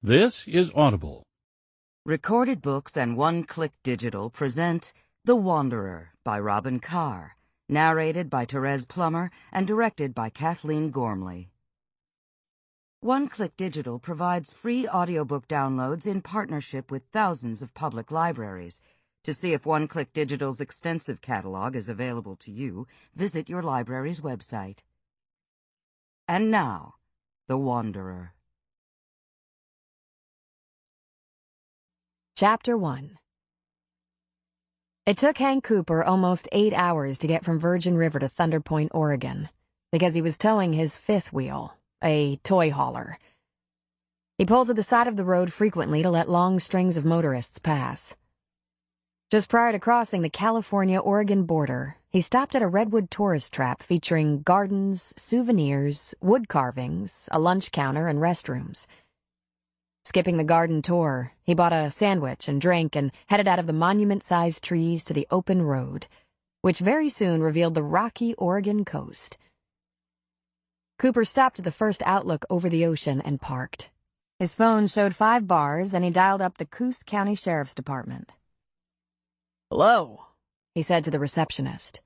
This is Audible. Recorded Books and One-Click Digital present The Wanderer by Robin Carr, narrated by Therese Plummer and directed by Kathleen Gormley. One-Click Digital provides free audiobook downloads in partnership with thousands of public libraries. To see if One-Click Digital's extensive catalog is available to you, visit your library's website. And now, The Wanderer. Chapter 1. It took Hank Cooper almost 8 hours to get from Virgin River to Thunder Point, Oregon, because he was towing his fifth wheel, a toy hauler. He pulled to the side of the road frequently to let long strings of motorists pass. Just prior to crossing the California-Oregon border, he stopped at a redwood tourist trap featuring gardens, souvenirs, wood carvings, a lunch counter, and restrooms. Skipping the garden tour, he bought a sandwich and drink and headed out of the monument-sized trees to the open road, which very soon revealed the rocky Oregon coast. Cooper stopped at the first outlook over the ocean and parked. His phone showed 5 bars, and he dialed up the Coos County Sheriff's Department. "Hello," he said to the receptionist.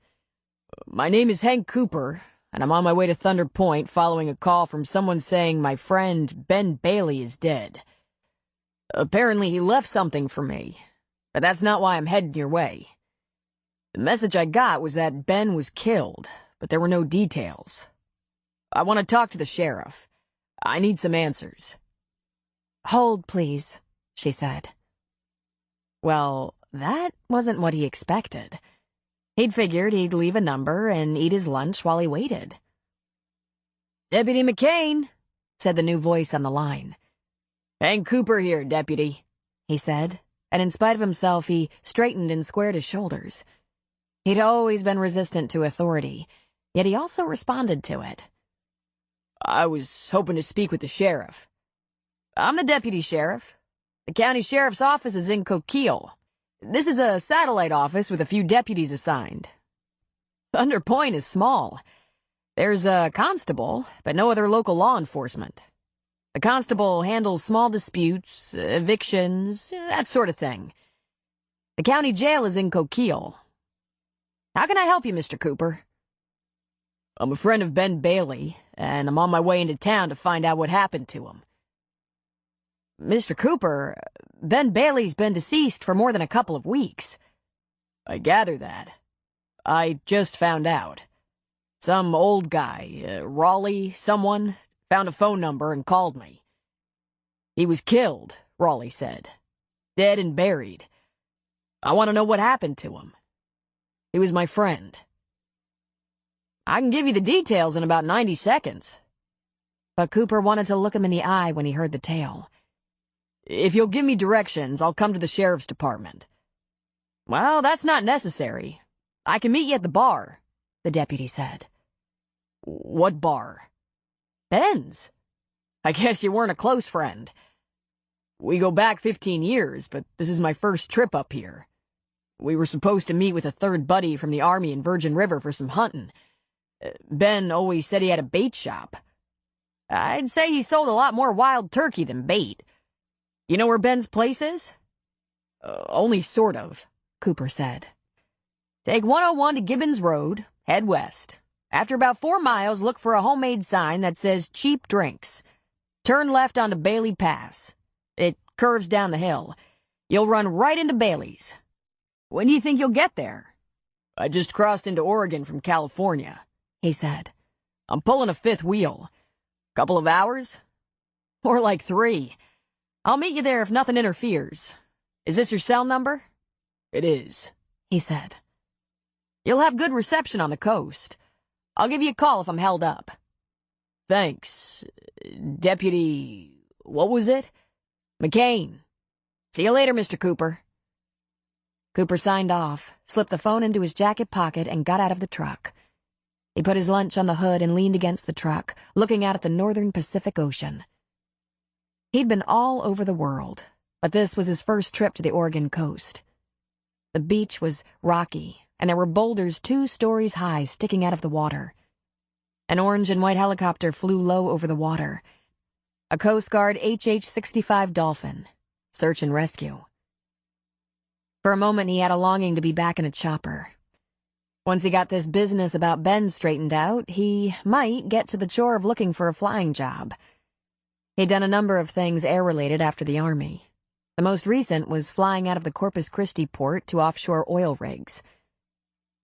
"My name is Hank Cooper, and I'm on my way to Thunder Point following a call from someone saying my friend Ben Bailey is dead. Apparently he left something for me, but that's not why I'm heading your way. The message I got was that Ben was killed, but there were no details. I want to talk to the sheriff. I need some answers." "Hold, please," she said. Well, that wasn't what he expected. He'd figured he'd leave a number and eat his lunch while he waited. "Deputy McCain," said the new voice on the line. "Hank Cooper here, Deputy," he said, and in spite of himself, he straightened and squared his shoulders. He'd always been resistant to authority, yet he also responded to it. "I was hoping to speak with the sheriff." "I'm the deputy sheriff. The county sheriff's office is in Coquille. This is a satellite office with a few deputies assigned. Thunder Point is small. There's a constable, but no other local law enforcement. The constable handles small disputes, evictions, that sort of thing. The county jail is in Coquille. How can I help you, Mr. Cooper?" "I'm a friend of Ben Bailey, and I'm on my way into town to find out what happened to him." "Mr. Cooper, Ben Bailey's been deceased for more than a couple of weeks." "I gather that. I just found out. Some old guy, Raleigh, someone, found a phone number and called me. He was killed, Raleigh said. Dead and buried. I want to know what happened to him. He was my friend." "I can give you the details in about 90 seconds. But Cooper wanted to look him in the eye when he heard the tale. "If you'll give me directions, I'll come to the sheriff's department." "Well, that's not necessary. I can meet you at the bar," the deputy said. "What bar?" "Ben's. I guess you weren't a close friend. We go back 15 years, but this is my first trip up here. We were supposed to meet with a third buddy from the Army in Virgin River for some hunting. Ben always said he had a bait shop. I'd say he sold a lot more wild turkey than bait. You know where Ben's place is?" "Only sort of," Cooper said. "Take 101 to Gibbons Road, head west. After about 4 miles, look for a homemade sign that says cheap drinks. Turn left onto Bailey Pass. It curves down the hill. You'll run right into Bailey's. When do you think you'll get there?" "I just crossed into Oregon from California," he said. "I'm pulling a fifth wheel. Couple of hours? More like 3. I'll meet you there if nothing interferes. Is this your cell number?" "It is," he said. "You'll have good reception on the coast. I'll give you a call if I'm held up." "Thanks, Deputy... what was it?" "McCain. See you later, Mr. Cooper." Cooper signed off, slipped the phone into his jacket pocket, and got out of the truck. He put his lunch on the hood and leaned against the truck, looking out at the northern Pacific Ocean. He'd been all over the world, but this was his first trip to the Oregon coast. The beach was rocky, and there were boulders 2 stories high sticking out of the water. An orange and white helicopter flew low over the water. A Coast Guard HH-65 Dolphin. Search and rescue. For a moment, he had a longing to be back in a chopper. Once he got this business about Ben straightened out, he might get to the chore of looking for a flying job. He'd done a number of things air-related after the Army. The most recent was flying out of the Corpus Christi port to offshore oil rigs.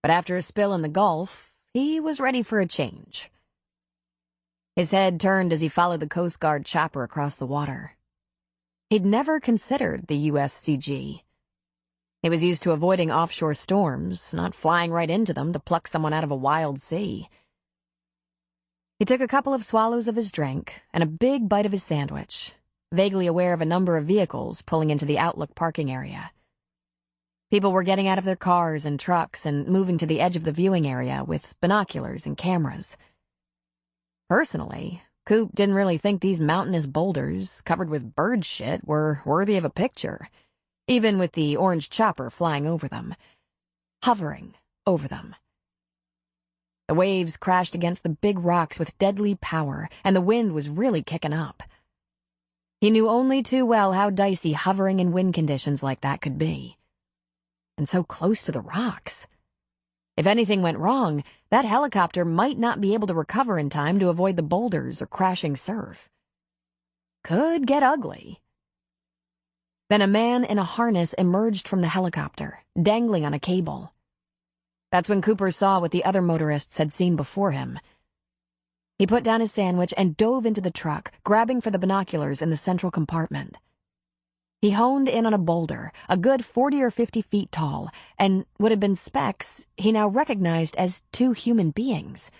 But after a spill in the Gulf, he was ready for a change. His head turned as he followed the Coast Guard chopper across the water. He'd never considered the USCG. He was used to avoiding offshore storms, not flying right into them to pluck someone out of a wild sea. He took a couple of swallows of his drink and a big bite of his sandwich, vaguely aware of a number of vehicles pulling into the Outlook parking area. People were getting out of their cars and trucks and moving to the edge of the viewing area with binoculars and cameras. Personally, Coop didn't really think these mountainous boulders covered with bird shit were worthy of a picture, even with the orange chopper flying over them, hovering over them. The waves crashed against the big rocks with deadly power, and the wind was really kicking up. He knew only too well how dicey hovering in wind conditions like that could be. And so close to the rocks. If anything went wrong, that helicopter might not be able to recover in time to avoid the boulders or crashing surf. Could get ugly. Then a man in a harness emerged from the helicopter, dangling on a cable. That's when Cooper saw what the other motorists had seen before him. He put down his sandwich and dove into the truck, grabbing for the binoculars in the central compartment. He honed in on a boulder, a good 40 or 50 feet tall, and what had been specks he now recognized as two human beings.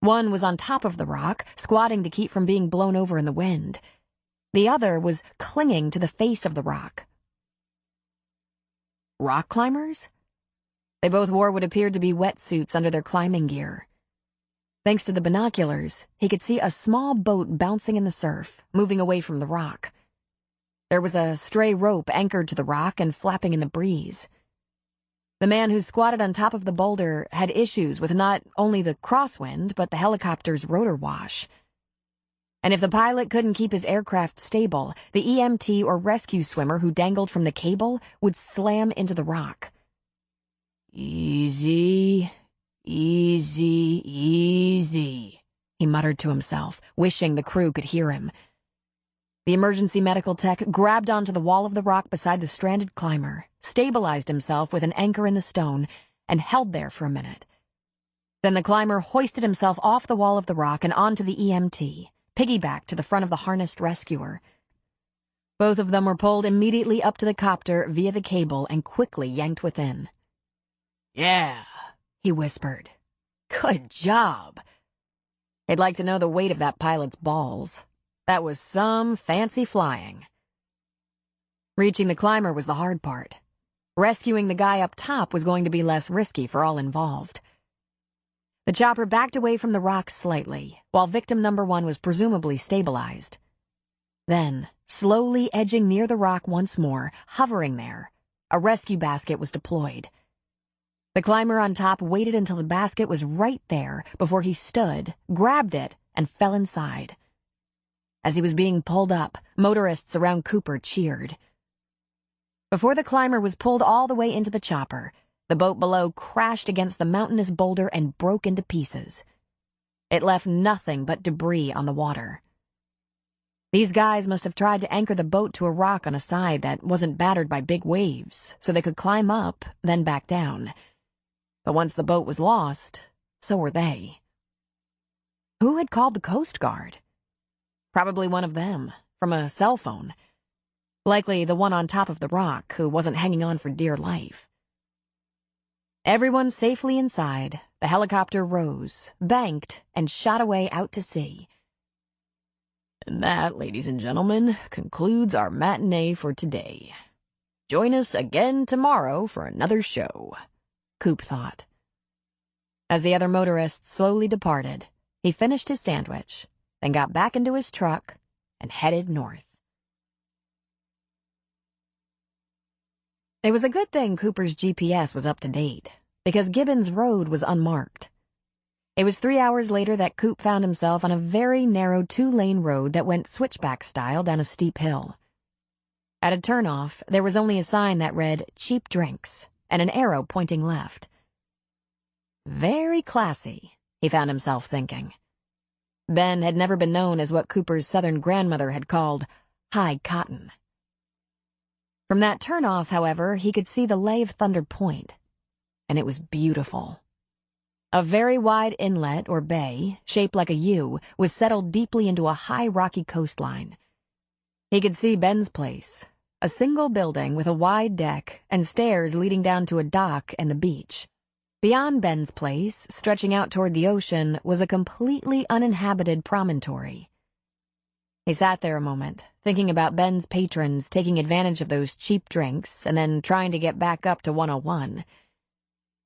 One was on top of the rock, squatting to keep from being blown over in the wind. The other was clinging to the face of the rock. Rock climbers? They both wore what appeared to be wetsuits under their climbing gear. Thanks to the binoculars, he could see a small boat bouncing in the surf, moving away from the rock. There was a stray rope anchored to the rock and flapping in the breeze. The man who squatted on top of the boulder had issues with not only the crosswind, but the helicopter's rotor wash. And if the pilot couldn't keep his aircraft stable, the EMT or rescue swimmer who dangled from the cable would slam into the rock. "Easy, easy, easy," he muttered to himself, wishing the crew could hear him. The emergency medical tech grabbed onto the wall of the rock beside the stranded climber, stabilized himself with an anchor in the stone, and held there for a minute. Then the climber hoisted himself off the wall of the rock and onto the EMT, piggybacked to the front of the harnessed rescuer. Both of them were pulled immediately up to the copter via the cable and quickly yanked within. "Yeah," he whispered. "Good job." He'd like to know the weight of that pilot's balls. That was some fancy flying. Reaching the climber was the hard part. Rescuing the guy up top was going to be less risky for all involved. The chopper backed away from the rock slightly, while victim number one was presumably stabilized. Then, slowly edging near the rock once more, hovering there, a rescue basket was deployed. The climber on top waited until the basket was right there before he stood, grabbed it, and fell inside. As he was being pulled up, motorists around Cooper cheered. Before the climber was pulled all the way into the chopper, the boat below crashed against the mountainous boulder and broke into pieces. It left nothing but debris on the water. These guys must have tried to anchor the boat to a rock on a side that wasn't battered by big waves, so they could climb up, then back down. But once the boat was lost, so were they. Who had called the Coast Guard? Probably one of them, from a cell phone. Likely the one on top of the rock who wasn't hanging on for dear life. Everyone safely inside, the helicopter rose, banked, and shot away out to sea. And that, ladies and gentlemen, concludes our matinee for today. Join us again tomorrow for another show, Coop thought. As the other motorists slowly departed, he finished his sandwich, then got back into his truck and headed north. It was a good thing Cooper's GPS was up to date, because Gibbons Road was unmarked. It was 3 hours later that Coop found himself on a very narrow 2-lane road that went switchback style down a steep hill. At a turnoff, there was only a sign that read cheap drinks and an arrow pointing left. Very classy, he found himself thinking. Ben had never been known as what Cooper's Southern grandmother had called high cotton. From that turnoff, however, he could see the lay of Thunder Point, and it was beautiful. A very wide inlet or bay, shaped like a U, was settled deeply into a high rocky coastline. He could see Ben's place, a single building with a wide deck and stairs leading down to a dock and the beach. Beyond Ben's place, stretching out toward the ocean, was a completely uninhabited promontory. He sat there a moment, thinking about Ben's patrons taking advantage of those cheap drinks and then trying to get back up to 101.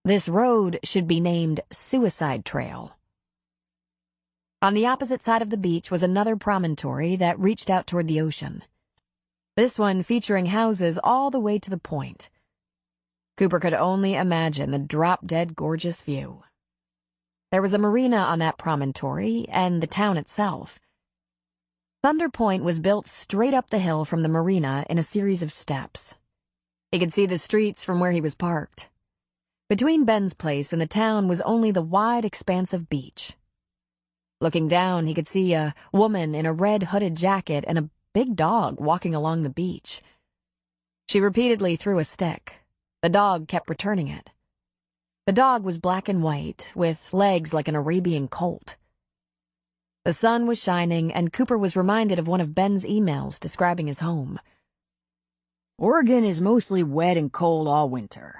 This road should be named Suicide Trail. On the opposite side of the beach was another promontory that reached out toward the ocean. This one featuring houses all the way to the point. Cooper could only imagine the drop-dead gorgeous view. There was a marina on that promontory and the town itself. Thunder Point was built straight up the hill from the marina in a series of steps. He could see the streets from where he was parked. Between Ben's place and the town was only the wide expanse of beach. Looking down, he could see a woman in a red hooded jacket and a big dog walking along the beach. She repeatedly threw a stick. The dog kept returning it. The dog was black and white, with legs like an Arabian colt. The sun was shining, and Cooper was reminded of one of Ben's emails describing his home. Oregon is mostly wet and cold all winter,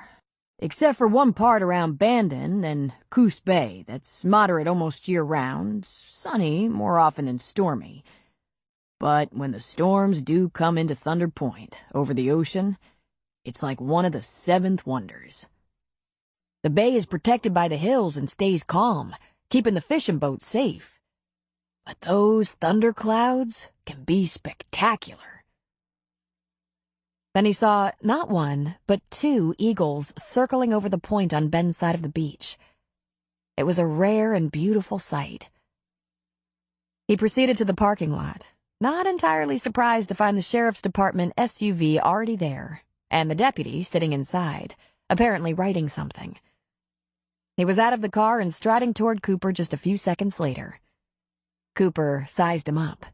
except for one part around Bandon and Coos Bay that's moderate almost year-round, sunny more often than stormy. But when the storms do come into Thunder Point, over the ocean, it's like one of the seventh wonders. The bay is protected by the hills and stays calm, keeping the fishing boats safe. But those thunderclouds can be spectacular. Then he saw not one, but 2 eagles circling over the point on Ben's side of the beach. It was a rare and beautiful sight. He proceeded to the parking lot, not entirely surprised to find the sheriff's department SUV already there, and the deputy sitting inside, apparently writing something. He was out of the car and striding toward Cooper just a few seconds later. Cooper sized him up.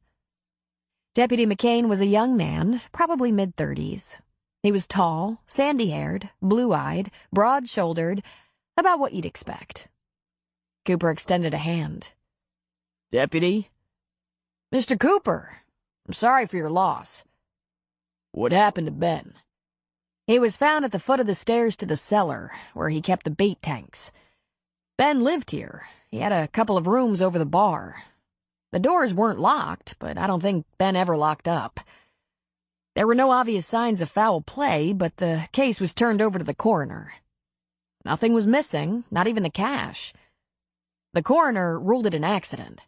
Deputy McCain was a young man, probably mid-30s. He was tall, sandy-haired, blue-eyed, broad-shouldered, about what you'd expect. Cooper extended a hand. Deputy? Mr. Cooper, I'm sorry for your loss. What happened to Ben? He was found at the foot of the stairs to the cellar, where he kept the bait tanks. Ben lived here. He had a couple of rooms over the bar. The doors weren't locked, but I don't think Ben ever locked up. There were no obvious signs of foul play, but the case was turned over to the coroner. Nothing was missing, not even the cash. The coroner ruled it an accident.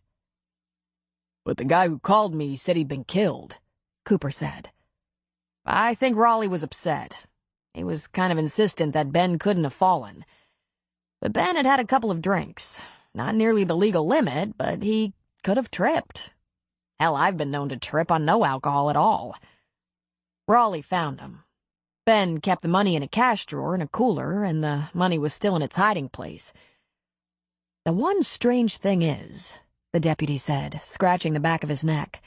But the guy who called me said he'd been killed, Cooper said. I think Raleigh was upset. He was kind of insistent that Ben couldn't have fallen. But Ben had had a couple of drinks. Not nearly the legal limit, but he could have tripped. Hell, I've been known to trip on no alcohol at all. Raleigh found him. Ben kept the money in a cash drawer in a cooler, and the money was still in its hiding place. The one strange thing is, the deputy said, scratching the back of his neck,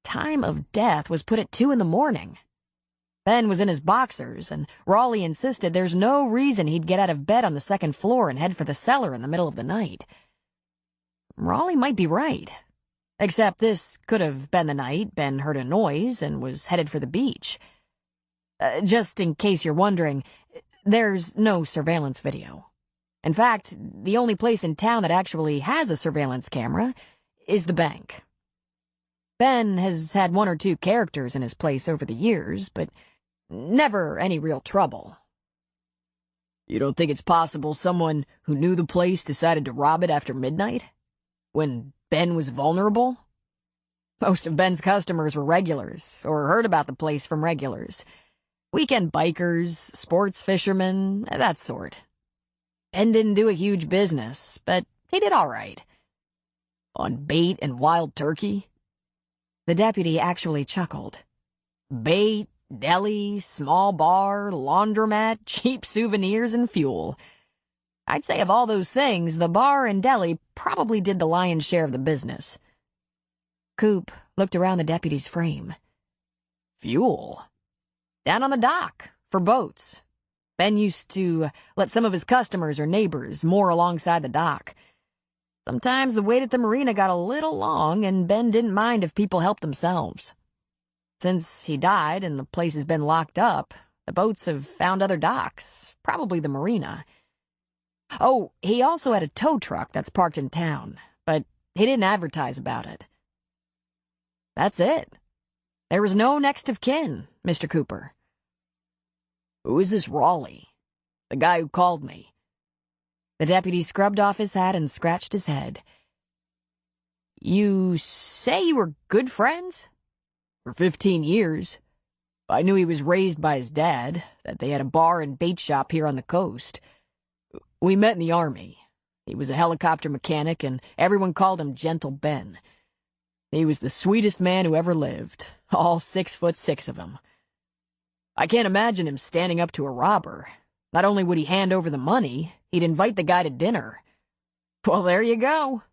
time of death was put at 2 a.m. Ben was in his boxers, and Raleigh insisted there's no reason he'd get out of bed on the 2nd floor and head for the cellar in the middle of the night. Raleigh might be right. Except this could have been the night Ben heard a noise and was headed for the beach. Just in case you're wondering, there's no surveillance video. In fact, the only place in town that actually has a surveillance camera is the bank. Ben has had 1 or 2 characters in his place over the years, but never any real trouble. You don't think it's possible someone who knew the place decided to rob it after midnight? When Ben was vulnerable? Most of Ben's customers were regulars, or heard about the place from regulars. Weekend bikers, sports fishermen, that sort. Ben didn't do a huge business, but he did all right. On bait and wild turkey? The deputy actually chuckled. Bait, deli, small bar, laundromat, cheap souvenirs, and fuel. I'd say of all those things, the bar and deli probably did the lion's share of the business. Coop looked around the deputy's frame. Fuel? Down on the dock, for boats. Ben used to let some of his customers or neighbors moor alongside the dock. Sometimes the wait at the marina got a little long, and Ben didn't mind if people helped themselves. Since he died and the place has been locked up, the boats have found other docks, probably the marina. Oh, he also had a tow truck that's parked in town, but he didn't advertise about it. That's it. There was no next of kin, Mr. Cooper. Who is this Raleigh? The guy who called me? The deputy scrubbed off his hat and scratched his head. You say you were good friends? For 15 years. I knew he was raised by his dad, that they had a bar and bait shop here on the coast. We met in the Army. He was a helicopter mechanic, and everyone called him Gentle Ben. He was the sweetest man who ever lived, all 6'6" of him. I can't imagine him standing up to a robber. Not only would he hand over the money, he'd invite the guy to dinner. Well, there you go.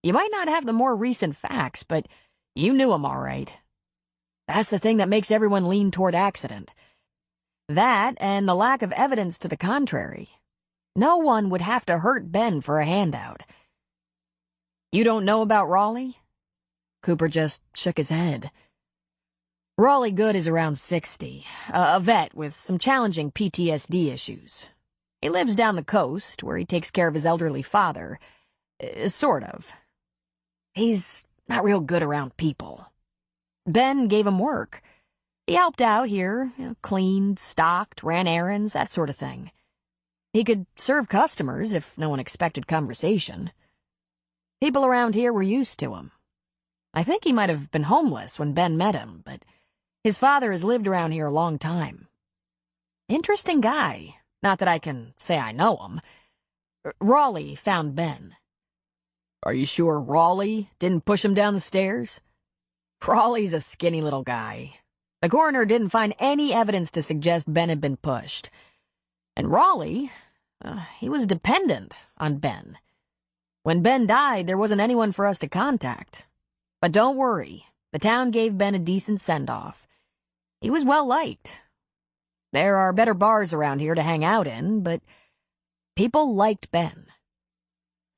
You might not have the more recent facts, but you knew him all right. That's the thing that makes everyone lean toward accident. That and the lack of evidence to the contrary. No one would have to hurt Ben for a handout. You don't know about Raleigh? Cooper just shook his head. Raleigh Good is around 60, a vet with some challenging PTSD issues. He lives down the coast, where he takes care of his elderly father. Sort of. He's not real good around people. Ben gave him work. He helped out here, cleaned, stocked, ran errands, that sort of thing. He could serve customers if no one expected conversation. People around here were used to him. I think he might have been homeless when Ben met him, but his father has lived around here a long time. Interesting guy. Not that I can say I know him. Raleigh found Ben. Are you sure Raleigh didn't push him down the stairs? Raleigh's a skinny little guy. The coroner didn't find any evidence to suggest Ben had been pushed. And Raleigh, he was dependent on Ben. When Ben died, there wasn't anyone for us to contact. But don't worry, the town gave Ben a decent send-off. He was well-liked. There are better bars around here to hang out in, but people liked Ben.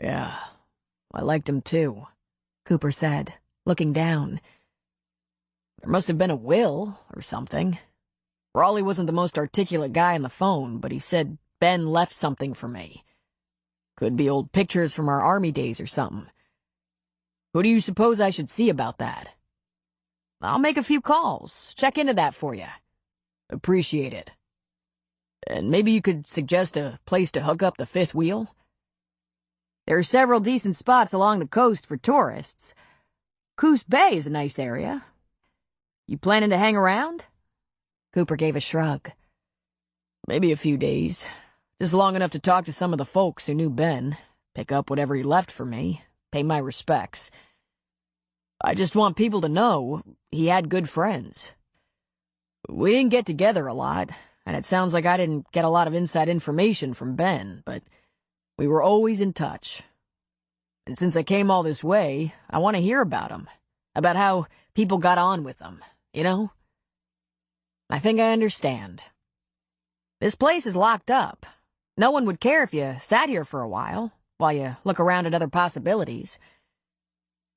Yeah, I liked him too, Cooper said, looking down. There must have been a will or something. Raleigh wasn't the most articulate guy on the phone, but he said Ben left something for me. Could be old pictures from our Army days or something. Who do you suppose I should see about that? I'll make a few calls, check into that for you. Appreciate it. And maybe you could suggest a place to hook up the fifth wheel? There are several decent spots along the coast for tourists. Coos Bay is a nice area. You planning to hang around? Cooper gave a shrug. Maybe a few days. Just long enough to talk to some of the folks who knew Ben, pick up whatever he left for me, pay my respects. I just want people to know he had good friends. We didn't get together a lot, and it sounds like I didn't get a lot of inside information from Ben, but we were always in touch. And since I came all this way, I want to hear about him, about how people got on with him, you know? I think I understand. This place is locked up. No one would care if you sat here for a while you look around at other possibilities.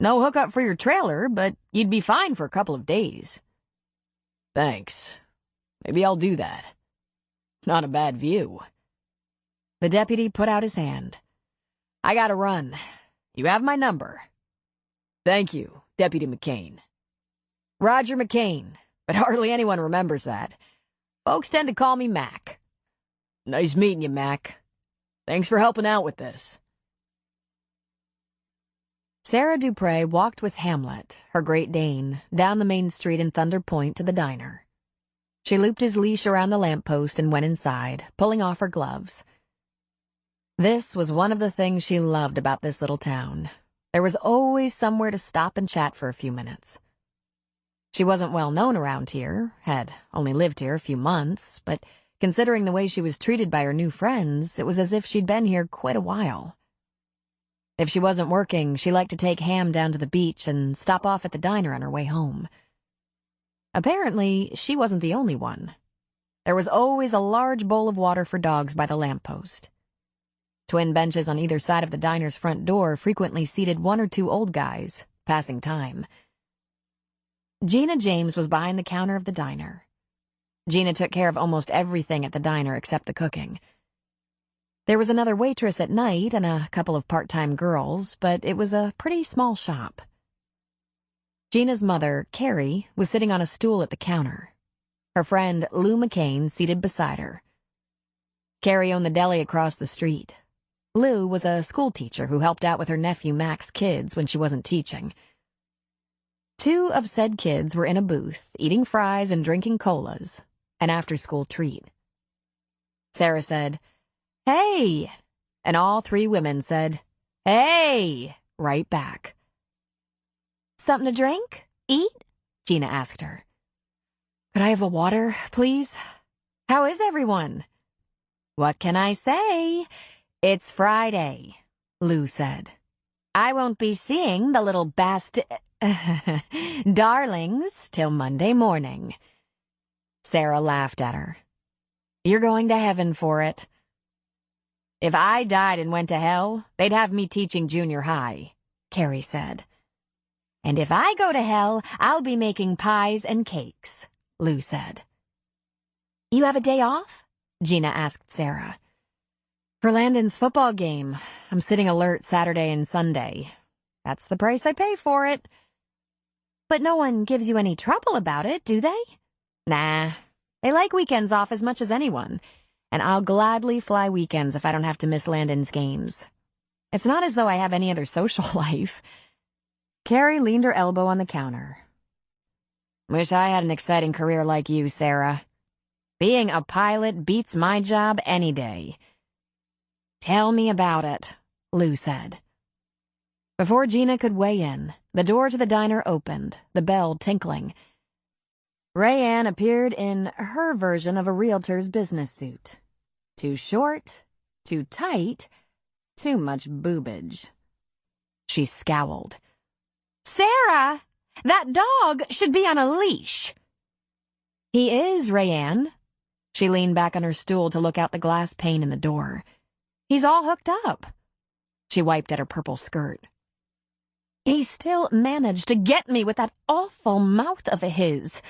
No hookup for your trailer, but you'd be fine for a couple of days. Thanks. Maybe I'll do that. Not a bad view. The deputy put out his hand. I gotta run. You have my number. Thank you, Deputy McCain. Roger McCain, but hardly anyone remembers that. Folks tend to call me Mac. Nice meeting you, Mac. Thanks for helping out with this. Sarah Dupre walked with Hamlet, her Great Dane, down the main street in Thunder Point to the diner. She looped his leash around the lamppost and went inside, pulling off her gloves. This was one of the things she loved about this little town. There was always somewhere to stop and chat for a few minutes. She wasn't well known around here, had only lived here a few months, but considering the way she was treated by her new friends, it was as if she'd been here quite a while. If she wasn't working, she liked to take Ham down to the beach and stop off at the diner on her way home. Apparently, she wasn't the only one. There was always a large bowl of water for dogs by the lamppost. Twin benches on either side of the diner's front door frequently seated one or two old guys, passing time. Gina James was behind the counter of the diner. Gina took care of almost everything at the diner except the cooking. There was another waitress at night and a couple of part-time girls, but it was a pretty small shop. Gina's mother, Carrie, was sitting on a stool at the counter. Her friend, Lou McCain, seated beside her. Carrie owned the deli across the street. Lou was a school teacher who helped out with her nephew Mac's kids when she wasn't teaching. Two of said kids were in a booth, eating fries and drinking colas, an after-school treat. Sarah said, "Hey!" and all three women said, "Hey!" right back. "Something to drink? Eat?" Gina asked her. "Could I have a water, please? How is everyone?" "What can I say? It's Friday," Lou said. "I won't be seeing the little darlings till Monday morning." Sarah laughed at her. "You're going to heaven for it." "If I died and went to hell, they'd have me teaching junior high," Carrie said. "And if I go to hell, I'll be making pies and cakes," Lou said. "You have a day off?" Gina asked Sarah. "For Landon's football game, I'm sitting alert Saturday and Sunday. That's the price I pay for it." "But no one gives you any trouble about it, do they?" "Nah, they like weekends off as much as anyone, and I'll gladly fly weekends if I don't have to miss Landon's games. It's not as though I have any other social life." Carrie leaned her elbow on the counter. "Wish I had an exciting career like you, Sarah. Being a pilot beats my job any day." "Tell me about it," Lou said. Before Gina could weigh in, the door to the diner opened, the bell tinkling. Rayanne appeared in her version of a realtor's business suit. Too short, too tight, too much boobage. She scowled. "Sarah, that dog should be on a leash." "He is, Rayanne." She leaned back on her stool to look out the glass pane in the door. "He's all hooked up." She wiped at her purple skirt. "He still managed to get me with that awful mouth of his."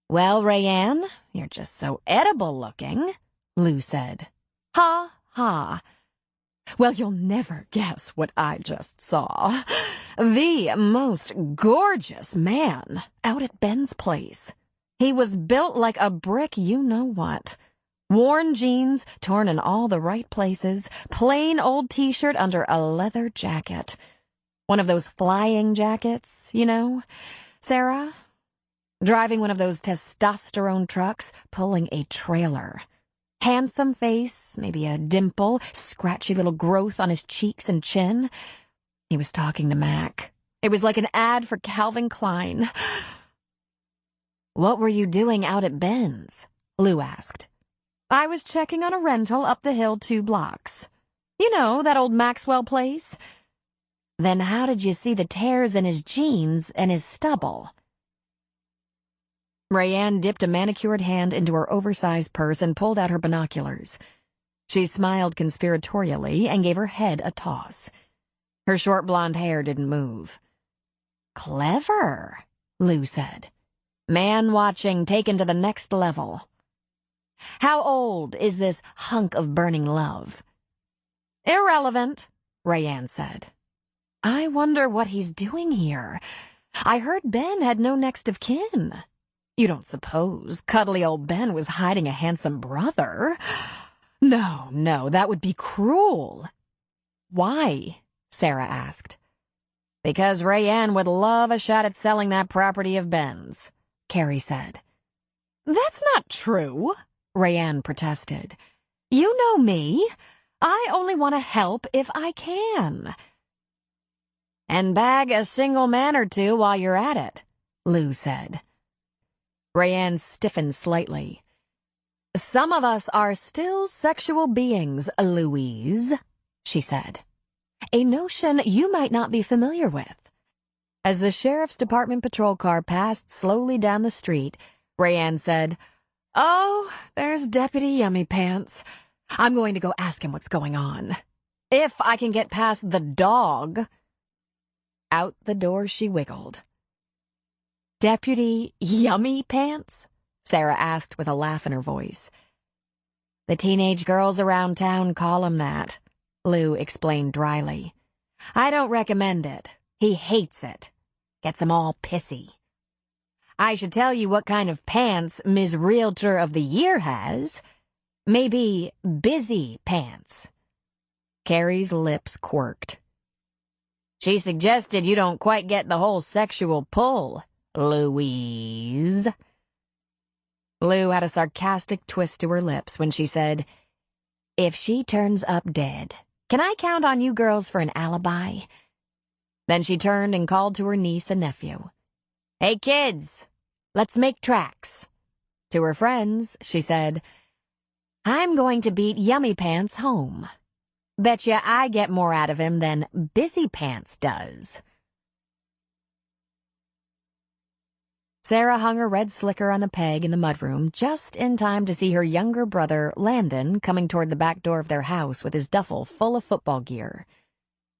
"Well, Rayanne, you're just so edible looking," Lou said. "Ha, ha. Well, you'll never guess what I just saw. The most gorgeous man out at Ben's place. He was built like a brick you-know-what. Worn jeans, torn in all the right places, plain old t-shirt under a leather jacket. One of those flying jackets, you know, Sarah? Driving one of those testosterone trucks, pulling a trailer. Handsome face, maybe a dimple, scratchy little growth on his cheeks and chin. He was talking to Mac. It was like an ad for Calvin Klein. "What were you doing out at Ben's?" Lou asked. "I was checking on a rental up the hill 2 blocks. You know, that old Maxwell place." "Then how did you see the tears in his jeans and his stubble?" Rayanne dipped a manicured hand into her oversized purse and pulled out her binoculars. She smiled conspiratorially and gave her head a toss. Her short blonde hair didn't move. "Clever," Lou said. "Man-watching taken to the next level. How old is this hunk of burning love?" "Irrelevant," Rayanne said. "I wonder what he's doing here. I heard Ben had no next of kin. You don't suppose cuddly old Ben was hiding a handsome brother? No, that would be cruel." "Why?" Sarah asked. "Because Rayanne would love a shot at selling that property of Ben's," Carrie said. "That's not true," Rayanne protested. "You know me. I only want to help if I can. And bag a single man or two while you're at it, Lou said. Rayanne stiffened slightly. Some of us are still sexual beings, Louise, she said. A notion you might not be familiar with. As the sheriff's department patrol car passed slowly down the street, Rayanne said, "Oh, there's Deputy Yummy Pants. I'm going to go ask him what's going on. If I can get past the dog." Out the door she wiggled. "Deputy Yummy Pants?" Sarah asked with a laugh in her voice. "The teenage girls around town call him that," Lou explained dryly. "I don't recommend it. He hates it. Gets him all pissy. I should tell you what kind of pants Ms. Realtor of the Year has. Maybe busy pants." Carrie's lips quirked. "She suggested you don't quite get the whole sexual pull, Louise." Lou had a sarcastic twist to her lips when she said, "If she turns up dead, can I count on you girls for an alibi?" Then she turned and called to her niece and nephew. "Hey kids, let's make tracks." To her friends, she said, "I'm going to beat Yummy Pants home. Betcha I get more out of him than Busy Pants does." Sarah hung her red slicker on a peg in the mudroom just in time to see her younger brother, Landon, coming toward the back door of their house with his duffel full of football gear.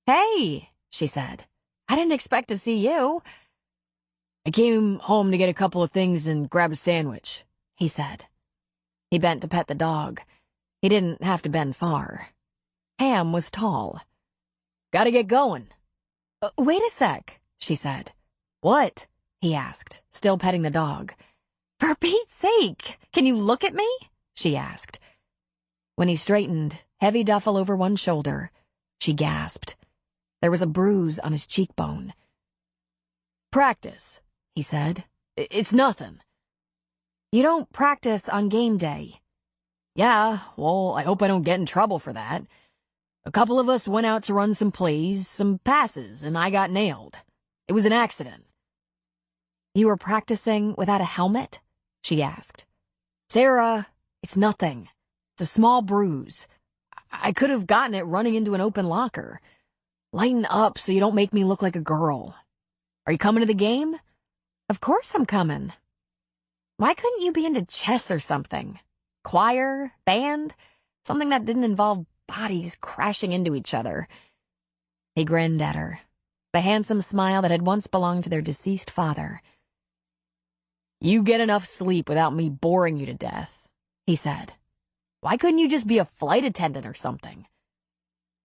"Hey," she said. "I didn't expect to see you." "I came home to get a couple of things and grab a sandwich," he said. He bent to pet the dog. He didn't have to bend far. Ham was tall. "Gotta get going." Wait a sec," she said. "What?" he asked, still petting the dog. "For Pete's sake, can you look at me?" she asked. When he straightened, heavy duffel over one shoulder, she gasped. There was a bruise on his cheekbone. "Practice," he said. "It's nothing." "You don't practice on game day." "Yeah, well, I hope I don't get in trouble for that. A couple of us went out to run some plays, some passes, and I got nailed. It was an accident." "You were practicing without a helmet?" she asked. "Sarah, it's nothing. It's a small bruise. I could have gotten it running into an open locker. Lighten up so you don't make me look like a girl. Are you coming to the game?" "Of course I'm coming." "Why couldn't you be into chess or something? Choir, band, something that didn't involve bodies crashing into each other." He grinned at her, the handsome smile that had once belonged to their deceased father. "You get enough sleep without me boring you to death," he said. "Why couldn't you just be a flight attendant or something?"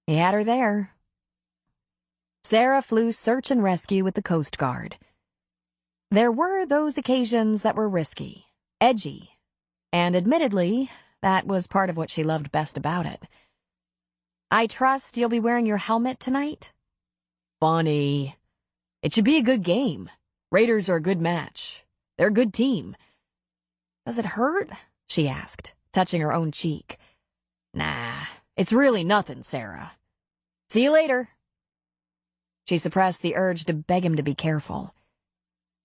He had her there. Sarah flew search and rescue with the Coast Guard. There were those occasions that were risky, edgy, and admittedly, that was part of what she loved best about it. "I trust you'll be wearing your helmet tonight?" "Funny. It should be a good game. Raiders are a good match. They're a good team." "Does it hurt?" she asked, touching her own cheek. "Nah, it's really nothing, Sarah. See you later." She suppressed the urge to beg him to be careful.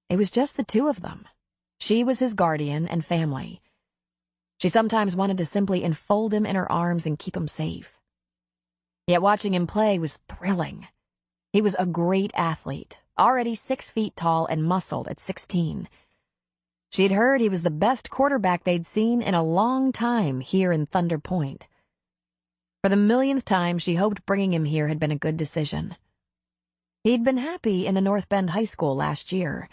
It was just the two of them. She was his guardian and family. She sometimes wanted to simply enfold him in her arms and keep him safe. Yet watching him play was thrilling. He was a great athlete, already 6 feet tall and muscled at 16. She'd heard he was the best quarterback they'd seen in a long time here in Thunder Point. For the millionth time, she hoped bringing him here had been a good decision. He'd been happy in the North Bend High School last year.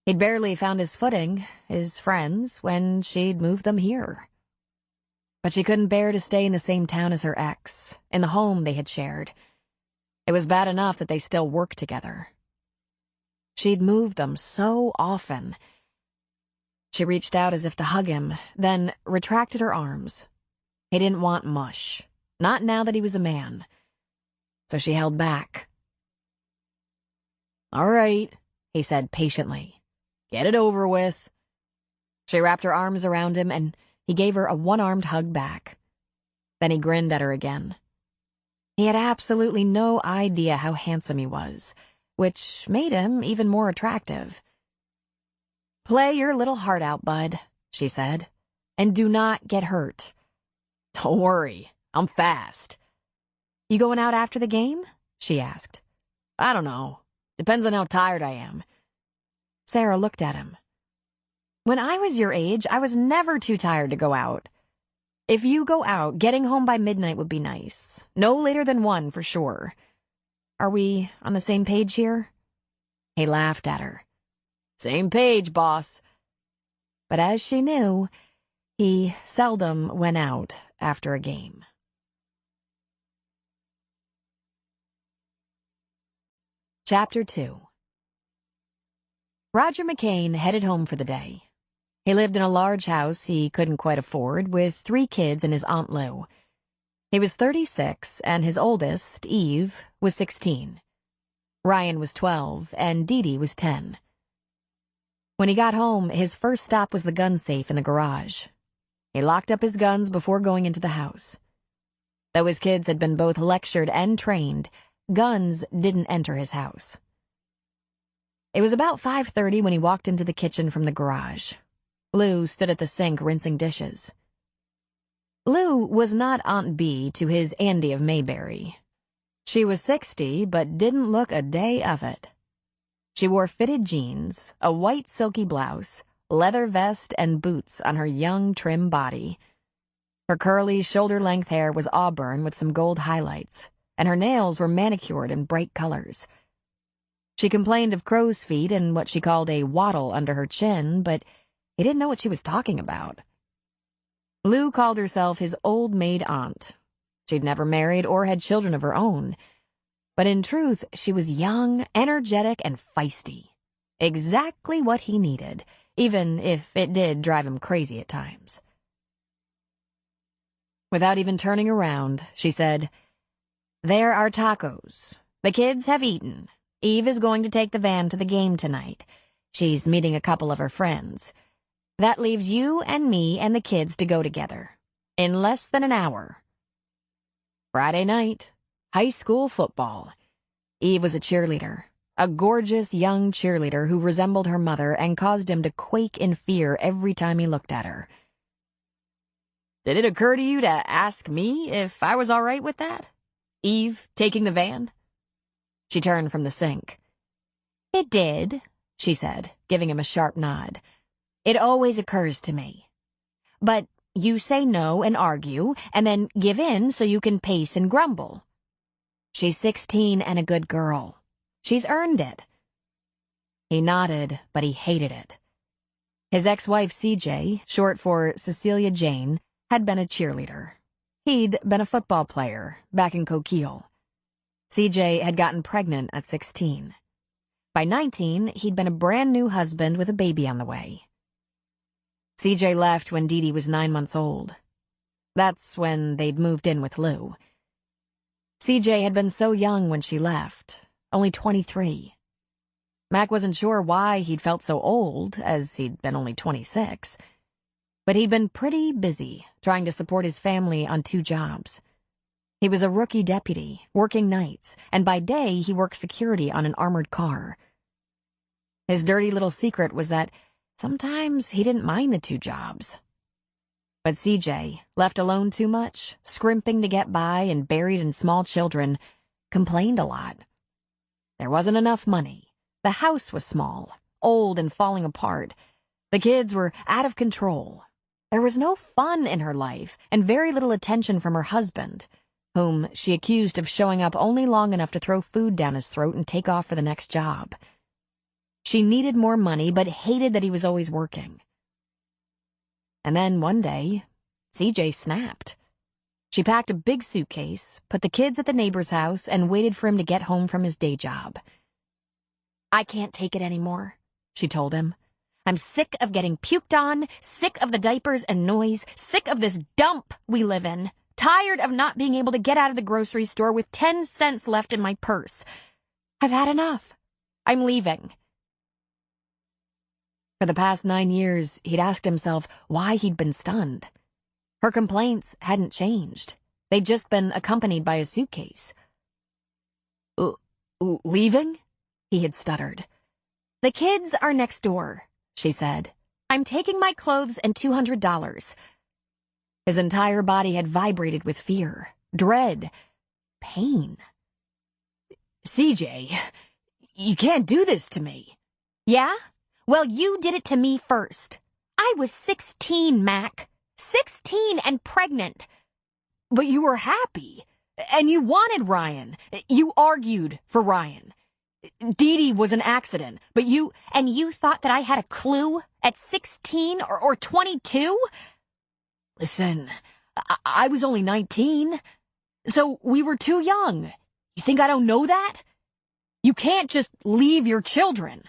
He'd barely found his footing, his friends, when she'd moved them here. But she couldn't bear to stay in the same town as her ex, in the home they had shared. It was bad enough that they still worked together. She'd moved them so often. She reached out as if to hug him, then retracted her arms. He didn't want mush, not now that he was a man. So she held back. "All right," he said patiently. "Get it over with." She wrapped her arms around him, and he gave her a one-armed hug back. Then he grinned at her again. He had absolutely no idea how handsome he was, which made him even more attractive. "Play your little heart out, bud," she said, "and do not get hurt." Don't worry, I'm fast. "You going out after the game?" she asked. I don't know. Depends on how tired I am. Sarah looked at him. "When I was your age, I was never too tired to go out. If you go out, getting home by midnight would be nice. No later than 1 for sure. Are we on the same page here?" He laughed at her. Same page, boss. But as she knew, he seldom went out after a game. Chapter 2. Roger McCain headed home for the day. He lived in a large house he couldn't quite afford, with 3 kids and his Aunt Lou. He was 36, and his oldest, Eve, was 16. Ryan was 12, and Dee Dee was 10. When he got home, his first stop was the gun safe in the garage. He locked up his guns before going into the house. Though his kids had been both lectured and trained, guns didn't enter his house. It was about 5:30 when he walked into the kitchen from the garage. Lou stood at the sink rinsing dishes. Lou was not Aunt B to his Andy of Mayberry. She was 60, but didn't look a day of it. She wore fitted jeans, a white silky blouse, leather vest, and boots on her young, trim body. Her curly, shoulder-length hair was auburn with some gold highlights, and her nails were manicured in bright colors. She complained of crow's feet and what she called a waddle under her chin, but he didn't know what she was talking about. Lou called herself his old maid aunt. She'd never married or had children of her own, but in truth, she was young, energetic, and feisty. Exactly what he needed, even if it did drive him crazy at times. Without even turning around, she said, "There are tacos. The kids have eaten. Eve is going to take the van to the game tonight. She's meeting a couple of her friends. That leaves you and me and the kids to go together. In less than an hour." Friday night, high school football. Eve was a cheerleader, a gorgeous young cheerleader who resembled her mother and caused him to quake in fear every time he looked at her. Did it occur to you to ask me if I was all right with that? Eve taking the van? She turned from the sink. "It did," she said, giving him a sharp nod. "It always occurs to me. But you say no and argue, and then give in so you can pace and grumble. She's 16 and a good girl. She's earned it." He nodded, but he hated it. His ex-wife, CJ, short for Cecilia Jane, had been a cheerleader. He'd been a football player back in Coquille. CJ had gotten pregnant at 16. By 19, he'd been a brand new husband with a baby on the way. CJ left when Dee Dee was 9 months old. That's when they'd moved in with Lou. CJ had been so young when she left, only 23. Mac wasn't sure why he'd felt so old, as he'd been only 26. But he'd been pretty busy trying to support his family on 2 jobs. He was a rookie deputy, working nights, and by day he worked security on an armored car. His dirty little secret was that sometimes he didn't mind the 2 jobs. But CJ, left alone too much, scrimping to get by and buried in small children, complained a lot. There wasn't enough money. The house was small, old and falling apart. The kids were out of control. There was no fun in her life, and very little attention from her husband, whom she accused of showing up only long enough to throw food down his throat and take off for the next job. She needed more money, but hated that he was always working. And then one day, CJ snapped. She packed a big suitcase, put the kids at the neighbor's house, and waited for him to get home from his day job. "I can't take it anymore," she told him. "I'm sick of getting puked on, sick of the diapers and noise, sick of this dump we live in, tired of not being able to get out of the grocery store with 10 cents left in my purse. I've had enough. I'm leaving." For the past 9 years, he'd asked himself why he'd been stunned. Her complaints hadn't changed. They'd just been accompanied by a suitcase. Leaving? He had stuttered. "The kids are next door," she said. "I'm taking my clothes and $200. His entire body had vibrated with fear, dread, pain. CJ, you can't do this to me. Yeah? Well, you did it to me first. I was 16, Mac. 16 and pregnant. But you were happy. And you wanted Ryan. You argued for Ryan. Dee Dee was an accident, but you... And you thought that I had a clue at 16 or 22? Listen, I was only 19. So we were too young. You think I don't know that? You can't just leave your children.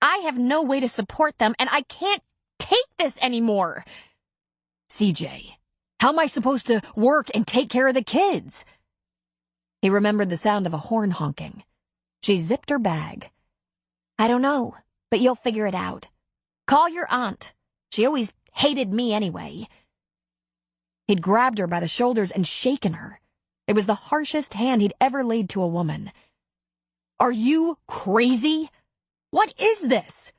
I have no way to support them, and I can't take this anymore. CJ, how am I supposed to work and take care of the kids? He remembered the sound of a horn honking. She zipped her bag. I don't know, but you'll figure it out. Call your aunt. She always hated me anyway. He'd grabbed her by the shoulders and shaken her. It was the harshest hand he'd ever laid to a woman. Are you crazy? What is this?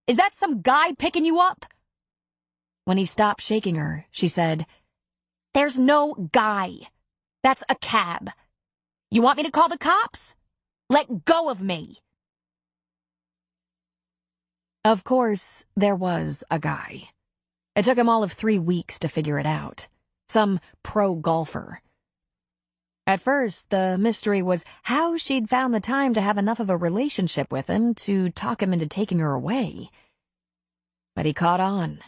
Is that some guy picking you up? When he stopped shaking her, she said, "There's no guy. That's a cab. You want me to call the cops? Let go of me." Of course, there was a guy. It took him all of 3 weeks to figure it out. Some pro golfer. At first, the mystery was how she'd found the time to have enough of a relationship with him to talk him into taking her away. But he caught on.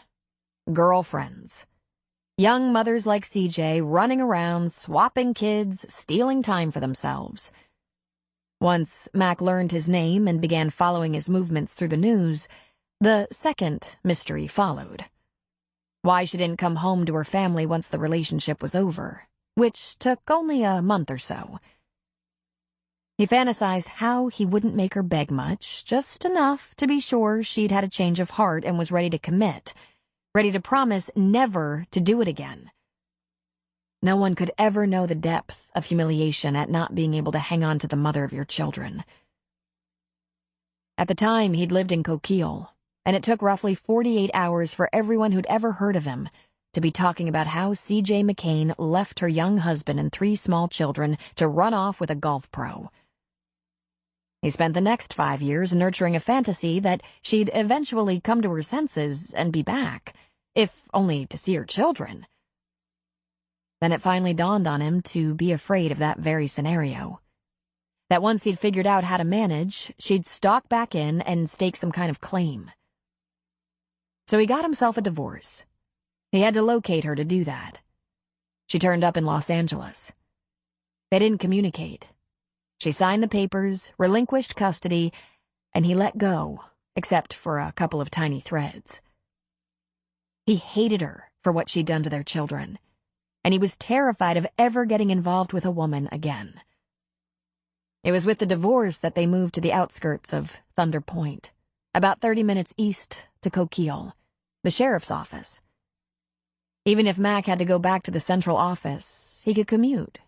Girlfriends. Young mothers like CJ running around, swapping kids, stealing time for themselves. Once Mac learned his name and began following his movements through the news, the second mystery followed. Why she didn't come home to her family once the relationship was over, which took only a month or so. He fantasized how he wouldn't make her beg much, just enough to be sure she'd had a change of heart and was ready to commit, ready to promise never to do it again. No one could ever know the depth of humiliation at not being able to hang on to the mother of your children. At the time, he'd lived in Coquille, and it took roughly 48 hours for everyone who'd ever heard of him to be talking about how C.J. McCain left her young husband and 3 small children to run off with a golf pro. He spent the next 5 years nurturing a fantasy that she'd eventually come to her senses and be back, if only to see her children. Then it finally dawned on him to be afraid of that very scenario. That once he'd figured out how to manage, she'd stalk back in and stake some kind of claim. So he got himself a divorce. He had to locate her to do that. She turned up in Los Angeles. They didn't communicate. She signed the papers, relinquished custody, and he let go, except for a couple of tiny threads. He hated her for what she'd done to their children, and he was terrified of ever getting involved with a woman again. It was with the divorce that they moved to the outskirts of Thunder Point, about 30 minutes east to Coquille, the sheriff's office. Even if Mac had to go back to the central office, he could commute.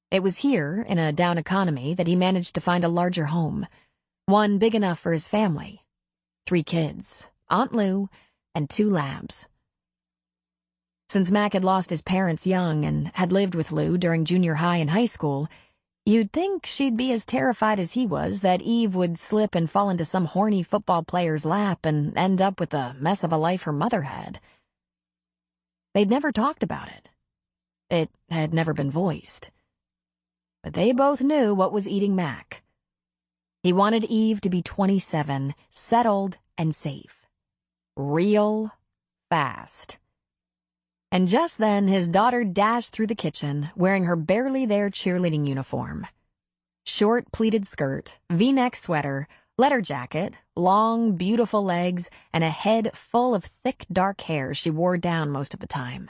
It was here, in a down economy, that he managed to find a larger home, one big enough for his family. 3 kids, Aunt Lou, and 2 labs. Since Mac had lost his parents young and had lived with Lou during junior high and high school, you'd think she'd be as terrified as he was that Eve would slip and fall into some horny football player's lap and end up with the mess of a life her mother had. They'd never talked about it. It had never been voiced. But they both knew what was eating Mac. He wanted Eve to be 27, settled and safe. Real fast. And just then, his daughter dashed through the kitchen, wearing her barely there cheerleading uniform. Short pleated skirt, V-neck sweater, leather jacket, long, beautiful legs, and a head full of thick, dark hair she wore down most of the time.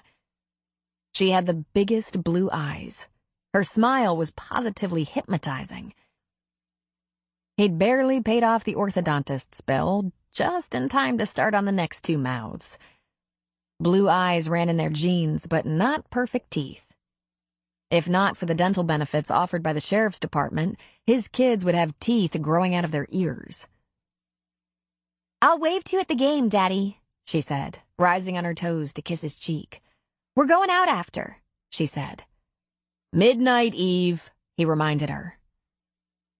She had the biggest blue eyes. Her smile was positively hypnotizing. He'd barely paid off the orthodontist's bill, just in time to start on the next 2 mouths. Blue eyes ran in their genes, but not perfect teeth. If not for the dental benefits offered by the sheriff's department, his kids would have teeth growing out of their ears. "I'll wave to you at the game, Daddy," she said, rising on her toes to kiss his cheek. "We're going out after," she said. "Midnight, Eve," he reminded her.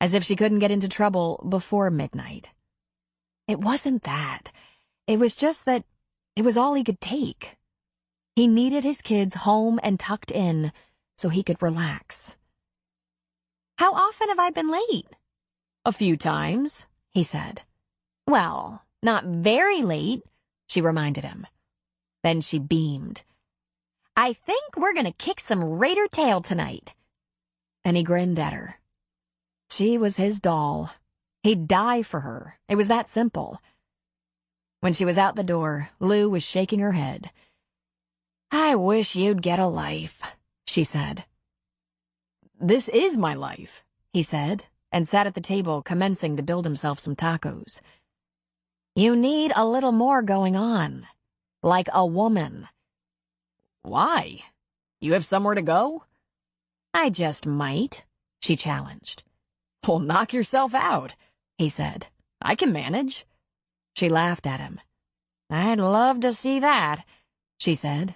As if she couldn't get into trouble before midnight. It wasn't that. It was just that it was all he could take. He needed his kids home and tucked in so he could relax. "How often have I been late?" "A few times," he said. "Well, not very late," she reminded him. Then she beamed. "I think we're gonna kick some Raider tail tonight." And he grinned at her. She was his doll. He'd die for her. It was that simple. When she was out the door, Lou was shaking her head. "I wish you'd get a life," she said. "This is my life," he said, and sat at the table commencing to build himself some tacos. "You need a little more going on. Like a woman." "Why? You have somewhere to go?" "I just might," she challenged. "Well, knock yourself out," he said. "I can manage." She laughed at him. "I'd love to see that," she said.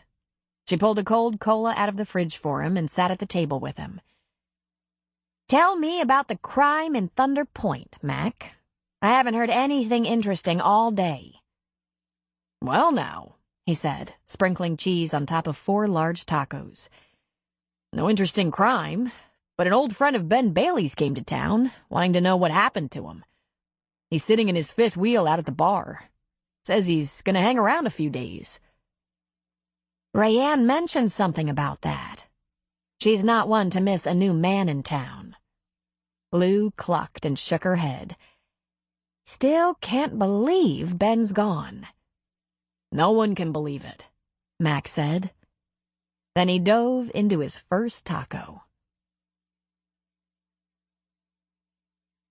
She pulled a cold cola out of the fridge for him and sat at the table with him. "Tell me about the crime in Thunder Point, Mac. I haven't heard anything interesting all day." "Well now," he said, sprinkling cheese on top of 4 large tacos. "No interesting crime, but an old friend of Ben Bailey's came to town, wanting to know what happened to him. He's sitting in his 5th wheel out at the bar. Says he's gonna hang around a few days." Rayanne mentioned something about that. She's not one to miss a new man in town. Lou clucked and shook her head. "Still can't believe Ben's gone." "No one can believe it," Mac said. Then he dove into his first taco.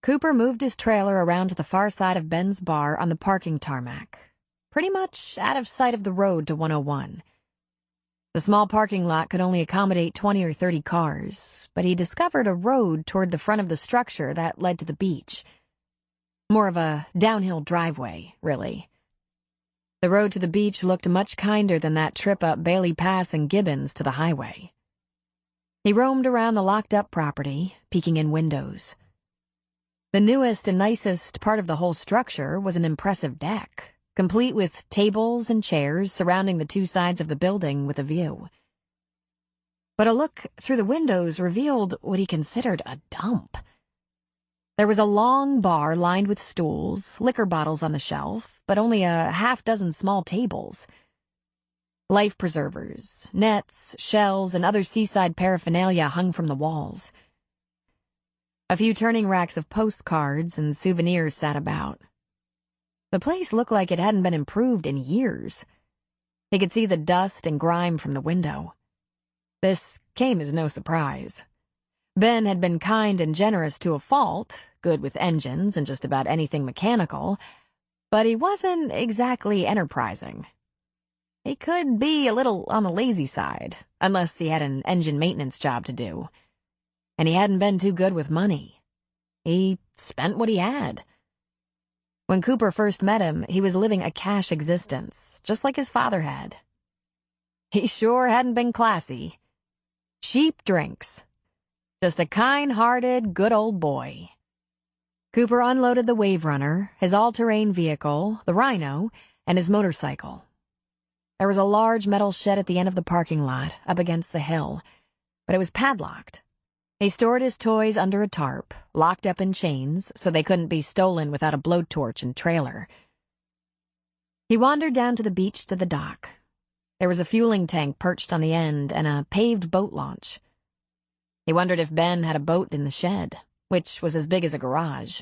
Cooper moved his trailer around to the far side of Ben's bar on the parking tarmac, pretty much out of sight of the road to 101. The small parking lot could only accommodate 20 or 30 cars, but he discovered a road toward the front of the structure that led to the beach. More of a downhill driveway, really. The road to the beach looked much kinder than that trip up Bailey Pass and Gibbons to the highway. He roamed around the locked-up property, peeking in windows. The newest and nicest part of the whole structure was an impressive deck, complete with tables and chairs surrounding the 2 sides of the building with a view. But a look through the windows revealed what he considered a dump. There was a long bar lined with stools, liquor bottles on the shelf, but only a half-dozen small tables. Life preservers, nets, shells, and other seaside paraphernalia hung from the walls. A few turning racks of postcards and souvenirs sat about. The place looked like it hadn't been improved in years. He could see the dust and grime from the window. This came as no surprise. Ben had been kind and generous to a fault, good with engines and just about anything mechanical, but he wasn't exactly enterprising. He could be a little on the lazy side, unless he had an engine maintenance job to do. And he hadn't been too good with money. He spent what he had. When Cooper first met him, he was living a cash existence, just like his father had. He sure hadn't been classy. Cheap drinks. Just a kind-hearted, good old boy. Cooper unloaded the Wave Runner, his all-terrain vehicle, the Rhino, and his motorcycle. There was a large metal shed at the end of the parking lot, up against the hill, but it was padlocked. He stored his toys under a tarp, locked up in chains, so they couldn't be stolen without a blowtorch and trailer. He wandered down to the beach to the dock. There was a fueling tank perched on the end and a paved boat launch. He wondered if Ben had a boat in the shed, which was as big as a garage.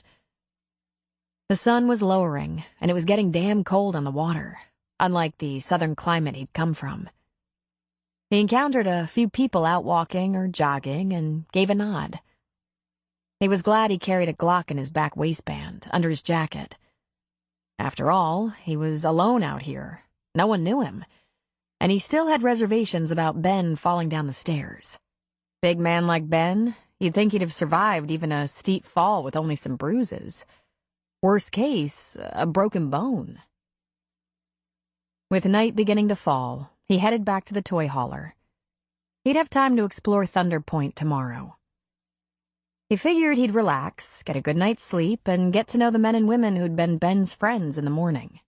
The sun was lowering, and it was getting damn cold on the water, unlike the southern climate he'd come from. He encountered a few people out walking or jogging and gave a nod. He was glad he carried a Glock in his back waistband, under his jacket. After all, he was alone out here. No one knew him. And he still had reservations about Ben falling down the stairs. Big man like Ben, you'd think he'd have survived even a steep fall with only some bruises. Worst case, a broken bone. With night beginning to fall, he headed back to the toy hauler. He'd have time to explore Thunder Point tomorrow. He figured he'd relax, get a good night's sleep, and get to know the men and women who'd been Ben's friends in the morning.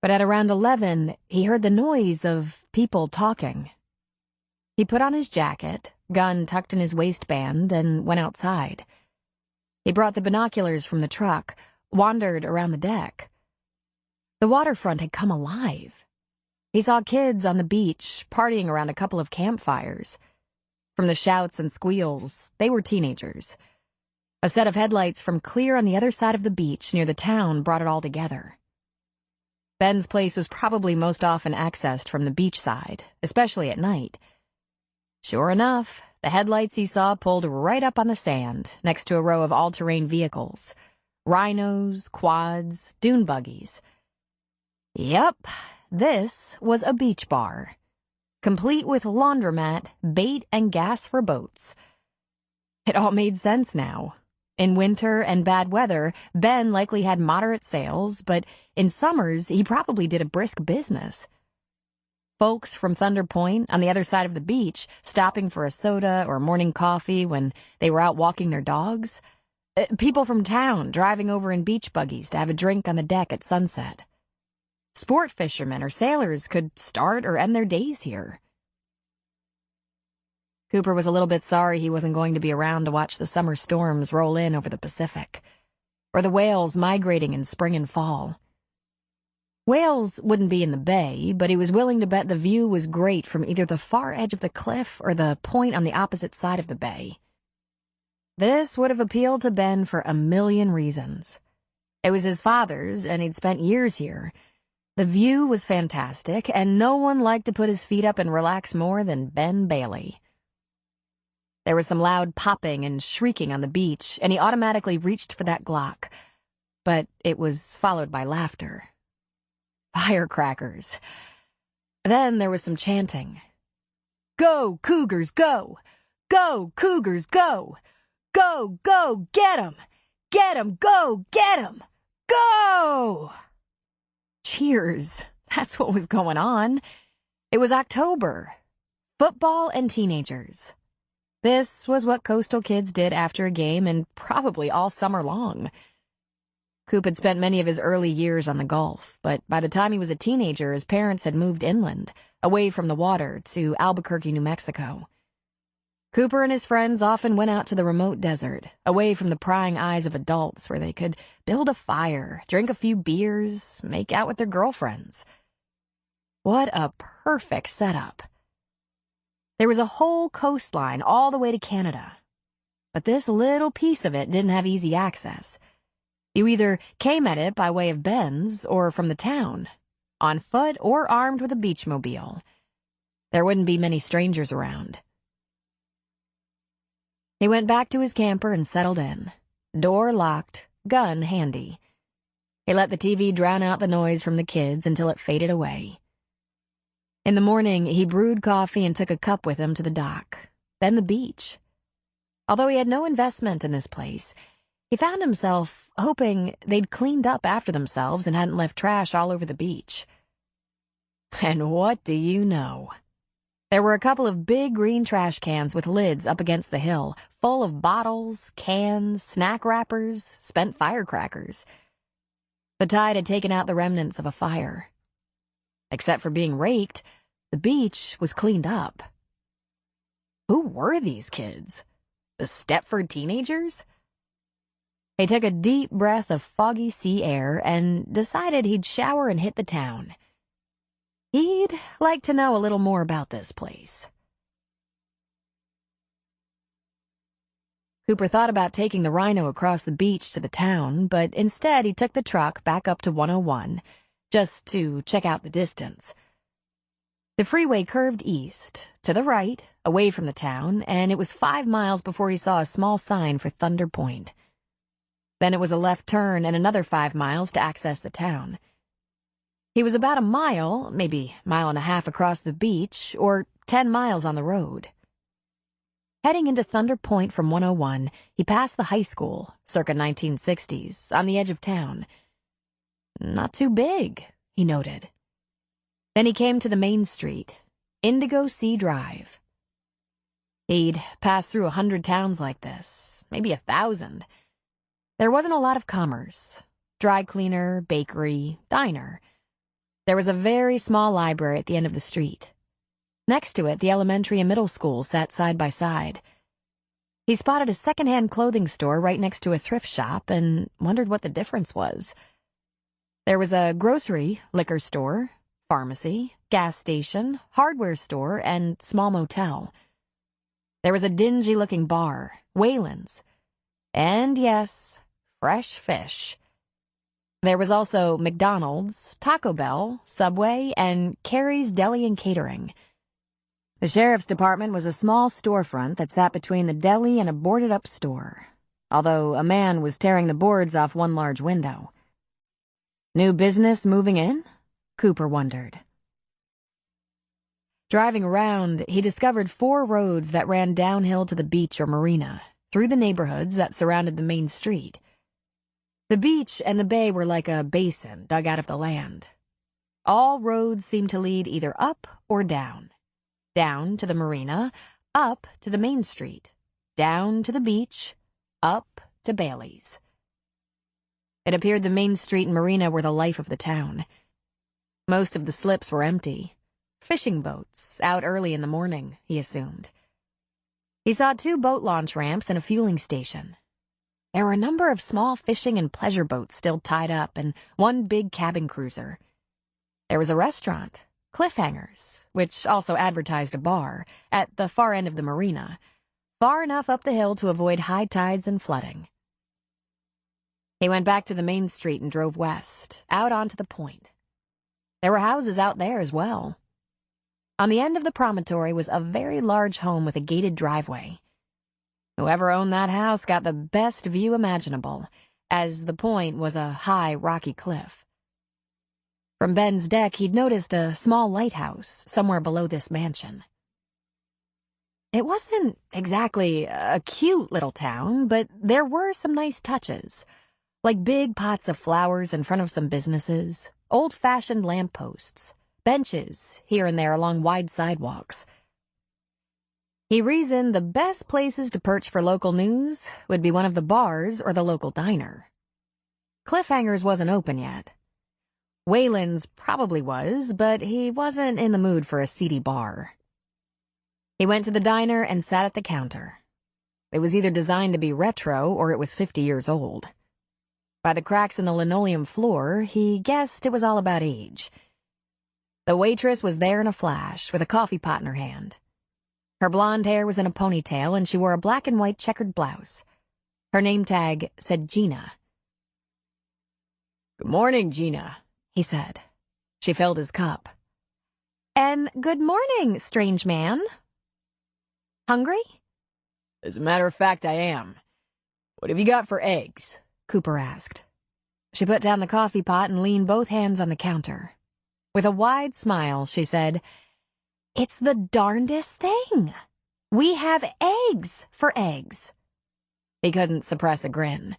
But at around 11, he heard the noise of people talking. He put on his jacket, gun tucked in his waistband, and went outside. He brought the binoculars from the truck, wandered around the deck. The waterfront had come alive. He saw kids on the beach, partying around a couple of campfires. From the shouts and squeals, they were teenagers. A set of headlights from clear on the other side of the beach near the town brought it all together. Ben's place was probably most often accessed from the beach side, especially at night. Sure enough, the headlights he saw pulled right up on the sand, next to a row of all-terrain vehicles. Rhinos, quads, dune buggies. Yep, this was a beach bar, complete with laundromat, bait, and gas for boats. It all made sense now. In winter and bad weather, Ben likely had moderate sales, but in summers, he probably did a brisk business. Folks from Thunder Point, on the other side of the beach, stopping for a soda or morning coffee when they were out walking their dogs. People from town driving over in beach buggies to have a drink on the deck at sunset. Sport fishermen or sailors could start or end their days here. Cooper was a little bit sorry he wasn't going to be around to watch the summer storms roll in over the Pacific, or the whales migrating in spring and fall. Whales wouldn't be in the bay, but he was willing to bet the view was great from either the far edge of the cliff or the point on the opposite side of the bay. This would have appealed to Ben for a million reasons. It was his father's, and he'd spent years here. The view was fantastic, and no one liked to put his feet up and relax more than Ben Bailey. There was some loud popping and shrieking on the beach, and he automatically reached for that Glock. But it was followed by laughter. Firecrackers. Then there was some chanting. Go, Cougars, go! Go, Cougars, go! Go, go, get 'em! Get 'em, go, get 'em! Go! Cheers. That's what was going on. It was October. Football and teenagers. This was what coastal kids did after a game and probably all summer long. Coop had spent many of his early years on the Gulf, but by the time he was a teenager, his parents had moved inland, away from the water, to Albuquerque, New Mexico. Cooper and his friends often went out to the remote desert, away from the prying eyes of adults, where they could build a fire, drink a few beers, make out with their girlfriends. What a perfect setup. There was a whole coastline all the way to Canada, but this little piece of it didn't have easy access. You either came at it by way of Ben's or from the town, on foot or armed with a beachmobile. There wouldn't be many strangers around. He went back to his camper and settled in. Door locked, gun handy. He let the TV drown out the noise from the kids until it faded away. In the morning, he brewed coffee and took a cup with him to the dock, then the beach. Although he had no investment in this place, he found himself hoping they'd cleaned up after themselves and hadn't left trash all over the beach. And what do you know? There were a couple of big green trash cans with lids up against the hill, full of bottles, cans, snack wrappers, spent firecrackers. The tide had taken out the remnants of a fire. Except for being raked, the beach was cleaned up. Who were these kids? The Stepford teenagers? He took a deep breath of foggy sea air and decided he'd shower and hit the town. He'd like to know a little more about this place. Cooper thought about taking the Rhino across the beach to the town, but instead he took the truck back up to 101, just to check out the distance. The freeway curved east, to the right, away from the town, and it was 5 miles before he saw a small sign for Thunder Point. Then it was a left turn and another 5 miles to access the town. He was about a mile, maybe 1.5 miles across the beach, or 10 miles on the road. Heading into Thunder Point from 101, he passed the high school, circa 1960s, on the edge of town. Not too big, he noted. Then he came to the main street, Indigo Sea Drive. He'd passed through 100 towns like this, maybe 1,000. There wasn't a lot of commerce. Dry cleaner, bakery, diner. There was a very small library at the end of the street. Next to it, the elementary and middle schools sat side by side. He spotted a second-hand clothing store right next to a thrift shop and wondered what the difference was. There was a grocery, liquor store, pharmacy, gas station, hardware store, and small motel. There was a dingy-looking bar, Wayland's, and yes, fresh fish. There was also McDonald's, Taco Bell, Subway, and Carrie's Deli and Catering. The sheriff's department was a small storefront that sat between the deli and a boarded-up store, although a man was tearing the boards off one large window. New business moving in? Cooper wondered. Driving around, he discovered 4 roads that ran downhill to the beach or marina, through the neighborhoods that surrounded the main street. The beach and the bay were like a basin dug out of the land. All roads seemed to lead either up or down. Down to the marina, up to the main street, down to the beach, up to Bailey's. It appeared the main street and marina were the life of the town. Most of the slips were empty. Fishing boats, out early in the morning, he assumed. He saw 2 boat launch ramps and a fueling station. There were a number of small fishing and pleasure boats still tied up and one big cabin cruiser. There was a restaurant, Cliffhangers, which also advertised a bar, at the far end of the marina, far enough up the hill to avoid high tides and flooding. He went back to the main street and drove west, out onto the point. There were houses out there as well. On the end of the promontory was a very large home with a gated driveway. Whoever owned that house got the best view imaginable, as the point was a high, rocky cliff. From Ben's deck, he'd noticed a small lighthouse somewhere below this mansion. It wasn't exactly a cute little town, but there were some nice touches, like big pots of flowers in front of some businesses, old-fashioned lampposts, benches here and there along wide sidewalks. He reasoned the best places to perch for local news would be one of the bars or the local diner. Cliffhangers wasn't open yet. Wayland's probably was, but he wasn't in the mood for a seedy bar. He went to the diner and sat at the counter. It was either designed to be retro or it was 50 years old. By the cracks in the linoleum floor, he guessed it was all about age. The waitress was there in a flash, with a coffee pot in her hand. Her blonde hair was in a ponytail, and she wore a black and white checkered blouse. Her name tag said Gina. "Good morning, Gina," he said. She filled his cup. "And good morning, strange man. Hungry?" "As a matter of fact, I am. What have you got for eggs?" Cooper asked. She put down the coffee pot and leaned both hands on the counter. With a wide smile, she said, "It's the darndest thing. We have eggs for eggs." He couldn't suppress a grin.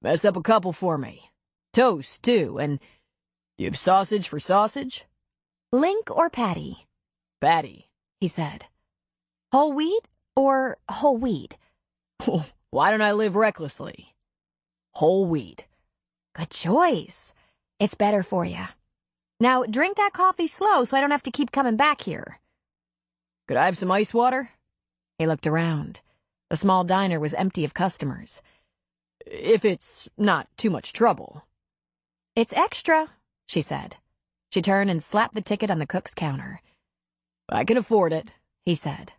"Mess up a couple for me. Toast, too, and you have sausage for sausage?" "Link or patty?" "Patty," he said. "Whole wheat or whole wheat?" "Why don't I live recklessly?" "Whole wheat." "Good choice. It's better for you. Now, drink that coffee slow so I don't have to keep coming back here." "Could I have some ice water?" He looked around. The small diner was empty of customers. "If it's not too much trouble." "It's extra," she said. She turned and slapped the ticket on the cook's counter. "I can afford it," he said.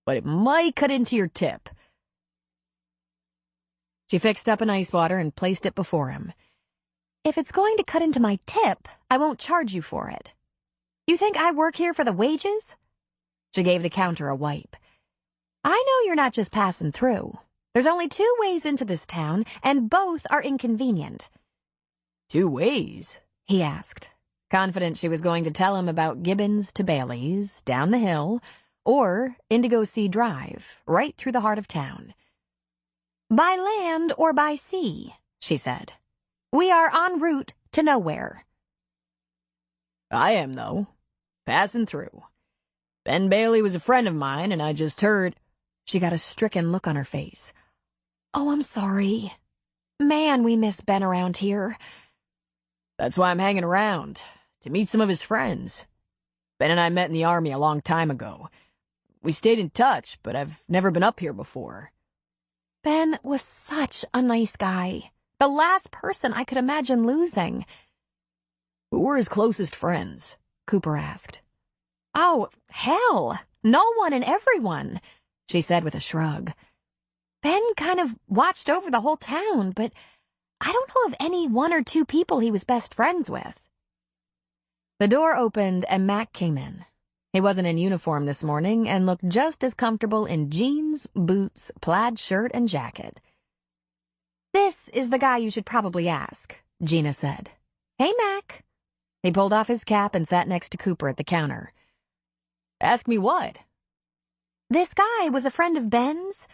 "But it might cut into your tip." She fixed up an ice water and placed it before him. "If it's going to cut into my tip, I won't charge you for it. You think I work here for the wages?" She gave the counter a wipe. "I know you're not just passing through. There's only 2 ways into this town, and both are inconvenient." "2 ways?" he asked, confident she was going to tell him about Gibbons to Bailey's, down the hill, or Indigo Sea Drive, right through the heart of town. "By land or by sea," she said. "We are en route to nowhere." I am, though. Passing through. Ben Bailey was a friend of mine, and I just heard—" She got a stricken look on her face. "Oh, I'm sorry. Man, we miss Ben around here." That's why I'm hanging around, to meet some of his friends. Ben and I met in the Army a long time ago. We stayed in touch, but I've never been up here before. Ben was such a nice guy. The last person I could imagine losing. Who were his closest friends? Cooper asked. "Oh, hell, no one and everyone," she said with a shrug. "Ben kind of watched over the whole town, but I don't know of any one or two people he was best friends with." The door opened and Mac came in. He wasn't in uniform this morning and looked just as comfortable in jeans, boots, plaid shirt, and jacket. "This is the guy you should probably ask," Gina said. "Hey, Mac." He pulled off his cap and sat next to Cooper at the counter. Ask me what? "This guy was a friend of Ben's?"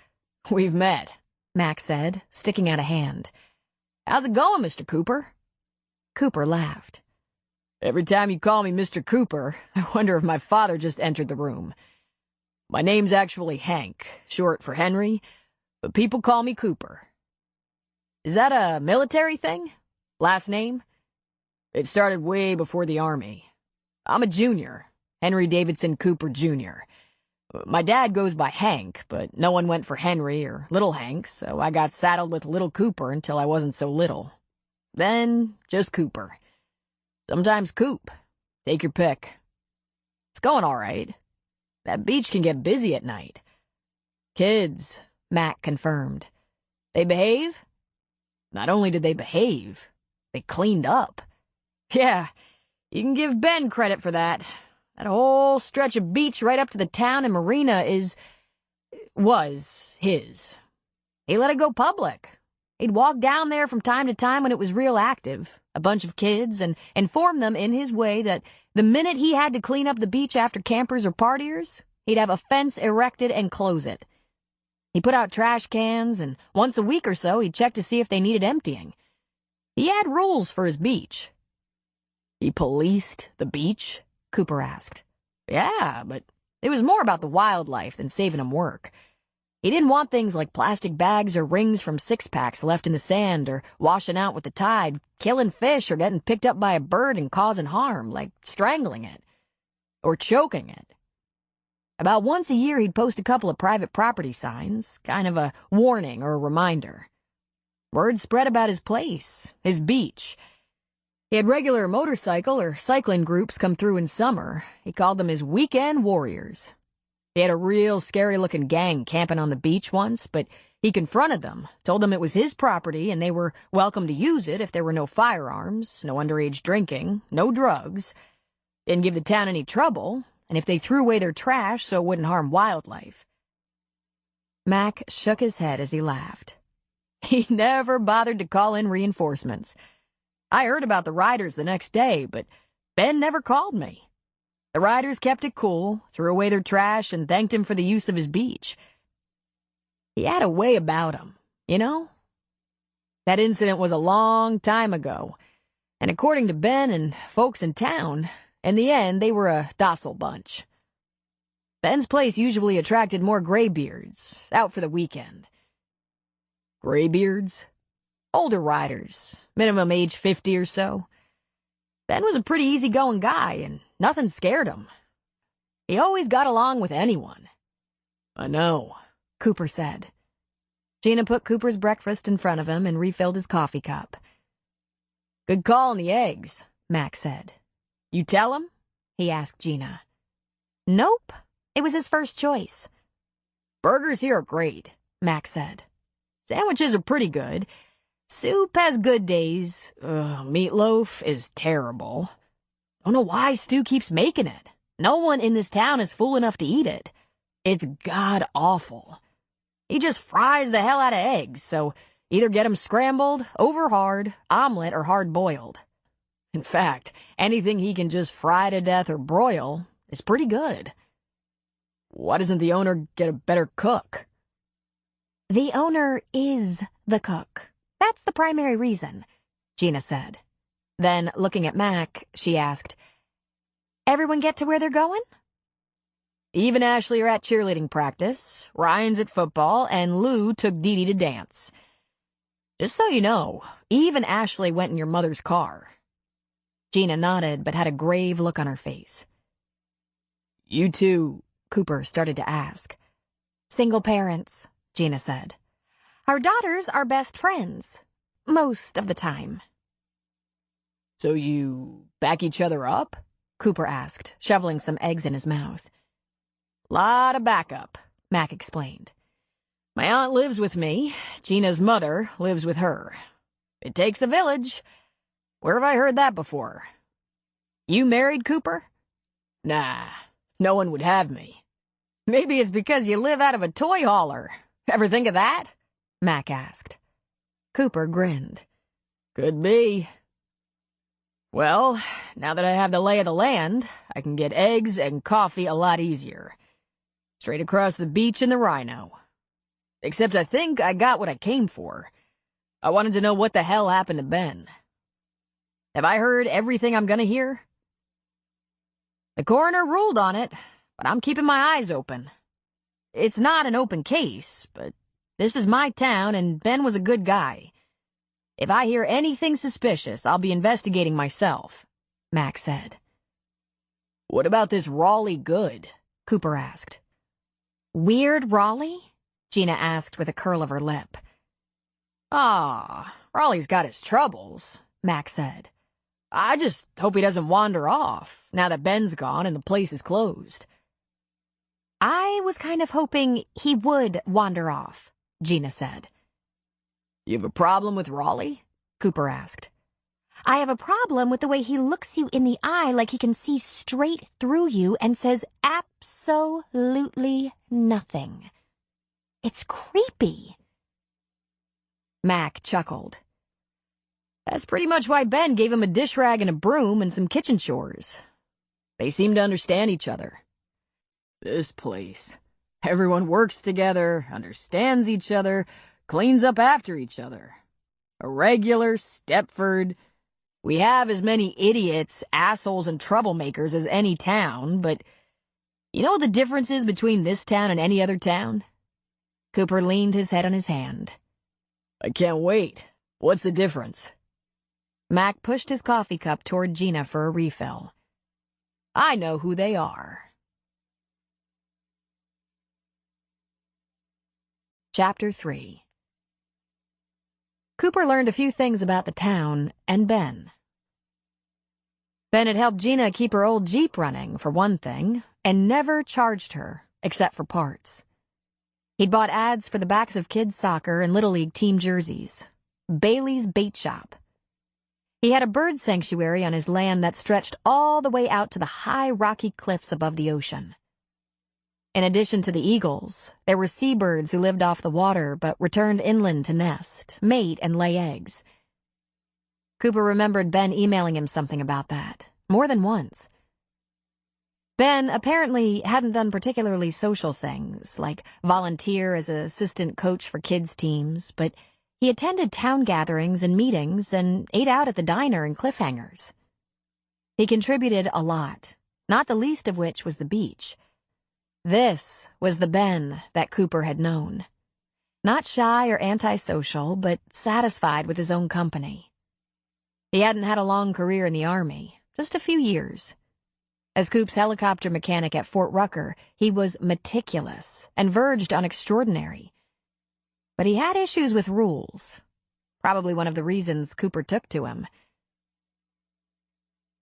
We've met, Mac said, sticking out a hand. How's it going, Mr. Cooper? Cooper laughed. Every time you call me Mr. Cooper, I wonder if my father just entered the room. My name's actually Hank, short for Henry, but people call me Cooper. Is that a military thing? Last name? It started way before the Army. I'm a junior, Henry Davidson Cooper, Jr. My dad goes by Hank, but no one went for Henry or Little Hank, so I got saddled with Little Cooper until I wasn't so little. Then, just Cooper. Sometimes Coop. Take your pick. It's going all right. That beach can get busy at night. Kids, Mac confirmed. They behave? Not only did they behave, they cleaned up. Yeah, you can give Ben credit for that. That whole stretch of beach right up to the town and marina was his. He let it go public. He'd walk down there from time to time when it was real active, a bunch of kids, and inform them in his way that the minute he had to clean up the beach after campers or partiers, he'd have a fence erected and close it. He put out trash cans, and once a week or so he'd check to see if they needed emptying. He had rules for his beach. He policed the beach? Cooper asked. Yeah, but it was more about the wildlife than saving him work. He didn't want things like plastic bags or rings from six-packs left in the sand or washing out with the tide, killing fish or getting picked up by a bird and causing harm, like strangling it or choking it. About once a year he'd post a couple of private property signs, kind of a warning or a reminder. Word spread about his place, his beach. He had regular motorcycle or cycling groups come through in summer. He called them his weekend warriors. He had a real scary-looking gang camping on the beach once, but he confronted them, told them it was his property and they were welcome to use it if there were no firearms, no underage drinking, no drugs. Didn't give the town any trouble, and if they threw away their trash so it wouldn't harm wildlife. Mac shook his head as he laughed. He never bothered to call in reinforcements. I heard about the riders the next day, but Ben never called me. The riders kept it cool, threw away their trash, and thanked him for the use of his beach. He had a way about him, you know? That incident was a long time ago, and according to Ben and folks in town, in the end they were a docile bunch. Ben's place usually attracted more graybeards, out for the weekend. Graybeards? Older riders, minimum age 50 or so. Ben was a pretty easygoing guy, and nothing scared him. He always got along with anyone. I know, Cooper said. Gina put Cooper's breakfast in front of him and refilled his coffee cup. Good call on the eggs, Mac said. You tell him? He asked Gina. Nope, it was his first choice. Burgers here are great, Mac said. Sandwiches are pretty good. Soup has good days. Meatloaf is terrible. Don't know why Stu keeps making it. No one in this town is fool enough to eat it. It's god-awful. He just fries the hell out of eggs, so either get 'em scrambled, over hard, omelet, or hard-boiled. In fact, anything he can just fry to death or broil is pretty good. Why doesn't the owner get a better cook? The owner is the cook. That's the primary reason, Gina said. Then, looking at Mac, she asked, "Everyone get to where they're going?" Eve and Ashley are at cheerleading practice, Ryan's at football, and Lou took Dee Dee to dance. Just so you know, Eve and Ashley went in your mother's car. Gina nodded, but had a grave look on her face. You two, Cooper started to ask. Single parents, Gina said. Our daughters are best friends. Most of the time. So you back each other up? Cooper asked, shoveling some eggs in his mouth. Lot of backup, Mac explained. My aunt lives with me. Gina's mother lives with her. It takes a village. Where have I heard that before? You married, Cooper? Nah, no one would have me. Maybe it's because you live out of a toy hauler. Ever think of that? Mac asked. Cooper grinned. Could be. Well, now that I have the lay of the land, I can get eggs and coffee a lot easier. Straight across the beach in the Rhino. Except I think I got what I came for. I wanted to know what the hell happened to Ben. Have I heard everything I'm gonna hear? The coroner ruled on it, but I'm keeping my eyes open. It's not an open case, but this is my town and Ben was a good guy. If I hear anything suspicious, I'll be investigating myself, Mac said. What about this Raleigh Good? Cooper asked. Weird Raleigh? Gina asked with a curl of her lip. Ah, Raleigh's got his troubles, Mac said. I just hope he doesn't wander off, now that Ben's gone and the place is closed. I was kind of hoping he would wander off, Gina said. You have a problem with Raleigh? Cooper asked. I have a problem with the way he looks you in the eye like he can see straight through you and says absolutely nothing. It's creepy. Mac chuckled. That's pretty much why Ben gave him a dish rag and a broom and some kitchen chores. They seem to understand each other. This place. Everyone works together, understands each other, cleans up after each other. A regular Stepford. We have as many idiots, assholes, and troublemakers as any town, but you know what the difference is between this town and any other town? Cooper leaned his head on his hand. I can't wait. What's the difference? Mac pushed his coffee cup toward Gina for a refill. I know who they are. Chapter 3. Cooper learned a few things about the town and Ben. Ben had helped Gina keep her old Jeep running, for one thing, and never charged her, except for parts. He'd bought ads for the backs of kids' soccer and Little League team jerseys. Bailey's Bait Shop. He had a bird sanctuary on his land that stretched all the way out to the high rocky cliffs above the ocean. In addition to the eagles, there were seabirds who lived off the water but returned inland to nest, mate, and lay eggs. Cooper remembered Ben emailing him something about that, more than once. Ben apparently hadn't done particularly social things, like volunteer as an assistant coach for kids' teams, but he attended town gatherings and meetings and ate out at the diner and cliffhangers. He contributed a lot, not the least of which was the beach. This was the Ben that Cooper had known. Not shy or antisocial, but satisfied with his own company. He hadn't had a long career in the Army, just a few years. As Coop's helicopter mechanic at Fort Rucker, he was meticulous and verged on extraordinary. But he had issues with rules. Probably one of the reasons Cooper took to him.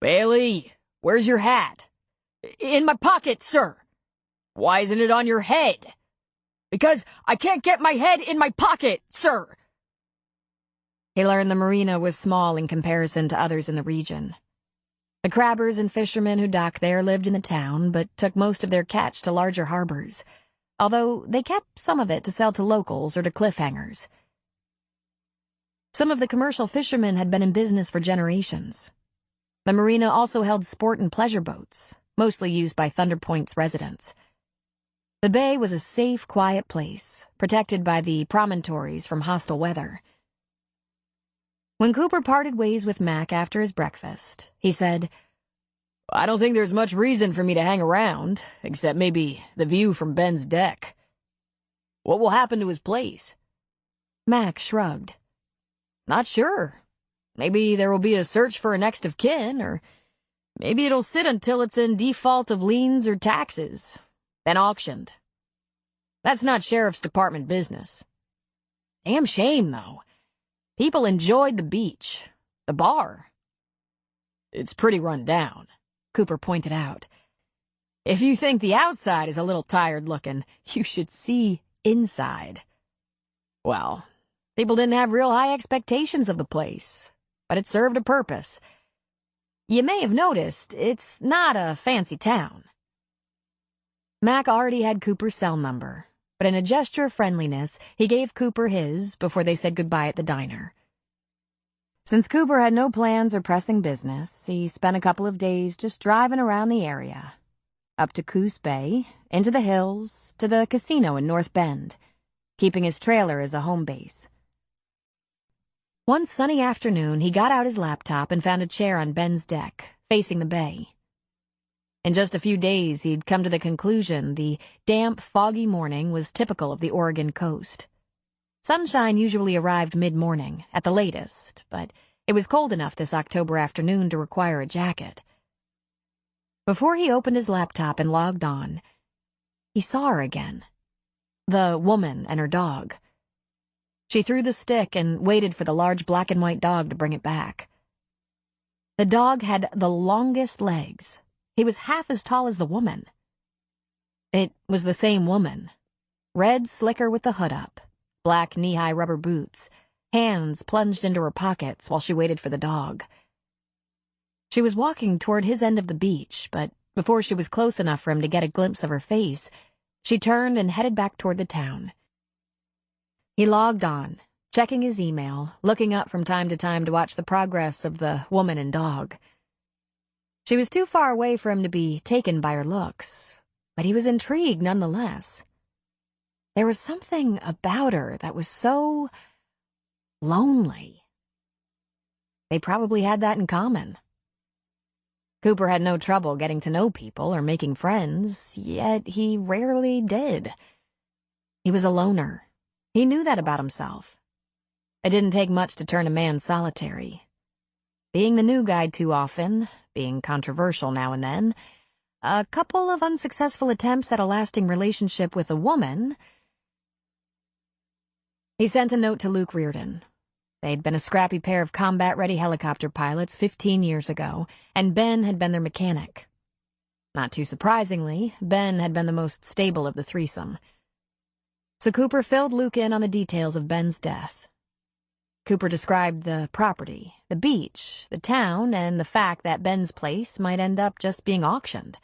Bailey, where's your hat? In my pocket, sir. Why isn't it on your head? Because I can't get my head in my pocket, sir. He learned the marina was small in comparison to others in the region. The crabbers and fishermen who docked there lived in the town, but took most of their catch to larger harbors, although they kept some of it to sell to locals or to cliffhangers. Some of the commercial fishermen had been in business for generations. The marina also held sport and pleasure boats, mostly used by Thunder Point's residents. The bay was a safe, quiet place, protected by the promontories from hostile weather. When Cooper parted ways with Mac after his breakfast, he said, I don't think there's much reason for me to hang around, except maybe the view from Ben's deck. What will happen to his place? Mac shrugged. Not sure. Maybe there will be a search for a next of kin, or maybe it'll sit until it's in default of liens or taxes, then auctioned. That's not Sheriff's Department business. Damn shame, though. People enjoyed the beach, the bar. It's pretty run down, Cooper pointed out. If you think the outside is a little tired-looking, you should see inside. Well, people didn't have real high expectations of the place, but it served a purpose. You may have noticed, it's not a fancy town. Mac already had Cooper's cell number, but in a gesture of friendliness, he gave Cooper his before they said goodbye at the diner. Since Cooper had no plans or pressing business, he spent a couple of days just driving around the area, up to Coos Bay, into the hills, to the casino in North Bend, keeping his trailer as a home base. One sunny afternoon, he got out his laptop and found a chair on Ben's deck, facing the bay. In just a few days, he'd come to the conclusion the damp, foggy morning was typical of the Oregon coast. Sunshine usually arrived mid-morning, at the latest, but it was cold enough this October afternoon to require a jacket. Before he opened his laptop and logged on, he saw her again. The woman and her dog. She threw the stick and waited for the large black and white dog to bring it back. The dog had the longest legs. He was half as tall as the woman. It was the same woman. Red slicker with the hood up, black knee-high rubber boots, hands plunged into her pockets while she waited for the dog. She was walking toward his end of the beach, but before she was close enough for him to get a glimpse of her face, she turned and headed back toward the town. He logged on, checking his email, looking up from time to time to watch the progress of the woman and dog. She was too far away for him to be taken by her looks, but he was intrigued nonetheless. There was something about her that was so lonely. They probably had that in common. Cooper had no trouble getting to know people or making friends, yet he rarely did. He was a loner. He knew that about himself. It didn't take much to turn a man solitary. Being the new guy too often, being controversial now and then, a couple of unsuccessful attempts at a lasting relationship with a woman. He sent a note to Luke Reardon. They'd been a scrappy pair of combat-ready helicopter pilots 15 years ago, and Ben had been their mechanic. Not too surprisingly, Ben had been the most stable of the threesome. So Cooper filled Luke in on the details of Ben's death. Cooper described the property, the beach, the town, and the fact that Ben's place might end up just being auctioned.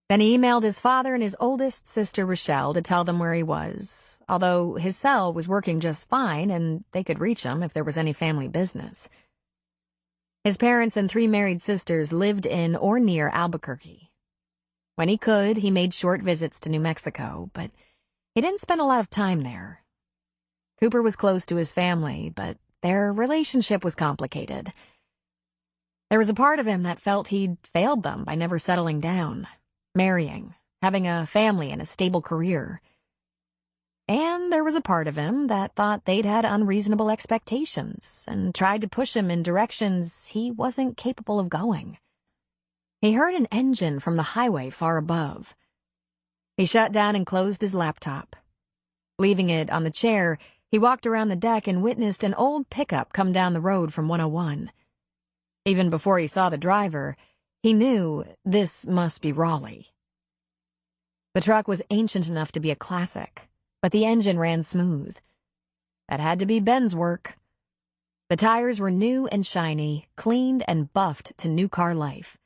Then he emailed his father and his oldest sister, Rochelle, to tell them where he was, although his cell was working just fine and they could reach him if there was any family business. His parents and 3 married sisters lived in or near Albuquerque. When he could, he made short visits to New Mexico, but he didn't spend a lot of time there. Cooper was close to his family, but their relationship was complicated. There was a part of him that felt he'd failed them by never settling down, marrying, having a family and a stable career. And there was a part of him that thought they'd had unreasonable expectations and tried to push him in directions he wasn't capable of going. He heard an engine from the highway far above. He shut down and closed his laptop. Leaving it on the chair, he walked around the deck and witnessed an old pickup come down the road from 101. Even before he saw the driver, he knew this must be Raleigh. The truck was ancient enough to be a classic, but the engine ran smooth. That had to be Ben's work. The tires were new and shiny, cleaned and buffed to new car life.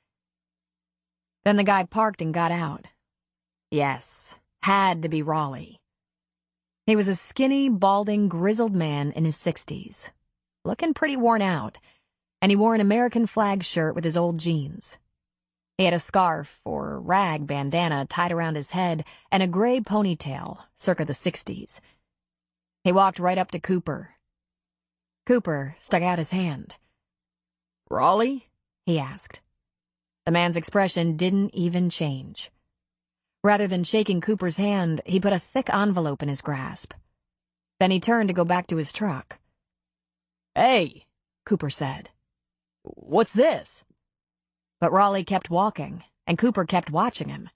Then the guy parked and got out. Yes, had to be Raleigh. He was a skinny, balding, grizzled man in his 60s, looking pretty worn out, and he wore an American flag shirt with his old jeans. He had a scarf or rag bandana tied around his head and a gray ponytail, circa the 60s. He walked right up to Cooper. Cooper stuck out his hand. "Raleigh?" he asked. The man's expression didn't even change. Rather than shaking Cooper's hand, he put a thick envelope in his grasp. Then he turned to go back to his truck. "Hey," Cooper said. "what's this?" But Raleigh kept walking, and Cooper kept watching him.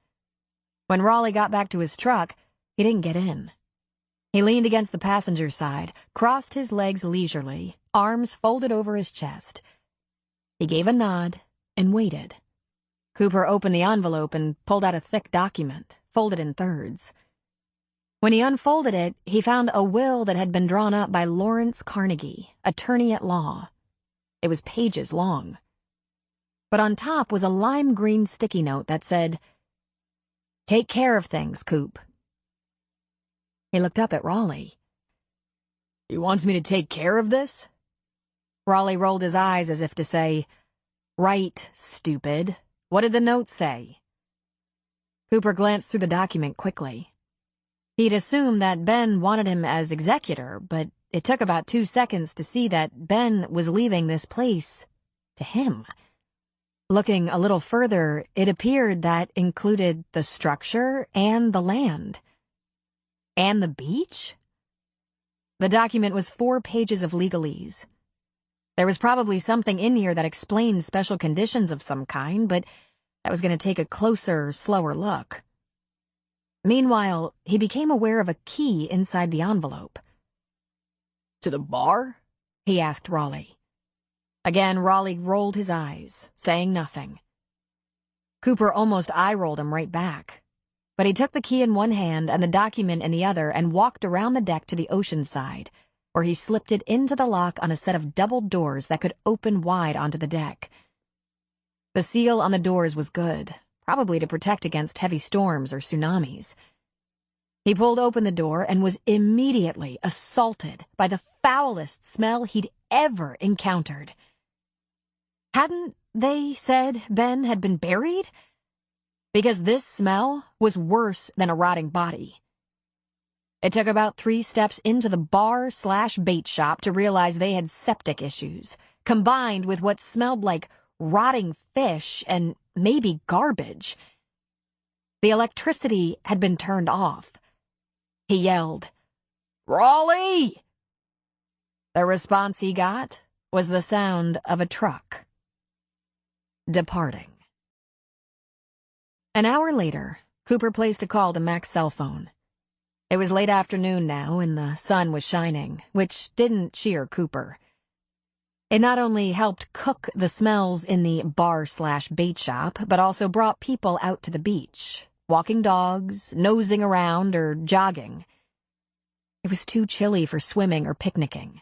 When Raleigh got back to his truck, he didn't get in. He leaned against the passenger side, crossed his legs leisurely, arms folded over his chest. He gave a nod and waited. Cooper opened the envelope and pulled out a thick document, folded in thirds. When he unfolded it, he found a will that had been drawn up by Lawrence Carnegie, attorney at law. It was pages long. But on top was a lime green sticky note that said, "Take care of things, Coop." He looked up at Raleigh. "He wants me to take care of this?" Raleigh rolled his eyes as if to say, "Right, stupid. What did the note say?" Cooper glanced through the document quickly. He'd assumed that Ben wanted him as executor, but it took about 2 seconds to see that Ben was leaving this place to him. Looking a little further, it appeared that included the structure and the land. And the beach? The document was 4 pages of legalese. There was probably something in here that explained special conditions of some kind, but that was going to take a closer, slower look. Meanwhile, he became aware of a key inside the envelope. "To the bar?" he asked Raleigh. Again, Raleigh rolled his eyes, saying nothing. Cooper almost eye-rolled him right back. But he took the key in one hand and the document in the other and walked around the deck to the ocean side, where he slipped it into the lock on a set of double doors that could open wide onto the deck. The seal on the doors was good, probably to protect against heavy storms or tsunamis. He pulled open the door and was immediately assaulted by the foulest smell he'd ever encountered. Hadn't they said Ben had been buried? Because this smell was worse than a rotting body. It took about 3 steps into the bar/bait shop to realize they had septic issues, combined with what smelled like rotting fish and maybe garbage. The electricity had been turned off. He yelled, "Raleigh!" The response he got was the sound of a truck departing. An hour later, Cooper placed a call to Mac's cell phone. It was late afternoon now, and the sun was shining, which didn't cheer Cooper. It not only helped cook the smells in the bar/bait shop, but also brought people out to the beach, walking dogs, nosing around, or jogging. It was too chilly for swimming or picnicking.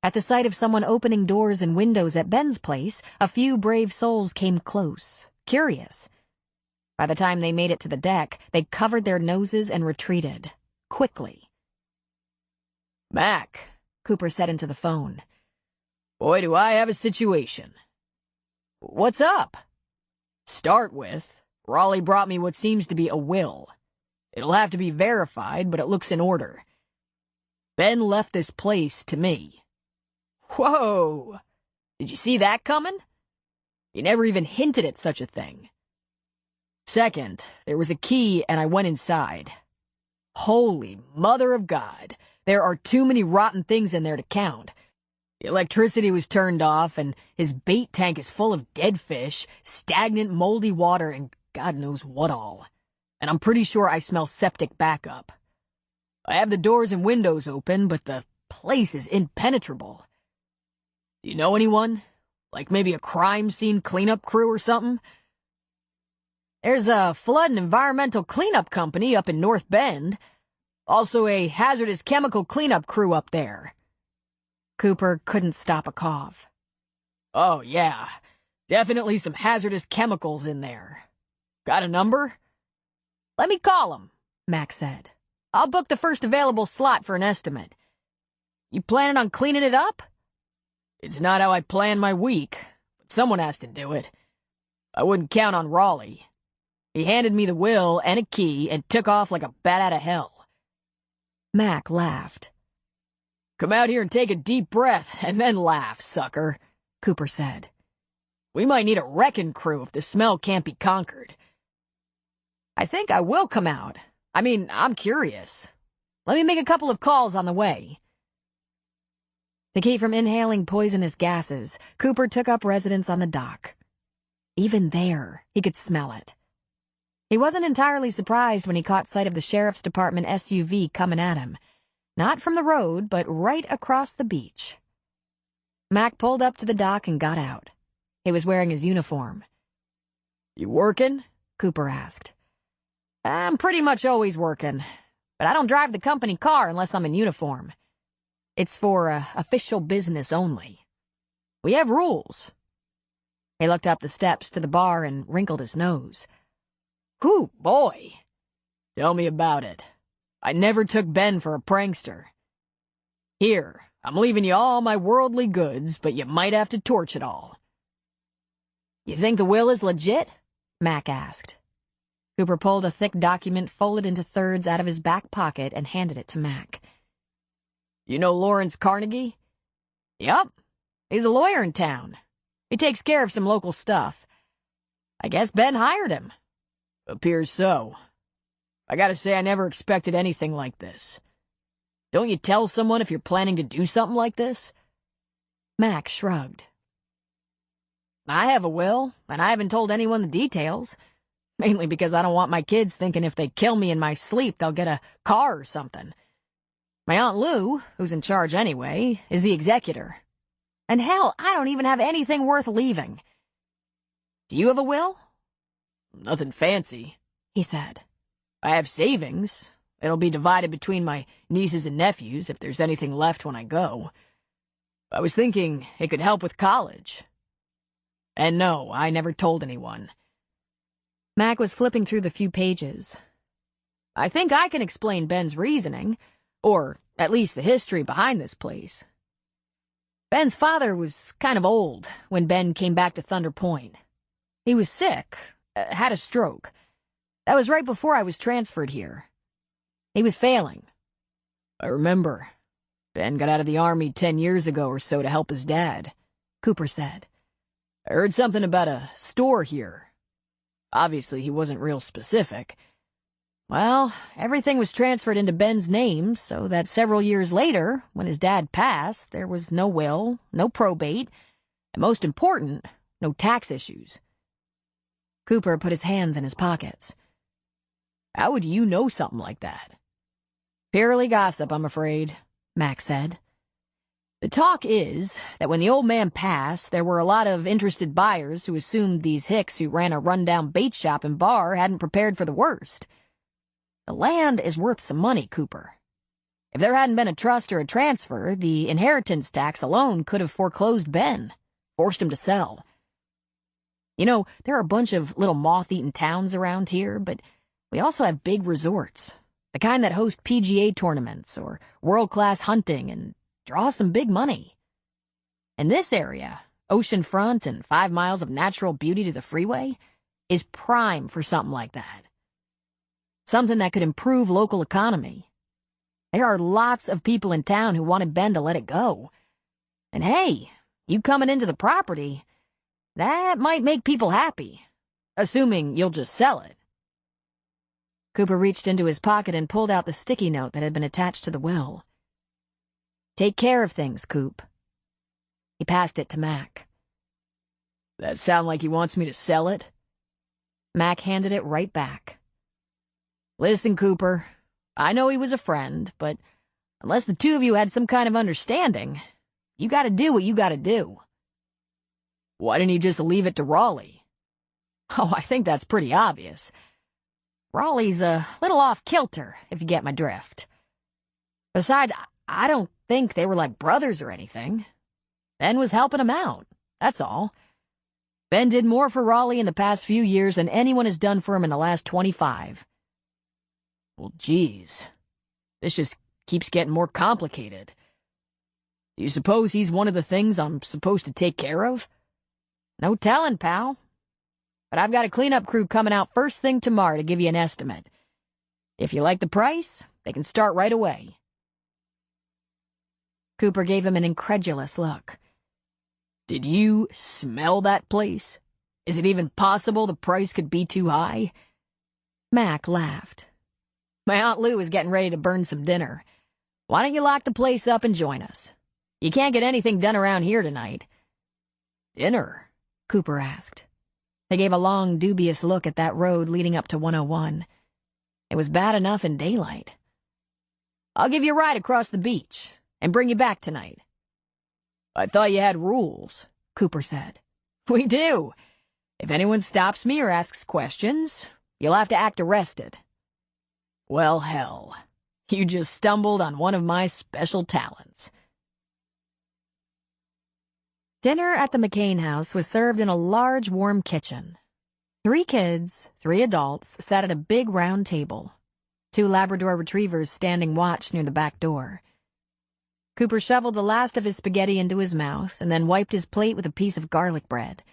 At the sight of someone opening doors and windows at Ben's place, a few brave souls came close, curious. By the time they made it to the deck, they covered their noses and retreated, quickly. "Mac," Cooper said into the phone. "Boy, do I have a situation." "What's up?" "Start with, Raleigh brought me what seems to be a will. It'll have to be verified, but it looks in order. Ben left this place to me." "Whoa! Did you see that coming? You never even hinted at such a thing." "Second, there was a key and I went inside. Holy Mother of God, there are too many rotten things in there to count. The electricity was turned off and his bait tank is full of dead fish, stagnant moldy water, and God knows what all. And I'm pretty sure I smell septic backup. I have the doors and windows open, but the place is impenetrable. Do you know anyone? Like maybe a crime scene cleanup crew or something?" "There's a flood and environmental cleanup company up in North Bend. Also a hazardous chemical cleanup crew up there." Cooper couldn't stop a cough. "Oh, yeah. Definitely some hazardous chemicals in there. Got a number?" "Let me call him," Mac said. "I'll book the first available slot for an estimate. You planning on cleaning it up?" "It's not how I plan my week, but someone has to do it. I wouldn't count on Raleigh. He handed me the will and a key and took off like a bat out of hell. Mac laughed. Come out here and take a deep breath, and then laugh, sucker, Cooper said. We might need a wrecking crew if the smell can't be conquered. I think I will come out. I mean, I'm curious. Let me make a couple of calls on the way. To keep from inhaling poisonous gases, Cooper took up residence on the dock. Even there, he could smell it. He wasn't entirely surprised when he caught sight of the sheriff's department SUV coming at him. Not from the road, but right across the beach. Mac pulled up to the dock and got out. He was wearing his uniform. You working? Cooper asked. I'm pretty much always working, but I don't drive the company car unless I'm in uniform. It's for official business only. We have rules. He looked up the steps to the bar and wrinkled his nose. Whew, boy. Tell me about it. I never took Ben for a prankster. Here, I'm leaving you all my worldly goods, but you might have to torch it all. You think the will is legit? Mac asked. Cooper pulled a thick document folded into thirds out of his back pocket and handed it to Mac. You know Lawrence Carnegie? Yup. He's a lawyer in town. He takes care of some local stuff. I guess Ben hired him. Appears so. I gotta say I never expected anything like this. Don't you tell someone if you're planning to do something like this? Mac shrugged. I have a will, and I haven't told anyone the details. Mainly because I don't want my kids thinking if they kill me in my sleep, they'll get a car or something. My Aunt Lou, who's in charge anyway, is the executor. And hell, I don't even have anything worth leaving. Do you have a will? Nothing fancy, he said. I have savings. It'll be divided between my nieces and nephews if there's anything left when I go. I was thinking it could help with college. And no, I never told anyone. Mac was flipping through the few pages. I think I can explain Ben's reasoning, or at least the history behind this place. Ben's father was kind of old when Ben came back to Thunder Point. He was sick, had a stroke. That was right before I was transferred here. He was failing. I remember. Ben got out of the Army 10 years ago or so to help his dad, Cooper said. I heard something about a store here. Obviously, he wasn't real specific. Well, everything was transferred into Ben's name, so that several years later, when his dad passed, there was no will, no probate, and most important, no tax issues. Cooper put his hands in his pockets. How would you know something like that? Purely gossip, I'm afraid, Mac said. The talk is that when the old man passed, there were a lot of interested buyers who assumed these hicks who ran a rundown bait shop and bar hadn't prepared for the worst. The land is worth some money, Cooper. If there hadn't been a trust or a transfer, the inheritance tax alone could have foreclosed Ben, forced him to sell. You know, there are a bunch of little moth-eaten towns around here, but we also have big resorts, the kind that host PGA tournaments or world-class hunting and draw some big money. And this area, oceanfront and 5 miles of natural beauty to the freeway, is prime for something like that. Something that could improve local economy. There are lots of people in town who wanted Ben to let it go. And hey, you coming into the property, that might make people happy, assuming you'll just sell it. Cooper reached into his pocket and pulled out the sticky note that had been attached to the will. Take care of things, Coop. He passed it to Mac. That sound like he wants me to sell it? Mac handed it right back. Listen, Cooper, I know he was a friend, but unless the two of you had some kind of understanding, you gotta do what you gotta do. Why didn't he just leave it to Raleigh? Oh, I think that's pretty obvious. Raleigh's a little off-kilter, if you get my drift. Besides, I don't think they were like brothers or anything. Ben was helping him out, that's all. Ben did more for Raleigh in the past few years than anyone has done for him in the last 25. Well, geez. This just keeps getting more complicated. Do you suppose he's one of the things I'm supposed to take care of? No telling, pal. but I've got a cleanup crew coming out first thing tomorrow to give you an estimate. If you like the price, they can start right away." Cooper gave him an incredulous look. "Did you smell that place? Is it even possible the price could be too high?" Mac laughed. "My Aunt Lou is getting ready to burn some dinner. Why don't you lock the place up and join us? You can't get anything done around here tonight." "Dinner?" Cooper asked. They gave a long, dubious look at that road leading up to 101. It was bad enough in daylight. "I'll give you a ride across the beach and bring you back tonight." "I thought you had rules," Cooper said. "We do. If anyone stops me or asks questions, you'll have to act arrested." "Well, hell. You just stumbled on one of my special talents." Dinner at the McCain house was served in a large, warm kitchen. 3 kids, 3 adults sat at a big round table. 2 Labrador retrievers standing watch near the back door. Cooper shoveled the last of his spaghetti into his mouth and then wiped his plate with a piece of garlic bread.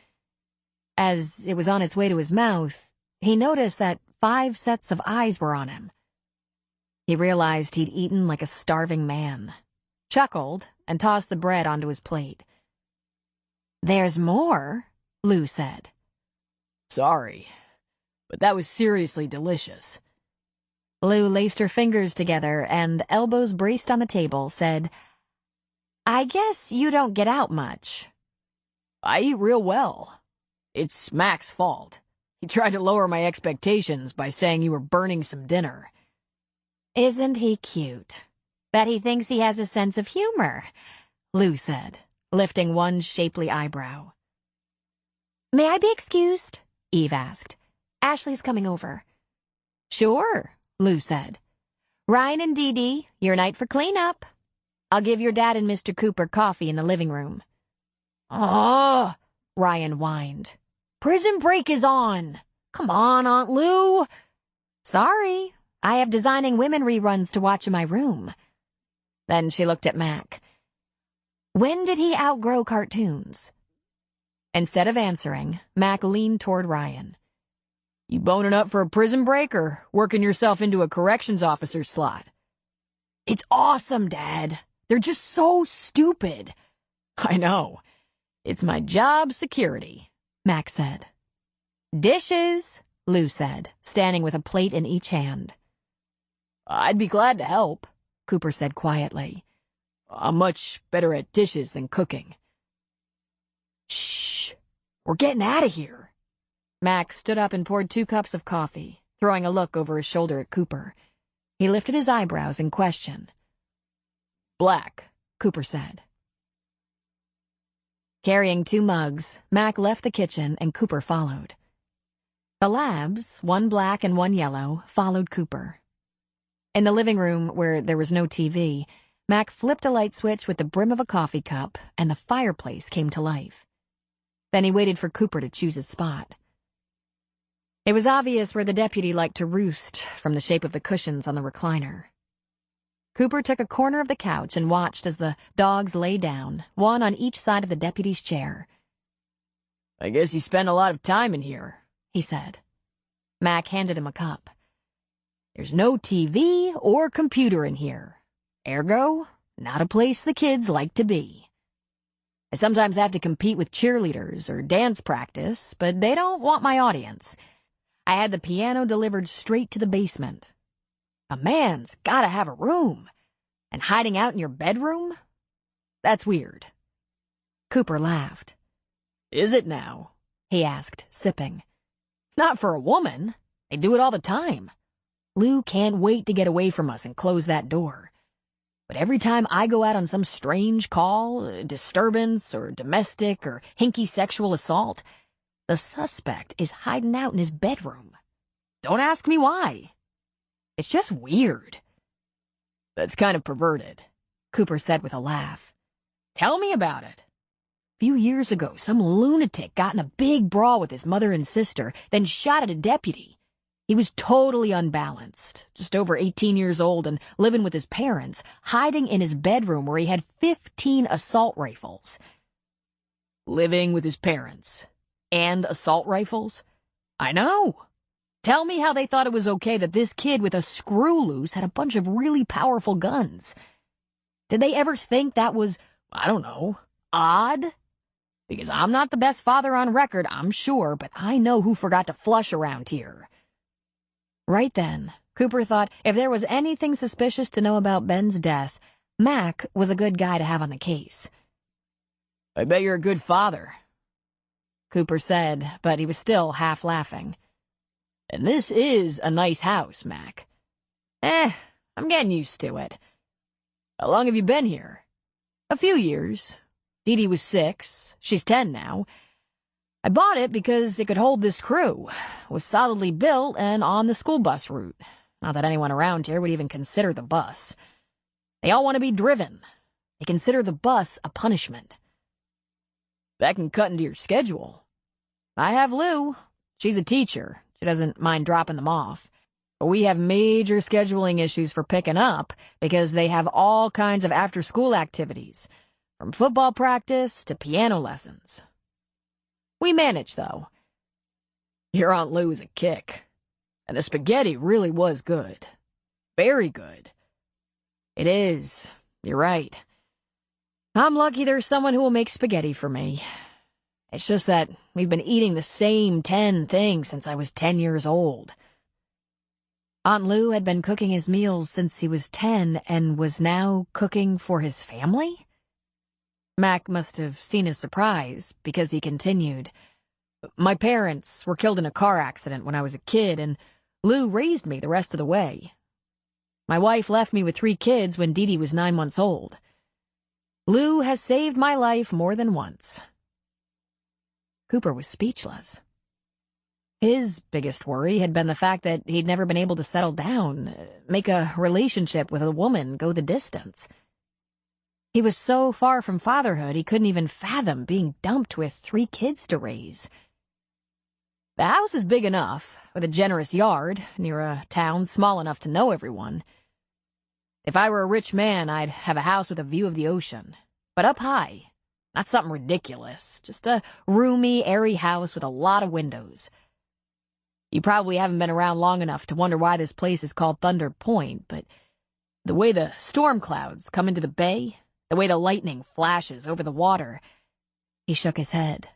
As it was on its way to his mouth, he noticed that 5 sets of eyes were on him. He realized he'd eaten like a starving man, chuckled, and tossed the bread onto his plate. "There's more," Lou said. "Sorry, but that was seriously delicious." Lou laced her fingers together and, elbows braced on the table, said, "I guess you don't get out much." "I eat real well. It's Mac's fault. He tried to lower my expectations by saying you were burning some dinner." "Isn't he cute? Bet he thinks he has a sense of humor," Lou said, lifting one shapely eyebrow. "May I be excused?" Eve asked. "Ashley's coming over." "Sure," Lou said. "Ryan and Dee Dee, your night for cleanup. I'll give your dad and Mr. Cooper coffee in the living room." "Oh," Ryan whined. "Prison Break is on. Come on, Aunt Lou." "Sorry, I have Designing Women reruns to watch in my room." Then she looked at Mac. "When did he outgrow cartoons?" Instead of answering, Mac leaned toward Ryan. "You boning up for a prison break or working yourself into a corrections officer's slot?" "It's awesome, Dad. They're just so stupid." "I know. It's my job security," Mac said. "Dishes," Lou said, standing with a plate in each hand. "I'd be glad to help," Cooper said quietly. "I'm much better at dishes than cooking." "Shh! We're getting out of here." Mac stood up and poured 2 cups of coffee, throwing a look over his shoulder at Cooper. He lifted his eyebrows in question. "Black," Cooper said. Carrying 2 mugs, Mac left the kitchen and Cooper followed. The labs, 1 black and 1 yellow, followed Cooper. In the living room, where there was no TV, Mac flipped a light switch with the brim of a coffee cup, and the fireplace came to life. Then he waited for Cooper to choose his spot. It was obvious where the deputy liked to roost from the shape of the cushions on the recliner. Cooper took a corner of the couch and watched as the dogs lay down, 1 on each side of the deputy's chair. "I guess you spend a lot of time in here," he said. Mac handed him a cup. "There's no TV or computer in here. Ergo, not a place the kids like to be. I sometimes have to compete with cheerleaders or dance practice, but they don't want my audience. I had the piano delivered straight to the basement. A man's gotta have a room. And hiding out in your bedroom? That's weird." Cooper laughed. "Is it now?" he asked, sipping. "Not for a woman. They do it all the time. Lou can't wait to get away from us and close that door. But every time I go out on some strange call, disturbance, or domestic or hinky sexual assault, the suspect is hiding out in his bedroom. Don't ask me why. It's just weird." "That's kind of perverted," Cooper said with a laugh. "Tell me about it." "A few years ago, some lunatic got in a big brawl with his mother and sister, then shot at a deputy. He was totally unbalanced, just over 18 years old and living with his parents, hiding in his bedroom where he had 15 assault rifles." "Living with his parents? And assault rifles?" I know. Tell me how they thought it was okay that this kid with a screw loose had a bunch of really powerful guns. Did they ever think that was, I don't know, odd? Because I'm not the best father on record, I'm sure, but I know who forgot to flush around here. Right then, Cooper thought if there was anything suspicious to know about Ben's death, Mac was a good guy to have on the case. I bet you're a good father, Cooper said, but he was still half laughing. And this is a nice house, Mac. I'm getting used to it. How long have you been here? A few years. Dee Dee was 6. She's 10 now. I bought it because it could hold this crew. It was solidly built and on the school bus route. Not that anyone around here would even consider the bus. They all want to be driven. They consider the bus a punishment. That can cut into your schedule. I have Lou. She's a teacher. She doesn't mind dropping them off. But we have major scheduling issues for picking up because they have all kinds of after-school activities, from football practice to piano lessons. We manage, though. Your Aunt Lou is a kick. And the spaghetti really was good. Very good. It is. You're right. I'm lucky there's someone who will make spaghetti for me. It's just that we've been eating the same 10 things since I was 10 years old. Aunt Lou had been cooking his meals since he was 10 and was now cooking for his family? Mac must have seen his surprise, because he continued. My parents were killed in a car accident when I was a kid, and Lou raised me the rest of the way. My wife left me with 3 kids when Dee Dee was 9 months old. Lou has saved my life more than once. Cooper was speechless. His biggest worry had been the fact that he'd never been able to settle down, make a relationship with a woman go the distance. He was so far from fatherhood he couldn't even fathom being dumped with 3 kids to raise. The house is big enough, with a generous yard, near a town small enough to know everyone. If I were a rich man, I'd have a house with a view of the ocean, but up high. Not something ridiculous, just a roomy, airy house with a lot of windows. You probably haven't been around long enough to wonder why this place is called Thunder Point, but the way the storm clouds come into the bay, the way the lightning flashes over the water, he shook his head.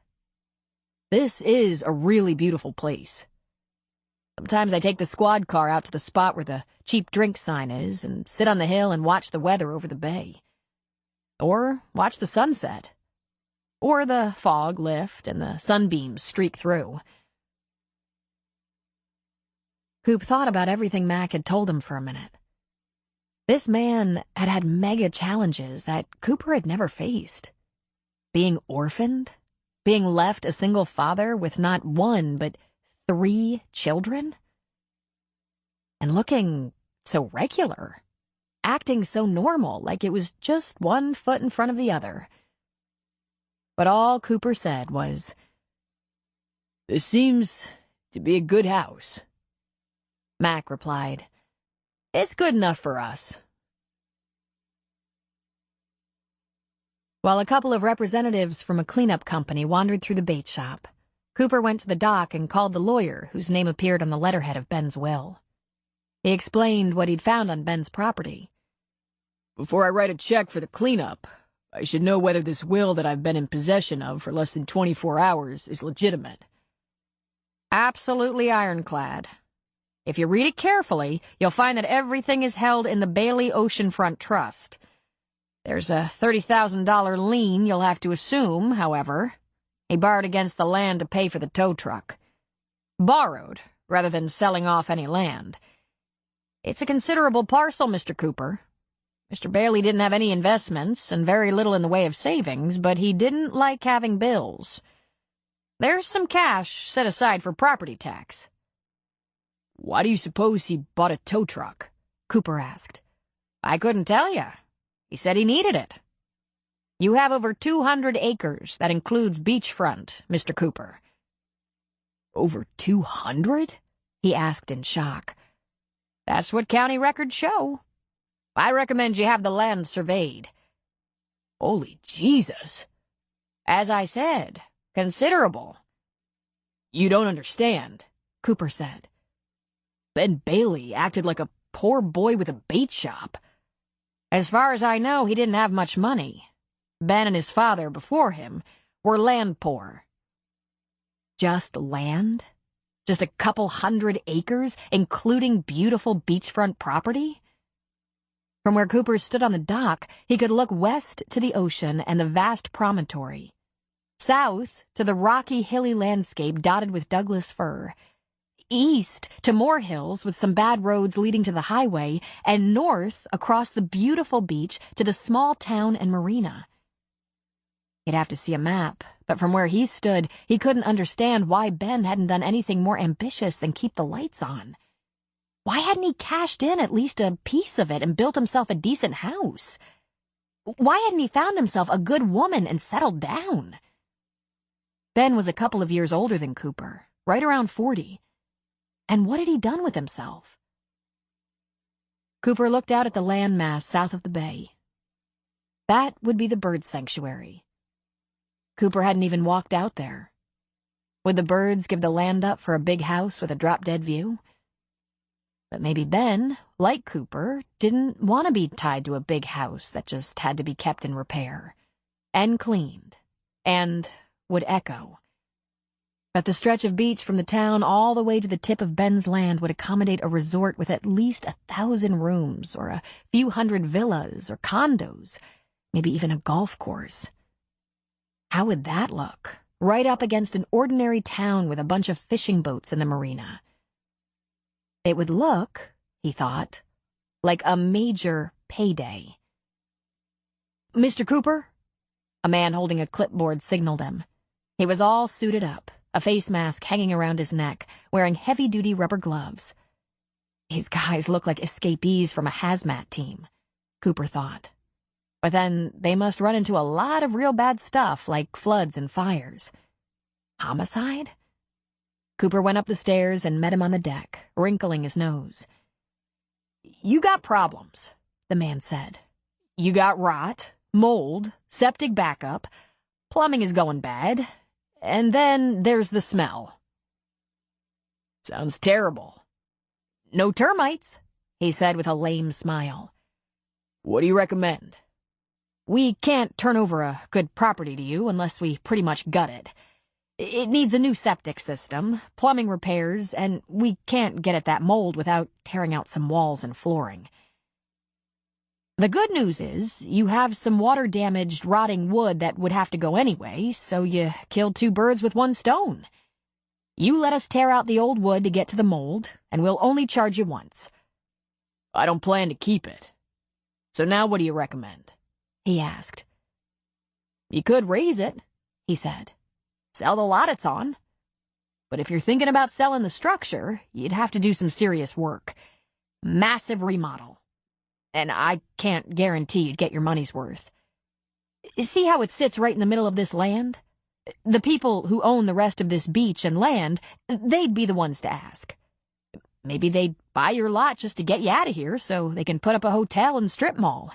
This is a really beautiful place. Sometimes I take the squad car out to the spot where the cheap drink sign is and sit on the hill and watch the weather over the bay. Or watch the sunset. Or the fog lift and the sunbeams streak through. Coop thought about everything Mac had told him for a minute. This man had had mega challenges that Cooper had never faced. Being orphaned, being left a single father with not 1 but 3 children, and looking so regular, acting so normal, like it was just 1 foot in front of the other. But all Cooper said was, "This seems to be a good house." Mac replied, "It's good enough for us." While a couple of representatives from a cleanup company wandered through the bait shop, Cooper went to the dock and called the lawyer whose name appeared on the letterhead of Ben's will. He explained what he'd found on Ben's property. "Before I write a check for the cleanup, I should know whether this will that I've been in possession of for less than 24 hours is legitimate." "Absolutely ironclad. If you read it carefully, you'll find that everything is held in the Bailey Oceanfront Trust. There's a $30,000 lien you'll have to assume, however. He borrowed against the land to pay for the tow truck. Borrowed, rather than selling off any land. It's a considerable parcel, Mr. Cooper. Mr. Bailey didn't have any investments and very little in the way of savings, but he didn't like having bills. There's some cash set aside for property tax." "Why do you suppose he bought a tow truck?" Cooper asked. "I couldn't tell you. He said he needed it." "You have over 200 acres. That includes beachfront, Mr. Cooper." "Over 200? He asked in shock. "That's what county records show. I recommend you have the land surveyed." "Holy Jesus." "As I said, considerable." "You don't understand," Cooper said. Ben Bailey acted like a poor boy with a bait shop. As far as I know, he didn't have much money. Ben and his father before him were land poor. Just land? Just a couple 100 acres, including beautiful beachfront property? From where Cooper stood on the dock, he could look west to the ocean and the vast promontory, south to the rocky, hilly landscape dotted with Douglas fir, east to more hills with some bad roads leading to the highway, and north across the beautiful beach to the small town and marina. He'd have to see a map, but from where he stood, he couldn't understand why Ben hadn't done anything more ambitious than keep the lights on. Why hadn't he cashed in at least a piece of it and built himself a decent house? Why hadn't he found himself a good woman and settled down? Ben was a couple of years older than Cooper, right around 40. And what had he done with himself? Cooper looked out at the landmass south of the bay. That would be the bird sanctuary. Cooper hadn't even walked out there. Would the birds give the land up for a big house with a drop-dead view? But maybe Ben, like Cooper, didn't want to be tied to a big house that just had to be kept in repair, and cleaned, and would echo. But the stretch of beach from the town all the way to the tip of Ben's land would accommodate a resort with at least 1,000 rooms, or a few hundred villas or condos, maybe even a golf course. How would that look, right up against an ordinary town with a bunch of fishing boats in the marina? It would look, he thought, like a major payday. "Mr. Cooper?" A man holding a clipboard signaled him. He was all suited up, a face mask hanging around his neck, wearing heavy-duty rubber gloves. These guys look like escapees from a hazmat team, Cooper thought. But then they must run into a lot of real bad stuff, like floods and fires. Homicide? Cooper went up the stairs and met him on the deck, wrinkling his nose. "You got problems," the man said. "You got rot, mold, septic backup, plumbing is going bad, and then there's the smell." "Sounds terrible." "No termites," he said with a lame smile. "What do you recommend?" "We can't turn over a good property to you unless we pretty much gut it. It needs a new septic system, plumbing repairs, and we can't get at that mold without tearing out some walls and flooring. The good news is you have some water-damaged, rotting wood that would have to go anyway, so you killed 2 birds with 1 stone. You let us tear out the old wood to get to the mold, and we'll only charge you once." "I don't plan to keep it. So now what do you recommend?" he asked. "You could raise it," he said. "Sell the lot it's on. But if you're thinking about selling the structure, you'd have to do some serious work. Massive remodel. And I can't guarantee you'd get your money's worth. See how it sits right in the middle of this land? The people who own the rest of this beach and land, they'd be the ones to ask. Maybe they'd buy your lot just to get you out of here so they can put up a hotel and strip mall.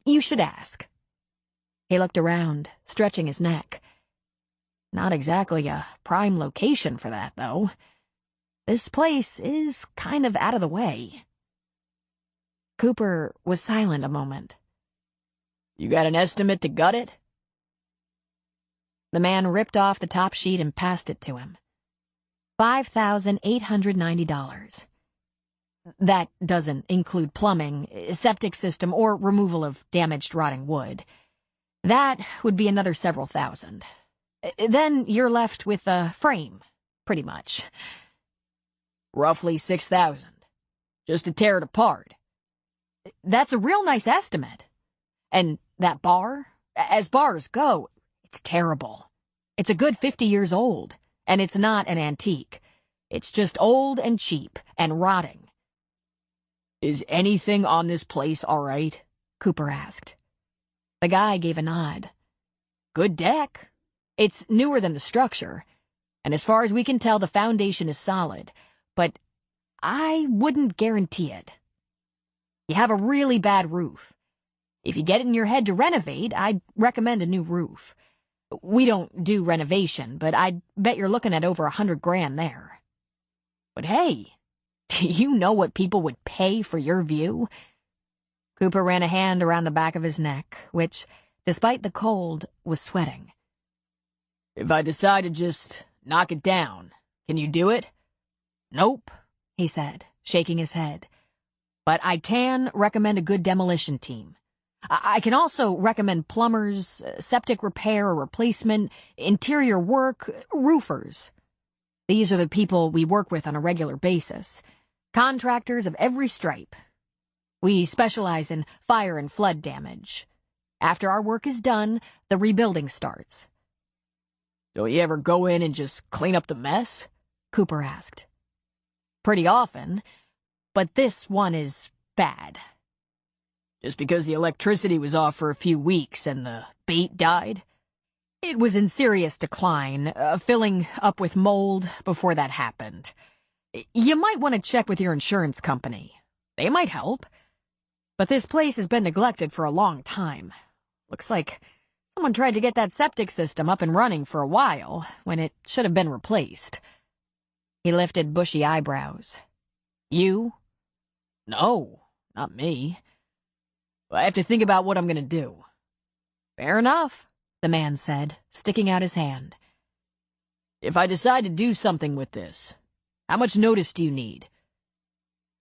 You should ask." He looked around, stretching his neck. Not exactly a prime location for that, though. This place is kind of out of the way. Cooper was silent a moment. "You got an estimate to gut it?" The man ripped off the top sheet and passed it to him. $5,890. That doesn't include plumbing, septic system, or removal of damaged rotting wood. That would be another several thousand. Then you're left with a frame, pretty much. "Roughly 6,000. Just to tear it apart." "That's a real nice estimate. And that bar? As bars go, it's terrible. It's a good 50 years old, and it's not an antique. It's just old and cheap and rotting." "Is anything on this place all right?" Cooper asked. The guy gave a nod. "Good deck. It's newer than the structure, and as far as we can tell, the foundation is solid, but I wouldn't guarantee it. You have a really bad roof. If you get it in your head to renovate, I'd recommend a new roof. We don't do renovation, but I'd bet you're looking at over $100,000 there." hey, do you know what people would pay for your view? Cooper ran a hand around the back of his neck, which, despite the cold, was sweating. If I decide to just knock it down, can you do it? Nope, he said, shaking his head. But I can recommend a good demolition team. I can also recommend plumbers, septic repair or replacement, interior work, roofers. These are the people we work with on a regular basis. Contractors of every stripe. We specialize in fire and flood damage. After our work is done, the rebuilding starts. Don't you ever go in and just clean up the mess? Cooper asked. Pretty often, but this one is bad. Just because the electricity was off for a few weeks and the bait died? It was in serious decline, filling up with mold before that happened. You might want to check with your insurance company. They might help. But this place has been neglected for a long time. Looks like someone tried to get that septic system up and running for a while, when it should have been replaced. He lifted bushy eyebrows. You? No, not me. I have to think about what I'm going to do. Fair enough, the man said, sticking out his hand. If I decide to do something with this, how much notice do you need?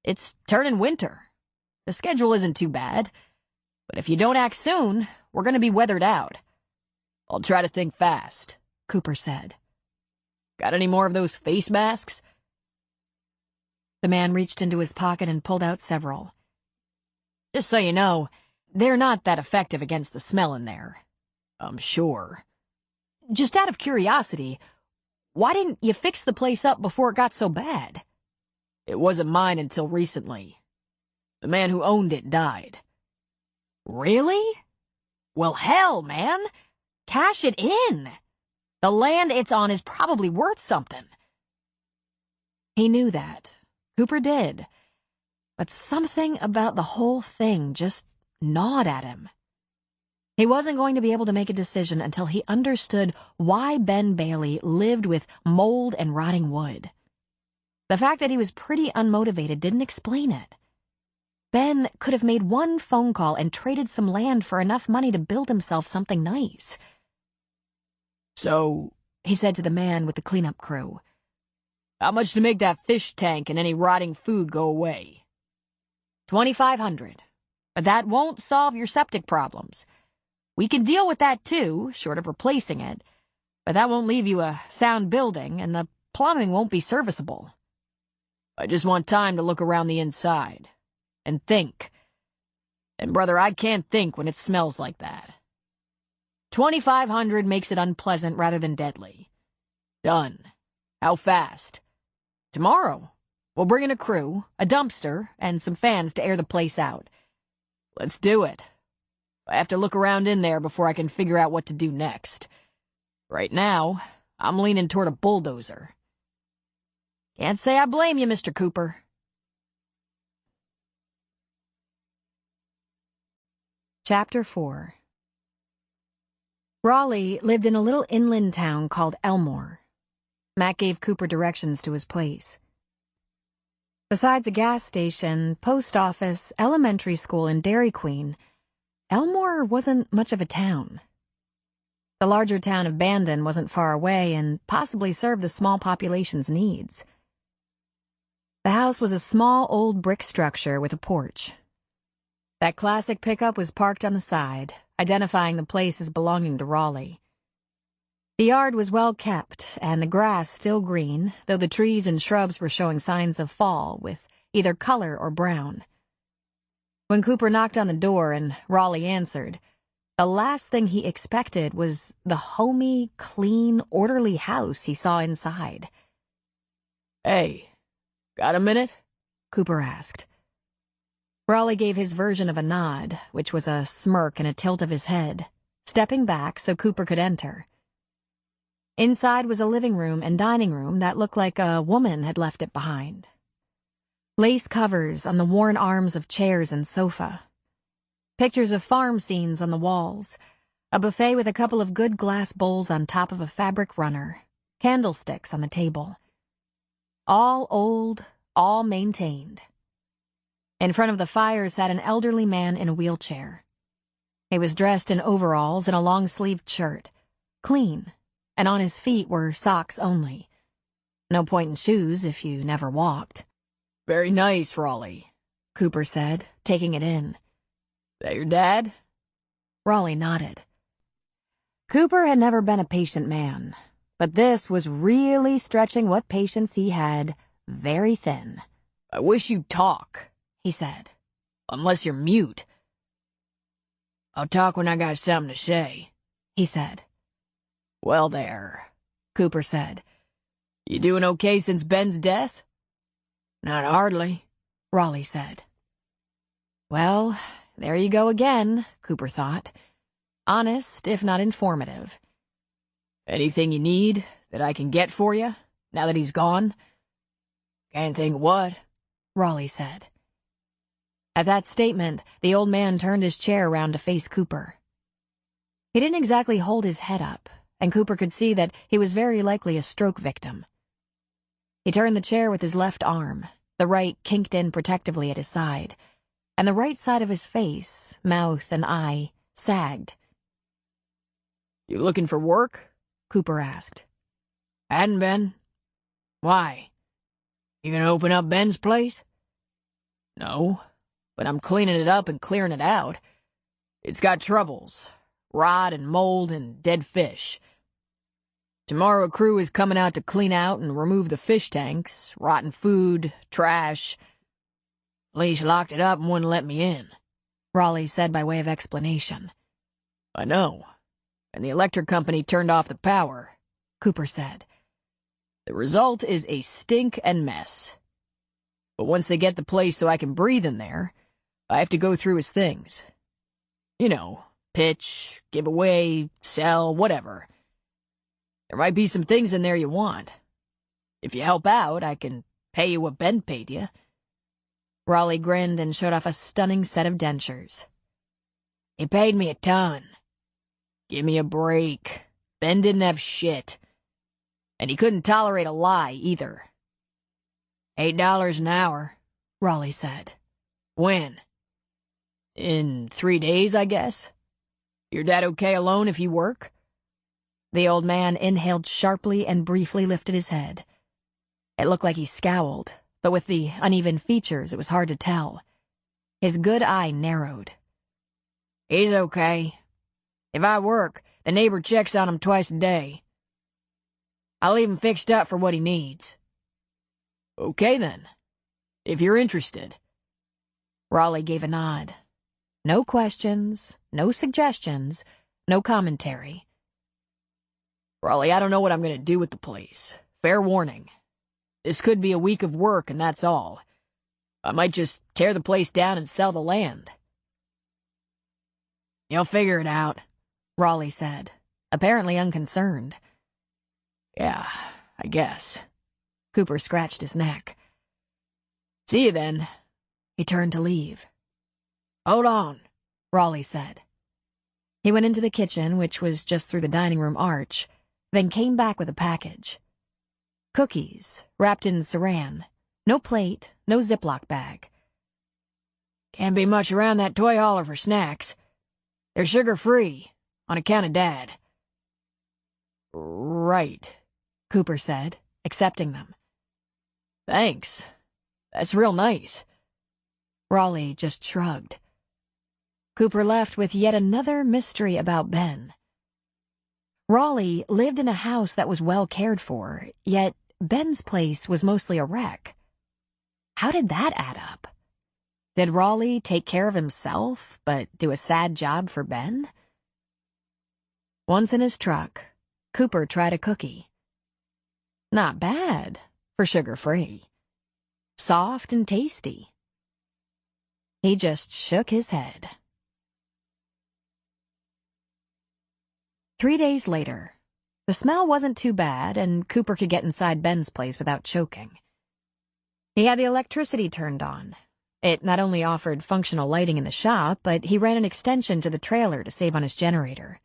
It's turning winter. The schedule isn't too bad, but if you don't act soon, we're going to be weathered out. I'll try to think fast, Cooper said. Got any more of those face masks? The man reached into his pocket and pulled out several. Just so you know, they're not that effective against the smell in there. I'm sure. Just out of curiosity, why didn't you fix the place up before it got so bad? It wasn't mine until recently. The man who owned it died. Really? Well, hell, man. Cash it in. The land it's on is probably worth something. He knew that. Cooper did. But something about the whole thing just gnawed at him. He wasn't going to be able to make a decision until he understood why Ben Bailey lived with mold and rotting wood. The fact that he was pretty unmotivated didn't explain it. Ben could have made one phone call and traded some land for enough money to build himself something nice. So, he said to the man with the cleanup crew, how much to make that fish tank and any rotting food go away? $2,500. But that won't solve your septic problems. We can deal with that too, short of replacing it, but that won't leave you a sound building, and the plumbing won't be serviceable. I just want time to look around the inside. And think. And brother, I can't think when it smells like that. $2,500 makes it unpleasant rather than deadly. Done. How fast? Tomorrow. We'll bring in a crew, a dumpster, and some fans to air the place out. Let's do it. I have to look around in there before I can figure out what to do next. Right now, I'm leaning toward a bulldozer. Can't say I blame you, Mr. Cooper. Chapter 4. Raleigh lived in a little inland town called Elmore. Matt gave Cooper directions to his place. Besides a gas station, post office, elementary school, and Dairy Queen, Elmore wasn't much of a town. The larger town of Bandon wasn't far away and possibly served the small population's needs. The house was a small old brick structure with a porch. That classic pickup was parked on the side, identifying the place as belonging to Raleigh. The yard was well kept, and the grass still green, though the trees and shrubs were showing signs of fall, with either color or brown. When Cooper knocked on the door and Raleigh answered, the last thing he expected was the homey, clean, orderly house he saw inside. Hey, got a minute? Cooper asked. Raleigh gave his version of a nod, which was a smirk and a tilt of his head, stepping back so Cooper could enter. Inside was a living room and dining room that looked like a woman had left it behind. Lace covers on the worn arms of chairs and sofa. Pictures of farm scenes on the walls. A buffet with a couple of good glass bowls on top of a fabric runner. Candlesticks on the table. All old, all maintained. In front of the fire sat an elderly man in a wheelchair. He was dressed in overalls and a long-sleeved shirt, clean, and on his feet were socks only. No point in shoes if you never walked. Very nice, Raleigh, Cooper said, taking it in. That your dad? Raleigh nodded. Cooper had never been a patient man, but this was really stretching what patience he had very thin. I wish you'd talk, he said. Unless you're mute. I'll talk when I got something to say, he said. Well there, Cooper said. You doing okay since Ben's death? Not hardly, Raleigh said. Well, there you go again, Cooper thought. Honest, if not informative. Anything you need that I can get for you, now that he's gone? Can't think what, Raleigh said. At that statement, the old man turned his chair around to face Cooper. He didn't exactly hold his head up, and Cooper could see that he was very likely a stroke victim. He turned the chair with his left arm, the right kinked in protectively at his side, and the right side of his face, mouth, and eye sagged. You looking for work? Cooper asked. Hadn't been. Why? You gonna open up Ben's place? No, but I'm cleaning it up and clearing it out. It's got troubles. Rot and mold and dead fish. Tomorrow a crew is coming out to clean out and remove the fish tanks, rotten food, trash. Police locked it up and wouldn't let me in, Raleigh said by way of explanation. I know. And the electric company turned off the power, Cooper said. The result is a stink and mess. But once they get the place so I can breathe in there, I have to go through his things. You know, pitch, give away, sell, whatever. There might be some things in there you want. If you help out, I can pay you what Ben paid you. Raleigh grinned and showed off a stunning set of dentures. He paid me a ton. Give me a break. Ben didn't have shit. And he couldn't tolerate a lie, either. $8 an hour, Raleigh said. When? In 3 days, I guess? Your dad okay alone if you work? The old man inhaled sharply and briefly lifted his head. It looked like he scowled, but with the uneven features it was hard to tell. His good eye narrowed. He's okay. If I work, the neighbor checks on him twice a day. I'll leave him fixed up for what he needs. Okay then, if you're interested. Raleigh gave a nod. No questions, no suggestions, no commentary. Raleigh, I don't know what I'm going to do with the place. Fair warning. This could be a week of work and that's all. I might just tear the place down and sell the land. You'll figure it out, Raleigh said, apparently unconcerned. Yeah, I guess. Cooper scratched his neck. See you then. He turned to leave. Hold on, Raleigh said. He went into the kitchen, which was just through the dining room arch, then came back with a package. Cookies, wrapped in saran. No plate, no Ziploc bag. Can't be much around that toy hauler for snacks. They're sugar-free, on account of Dad. Right, Cooper said, accepting them. Thanks. That's real nice. Raleigh just shrugged. Cooper left with yet another mystery about Ben. Raleigh lived in a house that was well cared for, yet Ben's place was mostly a wreck. How did that add up? Did Raleigh take care of himself, but do a sad job for Ben? Once in his truck, Cooper tried a cookie. Not bad for sugar-free. Soft and tasty. He just shook his head. 3 days later, the smell wasn't too bad, and Cooper could get inside Ben's place without choking. He had the electricity turned on. It not only offered functional lighting in the shop, but he ran an extension to the trailer to save on his generator.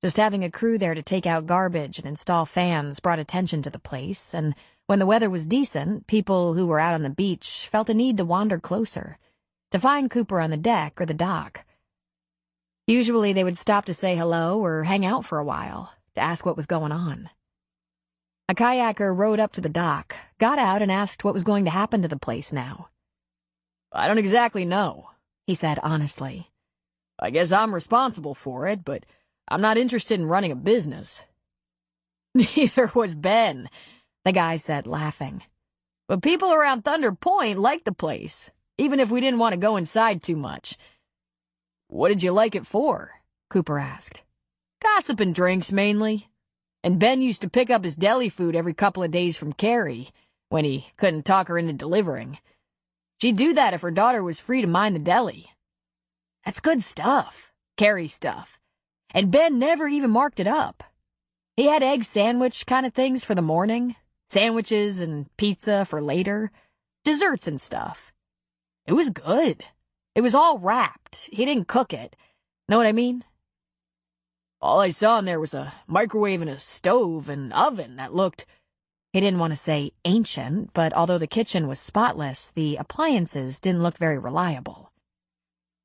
Just having a crew there to take out garbage and install fans brought attention to the place, and When the weather was decent, people who were out on the beach felt a need to wander closer, to find Cooper on the deck or the dock. Usually they would stop to say hello or hang out for a while, to ask what was going on. A kayaker rowed up to the dock, got out and asked what was going to happen to the place now. I don't exactly know, he said honestly. I guess I'm responsible for it, but I'm not interested in running a business. Neither was Ben, the guy said, laughing. But people around Thunder Point liked the place, even if we didn't want to go inside too much. What did you like it for? Cooper asked. Gossip and drinks, mainly. And Ben used to pick up his deli food every couple of days from Carrie, when he couldn't talk her into delivering. She'd do that if her daughter was free to mind the deli. That's good stuff, Carrie stuff. And Ben never even marked it up. He had egg sandwich kind of things for the morning, sandwiches and pizza for later, desserts and stuff. It was good. It was all wrapped. He didn't cook it. Know what I mean? All I saw in there was a microwave and a stove and oven that looked... He didn't want to say ancient, but although the kitchen was spotless, the appliances didn't look very reliable.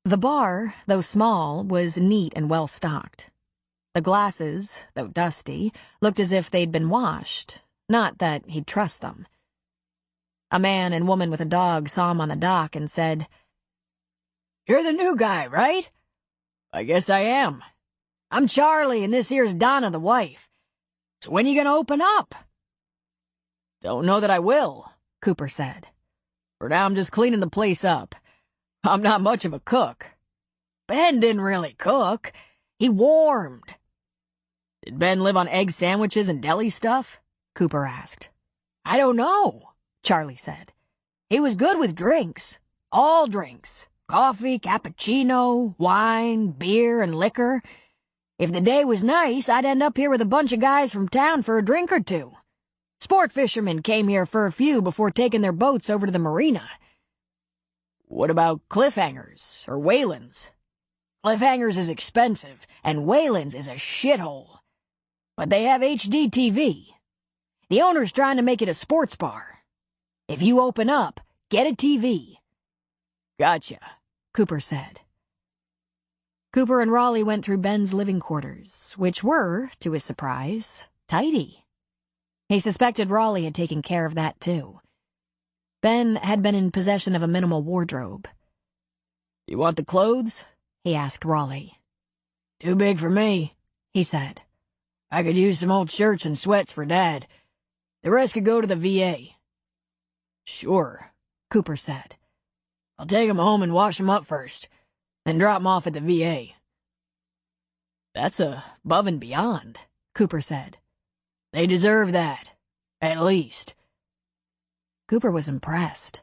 The bar, though small, was neat and well stocked. The glasses, though dusty, looked as if they'd been washed, not that he'd trust them. A man and woman with a dog saw him on the dock and said, "You're the new guy, right?" "I guess I am. I'm Charlie, and this here's Donna, the wife. So when you gonna open up?" "Don't know that I will," Cooper said. "For now I'm just cleaning the place up. I'm not much of a cook. Ben didn't really cook. He warmed." "Did Ben live on egg sandwiches and deli stuff?" Cooper asked. "I don't know," Charlie said. "He was good with drinks. All drinks. Coffee, cappuccino, wine, beer, and liquor. If the day was nice, I'd end up here with a bunch of guys from town for a drink or two. Sport fishermen came here for a few before taking their boats over to the marina." "What about Cliffhangers or Whalen's?" "Cliffhangers is expensive, and Whalen's is a shithole. But they have HD TV. The owner's trying to make it a sports bar. If you open up, get a TV." "Gotcha," Cooper said. Cooper and Raleigh went through Ben's living quarters, which were, to his surprise, tidy. He suspected Raleigh had taken care of that, too. Ben had been in possession of a minimal wardrobe. "You want the clothes?" he asked Raleigh. "Too big for me," he said. "I could use some old shirts and sweats for Dad. The rest could go to the VA." "Sure," Cooper said. "I'll take 'em home and wash 'em up first, then drop 'em off at the VA." "That's above and beyond," Cooper said. "They deserve that, at least." Cooper was impressed.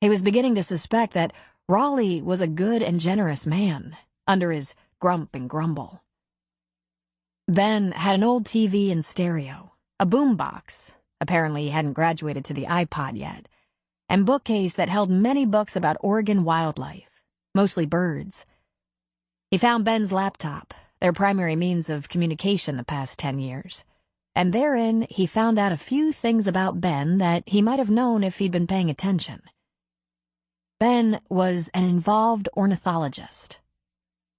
He was beginning to suspect that Raleigh was a good and generous man, under his grump and grumble. Ben had an old TV and stereo, a boombox, apparently he hadn't graduated to the iPod yet, and bookcase that held many books about Oregon wildlife, mostly birds. He found Ben's laptop, their primary means of communication the past 10 years. And therein he found out a few things about Ben that he might have known if he'd been paying attention. Ben was an involved ornithologist.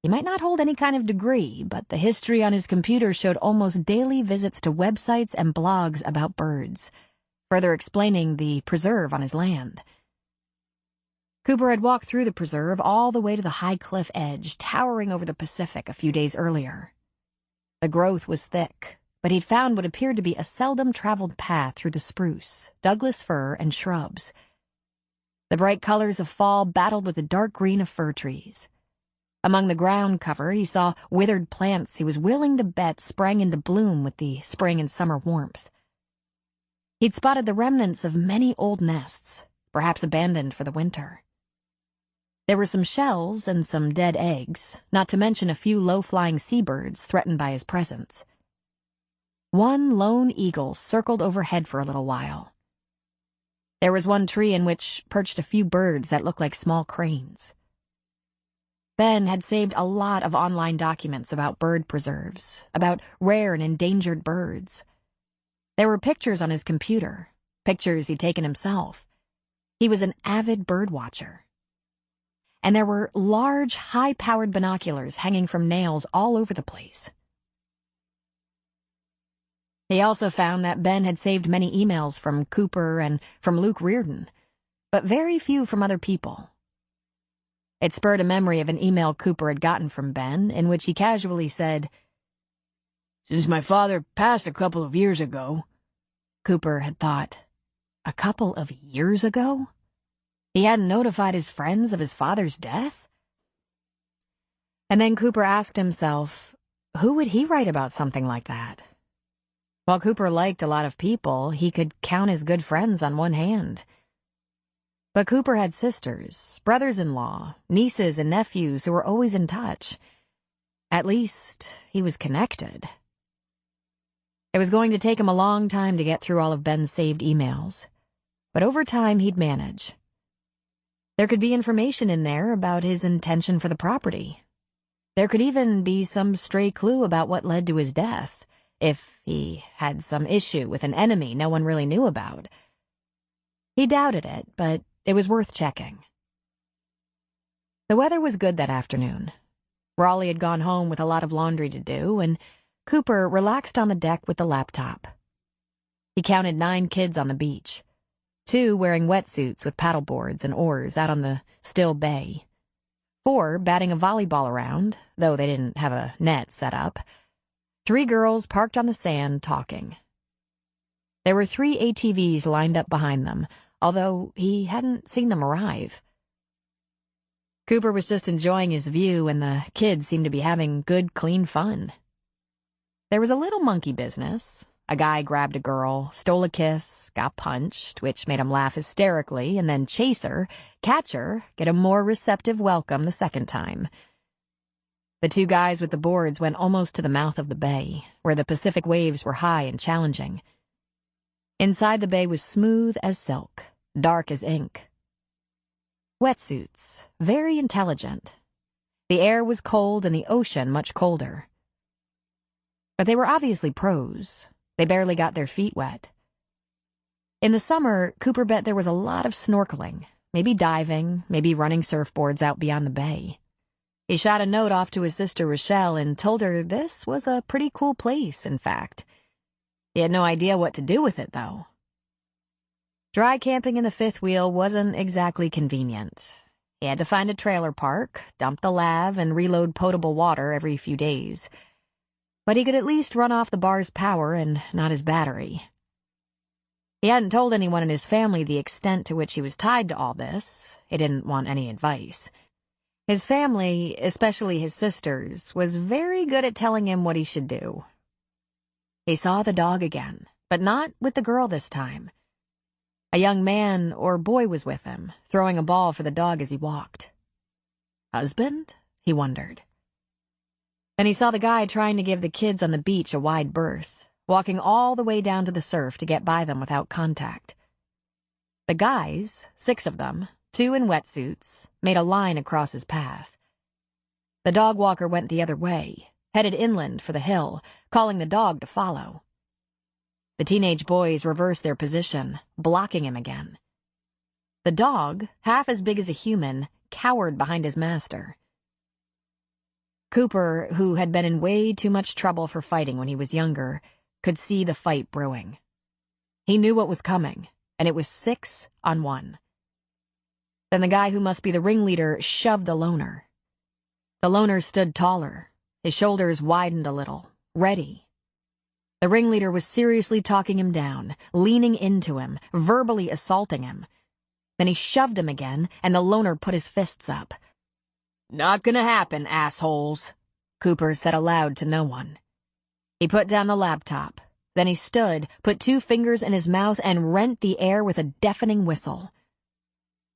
He might not hold any kind of degree, but the history on his computer showed almost daily visits to websites and blogs about birds, further explaining the preserve on his land. Cooper had walked through the preserve all the way to the high cliff edge, towering over the Pacific a few days earlier. The growth was thick, but he'd found what appeared to be a seldom-traveled path through the spruce, Douglas fir, and shrubs. The bright colors of fall battled with the dark green of fir trees. Among the ground cover, he saw withered plants he was willing to bet sprang into bloom with the spring and summer warmth. He'd spotted the remnants of many old nests, perhaps abandoned for the winter. There were some shells and some dead eggs, not to mention a few low-flying seabirds threatened by his presence. One lone eagle circled overhead for a little while. There was one tree in which perched a few birds that looked like small cranes. Ben had saved a lot of online documents about bird preserves, about rare and endangered birds. There were pictures on his computer, pictures he'd taken himself. He was an avid bird watcher. And there were large, high-powered binoculars hanging from nails all over the place. He also found that Ben had saved many emails from Cooper and from Luke Reardon, but very few from other people. It spurred a memory of an email Cooper had gotten from Ben, in which he casually said, "Since my father passed a couple of years ago," Cooper had thought, a couple of years ago? He hadn't notified his friends of his father's death? And then Cooper asked himself, who would he write about something like that? While Cooper liked a lot of people, he could count his good friends on one hand. But Cooper had sisters, brothers-in-law, nieces and nephews who were always in touch. At least, he was connected. It was going to take him a long time to get through all of Ben's saved emails, but over time he'd manage. There could be information in there about his intention for the property. There could even be some stray clue about what led to his death, if he had some issue with an enemy no one really knew about. He doubted it, but it was worth checking. The weather was good that afternoon. Raleigh had gone home with a lot of laundry to do, and Cooper relaxed on the deck with the laptop. He counted 9 kids on the beach, 2 wearing wetsuits with paddleboards and oars out on the still bay, 4 batting a volleyball around, though they didn't have a net set up, 3 girls parked on the sand talking. There were 3 ATVs lined up behind them, although he hadn't seen them arrive. Cooper was just enjoying his view, and the kids seemed to be having good, clean fun. There was a little monkey business. A guy grabbed a girl, stole a kiss, got punched, which made him laugh hysterically, and then chase her, catch her, get a more receptive welcome the second time. The 2 guys with the boards went almost to the mouth of the bay, where the Pacific waves were high and challenging. Inside the bay was smooth as silk, dark as ink. Wetsuits, very intelligent. The air was cold and the ocean much colder. But they were obviously pros. They barely got their feet wet. In the summer, Cooper bet there was a lot of snorkeling, maybe diving, maybe running surfboards out beyond the bay. He shot a note off to his sister Rochelle and told her this was a pretty cool place, in fact. He had no idea what to do with it, though. Dry camping in the fifth wheel wasn't exactly convenient. He had to find a trailer park, dump the lav, and reload potable water every few days. But he could at least run off the bar's power and not his battery. He hadn't told anyone in his family the extent to which he was tied to all this. He didn't want any advice. His family, especially his sisters, was very good at telling him what he should do. He saw the dog again, but not with the girl this time. A young man or boy was with him, throwing a ball for the dog as he walked. Husband? He wondered. Then he saw the guy trying to give the kids on the beach a wide berth, walking all the way down to the surf to get by them without contact. The guys, 6 of them, 2 in wetsuits, made a line across his path. The dog walker went the other way, headed inland for the hill, calling the dog to follow. The teenage boys reversed their position, blocking him again. The dog, half as big as a human, cowered behind his master. Cooper, who had been in way too much trouble for fighting when he was younger, could see the fight brewing. He knew what was coming, and it was 6 on 1. Then the guy who must be the ringleader shoved the loner. The loner stood taller, his shoulders widened a little, ready. The ringleader was seriously talking him down, leaning into him, verbally assaulting him. Then he shoved him again, and the loner put his fists up. "Not gonna happen, assholes," Cooper said aloud to no one. He put down the laptop. Then he stood, put 2 fingers in his mouth, and rent the air with a deafening whistle.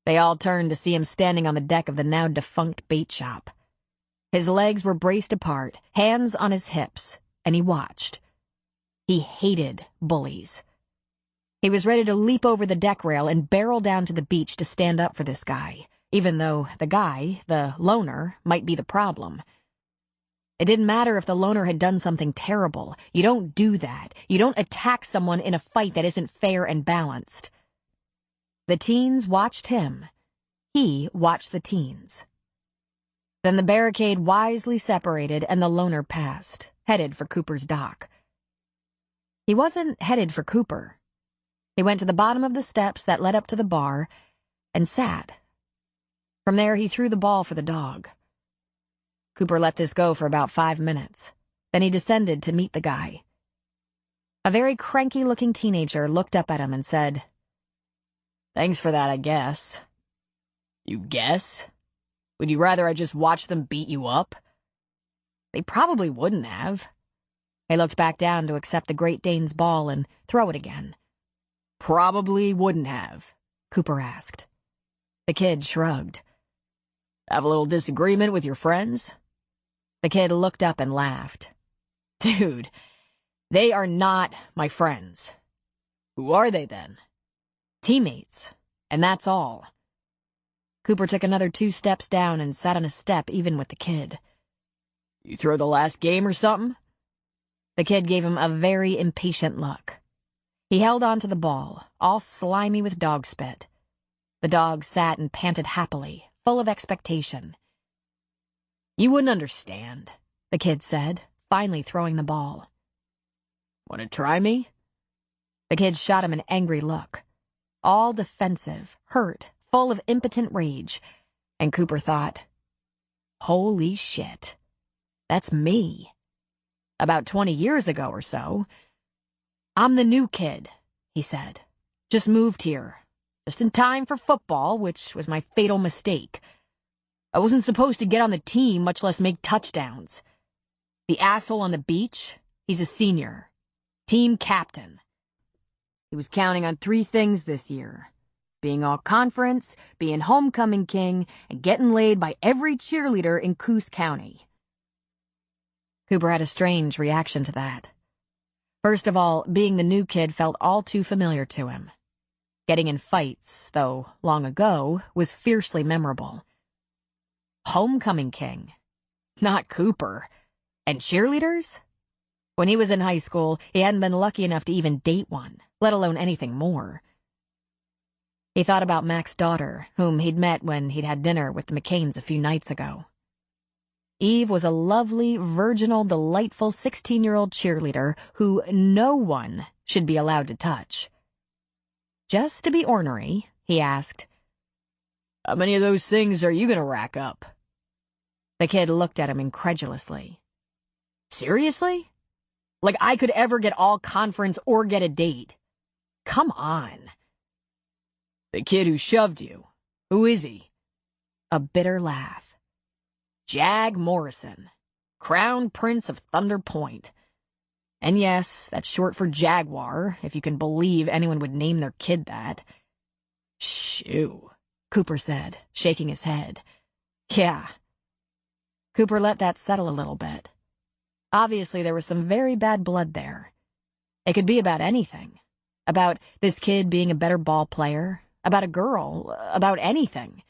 They all turned to see him standing on the deck of the now-defunct bait shop. His legs were braced apart, hands on his hips, and he watched. He hated bullies. He was ready to leap over the deck rail and barrel down to the beach to stand up for this guy, even though the guy, the loner, might be the problem. It didn't matter if the loner had done something terrible. You don't do that. You don't attack someone in a fight that isn't fair and balanced. The teens watched him. He watched the teens. Then the barricade wisely separated and the loner passed, headed for Cooper's dock. He wasn't headed for Cooper. He went to the bottom of the steps that led up to the bar and sat. From there, he threw the ball for the dog. Cooper let this go for about 5 minutes. Then he descended to meet the guy. A very cranky-looking teenager looked up at him and said, "Thanks for that, I guess." "You guess? Would you rather I just watch them beat you up?" "They probably wouldn't have." He looked back down to accept the Great Dane's ball and throw it again. "Probably wouldn't have?" Cooper asked. The kid shrugged. "Have a little disagreement with your friends?" The kid looked up and laughed. "Dude, they are not my friends." "Who are they then?" "Teammates, and that's all." Cooper took another 2 steps down and sat on a step even with the kid. "You throw the last game or something?" The kid gave him a very impatient look. He held on to the ball, all slimy with dog spit. The dog sat and panted happily, full of expectation. "You wouldn't understand," the kid said, finally throwing the ball. "Want to try me?" The kid shot him an angry look, all defensive, hurt, full of impotent rage, and Cooper thought, "Holy shit, that's me. About 20 years ago or so. I'm the new kid," he said. "Just moved here, just in time for football, which was my fatal mistake. I wasn't supposed to get on the team, much less make touchdowns. The asshole on the beach, he's a senior. Team captain. He was counting on 3 things this year: being all-conference, being homecoming king, and getting laid by every cheerleader in Coos County." Cooper had a strange reaction to that. First of all, being the new kid felt all too familiar to him. Getting in fights, though long ago, was fiercely memorable. Homecoming king. Not Cooper. And cheerleaders? When he was in high school, he hadn't been lucky enough to even date one, let alone anything more. He thought about Mac's daughter, whom he'd met when he'd had dinner with the McCains a few nights ago. Eve was a lovely, virginal, delightful 16-year-old cheerleader who no one should be allowed to touch. Just to be ornery, he asked, "How many of those things are you gonna rack up?" The kid looked at him incredulously. "Seriously? Like I could ever get all conference or get a date? Come on." "The kid who shoved you, who is he?" A bitter laugh. "Jag Morrison, Crown Prince of Thunder Point. And yes, that's short for Jaguar, if you can believe anyone would name their kid that." "Shoo," Cooper said, shaking his head. "Yeah." Cooper let that settle a little bit. Obviously, there was some very bad blood there. It could be about anything. About this kid being a better ball player, about a girl, about anything.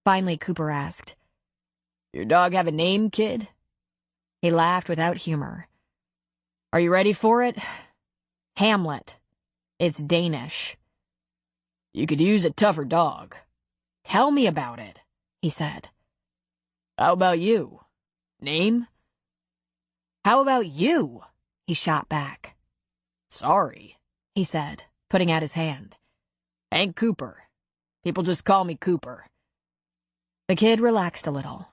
Finally, Cooper asked, "Your dog have a name, kid?" He laughed without humor. "Are you ready for it? Hamlet. It's Danish." "You could use a tougher dog." "Tell me about it," he said. "How about you? Name?" "How about you?" he shot back. "Sorry," he said, putting out his hand. "Hank Cooper. People just call me Cooper." The kid relaxed a little.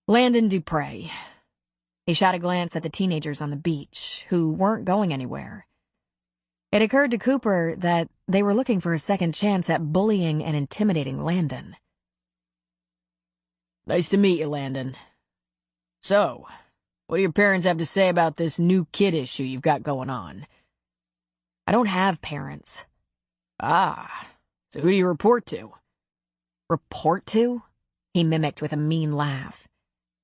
"Landon Dupre." He shot a glance at the teenagers on the beach, who weren't going anywhere. It occurred to Cooper that they were looking for a second chance at bullying and intimidating Landon. "Nice to meet you, Landon. So, what do your parents have to say about this new kid issue you've got going on?" "I don't have parents." "Ah, so who do you report to?" "Report to?" he mimicked with a mean laugh.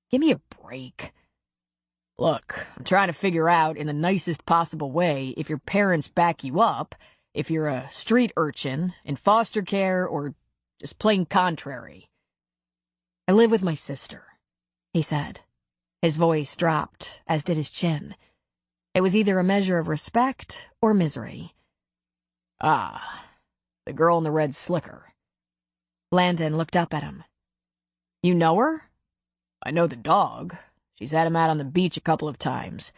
"Give me a break." "Look, I'm trying to figure out in the nicest possible way if your parents back you up, if you're a street urchin, in foster care, or just plain contrary." "I live with my sister." he said. His voice dropped, as did his chin. It was either a measure of respect or misery. Ah, the girl in the red slicker. Landon looked up at him. You know her? I know the dog. She's had him out on the beach a couple of times.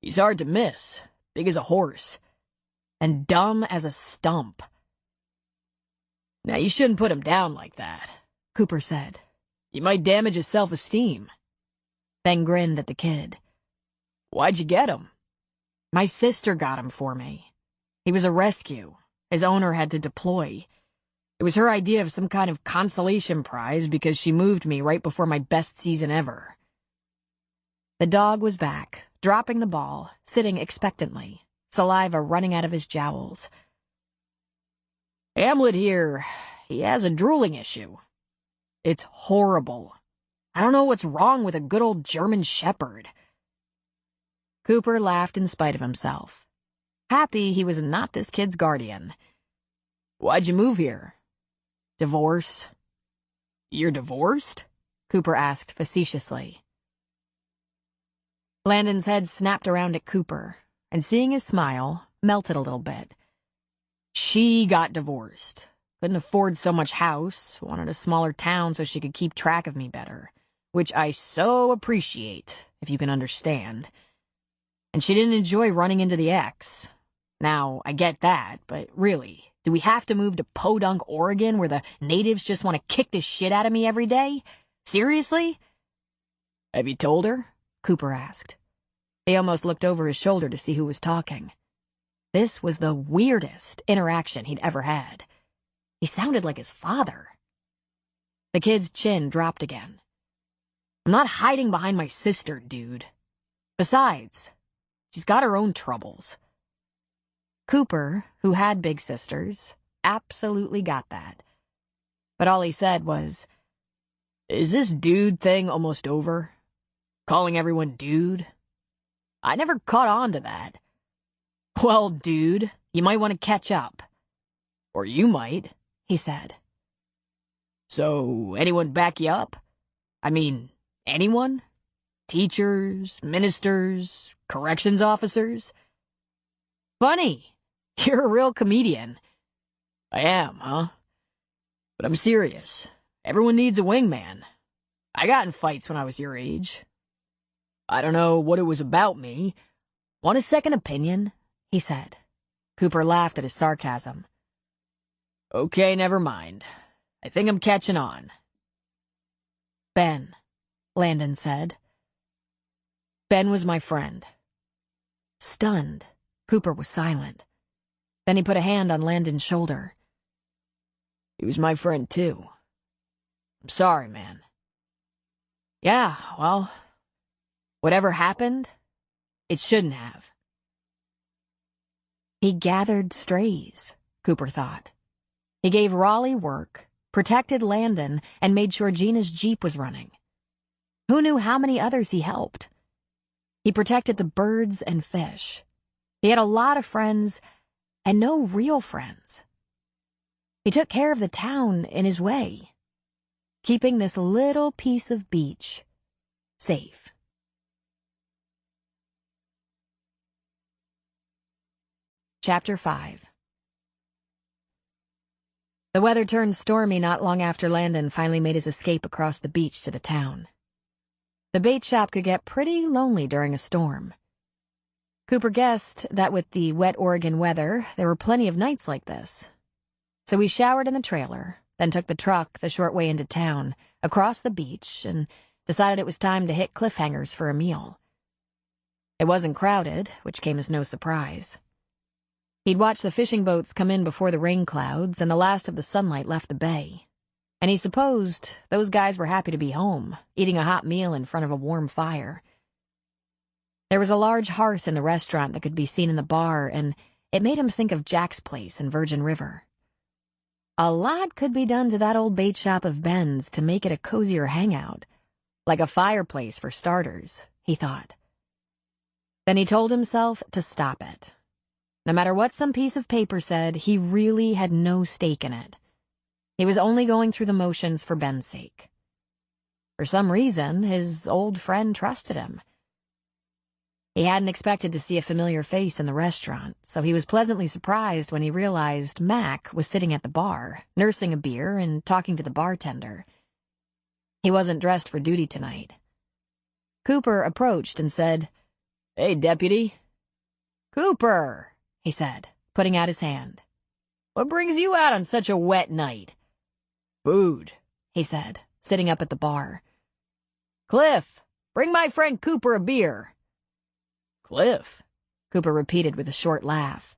He's hard to miss, big as a horse, and dumb as a stump. Now, you shouldn't put him down like that, Cooper said. You might damage his self-esteem. Ben grinned at the kid. Why'd you get him? My sister got him for me. He was a rescue. His owner had to deploy. It was her idea of some kind of consolation prize because she moved me right before my best season ever. The dog was back, dropping the ball, sitting expectantly, saliva running out of his jowls. Hamlet here, he has a drooling issue. It's horrible. I don't know what's wrong with a good old German shepherd. Cooper laughed in spite of himself, happy he was not this kid's guardian. Why'd you move here? Divorce. You're divorced? Cooper asked facetiously. Landon's head snapped around at Cooper, and seeing his smile, melted a little bit. She got divorced. Couldn't afford so much house, wanted a smaller town so she could keep track of me better, which I so appreciate, if you can understand. And she didn't enjoy running into the ex. Now, I get that, but really, do we have to move to Podunk, Oregon, where the natives just want to kick the shit out of me every day? Seriously? Have you told her? Cooper asked. He almost looked over his shoulder to see who was talking. This was the weirdest interaction he'd ever had. He sounded like his father. The kid's chin dropped again. I'm not hiding behind my sister, dude. Besides, she's got her own troubles. Cooper, who had big sisters, absolutely got that. But all he said was, Is this dude thing almost over? Calling everyone dude? I never caught on to that. Well, dude, you might want to catch up. Or you might, he said. So, anyone back you up? I mean, anyone? Teachers, ministers, corrections officers? Funny, you're a real comedian. I am, huh? But I'm serious. Everyone needs a wingman. I got in fights when I was your age. I don't know what it was about me. Want a second opinion? He said. Cooper laughed at his sarcasm. Okay, never mind. I think I'm catching on. Ben, Landon said. Ben was my friend. Stunned, Cooper was silent. Then he put a hand on Landon's shoulder. He was my friend, too. I'm sorry, man. Yeah, well, whatever happened, it shouldn't have. He gathered strays, Cooper thought. He gave Raleigh work, protected Landon, and made sure Gina's Jeep was running. Who knew how many others he helped? He protected the birds and fish. He had a lot of friends, and no real friends. He took care of the town in his way, keeping this little piece of beach safe. Chapter 5. The weather turned stormy not long after Landon finally made his escape across the beach to the town. The bait shop could get pretty lonely during a storm. Cooper guessed that with the wet Oregon weather, there were plenty of nights like this. So he showered in the trailer, then took the truck the short way into town, across the beach, and decided it was time to hit Cliffhangers for a meal. It wasn't crowded, which came as no surprise. He'd watched the fishing boats come in before the rain clouds, and the last of the sunlight left the bay. And he supposed those guys were happy to be home, eating a hot meal in front of a warm fire. There was a large hearth in the restaurant that could be seen in the bar, and it made him think of Jack's place in Virgin River. A lot could be done to that old bait shop of Ben's to make it a cozier hangout. Like a fireplace for starters, he thought. Then he told himself to stop it. No matter what some piece of paper said, he really had no stake in it. He was only going through the motions for Ben's sake. For some reason, his old friend trusted him. He hadn't expected to see a familiar face in the restaurant, so he was pleasantly surprised when he realized Mac was sitting at the bar, nursing a beer and talking to the bartender. He wasn't dressed for duty tonight. Cooper approached and said, "Hey, deputy." "Cooper," he said, putting out his hand. "What brings you out on such a wet night?" "Food," he said, sitting up at the bar. "Cliff, bring my friend Cooper a beer." "Cliff," Cooper repeated with a short laugh.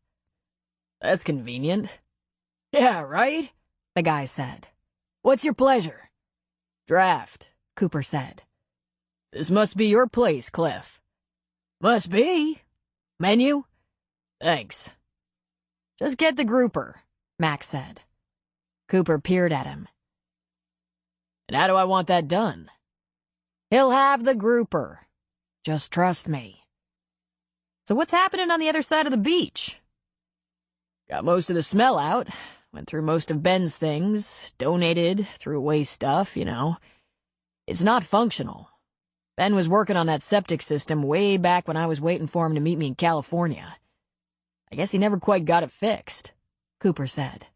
"That's convenient." "Yeah, right?" the guy said. "What's your pleasure?" "Draft," Cooper said. "This must be your place, Cliff." "Must be. Menu?" "Thanks." "Just get the grouper," Mac said. Cooper peered at him. "And how do I want that done?" "He'll have the grouper. Just trust me." "So what's happening on the other side of the beach?" "Got most of the smell out. Went through most of Ben's things. Donated, threw away stuff, you know. It's not functional. Ben was working on that septic system way back when I was waiting for him to meet me in California. I guess he never quite got it fixed," Cooper said.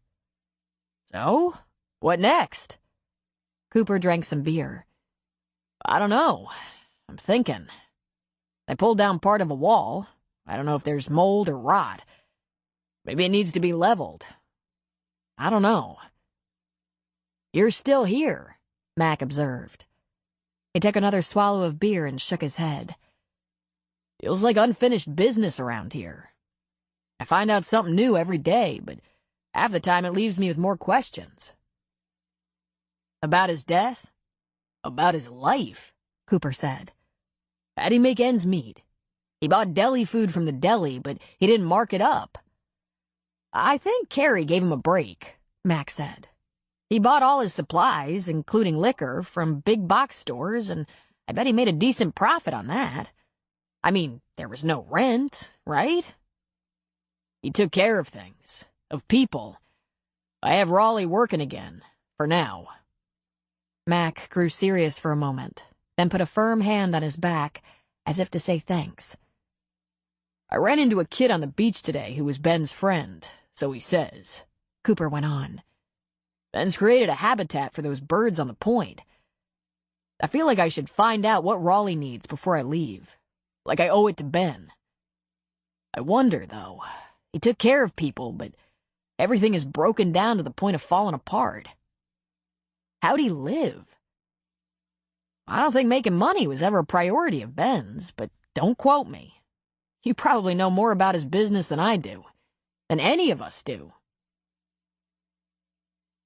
"So? What next?" Cooper drank some beer. "I don't know. I'm thinking. They pulled down part of a wall. I don't know if there's mold or rot. Maybe it needs to be leveled. I don't know." "You're still here," Mac observed. He took another swallow of beer and shook his head. "Feels like unfinished business around here. I find out something new every day, but half the time it leaves me with more questions." "About his death?" "About his life," Cooper said. "How'd he make ends meet? He bought deli food from the deli, but he didn't mark it up." "I think Carrie gave him a break," Mac said. "He bought all his supplies, including liquor, from big box stores, and I bet he made a decent profit on that. I mean, there was no rent, right? He took care of things, of people. I have Raleigh working again, for now." Mac grew serious for a moment, then put a firm hand on his back, as if to say thanks. "I ran into a kid on the beach today who was Ben's friend, so he says," Cooper went on. "Ben's created a habitat for those birds on the point. I feel like I should find out what Raleigh needs before I leave, like I owe it to Ben. I wonder, though. He took care of people, but everything is broken down to the point of falling apart. How'd he live? I don't think making money was ever a priority of Ben's, but don't quote me. You probably know more about his business than I do, than any of us do."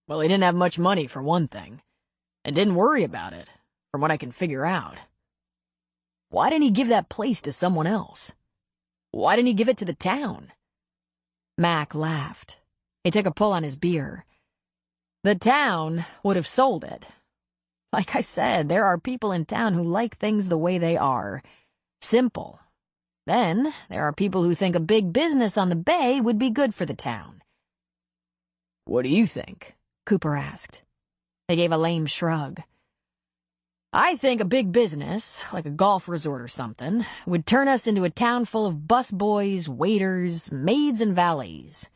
"Well, he didn't have much money, for one thing, and didn't worry about it, from what I can figure out. Why didn't he give that place to someone else? Why didn't he give it to the town?" Mac laughed. He took a pull on his beer. "The town would have sold it. Like I said, there are people in town who like things the way they are. Simple. Then, there are people who think a big business on the bay would be good for the town." "What do you think?" Cooper asked. They gave a lame shrug. "I think a big business, like a golf resort or something, would turn us into a town full of busboys, waiters, maids, and valets.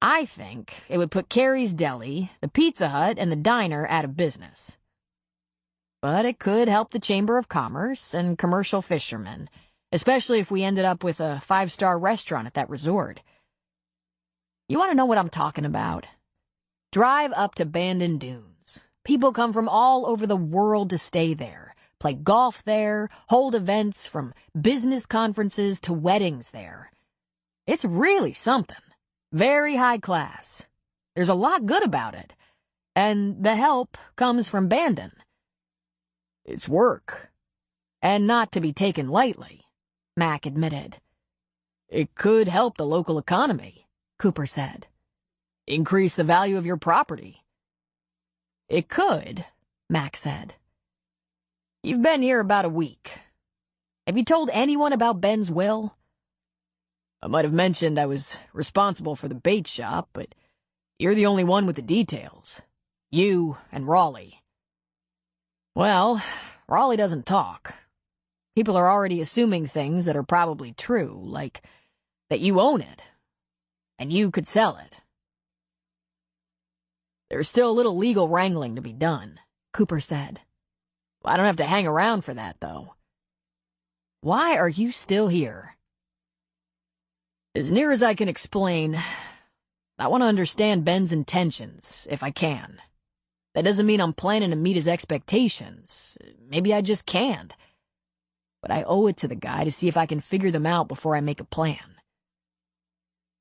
I think it would put Carrie's Deli, the Pizza Hut, and the diner out of business. But it could help the Chamber of Commerce and commercial fishermen, especially if we ended up with a 5-star restaurant at that resort. You want to know what I'm talking about? Drive up to Bandon Dunes. People come from all over the world to stay there, play golf there, hold events from business conferences to weddings there. It's really something. Very high class. There's a lot good about it. And the help comes from Bandon. It's work. And not to be taken lightly, Mac admitted. It could help the local economy, Cooper said. Increase the value of your property. It could, Mac said. You've been here about a week. Have you told anyone about Ben's will? I might have mentioned I was responsible for the bait shop, but you're the only one with the details. You and Raleigh. Well, Raleigh doesn't talk. People are already assuming things that are probably true, like that you own it, and you could sell it. There's still a little legal wrangling to be done, Cooper said. I don't have to hang around for that, though. Why are you still here? As near as I can explain, I want to understand Ben's intentions, if I can. That doesn't mean I'm planning to meet his expectations. Maybe I just can't. But I owe it to the guy to see if I can figure them out before I make a plan.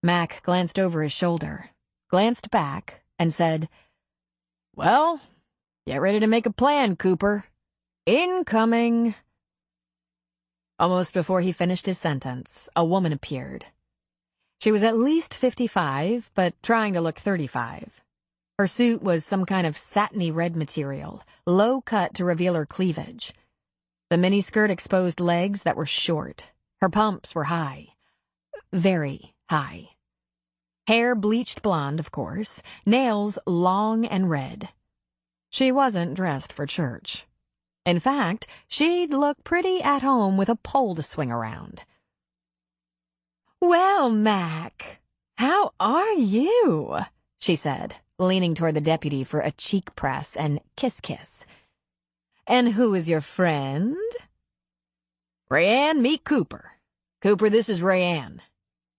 Mac glanced over his shoulder, glanced back, and said, Well, get ready to make a plan, Cooper. Incoming. Almost before he finished his sentence, a woman appeared. She was at least 55, but trying to look 35. Her suit was some kind of satiny red material, low cut to reveal her cleavage. The miniskirt exposed legs that were short. Her pumps were high. Very high. Hair bleached blonde, of course, nails long and red. She wasn't dressed for church. In fact, she'd look pretty at home with a pole to swing around. "Well, Mac, how are you?" she said, leaning toward the deputy for a cheek press and kiss. "And who is your friend?" Rayanne, meet Cooper. Cooper, this is Rayanne.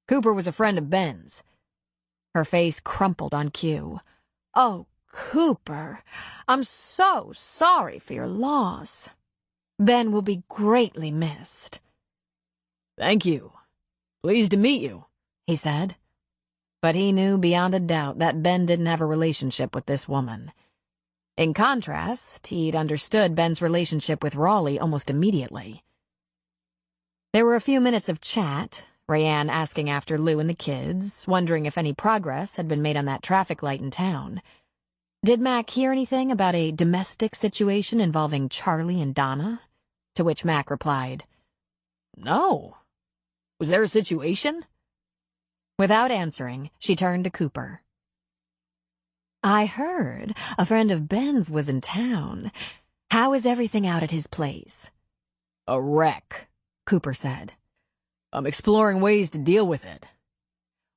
Cooper was a friend of Ben's. Her face crumpled on cue. "Oh, Cooper, I'm so sorry for your loss. Ben will be greatly missed." "Thank you. Pleased to meet you," he said. But he knew beyond a doubt that Ben didn't have a relationship with this woman. In contrast, he'd understood Ben's relationship with Raleigh almost immediately. There were a few minutes of chat, Rayanne asking after Lou and the kids, wondering if any progress had been made on that traffic light in town. Did Mac hear anything about a domestic situation involving Charlie and Donna? To which Mac replied, "No. Was there a situation?" Without answering, she turned to Cooper. "I heard a friend of Ben's was in town. How is everything out at his place?" "A wreck," Cooper said. "I'm exploring ways to deal with it."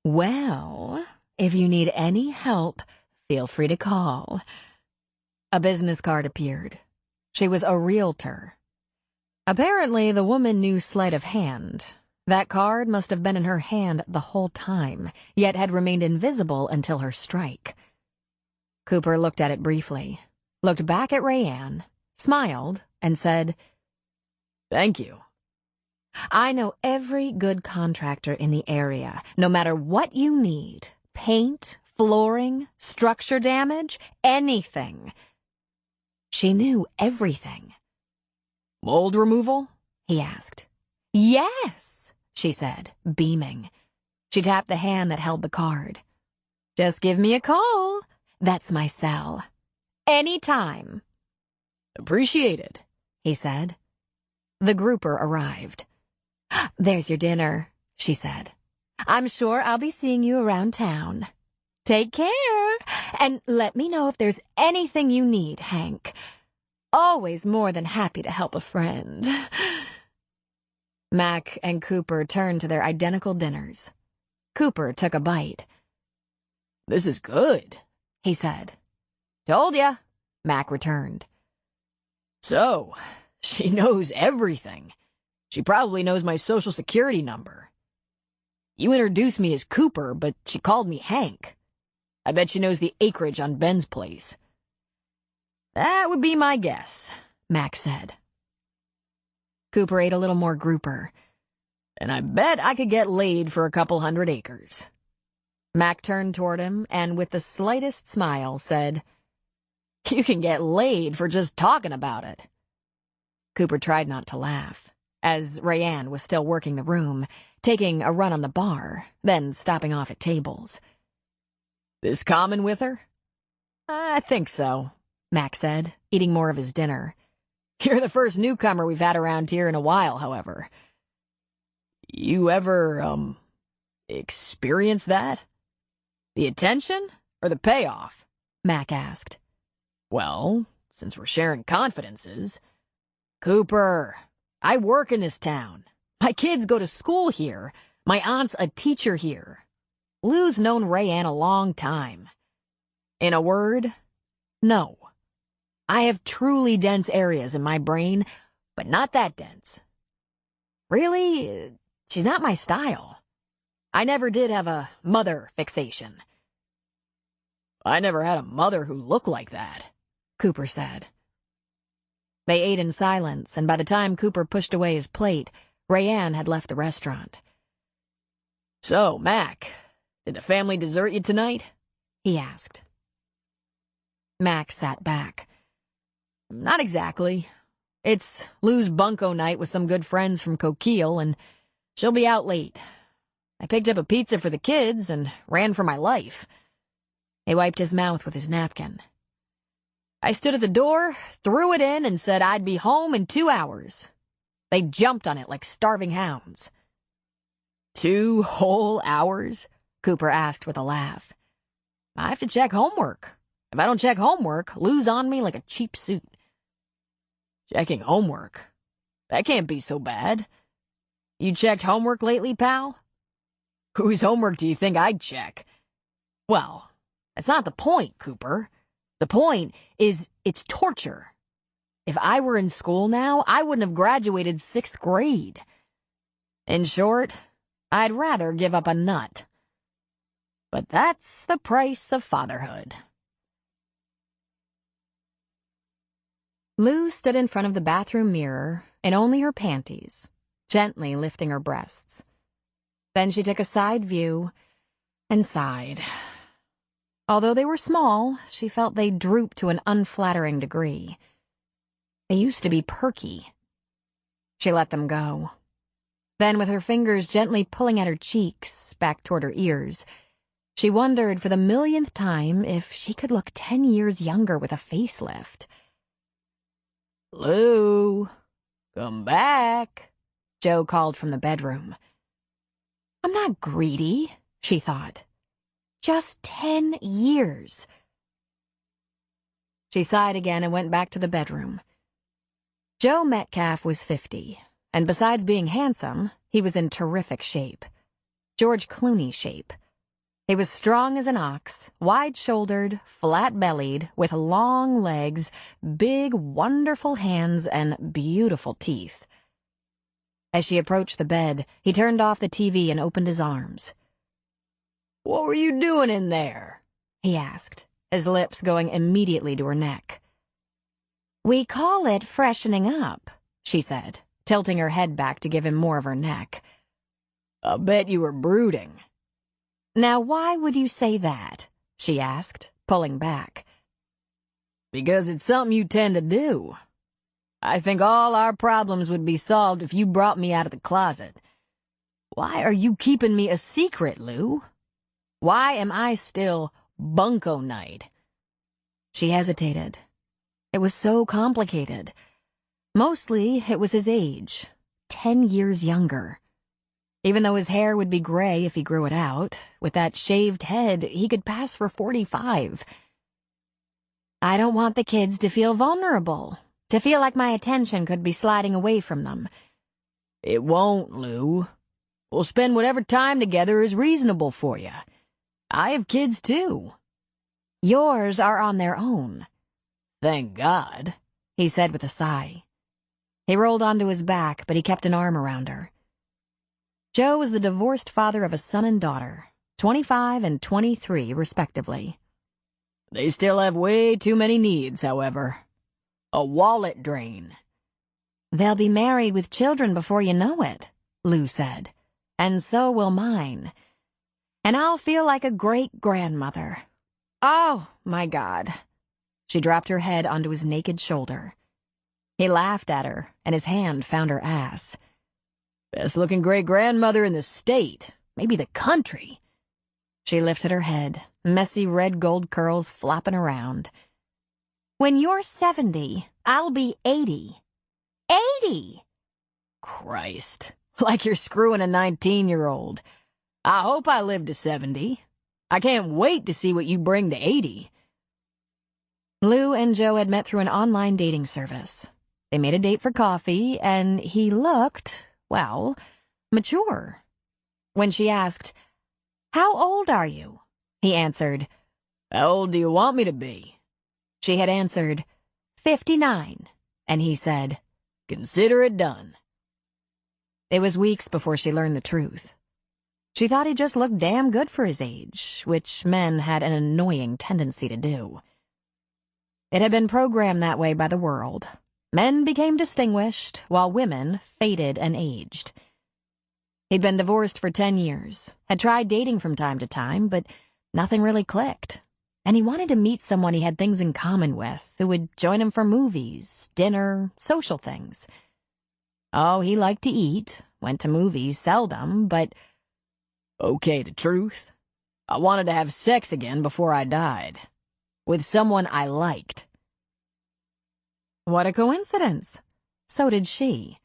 "Well, if you need any help, feel free to call." A business card appeared. She was a realtor. Apparently, the woman knew sleight of hand. That card must have been in her hand the whole time, yet had remained invisible until her strike. Cooper looked at it briefly, looked back at Rayanne, smiled, and said, "Thank you." "I know every good contractor in the area, no matter what you need. Paint, flooring, structure damage, anything." She knew everything. "Mold removal?" he asked. "Yes," she said, beaming. She tapped the hand that held the card. "Just give me a call. That's my cell. Anytime." "Appreciated," he said. The grouper arrived. "There's your dinner," she said. "I'm sure I'll be seeing you around town. Take care, and let me know if there's anything you need, Hank. Always more than happy to help a friend." Mac and Cooper turned to their identical dinners. Cooper took a bite. "This is good," he said. "Told ya," Mac returned. "So, she knows everything. She probably knows my social security number. You introduced me as Cooper, but she called me Hank. I bet she knows the acreage on Ben's place." "That would be my guess," Mac said. Cooper ate a little more grouper. "And I bet I could get laid for a couple 100 acres." Mac turned toward him and with the slightest smile said, "You can get laid for just talking about it." Cooper tried not to laugh, as Rayanne was still working the room, taking a run on the bar, then stopping off at tables. "This common with her?" "I think so," Mac said, eating more of his dinner. "You're the first newcomer we've had around here in a while, however. You ever, experience that? The attention or the payoff?" Mac asked. "Well, since we're sharing confidences. Cooper, I work in this town. My kids go to school here. My aunt's a teacher here. Lou's known Rayanne a long time. In a word, no. I have truly dense areas in my brain, but not that dense. Really, she's not my style. I never did have a mother fixation. I never had a mother who looked like that, Cooper said. They ate in silence, and by the time Cooper pushed away his plate, Rayanne had left the restaurant. So, Mac, did the family desert you tonight? He asked. Mac sat back. Not exactly. It's Lou's bunco night with some good friends from Coquille, and she'll be out late. I picked up a pizza for the kids and ran for my life. He wiped his mouth with his napkin. I stood at the door, threw it in, and said I'd be home in 2 hours. They jumped on it like starving hounds. 2 whole hours? Cooper asked with a laugh. I have to check homework. If I don't check homework, Lou's on me like a cheap suit. Checking homework? That can't be so bad. You checked homework lately, pal? Whose homework do you think I'd check? Well, that's not the point, Cooper. The point is it's torture. If I were in school now, I wouldn't have graduated 6th grade. In short, I'd rather give up a nut. But that's the price of fatherhood. Lou stood in front of the bathroom mirror in only her panties, gently lifting her breasts. Then she took a side view and sighed. Although they were small, she felt they drooped to an unflattering degree. They used to be perky. She let them go. Then, with her fingers gently pulling at her cheeks, back toward her ears, she wondered for the millionth time if she could look 10 years younger with a facelift. Lou, come back, Joe called from the bedroom. I'm not greedy, she thought. Just 10 years. She sighed again and went back to the bedroom. Joe Metcalf was 50, and besides being handsome, he was in terrific shape. George Clooney shape. He was strong as an ox, wide-shouldered, flat-bellied, with long legs, big, wonderful hands, and beautiful teeth. As she approached the bed, he turned off the TV and opened his arms. What were you doing in there? He asked, his lips going immediately to her neck. We call it freshening up, she said, tilting her head back to give him more of her neck. I bet you were brooding. Now why would you say that? She asked, pulling back. Because it's something you tend to do. I think all our problems would be solved if you brought me out of the closet. Why are you keeping me a secret, Lou? Why am I still bunco night? She hesitated. It was so complicated. Mostly, it was his age. 10 years younger. Even though his hair would be gray if he grew it out, with that shaved head, he could pass for 45. I don't want the kids to feel vulnerable, to feel like my attention could be sliding away from them. It won't, Lou. We'll spend whatever time together is reasonable for you. I have kids, too. Yours are on their own. Thank God, he said with a sigh. He rolled onto his back, but he kept an arm around her. Joe was the divorced father of a son and daughter, 25 and 23, respectively. They still have way too many needs, however. A wallet drain. They'll be married with children before you know it, Lou said. And so will mine. And I'll feel like a great-grandmother. Oh, my God. She dropped her head onto his naked shoulder. He laughed at her, and his hand found her ass. Best-looking great-grandmother in the state, maybe the country. She lifted her head, messy red gold curls flopping around. When you're 70, I'll be 80. 80! Christ, like you're screwing a 19-year-old. I hope I live to 70. I can't wait to see what you bring to 80. Lou and Joe had met through an online dating service. They made a date for coffee, and he looked, well, mature. When she asked, "How old are you?" he answered, How old do you want me to be? She had answered, 59, and he said, Consider it done. It was weeks before she learned the truth. She thought he just looked damn good for his age, which men had an annoying tendency to do. It had been programmed that way by the world. Men became distinguished, while women faded and aged. He'd been divorced for 10 years, had tried dating from time to time, but nothing really clicked. And he wanted to meet someone he had things in common with, who would join him for movies, dinner, social things. Oh, he liked to eat, went to movies seldom, but... Okay, the truth. I wanted to have sex again before I died. With someone I liked. What a coincidence. So did she.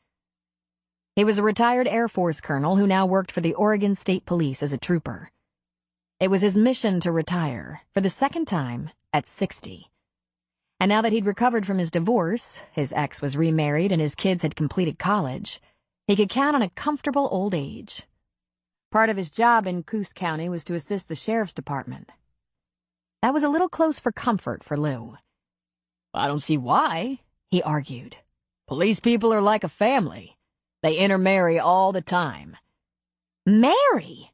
He was a retired Air Force colonel who now worked for the Oregon State Police as a trooper. It was his mission to retire, for the second time, at 60. And now that he'd recovered from his divorce, his ex was remarried and his kids had completed college, he could count on a comfortable old age. Part of his job in Coos County was to assist the sheriff's department. That was a little close for comfort for Lou. I don't see why, he argued. Police people are like a family. They intermarry all the time. Marry?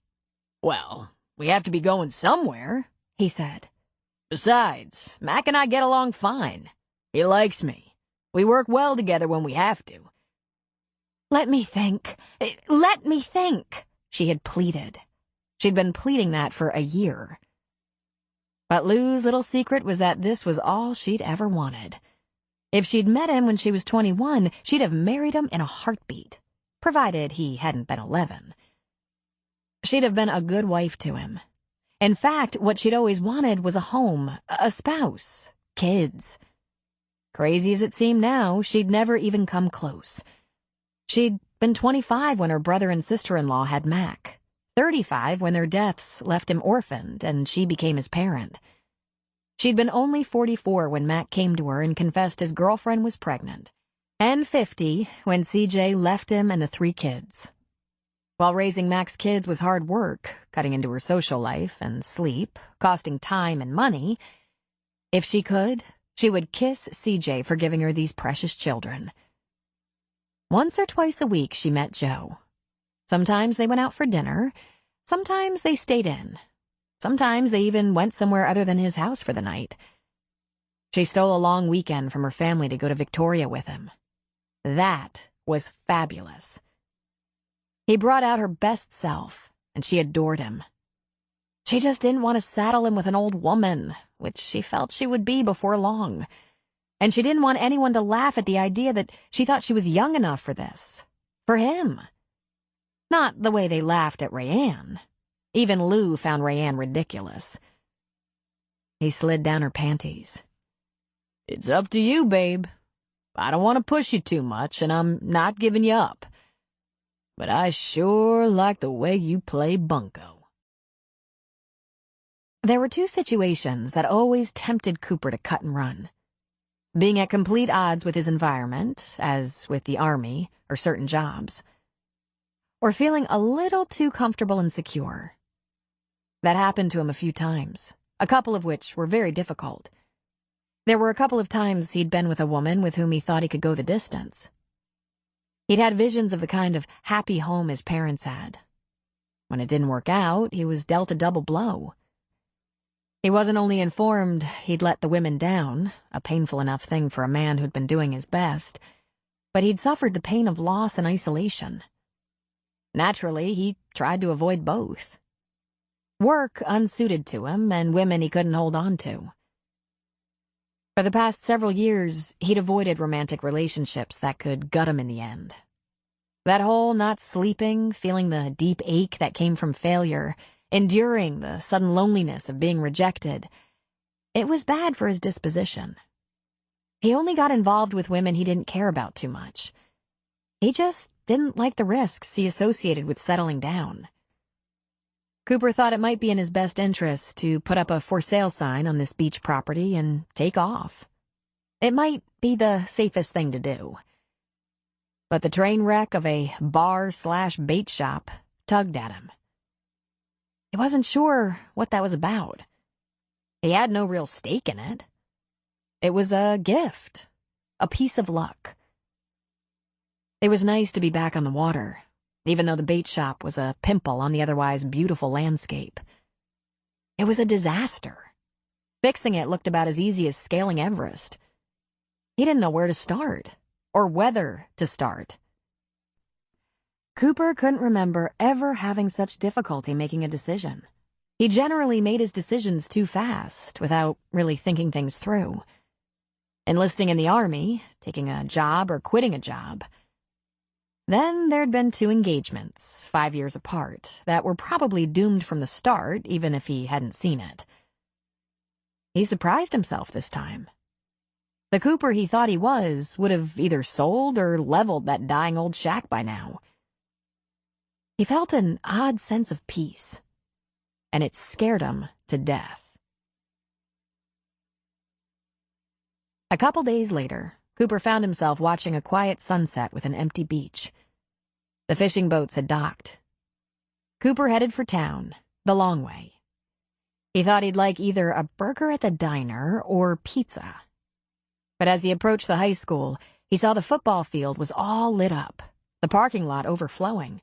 Well, we have to be going somewhere, he said. Besides, Mac and I get along fine. He likes me. We work well together when we have to. Let me think, she had pleaded. She'd been pleading that for a year. But Lou's little secret was that this was all she'd ever wanted. If she'd met him when she was 21, she'd have married him in a heartbeat, provided he hadn't been 11. She'd have been a good wife to him. In fact, what she'd always wanted was a home, a spouse, kids. Crazy as it seemed now, she'd never even come close. She'd been 25 when her brother and sister-in-law had Mac, 35 when their deaths left him orphaned and she became his parent. She'd been only 44 when Mac came to her and confessed his girlfriend was pregnant, and 50 when CJ left him and the 3 kids. While raising Mac's kids was hard work, cutting into her social life and sleep, costing time and money, if she could, she would kiss CJ for giving her these precious children. Once or twice a week she met Joe. Sometimes they went out for dinner, sometimes they stayed in. Sometimes they even went somewhere other than his house for the night. She stole a long weekend from her family to go to Victoria with him. That was fabulous. He brought out her best self, and she adored him. She just didn't want to saddle him with an old woman, which she felt she would be before long. And she didn't want anyone to laugh at the idea that she thought she was young enough for this. For him. Not the way they laughed at Rayanne. Even Lou found Rayanne ridiculous. He slid down her panties. It's up to you, babe. I don't want to push you too much, and I'm not giving you up. But I sure like the way you play bunco. There were 2 situations that always tempted Cooper to cut and run. Being at complete odds with his environment, as with the army or certain jobs, or feeling a little too comfortable and secure. That happened to him a few times, a couple of which were very difficult. There were a couple of times he'd been with a woman with whom he thought he could go the distance. He'd had visions of the kind of happy home his parents had. When it didn't work out, he was dealt a double blow. He wasn't only informed he'd let the women down, a painful enough thing for a man who'd been doing his best, but he'd suffered the pain of loss and isolation. Naturally, he tried to avoid both. Work unsuited to him, and women he couldn't hold on to. For the past several years, he'd avoided romantic relationships that could gut him in the end. That whole not sleeping, feeling the deep ache that came from failure, enduring the sudden loneliness of being rejected, it was bad for his disposition. He only got involved with women he didn't care about too much. He just didn't like the risks he associated with settling down. Cooper thought it might be in his best interest to put up a for sale sign on this beach property and take off. It might be the safest thing to do. But the train wreck of a bar/bait shop tugged at him. He wasn't sure what that was about. He had no real stake in it. It was a gift, a piece of luck. It was nice to be back on the water, even though the bait shop was a pimple on the otherwise beautiful landscape. It was a disaster. Fixing it looked about as easy as scaling Everest. He didn't know where to start, or whether to start. Cooper couldn't remember ever having such difficulty making a decision. He generally made his decisions too fast, without really thinking things through. Enlisting in the army, taking a job, or quitting a job. Then there'd been 2 engagements, 5 years apart, that were probably doomed from the start, even if he hadn't seen it. He surprised himself this time. The Cooper he thought he was would have either sold or leveled that dying old shack by now. He felt an odd sense of peace, and it scared him to death. A couple days later, Cooper found himself watching a quiet sunset with an empty beach. The fishing boats had docked. Cooper headed for town, the long way. He thought he'd like either a burger at the diner or pizza. But as he approached the high school, he saw the football field was all lit up, the parking lot overflowing.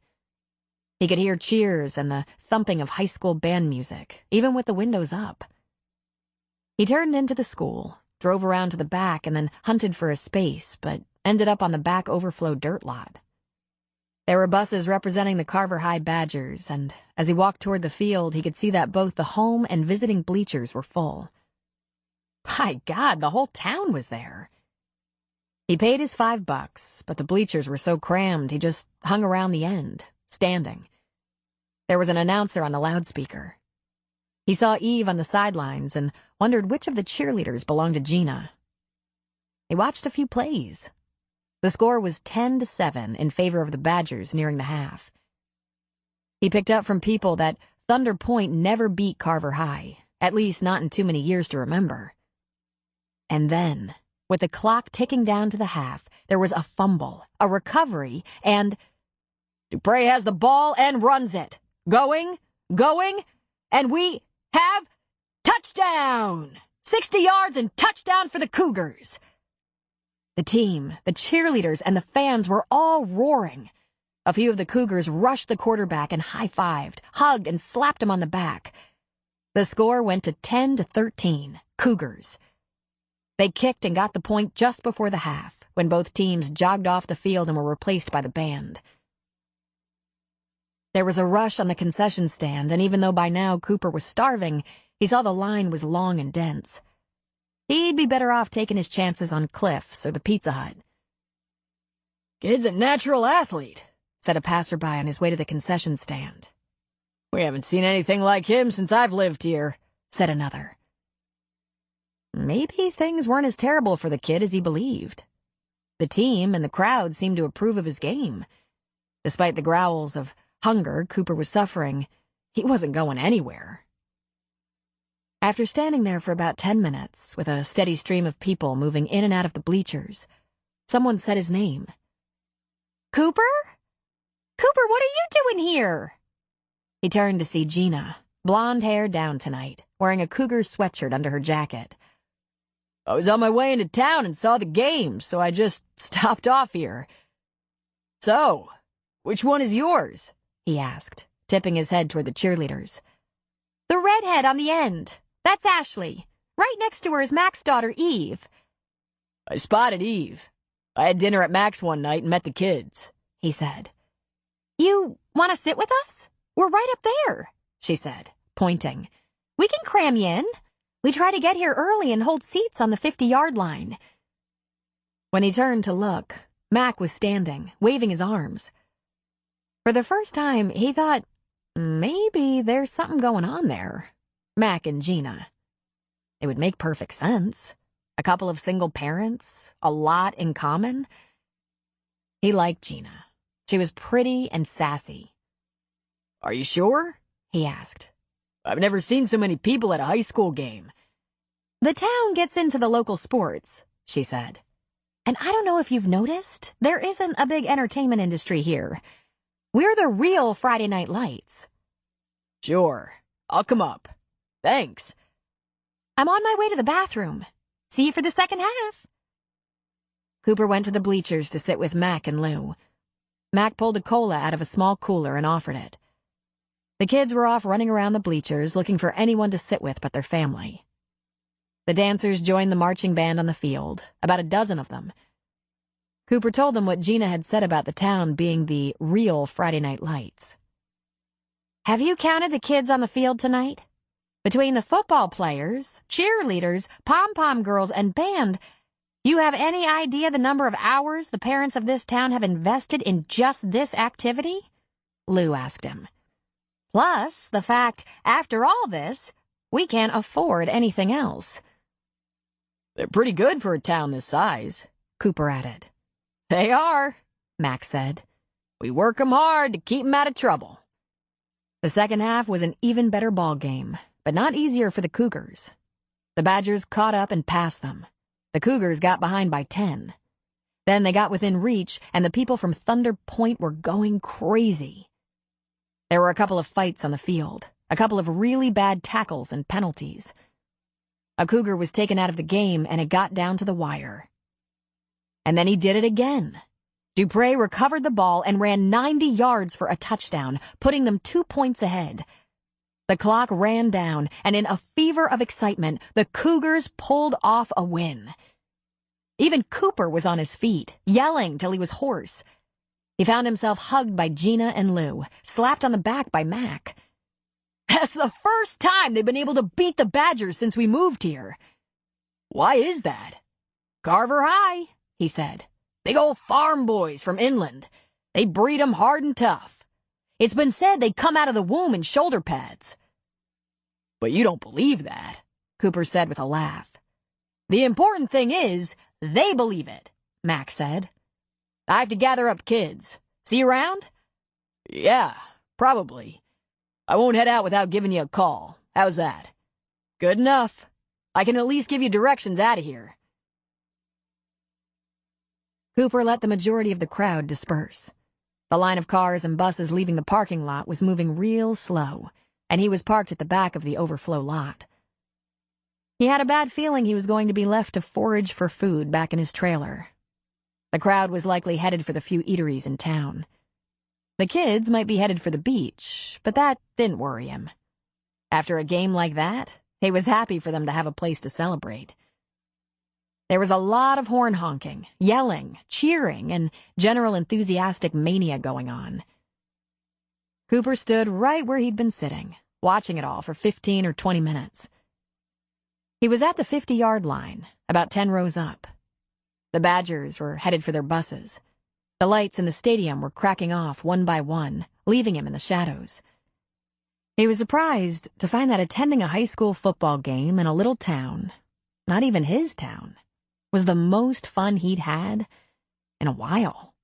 He could hear cheers and the thumping of high school band music, even with the windows up. He turned into the school, drove around to the back, and then hunted for a space, but ended up on the back overflow dirt lot. There were buses representing the Carver High Badgers, and as he walked toward the field, he could see that both the home and visiting bleachers were full. My God, the whole town was there. He paid his $5, but the bleachers were so crammed he just hung around the end, standing. There was an announcer on the loudspeaker. He saw Eve on the sidelines and wondered which of the cheerleaders belonged to Gina. He watched a few plays. The score was 10-7 in favor of the Badgers nearing the half. He picked up from people that Thunder Point never beat Carver High, at least not in too many years to remember. And then, with the clock ticking down to the half, there was a fumble, a recovery, and Dupre has the ball and runs it. Going, and we have touchdown! 60 yards and touchdown for the Cougars. The team, the cheerleaders, and the fans were all roaring. A few of the Cougars rushed the quarterback and high-fived, hugged, and slapped him on the back. The score went to 10-13, Cougars. They kicked and got the point just before the half, when both teams jogged off the field and were replaced by the band. There was a rush on the concession stand, and even though by now Cooper was starving, he saw the line was long and dense. He'd be better off taking his chances on Cliff's or the Pizza Hut. Kid's a natural athlete, said a passerby on his way to the concession stand. We haven't seen anything like him since I've lived here, said another. Maybe things weren't as terrible for the kid as he believed. The team and the crowd seemed to approve of his game. Despite the growls of hunger Cooper was suffering, he wasn't going anywhere. After standing there for about 10 minutes, with a steady stream of people moving in and out of the bleachers, someone said his name. Cooper? Cooper, what are you doing here? He turned to see Gina, blonde hair down tonight, wearing a Cougar sweatshirt under her jacket. I was on my way into town and saw the game, so I just stopped off here. So, which one is yours? He asked, tipping his head toward the cheerleaders. The redhead on the end. That's Ashley. Right next to her is Mac's daughter, Eve. I spotted Eve. I had dinner at Mac's one night and met the kids, he said. You want to sit with us? We're right up there, she said, pointing. We can cram you in. We try to get here early and hold seats on the 50-yard line. When he turned to look, Mac was standing, waving his arms. For the first time, he thought, maybe there's something going on there. Mac and Gina. It would make perfect sense. A couple of single parents, a lot in common. He liked Gina. She was pretty and sassy. Are you sure? he asked. I've never seen so many people at a high school game. The town gets into the local sports, she said. And I don't know if you've noticed, there isn't a big entertainment industry here. We're the real Friday Night Lights. Sure, I'll come up. Thanks. I'm on my way to the bathroom. See you for the second half. Cooper went to the bleachers to sit with Mac and Lou. Mac pulled a cola out of a small cooler and offered it. The kids were off running around the bleachers looking for anyone to sit with but their family. The dancers joined the marching band on the field, about a dozen of them. Cooper told them what Gina had said about the town being the real Friday Night Lights. Have you counted the kids on the field tonight? Between the football players, cheerleaders, pom-pom girls, and band, you have any idea the number of hours the parents of this town have invested in just this activity? Lou asked him. Plus, the fact, after all this, we can't afford anything else. They're pretty good for a town this size, Cooper added. They are, Max said. We work 'em hard to keep 'em out of trouble. The second half was an even better ball game, but not easier for the Cougars. The Badgers caught up and passed them. The Cougars got behind by 10. Then they got within reach, and the people from Thunder Point were going crazy. There were a couple of fights on the field, a couple of really bad tackles and penalties. A Cougar was taken out of the game, and it got down to the wire. And then he did it again. Dupre recovered the ball and ran 90 yards for a touchdown, putting them 2 points ahead. The clock ran down, and in a fever of excitement, the Cougars pulled off a win. Even Cooper was on his feet, yelling till he was hoarse. He found himself hugged by Gina and Lou, slapped on the back by Mac. That's the first time they've been able to beat the Badgers since we moved here. Why is that? Carver High, he said. Big old farm boys from inland. They breed 'em hard and tough. It's been said they come out of the womb in shoulder pads. But you don't believe that, Cooper said with a laugh. The important thing is, they believe it, Mac said. I have to gather up kids. See you around? Yeah, probably. I won't head out without giving you a call. How's that? Good enough. I can at least give you directions out of here. Cooper let the majority of the crowd disperse. The line of cars and buses leaving the parking lot was moving real slow, and he was parked at the back of the overflow lot. He had a bad feeling he was going to be left to forage for food back in his trailer. The crowd was likely headed for the few eateries in town. The kids might be headed for the beach, but that didn't worry him. After a game like that, he was happy for them to have a place to celebrate. There was a lot of horn honking, yelling, cheering, and general enthusiastic mania going on. Cooper stood right where he'd been sitting, watching it all for 15 or 20 minutes. He was at the 50-yard line, about 10 rows up. The Badgers were headed for their buses. The lights in the stadium were cracking off one by one, leaving him in the shadows. He was surprised to find that attending a high school football game in a little town, not even his town, was the most fun he'd had in a while.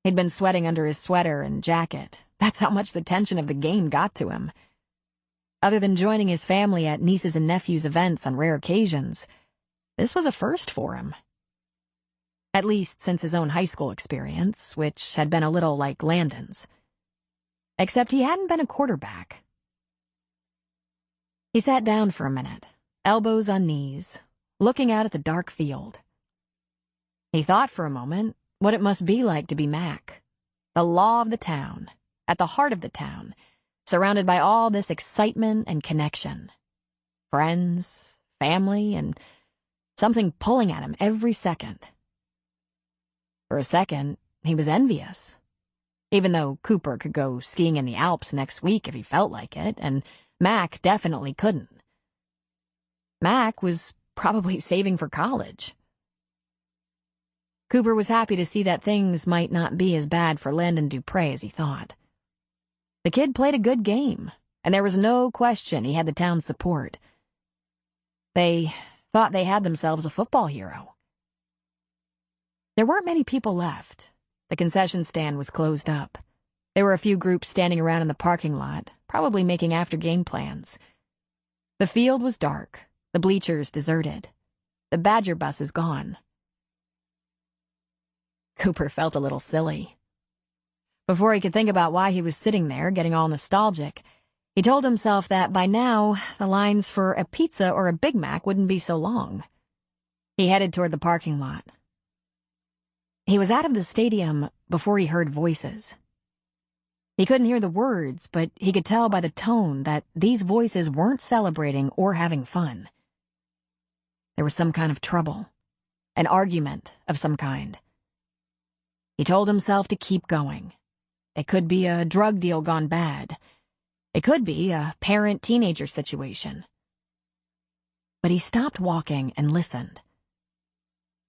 He'd been sweating under his sweater and jacket. That's how much the tension of the game got to him. Other than joining his family at nieces and nephews' events on rare occasions, this was a first for him. At least since his own high school experience, which had been a little like Landon's. Except he hadn't been a quarterback. He sat down for a minute, elbows on knees, looking out at the dark field. He thought for a moment what it must be like to be Mac, the law of the town, at the heart of the town, surrounded by all this excitement and connection. Friends, family, and something pulling at him every second. For a second, he was envious. Even though Cooper could go skiing in the Alps next week if he felt like it, and Mac definitely couldn't. Mac was probably saving for college. Cooper was happy to see that things might not be as bad for Landon Dupre as he thought. The kid played a good game, and there was no question he had the town's support. They thought they had themselves a football hero. There weren't many people left. The concession stand was closed up. There were a few groups standing around in the parking lot, probably making after-game plans. The field was dark, the bleachers deserted. The Badger bus is gone. Cooper felt a little silly. Before he could think about why he was sitting there, getting all nostalgic, he told himself that by now, the lines for a pizza or a Big Mac wouldn't be so long. He headed toward the parking lot. He was out of the stadium before he heard voices. He couldn't hear the words, but he could tell by the tone that these voices weren't celebrating or having fun. There was some kind of trouble, an argument of some kind. He told himself to keep going. It could be a drug deal gone bad. It could be a parent-teenager situation. But he stopped walking and listened.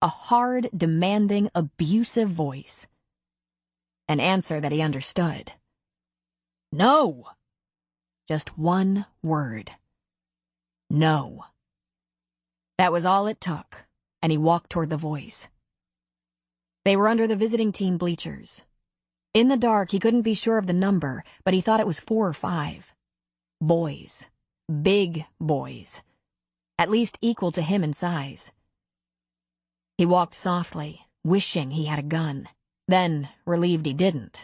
A hard, demanding, abusive voice. An answer that he understood. No! Just one word. No. That was all it took, and he walked toward the voice. They were under the visiting team bleachers. In the dark, he couldn't be sure of the number, but he thought it was 4 or 5. Boys. Big boys. At least equal to him in size. He walked softly, wishing he had a gun, then relieved he didn't.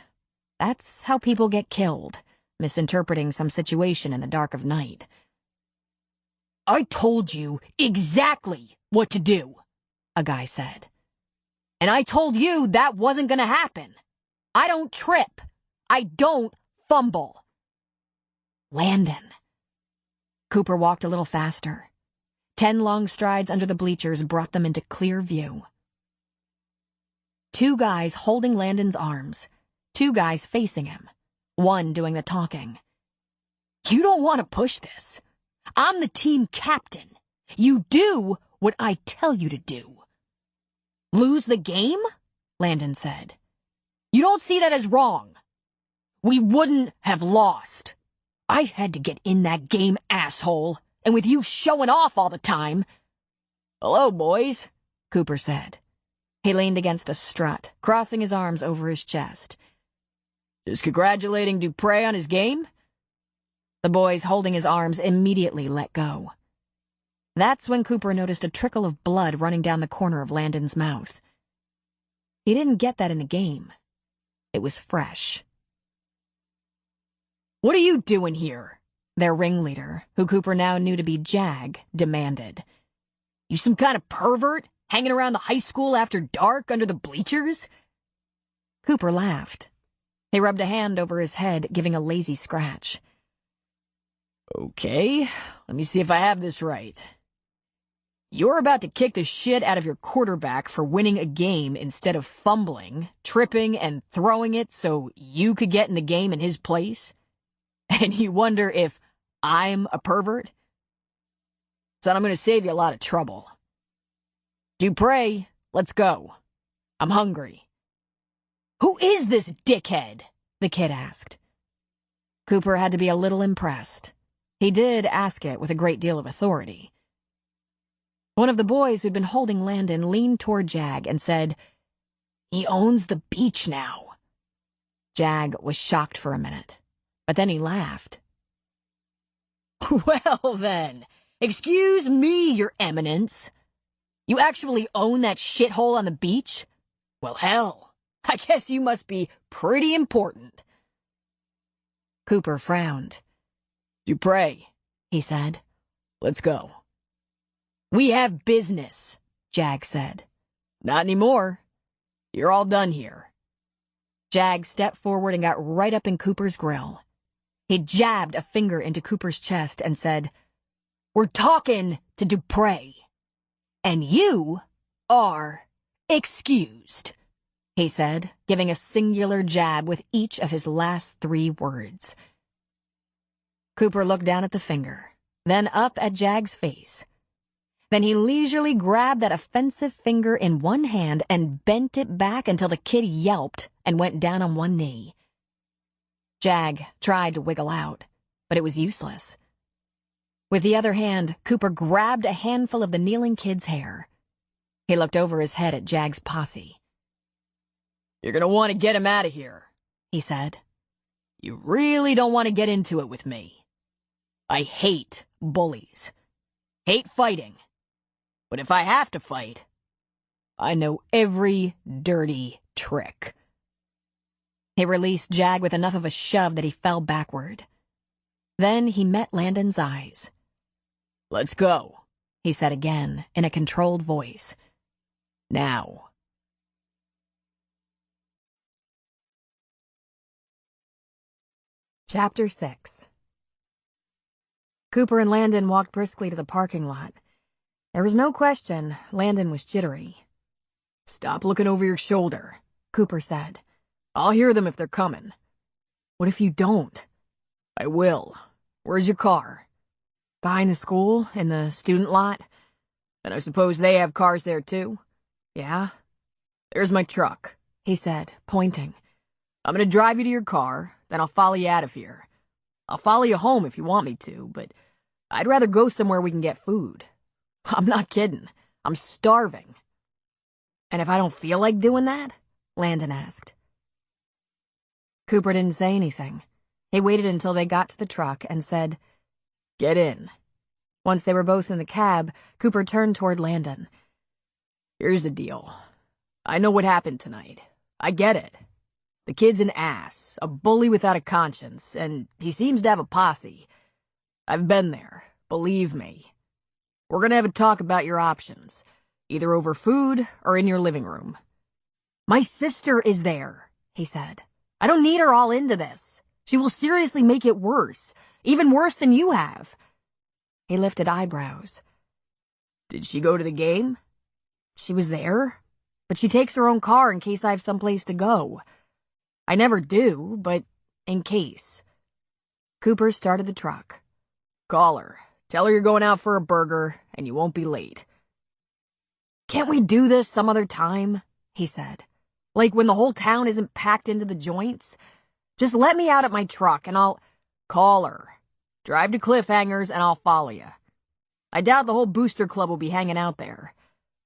That's how people get killed, misinterpreting some situation in the dark of night. I told you exactly what to do, a guy said. And I told you that wasn't gonna happen. I don't trip. I don't fumble. Landon. Cooper walked a little faster. 10 long strides under the bleachers brought them into clear view. 2 guys holding Landon's arms. 2 guys facing him. One doing the talking. You don't want to push this. I'm the team captain. You do what I tell you to do. Lose the game? Landon said. You don't see that as wrong. We wouldn't have lost. I had to get in that game, asshole, and with you showing off all the time. Hello, boys, Cooper said. He leaned against a strut, crossing his arms over his chest. Just congratulating Dupre on his game? The boys holding his arms immediately let go. That's when Cooper noticed a trickle of blood running down the corner of Landon's mouth. He didn't get that in the game. It was fresh. What are you doing here? Their ringleader, who Cooper now knew to be Jag, demanded. You some kind of pervert, hanging around the high school after dark under the bleachers? Cooper laughed. He rubbed a hand over his head, giving a lazy scratch. Okay, let me see if I have this right. You're about to kick the shit out of your quarterback for winning a game instead of fumbling, tripping, and throwing it so you could get in the game in his place? And you wonder if I'm a pervert? Son, I'm going to save you a lot of trouble. Dupre, let's go. I'm hungry. Who is this dickhead? The kid asked. Cooper had to be a little impressed. He did ask it with a great deal of authority. One of the boys who'd been holding Landon leaned toward Jag and said, He owns the beach now. Jag was shocked for a minute, but then he laughed. Well then, excuse me, Your Eminence. You actually own that shithole on the beach? Well, hell, I guess you must be pretty important. Cooper frowned. Dupre, he said. Let's go. We have business, Jag said. Not anymore. You're all done here. Jag stepped forward and got right up in Cooper's grill. He jabbed a finger into Cooper's chest and said, We're talking to Dupre. And you are excused, he said, giving a singular jab with each of his last 3 words. Cooper looked down at the finger, then up at Jag's face. Then he leisurely grabbed that offensive finger in one hand and bent it back until the kid yelped and went down on one knee. Jag tried to wiggle out, but it was useless. With the other hand, Cooper grabbed a handful of the kneeling kid's hair. He looked over his head at Jag's posse. You're gonna want to get him out of here, he said. You really don't want to get into it with me. I hate bullies. Hate fighting. But if I have to fight, I know every dirty trick. He released Jag with enough of a shove that he fell backward. Then he met Landon's eyes. Let's go, he said again, in a controlled voice. Now. Chapter 6. Cooper and Landon walked briskly to the parking lot. There was no question Landon was jittery. Stop looking over your shoulder, Cooper said. I'll hear them if they're coming. What if you don't? I will. Where's your car? Behind the school, in the student lot. And I suppose they have cars there too? Yeah. There's my truck, he said, pointing. I'm gonna drive you to your car, then I'll follow you out of here. I'll follow you home if you want me to, but I'd rather go somewhere we can get food. I'm not kidding. I'm starving. And if I don't feel like doing that? Landon asked. Cooper didn't say anything. He waited until they got to the truck and said, Get in. Once they were both in the cab, Cooper turned toward Landon. Here's the deal. I know what happened tonight. I get it. The kid's an ass, a bully without a conscience, and he seems to have a posse. I've been there, believe me. We're gonna have a talk about your options, either over food or in your living room. My sister is there, he said. I don't need her all into this. She will seriously make it worse, even worse than you have. He lifted eyebrows. Did she go to the game? She was there, but she takes her own car in case I have someplace to go. I never do, but in case. Cooper started the truck. Call her. Tell her you're going out for a burger, and you won't be late. Can't we do this some other time? He said. Like when the whole town isn't packed into the joints? Just let me out at my truck, and I'll... Call her. Drive to Cliffhangers, and I'll follow you. I doubt the whole booster club will be hanging out there,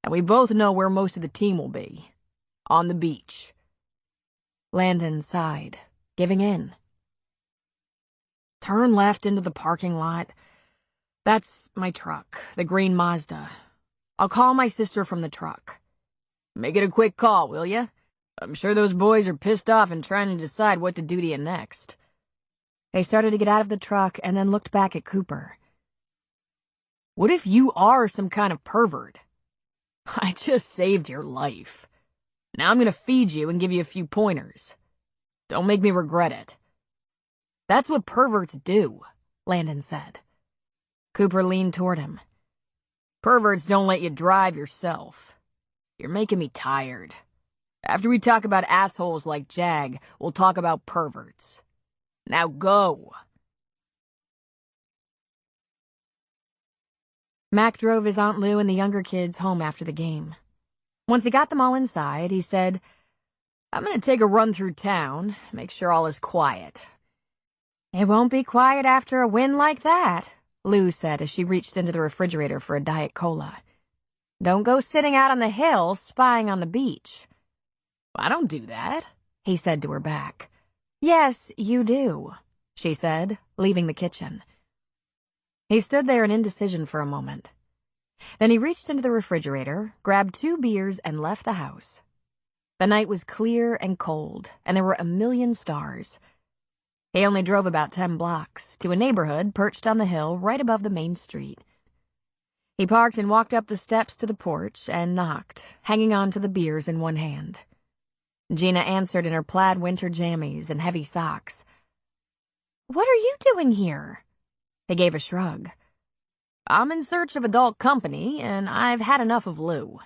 and we both know where most of the team will be. On the beach. Landon sighed, giving in. Turn left into the parking lot. That's my truck, the green Mazda. I'll call my sister from the truck. Make it a quick call, will you? I'm sure those boys are pissed off and trying to decide what to do to you next. They started to get out of the truck and then looked back at Cooper. What if you are some kind of pervert? I just saved your life. Now I'm gonna feed you and give you a few pointers. Don't make me regret it. That's what perverts do, Landon said. Cooper leaned toward him. Perverts don't let you drive yourself. You're making me tired. After we talk about assholes like Jag, we'll talk about perverts. Now go. Mac drove his Aunt Lou and the younger kids home after the game. Once he got them all inside, he said, I'm gonna take a run through town, make sure all is quiet. It won't be quiet after a win like that, Lou said as she reached into the refrigerator for a Diet Cola. Don't go sitting out on the hill spying on the beach. I don't do that, he said to her back. Yes, you do, she said, leaving the kitchen. He stood there in indecision for a moment. Then he reached into the refrigerator, grabbed 2 beers, and left the house. The night was clear and cold, and there were a million stars. He only drove about 10 blocks, to a neighborhood perched on the hill right above the main street. He parked and walked up the steps to the porch and knocked, hanging on to the beers in one hand. Gina answered in her plaid winter jammies and heavy socks. What are you doing here? He gave a shrug. I'm in search of adult company, and I've had enough of Lou.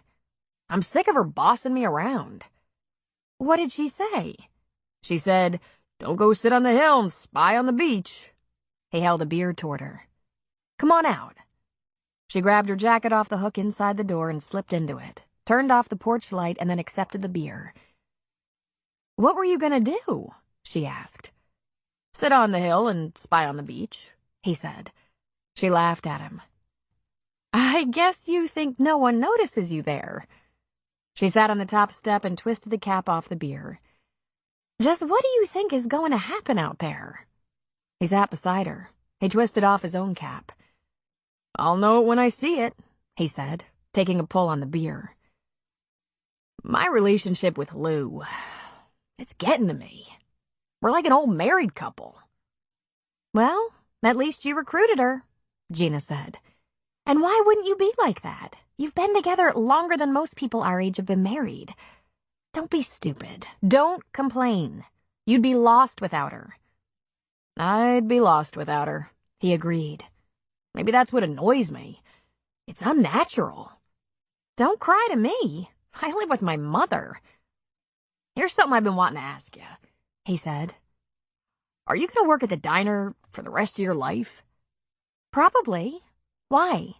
I'm sick of her bossing me around. What did she say? She said, don't go sit on the hill and spy on the beach. He held a beer toward her. Come on out. She grabbed her jacket off the hook inside the door and slipped into it, turned off the porch light, and then accepted the beer. What were you going to do? She asked. Sit on the hill and spy on the beach, he said. She laughed at him. I guess you think no one notices you there. She sat on the top step and twisted the cap off the beer. Just what do you think is going to happen out there? He sat beside her. He twisted off his own cap. I'll know it when I see it, he said, taking a pull on the beer. My relationship with Lou, it's getting to me. We're like an old married couple. Well, at least you recruited her, Gina said. And why wouldn't you be like that? You've been together longer than most people our age have been married. Don't be stupid. Don't complain. You'd be lost without her. I'd be lost without her, he agreed. Maybe that's what annoys me. It's unnatural. Don't cry to me. I live with my mother. Here's something I've been wanting to ask you, he said. Are you going to work at the diner for the rest of your life? Probably. Why?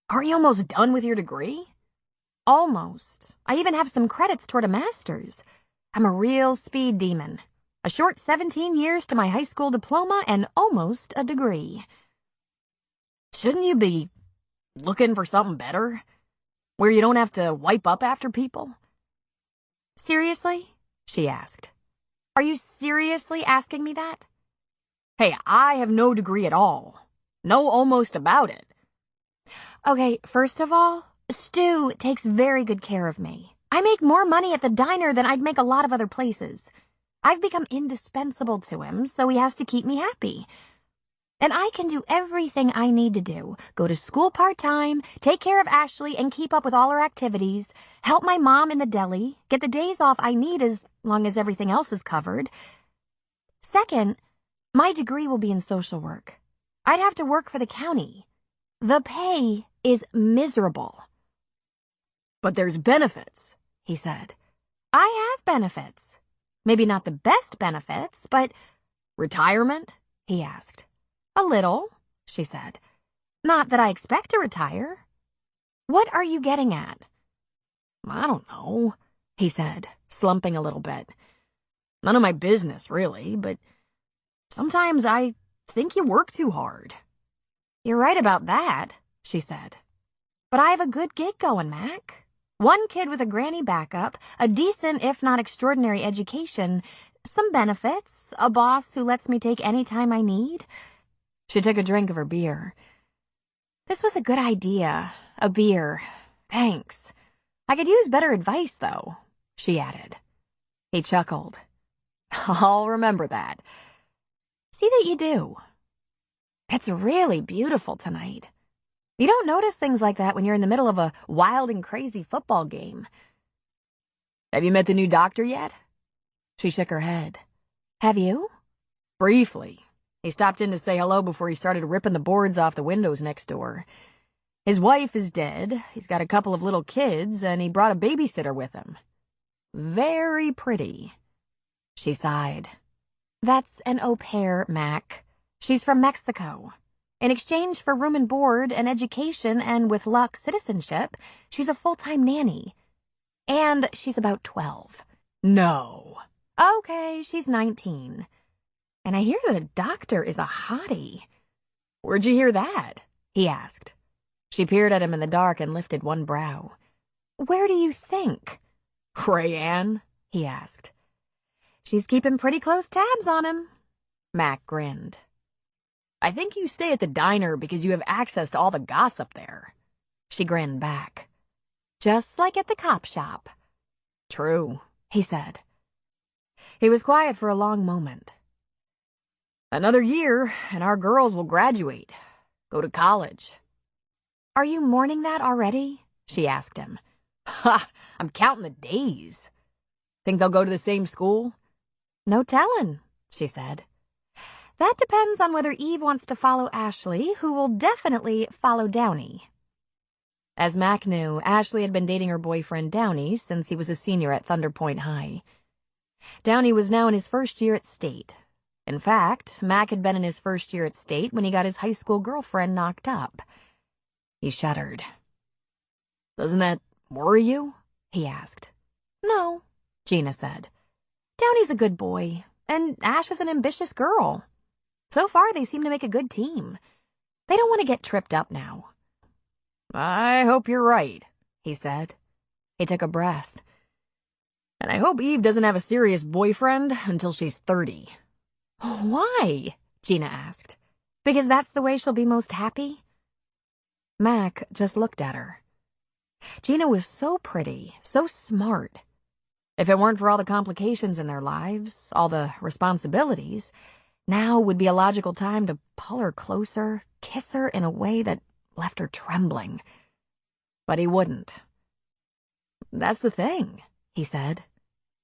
Aren't you almost done with your degree? Almost. I even have some credits toward a master's. I'm a real speed demon. A short 17 years to my high school diploma and almost a degree. Shouldn't you be looking for something better? Where you don't have to wipe up after people? Seriously? She asked. Are you seriously asking me that? Hey, I have no degree at all. Know almost about it. Okay, first of all, Stu takes very good care of me. I make more money at the diner than I'd make a lot of other places. I've become indispensable to him, so he has to keep me happy. And I can do everything I need to do. Go to school part-time, take care of Ashley and keep up with all her activities, help my mom in the deli, get the days off I need as long as everything else is covered. Second, my degree will be in social work. I'd have to work for the county. The pay is miserable. But there's benefits, he said. I have benefits. Maybe not the best benefits, but... Retirement? He asked. A little, she said. Not that I expect to retire. What are you getting at? I don't know, he said, slumping a little bit. None of my business, really, but sometimes I think you work too hard. You're right about that, she said. But I have a good gig going, Mac. One kid with a granny backup, a decent, if not extraordinary education, some benefits, a boss who lets me take any time I need. She took a drink of her beer. This was a good idea, a beer. Thanks. I could use better advice, though, she added. He chuckled. I'll remember that. See that you do. It's really beautiful tonight. You don't notice things like that when you're in the middle of a wild and crazy football game. Have you met the new doctor yet? She shook her head. Have you? Briefly. He stopped in to say hello before he started ripping the boards off the windows next door. His wife is dead, he's got a couple of little kids, and he brought a babysitter with him. Very pretty. She sighed. That's an au pair, Mac. She's from Mexico. In exchange for room and board and education and, with luck, citizenship, she's a full-time nanny. And she's about 12. No. Okay, she's 19. And I hear the doctor is a hottie. Where'd you hear that? He asked. She peered at him in the dark and lifted one brow. Where do you think? Rayanne? He asked. She's keeping pretty close tabs on him. Mac grinned. I think you stay at the diner because you have access to all the gossip there. She grinned back. Just like at the cop shop. True, he said. He was quiet for a long moment. Another year, and our girls will graduate. Go to college. Are you mourning that already? She asked him. Ha! I'm counting the days. Think they'll go to the same school? No tellin', she said. That depends on whether Eve wants to follow Ashley, who will definitely follow Downey. As Mac knew, Ashley had been dating her boyfriend Downey since he was a senior at Thunder Point High. Downey was now in his first year at State. In fact, Mac had been in his first year at State when he got his high school girlfriend knocked up. He shuddered. Doesn't that worry you? He asked. No, Gina said. Downey's a good boy, and Ash is an ambitious girl. So far, they seem to make a good team. They don't want to get tripped up now. I hope you're right, he said. He took a breath. And I hope Eve doesn't have a serious boyfriend until she's 30. Why? Gina asked. Because that's the way she'll be most happy? Mac just looked at her. Gina was so pretty, so smart. If it weren't for all the complications in their lives, all the responsibilities, now would be a logical time to pull her closer, kiss her in a way that left her trembling. But he wouldn't. That's the thing, he said.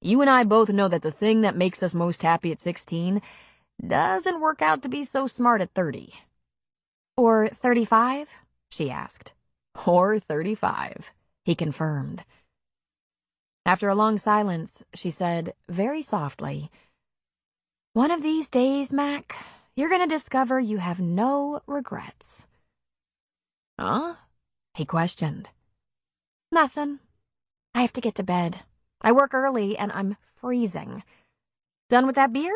You and I both know that the thing that makes us most happy at 16 doesn't work out to be so smart at 30. Or 35? She asked. Or 35, he confirmed. After a long silence, she said, very softly, "One of these days, Mac, you're going to discover you have no regrets." Huh? He questioned. Nothing. I have to get to bed. I work early and I'm freezing. Done with that beer?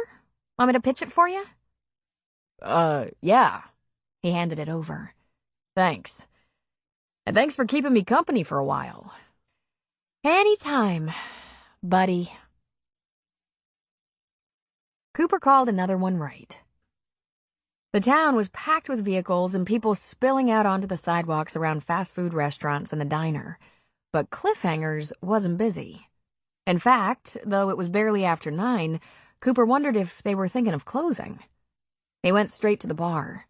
Want me to pitch it for you? Yeah. He handed it over. Thanks. And thanks for keeping me company for a while. Anytime, buddy. Cooper called another one right. The town was packed with vehicles and people spilling out onto the sidewalks around fast food restaurants and the diner. But Cliffhangers wasn't busy. In fact, though it was barely after 9, Cooper wondered if they were thinking of closing. He went straight to the bar.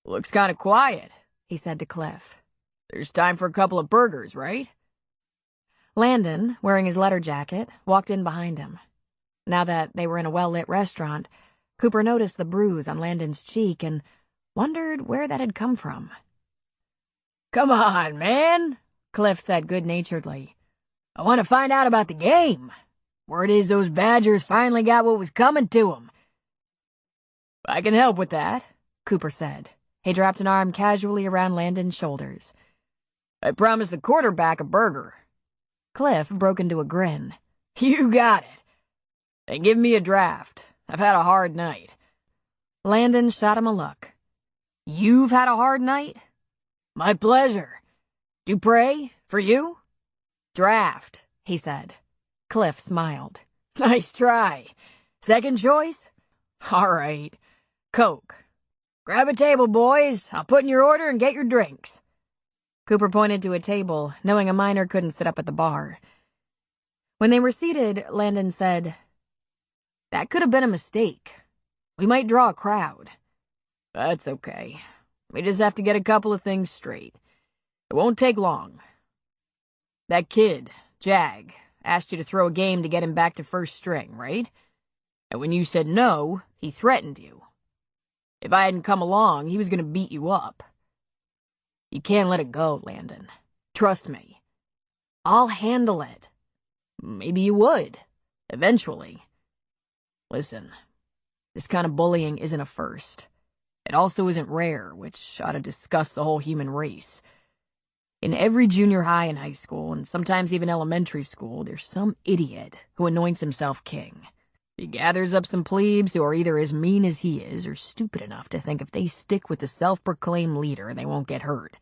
Looks kind of quiet, he said to Cliff. There's time for a couple of burgers, right? Landon, wearing his letter jacket, walked in behind him. Now that they were in a well-lit restaurant, Cooper noticed the bruise on Landon's cheek and wondered where that had come from. Come on, man, Cliff said good-naturedly. I want to find out about the game. Word is those Badgers finally got what was coming to them. I can help with that, Cooper said. He dropped an arm casually around Landon's shoulders. I promised the quarterback a burger. Cliff broke into a grin. You got it. And give me a draft. I've had a hard night. Landon shot him a look. You've had a hard night? My pleasure. Dupre, for you? Draft, he said. Cliff smiled. Nice try. Second choice? All right. Coke. Grab a table, boys. I'll put in your order and get your drinks. Cooper pointed to a table, knowing a minor couldn't sit up at the bar. When they were seated, Landon said, That could have been a mistake. We might draw a crowd. That's okay. We just have to get a couple of things straight. It won't take long. That kid, Jag, asked you to throw a game to get him back to first string, right? And when you said no, he threatened you. If I hadn't come along, he was going to beat you up. You can't let it go, Landon. Trust me. I'll handle it. Maybe you would, eventually. Listen, this kind of bullying isn't a first. It also isn't rare, which ought to disgust the whole human race. In every junior high and high school, and sometimes even elementary school, there's some idiot who anoints himself king. He gathers up some plebes who are either as mean as he is or stupid enough to think if they stick with the self-proclaimed leader, they won't get hurt.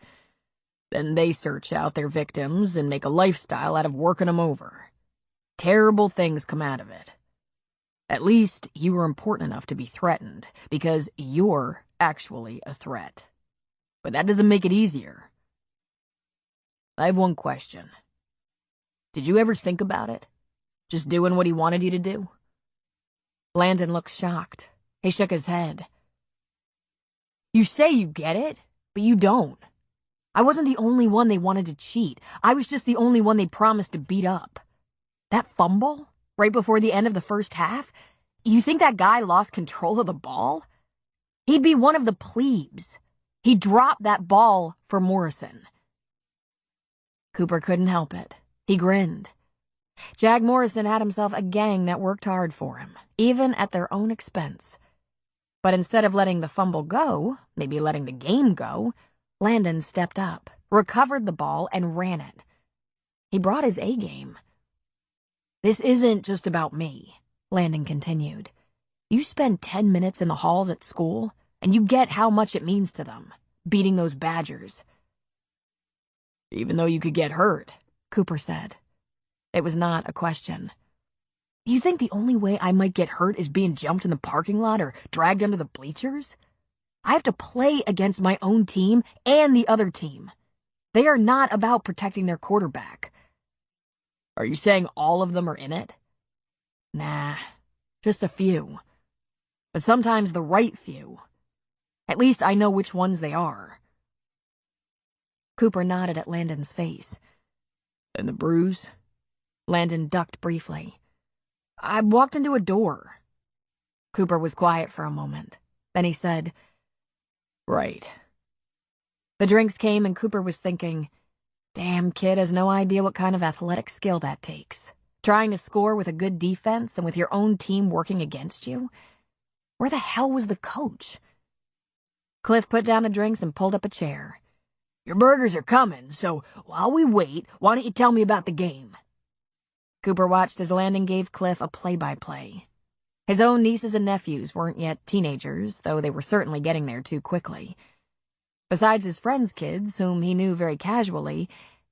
Then they search out their victims and make a lifestyle out of working them over. Terrible things come out of it. At least you were important enough to be threatened, because you're actually a threat. But that doesn't make it easier. I have one question. Did you ever think about it? Just doing what he wanted you to do? Landon looked shocked. He shook his head. You say you get it, but you don't. I wasn't the only one they wanted to cheat. I was just the only one they promised to beat up. That fumble, right before the end of the first half, you think that guy lost control of the ball? He'd be one of the plebes. He dropped that ball for Morrison. Cooper couldn't help it. He grinned. Jag Morrison had himself a gang that worked hard for him, even at their own expense. But instead of letting the fumble go, maybe letting the game go, Landon stepped up, recovered the ball, and ran it. He brought his A-game. This isn't just about me, Landon continued. You spend 10 minutes in the halls at school, and you get how much it means to them, beating those Badgers. Even though you could get hurt, Cooper said. It was not a question. You think the only way I might get hurt is being jumped in the parking lot or dragged under the bleachers? I have to play against my own team and the other team. They are not about protecting their quarterback. Are you saying all of them are in it? Nah, just a few. But sometimes the right few. At least I know which ones they are. Cooper nodded at Landon's face. And the bruise? Landon ducked briefly. I walked into a door. Cooper was quiet for a moment. Then he said, Right. The drinks came and Cooper was thinking, damn, kid has no idea what kind of athletic skill that takes. Trying to score with a good defense and with your own team working against you? Where the hell was the coach? Cliff put down the drinks and pulled up a chair. Your burgers are coming, so while we wait, why don't you tell me about the game? Cooper watched as Landon gave Cliff a play-by-play. His own nieces and nephews weren't yet teenagers, though they were certainly getting there too quickly. Besides his friends' kids, whom he knew very casually,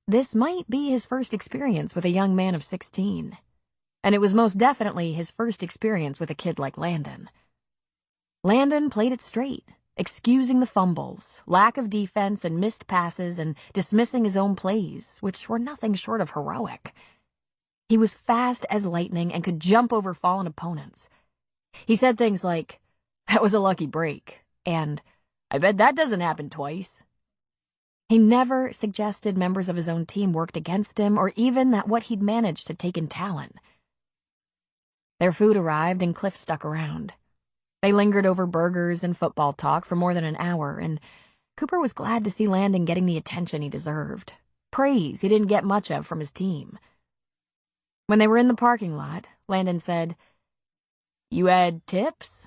this might be his first experience with a young man of 16. And it was most definitely his first experience with a kid like Landon. Landon played it straight, excusing the fumbles, lack of defense and missed passes, and dismissing his own plays, which were nothing short of heroic. He was fast as lightning and could jump over fallen opponents. He said things like, "That was a lucky break," and "I bet that doesn't happen twice." He never suggested members of his own team worked against him, or even that what he'd managed to take in talent. Their food arrived and Cliff stuck around. They lingered over burgers and football talk for more than an hour, and Cooper was glad to see Landon getting the attention he deserved, praise he didn't get much of from his team. When they were in the parking lot, Landon said, "You had tips?"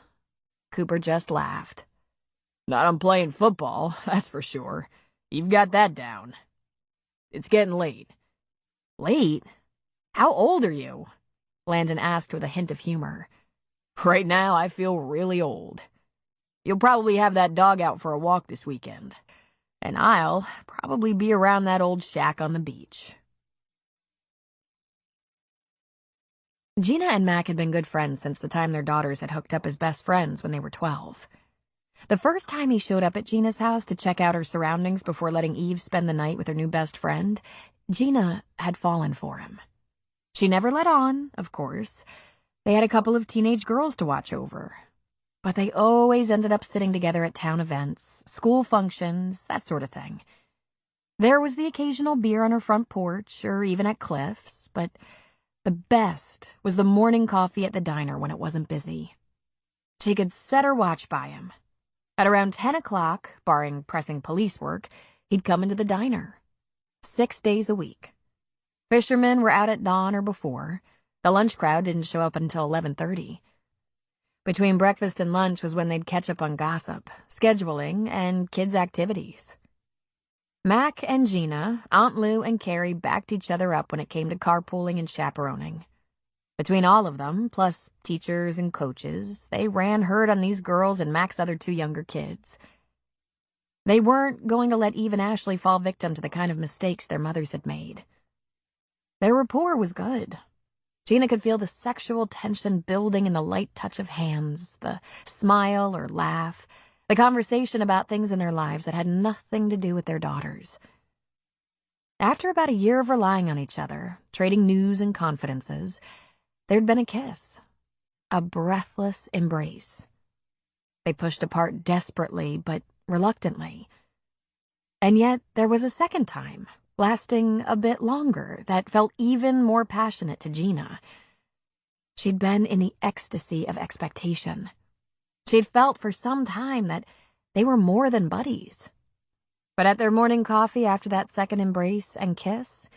Cooper just laughed. Not on playing football, that's for sure. You've got that down. It's getting late. Late? How old are you? Landon asked with a hint of humor. Right now, I feel really old. You'll probably have that dog out for a walk this weekend. And I'll probably be around that old shack on the beach. Gina and Mac had been good friends since the time their daughters had hooked up as best friends when they were 12. The first time he showed up at Gina's house to check out her surroundings before letting Eve spend the night with her new best friend, Gina had fallen for him. She never let on, of course. They had a couple of teenage girls to watch over. But they always ended up sitting together at town events, school functions, that sort of thing. There was the occasional beer on her front porch, or even at Cliff's, but the best was the morning coffee at the diner when it wasn't busy. She could set her watch by him. At around 10 o'clock, barring pressing police work, he'd come into the diner. 6 days a week. Fishermen were out at dawn or before. The lunch crowd didn't show up until 11:30. Between breakfast and lunch was when they'd catch up on gossip, scheduling, and kids' activities. Mac and Gina, Aunt Lou and Carrie backed each other up when it came to carpooling and chaperoning. Between all of them, plus teachers and coaches, they ran herd on these girls and Mac's other two younger kids. They weren't going to let Eve and Ashley fall victim to the kind of mistakes their mothers had made. Their rapport was good. Gina could feel the sexual tension building in the light touch of hands, the smile or laugh, the conversation about things in their lives that had nothing to do with their daughters. After about a year of relying on each other, trading news and confidences, there'd been a kiss, a breathless embrace. They pushed apart desperately, but reluctantly. And yet there was a second time, lasting a bit longer, that felt even more passionate to Gina. She'd been in the ecstasy of expectation. She'd felt for some time that they were more than buddies. But at their morning coffee after that second embrace and kiss,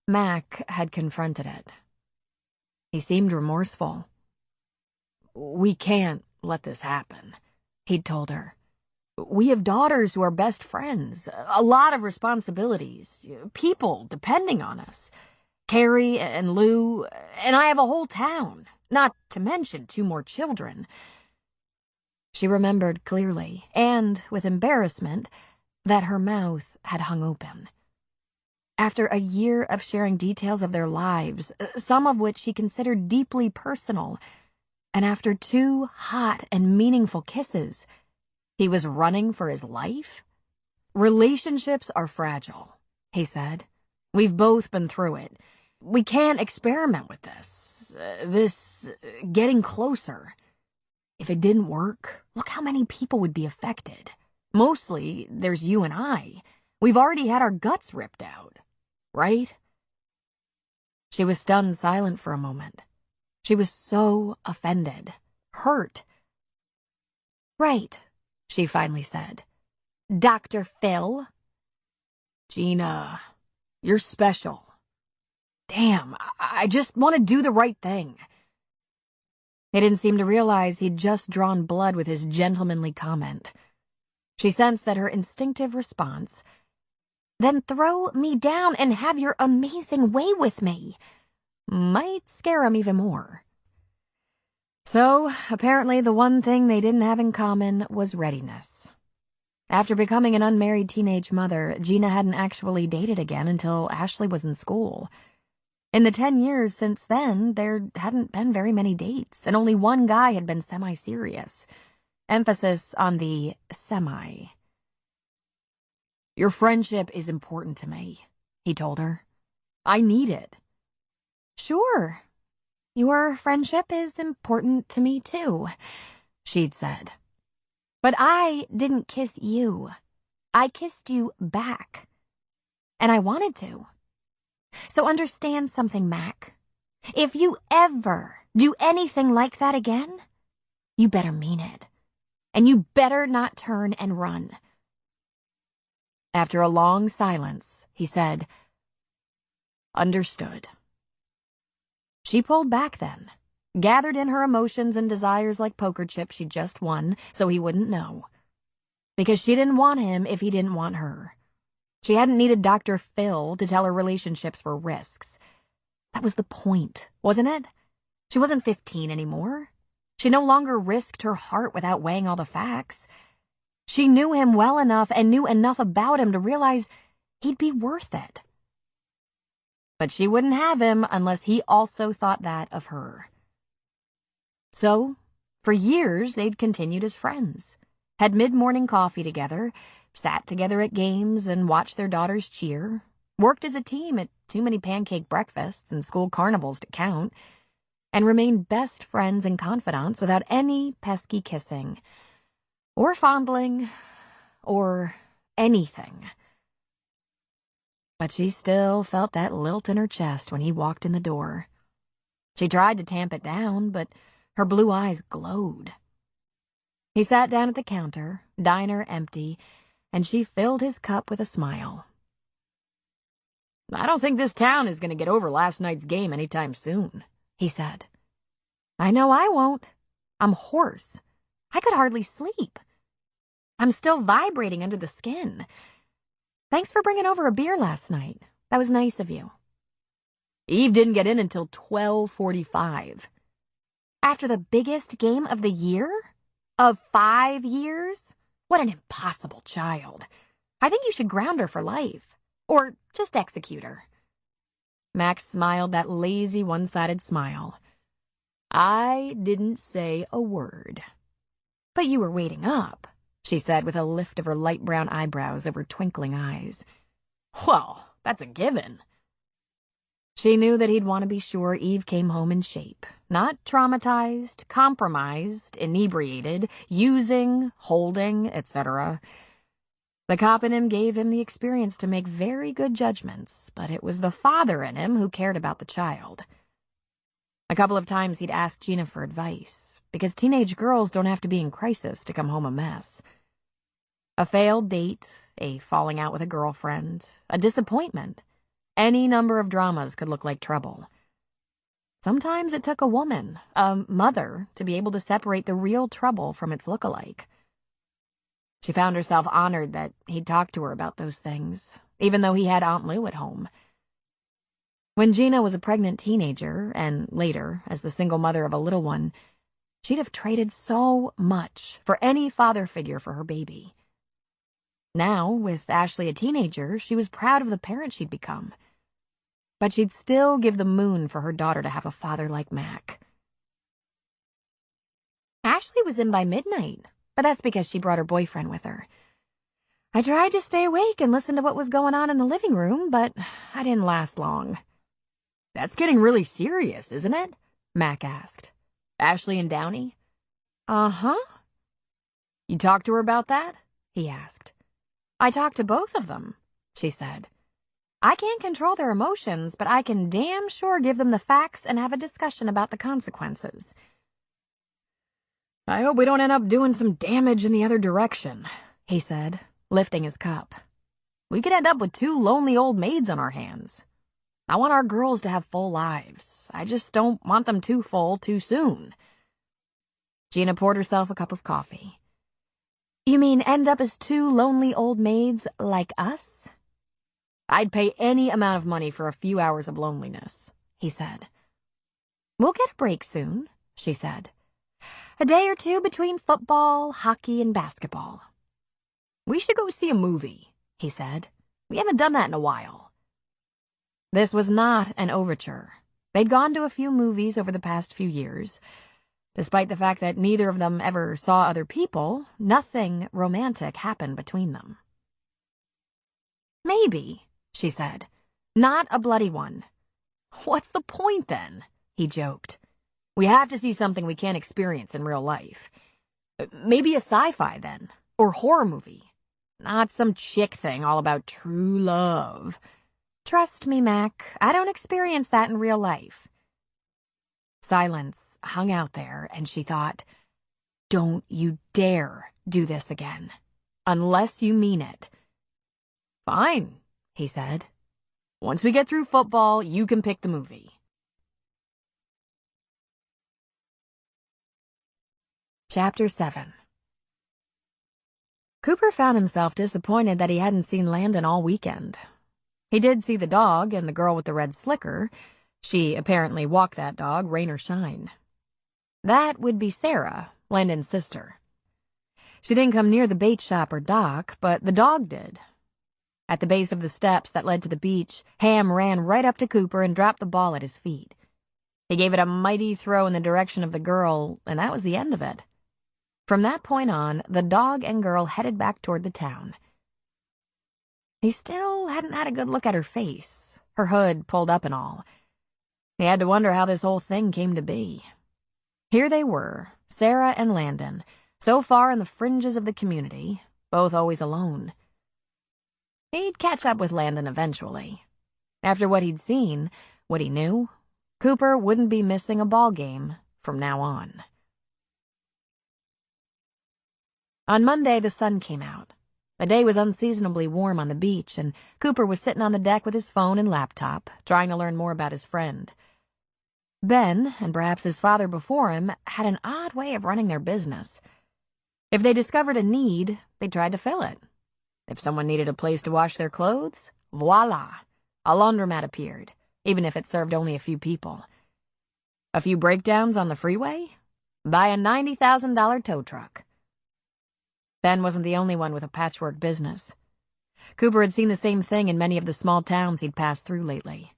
Mac had confronted it. He seemed remorseful. "We can't let this happen," he'd told her. "We have daughters who are best friends, a lot of responsibilities, people depending on us. Carrie and Lou, and I have a whole town, not to mention 2 more children." She remembered clearly, and with embarrassment, that her mouth had hung open. After a year of sharing details of their lives, some of which she considered deeply personal, and after 2 hot and meaningful kisses, he was running for his life? Relationships are fragile, he said. We've both been through it. We can't experiment with this getting closer. If it didn't work, look how many people would be affected. Mostly, there's you and I. We've already had our guts ripped out, right? She was stunned silent for a moment. She was so offended, hurt. Right, she finally said. Dr. Phil? Gina, you're special. Damn, I just want to do the right thing. He didn't seem to realize he'd just drawn blood with his gentlemanly comment. She sensed that her instinctive response, then throw me down and have your amazing way with me, might scare him even more. So, apparently the one thing they didn't have in common was readiness. After becoming an unmarried teenage mother, Gina hadn't actually dated again until Ashley was in school. In the 10 years since then, there hadn't been very many dates, and only one guy had been semi-serious. Emphasis on the semi. Your friendship is important to me, he told her. I need it. Sure. Your friendship is important to me, too, she'd said. But I didn't kiss you. I kissed you back. And I wanted to. So understand something, Mac. If you ever do anything like that again, you better mean it. And you better not turn and run. After a long silence, he said, Understood. She pulled back then, gathered in her emotions and desires like poker chips she'd just won, so he wouldn't know. Because she didn't want him if he didn't want her. She hadn't needed Dr. Phil to tell her relationships were risks. That was the point, wasn't it? She wasn't 15 anymore. She no longer risked her heart without weighing all the facts. She knew him well enough and knew enough about him to realize he'd be worth it. But she wouldn't have him unless he also thought that of her. So, for years, they'd continued as friends, had mid-morning coffee together, sat together at games and watched their daughters cheer, worked as a team at too many pancake breakfasts and school carnivals to count, and remained best friends and confidants without any pesky kissing, or fondling, or anything. But she still felt that lilt in her chest when he walked in the door. She tried to tamp it down, but her blue eyes glowed. He sat down at the counter, diner empty, and she filled his cup with a smile. I don't think this town is going to get over last night's game anytime soon, he said. I know I won't. I'm hoarse. I could hardly sleep. I'm still vibrating under the skin. Thanks for bringing over a beer last night. That was nice of you. Eve didn't get in until 12:45. After the biggest game of the year? Of 5 years? What an impossible child. I think you should ground her for life. Or just execute her. Max smiled that lazy, one-sided smile. I didn't say a word. But you were waiting up, she said with a lift of her light brown eyebrows over twinkling eyes. Well, that's a given. She knew that he'd want to be sure Eve came home in shape, not traumatized, compromised, inebriated, using, holding, etc. The cop in him gave him the experience to make very good judgments, but it was the father in him who cared about the child. A couple of times he'd asked Gina for advice, because teenage girls don't have to be in crisis to come home a mess. A failed date, a falling out with a girlfriend, a disappointment. Any number of dramas could look like trouble. Sometimes it took a woman, a mother, to be able to separate the real trouble from its look-alike. She found herself honored that he'd talked to her about those things, even though he had Aunt Lou at home. When Gina was a pregnant teenager, and later, as the single mother of a little one, she'd have traded so much for any father figure for her baby. Now, with Ashley a teenager, she was proud of the parent she'd become. But she'd still give the moon for her daughter to have a father like Mac. Ashley was in by midnight, but that's because she brought her boyfriend with her. I tried to stay awake and listen to what was going on in the living room, but I didn't last long. That's getting really serious, isn't it? Mac asked. Ashley and Downey? Uh-huh. You talked to her about that? He asked. I talked to both of them, she said. I can't control their emotions, but I can damn sure give them the facts and have a discussion about the consequences. I hope we don't end up doing some damage in the other direction, he said, lifting his cup. We could end up with 2 lonely old maids on our hands. I want our girls to have full lives. I just don't want them too full too soon. Gina poured herself a cup of coffee. You mean end up as 2 lonely old maids like us? I'd pay any amount of money for a few hours of loneliness, he said. We'll get a break soon, she said. A day or 2 between football, hockey, and basketball. We should go see a movie, he said. We haven't done that in a while. This was not an overture. They'd gone to a few movies over the past few years. Despite the fact that neither of them ever saw other people, nothing romantic happened between them. Maybe, she said. Not a bloody one. What's the point, then? He joked. We have to see something we can't experience in real life. Maybe a sci-fi, then, or horror movie. Not some chick thing all about true love. Trust me, Mac, I don't experience that in real life. Silence hung out there, and she thought, don't you dare do this again, unless you mean it. Fine, he said. Once we get through football, you can pick the movie. Chapter 7. Cooper found himself disappointed that he hadn't seen Landon all weekend. He did see the dog and the girl with the red slicker. She apparently walked that dog, rain or shine. That would be Sarah, Landon's sister. She didn't come near the bait shop or dock, but the dog did. At the base of the steps that led to the beach, Ham ran right up to Cooper and dropped the ball at his feet. He gave it a mighty throw in the direction of the girl, and that was the end of it. From that point on, the dog and girl headed back toward the town. He still hadn't had a good look at her face, her hood pulled up and all. He had to wonder how this whole thing came to be. Here they were, Sarah and Landon, so far in the fringes of the community, both always alone. He'd catch up with Landon eventually. After what he'd seen, what he knew, Cooper wouldn't be missing a ball game from now on. On Monday, the sun came out. The day was unseasonably warm on the beach, and Cooper was sitting on the deck with his phone and laptop, trying to learn more about his friend. Ben, and perhaps his father before him, had an odd way of running their business. If they discovered a need, they tried to fill it. If someone needed a place to wash their clothes, voila, a laundromat appeared, even if it served only a few people. A few breakdowns on the freeway? Buy a $90,000 tow truck. Ben wasn't the only one with a patchwork business. Cooper had seen the same thing in many of the small towns he'd passed through lately.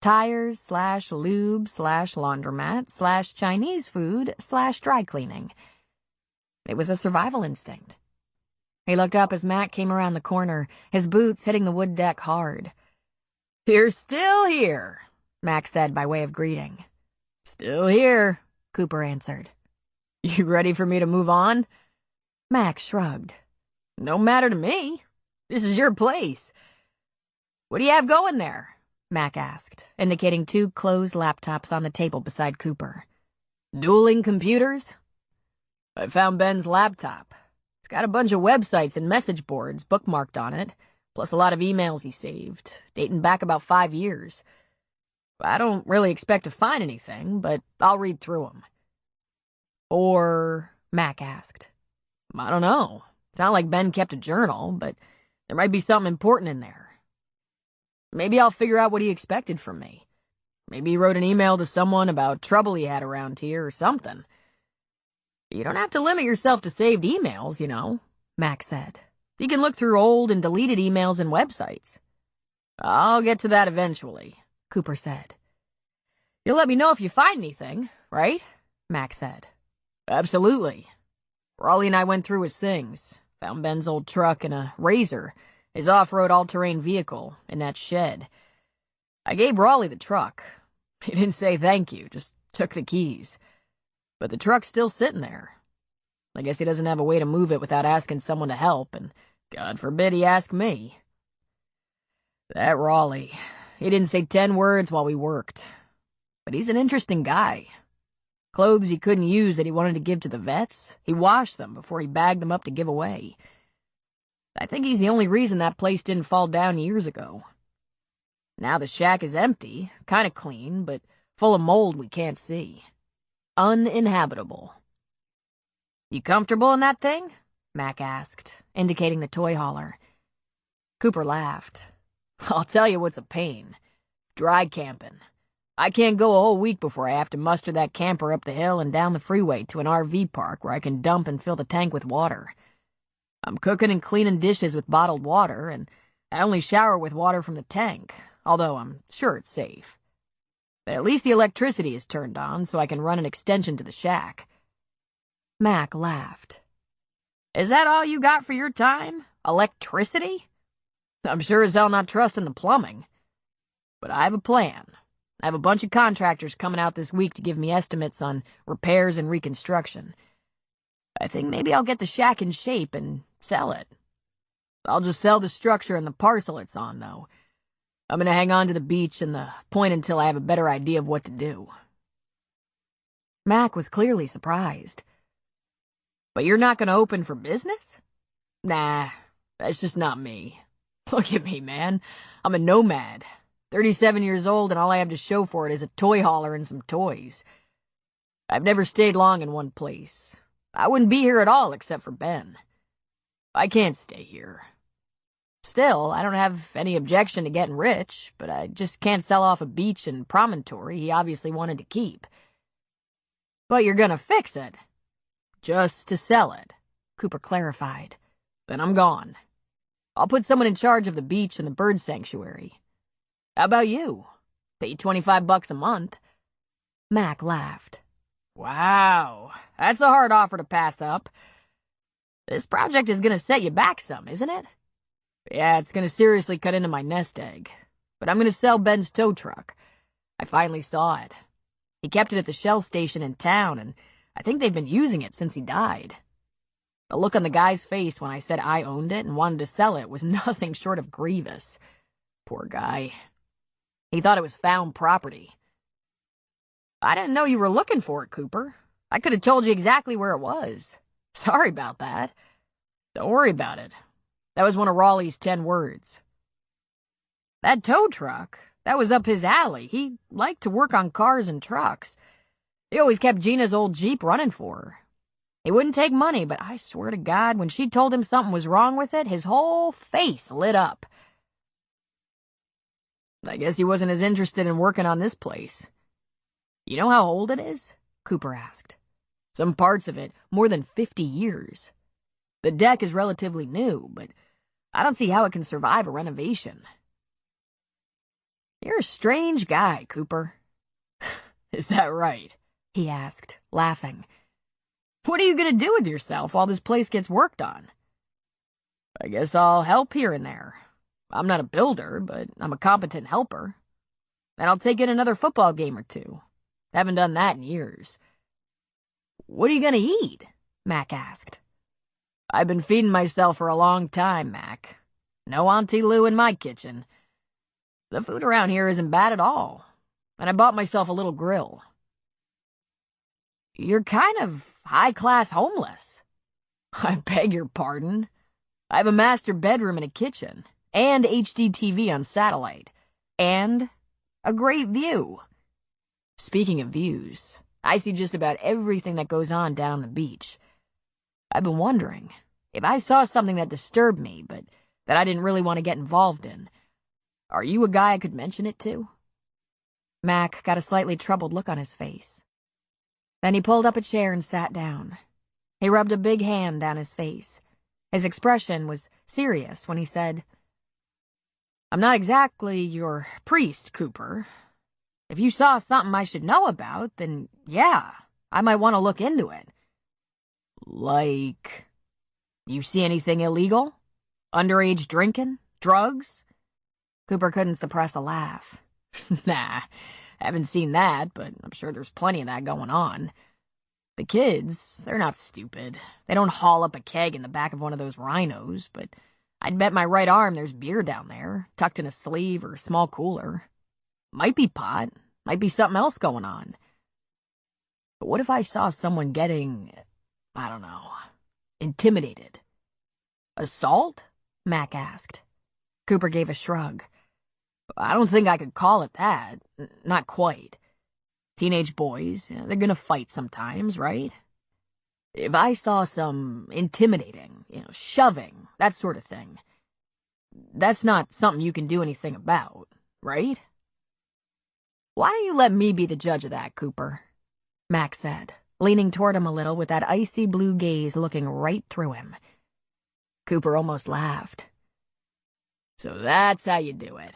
Tires/lube/laundromat/Chinese food/dry cleaning. It was a survival instinct. He looked up as Mac came around the corner, his boots hitting the wood deck hard. "You're still here," Mac said by way of greeting. "Still here," Cooper answered. "You ready for me to move on?" Mac shrugged. "No matter to me. This is your place. What do you have going there?" Mac asked, indicating 2 closed laptops on the table beside Cooper. "Dueling computers?" "I found Ben's laptop. It's got a bunch of websites and message boards bookmarked on it, plus a lot of emails he saved, dating back about 5 years. I don't really expect to find anything, but I'll read through them." "Or?" Mac asked. "I don't know. It's not like Ben kept a journal, but there might be something important in there. Maybe I'll figure out what he expected from me. Maybe he wrote an email to someone about trouble he had around here or something. You don't have to limit yourself to saved emails, you know," Mac said. You can look through old and deleted emails and websites. I'll get to that eventually, Cooper said. You'll let me know if you find anything, right? Mac said. Absolutely. Raleigh and I went through his things, found Ben's old truck and a Razor, his off-road all-terrain vehicle, in that shed. I gave Raleigh the truck. He didn't say thank you, just took the keys. But the truck's still sitting there. I guess he doesn't have a way to move it without asking someone to help, and God forbid he ask me. That Raleigh, he didn't say 10 words while we worked. But he's an interesting guy. Clothes he couldn't use that he wanted to give to the vets, he washed them before he bagged them up to give away. I think he's the only reason that place didn't fall down years ago. Now the shack is empty, kind of clean, but full of mold we can't see. Uninhabitable. You comfortable in that thing? Mac asked, indicating the toy hauler. Cooper laughed. I'll tell you what's a pain. Dry camping. I can't go a whole week before I have to muster that camper up the hill and down the freeway to an RV park where I can dump and fill the tank with water. I'm cooking and cleaning dishes with bottled water, and I only shower with water from the tank, although I'm sure it's safe. But at least the electricity is turned on so I can run an extension to the shack. Mac laughed. Is that all you got for your time? Electricity? I'm sure as hell not trusting the plumbing. But I have a plan. I have a bunch of contractors coming out this week to give me estimates on repairs and reconstruction. I think maybe I'll get the shack in shape and sell it. I'll just sell the structure and the parcel it's on, though. I'm gonna hang on to the beach and the point until I have a better idea of what to do. Mac was clearly surprised. But you're not gonna open for business? Nah, that's just not me. Look at me, man. I'm a nomad. 37 years old, and all I have to show for it is a toy hauler and some toys. I've never stayed long in one place. I wouldn't be here at all except for Ben. I can't stay here. Still, I don't have any objection to getting rich, but I just can't sell off a beach and promontory he obviously wanted to keep. But you're gonna fix it. Just to sell it, Cooper clarified. Then I'm gone. I'll put someone in charge of the beach and the bird sanctuary. How about you? Pay $25 a month. Mac laughed. Wow, that's a hard offer to pass up. This project is gonna set you back some, isn't it? Yeah, it's gonna seriously cut into my nest egg. But I'm gonna sell Ben's tow truck. I finally saw it. He kept it at the Shell station in town, and I think they've been using it since he died. The look on the guy's face when I said I owned it and wanted to sell it was nothing short of grievous. Poor guy. He thought it was found property. I didn't know you were looking for it, Cooper. I could have told you exactly where it was. Sorry about that. Don't worry about it. That was one of Raleigh's 10 words. That tow truck, that was up his alley. He liked to work on cars and trucks. He always kept Gina's old Jeep running for her. He wouldn't take money, but I swear to God, when she told him something was wrong with it, his whole face lit up. I guess he wasn't as interested in working on this place. You know how old it is? Cooper asked. Some parts of it, more than 50 years. The deck is relatively new, but I don't see how it can survive a renovation. You're a strange guy, Cooper. Is that right? He asked, laughing. What are you going to do with yourself while this place gets worked on? I guess I'll help here and there. I'm not a builder, but I'm a competent helper. And I'll take in another football game or two. Haven't done that in years. What are you going to eat? Mac asked. I've been feeding myself for a long time, Mac. No Auntie Lou in my kitchen. The food around here isn't bad at all. And I bought myself a little grill. You're kind of high-class homeless. I beg your pardon. I have a master bedroom and a kitchen, and HD TV on satellite, and a great view. Speaking of views, I see just about everything that goes on down the beach. I've been wondering, if I saw something that disturbed me, but that I didn't really want to get involved in, are you a guy I could mention it to? Mac got a slightly troubled look on his face. Then he pulled up a chair and sat down. He rubbed a big hand down his face. His expression was serious when he said, "I'm not exactly your priest, Cooper. If you saw something I should know about, then yeah, I might want to look into it." Like, you see anything illegal? Underage drinking? Drugs? Cooper couldn't suppress a laugh. Nah, haven't seen that, but I'm sure there's plenty of that going on. The kids, they're not stupid. They don't haul up a keg in the back of one of those rhinos, but I'd bet my right arm there's beer down there, tucked in a sleeve or a small cooler. Might be pot, might be something else going on. But what if I saw someone getting, I don't know, intimidated? Assault? Mac asked. Cooper gave a shrug. I don't think I could call it that. Not quite. Teenage boys, they're gonna fight sometimes, right? If I saw some intimidating, shoving, that sort of thing, that's not something you can do anything about, right? Why don't you let me be the judge of that, Cooper? Mac said, leaning toward him a little with that icy blue gaze looking right through him. Cooper almost laughed. So that's how you do it.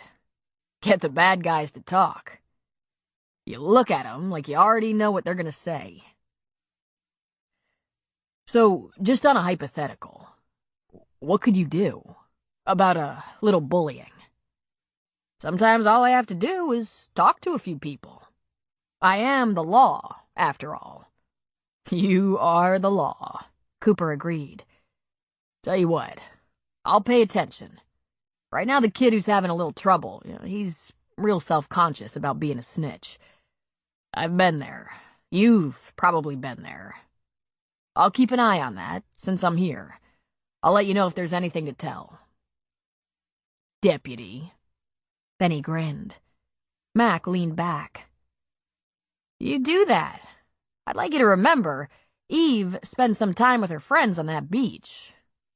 Get the bad guys to talk. You look at them like you already know what they're gonna say. So, just on a hypothetical, what could you do about a little bullying? Sometimes all I have to do is talk to a few people. I am the law, after all. You are the law, Cooper agreed. Tell you what, I'll pay attention. Right now the kid who's having a little trouble, he's real self-conscious about being a snitch. I've been there. You've probably been there. I'll keep an eye on that, since I'm here. I'll let you know if there's anything to tell. Deputy. Then he grinned. Mac leaned back. You do that. I'd like you to remember, Eve spent some time with her friends on that beach.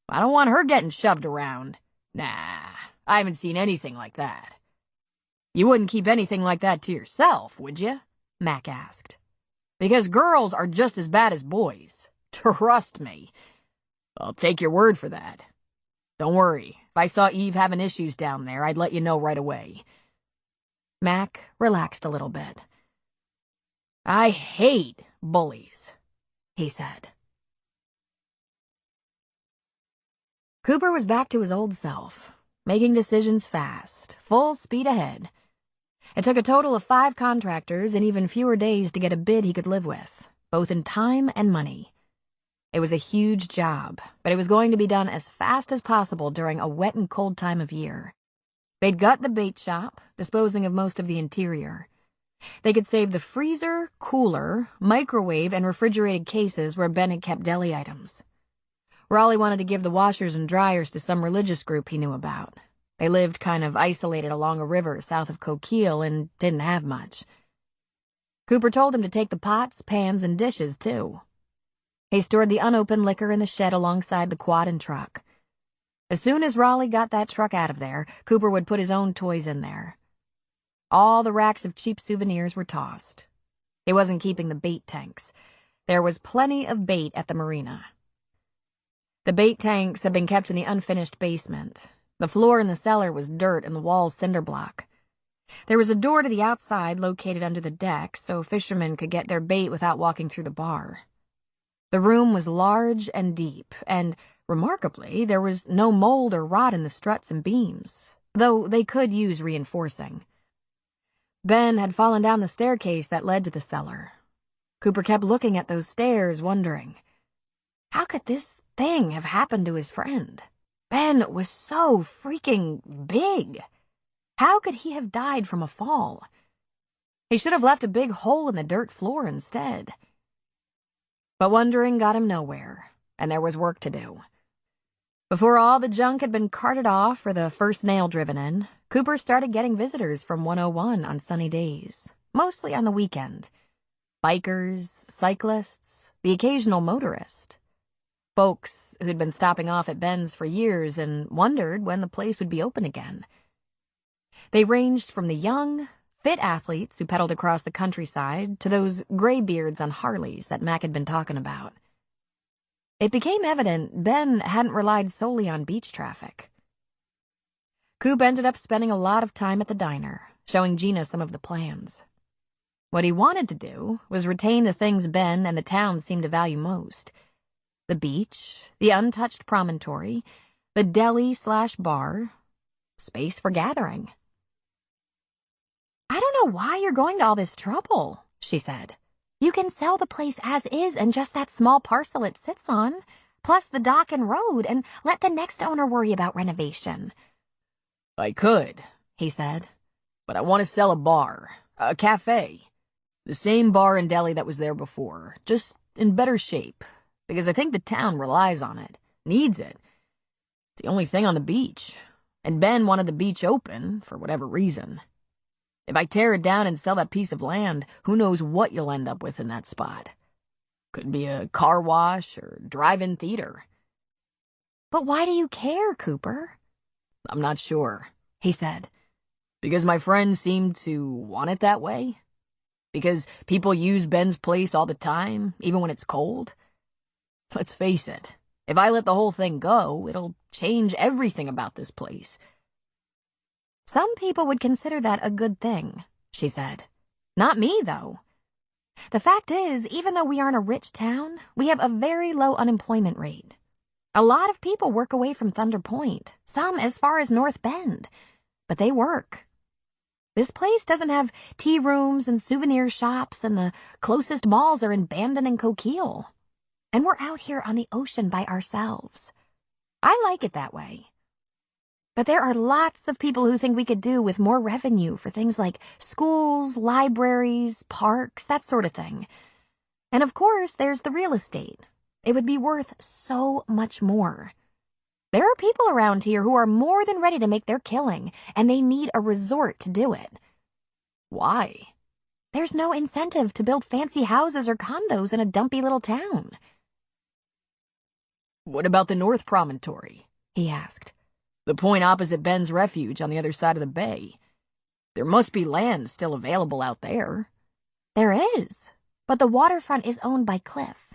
I don't want her getting shoved around. Nah, I haven't seen anything like that. You wouldn't keep anything like that to yourself, would you? Mac asked. Because girls are just as bad as boys. Trust me. I'll take your word for that. Don't worry. If I saw Eve having issues down there, I'd let you know right away. Mac relaxed a little bit. I hate bullies, he said. Cooper was back to his old self, making decisions fast, full speed ahead. It took a total of 5 contractors and even fewer days to get a bid he could live with, both in time and money. It was a huge job, but it was going to be done as fast as possible during a wet and cold time of year. They'd gut the bait shop, disposing of most of the interior. They could save the freezer, cooler, microwave, and refrigerated cases where Ben had kept deli items. Raleigh wanted to give the washers and dryers to some religious group he knew about. They lived kind of isolated along a river south of Coquille and didn't have much. Cooper told him to take the pots, pans, and dishes, too. He stored the unopened liquor in the shed alongside the quad and truck. As soon as Raleigh got that truck out of there, Cooper would put his own toys in there. All the racks of cheap souvenirs were tossed. He wasn't keeping the bait tanks. There was plenty of bait at the marina. The bait tanks had been kept in the unfinished basement. The floor in the cellar was dirt and the walls cinder block. There was a door to the outside located under the deck so fishermen could get their bait without walking through the bar. The room was large and deep, and, remarkably, there was no mold or rot in the struts and beams, though they could use reinforcing. Ben had fallen down the staircase that led to the cellar. Cooper kept looking at those stairs, wondering, how could this thing have happened to his friend? Ben was so freaking big. How could he have died from a fall? He should have left a big hole in the dirt floor instead. But wondering got him nowhere, and there was work to do. Before all the junk had been carted off or the first nail driven in, Cooper started getting visitors from 101 on sunny days, mostly on the weekend. Bikers, cyclists, the occasional motorist. Folks who'd been stopping off at Ben's for years and wondered when the place would be open again. They ranged from the young, fit athletes who pedaled across the countryside to those graybeards on Harleys that Mac had been talking about. It became evident Ben hadn't relied solely on beach traffic. Coop ended up spending a lot of time at the diner, showing Gina some of the plans. What he wanted to do was retain the things Ben and the town seemed to value most. The beach, the untouched promontory, the deli/bar, space for gathering. "I don't know why you're going to all this trouble," she said. "You can sell the place as is and just that small parcel it sits on, plus the dock and road, and let the next owner worry about renovation." "I could," he said, "but I want to sell a bar, a cafe. The same bar and deli that was there before, just in better shape, because I think the town relies on it, needs it. It's the only thing on the beach, and Ben wanted the beach open for whatever reason. If I tear it down and sell that piece of land, who knows what you'll end up with in that spot. Could be a car wash or drive-in theater." "But why do you care, Cooper?" "I'm not sure," he said. "Because my friends seem to want it that way. Because people use Ben's place all the time, even when it's cold. Let's face it, if I let the whole thing go, it'll change everything about this place." "Some people would consider that a good thing," she said. "Not me, though. The fact is, even though we aren't a rich town, we have a very low unemployment rate. A lot of people work away from Thunder Point, some as far as North Bend, but they work. This place doesn't have tea rooms and souvenir shops, and the closest malls are in Bandon and Coquille. And we're out here on the ocean by ourselves. I like it that way. But there are lots of people who think we could do with more revenue for things like schools, libraries, parks, that sort of thing. And of course, there's the real estate. It would be worth so much more. There are people around here who are more than ready to make their killing, and they need a resort to do it." "Why?" "There's no incentive to build fancy houses or condos in a dumpy little town." "What about the North Promontory?" he asked. "The point opposite Ben's Refuge on the other side of the bay. There must be land still available out there." "There is, but the waterfront is owned by Cliff.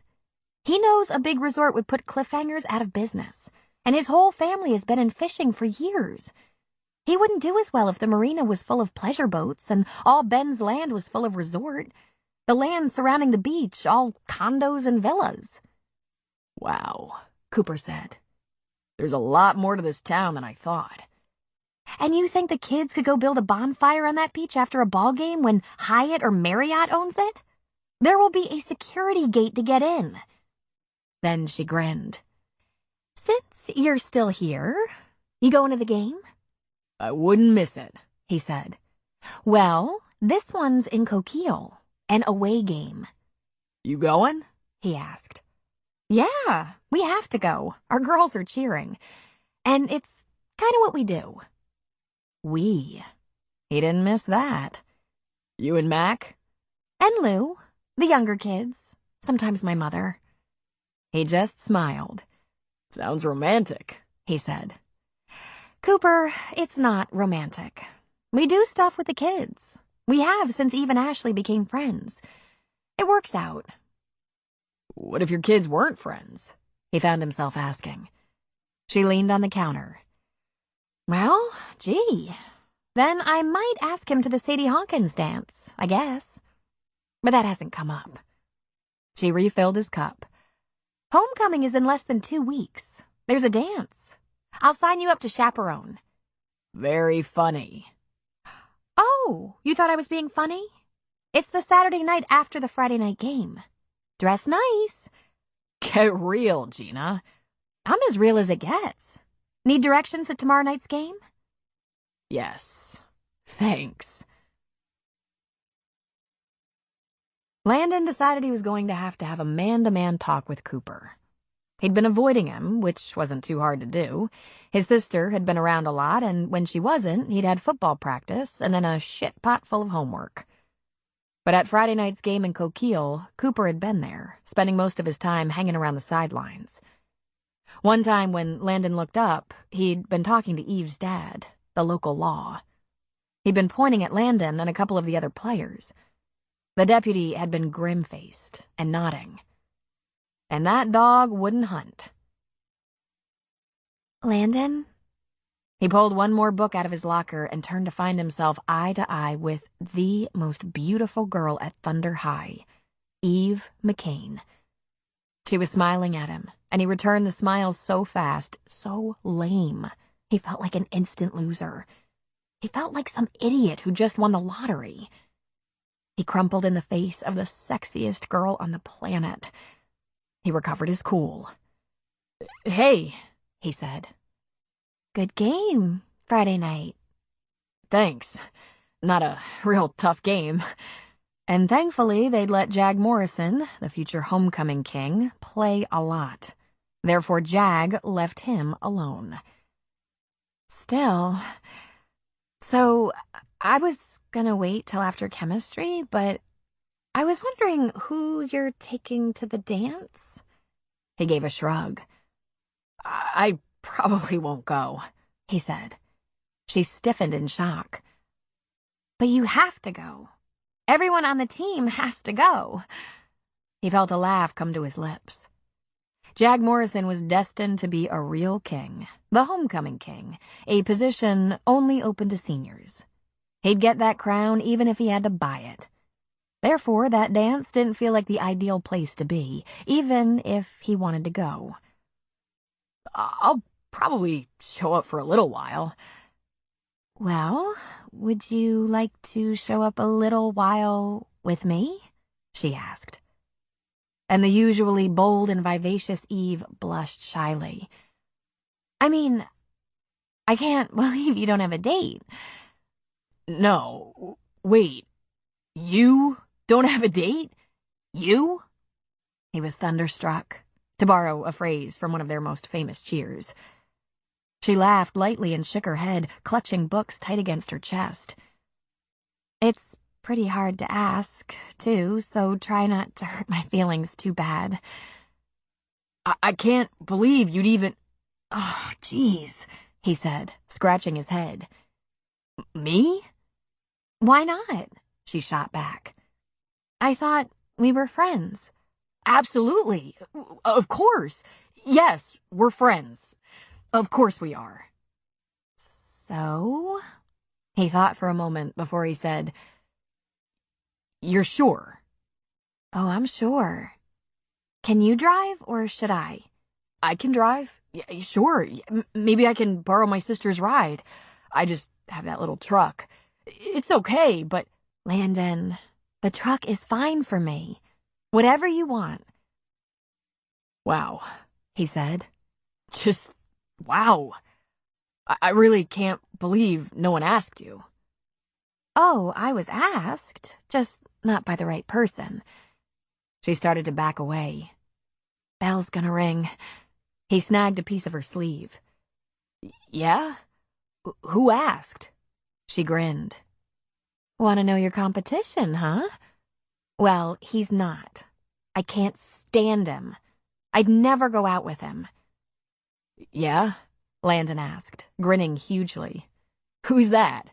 He knows a big resort would put cliffhangers out of business, and his whole family has been in fishing for years. He wouldn't do as well if the marina was full of pleasure boats and all Ben's land was full of resort. The land surrounding the beach, all condos and villas." "Wow," Cooper said. "There's a lot more to this town than I thought." "And you think the kids could go build a bonfire on that beach after a ball game when Hyatt or Marriott owns it? There will be a security gate to get in." Then she grinned. "Since you're still here, you going to the game?" "I wouldn't miss it," he said. "Well, this one's in Coquille, an away game." "You going?" he asked. "Yeah, we have to go. Our girls are cheering. And it's kind of what we do." We. He didn't miss that. "You and Mac?" "And Lou, the younger kids, sometimes my mother." He just smiled. "Sounds romantic," he said. "Cooper, it's not romantic. We do stuff with the kids. We have since Eve and Ashley became friends. It works out." "What if your kids weren't friends?" he found himself asking. She leaned on the counter. "Well, gee, then I might ask him to the Sadie Hawkins dance, I guess. But that hasn't come up." She refilled his cup. "Homecoming is in less than 2 weeks. There's a dance. I'll sign you up to chaperone." "Very funny." "Oh, you thought I was being funny? It's the Saturday night after the Friday night game. Dress nice." "Get real, Gina." "I'm as real as it gets. Need directions at tomorrow night's game?" "Yes, thanks." Landon decided he was going to have a man-to-man talk with Cooper. He'd been avoiding him, which wasn't too hard to do. His sister had been around a lot, and when she wasn't, he'd had football practice and then a shit pot full of homework. But at Friday night's game in Coquille, Cooper had been there, spending most of his time hanging around the sidelines. One time when Landon looked up, he'd been talking to Eve's dad, the local law. He'd been pointing at Landon and a couple of the other players. The deputy had been grim-faced and nodding. and that dog wouldn't hunt. Landon? He pulled one more book out of his locker and turned to find himself eye to eye with the most beautiful girl at Thunder High, Eve McCain. She was smiling at him, and he returned the smile so fast, so lame. He felt like an instant loser. He felt like some idiot who just won the lottery. He crumpled in the face of the sexiest girl on the planet. He recovered his cool. "Hey," he said. Good game, Friday night. "Thanks. Not a real tough game." And thankfully, they'd let Jag Morrison, the future homecoming king, play a lot. Therefore, Jag left him alone. Still. So, I was gonna wait till after chemistry, but I was wondering who you're taking to the dance? He gave a shrug. "I probably won't go," he said. She stiffened in shock. But you have to go. Everyone on the team has to go. He felt a laugh come to his lips. Jag Morrison was destined to be a real king, the homecoming king, a position only open to seniors. He'd get that crown even if he had to buy it. Therefore, that dance didn't feel like the ideal place to be, even if he wanted to go. "I'll probably show up for a little while." Well, would you like to show up a little while with me? She asked. And the usually bold and vivacious Eve blushed shyly. I mean, I can't believe you don't have a date. "No, wait, you don't have a date? You?" He was thunderstruck, to borrow a phrase from one of their most famous cheers. She laughed lightly and shook her head, clutching books tight against her chest. It's pretty hard to ask, too, so try not to hurt my feelings too bad. I can't believe you'd even... Oh, jeez, he said, scratching his head. "Me?" Why not? She shot back. I thought we were friends. Absolutely. Of course. Yes, we're friends. Of course we are. So? He thought for a moment before he said, "You're sure?" Oh, I'm sure. Can you drive, or should I? I can drive. Yeah, sure. Maybe I can borrow my sister's ride. I just have that little truck. It's okay, but... Landon, the truck is fine for me. Whatever you want. Wow, he said. Just wow. I really can't believe no one asked you. Oh, I was asked, just not by the right person. She started to back away. Bell's gonna ring. He snagged a piece of her sleeve. Yeah? Who asked? She grinned. Want to know your competition, huh? Well, he's not. I can't stand him. I'd never go out with him. Yeah? Landon asked, grinning hugely. Who's that?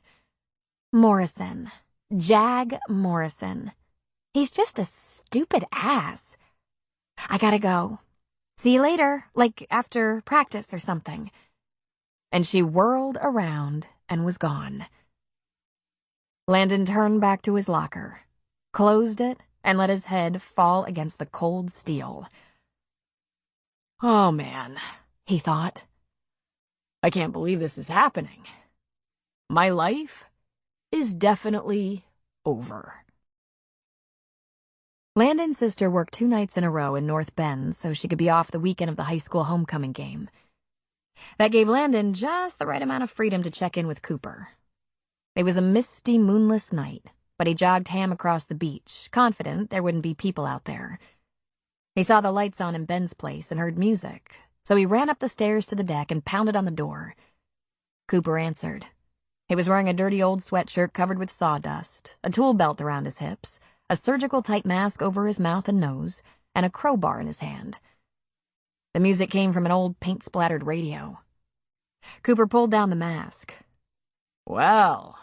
Morrison. Jag Morrison. He's just a stupid ass. I gotta go. See you later, like after practice or something. And she whirled around and was gone. Landon turned back to his locker, closed it, and let his head fall against the cold steel. Oh, man, he thought. I can't believe this is happening. My life is definitely over. Landon's sister worked 2 nights in a row in North Bend so she could be off the weekend of the high school homecoming game. That gave Landon just the right amount of freedom to check in with Cooper. It was a misty, moonless night, but he jogged ham across the beach, confident there wouldn't be people out there. He saw the lights on in Ben's place and heard music, so he ran up the stairs to the deck and pounded on the door. Cooper answered. He was wearing a dirty old sweatshirt covered with sawdust, a tool belt around his hips, a surgical-type mask over his mouth and nose, and a crowbar in his hand. The music came from an old paint-splattered radio. Cooper pulled down the mask. Well,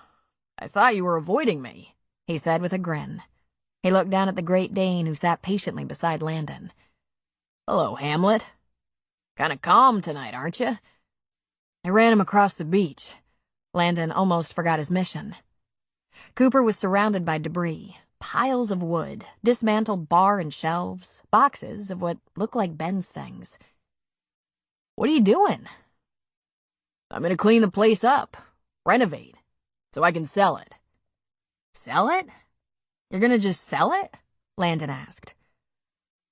I thought you were avoiding me, he said with a grin. He looked down at the Great Dane who sat patiently beside Landon. Hello, Hamlet. Kinda calm tonight, aren't you? I ran him across the beach. Landon almost forgot his mission. Cooper was surrounded by debris, piles of wood, dismantled bar and shelves, boxes of what looked like Ben's things. What are you doing? I'm gonna clean the place up, renovate, so I can sell it. Sell it? You're gonna just sell it? Landon asked.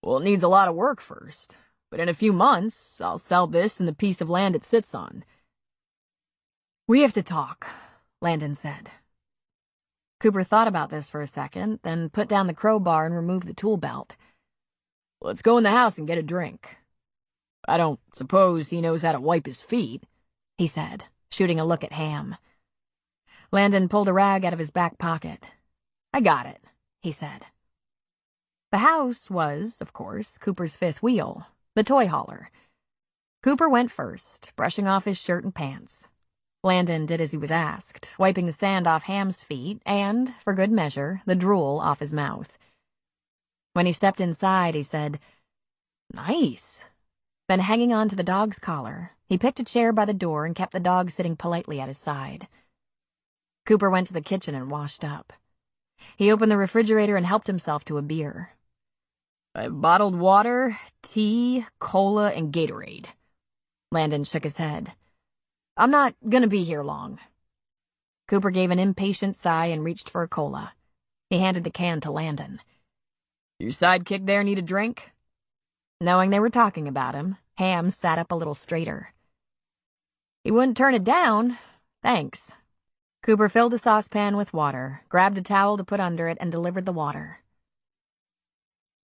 Well, it needs a lot of work first, but in a few months, I'll sell this and the piece of land it sits on. We have to talk, Landon said. Cooper thought about this for a second, then put down the crowbar and removed the tool belt. Let's go in the house and get a drink. I don't suppose he knows how to wipe his feet, he said, shooting a look at Ham. Landon pulled a rag out of his back pocket. I got it, he said. The house was, of course, Cooper's fifth wheel, the toy hauler. Cooper went first, brushing off his shirt and pants. Landon did as he was asked, wiping the sand off Ham's feet and, for good measure, the drool off his mouth. When he stepped inside, he said, Nice. Then, hanging on to the dog's collar, he picked a chair by the door and kept the dog sitting politely at his side. Cooper went to the kitchen and washed up. He opened the refrigerator and helped himself to a beer. I have bottled water, tea, cola, and Gatorade. Landon shook his head. I'm not gonna be here long. Cooper gave an impatient sigh and reached for a cola. He handed the can to Landon. Your sidekick there need a drink? Knowing they were talking about him, Ham sat up a little straighter. He wouldn't turn it down. Thanks. Cooper filled a saucepan with water, grabbed a towel to put under it, and delivered the water.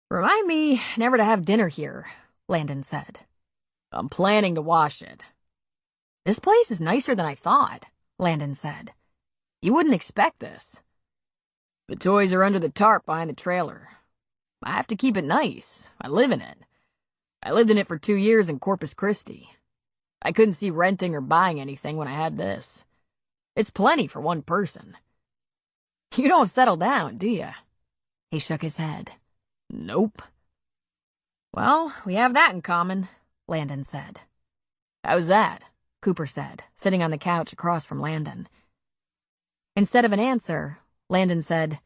Remind me never to have dinner here, Landon said. I'm planning to wash it. This place is nicer than I thought, Landon said. You wouldn't expect this. The toys are under the tarp behind the trailer. I have to keep it nice. I live in it. I lived in it for 2 years in Corpus Christi. I couldn't see renting or buying anything when I had this. It's plenty for one person. You don't settle down, do you? He shook his head. Nope. Well, we have that in common, Landon said. How's that? Cooper said, sitting on the couch across from Landon. Instead of an answer, Landon said,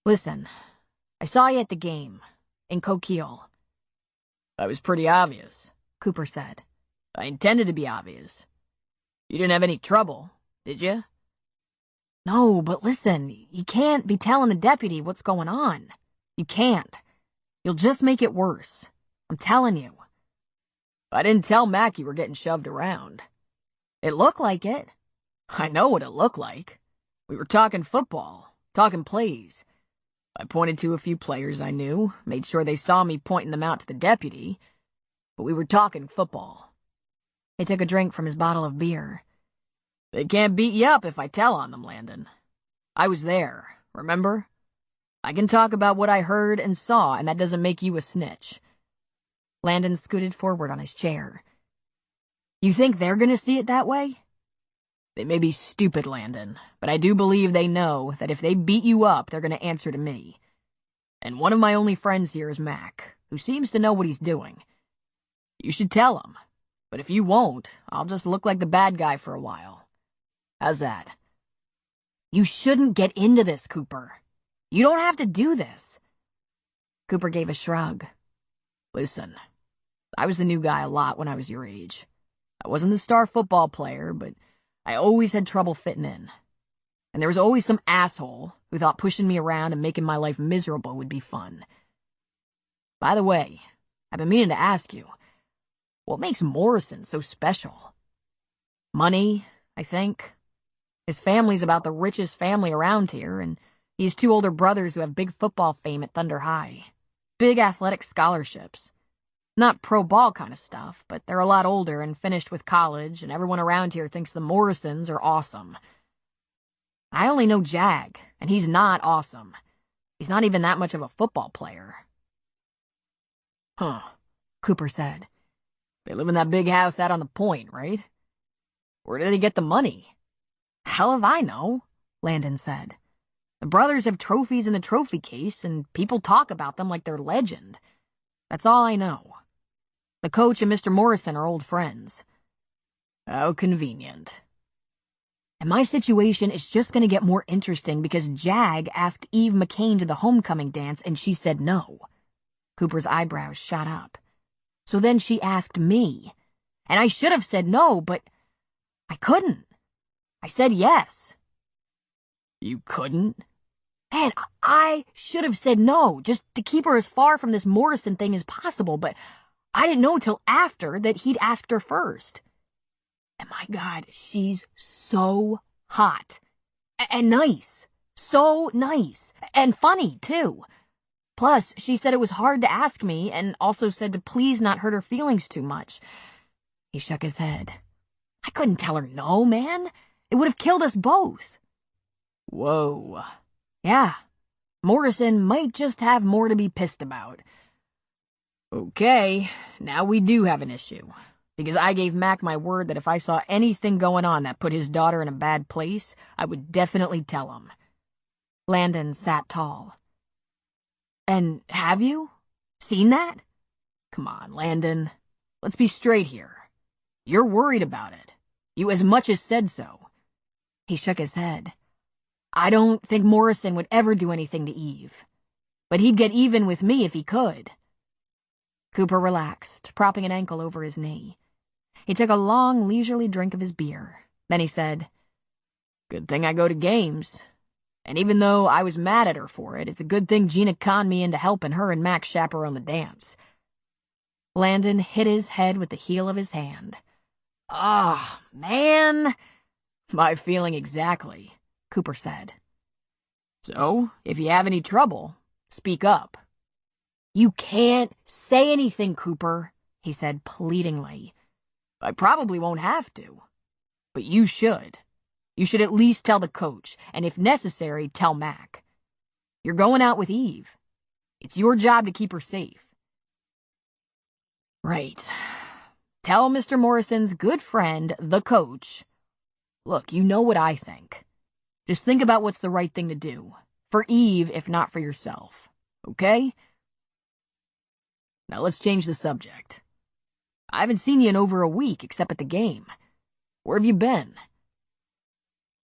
Listen, I saw you at the game, in Coquille. That was pretty obvious, Cooper said. I intended to be obvious. You didn't have any trouble, did you? No, but listen, you can't be telling the deputy what's going on. You can't. You'll just make it worse. I'm telling you. I didn't tell Mac you were getting shoved around. It looked like it. I know what it looked like. We were talking football, talking plays. I pointed to a few players I knew, made sure they saw me pointing them out to the deputy, but we were talking football. He took a drink from his bottle of beer. They can't beat you up if I tell on them, Landon. I was there, remember? I can talk about what I heard and saw, and that doesn't make you a snitch. Landon scooted forward on his chair. You think they're gonna see it that way? They may be stupid, Landon, but I do believe they know that if they beat you up, they're gonna answer to me. And one of my only friends here is Mac, who seems to know what he's doing. You should tell him, but if you won't, I'll just look like the bad guy for a while. How's that? You shouldn't get into this, Cooper. You don't have to do this. Cooper gave a shrug. Listen, I was the new guy a lot when I was your age. I wasn't the star football player, but I always had trouble fitting in. And there was always some asshole who thought pushing me around and making my life miserable would be fun. By the way, I've been meaning to ask you, what makes Morrison so special? Money, I think. His family's about the richest family around here, and he has 2 older brothers who have big football fame at Thunder High. Big athletic scholarships. Not pro ball kind of stuff, but they're a lot older and finished with college, and everyone around here thinks the Morrisons are awesome. I only know Jag, and he's not awesome. He's not even that much of a football player. Huh, Cooper said. They live in that big house out on the point, right? Where did they get the money? Hell if I know, Landon said. The brothers have trophies in the trophy case, and people talk about them like they're legend. That's all I know. The coach and Mr. Morrison are old friends. How convenient. And my situation is just going to get more interesting because Jag asked Eve McCain to the homecoming dance and she said no. Cooper's eyebrows shot up. So then she asked me. And I should have said no, but I couldn't. I said yes. You couldn't? Man, I should have said no, just to keep her as far from this Morrison thing as possible, but I didn't know till after that he'd asked her first. And my God, she's so hot. And nice. So nice. And funny, too. Plus, she said it was hard to ask me, and also said to please not hurt her feelings too much. He shook his head. I couldn't tell her no, man. It would have killed us both. Whoa. Yeah. Morrison might just have more to be pissed about. Okay, now we do have an issue. Because I gave Mac my word that if I saw anything going on that put his daughter in a bad place, I would definitely tell him. Landon sat tall. And have you? Seen that? Come on, Landon. Let's be straight here. You're worried about it. You as much as said so. He shook his head. I don't think Morrison would ever do anything to Eve. But he'd get even with me if he could. Cooper relaxed, propping an ankle over his knee. He took a long, leisurely drink of his beer. Then he said, Good thing I go to games. And even though I was mad at her for it, it's a good thing Gina conned me into helping her and Max chaperone the dance. Landon hit his head with the heel of his hand. Ah, man. My feeling exactly, Cooper said. So, if you have any trouble, speak up. You can't say anything, Cooper, he said pleadingly. I probably won't have to. But you should. You should at least tell the coach, and if necessary, tell Mac. You're going out with Eve. It's your job to keep her safe. Right. Tell Mr. Morrison's good friend, the coach. Look, you know what I think. Just think about what's the right thing to do. For Eve, if not for yourself. Okay? Now let's change the subject. I haven't seen you in over a week, except at the game. Where have you been?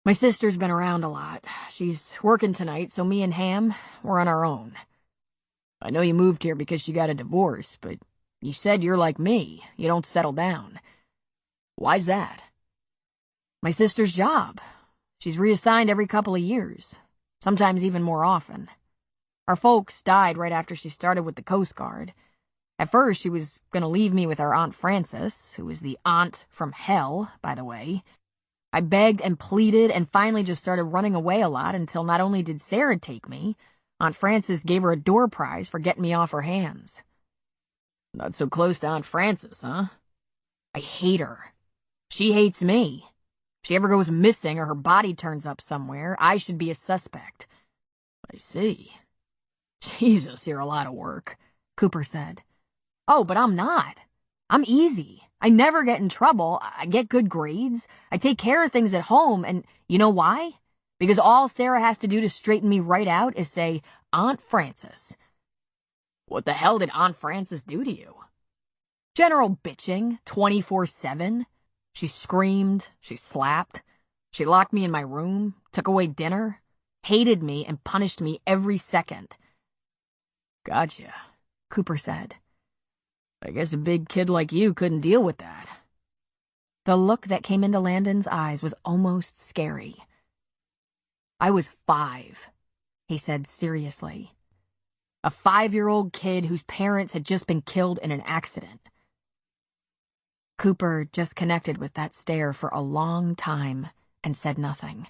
My sister's been around a lot. She's working tonight, so me and Ham, we're on our own. I know you moved here because you got a divorce, but you said you're like me. You don't settle down. Why's that? My sister's job. She's reassigned every couple of years, sometimes even more often. Our folks died right after she started with the Coast Guard. At first, she was going to leave me with our Aunt Frances, who was the aunt from hell, by the way. I begged and pleaded and finally just started running away a lot until not only did Sarah take me, Aunt Frances gave her a door prize for getting me off her hands. Not so close to Aunt Frances, huh? I hate her. She hates me. If she ever goes missing or her body turns up somewhere, I should be a suspect. I see. Jesus, you're a lot of work, Cooper said. Oh, but I'm not. I'm easy. I never get in trouble. I get good grades. I take care of things at home, and you know why? Because all Sarah has to do to straighten me right out is say, Aunt Frances. What the hell did Aunt Frances do to you? General bitching, 24/7. She screamed, she slapped, she locked me in my room, took away dinner, hated me, and punished me every second. Gotcha, Cooper said. I guess a big kid like you couldn't deal with that. The look that came into Landon's eyes was almost scary. I was 5, he said seriously. A 5-year-old kid whose parents had just been killed in an accident. Cooper just connected with that stare for a long time and said nothing.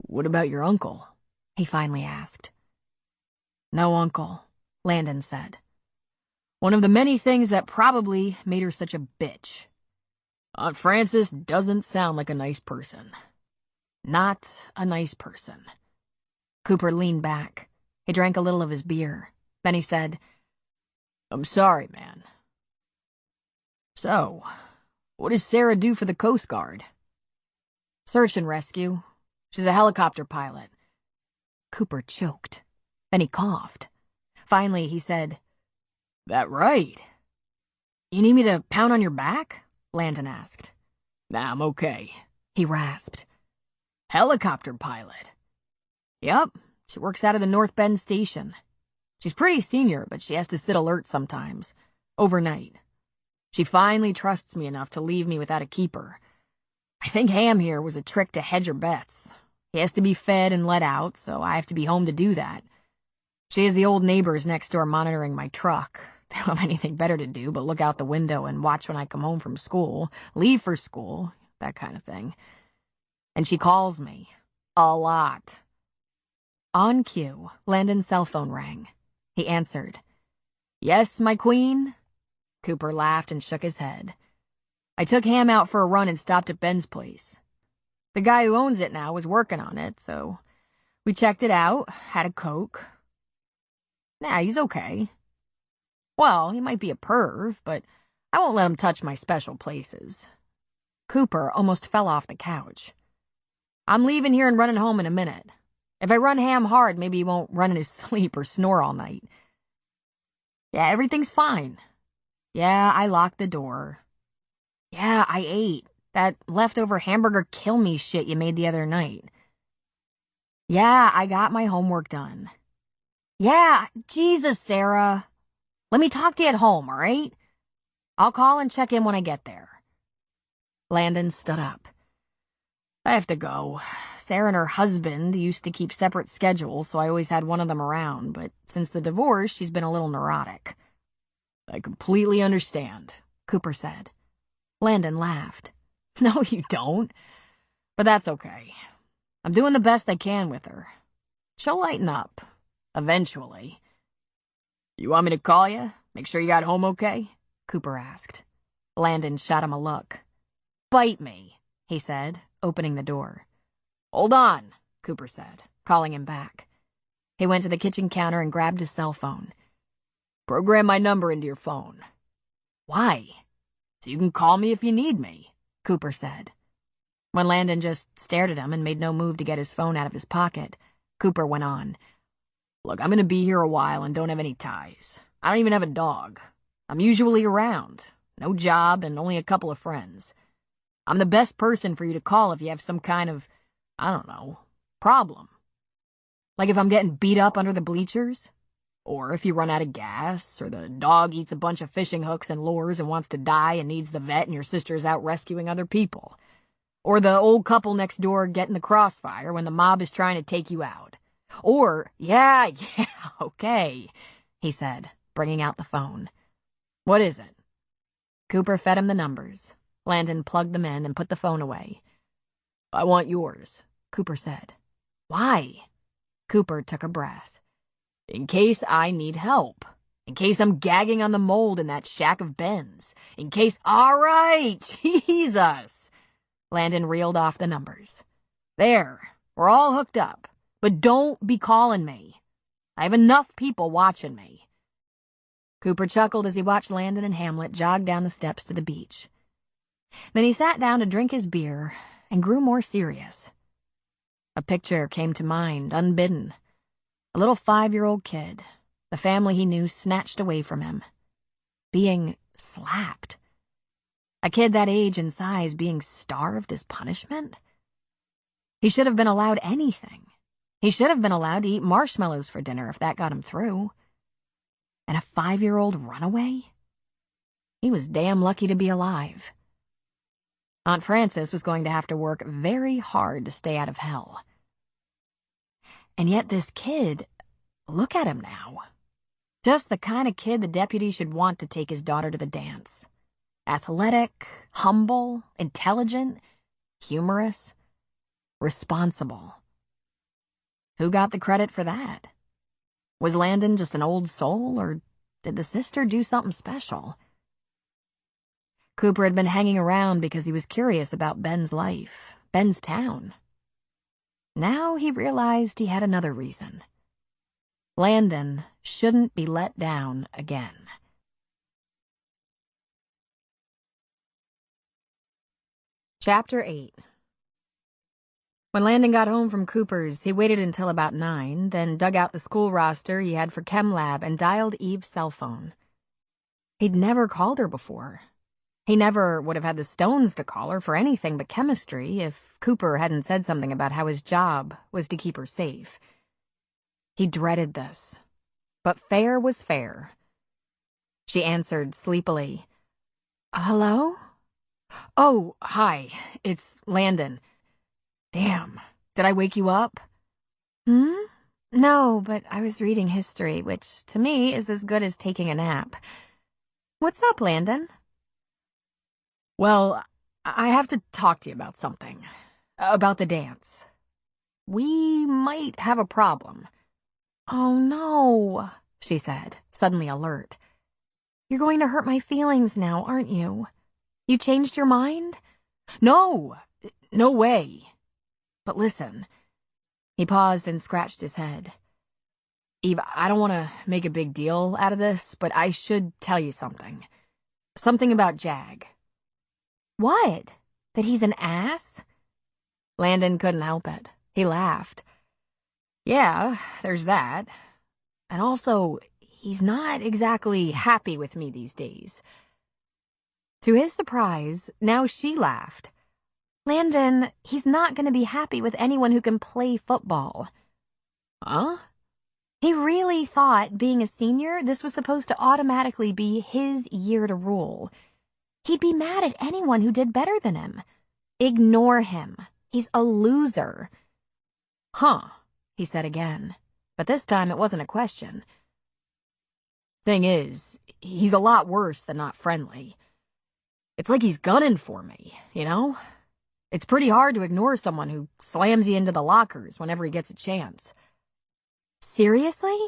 What about your uncle? He finally asked. No uncle, Landon said. One of the many things that probably made her such a bitch. Aunt Frances doesn't sound like a nice person. Not a nice person. Cooper leaned back. He drank a little of his beer. Then he said, I'm sorry, man. So, what does Sarah do for the Coast Guard? Search and rescue. She's a helicopter pilot. Cooper choked. Then he coughed. Finally, he said, "That right?" "You need me to pound on your back?" Landon asked. "Nah, I'm okay." He rasped. "Helicopter pilot?" "Yup, she works out of the North Bend station. She's pretty senior, but she has to sit alert sometimes. Overnight. She finally trusts me enough to leave me without a keeper. I think Ham here was a trick to hedge her bets. He has to be fed and let out, so I have to be home to do that. She has the old neighbors next door monitoring my truck. They don't have anything better to do but look out the window and watch when I come home from school, leave for school, that kind of thing. And she calls me. A lot." On cue, Landon's cell phone rang. He answered. "Yes, my queen?" Cooper laughed and shook his head. "I took Ham out for a run and stopped at Ben's place. The guy who owns it now was working on it, so we checked it out, had a Coke. Nah, he's okay. Well, he might be a perv, but I won't let him touch my special places." Cooper almost fell off the couch. "I'm leaving here and running home in a minute. If I run Ham hard, maybe he won't run in his sleep or snore all night." "Yeah, everything's fine. Yeah, I locked the door. Yeah, I ate that leftover hamburger kill me shit you made the other night. Yeah, I got my homework done. Yeah, Jesus, Sarah. Let me talk to you at home, all right? I'll call and check in when I get there." Landon stood up. "I have to go. Sarah and her husband used to keep separate schedules, so I always had one of them around, but since the divorce, she's been a little neurotic." "I completely understand," Cooper said. Landon laughed. "No, you don't. But that's okay. I'm doing the best I can with her. She'll lighten up. Eventually." "You want me to call you? Make sure you got home okay?" Cooper asked. Landon shot him a look. "Bite me," he said, opening the door. "Hold on," Cooper said, calling him back. He went to the kitchen counter and grabbed his cell phone. "Program my number into your phone." "Why?" "So you can call me if you need me," Cooper said. When Landon just stared at him and made no move to get his phone out of his pocket, Cooper went on. "Look, I'm gonna be here a while and don't have any ties. I don't even have a dog. I'm usually around. No job and only a couple of friends. I'm the best person for you to call if you have some kind of, I don't know, problem. Like if I'm getting beat up under the bleachers? Or if you run out of gas, or the dog eats a bunch of fishing hooks and lures and wants to die and needs the vet and your sister's out rescuing other people. Or the old couple next door get in the crossfire when the mob is trying to take you out. Or, yeah, okay, he said, bringing out the phone. What is it?" Cooper fed him the numbers. Landon plugged them in and put the phone away. "I want yours," Cooper said. "Why?" Cooper took a breath. "In case I need help. In case I'm gagging on the mold in that shack of Ben's. In case—" "All right, Jesus!" Landon reeled off the numbers. "There, we're all hooked up. But don't be calling me. I have enough people watching me." Cooper chuckled as he watched Landon and Hamlet jog down the steps to the beach. Then he sat down to drink his beer and grew more serious. A picture came to mind, unbidden. A little 5-year-old kid, the family he knew snatched away from him. Being slapped. A kid that age and size being starved as punishment? He should have been allowed anything. He should have been allowed to eat marshmallows for dinner if that got him through. And a 5-year-old runaway? He was damn lucky to be alive. Aunt Frances was going to have to work very hard to stay out of hell. And yet this kid, look at him now. Just the kind of kid the deputy should want to take his daughter to the dance. Athletic, humble, intelligent, humorous, responsible. Who got the credit for that? Was Landon just an old soul, or did the sister do something special? Cooper had been hanging around because he was curious about Ben's life, Ben's town. Now he realized he had another reason. Landon shouldn't be let down again. Chapter 8. When Landon got home from Cooper's, he waited until about 9, then dug out the school roster he had for Chem Lab and dialed Eve's cell phone. He'd never called her before. He never would have had the stones to call her for anything but chemistry if Cooper hadn't said something about how his job was to keep her safe. He dreaded this, but fair was fair. She answered sleepily. "Hello? Oh, hi, it's Landon. Damn, did I wake you up?" No, but I was reading history, which to me is as good as taking a nap. What's up, Landon? Well, I have to talk to you about something. About the dance. We might have a problem. Oh, no, she said, suddenly alert. You're going to hurt my feelings now, aren't you? You changed your mind? No way. But listen. He paused and scratched his head. Eve, I don't want to make a big deal out of this, but I should tell you something. Something about Jag. What? That he's an ass? Landon couldn't help it. He laughed. Yeah, there's that. And also, he's not exactly happy with me these days. To his surprise, now she laughed. Landon, he's not going to be happy with anyone who can play football. Huh? He really thought, being a senior, this was supposed to automatically be his year to rule. He'd be mad at anyone who did better than him. Ignore him. He's a loser. Huh, he said again, but this time it wasn't a question. Thing is, he's a lot worse than not friendly. It's like he's gunning for me, you know? It's pretty hard to ignore someone who slams you into the lockers whenever he gets a chance. Seriously?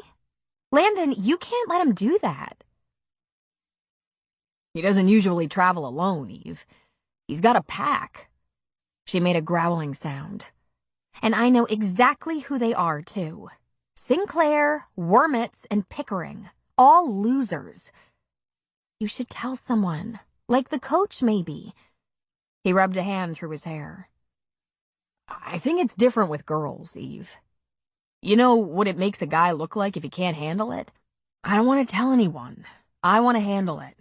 Landon, you can't let him do that. He doesn't usually travel alone, Eve. He's got a pack. She made a growling sound. And I know exactly who they are, too. Sinclair, Wormitz, and Pickering. All losers. You should tell someone. Like the coach, maybe. He rubbed a hand through his hair. I think it's different with girls, Eve. You know what it makes a guy look like if he can't handle it? I don't want to tell anyone. I want to handle it.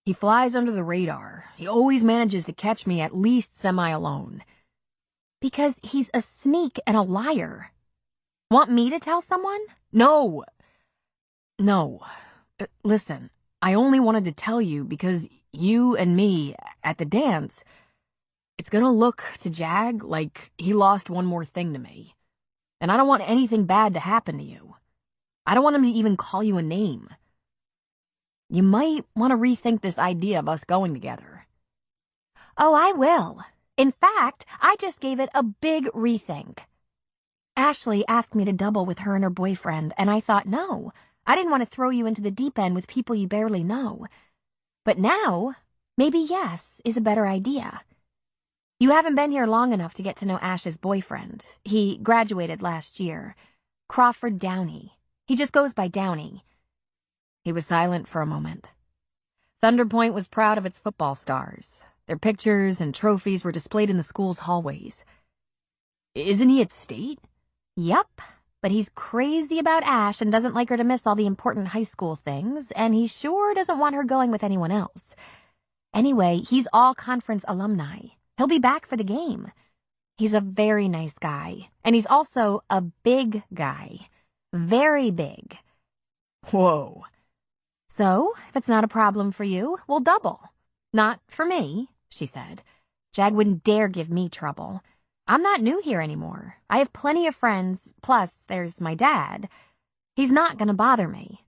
He flies under the radar. He always manages to catch me at least semi-alone. Because he's a sneak and a liar. Want me to tell someone? No. Listen, I only wanted to tell you because you and me at the dance, it's gonna look to Jag like he lost one more thing to me. And I don't want anything bad to happen to you. I don't want him to even call you a name. You might want to rethink this idea of us going together. Oh, I will. In fact, I just gave it a big rethink. Ashley asked me to double with her and her boyfriend, and I thought no. I didn't want to throw you into the deep end with people you barely know. But now, maybe yes is a better idea. You haven't been here long enough to get to know Ash's boyfriend. He graduated last year. Crawford Downey. He just goes by Downey. He was silent for a moment. Thunder Point was proud of its football stars. Their pictures and trophies were displayed in the school's hallways. Isn't he at state? Yep, but he's crazy about Ash and doesn't like her to miss all the important high school things, and he sure doesn't want her going with anyone else. Anyway, he's all conference alumni. He'll be back for the game. He's a very nice guy, and he's also a big guy. Very big. Whoa. So, if it's not a problem for you, we'll double. Not for me, she said. Jag wouldn't dare give me trouble. I'm not new here anymore. I have plenty of friends, plus there's my dad. He's not gonna bother me.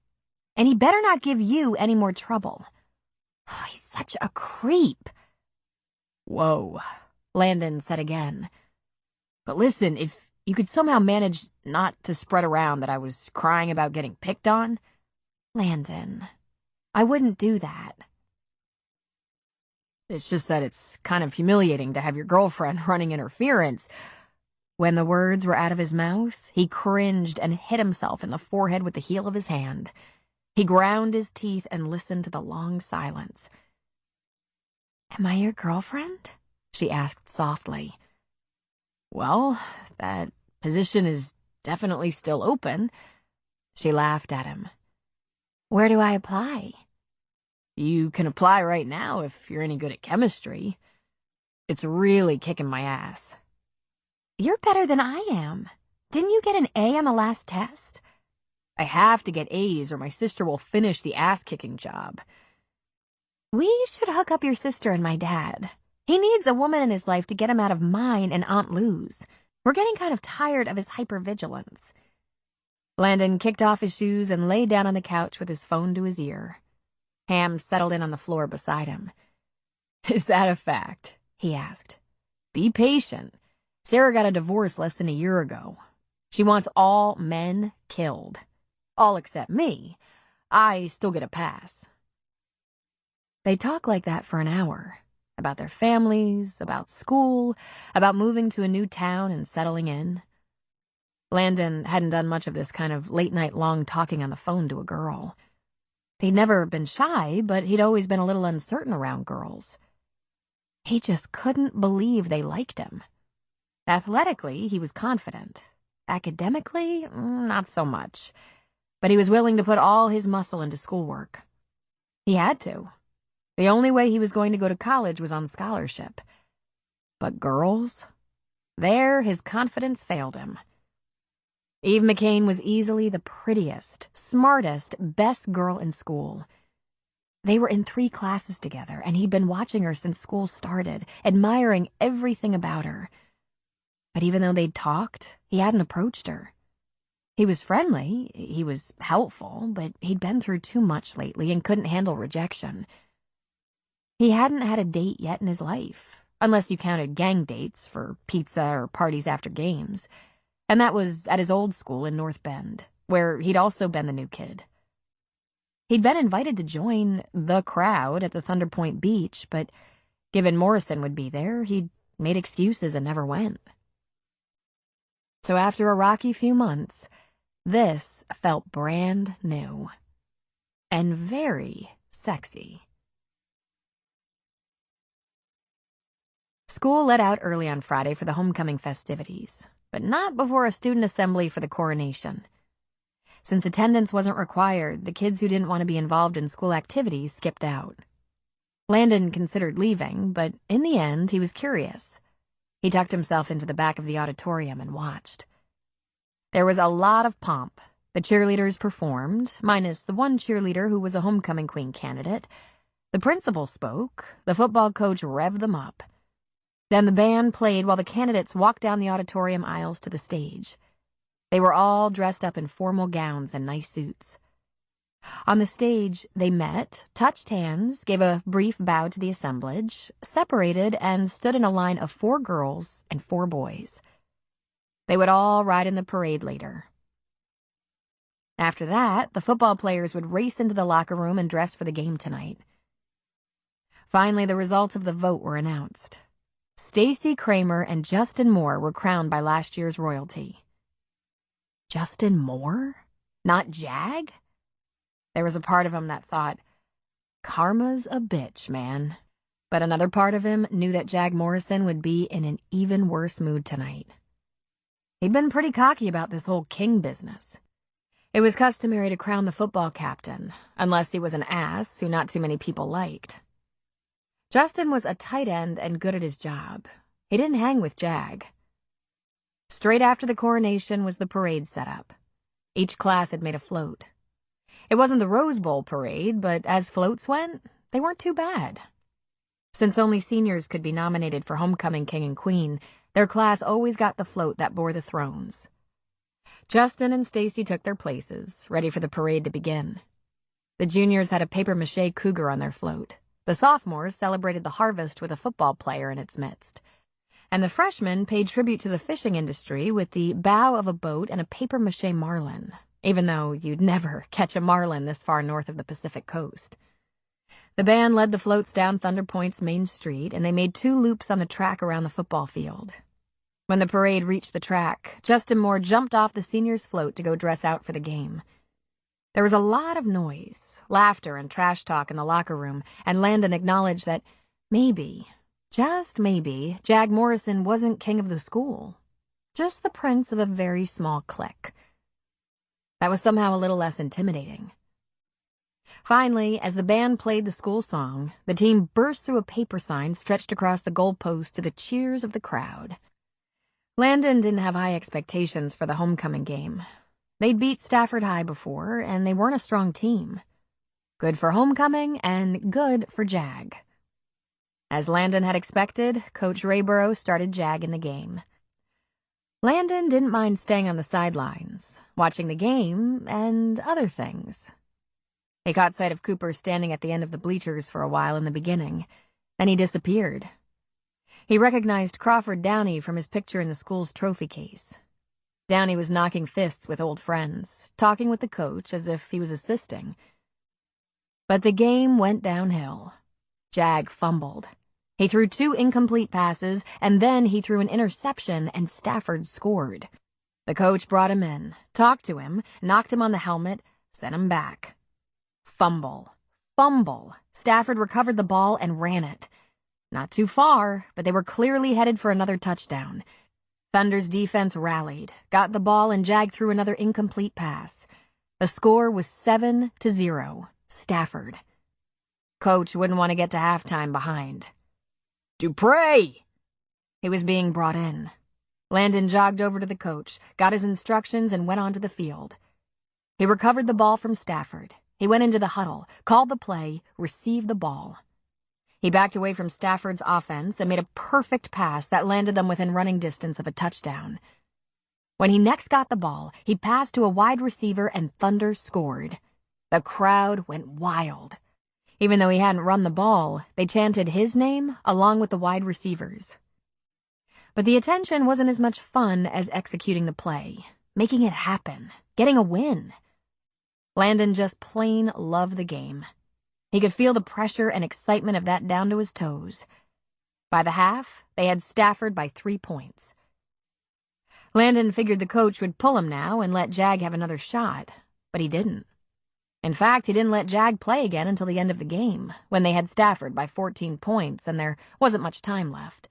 And he better not give you any more trouble. Oh, he's such a creep. Whoa, Landon said again. But listen, if you could somehow manage not to spread around that I was crying about getting picked on. Landon, I wouldn't do that. It's just that it's kind of humiliating to have your girlfriend running interference. When the words were out of his mouth, he cringed and hit himself in the forehead with the heel of his hand. He ground his teeth and listened to the long silence. Am I your girlfriend? She asked softly. Well, that position is definitely still open. She laughed at him. Where do I apply? You can apply right now if you're any good at chemistry. It's really kicking my ass. You're better than I am. Didn't you get an A on the last test? I have to get A's or my sister will finish the ass-kicking job. We should hook up your sister and my dad. He needs a woman in his life to get him out of mine and Aunt Lou's. We're getting kind of tired of his hypervigilance. Landon kicked off his shoes and lay down on the couch with his phone to his ear. Ham settled in on the floor beside him. Is that a fact? He asked. Be patient. Sarah got a divorce less than a year ago. She wants all men killed. All except me. I still get a pass. They talked like that for an hour. About their families, about school, about moving to a new town and settling in. Landon hadn't done much of this kind of late-night long talking on the phone to a girl. He'd never been shy, but he'd always been a little uncertain around girls. He just couldn't believe they liked him. Athletically, he was confident. Academically, not so much. But he was willing to put all his muscle into schoolwork. He had to. The only way he was going to go to college was on scholarship. But girls? There, his confidence failed him. Eve McCain was easily the prettiest, smartest, best girl in school. They were in 3 classes together, and he'd been watching her since school started, admiring everything about her. But even though they'd talked, he hadn't approached her. He was friendly, he was helpful, but he'd been through too much lately and couldn't handle rejection. He hadn't had a date yet in his life, unless you counted gang dates for pizza or parties after games. And that was at his old school in North Bend, where he'd also been the new kid. He'd been invited to join the crowd at the Thunder Point Beach, but given Morrison would be there, he'd made excuses and never went. So after a rocky few months, this felt brand new. And very sexy. School let out early on Friday for the homecoming festivities, but not before a student assembly for the coronation. Since attendance wasn't required, the kids who didn't want to be involved in school activities skipped out. Landon considered leaving, but in the end, he was curious. He tucked himself into the back of the auditorium and watched. There was a lot of pomp. The cheerleaders performed, minus the one cheerleader who was a homecoming queen candidate. The principal spoke. The football coach revved them up. Then the band played while the candidates walked down the auditorium aisles to the stage. They were all dressed up in formal gowns and nice suits. On the stage, they met, touched hands, gave a brief bow to the assemblage, separated, and stood in a line of 4 girls and 4 boys. They would all ride in the parade later. After that, the football players would race into the locker room and dress for the game tonight. Finally, the results of the vote were announced. Stacy Kramer and Justin Moore were crowned by last year's royalty. Justin Moore? Not Jag? There was a part of him that thought, karma's a bitch, man. But another part of him knew that Jag Morrison would be in an even worse mood tonight. He'd been pretty cocky about this whole king business. It was customary to crown the football captain, unless he was an ass who not too many people liked. Justin was a tight end and good at his job. He didn't hang with Jag. Straight after the coronation was the parade set up. Each class had made a float. It wasn't the Rose Bowl parade, but as floats went, they weren't too bad. Since only seniors could be nominated for homecoming king and queen, their class always got the float that bore the thrones. Justin and Stacy took their places, ready for the parade to begin. The juniors had a papier-mâché cougar on their float. The sophomores celebrated the harvest with a football player in its midst. And the freshmen paid tribute to the fishing industry with the bow of a boat and a papier-mâché marlin, even though you'd never catch a marlin this far north of the Pacific coast. The band led the floats down Thunder Point's main street, and they made 2 loops on the track around the football field. When the parade reached the track, Justin Moore jumped off the seniors' float to go dress out for the game. There was a lot of noise, laughter, and trash talk in the locker room, and Landon acknowledged that maybe, just maybe, Jag Morrison wasn't king of the school, just the prints of a very small click. That was somehow a little less intimidating. Finally, as the band played the school song, the team burst through a paper sign stretched across the goalpost to the cheers of the crowd. Landon didn't have high expectations for the homecoming game. They'd beat Stafford High before, and they weren't a strong team. Good for homecoming and good for Jag. As Landon had expected, Coach Rayborough started Jag in the game. Landon didn't mind staying on the sidelines, watching the game and other things. He caught sight of Cooper standing at the end of the bleachers for a while in the beginning. Then he disappeared. He recognized Crawford Downey from his picture in the school's trophy case. Downey was knocking fists with old friends, talking with the coach as if he was assisting. But the game went downhill. Jag fumbled. He threw 2 incomplete passes, and then he threw an interception, and Stafford scored. The coach brought him in, talked to him, knocked him on the helmet, sent him back. Fumble. Fumble. Stafford recovered the ball and ran it. Not too far, but they were clearly headed for another touchdown. Thunder's defense rallied, got the ball, and Jag threw another incomplete pass. The score was 7-0, Stafford. Coach wouldn't want to get to halftime behind. Dupre! He was being brought in. Landon jogged over to the coach, got his instructions, and went onto the field. He recovered the ball from Stafford. He went into the huddle, called the play, received the ball. He backed away from Stafford's offense and made a perfect pass that landed them within running distance of a touchdown. When he next got the ball, he passed to a wide receiver and Thunder scored. The crowd went wild. Even though he hadn't run the ball, they chanted his name along with the wide receivers. But the attention wasn't as much fun as executing the play, making it happen, getting a win. Landon just plain loved the game. He could feel the pressure and excitement of that down to his toes. By the half, they had Stafford by 3 points. Landon figured the coach would pull him now and let Jag have another shot, but he didn't. In fact, he didn't let Jag play again until the end of the game, when they had Stafford by 14 points and there wasn't much time left.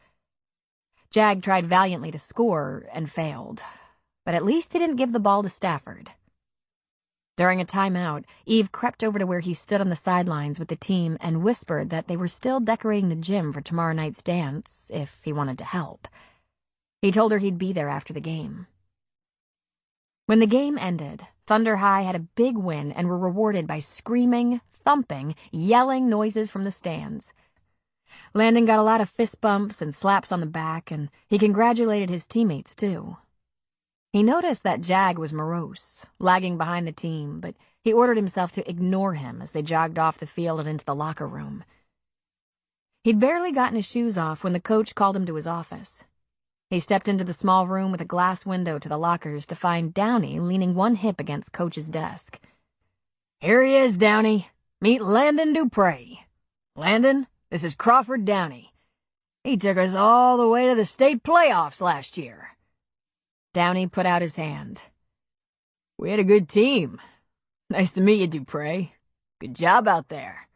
Jag tried valiantly to score and failed, but at least he didn't give the ball to Stafford. During a timeout, Eve crept over to where he stood on the sidelines with the team and whispered that they were still decorating the gym for tomorrow night's dance, if he wanted to help. He told her he'd be there after the game. When the game ended, Thunder High had a big win and were rewarded by screaming, thumping, yelling noises from the stands. Landon got a lot of fist bumps and slaps on the back, and he congratulated his teammates, too. He noticed that Jag was morose, lagging behind the team, but he ordered himself to ignore him as they jogged off the field and into the locker room. He'd barely gotten his shoes off when the coach called him to his office. He stepped into the small room with a glass window to the lockers to find Downey leaning one hip against Coach's desk. Here he is, Downey. Meet Landon Dupre. Landon, this is Crawford Downey. He took us all the way to the state playoffs last year. Downey put out his hand. We had a good team. Nice to meet you, Dupre. Good job out there.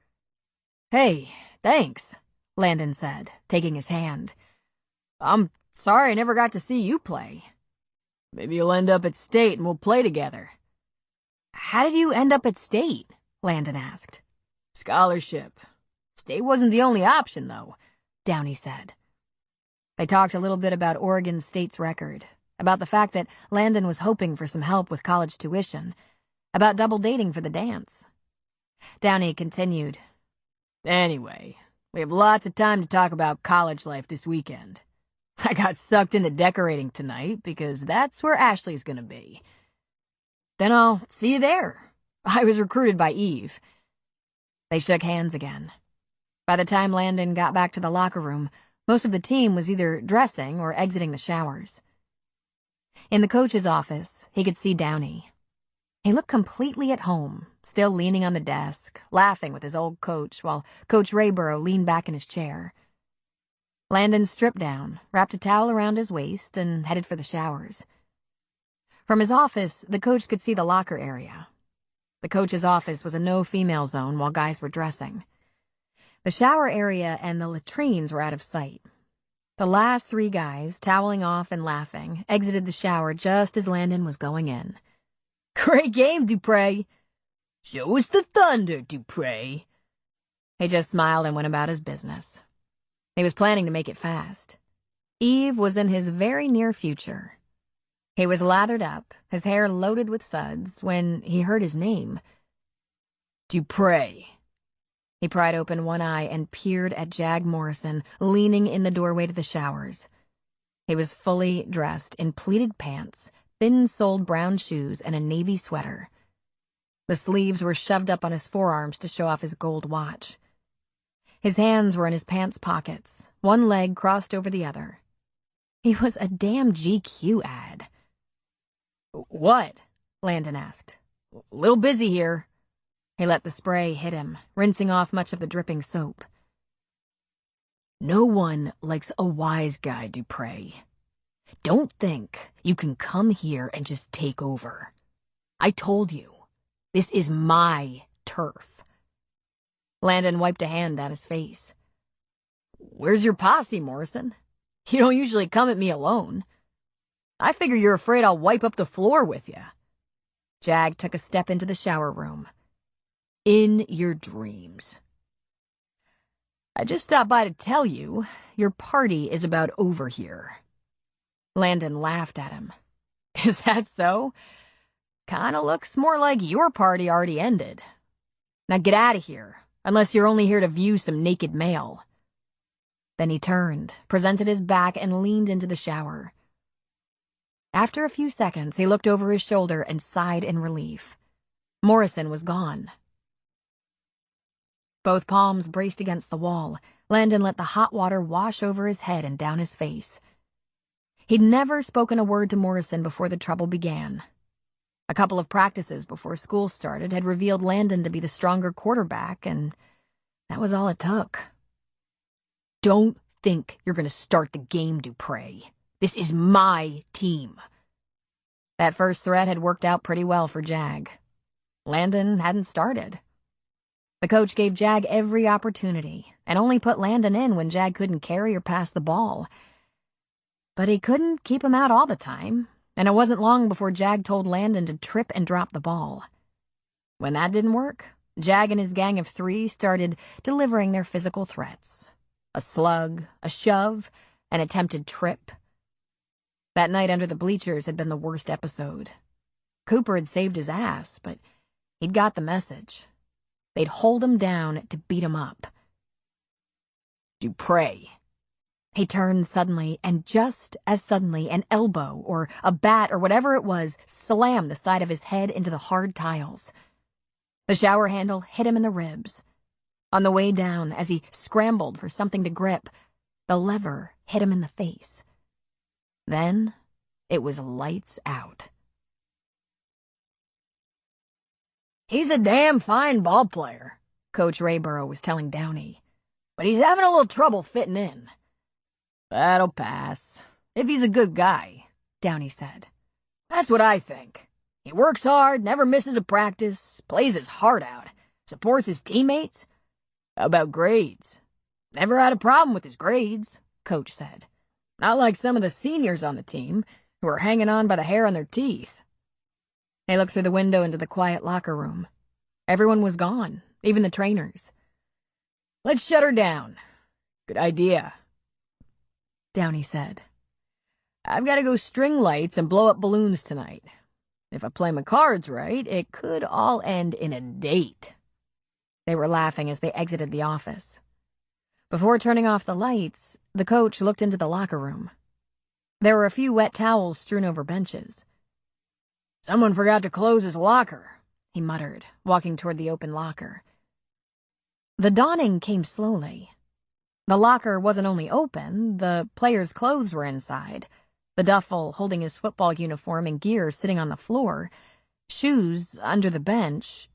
Hey, thanks, Landon said, taking his hand. I'm sorry I never got to see you play. Maybe you'll end up at state and we'll play together. How did you end up at state? Landon asked. Scholarship. State wasn't the only option, though, Downey said. They talked a little bit about Oregon State's record, about the fact that Landon was hoping for some help with college tuition, about double dating for the dance. Downey continued. Anyway, we have lots of time to talk about college life this weekend. I got sucked into decorating tonight because that's where Ashley's gonna be. Then I'll see you there. I was recruited by Eve. They shook hands again. By the time Landon got back to the locker room, most of the team was either dressing or exiting the showers. In the coach's office, he could see Downey. He looked completely at home, still leaning on the desk, laughing with his old coach, while Coach Rayborough leaned back in his chair. Landon stripped down, wrapped a towel around his waist, and headed for the showers. From his office, the coach could see the locker area. The coach's office was a no-female zone while guys were dressing. The shower area and the latrines were out of sight. The last three guys, toweling off and laughing, exited the shower just as Landon was going in. Great game, Dupre. Show us the thunder, Dupre. He just smiled and went about his business. He was planning to make it fast. Eve was in his very near future. He was lathered up, his hair loaded with suds, when he heard his name. Dupre. He pried open one eye and peered at Jag Morrison, leaning in the doorway to the showers. He was fully dressed in pleated pants, thin-soled brown shoes, and a navy sweater. The sleeves were shoved up on his forearms to show off his gold watch. His hands were in his pants pockets, one leg crossed over the other. He was a damn GQ ad. What? Landon asked. Little busy here. He let the spray hit him, rinsing off much of the dripping soap. No one likes a wise guy, Dupre. Don't think you can come here and just take over. I told you, this is my turf. Landon wiped a hand down his face. Where's your posse, Morrison? You don't usually come at me alone. I figure you're afraid I'll wipe up the floor with you. Jag took a step into the shower room. In your dreams. I just stopped by to tell you, your party is about over here. Landon laughed at him. Is that so? Kinda looks more like your party already ended. Now get out of here, unless you're only here to view some naked male. Then he turned, presented his back, and leaned into the shower. After a few seconds, he looked over his shoulder and sighed in relief. Morrison was gone. Both palms braced against the wall, Landon let the hot water wash over his head and down his face. He'd never spoken a word to Morrison before the trouble began. A couple of practices before school started had revealed Landon to be the stronger quarterback, and that was all it took. Don't think you're going to start the game, Dupre. This is my team. That first threat had worked out pretty well for Jag. Landon hadn't started. The coach gave Jag every opportunity, and only put Landon in when Jag couldn't carry or pass the ball. But he couldn't keep him out all the time, and it wasn't long before Jag told Landon to trip and drop the ball. When that didn't work, Jag and his gang of three started delivering their physical threats. A slug, a shove, an attempted trip. That night under the bleachers had been the worst episode. Cooper had saved his ass, but he'd got the message. They'd hold him down to beat him up. Dupre. He turned suddenly, and just as suddenly an elbow or a bat or whatever it was slammed the side of his head into the hard tiles. The shower handle hit him in the ribs. On the way down, as he scrambled for something to grip, the lever hit him in the face. Then it was lights out. He's a damn fine ball player, Coach Rayborough was telling Downey. But he's having a little trouble fitting in. That'll pass. If he's a good guy, Downey said. That's what I think. He works hard, never misses a practice, plays his heart out, supports his teammates. How about grades? Never had a problem with his grades, Coach said. Not like some of the seniors on the team, who are hanging on by the hair on their teeth. They looked through the window into the quiet locker room. Everyone was gone, even the trainers. Let's shut her down. Good idea, Downey said. I've got to go string lights and blow up balloons tonight. If I play my cards right, it could all end in a date. They were laughing as they exited the office. Before turning off the lights, the coach looked into the locker room. There were a few wet towels strewn over benches. Someone forgot to close his locker, he muttered, walking toward the open locker. The dawning came slowly. The locker wasn't only open, the players' clothes were inside, the duffel holding his football uniform and gear sitting on the floor, shoes under the bench,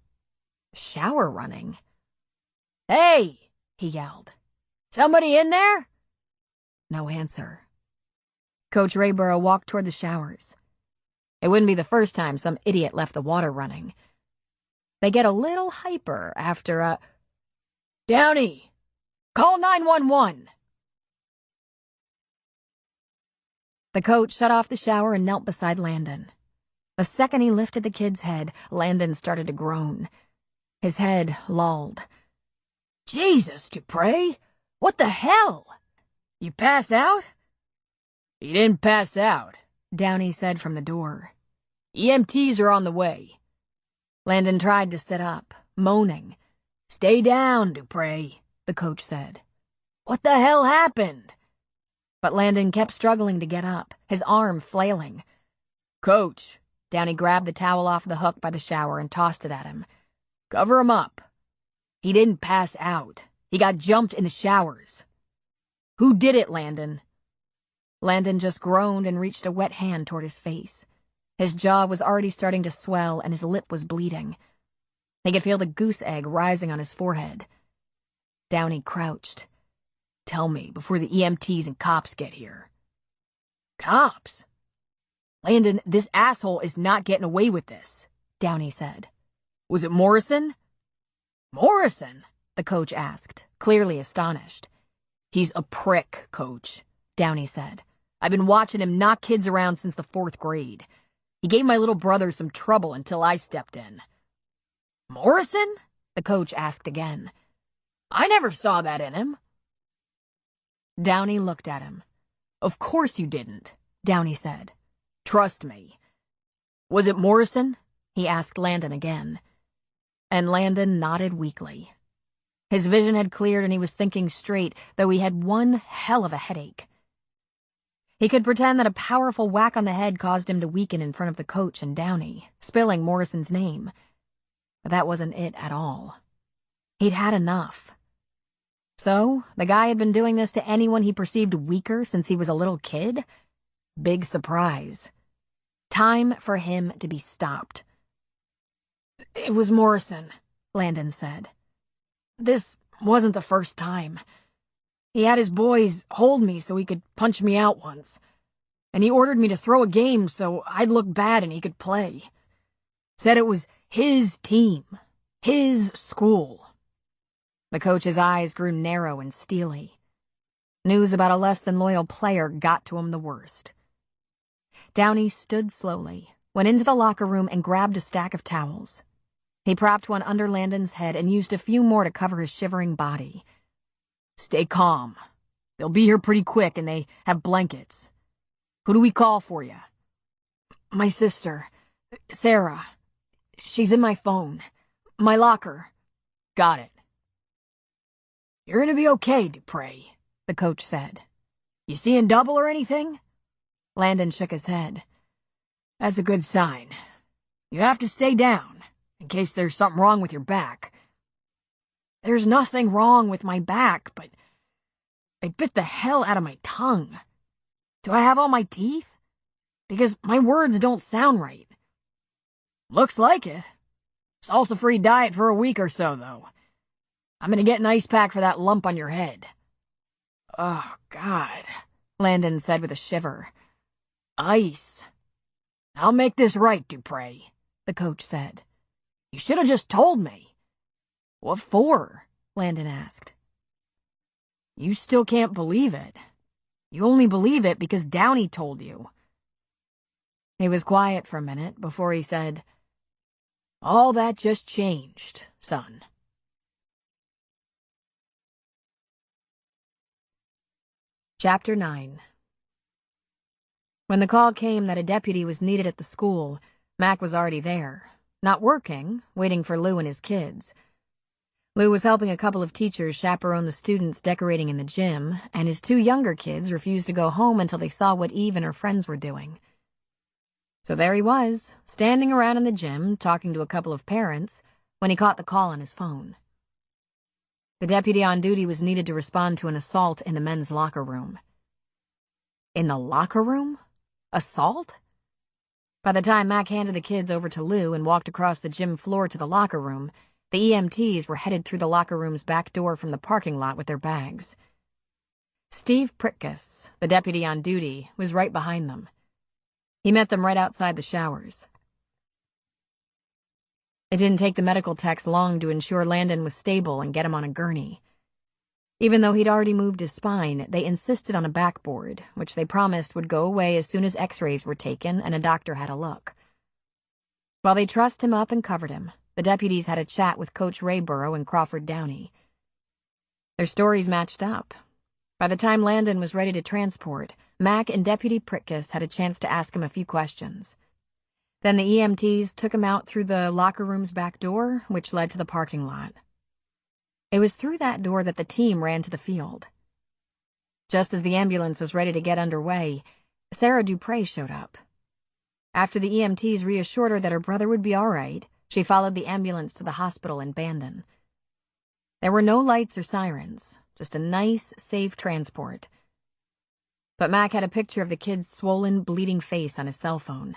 shower running. Hey, he yelled. Somebody in there? No answer. Coach Rayborough walked toward the showers. It wouldn't be the first time some idiot left the water running. They get a little hyper after a... Downey, call 911. The coach shut off the shower and knelt beside Landon. The second he lifted the kid's head, Landon started to groan. His head lolled. Jesus, Dupre! What the hell? You pass out? He didn't pass out, Downey said from the door. EMTs are on the way. Landon tried to sit up, moaning. Stay down, Dupre, the coach said. What the hell happened? But Landon kept struggling to get up, his arm flailing. Coach, Downey grabbed the towel off the hook by the shower and tossed it at him. Cover him up. He didn't pass out. He got jumped in the showers. Who did it, Landon? Landon just groaned and reached a wet hand toward his face. His jaw was already starting to swell and his lip was bleeding. He could feel the goose egg rising on his forehead. Downey crouched. Tell me before the EMTs and cops get here. Cops? Landon, this asshole is not getting away with this, Downey said. Was it Morrison? Morrison? The coach asked, clearly astonished. He's a prick, Coach, Downey said. I've been watching him knock kids around since the 4th grade. He gave my little brother some trouble until I stepped in. Morrison? The coach asked again. I never saw that in him. Downey looked at him. Of course you didn't, Downey said. Trust me. Was it Morrison? He asked Landon again. And Landon nodded weakly. His vision had cleared and he was thinking straight, though he had one hell of a headache. He could pretend that a powerful whack on the head caused him to weaken in front of the coach and Downey, spilling Morrison's name. But that wasn't it at all. He'd had enough. So, the guy had been doing this to anyone he perceived weaker since he was a little kid? Big surprise. Time for him to be stopped. It was Morrison, Landon said. This wasn't the first time. He had his boys hold me so he could punch me out once. And he ordered me to throw a game so I'd look bad and he could play. Said it was his team, his school. The coach's eyes grew narrow and steely. News about a less-than-loyal player got to him the worst. Downey stood slowly, went into the locker room and grabbed a stack of towels. He propped one under Landon's head and used a few more to cover his shivering body. Stay calm. They'll be here pretty quick and they have blankets. Who do we call for you? My sister, Sarah. She's in my phone. My locker. Got it. You're gonna be okay, Dupre, the coach said. You seeing double or anything? Landon shook his head. That's a good sign. You have to stay down, in case there's something wrong with your back. There's nothing wrong with my back, but I bit the hell out of my tongue. Do I have all my teeth? Because my words don't sound right. Looks like it. Salsa-free diet for a week or so, though. I'm gonna get an ice pack for that lump on your head. Oh, God, Landon said with a shiver. Ice. I'll make this right, Dupre, the coach said. You should have just told me. What for? Landon asked. You still can't believe it. You only believe it because Downey told you. He was quiet for a minute before he said, All that just changed, son. Chapter 9. When the call came that a deputy was needed at the school, Mac was already there, not working, waiting for Lou and his kids. Lou was helping a couple of teachers chaperone the students decorating in the gym, and his 2 younger kids refused to go home until they saw what Eve and her friends were doing. So there he was, standing around in the gym, talking to a couple of parents, when he caught the call on his phone. The deputy on duty was needed to respond to an assault in the men's locker room. In the locker room? Assault? By the time Mac handed the kids over to Lou and walked across the gym floor to the locker room, the EMTs were headed through the locker room's back door from the parking lot with their bags. Steve Pritkus, the deputy on duty, was right behind them. He met them right outside the showers. It didn't take the medical techs long to ensure Landon was stable and get him on a gurney. Even though he'd already moved his spine, they insisted on a backboard, which they promised would go away as soon as x-rays were taken and a doctor had a look. While they trussed him up and covered him, the deputies had a chat with Coach Rayborough and Crawford Downey. Their stories matched up. By the time Landon was ready to transport, Mac and Deputy Pritkus had a chance to ask him a few questions. Then the EMTs took him out through the locker room's back door, which led to the parking lot. It was through that door that the team ran to the field. Just as the ambulance was ready to get underway, Sarah Dupre showed up. After the EMTs reassured her that her brother would be all right, she followed the ambulance to the hospital in Bandon. There were no lights or sirens, just a nice, safe transport. But Mac had a picture of the kid's swollen, bleeding face on his cell phone,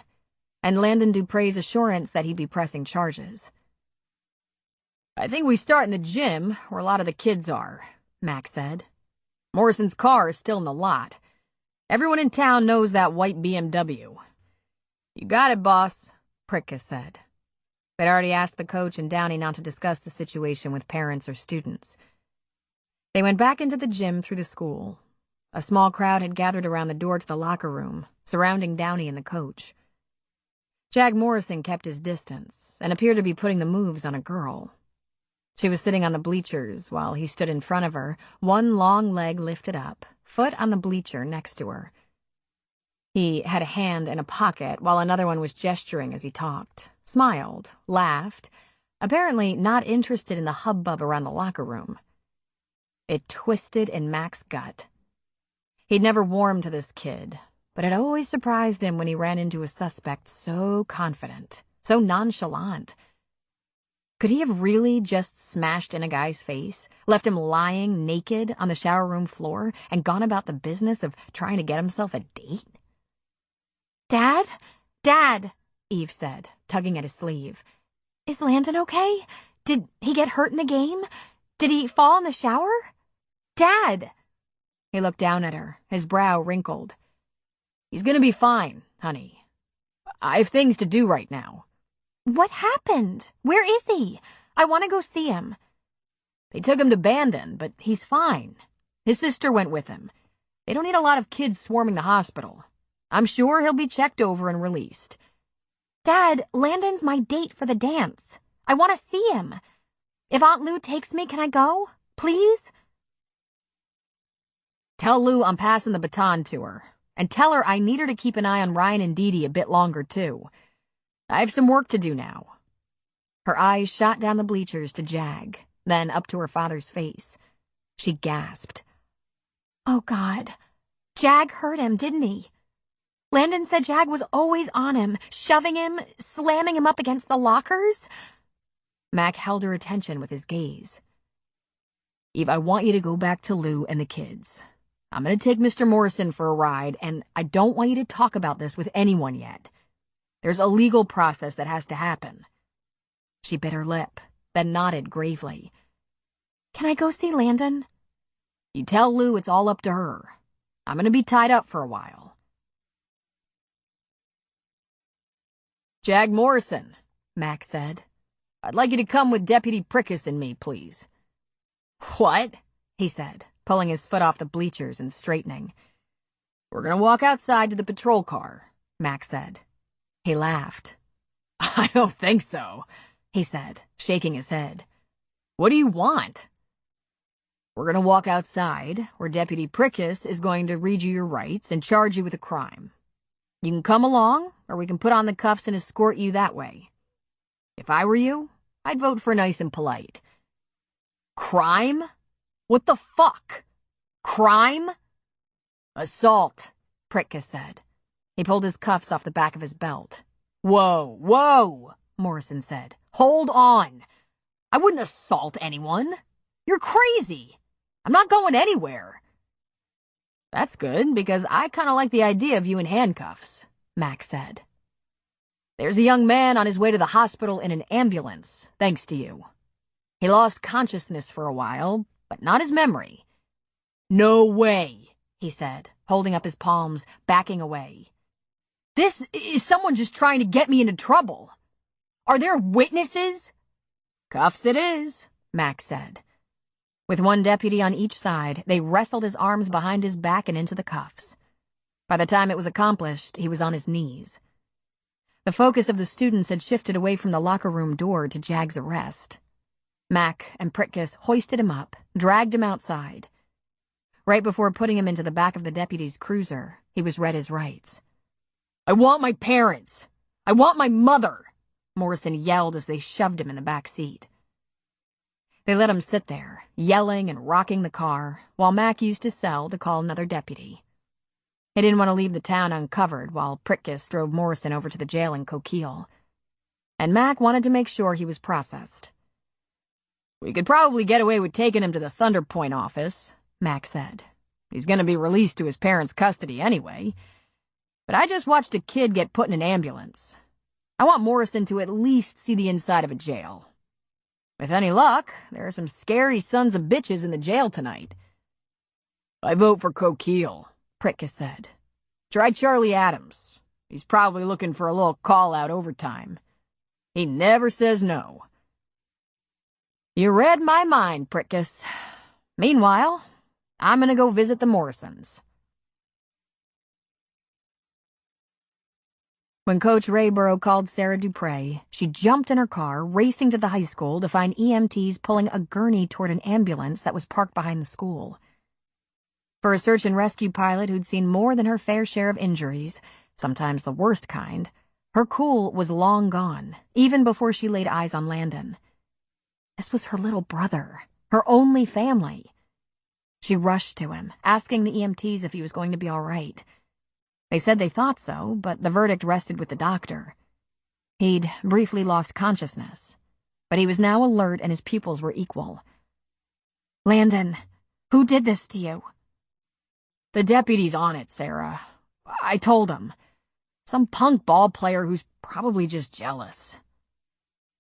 and Landon Dupre's assurance that he'd be pressing charges. I think we start in the gym, where a lot of the kids are, Mac said. Morrison's car is still in the lot. Everyone in town knows that white BMW. You got it, boss, Pritkus said. They'd already asked the coach and Downey not to discuss the situation with parents or students. They went back into the gym through the school. A small crowd had gathered around the door to the locker room, surrounding Downey and the coach. Jag Morrison kept his distance and appeared to be putting the moves on a girl. She was sitting on the bleachers while he stood in front of her, one long leg lifted up, foot on the bleacher next to her. He had a hand in a pocket while another one was gesturing as he talked, smiled, laughed, apparently not interested in the hubbub around the locker room. It twisted in Mac's gut. He'd never warmed to this kid, but it always surprised him when he ran into a suspect so confident, so nonchalant. Could he have really just smashed in a guy's face, left him lying naked on the shower room floor, and gone about the business of trying to get himself a date? Dad? Dad, Eve said, tugging at his sleeve. Is Landon okay? Did he get hurt in the game? Did he fall in the shower? Dad! He looked down at her, his brow wrinkled. He's gonna be fine, honey. I have things to do right now. What happened? Where is he? I want to go see him. They took him to Bandon, but he's fine. His sister went with him. They don't need a lot of kids swarming the hospital. I'm sure he'll be checked over and released. Dad, Landon's my date for the dance. I want to see him. If Aunt Lou takes me, can I go? Please? Tell Lou I'm passing the baton to her. And tell her I need her to keep an eye on Ryan and Dee Dee a bit longer, too. I have some work to do now. Her eyes shot down the bleachers to Jag, then up to her father's face. She gasped. Oh, God. Jag hurt him, didn't he? Landon said Jag was always on him, shoving him, slamming him up against the lockers. Mac held her attention with his gaze. Eve, I want you to go back to Lou and the kids. I'm going to take Mr. Morrison for a ride, and I don't want you to talk about this with anyone yet. There's a legal process that has to happen. She bit her lip, then nodded gravely. Can I go see Landon? You tell Lou it's all up to her. I'm going to be tied up for a while. Jag Morrison, Mac said. I'd like you to come with Deputy Pritkus and me, please. What? He said, pulling his foot off the bleachers and straightening. We're going to walk outside to the patrol car, Mac said. He laughed. I don't think so, he said, shaking his head. What do you want? We're going to walk outside, where Deputy Pritkus is going to read you your rights and charge you with a crime. You can come along, or we can put on the cuffs and escort you that way. If I were you, I'd vote for nice and polite. Crime? What the fuck? Crime? Assault, Pritkus said. He pulled his cuffs off the back of his belt. Whoa, whoa, Morrison said. Hold on. I wouldn't assault anyone. You're crazy. I'm not going anywhere. That's good, because I kind of like the idea of you in handcuffs, Mac said. There's a young man on his way to the hospital in an ambulance, thanks to you. He lost consciousness for a while, but not his memory. No way, he said, holding up his palms, backing away. This is someone just trying to get me into trouble. Are there witnesses? Cuffs it is, Mac said. With one deputy on each side, they wrestled his arms behind his back and into the cuffs. By the time it was accomplished, he was on his knees. The focus of the students had shifted away from the locker room door to Jag's arrest. Mac and Pritkus hoisted him up, dragged him outside. Right before putting him into the back of the deputy's cruiser, he was read his rights. I want my parents. I want my mother, Morrison yelled as they shoved him in the back seat. They let him sit there, yelling and rocking the car, while Mac used his cell to call another deputy. He didn't want to leave the town uncovered while Pritkus drove Morrison over to the jail in Coquille. And Mac wanted to make sure he was processed. We could probably get away with taking him to the Thunder Point office, Mac said. He's going to be released to his parents' custody anyway. But I just watched a kid get put in an ambulance. I want Morrison to at least see the inside of a jail. With any luck, there are some scary sons of bitches in the jail tonight. I vote for Coquille, Pritkus said. Try Charlie Adams. He's probably looking for a little call-out overtime. He never says no. You read my mind, Pritkus. Meanwhile, I'm gonna go visit the Morrisons. When Coach Rayborough called Sarah Dupre, she jumped in her car, racing to the high school to find EMTs pulling a gurney toward an ambulance that was parked behind the school. For a search and rescue pilot who'd seen more than her fair share of injuries, sometimes the worst kind, her cool was long gone, even before she laid eyes on Landon. This was her little brother, her only family. She rushed to him, asking the EMTs if he was going to be all right. They said they thought so, but the verdict rested with the doctor. He'd briefly lost consciousness, but he was now alert and his pupils were equal. Landon, who did this to you? The deputy's on it, Sarah. I told him. Some punk ball player who's probably just jealous.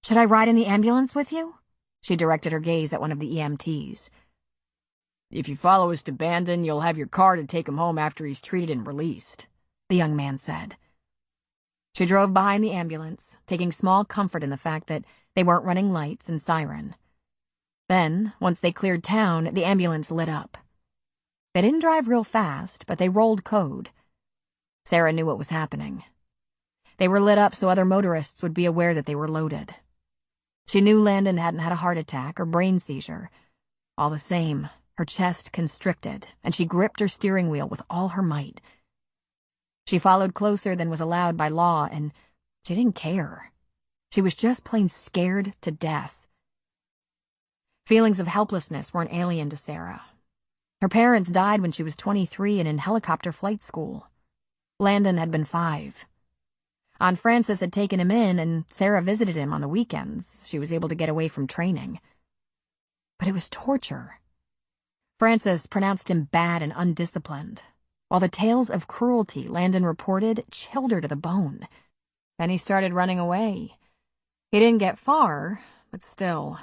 Should I ride in the ambulance with you? She directed her gaze at one of the EMTs. If you follow us to Bandon, you'll have your car to take him home after he's treated and released, the young man said. She drove behind the ambulance, taking small comfort in the fact that they weren't running lights and siren. Then, once they cleared town, the ambulance lit up. They didn't drive real fast, but they rolled code. Sarah knew what was happening. They were lit up so other motorists would be aware that they were loaded. She knew Landon hadn't had a heart attack or brain seizure. All the same, her chest constricted, and she gripped her steering wheel with all her might. She followed closer than was allowed by law, and she didn't care. She was just plain scared to death. Feelings of helplessness weren't alien to Sarah. Her parents died when she was 23 and in helicopter flight school. Landon had been 5. Aunt Frances had taken him in, and Sarah visited him on the weekends. She was able to get away from training. But it was torture. Frances pronounced him bad and undisciplined, while the tales of cruelty Landon reported chilled her to the bone. Then he started running away. He didn't get far, but still.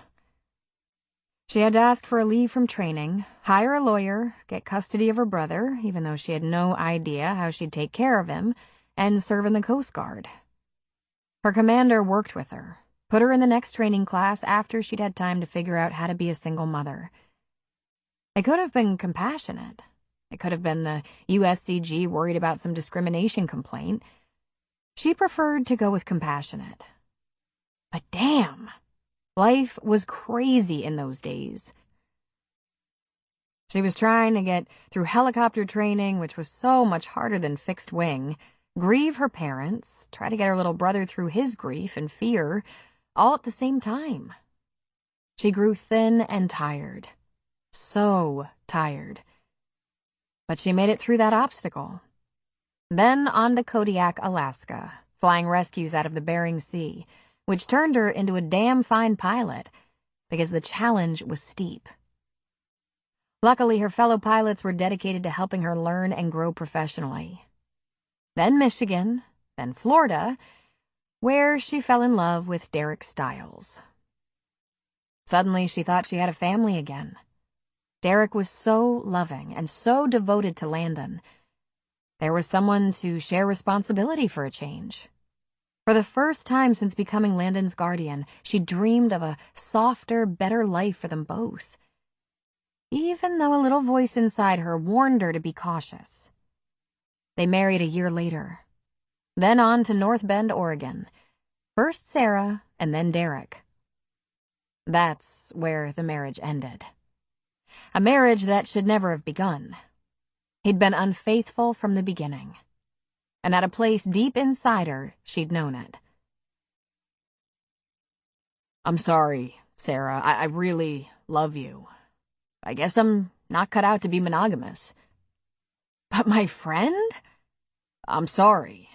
She had to ask for a leave from training, hire a lawyer, get custody of her brother, even though she had no idea how she'd take care of him, and serve in the Coast Guard. Her commander worked with her, put her in the next training class after she'd had time to figure out how to be a single mother. It could have been compassionate. It could have been the USCG worried about some discrimination complaint. She preferred to go with compassionate. But damn, life was crazy in those days. She was trying to get through helicopter training, which was so much harder than fixed wing, grieve her parents, try to get her little brother through his grief and fear, all at the same time. She grew thin and tired. So tired. But she made it through that obstacle. Then on to Kodiak, Alaska, flying rescues out of the Bering Sea, which turned her into a damn fine pilot, because the challenge was steep. Luckily, her fellow pilots were dedicated to helping her learn and grow professionally. Then Michigan, then Florida, where she fell in love with Derek Stiles. Suddenly, she thought she had a family again. Derek was so loving and so devoted to Landon. There was someone to share responsibility for a change. For the first time since becoming Landon's guardian, she dreamed of a softer, better life for them both. even though a little voice inside her warned her to be cautious. They married a year later, then on to North Bend, Oregon. First Sarah, and then Derek. That's where the marriage ended. A marriage that should never have begun. He'd been unfaithful from the beginning. And at a place deep inside her, she'd known it. I'm sorry, Sarah. I really love you. I guess I'm not cut out to be monogamous. But my friend? I'm sorry.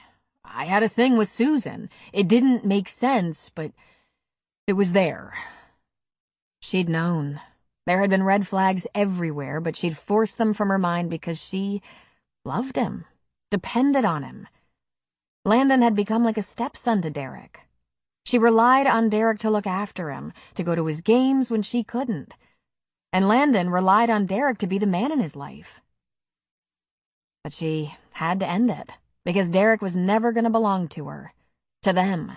I had a thing with Susan. It didn't make sense, but it was there. She'd known. There had been red flags everywhere, but she'd forced them from her mind because she loved him, depended on him. Landon had become like a stepson to Derek. She relied on Derek to look after him, to go to his games when she couldn't. And Landon relied on Derek to be the man in his life. But she had to end it, because Derek was never going to belong to her, to them.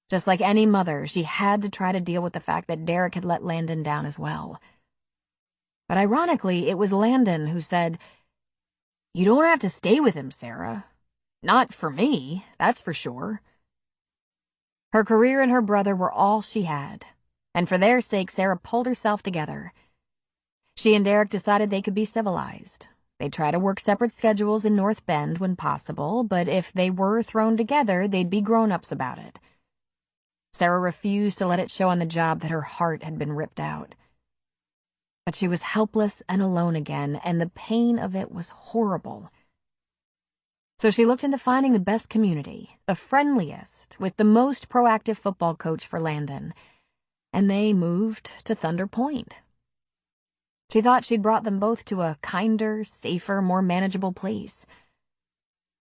Just like any mother, she had to try to deal with the fact that Derek had let Landon down as well. But ironically, it was Landon who said, "You don't have to stay with him, Sarah. Not for me, that's for sure." Her career and her brother were all she had, and for their sake, Sarah pulled herself together. She and Derek decided they could be civilized. They'd try to work separate schedules in North Bend when possible, but if they were thrown together, they'd be grown-ups about it. Sarah refused to let it show on the job that her heart had been ripped out. But she was helpless and alone again, and the pain of it was horrible. So she looked into finding the best community, the friendliest, with the most proactive football coach for Landon, and they moved to Thunder Point. She thought she'd brought them both to a kinder, safer, more manageable place.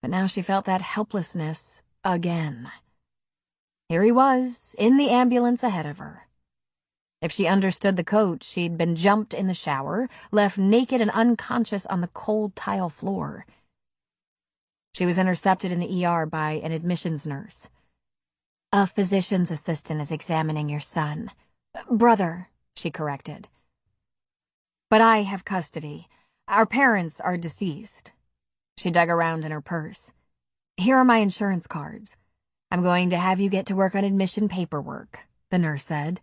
But now she felt that helplessness again. Here he was, in the ambulance ahead of her. If she understood the coach, she'd been jumped in the shower, left naked and unconscious on the cold tile floor. She was intercepted in the ER by an admissions nurse. "A physician's assistant is examining your son." "Brother," she corrected. "But I have custody. Our parents are deceased." She dug around in her purse. "Here are my insurance cards. I'm going to have you get to work on admission paperwork," the nurse said.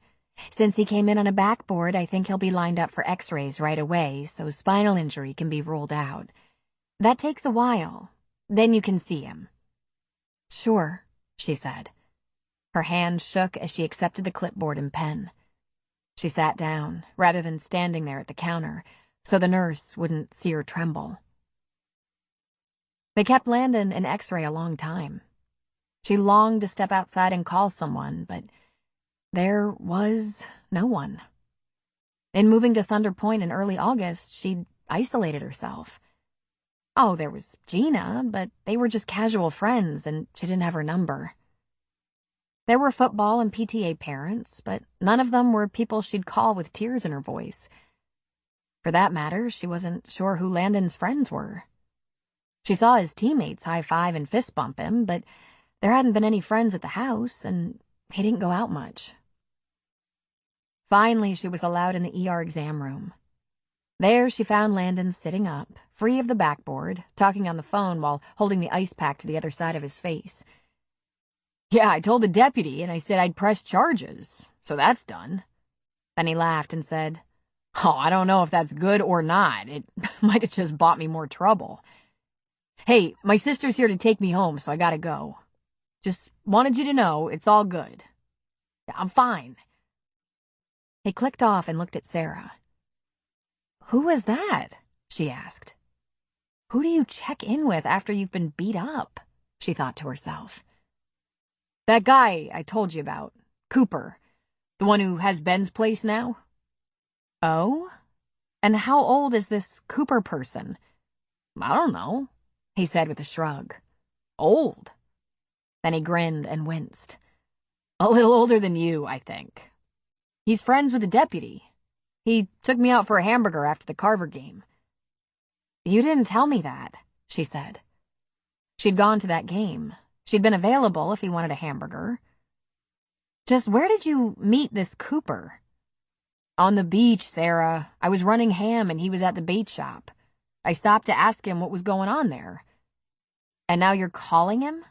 "Since he came in on a backboard, I think he'll be lined up for x-rays right away, so spinal injury can be ruled out. That takes a while. Then you can see him." "Sure," she said. Her hand shook as she accepted the clipboard and pen. She sat down, rather than standing there at the counter, so the nurse wouldn't see her tremble. They kept Landon in x-ray a long time. She longed to step outside and call someone, but there was no one. In moving to Thunder Point in early August, she'd isolated herself. Oh, there was Gina, but they were just casual friends, and she didn't have her number. There were football and PTA parents, but none of them were people she'd call with tears in her voice. For that matter, she wasn't sure who Landon's friends were. She saw his teammates high-five and fist-bump him, but there hadn't been any friends at the house, and he didn't go out much. Finally, she was allowed in the ER exam room. There she found Landon sitting up, free of the backboard, talking on the phone while holding the ice pack to the other side of his face. "Yeah, I told the deputy, and I said I'd press charges, so that's done." Then he laughed and said, "Oh, I don't know if that's good or not. It might have just bought me more trouble. Hey, my sister's here to take me home, so I gotta go. Just wanted you to know it's all good. I'm fine." He clicked off and looked at Sarah. "Who was that?" she asked. "Who do you check in with after you've been beat up?" she thought to herself. "That guy I told you about, Cooper, the one who has Ben's place now." "Oh? And how old is this Cooper person?" "I don't know," he said with a shrug. "Old." Then he grinned and winced. "A little older than you, I think. He's friends with the deputy. He took me out for a hamburger after the Carver game." "You didn't tell me that," she said. She'd gone to that game. She'd been available if he wanted a hamburger. "Just where did you meet this Cooper?" On the beach, Sarah. I was running ham and he was at the bait shop. I stopped to ask him what was going on there. And now you're calling him?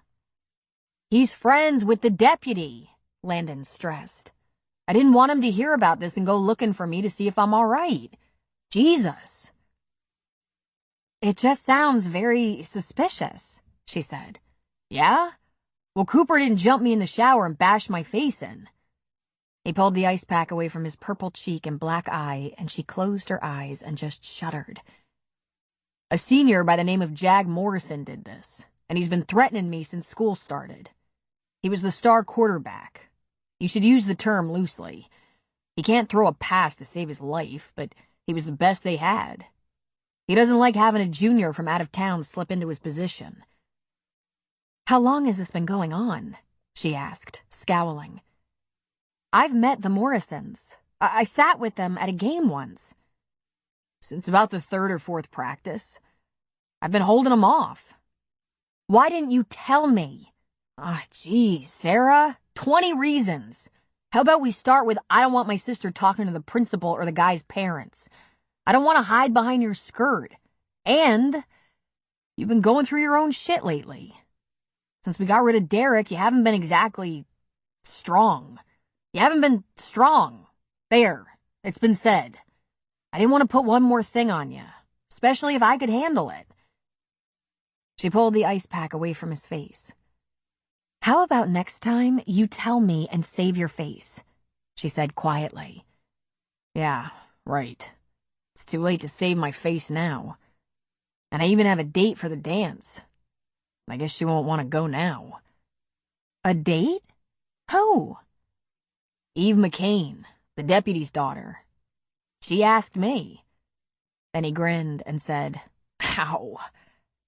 He's friends with the deputy, Landon stressed. I didn't want him to hear about this and go looking for me to see if I'm all right. Jesus. It just sounds very suspicious, she said. Yeah? Well, Cooper didn't jump me in the shower and bash my face in. He pulled the ice pack away from his purple cheek and black eye, and she closed her eyes and just shuddered. A senior by the name of Jag Morrison did this, and he's been threatening me since school started. He was the star quarterback. You should use the term loosely. He can't throw a pass to save his life, but he was the best they had. He doesn't like having a junior from out of town slip into his position. How long has this been going on? She asked, scowling. I've met the Morrisons. I sat with them at a game once. Since about the third or fourth practice. I've been holding them off. Why didn't you tell me? Geez, Sarah. 20 reasons. How about we start with I don't want my sister talking to the principal or the guy's parents. I don't want to hide behind your skirt. And you've been going through your own shit lately. Since we got rid of Derek, you haven't been exactly strong. You haven't been strong. There. It's been said. I didn't want to put one more thing on you, especially if I could handle it. She pulled the ice pack away from his face. How about next time you tell me and save your face? She said quietly. Yeah, right. It's too late to save my face now. And I even have a date for the dance. I guess she won't want to go now. A date? Who? Eve McCain, the deputy's daughter. She asked me. Then he grinned and said, Ow.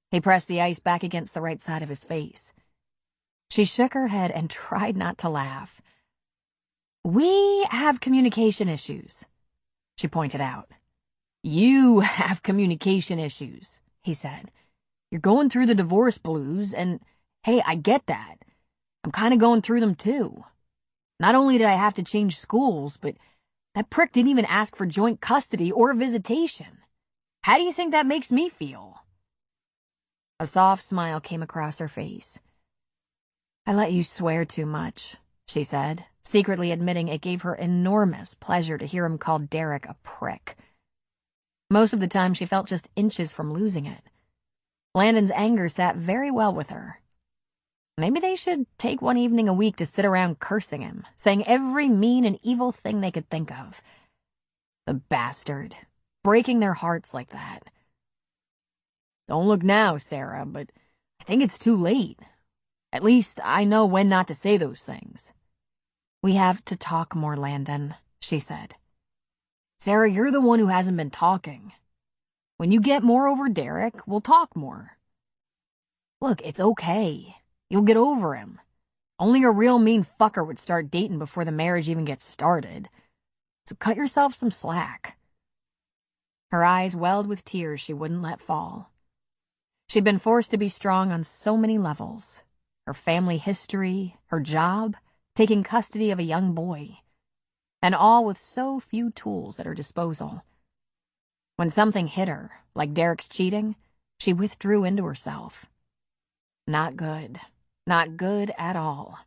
He pressed the ice back against the right side of his face. She shook her head and tried not to laugh. We have communication issues, she pointed out. You have communication issues, he said. You're going through the divorce blues, and hey, I get that. I'm kind of going through them too. Not only did I have to change schools, but that prick didn't even ask for joint custody or visitation. How do you think that makes me feel? A soft smile came across her face. I let you swear too much, she said, secretly admitting it gave her enormous pleasure to hear him call Derek a prick. Most of the time she felt just inches from losing it. Landon's anger sat very well with her. Maybe they should take one evening a week to sit around cursing him, saying every mean and evil thing they could think of. The bastard. Breaking their hearts like that. Don't look now, Sarah, but I think it's too late. At least I know when not to say those things. We have to talk more, Landon, she said. Sarah, you're the one who hasn't been talking. When you get more over Derek, we'll talk more. Look, it's okay. You'll get over him. Only a real mean fucker would start dating before the marriage even gets started. So cut yourself some slack. Her eyes welled with tears she wouldn't let fall. She'd been forced to be strong on so many levels. Her family history, her job, taking custody of a young boy. And all with so few tools at her disposal. When something hit her, like Derek's cheating, she withdrew into herself. Not good. Not good at all.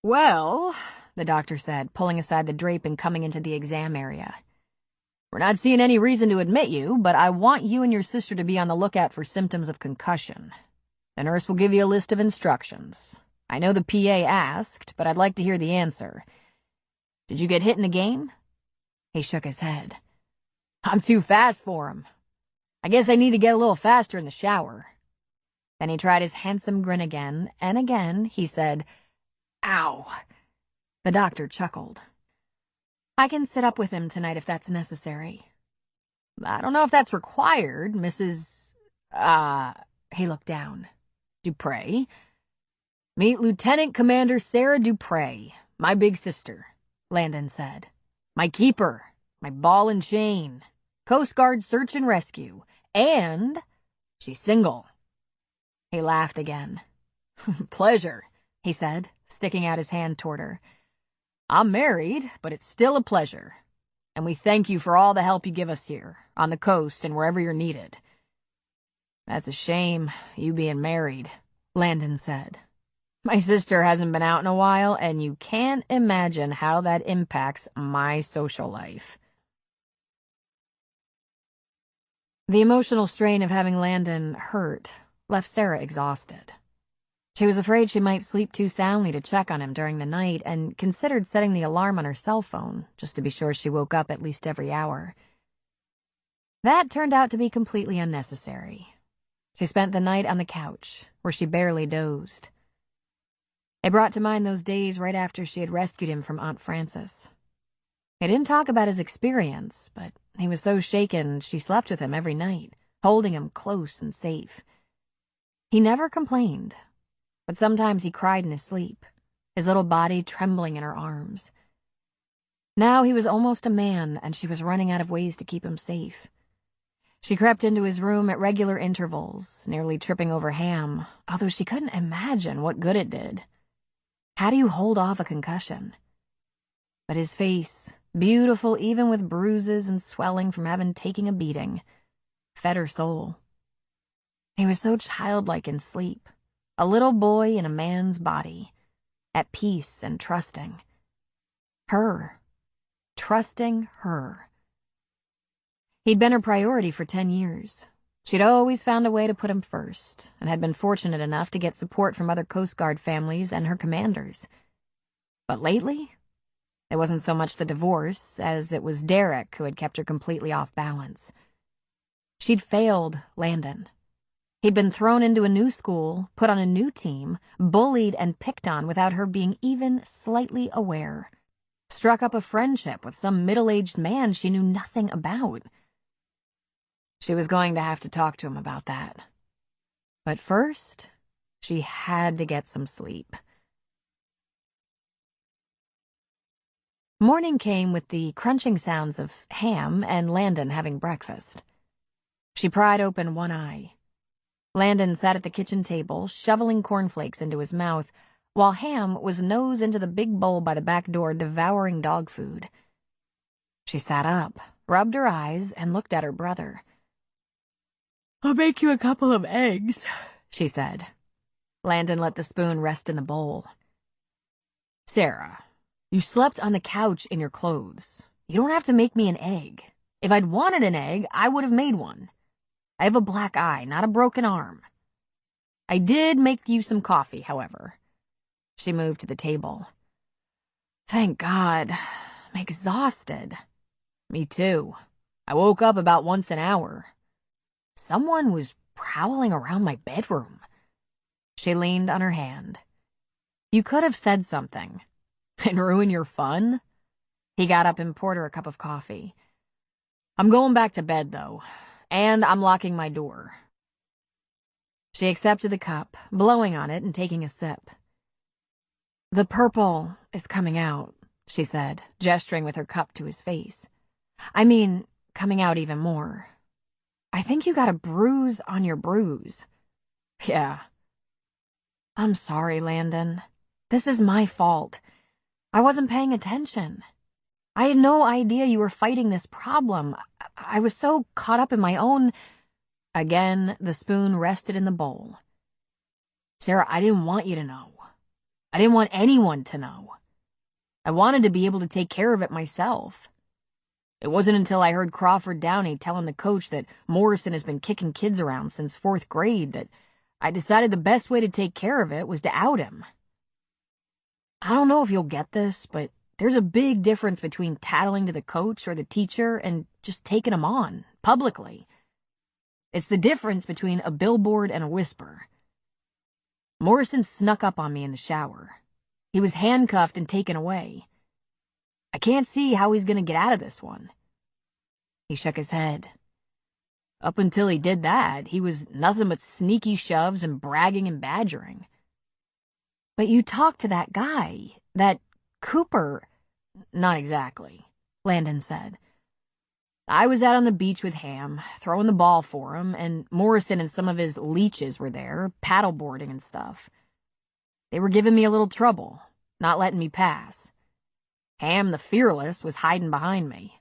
Well, the doctor said, pulling aside the drape and coming into the exam area. We're not seeing any reason to admit you, but I want you and your sister to be on the lookout for symptoms of concussion. The nurse will give you a list of instructions. I know the PA asked, but I'd like to hear the answer. Did you get hit in the game? He shook his head. I'm too fast for him. I guess I need to get a little faster in the shower. Then he tried his handsome grin again, and again he said, Ow. The doctor chuckled. I can sit up with him tonight if that's necessary. I don't know if that's required, Mrs. He looked down. Dupre. Meet Lieutenant Commander Sarah Dupre, my big sister, Landon said. My keeper, my ball and chain, Coast Guard search and rescue, and she's single. He laughed again. Pleasure, he said, sticking out his hand toward her. I'm married, but it's still a pleasure. And we thank you for all the help you give us here, on the coast and wherever you're needed. That's a shame, you being married, Landon said. My sister hasn't been out in a while, and you can't imagine how that impacts my social life. The emotional strain of having Landon hurt left Sarah exhausted. She was afraid she might sleep too soundly to check on him during the night and considered setting the alarm on her cell phone just to be sure she woke up at least every hour. That turned out to be completely unnecessary. She spent the night on the couch, where she barely dozed. It brought to mind those days right after she had rescued him from Aunt Frances. He didn't talk about his experience, but he was so shaken she slept with him every night, holding him close and safe. He never complained, but sometimes he cried in his sleep, his little body trembling in her arms. Now he was almost a man, and she was running out of ways to keep him safe. She crept into his room at regular intervals, nearly tripping over Ham, although she couldn't imagine what good it did. How do you hold off a concussion? But his face, beautiful even with bruises and swelling from having taken a beating, fed her soul. He was so childlike in sleep, a little boy in a man's body, at peace and trusting. Her. Trusting her. He'd been her priority for 10 years. She'd always found a way to put him first, and had been fortunate enough to get support from other Coast Guard families and her commanders. But lately, it wasn't so much the divorce as it was Derek who had kept her completely off balance. She'd failed Landon. He'd been thrown into a new school, put on a new team, bullied and picked on without her being even slightly aware. Struck up a friendship with some middle-aged man she knew nothing about. She was going to have to talk to him about that. But first, she had to get some sleep. Morning came with the crunching sounds of Ham and Landon having breakfast. She pried open one eye. Landon sat at the kitchen table, shoveling cornflakes into his mouth, while Ham was nose into the big bowl by the back door, devouring dog food. She sat up, rubbed her eyes, and looked at her brother. "I'll make you a couple of eggs," she said. Landon let the spoon rest in the bowl. "Sarah, you slept on the couch in your clothes. You don't have to make me an egg. If I'd wanted an egg, I would have made one. I have a black eye, not a broken arm. I did make you some coffee, however." She moved to the table. "Thank God. I'm exhausted." "Me too. I woke up about once an hour. Someone was prowling around my bedroom." She leaned on her hand. "You could have said something. And ruin your fun?" He got up and poured her a cup of coffee. "I'm going back to bed, though, and I'm locking my door." She accepted the cup, blowing on it and taking a sip. "The purple is coming out," she said, gesturing with her cup to his face. "I mean, coming out even more. I think you got a bruise on your bruise." "Yeah." "I'm sorry, Landon. This is my fault. I wasn't paying attention. I had no idea you were fighting this problem. I was so caught up in my own—" Again, the spoon rested in the bowl. "Sarah, I didn't want you to know. I didn't want anyone to know. I wanted to be able to take care of it myself. It wasn't until I heard Crawford Downey telling the coach that Morrison has been kicking kids around since 4th grade that I decided the best way to take care of it was to out him. I don't know if you'll get this, but there's a big difference between tattling to the coach or the teacher and just taking them on, publicly. It's the difference between a billboard and a whisper. Morrison snuck up on me in the shower. He was handcuffed and taken away. I can't see how he's going to get out of this one." He shook his head. "Up until he did that, he was nothing but sneaky shoves and bragging and badgering." "But you talked to that guy, that Cooper—" "Not exactly," Landon said. "I was out on the beach with Ham, throwing the ball for him, and Morrison and some of his leeches were there, paddleboarding and stuff. They were giving me a little trouble, not letting me pass. Ham the Fearless was hiding behind me.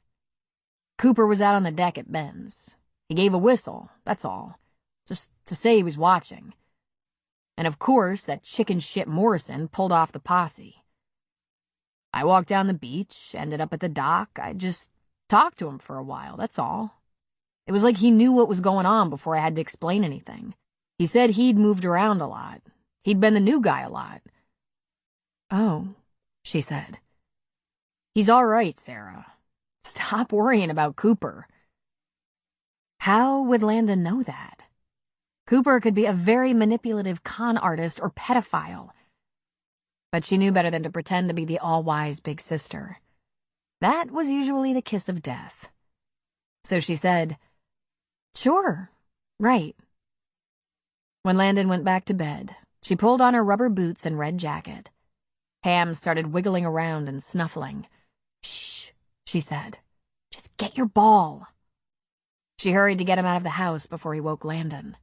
Cooper was out on the deck at Ben's. He gave a whistle, that's all, just to say he was watching. And of course, that chicken shit Morrison pulled off the posse. I walked down the beach, ended up at the dock. I just talked to him for a while, that's all. It was like he knew what was going on before I had to explain anything. He said he'd moved around a lot. He'd been the new guy a lot. Oh, she said. He's all right, Sarah. Stop worrying about Cooper. How would Landon know that? Cooper could be a very manipulative con artist or pedophile. But she knew better than to pretend to be the all-wise big sister. That was usually the kiss of death. So she said, "Sure, right." When Landon went back to bed, she pulled on her rubber boots and red jacket. Ham started wiggling around and snuffling. "Shh," she said. "Just get your ball." She hurried to get him out of the house before he woke Landon.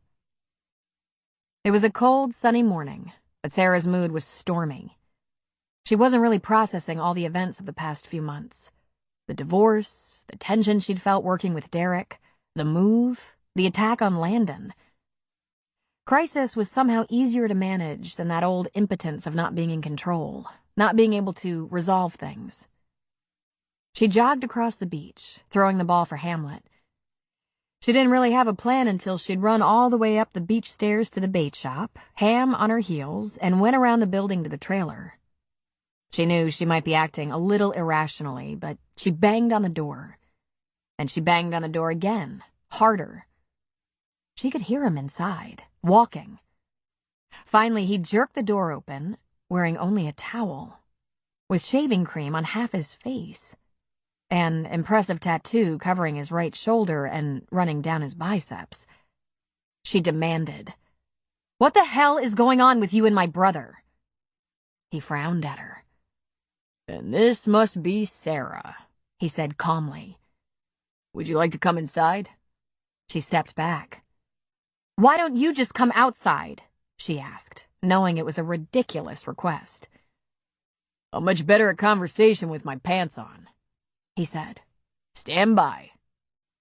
It was a cold, sunny morning, but Sarah's mood was stormy. She wasn't really processing all the events of the past few months. The divorce, the tension she'd felt working with Derek, the move, the attack on Landon. Crisis was somehow easier to manage than that old impotence of not being in control, not being able to resolve things. She jogged across the beach, throwing the ball for Hamlet. She didn't really have a plan until she'd run all the way up the beach stairs to the bait shop, Ham on her heels, and went around the building to the trailer. She knew she might be acting a little irrationally, but she banged on the door. And she banged on the door again, harder. She could hear him inside, walking. Finally, he jerked the door open, wearing only a towel, with shaving cream on half his face. An impressive tattoo covering his right shoulder and running down his biceps. She demanded, "What the hell is going on with you and my brother?" He frowned at her. "And this must be Sarah," he said calmly. "Would you like to come inside?" She stepped back. "Why don't you just come outside?" she asked, knowing it was a ridiculous request. "I'm much better at conversation with my pants on," he said. "Stand by."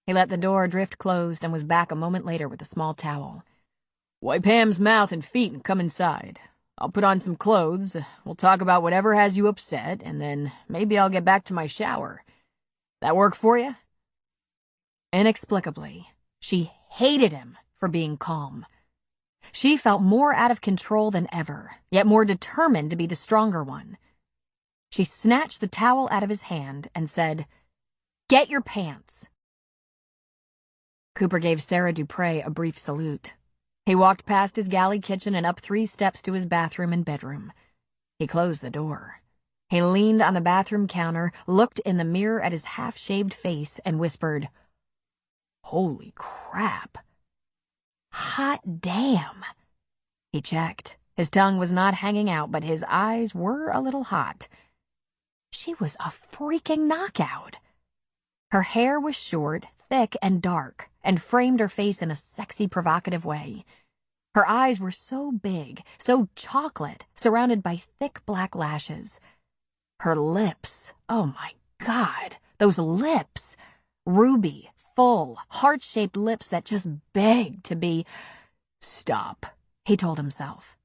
He let the door drift closed and was back a moment later with a small towel. "Wipe Ham's mouth and feet and come inside. I'll put on some clothes, we'll talk about whatever has you upset, and then maybe I'll get back to my shower. That work for you?" Inexplicably, she hated him for being calm. She felt more out of control than ever, yet more determined to be the stronger one. She snatched the towel out of his hand and said, "Get your pants." Cooper gave Sarah Dupre a brief salute. He walked past his galley kitchen and up 3 steps to his bathroom and bedroom. He closed the door. He leaned on the bathroom counter, looked in the mirror at his half-shaved face, and whispered, "Holy crap. Hot damn." He checked. His tongue was not hanging out, but his eyes were a little hot. She was a freaking knockout. Her hair was short, thick, and dark, and framed her face in a sexy, provocative way. Her eyes were so big, so chocolate, surrounded by thick black lashes. Her lips, oh my God, those lips! Ruby, full, heart-shaped lips that just begged to be... Stop, he told himself.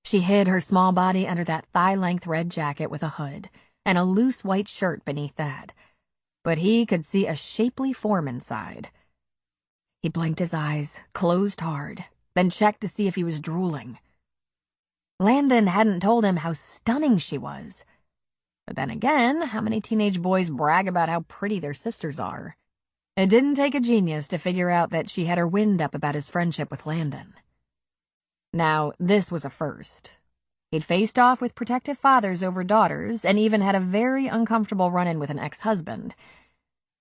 She hid her small body under that thigh-length red jacket with a hood, and a loose white shirt beneath that. But he could see a shapely form inside. He blinked his eyes, closed hard, then checked to see if he was drooling. Landon hadn't told him how stunning she was. But then again, how many teenage boys brag about how pretty their sisters are? It didn't take a genius to figure out that she had her wind up about his friendship with Landon. Now, this was a first. He'd faced off with protective fathers over daughters, and even had a very uncomfortable run-in with an ex-husband.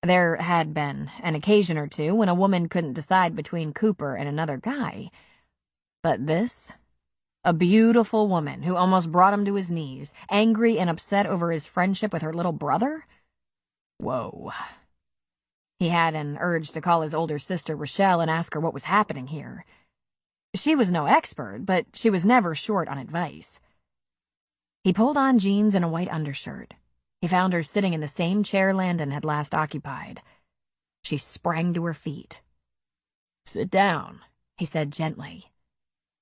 There had been an occasion or two when a woman couldn't decide between Cooper and another guy. But this? A beautiful woman who almost brought him to his knees, angry and upset over his friendship with her little brother? Whoa. He had an urge to call his older sister Rochelle and ask her what was happening here. She was no expert, but she was never short on advice. He pulled on jeans and a white undershirt. He found her sitting in the same chair Landon had last occupied. She sprang to her feet. "Sit down," he said gently.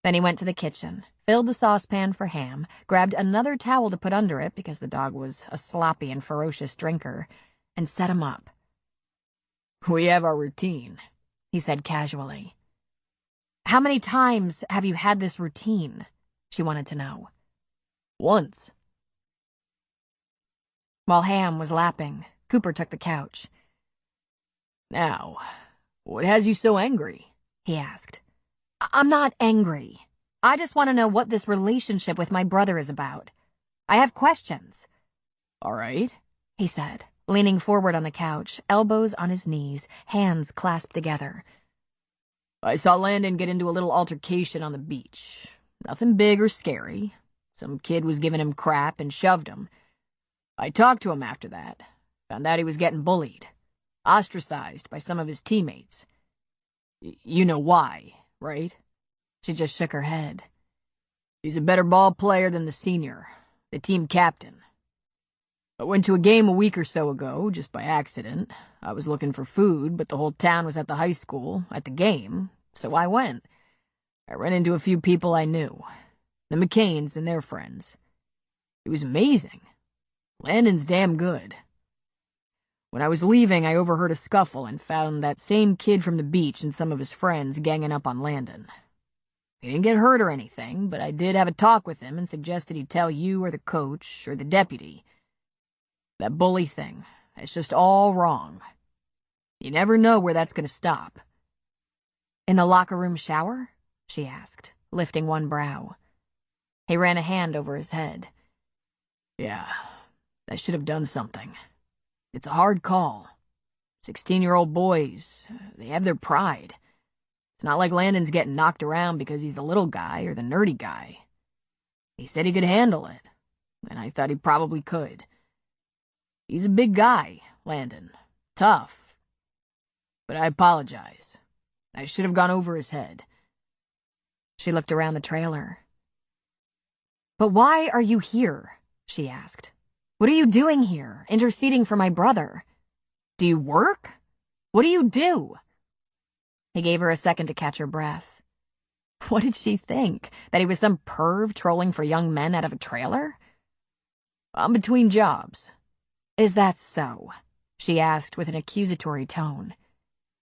Then he went to the kitchen, filled the saucepan for ham, grabbed another towel to put under it because the dog was a sloppy and ferocious drinker, and set him up. "We have our routine," he said casually. How many times have you had this routine? She wanted to know. "Once." While Ham was lapping, Cooper took the couch. "Now, what has you so angry?" he asked. I'm not angry. I just want to know what this relationship with my brother is about. I have questions. "All right," he said, leaning forward on the couch, elbows on his knees, hands clasped together. "I saw Landon get into a little altercation on the beach. Nothing big or scary. Some kid was giving him crap and shoved him. I talked to him after that. Found out he was getting bullied. Ostracized by some of his teammates. You know why, right?" She just shook her head. "He's a better ball player than the senior, the team captain. I went to a game a week or so ago, just by accident. I was looking for food, but the whole town was at the high school, at the game, so I went. I ran into a few people I knew. The McCains and their friends. It was amazing. Landon's damn good. When I was leaving, I overheard a scuffle and found that same kid from the beach and some of his friends ganging up on Landon. He didn't get hurt or anything, but I did have a talk with him and suggested he tell you or the coach or the deputy. That bully thing, it's just all wrong. You never know where that's going to stop." In the locker room shower? She asked, lifting one brow. He ran a hand over his head. "Yeah, I should have done something. It's a hard call. 16-year-old boys, they have their pride. It's not like Landon's getting knocked around because he's the little guy or the nerdy guy. He said he could handle it, and I thought he probably could. He's a big guy, Landon. Tough. But I apologize. I should have gone over his head." She looked around the trailer. But why are you here? She asked. What are you doing here, interceding for my brother? Do you work? What do you do? He gave her a second to catch her breath. What did she think? That he was some perv trolling for young men out of a trailer? "I'm between jobs." Is that so? She asked with an accusatory tone.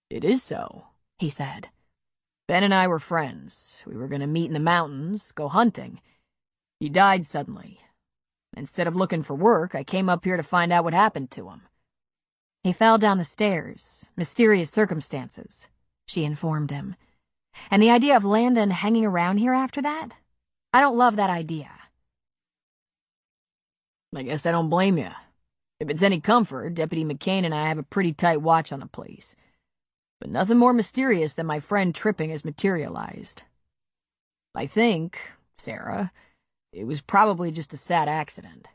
"It is so," he said. "Ben and I were friends. We were going to meet in the mountains, go hunting. He died suddenly. Instead of looking for work, I came up here to find out what happened to him." He fell down the stairs. Mysterious circumstances, she informed him. And the idea of Landon hanging around here after that? I don't love that idea. "I guess I don't blame you. If it's any comfort, Deputy McCain and I have a pretty tight watch on the place. But nothing more mysterious than my friend tripping has materialized. I think, Sarah, it was probably just a sad accident."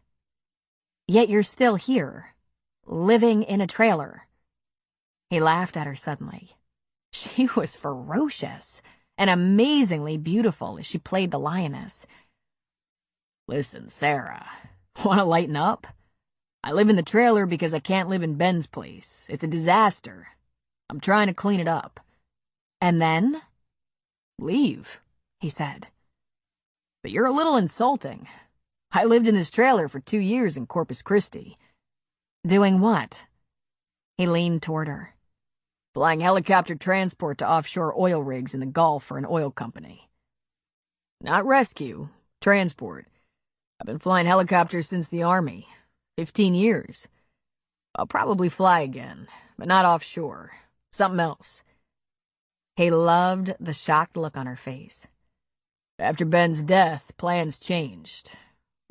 Yet you're still here, living in a trailer. He laughed at her suddenly. She was ferocious and amazingly beautiful as she played the lioness. "Listen, Sarah, want to lighten up? I live in the trailer because I can't live in Ben's place. It's a disaster. I'm trying to clean it up." And then? "Leave," he said. "But you're a little insulting. I lived in this trailer for 2 years in Corpus Christi." Doing what? He leaned toward her. "Flying helicopter transport to offshore oil rigs in the Gulf for an oil company. Not rescue, transport. I've been flying helicopters since the Army. 15 years. I'll probably fly again, but not offshore. Something else." He loved the shocked look on her face. "After Ben's death, plans changed.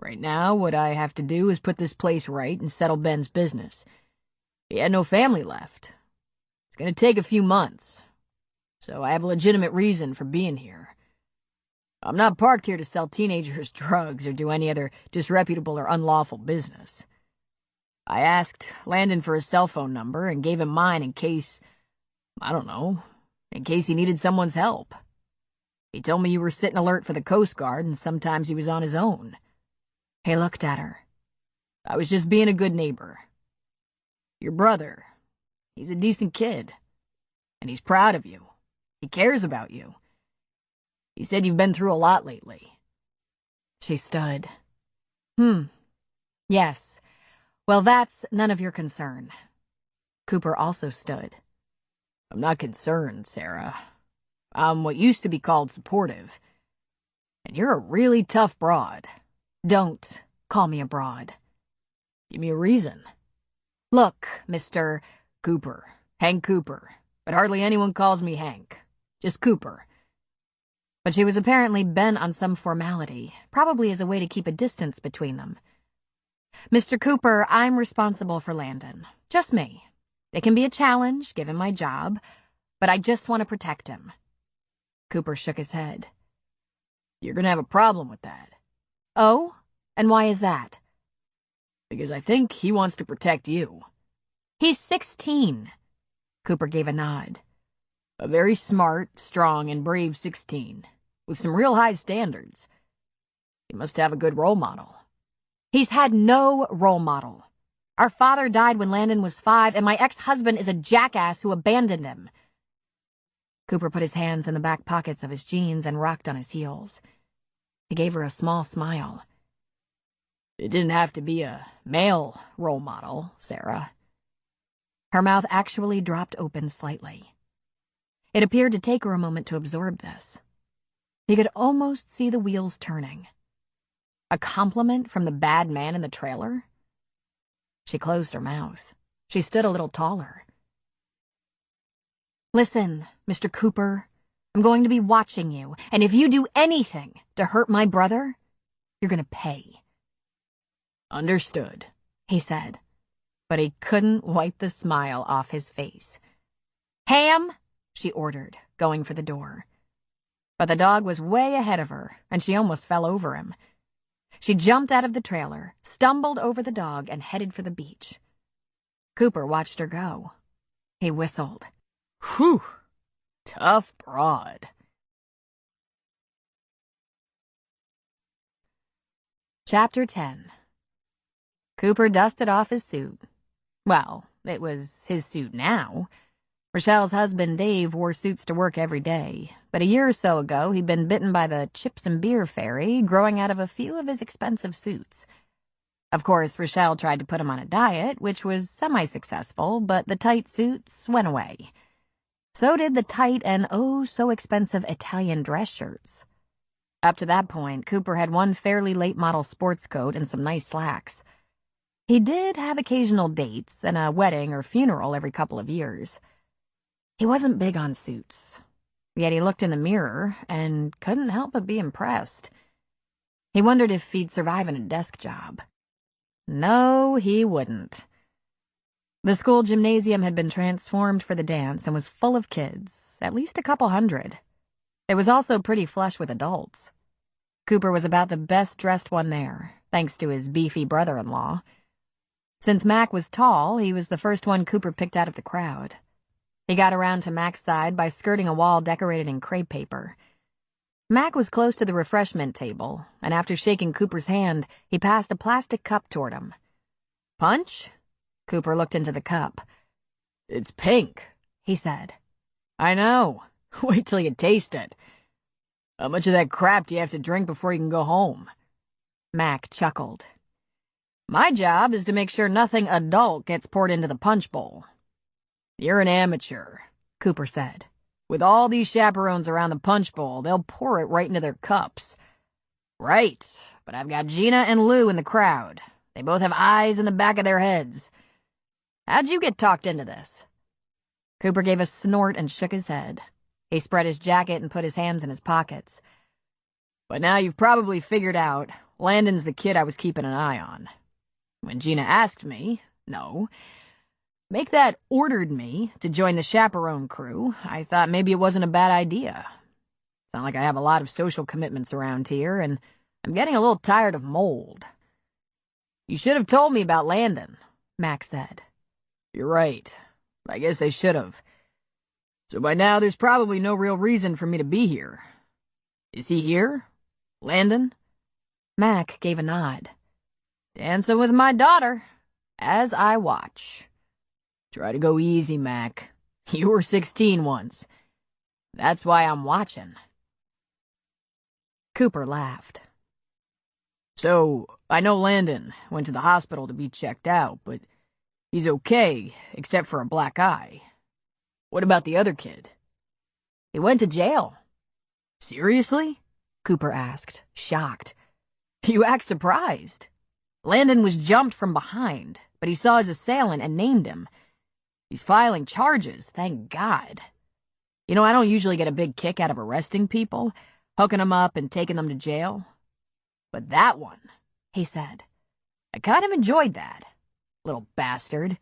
Right now, what I have to do is put this place right and settle Ben's business. He had no family left. It's going to take a few months. So I have a legitimate reason for being here. I'm not parked here to sell teenagers drugs or do any other disreputable or unlawful business. I asked Landon for his cell phone number and gave him mine in case, I don't know, in case he needed someone's help. He told me you were sitting alert for the Coast Guard and sometimes he was on his own. He looked at her. I was just being a good neighbor. Your brother, he's a decent kid. And he's proud of you. He cares about you. He said you've been through a lot lately. She stood. Yes. Well, that's none of your concern. Cooper also stood. I'm not concerned, Sarah. I'm what used to be called supportive. And you're a really tough broad. Don't call me a broad. Give me a reason. Look, Mr. Cooper. Hank Cooper. But hardly anyone calls me Hank. Just Cooper. But she was apparently bent on some formality, probably as a way to keep a distance between them. Mr. Cooper, I'm responsible for Landon. Just me. It can be a challenge, given my job, but I just want to protect him. Cooper shook his head. You're gonna have a problem with that. Oh? And why is that? Because I think he wants to protect you. He's 16. Cooper gave a nod. A very smart, strong, and brave 16, with some real high standards. He must have a good role model. He's had no role model. Our father died when Landon was 5, and my ex-husband is a jackass who abandoned him. Cooper put his hands in the back pockets of his jeans and rocked on his heels. He gave her a small smile. It didn't have to be a male role model, Sarah. Her mouth actually dropped open slightly. It appeared to take her a moment to absorb this. He could almost see the wheels turning. A compliment from the bad man in the trailer? She closed her mouth. She stood a little taller. Listen, Mr. Cooper, I'm going to be watching you, and if you do anything to hurt my brother, you're going to pay. Understood, he said, but he couldn't wipe the smile off his face. Ham, she ordered, going for the door. But the dog was way ahead of her, and she almost fell over him. She jumped out of the trailer, stumbled over the dog, and headed for the beach. Cooper watched her go. He whistled. Whew, tough broad. Chapter 10. Cooper dusted off his suit. Well, it was his suit now. Rochelle's husband, Dave, wore suits to work every day, but a year or so ago he'd been bitten by the chips and beer fairy, growing out of a few of his expensive suits. Of course, Rochelle tried to put him on a diet, which was semi-successful, but the tight suits went away. So did the tight and oh-so-expensive Italian dress shirts. Up to that point, Cooper had one fairly late-model sports coat and some nice slacks. He did have occasional dates and a wedding or funeral every couple of years. He wasn't big on suits, yet he looked in the mirror and couldn't help but be impressed. He wondered if he'd survive in a desk job. No, he wouldn't. The school gymnasium had been transformed for the dance and was full of kids, at least a couple hundred. It was also pretty flush with adults. Cooper was about the best-dressed one there, thanks to his beefy brother-in-law. Since Mac was tall, he was the first one Cooper picked out of the crowd. He got around to Mac's side by skirting a wall decorated in crepe paper. Mac was close to the refreshment table, and after shaking Cooper's hand, he passed a plastic cup toward him. "Punch?" Cooper looked into the cup. It's pink, he said. I know. Wait till you taste it. How much of that crap do you have to drink before you can go home? Mac chuckled. My job is to make sure nothing adult gets poured into the punch bowl. You're an amateur, Cooper said. With all these chaperones around the punch bowl, they'll pour it right into their cups. Right, but I've got Gina and Lou in the crowd. They both have eyes in the back of their heads. How'd you get talked into this? Cooper gave a snort and shook his head. He spread his jacket and put his hands in his pockets. But now you've probably figured out Landon's the kid I was keeping an eye on. When Gina asked me, make that ordered me to join the chaperone crew, I thought maybe it wasn't a bad idea. It's not like I have a lot of social commitments around here, and I'm getting a little tired of mold. You should have told me about Landon, Mac said. You're right. I guess I should have. So by now there's probably no real reason for me to be here. Is he here? Landon? Mac gave a nod. Dancing with my daughter, as I watch. Try to go easy, Mac. You were 16 once. That's why I'm watching. Cooper laughed. So, I know Landon went to the hospital to be checked out, but he's okay, except for a black eye. What about the other kid? He went to jail. Seriously? Cooper asked, shocked. You act surprised. Landon was jumped from behind, but he saw his assailant and named him. He's filing charges, thank God. You know, I don't usually get a big kick out of arresting people, hooking them up and taking them to jail. But that one, he said, I kind of enjoyed that. Little bastard.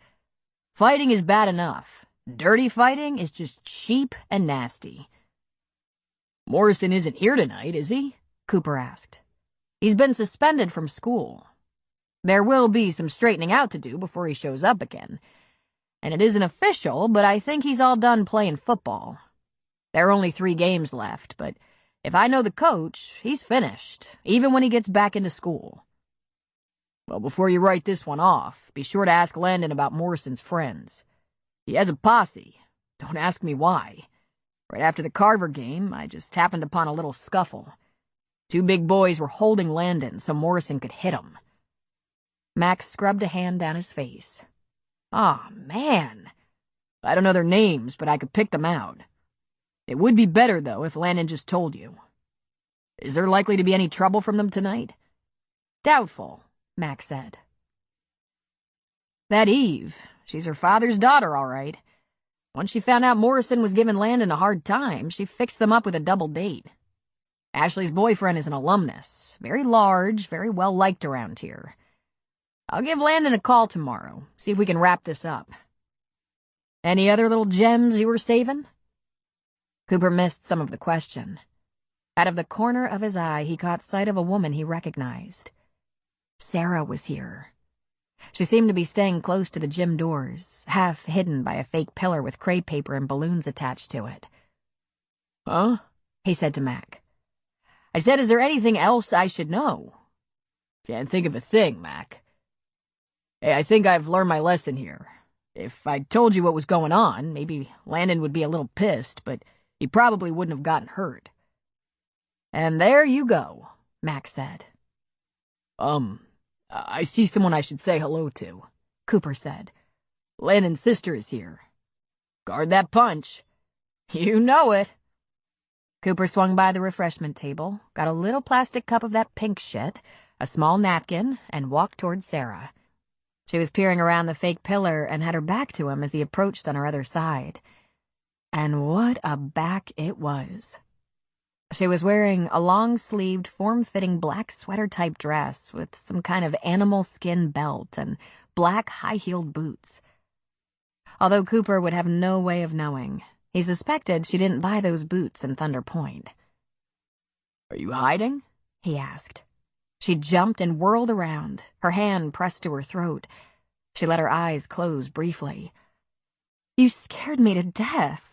Fighting is bad enough. Dirty fighting is just cheap and nasty. Morrison isn't here tonight, is he? Cooper asked. He's been suspended from school. There will be some straightening out to do before he shows up again. And it isn't official, but I think he's all done playing football. There are only 3 games left, but if I know the coach, he's finished, even when he gets back into school. Well, before you write this one off, be sure to ask Landon about Morrison's friends. He has a posse. Don't ask me why. Right after the Carver game, I just happened upon a little scuffle. 2 big boys were holding Landon so Morrison could hit him. Max scrubbed a hand down his face. Aw, man. I don't know their names, but I could pick them out. It would be better, though, if Landon just told you. Is there likely to be any trouble from them tonight? Doubtful, Max said. That Eve, she's her father's daughter, all right. Once she found out Morrison was giving Landon a hard time, she fixed them up with a double date. Ashley's boyfriend is an alumnus, very large, very well liked around here. I'll give Landon a call tomorrow, see if we can wrap this up. Any other little gems you were saving? Cooper missed some of the question. Out of the corner of his eye, he caught sight of a woman he recognized. Sarah was here. She seemed to be staying close to the gym doors, half hidden by a fake pillar with crepe paper and balloons attached to it. Huh? He said to Mac. I said, is there anything else I should know? Can't think of a thing, Mac. Hey, I think I've learned my lesson here. If I told you what was going on, maybe Landon would be a little pissed, but he probably wouldn't have gotten hurt. And there you go, Max said. I see someone I should say hello to, Cooper said. Landon's sister is here. Guard that punch. You know it. Cooper swung by the refreshment table, got a little plastic cup of that pink shit, a small napkin, and walked toward Sarah. She was peering around the fake pillar and had her back to him as he approached on her other side. And what a back it was. She was wearing a long-sleeved, form-fitting black sweater-type dress with some kind of animal skin belt and black high-heeled boots. Although Cooper would have no way of knowing, he suspected she didn't buy those boots in Thunder Point. Are you hiding? He asked. She jumped and whirled around, her hand pressed to her throat. She let her eyes close briefly. You scared me to death.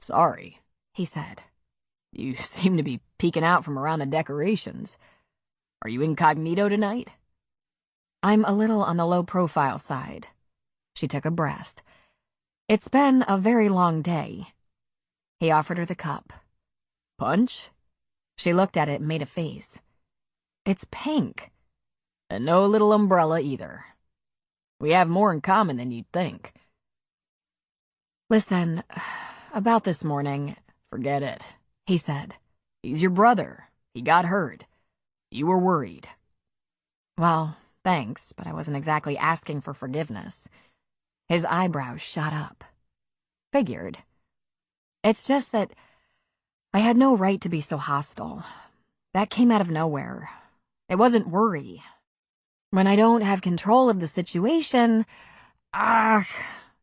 Sorry, he said. You seem to be peeking out from around the decorations. Are you incognito tonight? I'm a little on the low-profile side. She took a breath. It's been a very long day. He offered her the cup. Punch? She looked at it and made a face. It's pink. And no little umbrella either. We have more in common than you'd think. Listen, about this morning, forget it, he said. He's your brother. He got hurt. You were worried. Well, thanks, but I wasn't exactly asking for forgiveness. His eyebrows shot up. Figured. It's just that I had no right to be so hostile. That came out of nowhere. It wasn't worry. When I don't have control of the situation,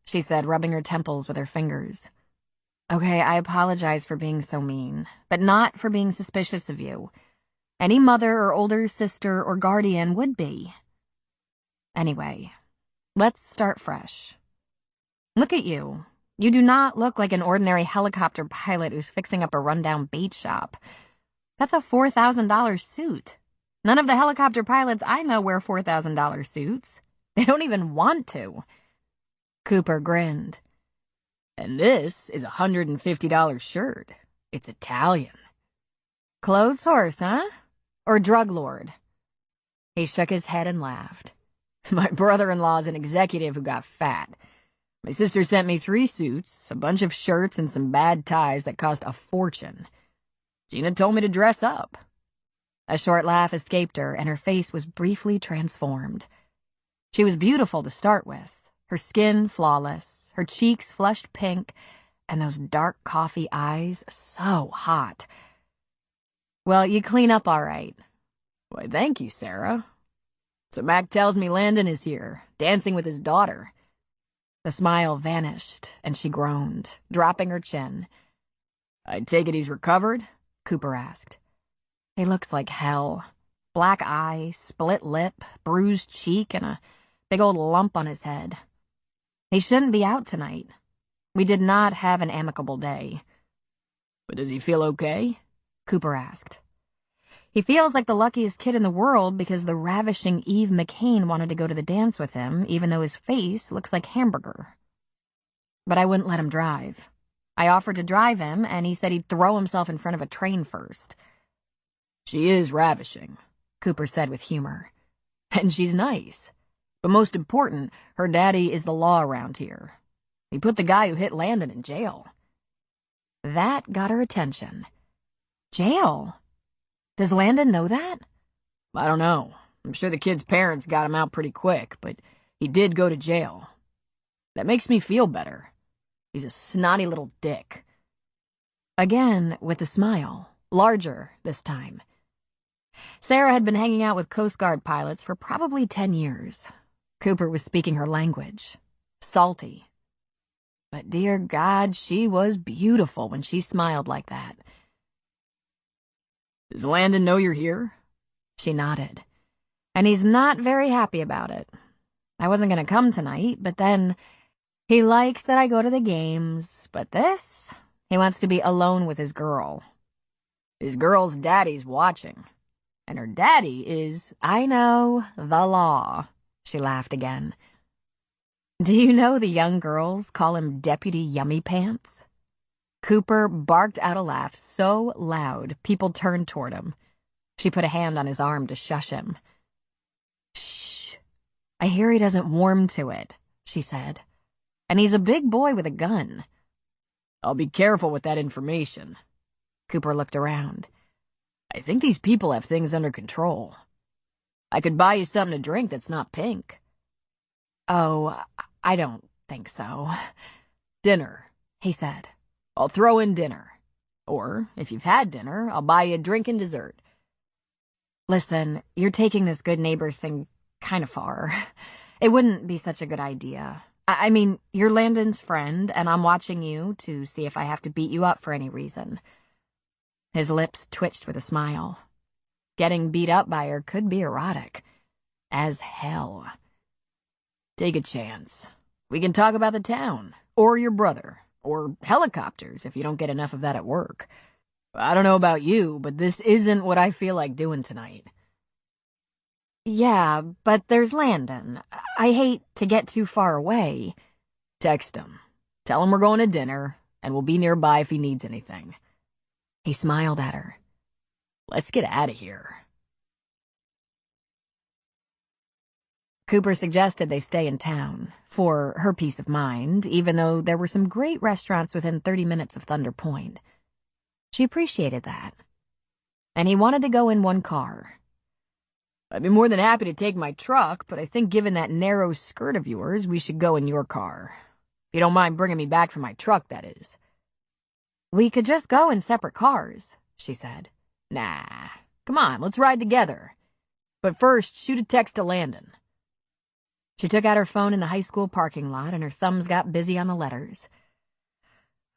she said, rubbing her temples with her fingers. Okay, I apologize for being so mean, but not for being suspicious of you. Any mother or older sister or guardian would be. Anyway, let's start fresh. Look at you. You do not look like an ordinary helicopter pilot who's fixing up a rundown bait shop. That's a $4,000 suit. None of the helicopter pilots I know wear $4,000 suits. They don't even want to. Cooper grinned. And this is a $150 shirt. It's Italian. Clothes horse, huh? Or drug lord? He shook his head and laughed. My brother-in-law's an executive who got fat. My sister sent me 3 suits, a bunch of shirts, and some bad ties that cost a fortune. Gina told me to dress up. A short laugh escaped her, and her face was briefly transformed. She was beautiful to start with, her skin flawless, her cheeks flushed pink, and those dark coffee eyes so hot. Well, you clean up all right. Why, thank you, Sarah. So Mac tells me Landon is here, dancing with his daughter. The smile vanished, and she groaned, dropping her chin. I take it he's recovered? Cooper asked. He looks like hell. Black eye, split lip, bruised cheek, and a big old lump on his head. He shouldn't be out tonight. We did not have an amicable day. But does he feel okay? Cooper asked. He feels like the luckiest kid in the world because the ravishing Eve McCain wanted to go to the dance with him, even though his face looks like hamburger. But I wouldn't let him drive. I offered to drive him, and he said he'd throw himself in front of a train first. She is ravishing, Cooper said with humor. And she's nice. But most important, her daddy is the law around here. He put the guy who hit Landon in jail. That got her attention. Jail? Does Landon know that? I don't know. I'm sure the kid's parents got him out pretty quick, but he did go to jail. That makes me feel better. He's a snotty little dick. Again, with a smile, larger this time. Sarah had been hanging out with Coast Guard pilots for probably 10 years. Cooper was speaking her language. Salty. But dear God, she was beautiful when she smiled like that. Does Landon know you're here? She nodded. And he's not very happy about it. I wasn't going to come tonight, but then he likes that I go to the games. But this, he wants to be alone with his girl. His girl's daddy's watching. And her daddy is... I know, the law. She laughed again. Do you know the young girls call him Deputy Yummy Pants? Cooper barked out a laugh so loud people turned toward him. She put a hand on his arm to shush him. Shh. I hear he doesn't warm to it, she said. And he's a big boy with a gun. I'll be careful with that information. Cooper looked around. I think these people have things under control. I could buy you something to drink that's not pink. Oh, I don't think so. Dinner, he said. I'll throw in dinner. Or, if you've had dinner, I'll buy you a drink and dessert. Listen, you're taking this good neighbor thing kind of far. It wouldn't be such a good idea. I mean, you're Landon's friend, and I'm watching you to see if I have to beat you up for any reason. His lips twitched with a smile. Getting beat up by her could be erotic. As hell. Take a chance. We can talk about the town, or your brother, or helicopters if you don't get enough of that at work. I don't know about you, but this isn't what I feel like doing tonight. Yeah, but there's Landon. I hate to get too far away. Text him. Tell him we're going to dinner, and we'll be nearby if he needs anything. He smiled at her. Let's get out of here. Cooper suggested they stay in town, for her peace of mind, even though there were some great restaurants within 30 minutes of Thunder Point. She appreciated that. And he wanted to go in one car. I'd be more than happy to take my truck, but I think given that narrow skirt of yours, we should go in your car. If you don't mind bringing me back for my truck, that is. We could just go in separate cars, she said. Nah. Come on, let's ride together. But first, shoot a text to Landon. She took out her phone in the high school parking lot, and her thumbs got busy on the letters.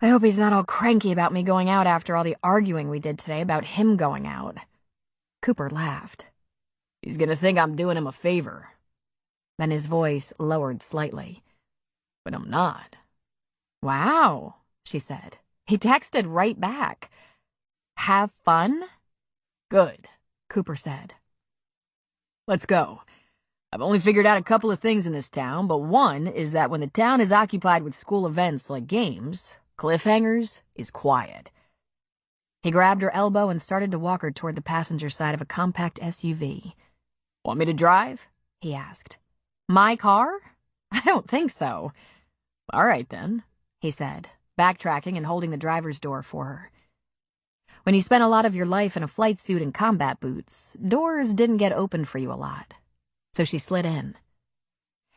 I hope he's not all cranky about me going out after all the arguing we did today about him going out. Cooper laughed. He's gonna think I'm doing him a favor. Then his voice lowered slightly. But I'm not. Wow, she said. He texted right back. Have fun? Good, Cooper said. Let's go. I've only figured out a couple of things in this town, but one is that when the town is occupied with school events like games, Cliffhangers is quiet. He grabbed her elbow and started to walk her toward the passenger side of a compact SUV. Want me to drive? He asked. My car? I don't think so. All right, then, he said, backtracking and holding the driver's door for her. When you spent a lot of your life in a flight suit and combat boots, doors didn't get opened for you a lot. So she slid in.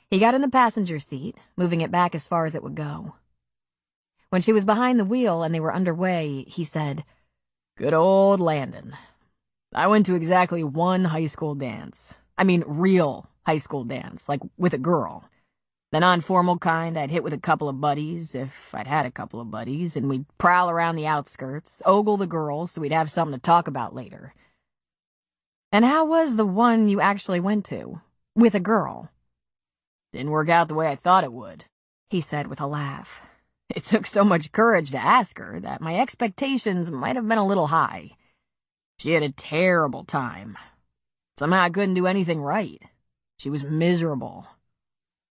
He got in the passenger seat, moving it back as far as it would go. When she was behind the wheel and they were underway, he said, Good old Landon. I went to exactly one high school dance. I mean, real high school dance, like with a girl. The non-formal kind I'd hit with a couple of buddies, if I'd had a couple of buddies, and we'd prowl around the outskirts, ogle the girls so we'd have something to talk about later. And how was the one you actually went to? With a girl? Didn't work out the way I thought it would, he said with a laugh. It took so much courage to ask her that my expectations might have been a little high. She had a terrible time. Somehow I couldn't do anything right. She was miserable.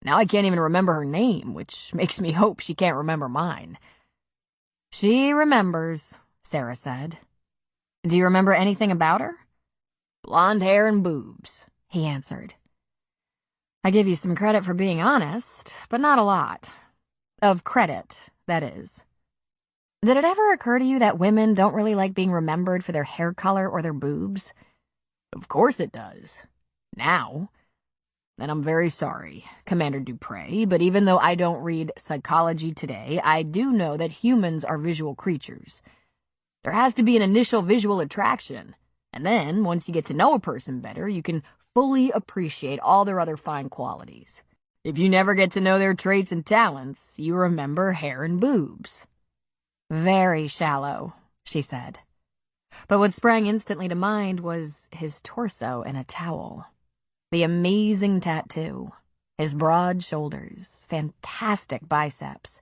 Now I can't even remember her name, which makes me hope she can't remember mine. She remembers, Sarah said. Do you remember anything about her? Blonde hair and boobs, he answered. I give you some credit for being honest, but not a lot. Of credit, that is. Did it ever occur to you that women don't really like being remembered for their hair color or their boobs? Of course it does. Now. And I'm very sorry, Commander Dupre, but even though I don't read Psychology Today, I do know that humans are visual creatures. There has to be an initial visual attraction, and then, once you get to know a person better, you can fully appreciate all their other fine qualities. If you never get to know their traits and talents, you remember hair and boobs. Very shallow, she said. But what sprang instantly to mind was his torso in a towel. The amazing tattoo, his broad shoulders, fantastic biceps,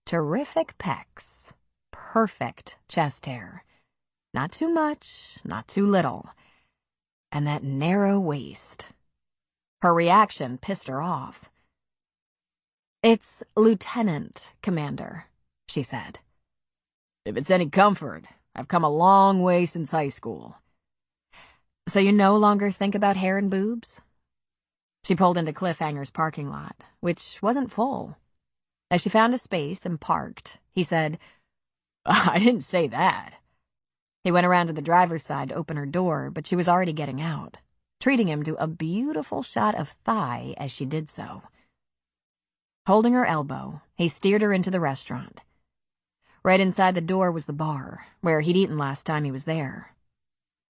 terrific pecs, perfect chest hair. Not too much, not too little. And that narrow waist. Her reaction pissed her off. It's Lieutenant, Commander, she said. If it's any comfort, I've come a long way since high school. So you no longer think about hair and boobs? She pulled into Cliffhanger's parking lot, which wasn't full. As she found a space and parked, he said, I didn't say that. He went around to the driver's side to open her door, but she was already getting out, treating him to a beautiful shot of thigh as she did so. Holding her elbow, he steered her into the restaurant. Right inside the door was the bar, where he'd eaten last time he was there.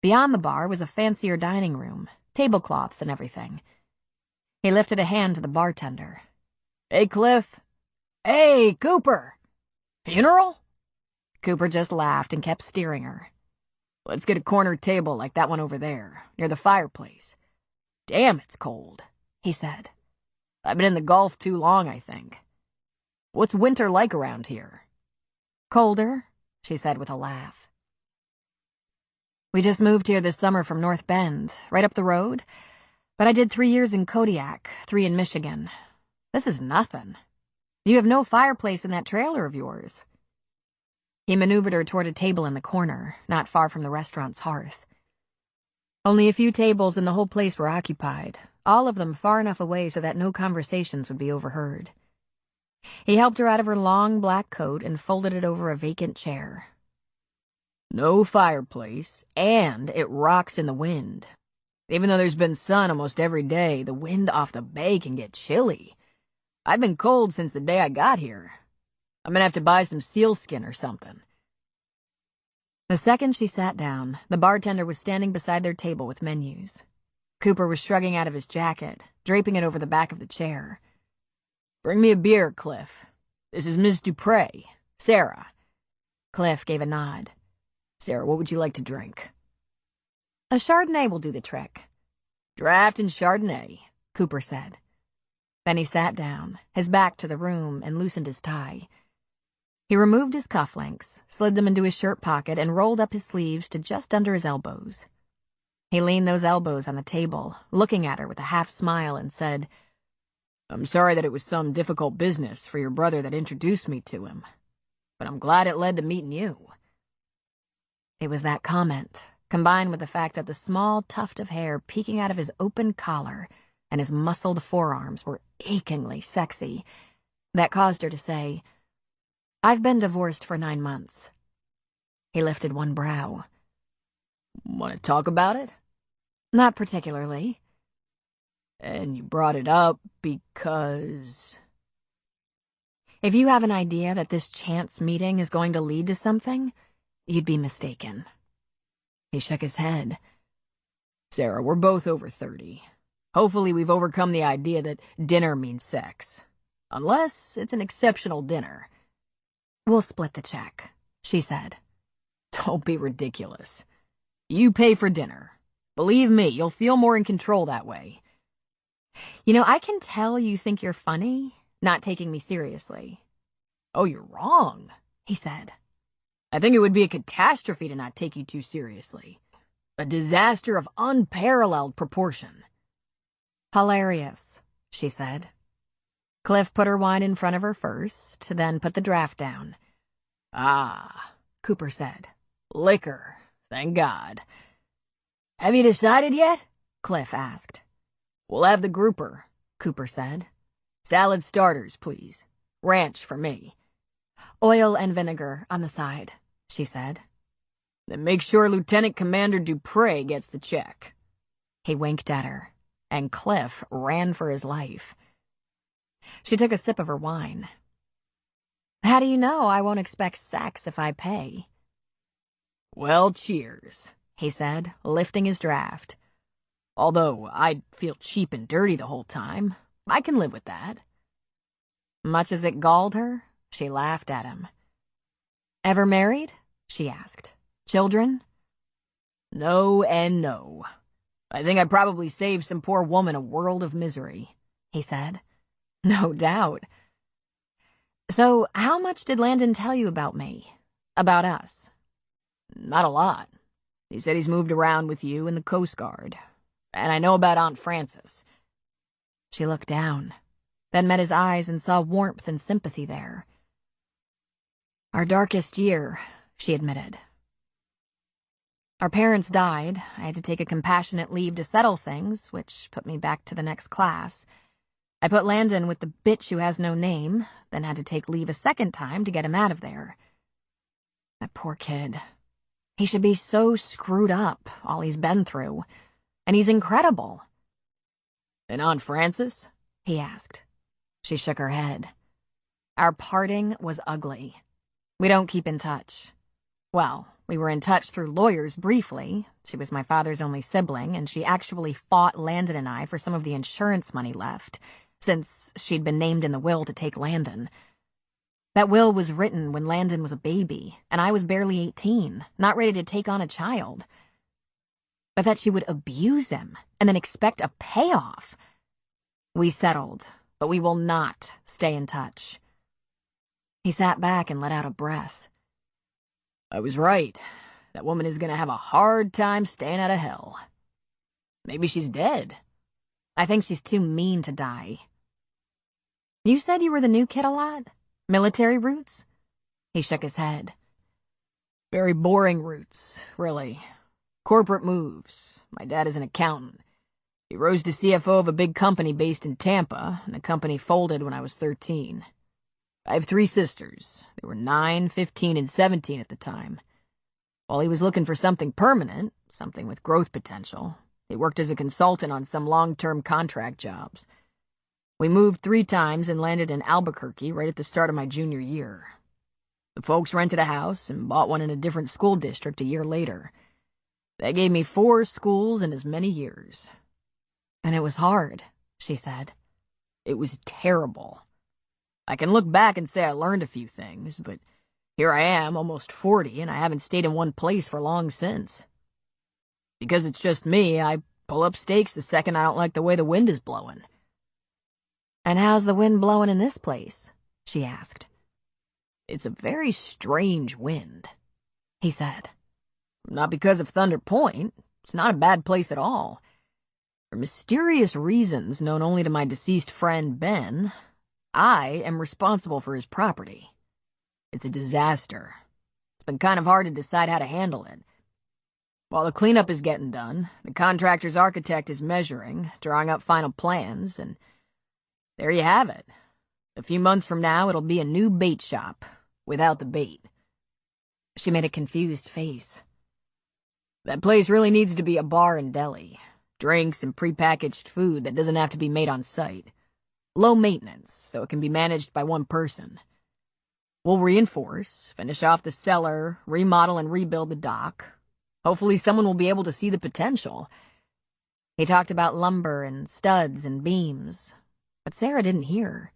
Beyond the bar was a fancier dining room, tablecloths and everything. He lifted a hand to the bartender. Hey, Cliff. Hey, Cooper. Funeral? Cooper just laughed and kept steering her. Let's get a corner table like that one over there, near the fireplace. Damn, it's cold, he said. I've been in the Gulf too long, I think. What's winter like around here? Colder, she said with a laugh. We just moved here this summer from North Bend, right up the road. But I did 3 years in Kodiak, 3 in Michigan. This is nothing. You have no fireplace in that trailer of yours. He maneuvered her toward a table in the corner, not far from the restaurant's hearth. Only a few tables in the whole place were occupied, all of them far enough away so that no conversations would be overheard. He helped her out of her long black coat and folded it over a vacant chair. No fireplace, and it rocks in the wind. Even though there's been sun almost every day, the wind off the bay can get chilly. I've been cold since the day I got here. I'm gonna have to buy some sealskin or something. The second she sat down, the bartender was standing beside their table with menus. Cooper was shrugging out of his jacket, draping it over the back of the chair. Bring me a beer, Cliff. This is Miss Dupre, Sarah. Cliff gave a nod. Sarah, what would you like to drink? A Chardonnay will do the trick. Draft and Chardonnay, Cooper said. Then he sat down, his back to the room, and loosened his tie. He removed his cufflinks, slid them into his shirt pocket, and rolled up his sleeves to just under his elbows. He leaned those elbows on the table, looking at her with a half smile, and said, "I'm sorry that it was some difficult business for your brother that introduced me to him, but I'm glad it led to meeting you." It was that comment, combined with the fact that the small tuft of hair peeking out of his open collar and his muscled forearms were achingly sexy, that caused her to say, "I've been divorced for 9 months." He lifted one brow. "Want to talk about it?" "Not particularly." "And you brought it up because—" "If you have an idea that this chance meeting is going to lead to something, you'd be mistaken." He shook his head. "Sarah, we're both over 30. Hopefully we've overcome the idea that dinner means sex. Unless it's an exceptional dinner." "We'll split the check," she said. "Don't be ridiculous. You pay for dinner. Believe me, you'll feel more in control that way." "You know, I can tell you think you're funny, not taking me seriously." "Oh, you're wrong," he said. "I think it would be a catastrophe to not take you too seriously. A disaster of unparalleled proportion." "Hilarious," she said. Cliff put her wine in front of her first, then put the draft down. "Ah," Cooper said. "Liquor, thank God." "Have you decided yet?" Cliff asked. "We'll have the grouper," Cooper said. "Salad starters, please. Ranch for me." "Oil and vinegar on the side," she said. "Then make sure Lieutenant Commander Dupre gets the check." He winked at her, and Cliff ran for his life. She took a sip of her wine. "How do you know I won't expect sex if I pay?" "Well, cheers," he said, lifting his draft. "Although I'd feel cheap and dirty the whole time. I can live with that." Much as it galled her, she laughed at him. "Ever married?" she asked. "Children?" "No and no. I think I probably saved some poor woman a world of misery," he said. "No doubt. So, how much did Landon tell you about me? About us?" "Not a lot. He said he's moved around with you in the Coast Guard. And I know about Aunt Frances." She looked down, then met his eyes and saw warmth and sympathy there. "Our darkest year," she admitted. "Our parents died. I had to take a compassionate leave to settle things, which put me back to the next class. I put Landon with the bitch who has no name, then had to take leave a second time to get him out of there. That poor kid. He should be so screwed up, all he's been through. And he's incredible." "And Aunt Frances?" he asked. She shook her head. "Our parting was ugly. We don't keep in touch. Well, we were in touch through lawyers briefly. She was my father's only sibling, and she actually fought Landon and I for some of the insurance money left, since she'd been named in the will to take Landon. That will was written when Landon was a baby, and I was barely 18, not ready to take on a child. But that she would abuse him and then expect a payoff. We settled, but we will not stay in touch." He sat back and let out a breath. "I was right. That woman is going to have a hard time staying out of hell. Maybe she's dead." "I think she's too mean to die." "You said you were the new kid a lot? Military roots?" He shook his head. "Very boring roots, really. Corporate moves. My dad is an accountant. He rose to CFO of a big company based in Tampa, and the company folded when I was 13. I have 3 sisters. They were 9, 15, and 17 at the time. While he was looking for something permanent, something with growth potential, he worked as a consultant on some long-term contract jobs. We moved 3 times and landed in Albuquerque right at the start of my junior year. The folks rented a house and bought one in a different school district a year later. That gave me 4 schools in as many years." "And it was hard," she said. "It was terrible. I can look back and say I learned a few things, but here I am, almost 40, and I haven't stayed in one place for long since. Because it's just me, I pull up stakes the second I don't like the way the wind is blowing." "And how's the wind blowing in this place?" she asked. "It's a very strange wind," he said. "Not because of Thunder Point. It's not a bad place at all. For mysterious reasons known only to my deceased friend Ben, I am responsible for his property. It's a disaster. It's been kind of hard to decide how to handle it. While the cleanup is getting done, the contractor's architect is measuring, drawing up final plans, and there you have it. A few months from now, it'll be a new bait shop, without the bait. She made a confused face. That place really needs to be a bar and deli. Drinks and prepackaged food that doesn't have to be made on site. Low maintenance, so it can be managed by one person. We'll reinforce, finish off the cellar, remodel and rebuild the dock. Hopefully someone will be able to see the potential. He talked about lumber and studs and beams, but Sarah didn't hear.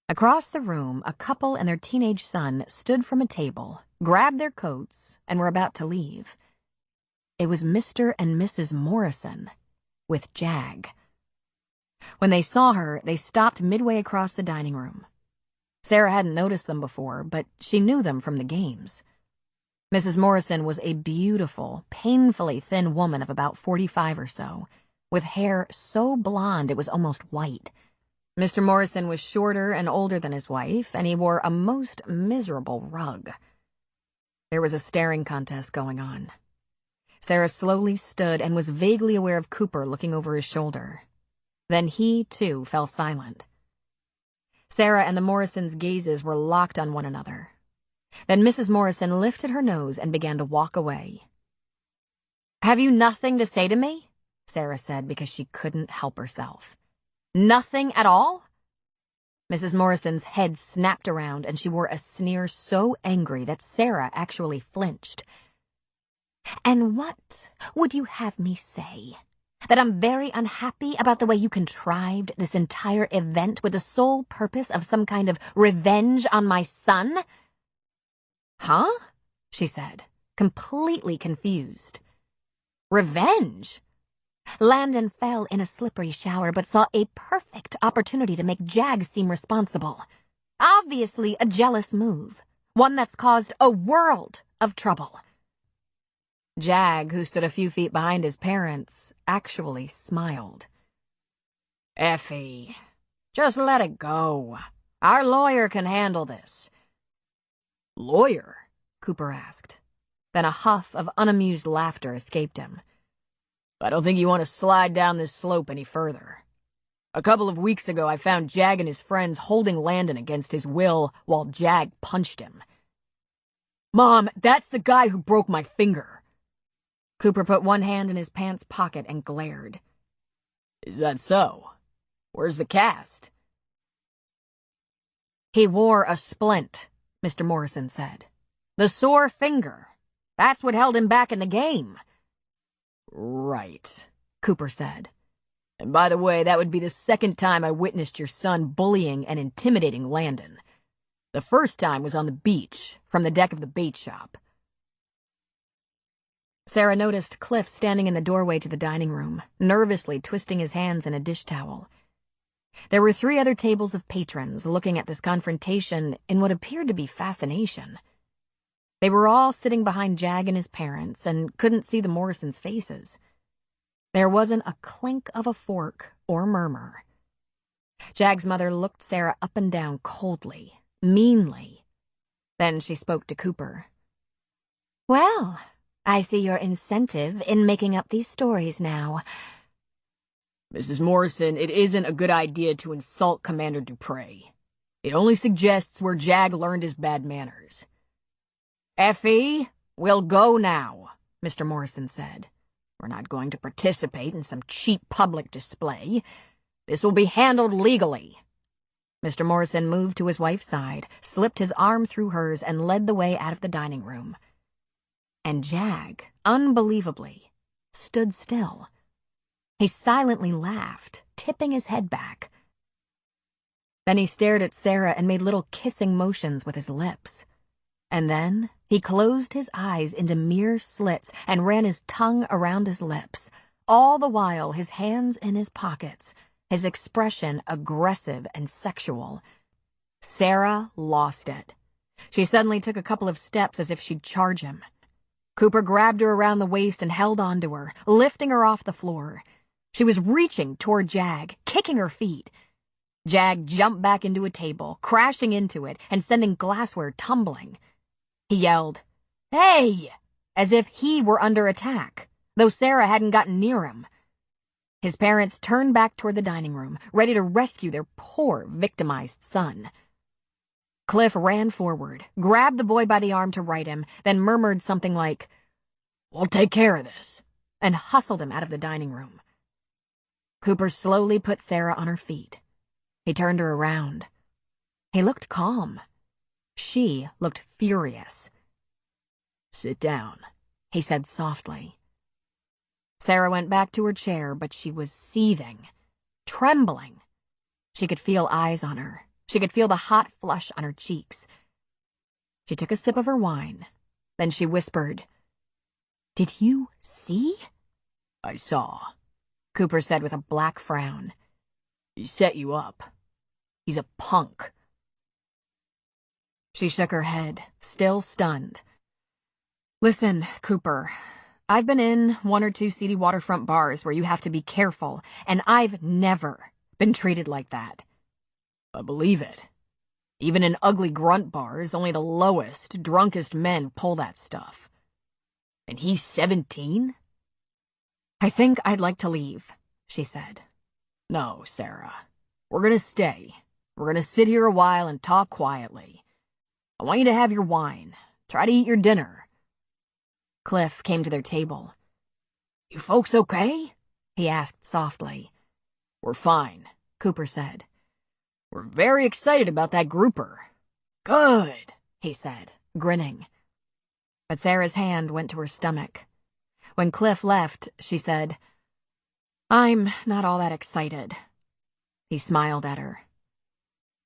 Across the room, a couple and their teenage son stood from a table, grabbed their coats, and were about to leave. It was Mr. and Mrs. Morrison, with Jag. When they saw her, they stopped midway across the dining room. Sarah hadn't noticed them before, but she knew them from the games. Mrs. Morrison was a beautiful, painfully thin woman of about 45 or so, with hair so blonde it was almost white. Mr. Morrison was shorter and older than his wife, and he wore a most miserable rug. There was a staring contest going on. Sarah slowly stood and was vaguely aware of Cooper looking over his shoulder. Then he, too, fell silent. Sarah and the Morrisons' gazes were locked on one another. Then Mrs. Morrison lifted her nose and began to walk away. "Have you nothing to say to me?" Sarah said because she couldn't help herself. "Nothing at all?" Mrs. Morrison's head snapped around, and she wore a sneer so angry that Sarah actually flinched. "And what would you have me say? That I'm very unhappy about the way you contrived this entire event with the sole purpose of some kind of revenge on my son?" "Huh?" she said, completely confused. "Revenge?" Landon fell in a slippery shower but saw a perfect opportunity to make Jag seem responsible. Obviously a jealous move, one that's caused a world of trouble. Jag, who stood a few feet behind his parents, actually smiled. "Effie, just let it go. Our lawyer can handle this." "Lawyer?" Cooper asked. Then a huff of unamused laughter escaped him. "I don't think you want to slide down this slope any further. A couple of weeks ago I found Jag and his friends holding Landon against his will while Jag punched him." "Mom, that's the guy who broke my finger." Cooper put one hand in his pants pocket and glared. "Is that so? Where's the cast?" "He wore a splint," Mr. Morrison said. "The sore finger. That's what held him back in the game." "Right," Cooper said. "And by the way, that would be the second time I witnessed your son bullying and intimidating Landon. The first time was on the beach, from the deck of the bait shop." Sarah noticed Cliff standing in the doorway to the dining room, nervously twisting his hands in a dish towel. There were 3 other tables of patrons looking at this confrontation in what appeared to be fascination. They were all sitting behind Jag and his parents and couldn't see the Morrisons' faces. There wasn't a clink of a fork or murmur. Jag's mother looked Sarah up and down coldly, meanly. Then she spoke to Cooper. "Well, I see your incentive in making up these stories now." "Mrs. Morrison, it isn't a good idea to insult Commander Dupre. It only suggests where Jag learned his bad manners." "Effie, we'll go now," Mr. Morrison said. "We're not going to participate in some cheap public display. This will be handled legally." Mr. Morrison moved to his wife's side, slipped his arm through hers, and led the way out of the dining room. And Jag, unbelievably, stood still. He silently laughed, tipping his head back. Then he stared at Sarah and made little kissing motions with his lips. And then he closed his eyes into mere slits and ran his tongue around his lips, all the while his hands in his pockets, his expression aggressive and sexual. Sarah lost it. She suddenly took a couple of steps as if she'd charge him. Cooper grabbed her around the waist and held onto her, lifting her off the floor. She was reaching toward Jag, kicking her feet. Jag jumped back into a table, crashing into it and sending glassware tumbling. He yelled, "Hey!" as if he were under attack, though Sarah hadn't gotten near him. His parents turned back toward the dining room, ready to rescue their poor, victimized son. Cliff ran forward, grabbed the boy by the arm to right him, then murmured something like, "We'll take care of this," and hustled him out of the dining room. Cooper slowly put Sarah on her feet. He turned her around. He looked calm. She looked furious. "Sit down," he said softly. Sarah went back to her chair, but she was seething, trembling. She could feel eyes on her. She could feel the hot flush on her cheeks. She took a sip of her wine. Then she whispered, "Did you see?" "I saw," Cooper said with a black frown. "He set you up. He's a punk." She shook her head, still stunned. "Listen, Cooper, I've been in 1 or 2 seedy waterfront bars where you have to be careful, and I've never been treated like that." "I believe it. Even in ugly grunt bars, only the lowest, drunkest men pull that stuff. And he's 17? "I think I'd like to leave," she said. "No, Sarah. We're gonna stay. We're gonna sit here a while and talk quietly. I want you to have your wine. Try to eat your dinner." Cliff came to their table. "You folks okay?" he asked softly. "We're fine," Cooper said. "We're very excited about that grouper." "Good," he said, grinning. But Sarah's hand went to her stomach. When Cliff left, she said, "I'm not all that excited." He smiled at her.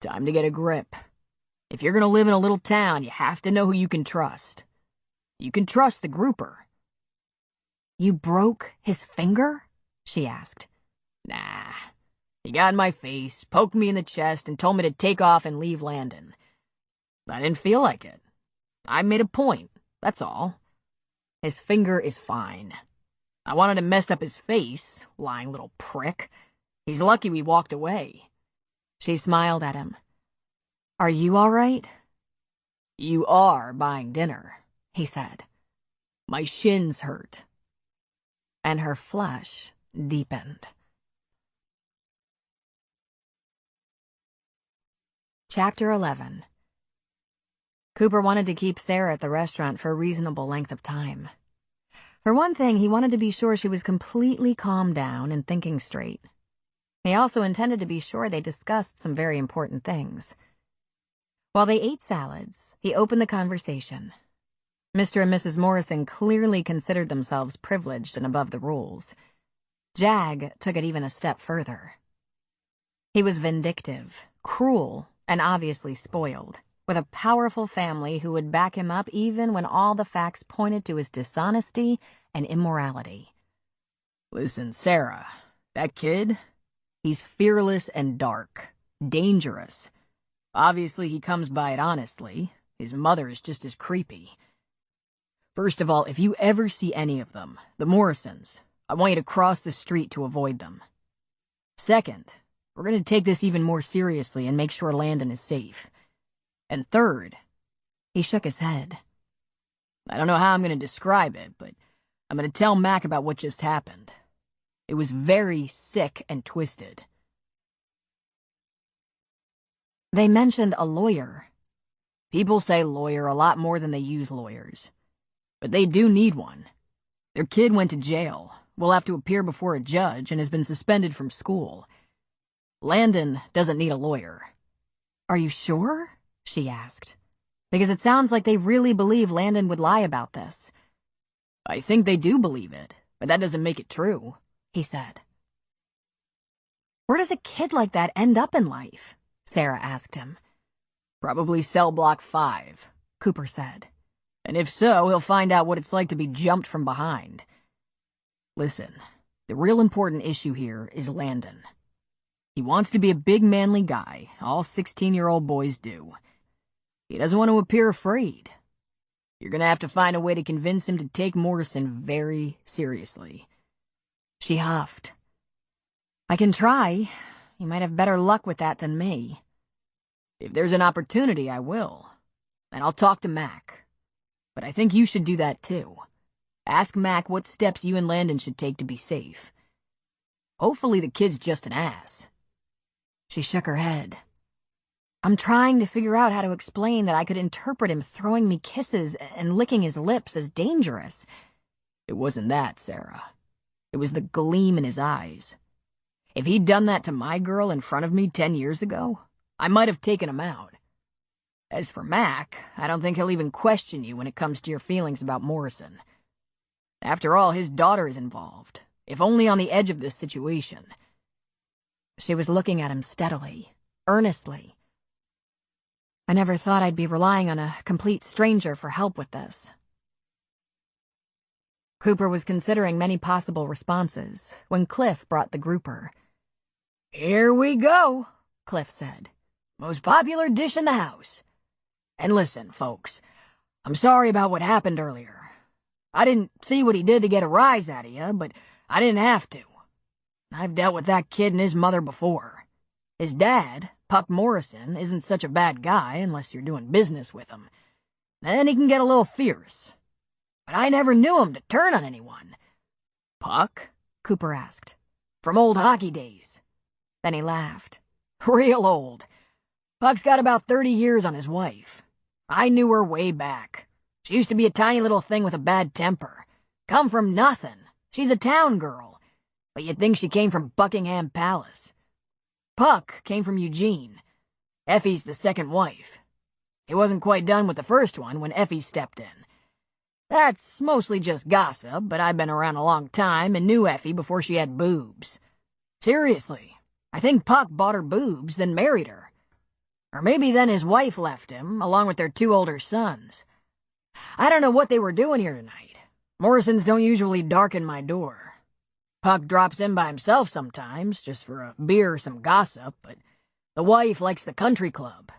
"Time to get a grip. If you're gonna live in a little town, you have to know who you can trust. You can trust the grouper." "You broke his finger?" she asked. "Nah. He got in my face, poked me in the chest, and told me to take off and leave Landon. I didn't feel like it. I made a point, that's all. His finger is fine. I wanted to mess up his face, lying little prick. He's lucky we walked away." She smiled at him. "Are you all right?" "You are buying dinner," he said. "My shins hurt." And her flush deepened. Chapter 11. Cooper wanted to keep Sarah at the restaurant for a reasonable length of time. For one thing, he wanted to be sure she was completely calmed down and thinking straight. He also intended to be sure they discussed some very important things. While they ate salads, he opened the conversation. Mr. and Mrs. Morrison clearly considered themselves privileged and above the rules. Jag took it even a step further. He was vindictive, cruel, and obviously spoiled, with a powerful family who would back him up even when all the facts pointed to his dishonesty and immorality. "Listen, Sarah, that kid, he's fearless and dark, dangerous. Obviously he comes by it honestly. His mother is just as creepy. First of all, if you ever see any of them, the Morrisons, I want you to cross the street to avoid them. Second, we're going to take this even more seriously and make sure Landon is safe. And third," he shook his head, "I don't know how I'm going to describe it, but I'm going to tell Mac about what just happened. It was very sick and twisted." They mentioned a lawyer. People say lawyer a lot more than they use lawyers. But they do need one. Their kid went to jail, will have to appear before a judge, and has been suspended from school. Landon doesn't need a lawyer. "Are you sure?" she asked. "Because it sounds like they really believe Landon would lie about this." "I think they do believe it, but that doesn't make it true," he said. "Where does a kid like that end up in life?" Sarah asked him. "Probably cell block 5, Cooper said. "And if so, he'll find out what it's like to be jumped from behind. Listen, the real important issue here is Landon. He wants to be a big manly guy, all 16-year-old boys do. He doesn't want to appear afraid. You're gonna have to find a way to convince him to take Morrison very seriously. She huffed. I can try. You might have better luck with that than me. If there's an opportunity, I will. And I'll talk to Mac. But I think you should do that too. Ask Mac what steps you and Landon should take to be safe. Hopefully the kid's just an ass. She shook her head. I'm trying to figure out how to explain that I could interpret him throwing me kisses and licking his lips as dangerous. It wasn't that, Sarah. It was the gleam in his eyes. If he'd done that to my girl in front of me 10 years ago, I might have taken him out. As for Mac, I don't think he'll even question you when it comes to your feelings about Morrison. After all, his daughter is involved, if only on the edge of this situation. She was looking at him steadily, earnestly. I never thought I'd be relying on a complete stranger for help with this. Cooper was considering many possible responses when Cliff brought the grouper. Here we go, Cliff said. Most popular dish in the house. And listen, folks, I'm sorry about what happened earlier. I didn't see what he did to get a rise out of you, but I didn't have to. I've dealt with that kid and his mother before. His dad, Puck Morrison, isn't such a bad guy unless you're doing business with him. Then he can get a little fierce. But I never knew him to turn on anyone. Puck? Cooper asked. From old hockey days. Then he laughed. Real old. Puck's got about 30 years on his wife. I knew her way back. She used to be a tiny little thing with a bad temper. Come from nothing. She's a town girl. But you'd think she came from Buckingham Palace. Puck came from Eugene. Effie's the second wife. He wasn't quite done with the first one when Effie stepped in. That's mostly just gossip, but I've been around a long time and knew Effie before she had boobs. Seriously, I think Puck bought her boobs, then married her. Or maybe then his wife left him, along with their 2 older sons. I don't know what they were doing here tonight. Morrisons don't usually darken my door. Puck drops in by himself sometimes, just for a beer or some gossip, but the wife likes the country club.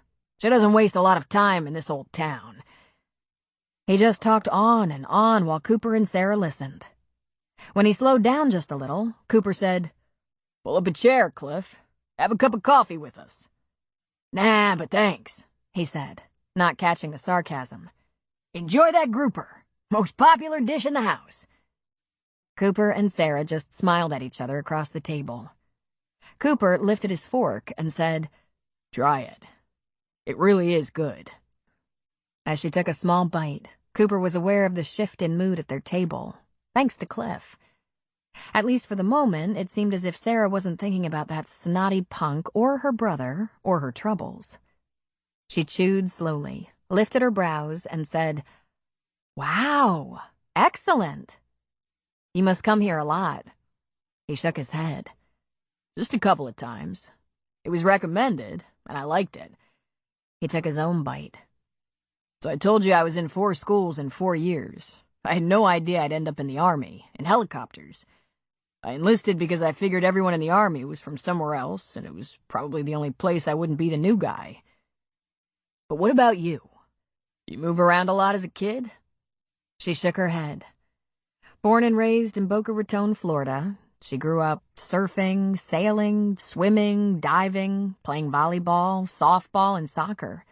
She doesn't waste a lot of time in this old town. He just talked on and on while Cooper and Sarah listened. When he slowed down just a little, Cooper said, Pull up a chair, Cliff. Have a cup of coffee with us. Nah, but thanks, he said, not catching the sarcasm. Enjoy that grouper. Most popular dish in the house. Cooper and Sarah just smiled at each other across the table. Cooper lifted his fork and said, Try it. It really is good. As she took a small bite, Cooper was aware of the shift in mood at their table, thanks to Cliff. At least for the moment, it seemed as if Sarah wasn't thinking about that snotty punk or her brother or her troubles. She chewed slowly, lifted her brows, and said, Wow, excellent. You must come here a lot. He shook his head. Just a couple of times. It was recommended, and I liked it. He took his own bite. So I told you I was in 4 schools in 4 years. I had no idea I'd end up in the Army, in helicopters. I enlisted because I figured everyone in the Army was from somewhere else, and it was probably the only place I wouldn't be the new guy. But what about you? You move around a lot as a kid? She shook her head. Born and raised in Boca Raton, Florida, she grew up surfing, sailing, swimming, diving, playing volleyball, softball, and soccer.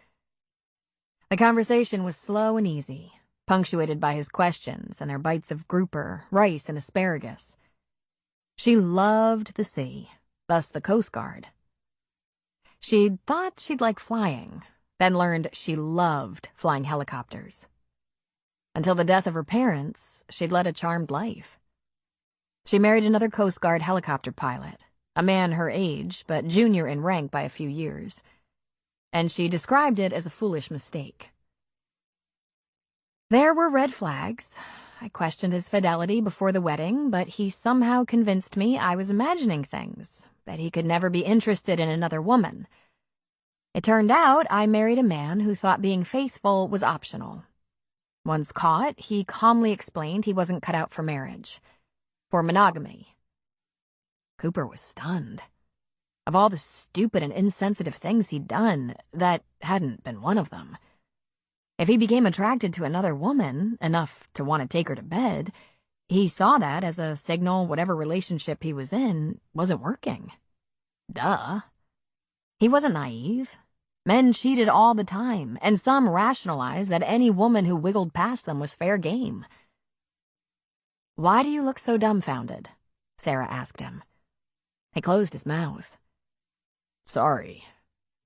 The conversation was slow and easy, punctuated by his questions and their bites of grouper, rice, and asparagus. She loved the sea, thus the Coast Guard. She'd thought she'd like flying, then learned she loved flying helicopters. Until the death of her parents, she'd led a charmed life. She married another Coast Guard helicopter pilot, a man her age, but junior in rank by a few years, and she described it as a foolish mistake. There were red flags. I questioned his fidelity before the wedding, but he somehow convinced me I was imagining things, that he could never be interested in another woman. It turned out I married a man who thought being faithful was optional. Once caught, he calmly explained he wasn't cut out for marriage, for monogamy. Cooper was stunned. Of all the stupid and insensitive things he'd done, that hadn't been one of them. If he became attracted to another woman, enough to want to take her to bed, he saw that as a signal whatever relationship he was in wasn't working. Duh. He wasn't naive. Men cheated all the time, and some rationalized that any woman who wiggled past them was fair game. "Why do you look so dumbfounded?" Sarah asked him. He closed his mouth. Sorry,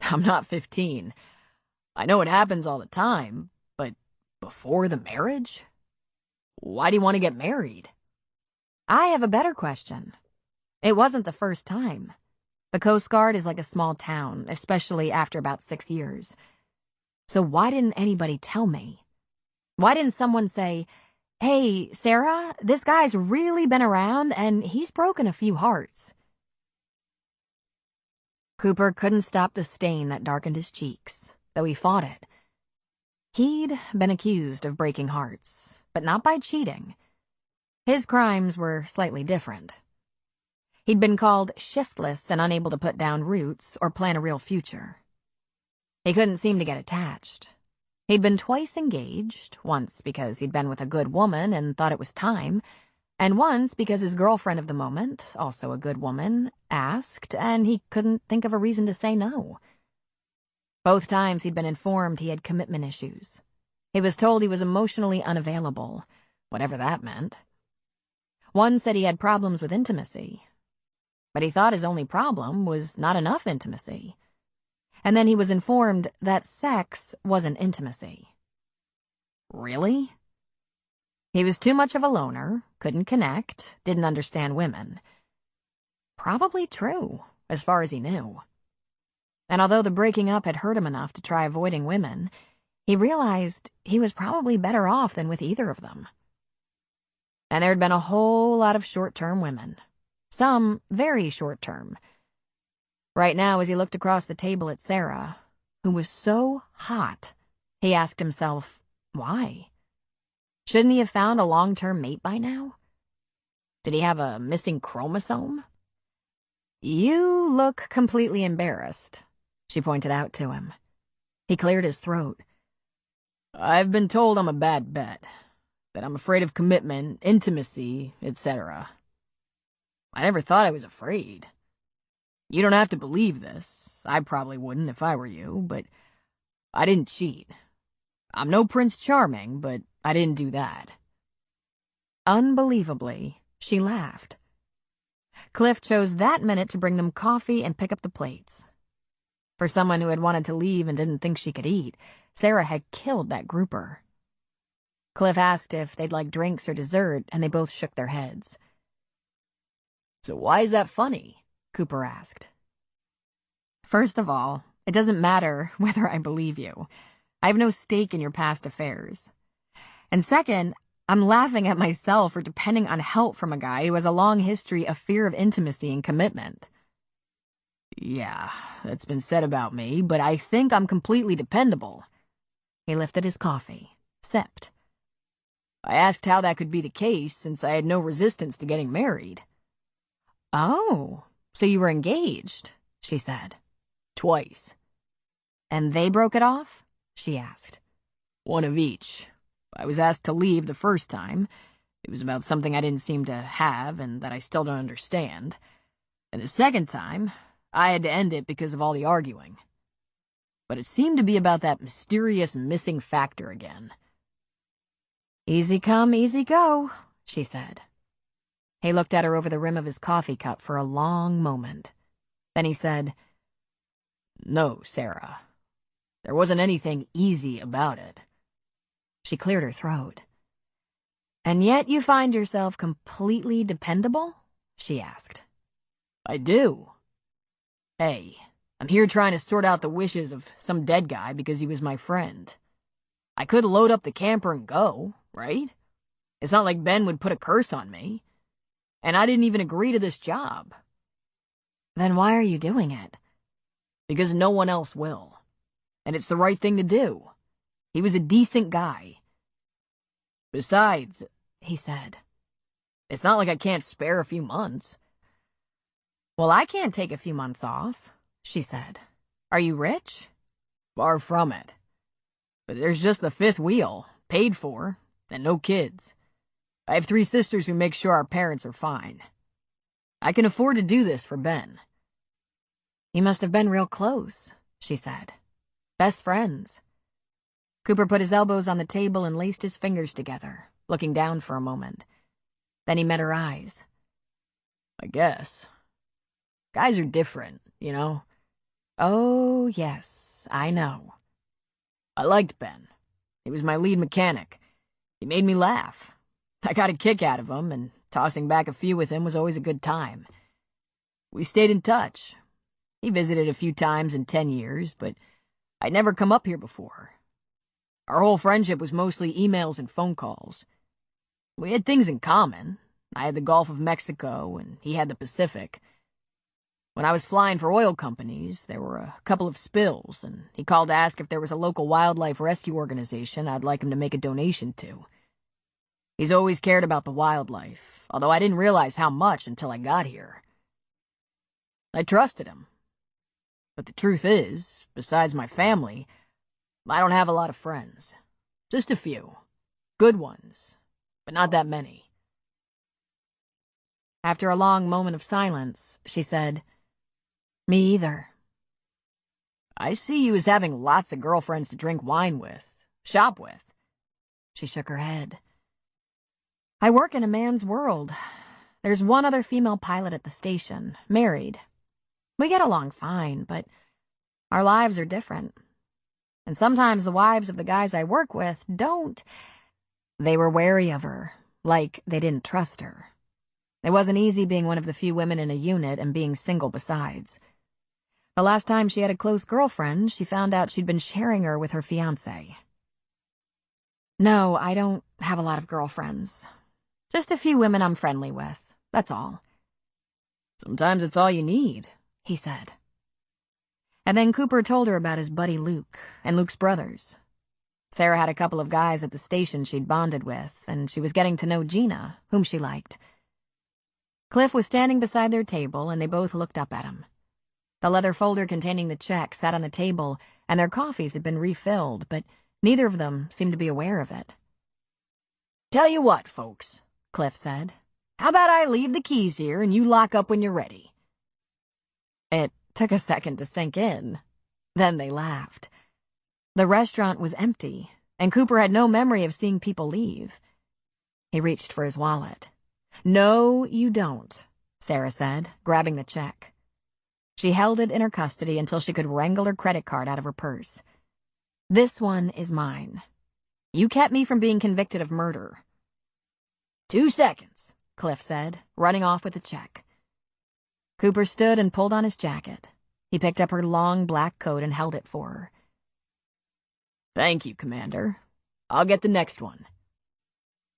I'm not 15. I know it happens all the time, but before the marriage? Why do you want to get married? I have a better question. It wasn't the first time. The Coast Guard is like a small town, especially after about 6 years. So why didn't anybody tell me? Why didn't someone say, "Hey, Sarah, this guy's really been around and he's broken a few hearts"? Cooper couldn't stop the stain that darkened his cheeks, though he fought it. He'd been accused of breaking hearts, but not by cheating. His crimes were slightly different. He'd been called shiftless and unable to put down roots or plan a real future. He couldn't seem to get attached. He'd been twice engaged, once because he'd been with a good woman and thought it was time, and once because his girlfriend of the moment, also a good woman, asked, and he couldn't think of a reason to say no. Both times he'd been informed he had commitment issues. He was told he was emotionally unavailable, whatever that meant. One said he had problems with intimacy, but he thought his only problem was not enough intimacy. And then he was informed that sex wasn't intimacy. Really? He was too much of a loner, couldn't connect, didn't understand women. Probably true, as far as he knew. And although the breaking up had hurt him enough to try avoiding women, he realized he was probably better off than with either of them. And there had been a whole lot of short-term women. Some very short-term. Right now, as he looked across the table at Sarah, who was so hot, he asked himself, why? Shouldn't he have found a long-term mate by now? Did he have a missing chromosome? "You look completely embarrassed," she pointed out to him. He cleared his throat. I've been told I'm a bad bet, that I'm afraid of commitment, intimacy, etc. I never thought I was afraid. You don't have to believe this. I probably wouldn't if I were you, but I didn't cheat. I'm no Prince Charming, but I didn't do that. Unbelievably, she laughed. Cliff chose that minute to bring them coffee and pick up the plates. For someone who had wanted to leave and didn't think she could eat, Sarah had killed that grouper. Cliff asked if they'd like drinks or dessert, and they both shook their heads. So why is that funny? Cooper asked. First of all, it doesn't matter whether I believe you. I have no stake in your past affairs. And second, I'm laughing at myself for depending on help from a guy who has a long history of fear of intimacy and commitment. Yeah, that's been said about me, but I think I'm completely dependable. He lifted his coffee, sipped. I asked how that could be the case since I had no resistance to getting married. Oh, so you were engaged, she said. Twice. And they broke it off? She asked. One of each. I was asked to leave the first time. It was about something I didn't seem to have and that I still don't understand. And the second time, I had to end it because of all the arguing. But it seemed to be about that mysterious missing factor again. Easy come, easy go, she said. He looked at her over the rim of his coffee cup for a long moment. Then he said, No, Sarah. There wasn't anything easy about it. She cleared her throat. And yet you find yourself completely dependable? She asked. I do. Hey, I'm here trying to sort out the wishes of some dead guy because he was my friend. I could load up the camper and go, right? It's not like Ben would put a curse on me. And I didn't even agree to this job. Then why are you doing it? Because no one else will. And it's the right thing to do. He was a decent guy. Besides, he said, it's not like I can't spare a few months. Well, I can't take a few months off, she said. Are you rich? Far from it. But there's just the fifth wheel, paid for, and no kids. I have 3 sisters who make sure our parents are fine. I can afford to do this for Ben." "You must have been real close," she said. "Best friends." Cooper put his elbows on the table and laced his fingers together, looking down for a moment. Then he met her eyes. "I guess. Guys are different, you know?" "Oh, yes, I know." "I liked Ben. He was my lead mechanic. He made me laugh. I got a kick out of him, and tossing back a few with him was always a good time. We stayed in touch. He visited a few times in 10 years, but I'd never come up here before. Our whole friendship was mostly emails and phone calls. We had things in common. I had the Gulf of Mexico, and he had the Pacific. When I was flying for oil companies, there were a couple of spills, and he called to ask if there was a local wildlife rescue organization I'd like him to make a donation to. He's always cared about the wildlife, although I didn't realize how much until I got here. I trusted him. But the truth is, besides my family, I don't have a lot of friends. Just a few. Good ones, but not that many." After a long moment of silence, she said, "Me either." "I see you as having lots of girlfriends to drink wine with, shop with." She shook her head. "I work in a man's world. There's one other female pilot at the station, married. We get along fine, but our lives are different. And sometimes the wives of the guys I work with don't." They were wary of her, like they didn't trust her. It wasn't easy being one of the few women in a unit and being single besides. The last time she had a close girlfriend, she found out she'd been sharing her with her fiancé. "No, I don't have a lot of girlfriends. Just a few women I'm friendly with, that's all." "Sometimes it's all you need," he said. And then Cooper told her about his buddy Luke and Luke's brothers. Sarah had a couple of guys at the station she'd bonded with, and she was getting to know Gina, whom she liked. Cliff was standing beside their table, and they both looked up at him. The leather folder containing the check sat on the table, and their coffees had been refilled, but neither of them seemed to be aware of it. "Tell you what, folks," Cliff said. "How about I leave the keys here and you lock up when you're ready?" It took a second to sink in. Then they laughed. The restaurant was empty, and Cooper had no memory of seeing people leave. He reached for his wallet. "No, you don't," Sarah said, grabbing the check. She held it in her custody until she could wrangle her credit card out of her purse. "This one is mine. You kept me from being convicted of murder." 2 seconds, Cliff said, running off with the check. Cooper stood and pulled on his jacket. He picked up her long black coat and held it for her. "Thank you, Commander. I'll get the next one."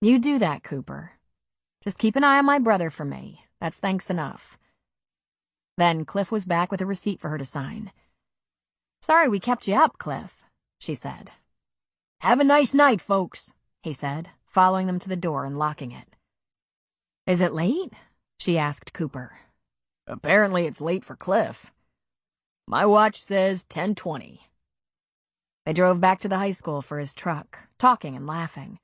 "You do that, Cooper. Just keep an eye on my brother for me. That's thanks enough." Then Cliff was back with a receipt for her to sign. "Sorry we kept you up, Cliff," she said. "Have a nice night, folks," he said, following them to the door and locking it. "Is it late?" she asked Cooper. "Apparently it's late for Cliff. My watch says 10:20. They drove back to the high school for his truck, talking and laughing.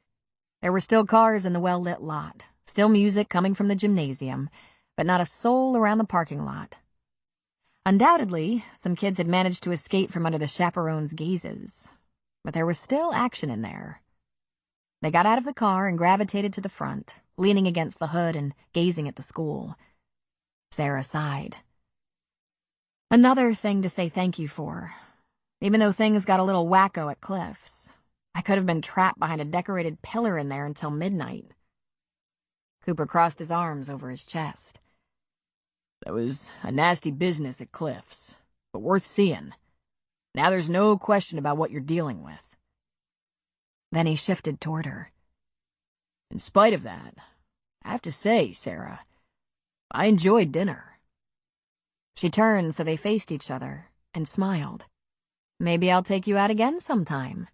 There were still cars in the well-lit lot, still music coming from the gymnasium, but not a soul around the parking lot. Undoubtedly, some kids had managed to escape from under the chaperones' gazes, but there was still action in there. They got out of the car and gravitated to the front, leaning against the hood and gazing at the school. Sarah sighed. "Another thing to say thank you for. Even though things got a little wacko at Cliff's, I could have been trapped behind a decorated pillar in there until midnight." Cooper crossed his arms over his chest. "That was a nasty business at Cliff's, but worth seeing. Now there's no question about what you're dealing with." Then he shifted toward her. "In spite of that, I have to say, Sarah, I enjoyed dinner." She turned so they faced each other and smiled. "Maybe I'll take you out again sometime."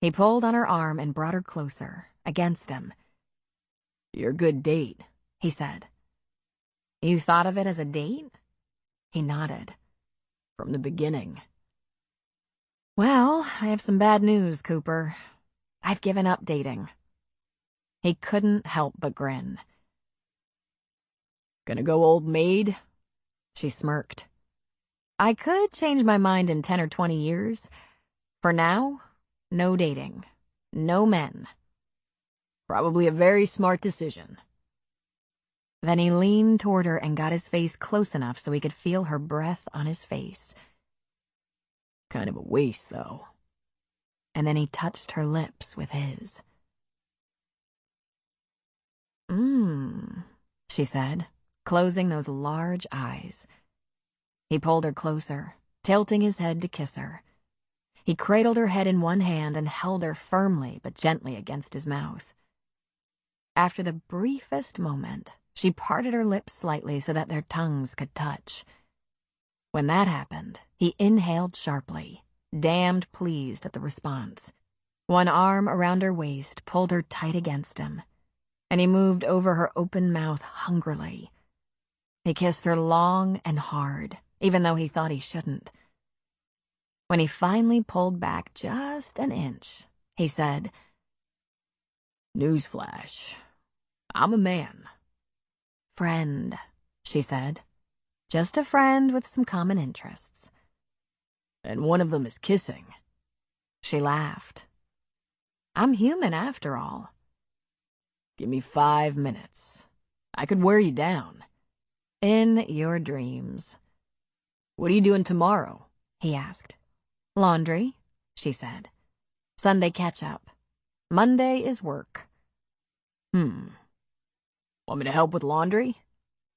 He pulled on her arm and brought her closer, against him. "You're a good date," he said. "You thought of it as a date?" He nodded. "From the beginning." Well, I have some bad news, Cooper. I've given up dating. He couldn't help but grin. Gonna go old maid? She smirked. I could change my mind in 10 or 20 years. For now, no dating. No men. Probably a very smart decision. Then he leaned toward her and got his face close enough so he could feel her breath on his face. Kind of a waste, though. And then he touched her lips with his. She said, closing those large eyes. He pulled her closer, tilting his head to kiss her. He cradled her head in one hand and held her firmly but gently against his mouth. After the briefest moment, she parted her lips slightly so that their tongues could touch. When that happened, he inhaled sharply, damned pleased at the response. One arm around her waist pulled her tight against him, and he moved over her open mouth hungrily. He kissed her long and hard, even though he thought he shouldn't. When he finally pulled back just an inch, he said, Newsflash. I'm a man. Friend, she said. Just a friend with some common interests. And one of them is kissing. She laughed. I'm human after all. Give me 5 minutes. I could wear you down. In your dreams. What are you doing tomorrow? He asked. Laundry, she said. Sunday catch-up. Monday is work. Want me to help with laundry?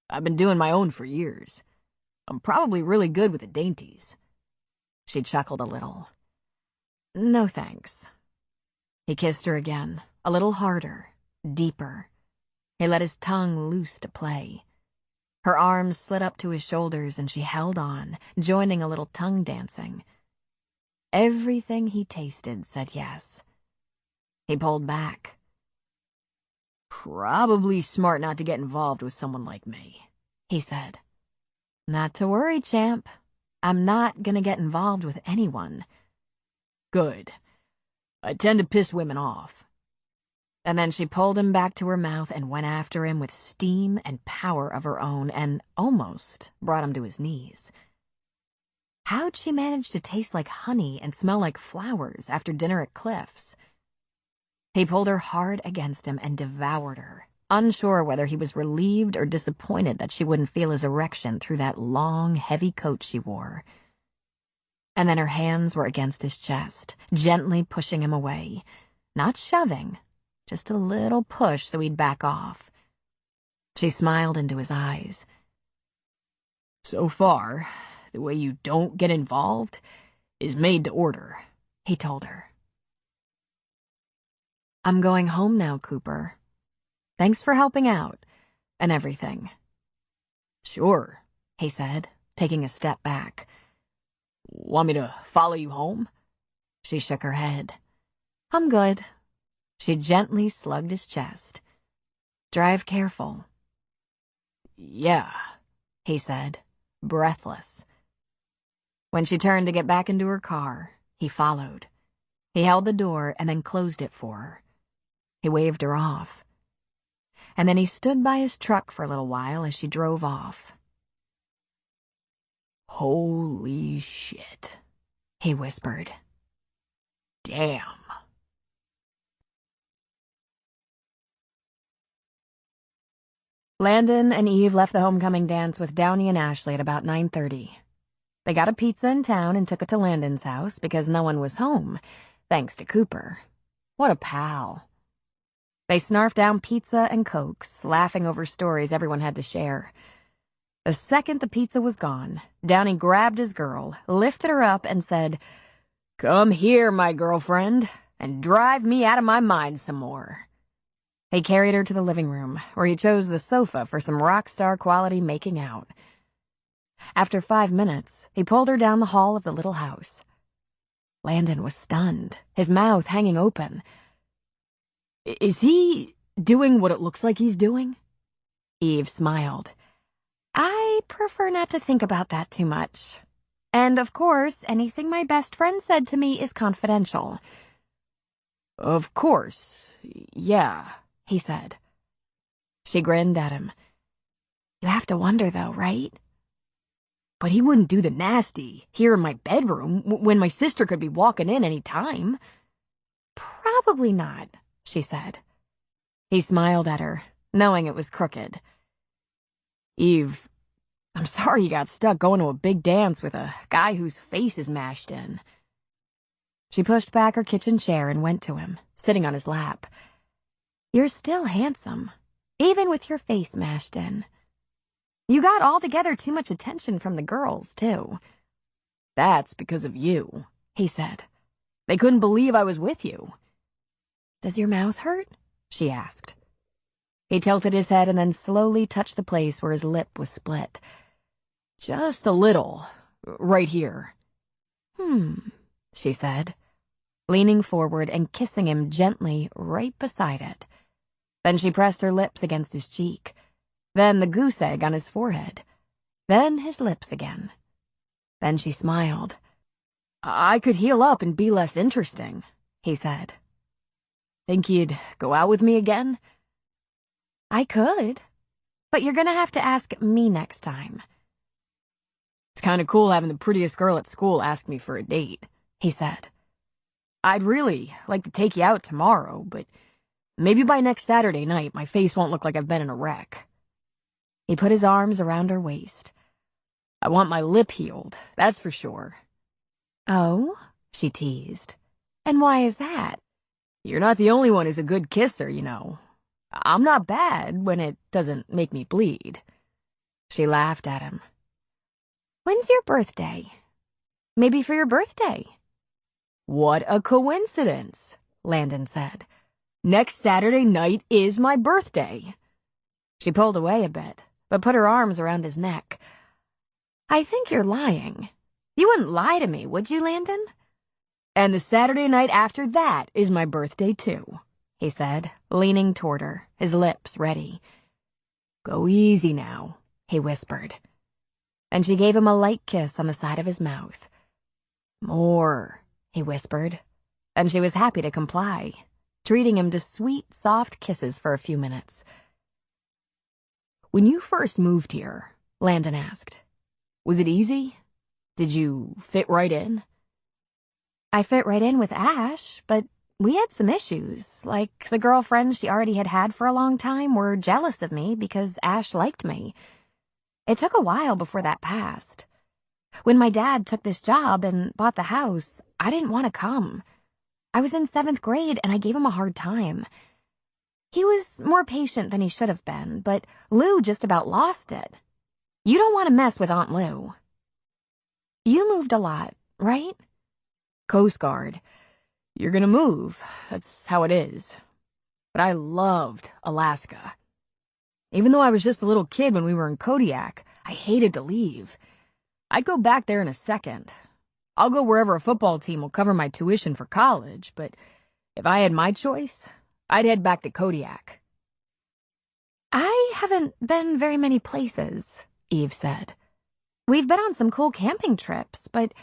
I've been doing my own for years. I'm probably really good with the dainties. She chuckled a little. No thanks. He kissed her again, a little harder, deeper. He let his tongue loose to play. Her arms slid up to his shoulders and she held on, joining a little tongue dancing. Everything he tasted said yes. He pulled back. Probably smart not to get involved with someone like me, he said. Not to worry, champ. I'm not gonna get involved with anyone. Good. I tend to piss women off. And then she pulled him back to her mouth and went after him with steam and power of her own and almost brought him to his knees. How'd she manage to taste like honey and smell like flowers after dinner at Cliff's? He pulled her hard against him and devoured her, unsure whether he was relieved or disappointed that she wouldn't feel his erection through that long, heavy coat she wore. And then her hands were against his chest, gently pushing him away. Not shoving, just a little push so he'd back off. She smiled into his eyes. So far, the way you don't get involved is made to order, he told her. I'm going home now, Cooper. Thanks for helping out and everything. Sure, he said, taking a step back. Want me to follow you home? She shook her head. I'm good. She gently slugged his chest. Drive careful. Yeah, he said, breathless. When she turned to get back into her car, he followed. He held the door and then closed it for her. He waved her off. And then he stood by his truck for a little while as she drove off. Holy shit, he whispered. Damn. Landon and Eve left the homecoming dance with Downey and Ashley at about 9:30. They got a pizza in town and took it to Landon's house because no one was home, thanks to Cooper. What a pal. They snarfed down pizza and Cokes, laughing over stories everyone had to share. The second the pizza was gone, Downey grabbed his girl, lifted her up, and said, "Come here, my girlfriend, and drive me out of my mind some more." He carried her to the living room, where he chose the sofa for some rock star quality making out. After 5 minutes, he pulled her down the hall of the little house. Landon was stunned, his mouth hanging open. Is he doing what it looks like he's doing? Eve smiled. I prefer not to think about that too much. And, of course, anything my best friend said to me is confidential. Of course, yeah, he said. She grinned at him. You have to wonder, though, right? But he wouldn't do the nasty here in my bedroom when my sister could be walking in any time. Probably not, she said. He smiled at her, knowing it was crooked. Eve, I'm sorry you got stuck going to a big dance with a guy whose face is mashed in. She pushed back her kitchen chair and went to him, sitting on his lap. You're still handsome, even with your face mashed in. You got altogether too much attention from the girls, too. That's because of you, he said. They couldn't believe I was with you. Does your mouth hurt? She asked. He tilted his head and then slowly touched the place where his lip was split. Just a little, right here. She said, leaning forward and kissing him gently right beside it. Then she pressed her lips against his cheek, then the goose egg on his forehead, then his lips again. Then she smiled. I could heal up and be less interesting, he said. Think you'd go out with me again? I could, but you're gonna have to ask me next time. It's kind of cool having the prettiest girl at school ask me for a date, he said. I'd really like to take you out tomorrow, but maybe by next Saturday night my face won't look like I've been in a wreck. He put his arms around her waist. I want my lip healed, that's for sure. Oh, she teased. And why is that? You're not the only one who's a good kisser, you know. I'm not bad when it doesn't make me bleed. She laughed at him. When's your birthday? Maybe for your birthday. What a coincidence, Landon said. Next Saturday night is my birthday. She pulled away a bit, but put her arms around his neck. I think you're lying. You wouldn't lie to me, would you, Landon? And the Saturday night after that is my birthday, too, he said, leaning toward her, his lips ready. Go easy now, he whispered. And she gave him a light kiss on the side of his mouth. More, he whispered, and she was happy to comply, treating him to sweet, soft kisses for a few minutes. When you first moved here, Landon asked, was it easy? Did you fit right in? I fit right in with Ash, but we had some issues, like the girlfriends she already had for a long time were jealous of me because Ash liked me. It took a while before that passed. When my dad took this job and bought the house, I didn't want to come. I was in 7th grade and I gave him a hard time. He was more patient than he should have been, but Lou just about lost it. You don't want to mess with Aunt Lou. You moved a lot, right? Coast Guard. You're gonna move. That's how it is. But I loved Alaska. Even though I was just a little kid when we were in Kodiak, I hated to leave. I'd go back there in a second. I'll go wherever a football team will cover my tuition for college, but if I had my choice, I'd head back to Kodiak. I haven't been very many places, Eve said. We've been on some cool camping trips, but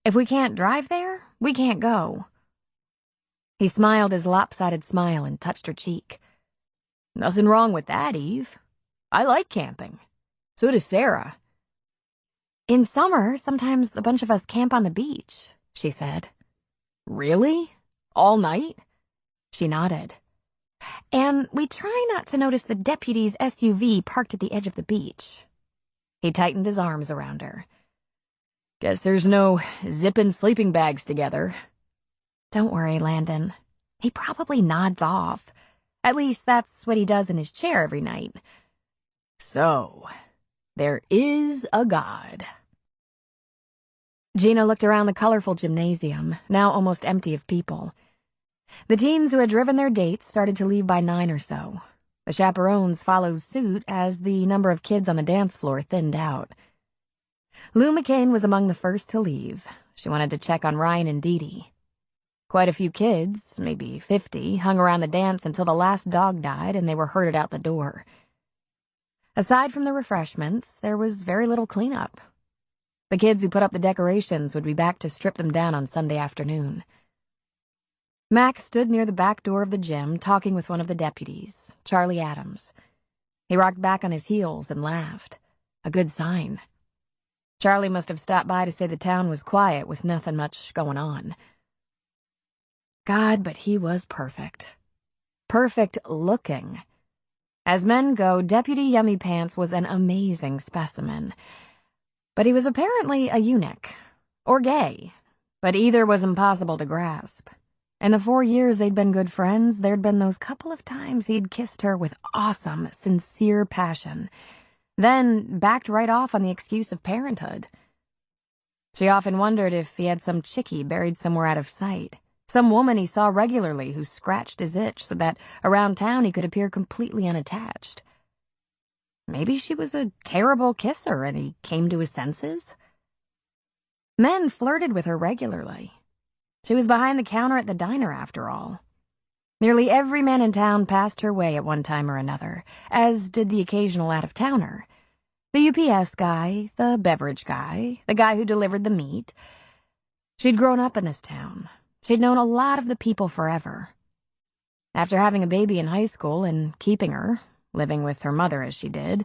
if we can't drive there, we can't go. He smiled his lopsided smile and touched her cheek. Nothing wrong with that, Eve. I like camping. So does Sarah. In summer, sometimes a bunch of us camp on the beach, she said. Really? All night? She nodded. And we try not to notice the deputy's SUV parked at the edge of the beach. He tightened his arms around her. Guess there's no zipping sleeping bags together. Don't worry, Landon. He probably nods off. At least that's what he does in his chair every night. So, there is a God. Gina looked around the colorful gymnasium, now almost empty of people. The teens who had driven their dates started to leave by 9 or so. The chaperones followed suit as the number of kids on the dance floor thinned out. Lou McCain was among the first to leave. She wanted to check on Ryan and Dee Dee. Quite a few kids, maybe 50, hung around the dance until the last dog died and they were herded out the door. Aside from the refreshments, there was very little cleanup. The kids who put up the decorations would be back to strip them down on Sunday afternoon. Mac stood near the back door of the gym, talking with one of the deputies, Charlie Adams. He rocked back on his heels and laughed. A good sign. Charlie must have stopped by to say the town was quiet with nothing much going on. God, but he was perfect. Perfect looking. As men go, Deputy Yummy Pants was an amazing specimen. But he was apparently a eunuch. Or gay. But either was impossible to grasp. In the 4 years they'd been good friends, there'd been those couple of times he'd kissed her with awesome, sincere passion. Then backed right off on the excuse of parenthood. She often wondered if he had some chickie buried somewhere out of sight. Some woman he saw regularly who scratched his itch so that around town he could appear completely unattached. Maybe she was a terrible kisser and he came to his senses? Men flirted with her regularly. She was behind the counter at the diner, after all. Nearly every man in town passed her way at one time or another, as did the occasional out-of-towner. The UPS guy, the beverage guy, the guy who delivered the meat. She'd grown up in this town. She'd known a lot of the people forever. After having a baby in high school and keeping her, living with her mother as she did,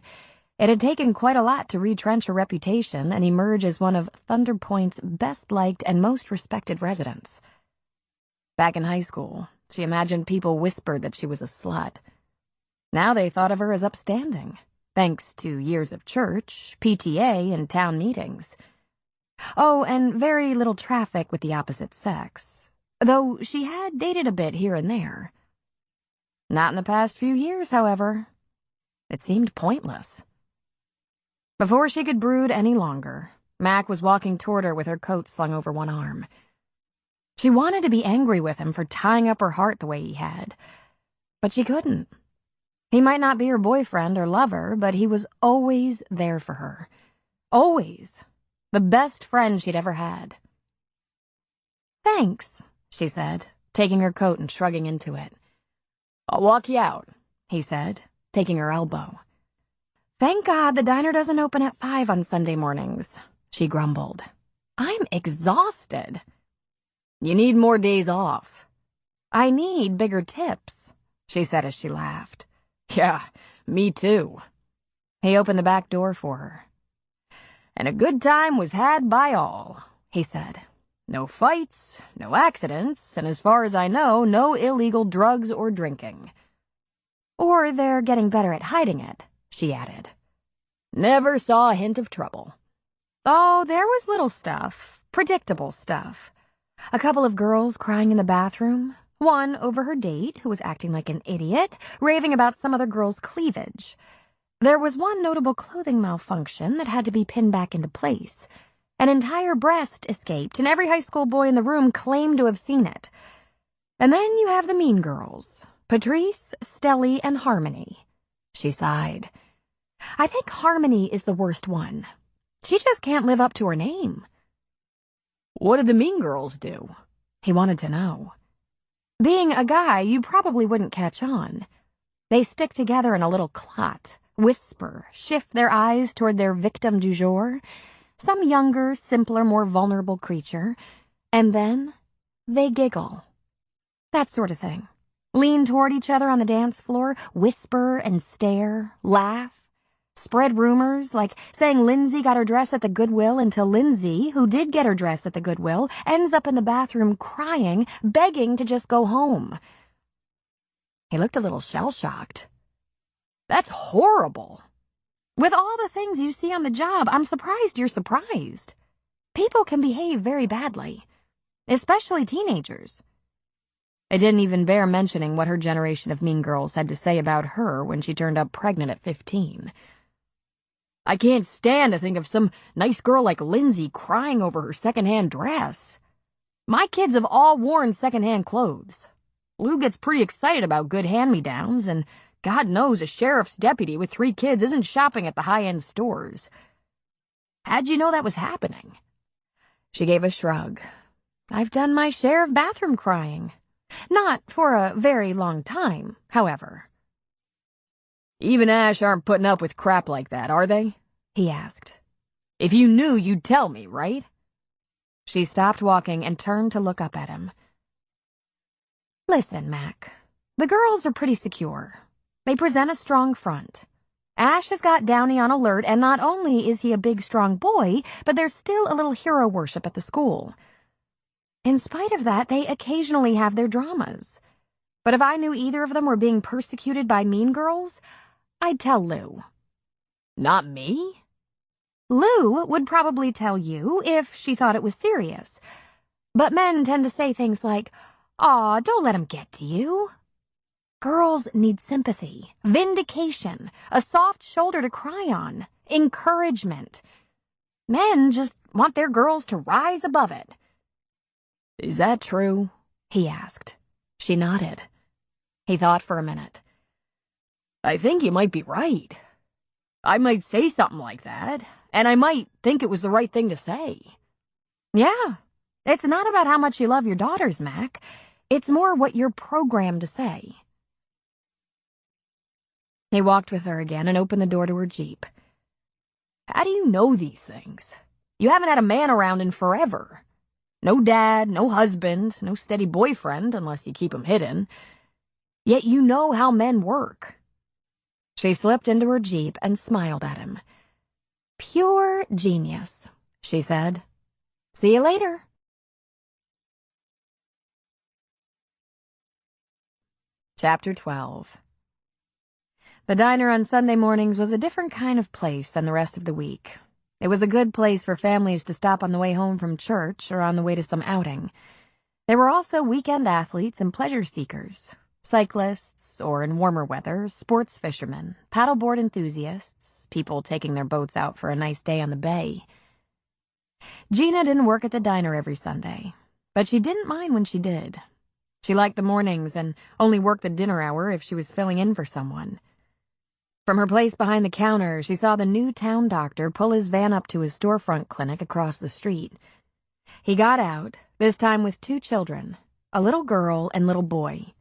it had taken quite a lot to retrench her reputation and emerge as one of Thunder Point's best-liked and most respected residents. Back in high school, she imagined people whispered that she was a slut. Now they thought of her as upstanding, thanks to years of church, PTA, and town meetings. Oh, and very little traffic with the opposite sex, though she had dated a bit here and there. Not in the past few years, however. It seemed pointless. Before she could brood any longer, Mac was walking toward her with her coat slung over one arm. She wanted to be angry with him for tying up her heart the way he had, but she couldn't. He might not be her boyfriend or lover, but he was always there for her. Always. The best friend she'd ever had. "Thanks," she said, taking her coat and shrugging into it. "I'll walk you out," he said, taking her elbow. "Thank God the diner doesn't open at 5 on Sunday mornings," she grumbled. "I'm exhausted." "You need more days off." "I need bigger tips," she said as she laughed. "Yeah, me too." He opened the back door for her. "And a good time was had by all," he said. "No fights, no accidents, and as far as I know, no illegal drugs or drinking." "Or they're getting better at hiding it," she added. "Never saw a hint of trouble." "Oh, there was little stuff, predictable stuff. A couple of girls crying in the bathroom, one over her date who was acting like an idiot, raving about some other girl's cleavage. There was one notable clothing malfunction that had to be pinned back into place. An entire breast escaped, and every high school boy in the room claimed to have seen it. And then you have the mean girls, Patrice, Stelly, and Harmony." She sighed. "I think Harmony is the worst one. She just can't live up to her name." "What did the mean girls do?" He wanted to know. "Being a guy, you probably wouldn't catch on. They stick together in a little clot, whisper, shift their eyes toward their victim du jour, some younger, simpler, more vulnerable creature, and then they giggle. That sort of thing. Lean toward each other on the dance floor, whisper and stare, laugh, spread rumors, like saying Lindsay got her dress at the Goodwill until Lindsay, who did get her dress at the Goodwill, ends up in the bathroom crying, begging to just go home." He looked a little shell-shocked. "That's horrible." "With all the things you see on the job, I'm surprised you're surprised. People can behave very badly, especially teenagers." It didn't even bear mentioning what her generation of mean girls had to say about her when she turned up pregnant at 15. "I can't stand to think of some nice girl like Lindsay crying over her secondhand dress. My kids have all worn secondhand clothes. Lou gets pretty excited about good hand-me-downs, and God knows a sheriff's deputy with 3 kids isn't shopping at the high-end stores. How'd you know that was happening?" She gave a shrug. "I've done my share of bathroom crying. Not for a very long time, however." "Even Ash aren't putting up with crap like that, are they?" he asked. If you knew, you'd tell me, right? She stopped walking and turned to look up at him. Listen, Mac. The girls are pretty secure. They present a strong front. Ash has got Downey on alert, and not only is he a big, strong boy, but there's still a little hero worship at the school. In spite of that, they occasionally have their dramas. But if I knew either of them were being persecuted by mean girls, I'd tell Lou. Not me? Lou would probably tell you if she thought it was serious. But men tend to say things like, "Aw, don't let him get to you." Girls need sympathy, vindication, a soft shoulder to cry on, encouragement. Men just want their girls to rise above it. Is that true? He asked. She nodded. He thought for a minute. I think you might be right. I might say something like that, and I might think it was the right thing to say. Yeah, it's not about how much you love your daughters, Mac. It's more what you're programmed to say. He walked with her again and opened the door to her Jeep. How do you know these things? You haven't had a man around in forever. No dad, no husband, no steady boyfriend, unless you keep him hidden. Yet you know how men work. She slipped into her Jeep and smiled at him. Pure genius, she said. See you later. Chapter 12. The diner on Sunday mornings was a different kind of place than the rest of the week. It was a good place for families to stop on the way home from church or on the way to some outing. There were also weekend athletes and pleasure seekers, cyclists, or in warmer weather, sports fishermen, paddleboard enthusiasts, people taking their boats out for a nice day on the bay. Gina didn't work at the diner every Sunday, but she didn't mind when she did. She liked the mornings and only worked the dinner hour if she was filling in for someone. From her place behind the counter, she saw the new town doctor pull his van up to his storefront clinic across the street. He got out, this time with 2 children, a little girl and little boy.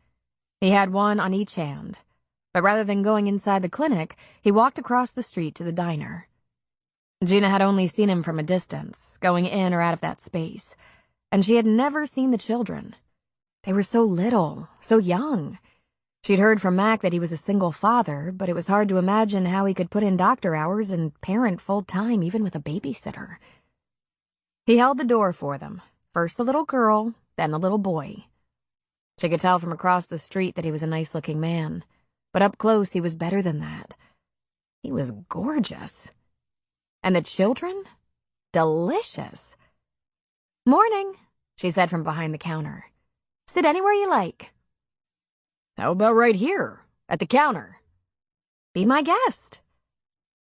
He had one on each hand, but rather than going inside the clinic, he walked across the street to the diner. Gina had only seen him from a distance, going in or out of that space, and she had never seen the children. They were so little, so young. She'd heard from Mac that he was a single father, but it was hard to imagine how he could put in doctor hours and parent full-time even with a babysitter. He held the door for them, first the little girl, then the little boy. She could tell from across the street that he was a nice-looking man, but up close he was better than that. He was gorgeous. And the children? Delicious. "Morning," she said from behind the counter. "Sit anywhere you like." How about right here, at the counter? "Be my guest."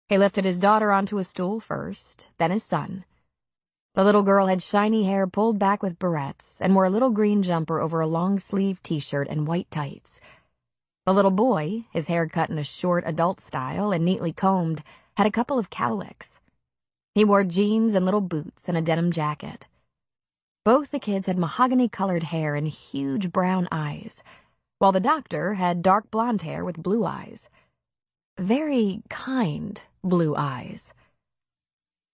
He lifted his daughter onto a stool first, then his son. The little girl had shiny hair pulled back with barrettes and wore a little green jumper over a long-sleeved t-shirt and white tights. The little boy, his hair cut in a short adult style and neatly combed, had a couple of cowlicks. He wore jeans and little boots and a denim jacket. Both the kids had mahogany-colored hair and huge brown eyes, while the doctor had dark blonde hair with blue eyes. Very kind blue eyes.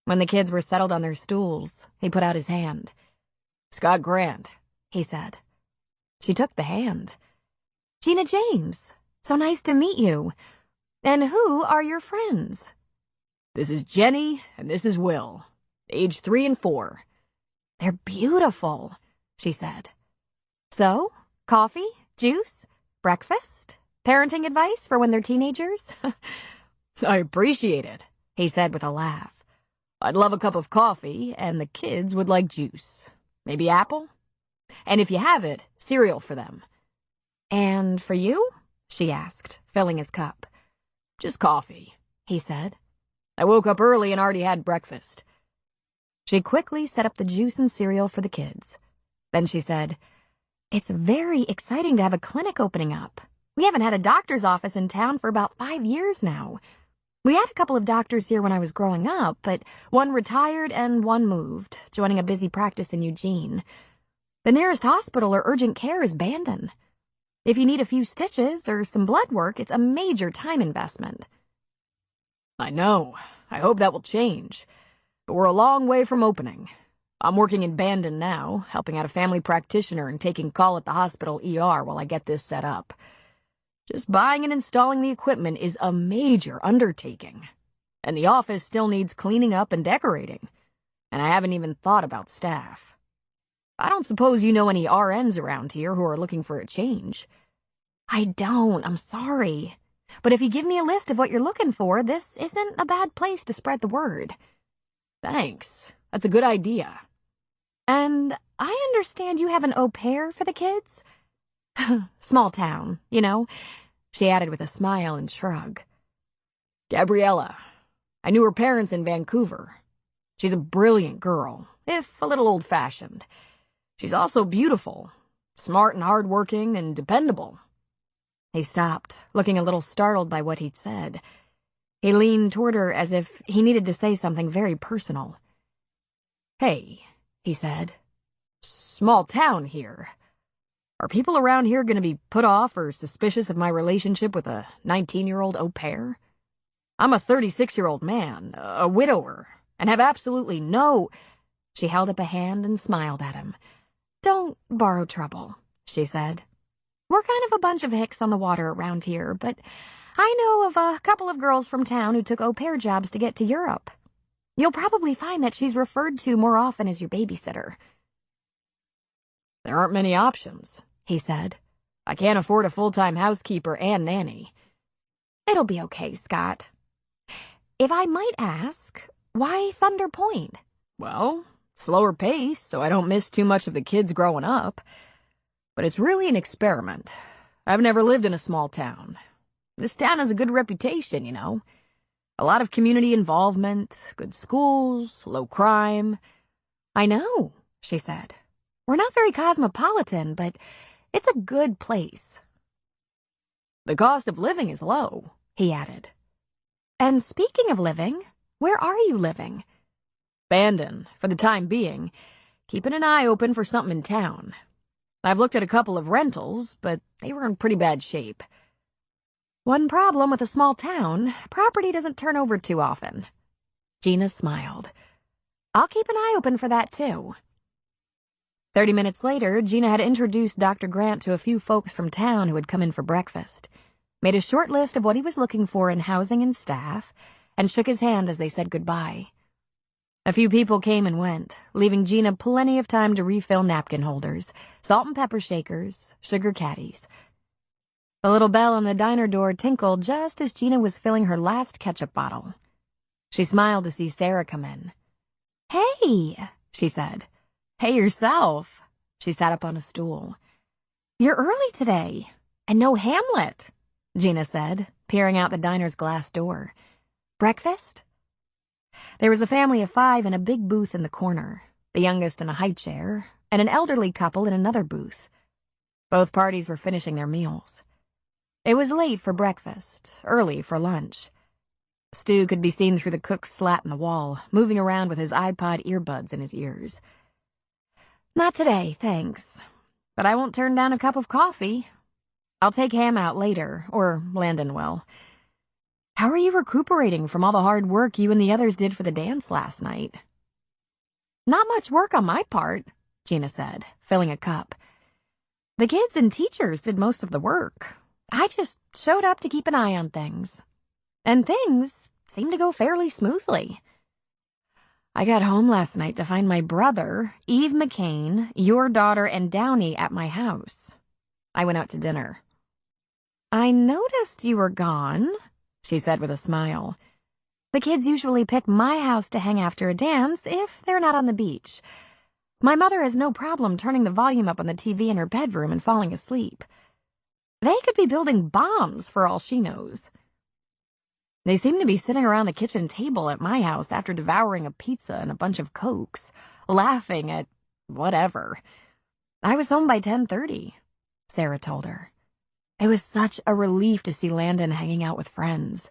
When the kids were settled on their stools, he put out his hand. "Scott Grant," he said. She took the hand. "Gina James, so nice to meet you. And who are your friends?" "This is Jenny, and this is Will, age 3 and 4. "They're beautiful," she said. "So, coffee, juice, breakfast, parenting advice for when they're teenagers?" I appreciate it," he said with a laugh. "I'd love a cup of coffee, and the kids would like juice. Maybe apple? And if you have it, cereal for them." "And for you?" she asked, filling his cup. "Just coffee," he said. "I woke up early and already had breakfast." She quickly set up the juice and cereal for the kids. Then she said, "It's very exciting to have a clinic opening up. We haven't had a doctor's office in town for about 5 years now. We had a couple of doctors here when I was growing up, but one retired and one moved, joining a busy practice in Eugene. The nearest hospital or urgent care is Bandon. If you need a few stitches or some blood work, it's a major time investment." "I know. I hope that will change. but we're a long way from opening. I'm working in Bandon now, helping out a family practitioner and taking call at the hospital ER while I get this set up. Just buying and installing the equipment is a major undertaking, and the office still needs cleaning up and decorating, and I haven't even thought about staff. I don't suppose you know any RNs around here who are looking for a change. I don't, I'm sorry. But if you give me a list of what you're looking for, this isn't a bad place to spread the word. Thanks. That's a good idea. And I understand you have an au pair for the kids? Small town, you know, she added with a smile and shrug. Gabriella. I knew her parents in Vancouver. She's a brilliant girl, if a little old-fashioned. She's also beautiful, smart and hard-working and dependable. He stopped, looking a little startled by what he'd said. He leaned toward her as if he needed to say something very personal. Hey, he said. Small town here. Are people around here going to be put off or suspicious of my relationship with a 19-year-old au pair? I'm a 36-year-old man, a widower, and have absolutely no... She held up a hand and smiled at him. Don't borrow trouble, she said. We're kind of a bunch of hicks on the water around here, but I know of a couple of girls from town who took au pair jobs to get to Europe. You'll probably find that she's referred to more often as your babysitter. There aren't many options, he said. I can't afford a full-time housekeeper and nanny. It'll be okay, Scott. If I might ask, why Thunder Point? Well, slower pace, so I don't miss too much of the kids growing up. But it's really an experiment. I've never lived in a small town. This town has a good reputation, you know. A lot of community involvement, good schools, low crime. I know, she said. We're not very cosmopolitan, but it's a good place. The cost of living is low, he added. And speaking of living, where are you living? Bandon, for the time being, keeping an eye open for something in town. I've looked at a couple of rentals, but they were in pretty bad shape. One problem with a small town, property doesn't turn over too often. Gina smiled. I'll keep an eye open for that, too. 30 minutes later, Gina had introduced Dr. Grant to a few folks from town who had come in for breakfast, made a short list of what he was looking for in housing and staff, and shook his hand as they said goodbye. A few people came and went, leaving Gina plenty of time to refill napkin holders, salt and pepper shakers, sugar caddies. The little bell on the diner door tinkled just as Gina was filling her last ketchup bottle. She smiled to see Sarah come in. Hey, she said. Hey yourself. She sat up on a stool. You're early today, and no Hamlet, Gina said, peering out the diner's glass door. Breakfast? There was a family of 5 in a big booth in the corner, the youngest in a high chair, and an elderly couple in another booth. Both parties were finishing their meals. It was late for breakfast, early for lunch. Stu could be seen through the cook's slat in the wall, moving around with his iPod earbuds in his ears. Not today, thanks. But I won't turn down a cup of coffee. I'll take Ham out later, or Landon will. How are you recuperating from all the hard work you and the others did for the dance last night? Not much work on my part, Gina said, filling a cup. The kids and teachers did most of the work. I just showed up to keep an eye on things. And things seemed to go fairly smoothly. I got home last night to find my brother, Eve McCain, your daughter, and Downey at my house. I went out to dinner. I noticed you were gone, she said with a smile. The kids usually pick my house to hang after a dance if they're not on the beach. My mother has no problem turning the volume up on the TV in her bedroom and falling asleep. They could be building bombs for all she knows. They seem to be sitting around the kitchen table at my house after devouring a pizza and a bunch of Cokes, laughing at whatever. I was home by 10:30, Sarah told her. It was such a relief to see Landon hanging out with friends.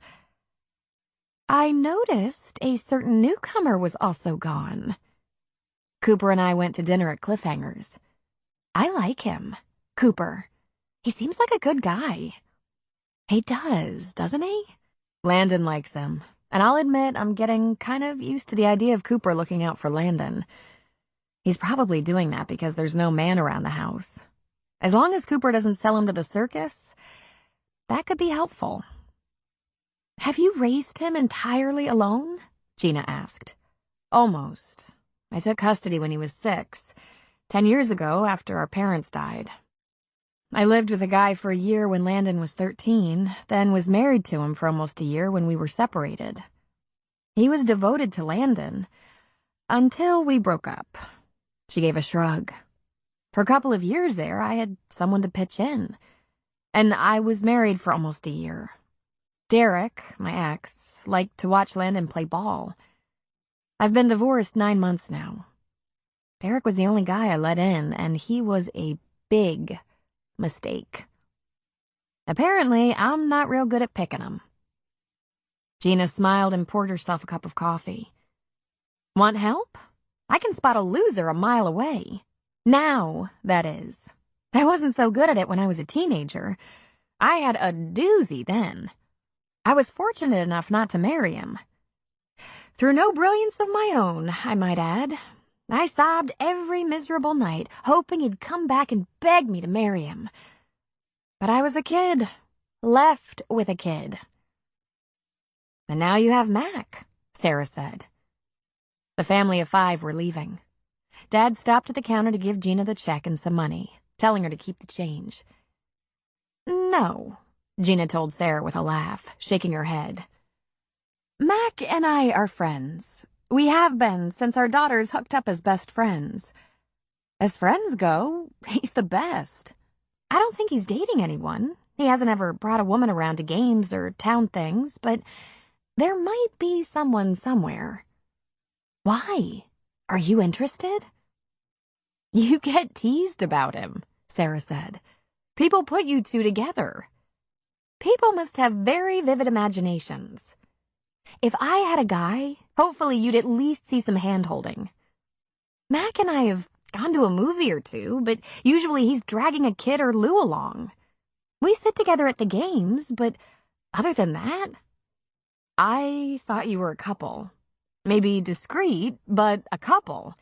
I noticed a certain newcomer was also gone. Cooper and I went to dinner at Cliffhangers. I like him, Cooper. He seems like a good guy. He does, doesn't he? Landon likes him. And I'll admit I'm getting kind of used to the idea of Cooper looking out for Landon. He's probably doing that because there's no man around the house. As long as Cooper doesn't sell him to the circus, that could be helpful. Have you raised him entirely alone? Gina asked. Almost. I took custody when he was 6, 10 years ago after our parents died. I lived with a guy for a year when Landon was 13, then was married to him for almost a year when we were separated. He was devoted to Landon until we broke up. She gave a shrug. For a couple of years there, I had someone to pitch in. And I was married for almost a year. Derek, my ex, liked to watch Landon play ball. I've been divorced 9 months now. Derek was the only guy I let in, and he was a big mistake. Apparently, I'm not real good at picking them. Gina smiled and poured herself a cup of coffee. Want help? I can spot a loser a mile away. Now, that is. I wasn't so good at it when I was a teenager. I had a doozy then. I was fortunate enough not to marry him. Through no brilliance of my own, I might add. I sobbed every miserable night, hoping he'd come back and beg me to marry him. But I was a kid, left with a kid. And now you have Mac, Sarah said. The family of 5 were leaving. Dad stopped at the counter to give Gina the check and some money, telling her to keep the change. No, Gina told Sarah with a laugh, shaking her head. Mac and I are friends. We have been since our daughters hooked up as best friends. As friends go, he's the best. I don't think he's dating anyone. He hasn't ever brought a woman around to games or town things, but there might be someone somewhere. Why? Are you interested? You get teased about him, Sarah said. People put you two together. People must have very vivid imaginations. If I had a guy, hopefully you'd at least see some hand-holding. Mac and I have gone to a movie or two, but usually he's dragging a kid or Lou along. We sit together at the games, but other than that, I thought you were a couple. Maybe discreet, but a couple.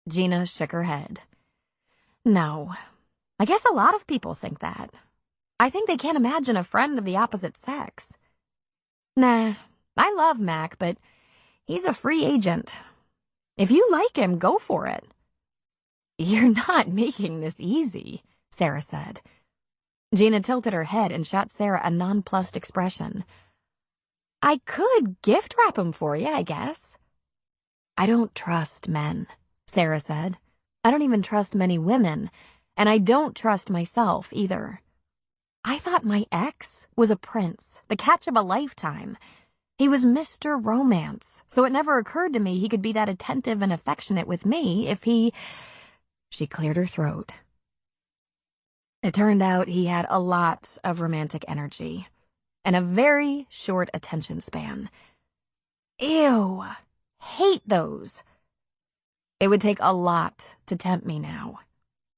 Gina shook her head. No, I guess a lot of people think that. I think they can't imagine a friend of the opposite sex. Nah, I love Mac, but he's a free agent. If you like him, go for it. You're not making this easy, Sarah said. Gina tilted her head and shot Sarah a nonplussed expression. I could gift wrap him for you, I guess. I don't trust men, Sarah said. I don't even trust many women, and I don't trust myself either. I thought my ex was a prince, the catch of a lifetime. He was Mr. Romance, so it never occurred to me he could be that attentive and affectionate with me if he... She cleared her throat. It turned out he had a lot of romantic energy and a very short attention span. Ew, hate those. It would take a lot to tempt me now.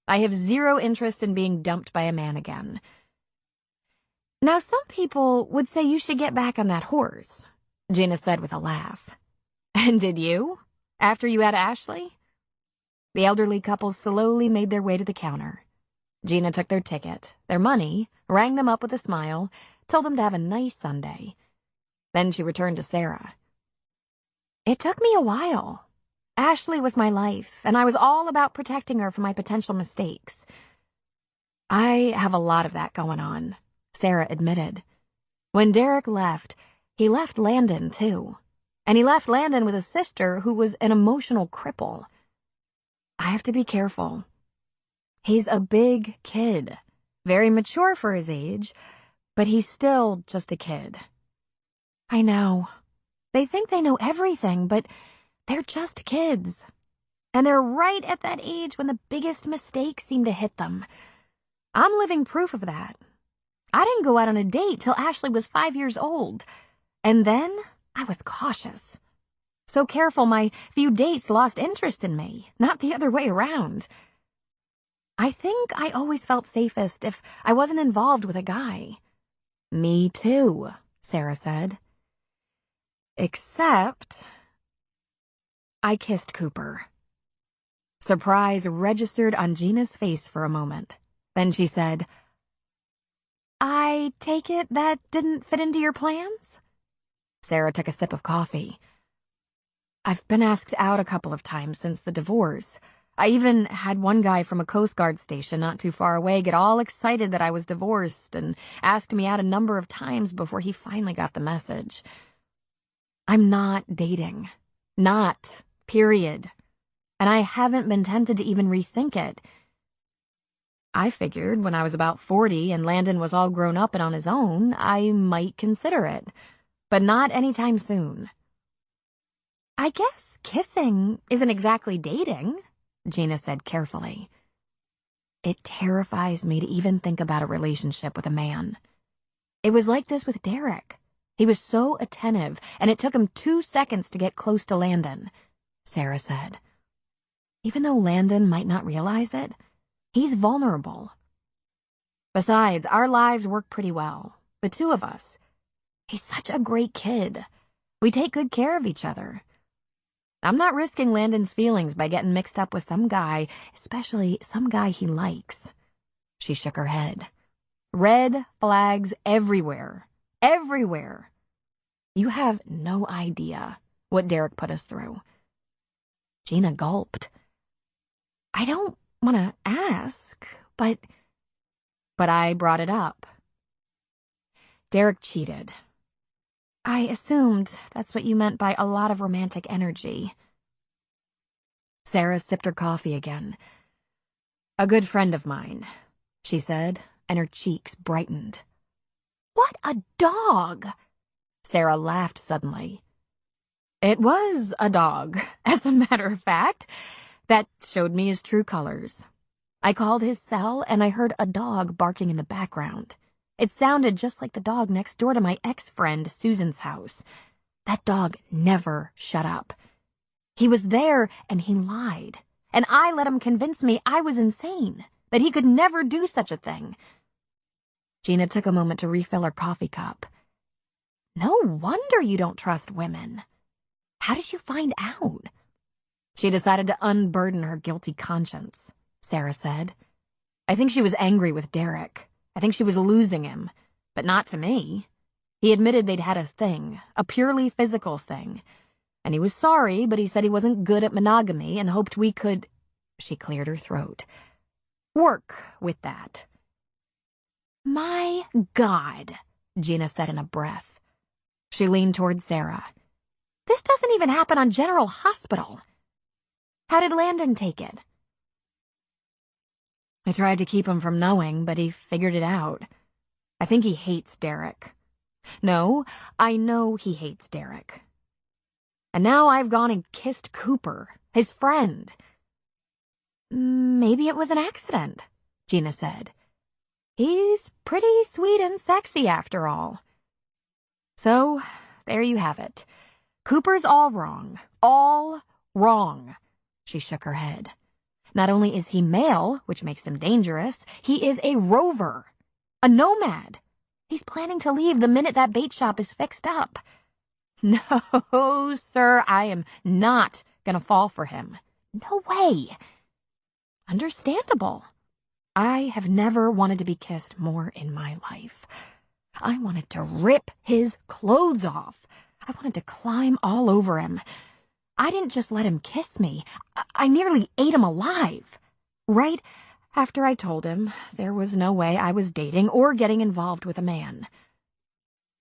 I have zero interest in being dumped by a man again. Now, some people would say you should get back on that horse, Gina said with a laugh. And did you? After you had Ashley? The elderly couple slowly made their way to the counter. Gina took their ticket, their money, rang them up with a smile, told them to have a nice Sunday. Then she returned to Sarah. It took me a while. Ashley was my life, and I was all about protecting her from my potential mistakes. I have a lot of that going on, Sarah admitted. When Derek left, he left Landon, too. And he left Landon with a sister who was an emotional cripple. I have to be careful. He's a big kid, very mature for his age, but he's still just a kid. I know. They think they know everything, but they're just kids. And they're right at that age when the biggest mistakes seem to hit them. I'm living proof of that. I didn't go out on a date till Ashley was 5 years old. And then I was cautious. So careful my few dates lost interest in me, not the other way around. I think I always felt safest if I wasn't involved with a guy. Me too, Sarah said. Except I kissed Cooper. Surprise registered on Gina's face for a moment. Then she said, "I take it that didn't fit into your plans?" Sarah took a sip of coffee. "I've been asked out a couple of times since the divorce. I even had one guy from a Coast Guard station not too far away get all excited that I was divorced and asked me out a number of times before he finally got the message. I'm not dating. Not. Period. And I haven't been tempted to even rethink it. I figured when I was about 40 and Landon was all grown up and on his own, I might consider it. But not anytime soon." "I guess kissing isn't exactly dating," Gina said carefully. "It terrifies me to even think about a relationship with a man. It was like this with Derek. He was so attentive, and it took him 2 seconds to get close to Landon," Sarah said. "Even though Landon might not realize it, he's vulnerable. Besides, our lives work pretty well, the two of us. He's such a great kid. We take good care of each other. I'm not risking Landon's feelings by getting mixed up with some guy, especially some guy he likes." She shook her head. "Red flags everywhere. Everywhere. You have no idea what Derek put us through." Gina gulped. "I don't want to ask, but I brought it up. Derek cheated. I assumed that's what you meant by a lot of romantic energy." Sarah sipped her coffee again. "A good friend of mine," she said, and her cheeks brightened. "What a dog!" Sarah laughed suddenly. "It was a dog, as a matter of fact. That showed me his true colors. I called his cell, and I heard a dog barking in the background. It sounded just like the dog next door to my ex-friend Susan's house. That dog never shut up. He was there, and he lied. And I let him convince me I was insane, that he could never do such a thing." Gina took a moment to refill her coffee cup. "No wonder you don't trust women. How did you find out?" "She decided to unburden her guilty conscience," Sarah said. "I think she was angry with Derek. I think she was losing him, but not to me. He admitted they'd had a thing, a purely physical thing. And he was sorry, but he said he wasn't good at monogamy and hoped we could—" She cleared her throat. "Work with that." "My God," Gina said in a breath. She leaned toward Sarah. "This doesn't even happen on General Hospital. How did Landon take it?" "I tried to keep him from knowing, but he figured it out. I think he hates Derek. No, I know he hates Derek. And now I've gone and kissed Cooper, his friend." "Maybe it was an accident," Gina said. "He's pretty sweet and sexy after all." "So, there you have it. Cooper's all wrong. All wrong." She shook her head. "Not only is he male, which makes him dangerous, he is a rover, a nomad. He's planning to leave the minute that bait shop is fixed up. No, sir, I am not gonna fall for him. No way. Understandable. I have never wanted to be kissed more in my life. I wanted to rip his clothes off. I wanted to climb all over him. I didn't just let him kiss me. I nearly ate him alive. Right after I told him there was no way I was dating or getting involved with a man.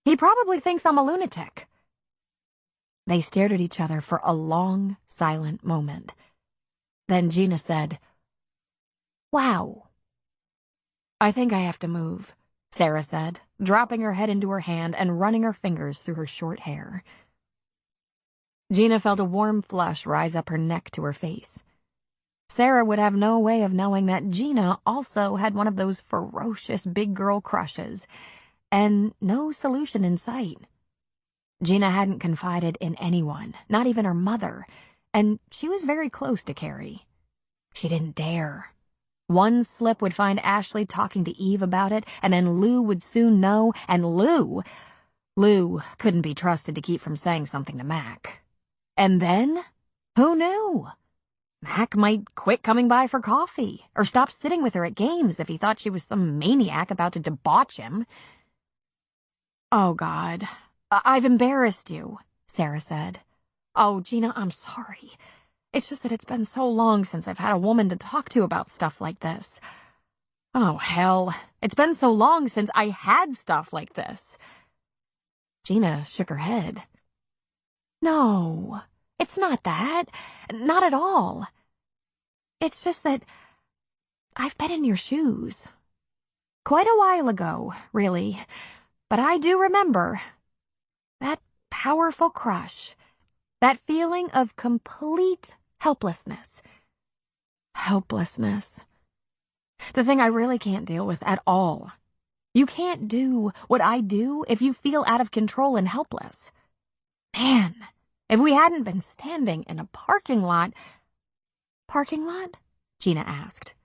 He probably thinks I'm a lunatic." They stared at each other for a long, silent moment. Then Gina said, "Wow." "I think I have to move," Sarah said, dropping her head into her hand and running her fingers through her short hair. Gina felt a warm flush rise up her neck to her face. Sarah would have no way of knowing that Gina also had one of those ferocious big girl crushes, and no solution in sight. Gina hadn't confided in anyone, not even her mother, and she was very close to Carrie. She didn't dare. One slip would find Ashley talking to Eve about it, and then Lou would soon know, and Lou Lou couldn't be trusted to keep from saying something to Mac. And then, who knew? Mac might quit coming by for coffee, or stop sitting with her at games if he thought she was some maniac about to debauch him. "Oh, God, I've embarrassed you," Sarah said. "Oh, Gina, I'm sorry. It's just that it's been so long since I've had a woman to talk to about stuff like this. Oh, hell, it's been so long since I had stuff like this." Gina shook her head. "No, it's not that. Not at all. It's just that I've been in your shoes. Quite a while ago, really, but I do remember. That powerful crush. That feeling of complete helplessness. Helplessness. The thing I really can't deal with at all. You can't do what I do if you feel out of control and helpless. Man, if we hadn't been standing in a parking lot... Parking lot? Gina asked.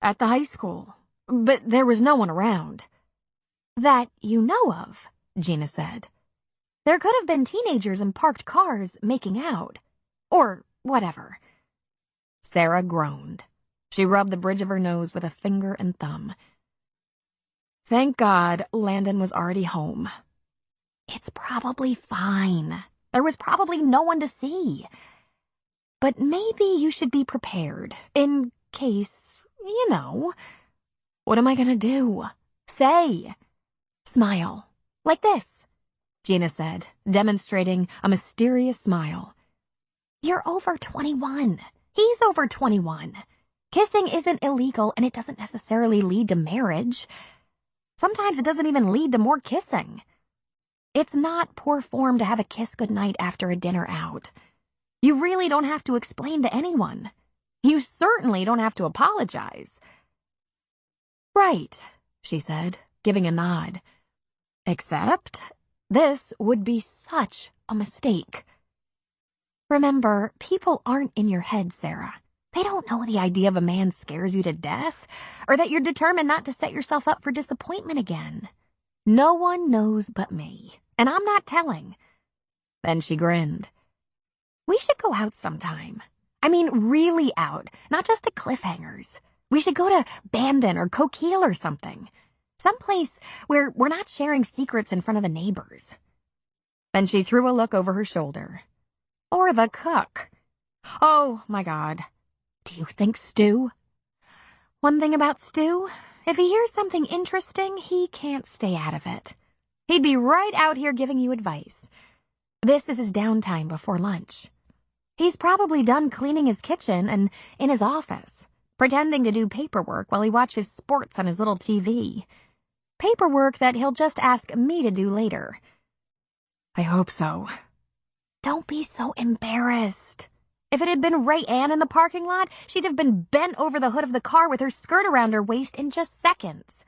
At the high school, but there was no one around. That you know of, Gina said. There could have been teenagers in parked cars making out. Or whatever. Sarah groaned. She rubbed the bridge of her nose with a finger and thumb. Thank God Landon was already home. It's probably fine. There was probably no one to see. But maybe you should be prepared, in case, you know. What am I gonna do? Say. Smile. Like this, Gina said, demonstrating a mysterious smile. You're over 21. He's over 21. Kissing isn't illegal, and it doesn't necessarily lead to marriage. Sometimes it doesn't even lead to more kissing. It's not poor form to have a kiss goodnight after a dinner out. You really don't have to explain to anyone. You certainly don't have to apologize. Right, she said, giving a nod. Except this would be such a mistake. Remember, people aren't in your head, Sarah. They don't know the idea of a man scares you to death, or that you're determined not to set yourself up for disappointment again. No one knows but me, and I'm not telling. Then she grinned. We should go out sometime. I mean, really out, not just to cliffhangers. We should go to Bandon or Coquille or something. Someplace where we're not sharing secrets in front of the neighbors. Then she threw a look over her shoulder. Or the cook. Oh, my God. Do you think Stu? One thing about Stu, if he hears something interesting, he can't stay out of it. He'd be right out here giving you advice. This is his downtime before lunch. He's probably done cleaning his kitchen and in his office, pretending to do paperwork while he watches sports on his little TV. Paperwork that he'll just ask me to do later. I hope so. Don't be so embarrassed. If it had been Ray Ann in the parking lot, she'd have been bent over the hood of the car with her skirt around her waist in just seconds.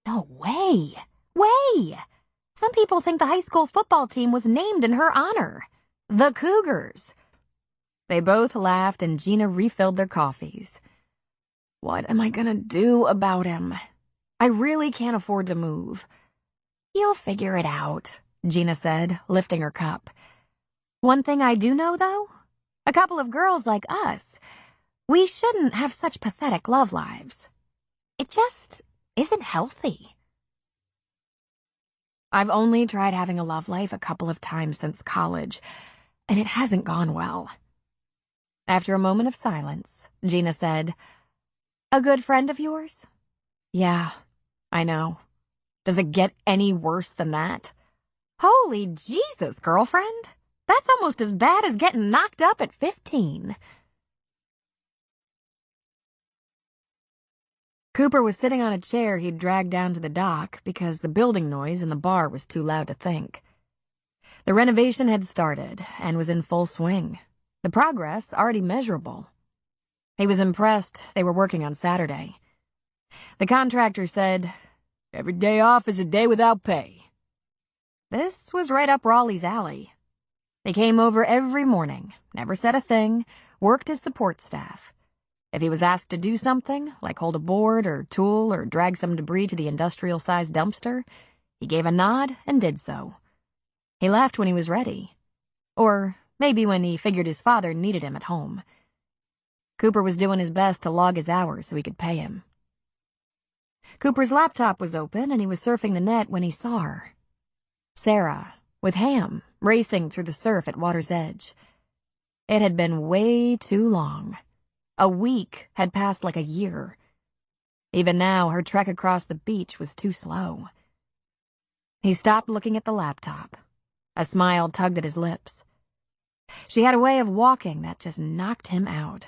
No way. Way. Some people think the high school football team was named in her honor. The Cougars. They both laughed and Gina refilled their coffees. What am I gonna do about him? I really can't afford to move. You'll figure it out, Gina said, lifting her cup. One thing I do know, though, a couple of girls like us, we shouldn't have such pathetic love lives. It just isn't healthy. I've only tried having a love life a couple of times since college, and it hasn't gone well. After a moment of silence, Gina said, A good friend of yours? Yeah, I know. Does it get any worse than that? Holy Jesus, girlfriend! That's almost as bad as getting knocked up at 15. Cooper was sitting on a chair he'd dragged down to the dock because the building noise in the bar was too loud to think. The renovation had started and was in full swing, the progress already measurable. He was impressed they were working on Saturday. The contractor said, "Every day off is a day without pay." This was right up Raleigh's alley. They came over every morning, never said a thing, worked as support staff. If he was asked to do something, like hold a board or tool or drag some debris to the industrial-sized dumpster, He gave a nod and did so. He left when he was ready. Or maybe when he figured his father needed him at home. Cooper was doing his best to log his hours so he could pay him. Cooper's laptop was open and he was surfing the net when he saw her. Sarah, with Ham, racing through the surf at water's edge. It had been way too long. A week had passed like a year. Even now, her trek across the beach was too slow. He stopped looking at the laptop. A smile tugged at his lips. She had a way of walking that just knocked him out.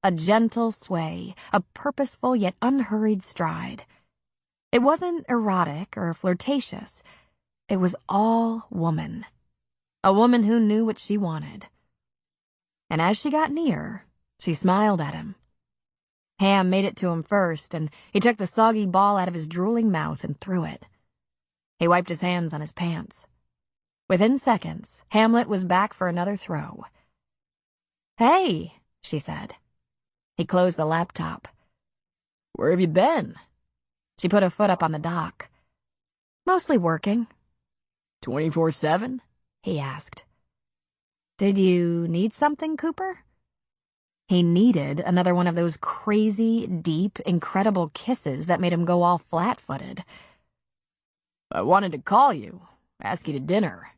A gentle sway, a purposeful yet unhurried stride. It wasn't erotic or flirtatious. It was all woman. A woman who knew what she wanted. And as she got near, she smiled at him. Ham made it to him first, and he took the soggy ball out of his drooling mouth and threw it. He wiped his hands on his pants. Within seconds, Hamlet was back for another throw. "Hey," she said. He closed the laptop. Where have you been? She put a foot up on the dock. "Mostly working." 24/7? He asked. "Did you need something, Cooper?" He needed another one of those crazy, deep, incredible kisses that made him go all flat-footed. I wanted to call you, ask you to dinner.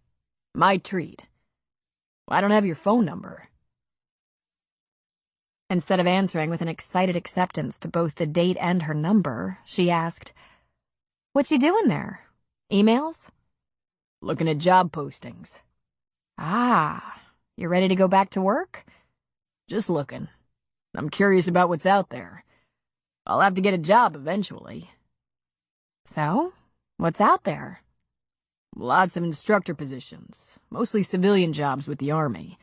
My treat. I don't have your phone number. Instead of answering with an excited acceptance to both the date and her number, she asked, "What you doing there? Emails?" Looking at job postings. "Ah, you ready to go back to work?" Just looking. I'm curious about what's out there. I'll have to get a job eventually. "So, what's out there?" Lots of instructor positions, mostly civilian jobs with the Army.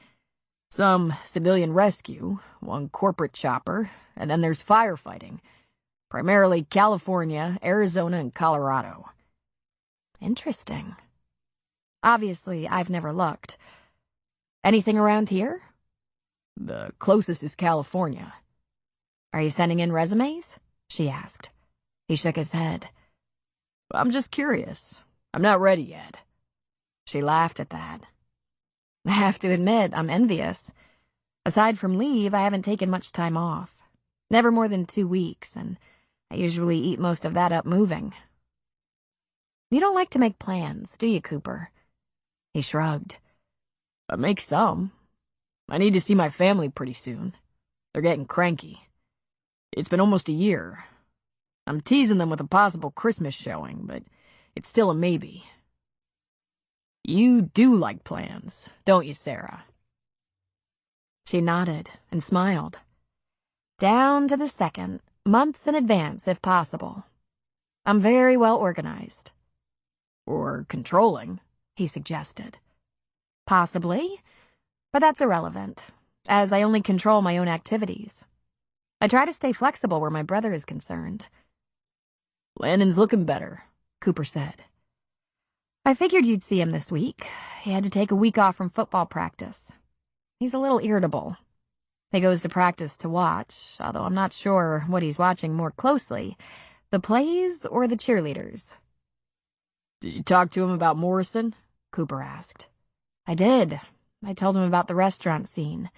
Some civilian rescue, one corporate chopper, and then there's firefighting. Primarily California, Arizona, and Colorado. Interesting. Obviously, I've never looked. Anything around here? The closest is California. "Are you sending in resumes?" she asked. He shook his head. I'm just curious. I'm not ready yet. She laughed at that. "I have to admit, I'm envious. Aside from leave, I haven't taken much time off. Never more than 2 weeks, and I usually eat most of that up moving." "You don't like to make plans, do you, Cooper?" He shrugged. I make some. I need to see my family pretty soon. They're getting cranky. It's been almost a year. I'm teasing them with a possible Christmas showing, but it's still a maybe. You do like plans, don't you, Sarah? She nodded and smiled. "Down to the second, months in advance if possible. I'm very well organized." Or controlling, he suggested. "Possibly, but that's irrelevant, as I only control my own activities. I try to stay flexible where my brother is concerned." Landon's looking better, Cooper said. "I figured you'd see him this week. He had to take a week off from football practice. He's a little irritable. He goes to practice to watch, although I'm not sure what he's watching more closely, the plays or the cheerleaders." Did you talk to him about Morrison? Cooper asked. "I did. I told him about the restaurant scene.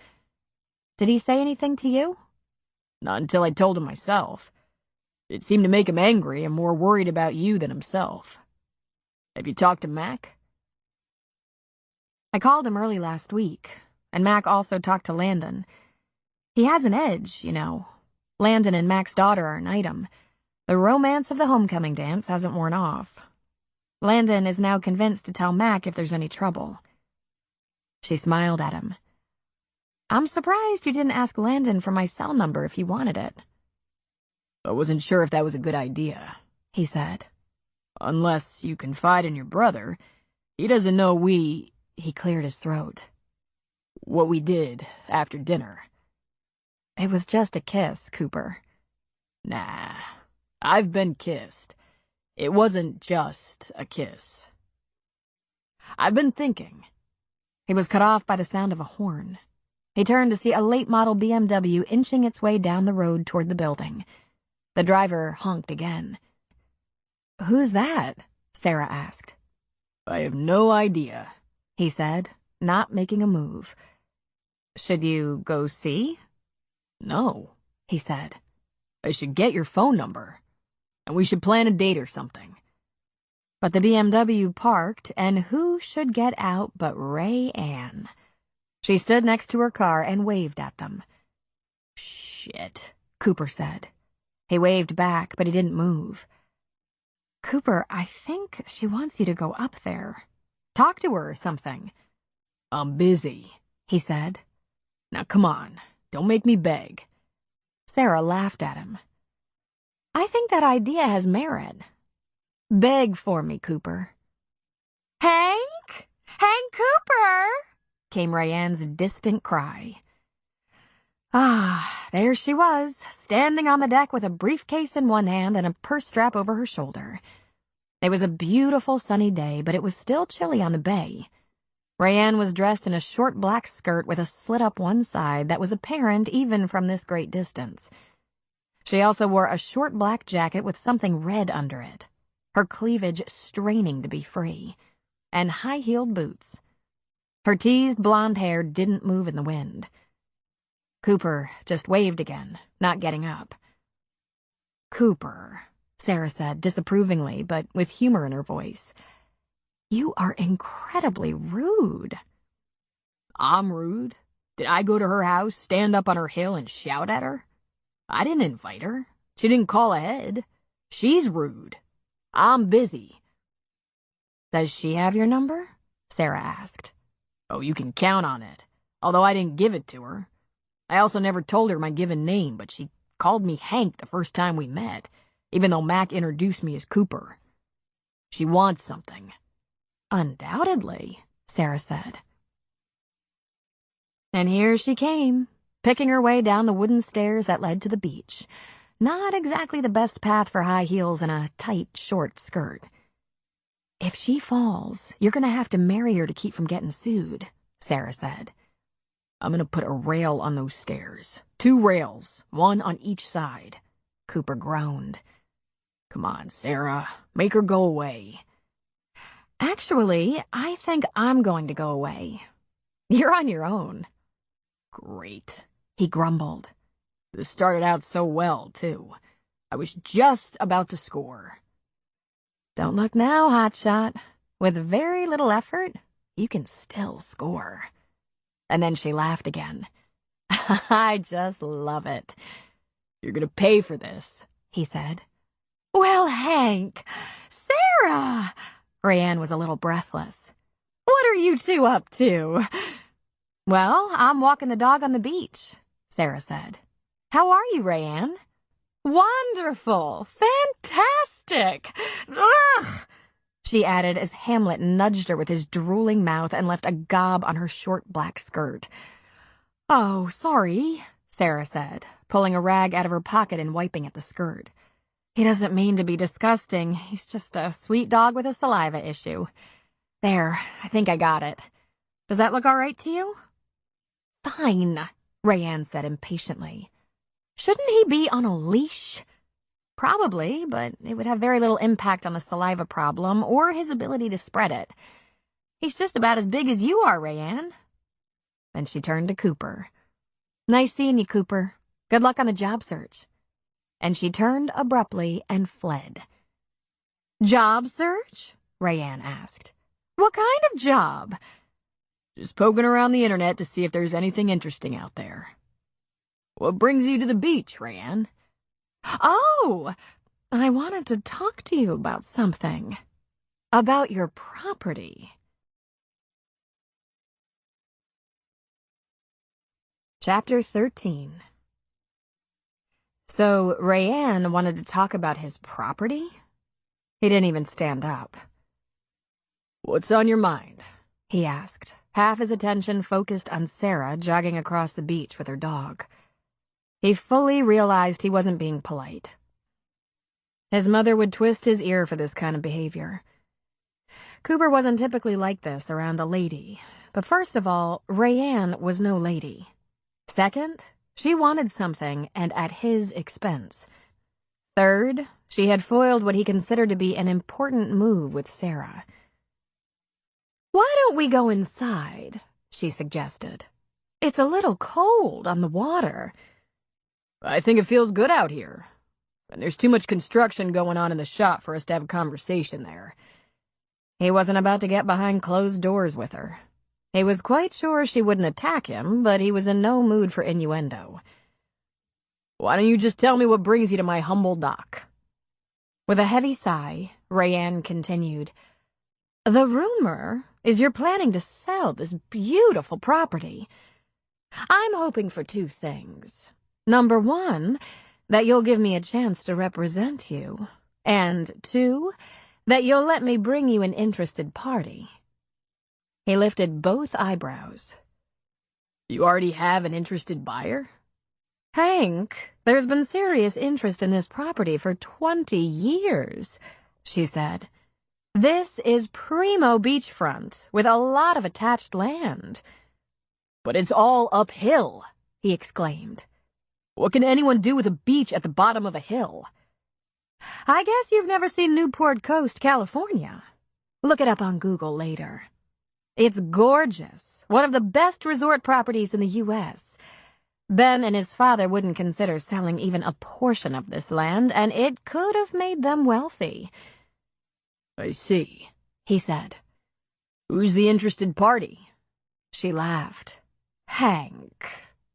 Did he say anything to you?" Not until I told him myself. It seemed to make him angry and more worried about you than himself. Have you talked to Mac? "I called him early last week, and Mac also talked to Landon. He has an edge, you know. Landon and Mac's daughter are an item. The romance of the homecoming dance hasn't worn off. Landon is now convinced to tell Mac if there's any trouble." She smiled at him. "I'm surprised you didn't ask Landon for my cell number if you wanted it." I wasn't sure if that was a good idea, he said. "Unless you confide in your brother. He doesn't know He cleared his throat. What we did after dinner." "It was just a kiss, Cooper." Nah, I've been kissed. It wasn't just a kiss. I've been thinking. He was cut off by the sound of a horn. He turned to see a late-model BMW inching its way down the road toward the building. The driver honked again. "Who's that?" Sarah asked. I have no idea, he said, not making a move. Should you go see? No, he said. I should get your phone number, and we should plan a date or something. But the BMW parked, and who should get out but Rayanne? She stood next to her car and waved at them. Shit, Cooper said. He waved back, but he didn't move. Cooper, I think she wants you to go up there. Talk to her or something. I'm busy, he said. Now come on, don't make me beg. Sarah laughed at him. I think that idea has merit. Beg for me, Cooper. Hank? Hank Cooper! Came Rayanne's distant cry. Ah, there she was, standing on the deck with a briefcase in one hand and a purse strap over her shoulder. It was a beautiful sunny day, but it was still chilly on the bay. Rayanne was dressed in a short black skirt with a slit up one side that was apparent even from this great distance. She also wore a short black jacket with something red under it, her cleavage straining to be free, and high-heeled boots. Her teased blonde hair didn't move in the wind. Cooper just waved again, not getting up. Cooper, Sarah said disapprovingly, but with humor in her voice. You are incredibly rude. I'm rude? Did I go to her house, stand up on her hill, and shout at her? I didn't invite her. She didn't call ahead. She's rude. I'm busy. Does she have your number? Sarah asked. Oh, you can count on it, although I didn't give it to her. I also never told her my given name, but she called me Hank the first time we met, even though Mac introduced me as Cooper. She wants something. Undoubtedly, Sarah said. And here she came, picking her way down the wooden stairs that led to the beach. Not exactly the best path for high heels and a tight, short skirt. If she falls, you're going to have to marry her to keep from getting sued, Sarah said. I'm going to put a rail on those stairs. 2 rails, one on each side. Cooper groaned. Come on, Sarah, make her go away. Actually, I think I'm going to go away. You're on your own. Great, he grumbled. This started out so well, too. I was just about to score. Don't look now, hotshot. With very little effort, you can still score. And then she laughed again. I just love it. You're gonna pay for this, he said. Well, Hank, Sarah! Rayanne was a little breathless. What are you two up to? Well, I'm walking the dog on the beach, Sarah said. How are you, Rayanne? Wonderful! Fantastic! Ugh! She added as Hamlet nudged her with his drooling mouth and left a gob on her short black skirt. Oh, sorry, Sarah said, pulling a rag out of her pocket and wiping at the skirt. He doesn't mean to be disgusting. He's just a sweet dog with a saliva issue. There, I think I got it. Does that look all right to you? Fine, Rayanne said impatiently. Shouldn't he be on a leash? Probably, but it would have very little impact on the saliva problem or his ability to spread it. He's just about as big as you are, Rayanne. Then she turned to Cooper. Nice seeing you, Cooper. Good luck on the job search. And she turned abruptly and fled. Job search? Rayanne asked. What kind of job? Just poking around the internet to see if there's anything interesting out there. What brings you to the beach, Rayanne? Oh, I wanted to talk to you about something. About your property. Chapter 13. So Rayanne wanted to talk about his property? He didn't even stand up. What's on your mind? He asked, half his attention focused on Sarah jogging across the beach with her dog. He fully realized he wasn't being polite. His mother would twist his ear for this kind of behavior. Cooper wasn't typically like this around a lady, but first of all, Rayanne was no lady. Second, she wanted something, and at his expense. Third, she had foiled what he considered to be an important move with Sarah. "Why don't we go inside?" she suggested. "It's a little cold on the water." "I think it feels good out here. And there's too much construction going on in the shop for us to have a conversation there." He wasn't about to get behind closed doors with her. He was quite sure she wouldn't attack him, but he was in no mood for innuendo. "Why don't you just tell me what brings you to my humble dock?" With a heavy sigh, Rayanne continued, "The rumor is you're planning to sell this beautiful property. I'm hoping for two things. Number one, that you'll give me a chance to represent you. And two, that you'll let me bring you an interested party." He lifted both eyebrows. "You already have an interested buyer?" "Hank, there's been serious interest in this property for 20 years, she said. "This is primo beachfront, with a lot of attached land." "But it's all uphill," he exclaimed. "What can anyone do with a beach at the bottom of a hill?" "I guess you've never seen Newport Coast, California. Look it up on Google later. It's gorgeous, one of the best resort properties in the U.S., Ben and his father wouldn't consider selling even a portion of this land, and it could have made them wealthy." "I see," he said. "Who's the interested party?" She laughed. "Hank,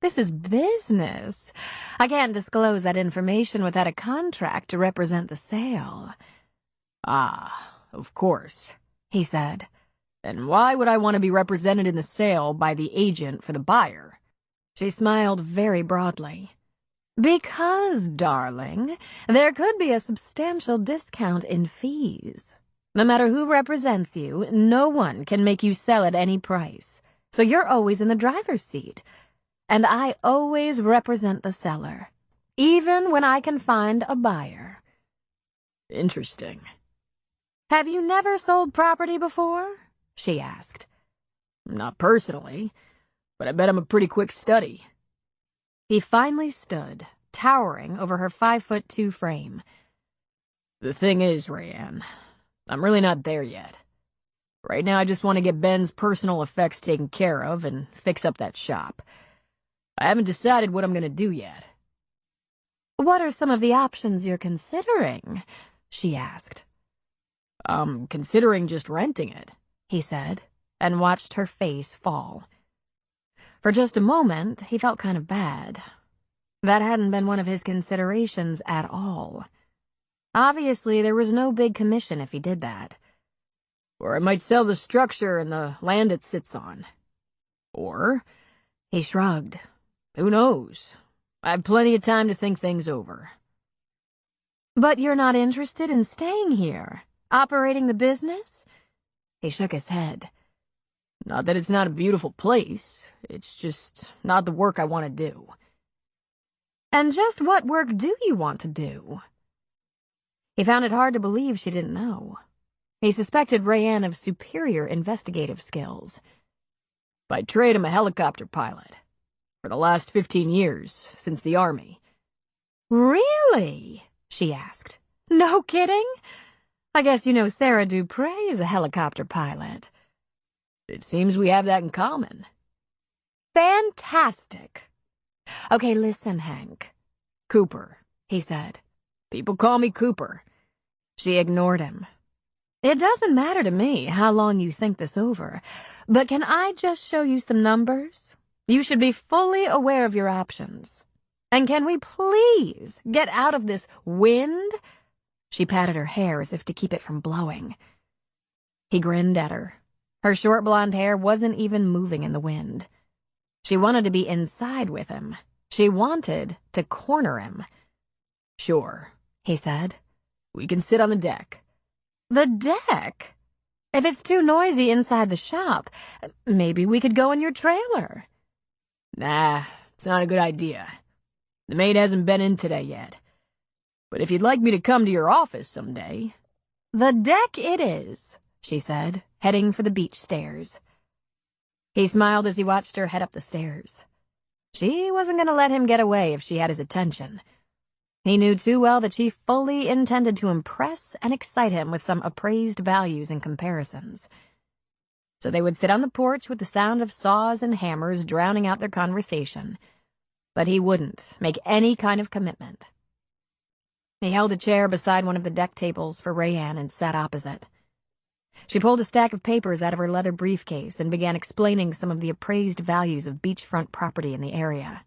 this is business. I can't disclose that information without a contract to represent the sale." "Ah, of course," he said. "And why would I want to be represented in the sale by the agent for the buyer?" She smiled very broadly. "Because, darling, there could be a substantial discount in fees. No matter who represents you, no one can make you sell at any price. So you're always in the driver's seat. And I always represent the seller, even when I can find a buyer." "Interesting." "Have you never sold property before?" she asked. "Not personally, but I bet I'm a pretty quick study." He finally stood, towering over her 5'2" frame. "The thing is, Rayanne, I'm really not there yet. Right now I just want to get Ben's personal effects taken care of and fix up that shop. I haven't decided what I'm going to do yet." "What are some of the options you're considering?" she asked. "I'm considering just renting it," he said, and watched her face fall. For just a moment, he felt kind of bad. That hadn't been one of his considerations at all. Obviously, there was no big commission if he did that. "Or I might sell the structure and the land it sits on. Or," he shrugged, "who knows? I have plenty of time to think things over." "But you're not interested in staying here, operating the business?" He shook his head. "Not that it's not a beautiful place. It's just not the work I want to do." "And just what work do you want to do?" He found it hard to believe she didn't know. He suspected Rayanne of superior investigative skills. "By trade, I'm a helicopter pilot. For the last 15 years, since the Army." "Really?" she asked. "No kidding? I guess you know Sarah Dupre is a helicopter pilot." "It seems we have that in common." "Fantastic. Okay, listen, Hank." "Cooper," he said. "People call me Cooper." She ignored him. "It doesn't matter to me how long you think this over, but can I just show you some numbers? You should be fully aware of your options. And can we please get out of this wind?" She patted her hair as if to keep it from blowing. He grinned at her. Her short blonde hair wasn't even moving in the wind. She wanted to be inside with him. She wanted to corner him. "Sure," he said. "We can sit on the deck." "The deck? If it's too noisy inside the shop, maybe we could go in your trailer." "Nah, it's not a good idea. The maid hasn't been in today yet. But if you'd like me to come to your office someday..." "The deck it is," she said, heading for the beach stairs. He smiled as he watched her head up the stairs. She wasn't going to let him get away if she had his attention. He knew too well that she fully intended to impress and excite him with some appraised values and comparisons. So they would sit on the porch with the sound of saws and hammers drowning out their conversation, but he wouldn't make any kind of commitment. He held a chair beside one of the deck tables for Rayanne and sat opposite. She pulled a stack of papers out of her leather briefcase and began explaining some of the appraised values of beachfront property in the area.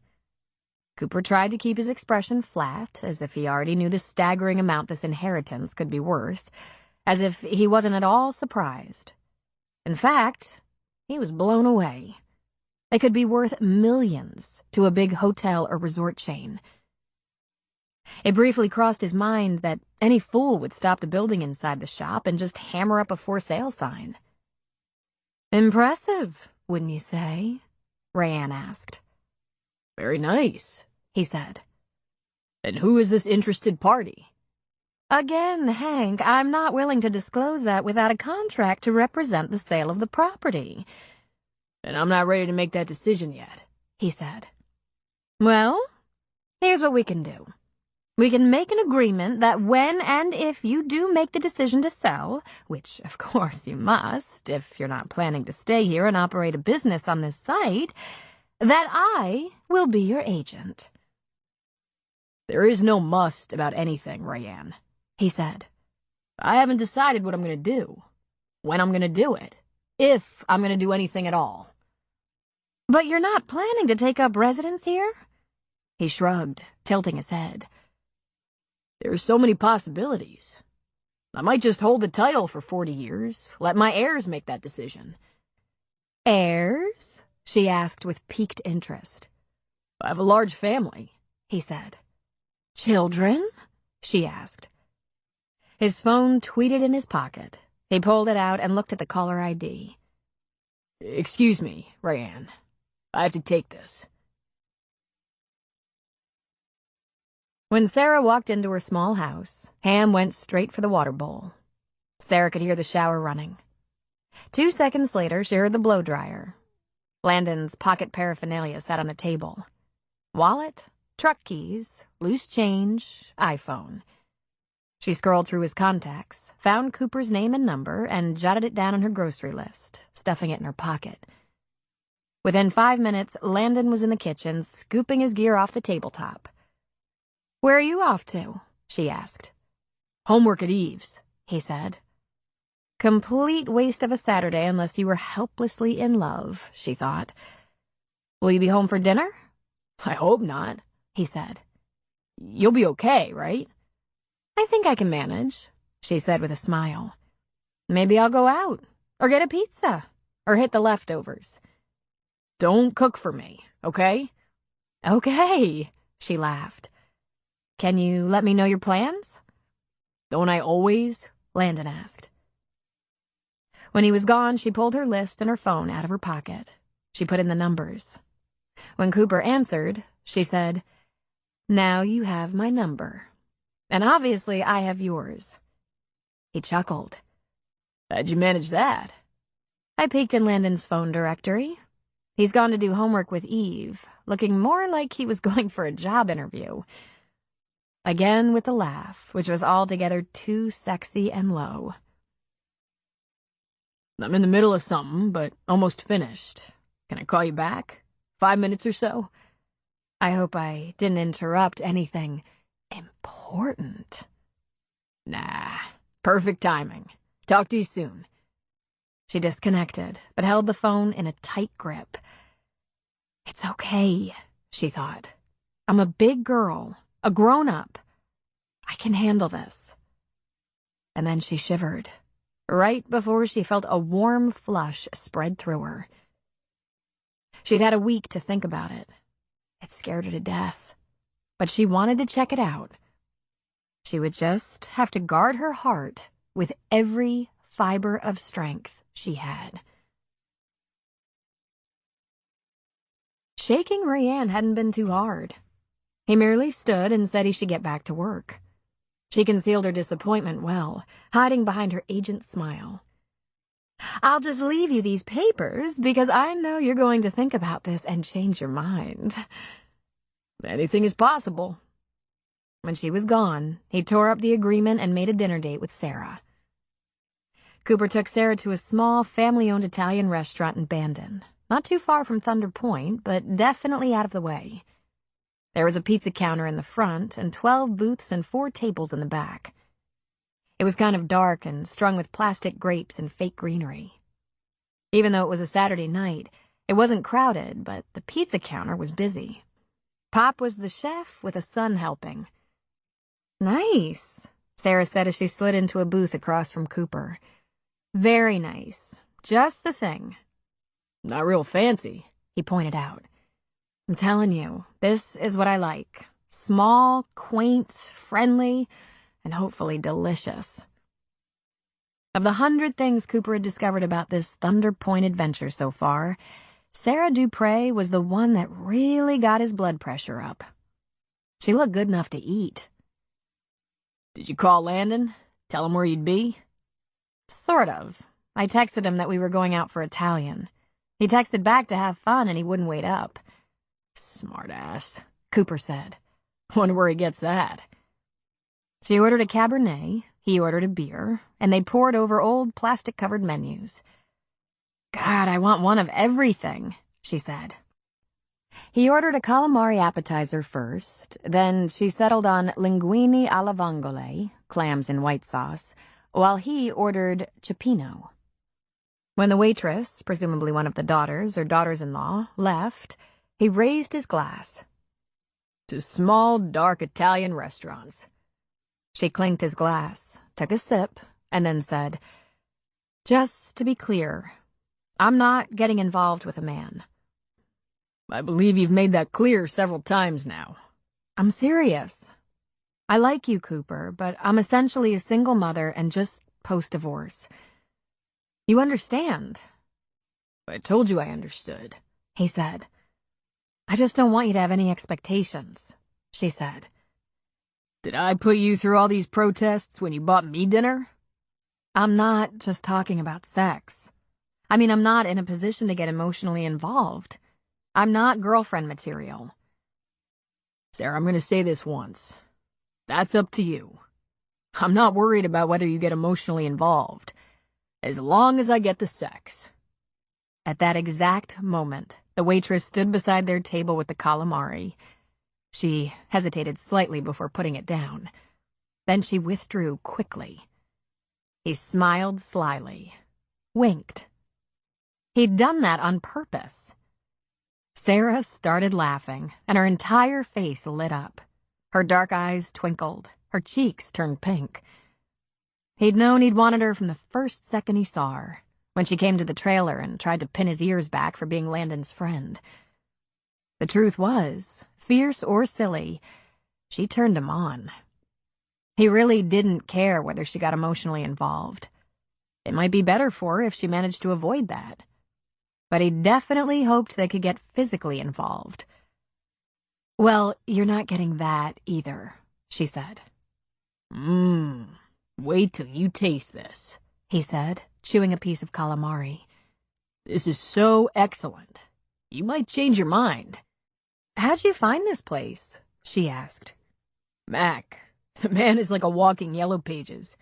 Cooper tried to keep his expression flat, as if he already knew the staggering amount this inheritance could be worth, as if he wasn't at all surprised. In fact, he was blown away. It could be worth millions to a big hotel or resort chain. It briefly crossed his mind that any fool would stop the building inside the shop and just hammer up a for sale sign. "Impressive, wouldn't you say?" Rayanne asked. "Very nice," he said. "And who is this interested party?" "Again, Hank, I'm not willing to disclose that without a contract to represent the sale of the property." "And I'm not ready to make that decision yet," he said. "Well, here's what we can do. We can make an agreement that when and if you do make the decision to sell, which of course you must if you're not planning to stay here and operate a business on this site, that I will be your agent." "There is no must about anything, Rayanne," he said. "I haven't decided what I'm going to do, when I'm going to do it, if I'm going to do anything at all." "But you're not planning to take up residence here?" He shrugged, tilting his head. "There are so many possibilities. I might just hold the title for 40 years, let my heirs make that decision." "Heirs?" she asked with piqued interest. "I have a large family," he said. "Children?" she asked. His phone tweeted in his pocket. He pulled it out and looked at the caller ID. "Excuse me, Rayanne. I have to take this." When Sarah walked into her small house, Ham went straight for the water bowl. Sarah could hear the shower running. 2 seconds later, she heard the blow dryer. Landon's pocket paraphernalia sat on the table. Wallet, truck keys, loose change, iPhone. She scrolled through his contacts, found Cooper's name and number, and jotted it down on her grocery list, stuffing it in her pocket. Within 5 minutes, Landon was in the kitchen, scooping his gear off the tabletop. "Where are you off to?" she asked. "Homework at Eve's," he said. Complete waste of a Saturday unless you were helplessly in love, she thought. "Will you be home for dinner?" "I hope not," he said. "You'll be okay, right?" "I think I can manage," she said with a smile. "Maybe I'll go out, or get a pizza, or hit the leftovers." "Don't cook for me, okay?" "Okay," she laughed. "Can you let me know your plans?" "Don't I always?" Landon asked. When he was gone, she pulled her list and her phone out of her pocket. She put in the numbers. When Cooper answered, she said, "Now you have my number. And obviously I have yours." He chuckled. "How'd you manage that?" "I peeked in Landon's phone directory. He's gone to do homework with Eve, looking more like he was going for a job interview." Again with the laugh, which was altogether too sexy and low. "I'm in the middle of something, but almost finished. Can I call you back? 5 minutes or so?" "I hope I didn't interrupt anything important." "Nah, perfect timing. Talk to you soon." She disconnected, but held the phone in a tight grip. "It's okay," she thought. "I'm a big girl, a grown-up. I can handle this." And then she shivered, right before she felt a warm flush spread through her. She'd had a week to think about it. It scared her to death, but she wanted to check it out. She would just have to guard her heart with every fiber of strength she had. Shaking Rayanne hadn't been too hard. He merely stood and said he should get back to work. She concealed her disappointment well, hiding behind her agent's smile. "I'll just leave you these papers because I know you're going to think about this and change your mind." "Anything is possible." When she was gone, he tore up the agreement and made a dinner date with Sarah. Cooper took Sarah to a small, family-owned Italian restaurant in Bandon, not too far from Thunder Point, but definitely out of the way. There was a pizza counter in the front and 12 booths and 4 tables in the back. It was kind of dark and strung with plastic grapes and fake greenery. Even though it was a Saturday night, it wasn't crowded, but the pizza counter was busy. Pop was the chef with a son helping. "Nice," Sarah said as she slid into a booth across from Cooper. "Very nice. Just the thing." Not real fancy, he pointed out. "I'm telling you, this is what I like. Small, quaint, friendly, and hopefully delicious." Of the 100 things Cooper had discovered about this Thunder Point adventure so far, Sarah Dupre was the one that really got his blood pressure up. She looked good enough to eat. "Did you call Landon? Tell him where you'd be?" Sort of. I texted him that we were going out for Italian. He texted back to have fun and he wouldn't wait up. "Smart ass," Cooper said. "Wonder where he gets that." She ordered a Cabernet, he ordered a beer, and they poured over old plastic-covered menus. "God, I want one of everything," she said. He ordered a calamari appetizer first, then she settled on linguine alla vongole, clams in white sauce, while he ordered cioppino. When the waitress, presumably one of the daughters or daughters-in-law, left, he raised his glass. "To small, dark Italian restaurants." She clinked his glass, took a sip, and then said, "Just to be clear, I'm not getting involved with a man." "I believe you've made that clear several times now." "I'm serious. I like you, Cooper, but I'm essentially a single mother and just post-divorce. You understand?" "I told you I understood," he said. "I just don't want you to have any expectations," she said. "Did I put you through all these protests when you bought me dinner?" "I'm not just talking about sex. I mean, I'm not in a position to get emotionally involved. I'm not girlfriend material." "Sarah, I'm going to say this once. That's up to you. I'm not worried about whether you get emotionally involved, as long as I get the sex." At that exact moment, the waitress stood beside their table with the calamari. She hesitated slightly before putting it down. Then she withdrew quickly. He smiled slyly, winked. He'd done that on purpose. Sarah started laughing, and her entire face lit up. Her dark eyes twinkled, her cheeks turned pink. He'd known he'd wanted her from the first second he saw her, when she came to the trailer and tried to pin his ears back for being Landon's friend. The truth was, fierce or silly, she turned him on. He really didn't care whether she got emotionally involved. It might be better for her if she managed to avoid that. But he definitely hoped they could get physically involved. "Well, you're not getting that either," she said. Wait till you taste this," he said, chewing a piece of calamari. "This is so excellent. You might change your mind." "How'd you find this place?" she asked. "Mac, the man is like a walking Yellow Pages.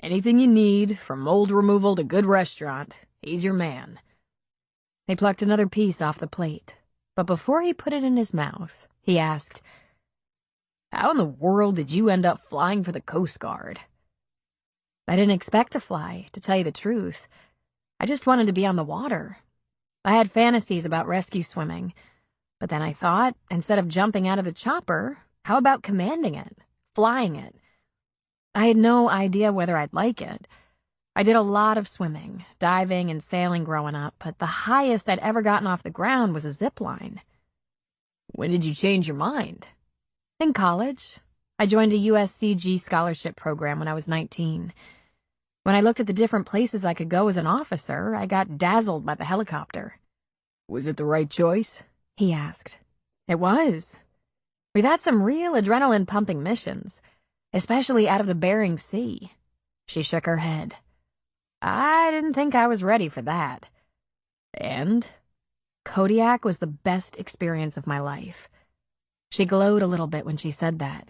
Anything you need, from mold removal to good restaurant, he's your man." They plucked another piece off the plate, but before he put it in his mouth, he asked, "How in the world did you end up flying for the Coast Guard?" "I didn't expect to fly, to tell you the truth. I just wanted to be on the water. I had fantasies about rescue swimming, but then I thought, instead of jumping out of the chopper, how about commanding it, flying it? I had no idea whether I'd like it. I did a lot of swimming, diving, and sailing growing up, but the highest I'd ever gotten off the ground was a zip line." "When did you change your mind?" "In college. I joined a USCG scholarship program when I was 19. When I looked at the different places I could go as an officer, I got dazzled by the helicopter." "Was it the right choice?" he asked. "It was. We've had some real adrenaline-pumping missions, especially out of the Bering Sea." She shook her head. "I didn't think I was ready for that." "And?" "Kodiak was the best experience of my life." She glowed a little bit when she said that.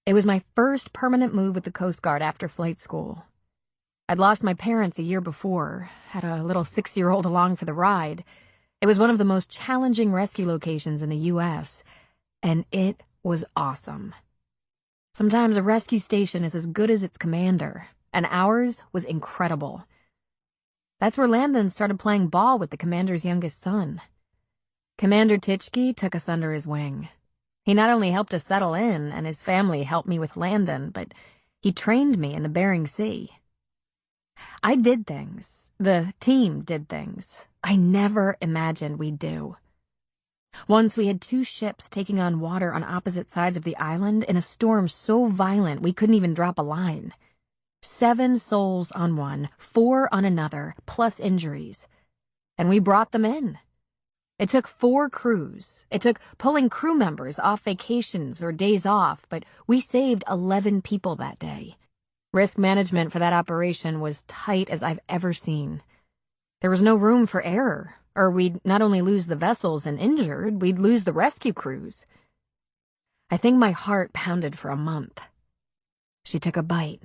It was my first permanent move with the Coast Guard after flight school. I'd lost my parents a year before, had a little 6-year-old along for the ride. It was one of the most challenging rescue locations in the U.S., and it was awesome. Sometimes a rescue station is as good as its commander, and ours was incredible. That's where Landon started playing ball with the commander's youngest son. Commander Titchke took us under his wing. He not only helped us settle in, and his family helped me with Landon, but he trained me in the Bering Sea. I did things. The team did things I never imagined we'd do. Once we had 2 ships taking on water on opposite sides of the island in a storm so violent we couldn't even drop a line. 7 souls on one, 4 on another, plus injuries. And we brought them in. It took 4 crews. It took pulling crew members off vacations or days off, but we saved 11 people that day. Risk management for that operation was tight as I've ever seen. There was no room for error, or we'd not only lose the vessels and injured, we'd lose the rescue crews. I think my heart pounded for a month. She took a bite.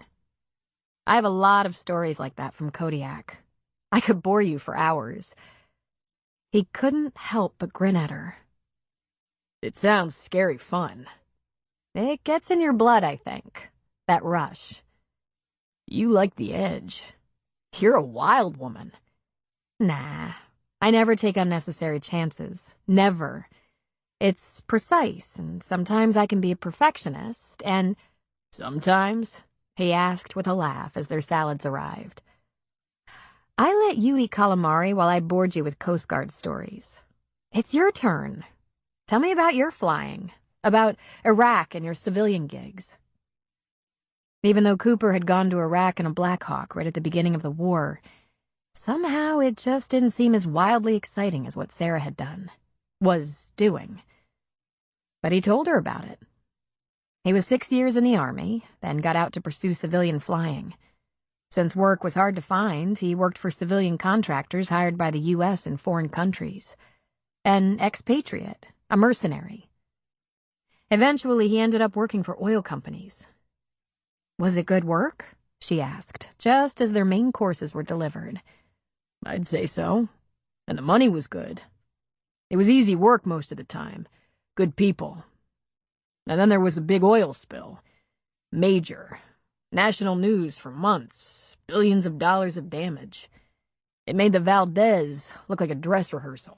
I have a lot of stories like that from Kodiak. I could bore you for hours. He couldn't help but grin at her. It sounds scary fun. It gets in your blood, I think. That rush. You like the edge. You're a wild woman. Nah, I never take unnecessary chances. Never. It's precise, and sometimes I can be a perfectionist, and... Sometimes? He asked with a laugh as their salads arrived. I let you eat calamari while I bored you with Coast Guard stories. It's your turn. Tell me about your flying, about Iraq and your civilian gigs. Even though Cooper had gone to Iraq in a Black Hawk right at the beginning of the war, somehow it just didn't seem as wildly exciting as what Sarah had done, was doing. But he told her about it. He was 6 years in the Army, then got out to pursue civilian flying. Since work was hard to find, he worked for civilian contractors hired by the U.S. in foreign countries. An expatriate, a mercenary. Eventually, he ended up working for oil companies. Was it good work? She asked, just as their main courses were delivered. I'd say so. And the money was good. It was easy work most of the time. Good people. And then there was a big oil spill. Major. National news for months. Billions of dollars of damage. It made the Valdez look like a dress rehearsal.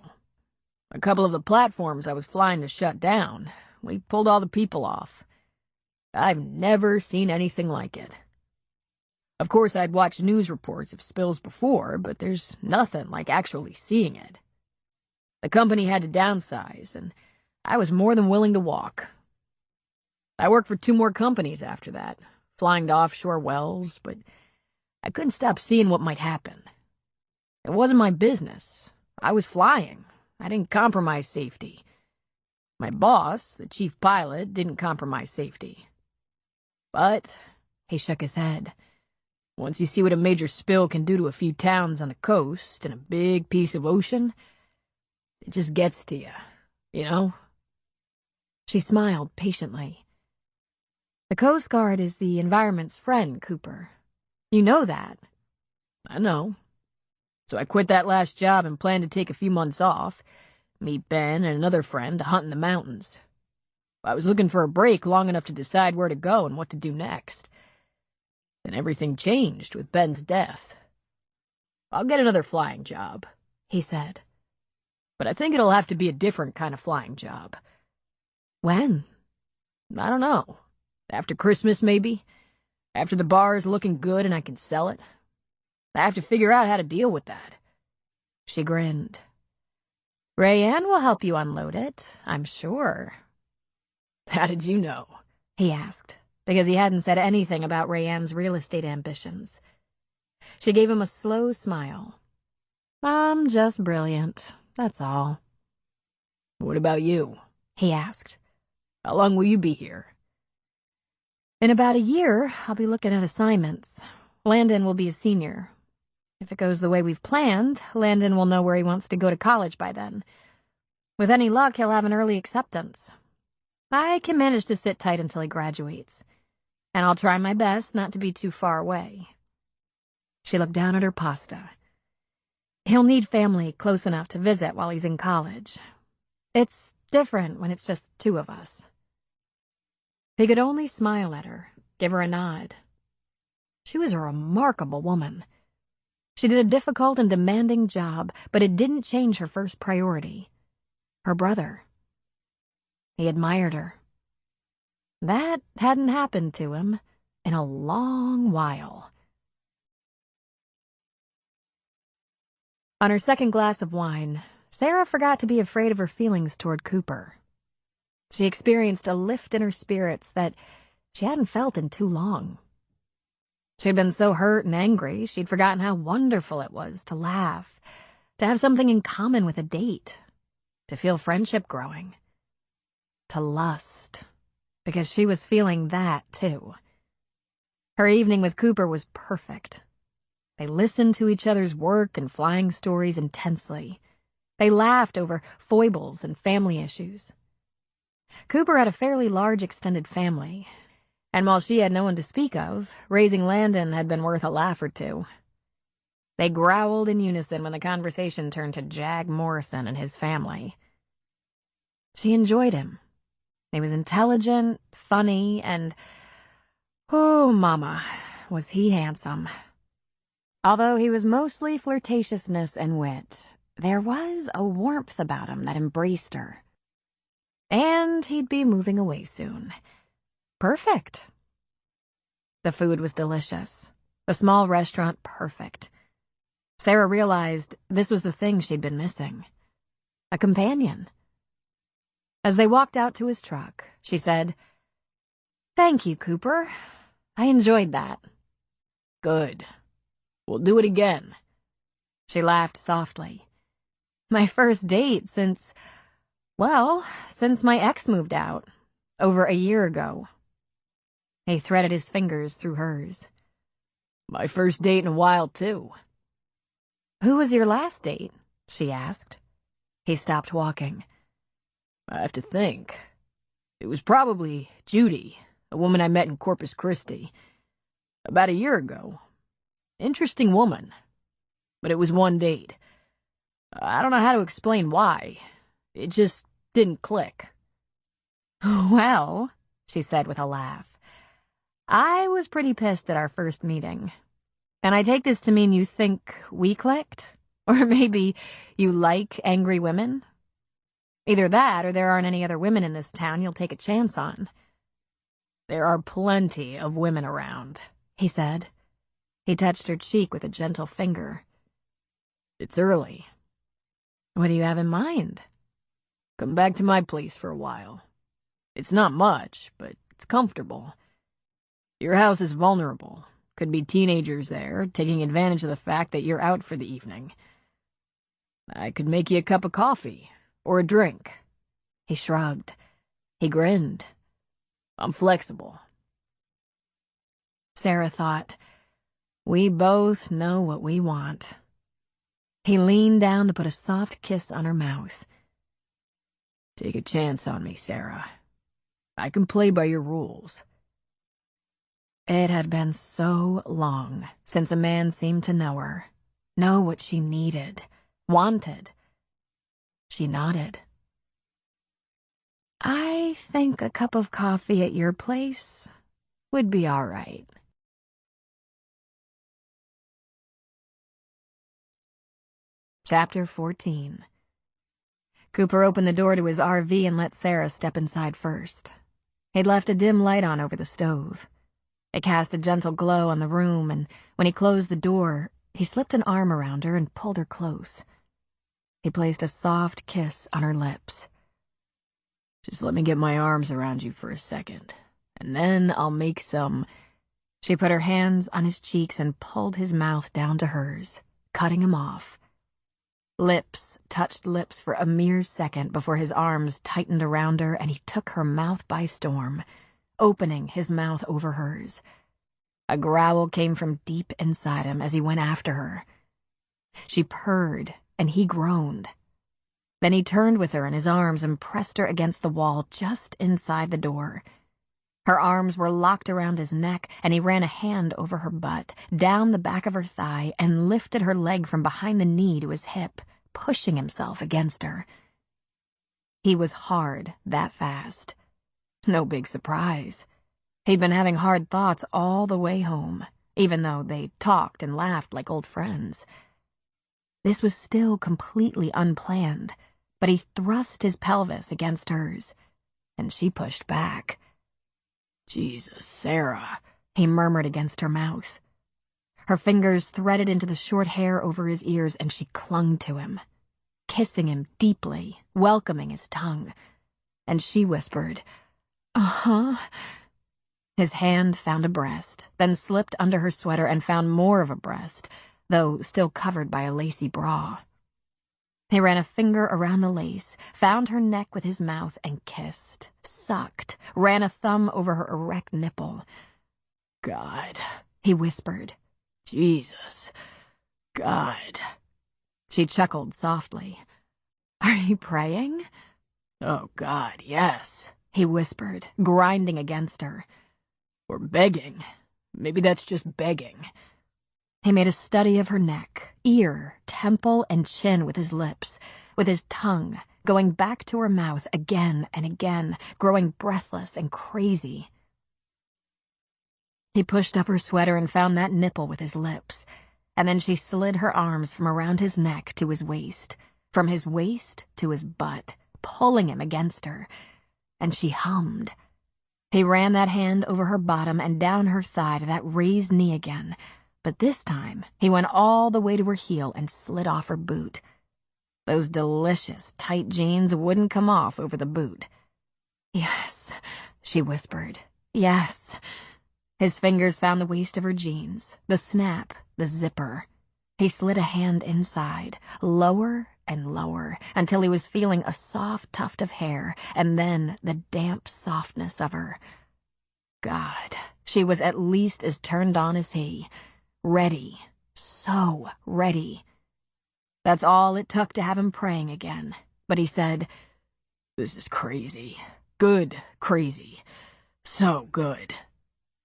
A couple of the platforms I was flying to shut down. We pulled all the people off. I've never seen anything like it. Of course, I'd watched news reports of spills before, but there's nothing like actually seeing it. The company had to downsize, and I was more than willing to walk. I worked for 2 more companies after that, flying to offshore wells, but I couldn't stop seeing what might happen. It wasn't my business. I was flying. I didn't compromise safety. My boss, the chief pilot, didn't compromise safety. But, he shook his head, once you see what a major spill can do to a few towns on the coast and a big piece of ocean, it just gets to you, you know? She smiled patiently. The Coast Guard is the environment's friend, Cooper. You know that. I know. So I quit that last job and planned to take a few months off, meet Ben and another friend to hunt in the mountains. I was looking for a break long enough to decide where to go and what to do next. Then everything changed with Ben's death. I'll get another flying job, he said. But I think it'll have to be a different kind of flying job. When? I don't know. After Christmas, maybe? After the bar is looking good and I can sell it? I have to figure out how to deal with that. She grinned. Rayanne will help you unload it, I'm sure. How did you know? He asked, because he hadn't said anything about Rayanne's real estate ambitions. She gave him a slow smile. I'm just brilliant, that's all. What about you? He asked. How long will you be here? In about a year, I'll be looking at assignments. Landon will be a senior. If it goes the way we've planned, Landon will know where he wants to go to college by then. With any luck, he'll have an early acceptance. I can manage to sit tight until he graduates, and I'll try my best not to be too far away." She looked down at her pasta. "He'll need family close enough to visit while he's in college. It's different when it's just two of us." He could only smile at her, give her a nod. She was a remarkable woman. She did a difficult and demanding job, but it didn't change her first priority: her brother. He admired her. That hadn't happened to him in a long while. On her second glass of wine, Sarah forgot to be afraid of her feelings toward Cooper. She experienced a lift in her spirits that she hadn't felt in too long. She'd been so hurt and angry, she'd forgotten how wonderful it was to laugh, to have something in common with a date, to feel friendship growing, to lust, because she was feeling that too. Her evening with Cooper was perfect. They listened to each other's work and flying stories intensely. They laughed over foibles and family issues. Cooper had a fairly large extended family, and while she had no one to speak of, raising Landon had been worth a laugh or two. They growled in unison when the conversation turned to Jag Morrison and his family. She enjoyed him. He was intelligent, funny, and, oh, mama, was he handsome. Although he was mostly flirtatiousness and wit, there was a warmth about him that embraced her. And he'd be moving away soon. Perfect. The food was delicious. The small restaurant perfect. Sarah realized this was the thing she'd been missing: a companion. As they walked out to his truck, she said, "Thank you, Cooper. I enjoyed that." "Good. We'll do it again." She laughed softly. "My first date since my ex moved out, over a year ago." He threaded his fingers through hers. "My first date in a while, too." "Who was your last date?" she asked. He stopped walking. "I have to think. It was probably Judy, a woman I met in Corpus Christi, about a year ago. Interesting woman. But it was one date. I don't know how to explain why. It just didn't click." "Well," she said with a laugh, "I was pretty pissed at our first meeting. And I take this to mean you think we clicked? Or maybe you like angry women? Either that, or there aren't any other women in this town you'll take a chance on." "There are plenty of women around," he said. He touched her cheek with a gentle finger. "It's early." "What do you have in mind?" "Come back to my place for a while. It's not much, but it's comfortable. Your house is vulnerable. Could be teenagers there, taking advantage of the fact that you're out for the evening. I could make you a cup of coffee, or a drink." He shrugged. He grinned. "I'm flexible." Sarah thought, we both know what we want. He leaned down to put a soft kiss on her mouth. "Take a chance on me, Sarah. I can play by your rules." It had been so long since a man seemed to know her, know what she needed, wanted. She nodded. "I think a cup of coffee at your place would be all right." Chapter 14. Cooper opened the door to his RV and let Sarah step inside first. He'd left a dim light on over the stove. It cast a gentle glow on the room, and when he closed the door, he slipped an arm around her and pulled her close. He placed a soft kiss on her lips. "Just let me get my arms around you for a second, and then I'll make some—" She put her hands on his cheeks and pulled his mouth down to hers, cutting him off. Lips touched lips for a mere second before his arms tightened around her and he took her mouth by storm, opening his mouth over hers. A growl came from deep inside him as he went after her. She purred and he groaned. Then he turned with her in his arms and pressed her against the wall just inside the door. Her arms were locked around his neck, and he ran a hand over her butt, down the back of her thigh, and lifted her leg from behind the knee to his hip, pushing himself against her. He was hard that fast. No big surprise. He'd been having hard thoughts all the way home, even though they talked and laughed like old friends. This was still completely unplanned, but he thrust his pelvis against hers, and she pushed back. Jesus, Sarah, he murmured against her mouth. Her fingers threaded into the short hair over his ears, and she clung to him, kissing him deeply, welcoming his tongue. And she whispered, "Uh-huh." His hand found a breast, then slipped under her sweater and found more of a breast, though still covered by a lacy bra. He ran a finger around the lace, found her neck with his mouth, and kissed, sucked, ran a thumb over her erect nipple. God, he whispered. Jesus, God. She chuckled softly. Are you praying? Oh, God, yes, he whispered, grinding against her. Or begging. Maybe that's just begging. He made a study of her neck, ear, temple, and chin with his lips, with his tongue, going back to her mouth again and again, growing breathless and crazy. He pushed up her sweater and found that nipple with his lips, and then she slid her arms from around his neck to his waist, from his waist to his butt, pulling him against her, and she hummed. He ran that hand over her bottom and down her thigh to that raised knee again, but this time he went all the way to her heel and slid off her boot. Those delicious, tight jeans wouldn't come off over the boot. Yes, she whispered. Yes. His fingers found the waist of her jeans, the snap, the zipper. He slid a hand inside, lower and lower, until he was feeling a soft tuft of hair, and then the damp softness of her. God, she was at least as turned on as he. Ready, so ready. That's all it took to have him praying again. But he said, This is crazy. Good crazy. So good.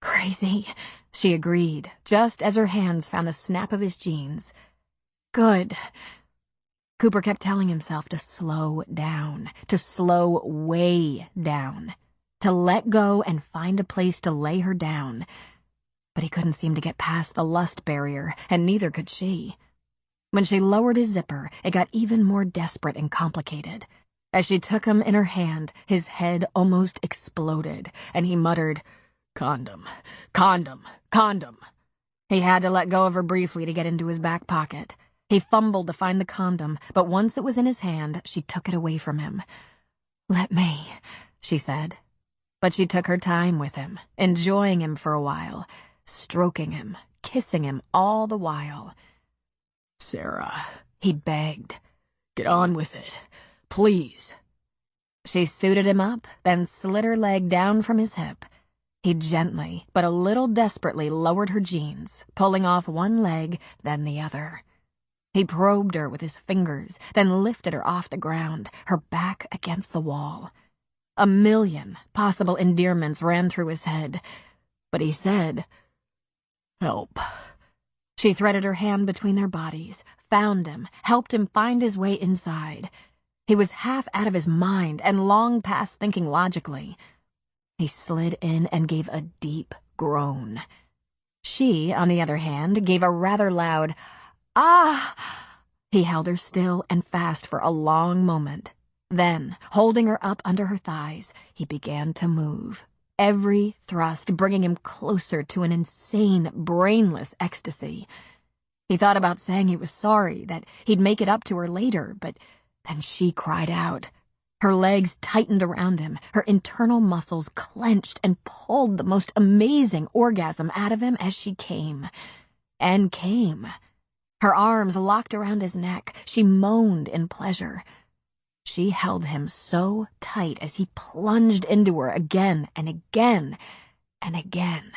Crazy, she agreed, just as her hands found the snap of his jeans. Good. Cooper kept telling himself to slow down, to slow way down, to let go and find a place to lay her down. But he couldn't seem to get past the lust barrier, and neither could she. When she lowered his zipper, it got even more desperate and complicated. As she took him in her hand, his head almost exploded, and he muttered, "Condom, condom, condom." He had to let go of her briefly to get into his back pocket. He fumbled to find the condom, but once it was in his hand, she took it away from him. "Let me," she said. But she took her time with him, enjoying him for a while, stroking him, kissing him all the while. "Sarah," he begged. "Get on with it. Please." She suited him up, then slid her leg down from his hip. He gently, but a little desperately, lowered her jeans, pulling off one leg, then the other. He probed her with his fingers, then lifted her off the ground, her back against the wall. A million possible endearments ran through his head, but he said, "Help." She threaded her hand between their bodies, found him, helped him find his way inside. He was half out of his mind and long past thinking logically. He slid in and gave a deep groan. She, on the other hand, gave a rather loud, "Ah!" He held her still and fast for a long moment. Then, holding her up under her thighs, he began to move, every thrust bringing him closer to an insane, brainless ecstasy. He thought about saying he was sorry, that he'd make it up to her later, but then she cried out. Her legs tightened around him, her internal muscles clenched and pulled the most amazing orgasm out of him as she came. And came. Her arms locked around his neck, she moaned in pleasure. She held him so tight as he plunged into her again and again and again.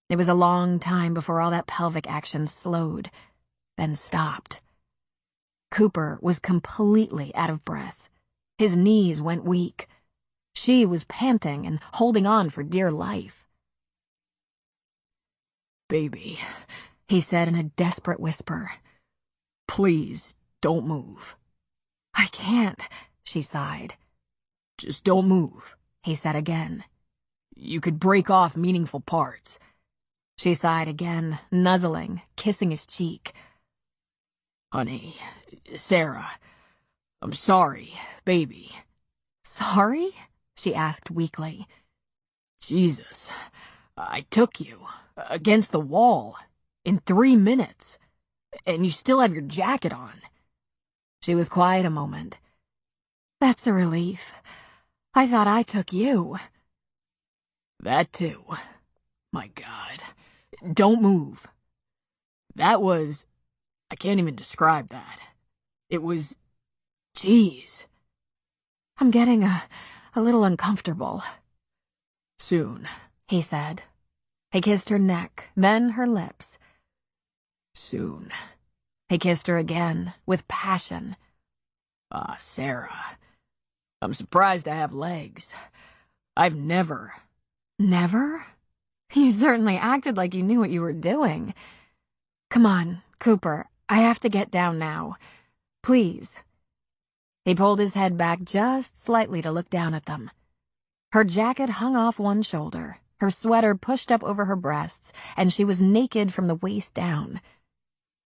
It was a long time before all that pelvic action slowed, then stopped. Cooper was completely out of breath. His knees went weak. She was panting and holding on for dear life. "Baby," he said in a desperate whisper. "Please, don't move." "I can't," she sighed. "Just don't move," he said again. "You could break off meaningful parts." She sighed again, nuzzling, kissing his cheek. "Honey, Sarah, I'm sorry, baby." "Sorry?" she asked weakly. "Jesus, I took you, against the wall, in 3 minutes, and you still have your jacket on." She was quiet a moment. "That's a relief. I thought I took you." "That too. My God. Don't move. That was... I can't even describe that. It was... Jeez." "I'm getting a little uncomfortable." "Soon," he said. He kissed her neck, then her lips. "Soon." He kissed her again, with passion. "Ah, Sarah. I'm surprised I have legs. I've never..." "Never? You certainly acted like you knew what you were doing. Come on, Cooper, I have to get down now. Please." He pulled his head back just slightly to look down at them. Her jacket hung off one shoulder, her sweater pushed up over her breasts, and she was naked from the waist down.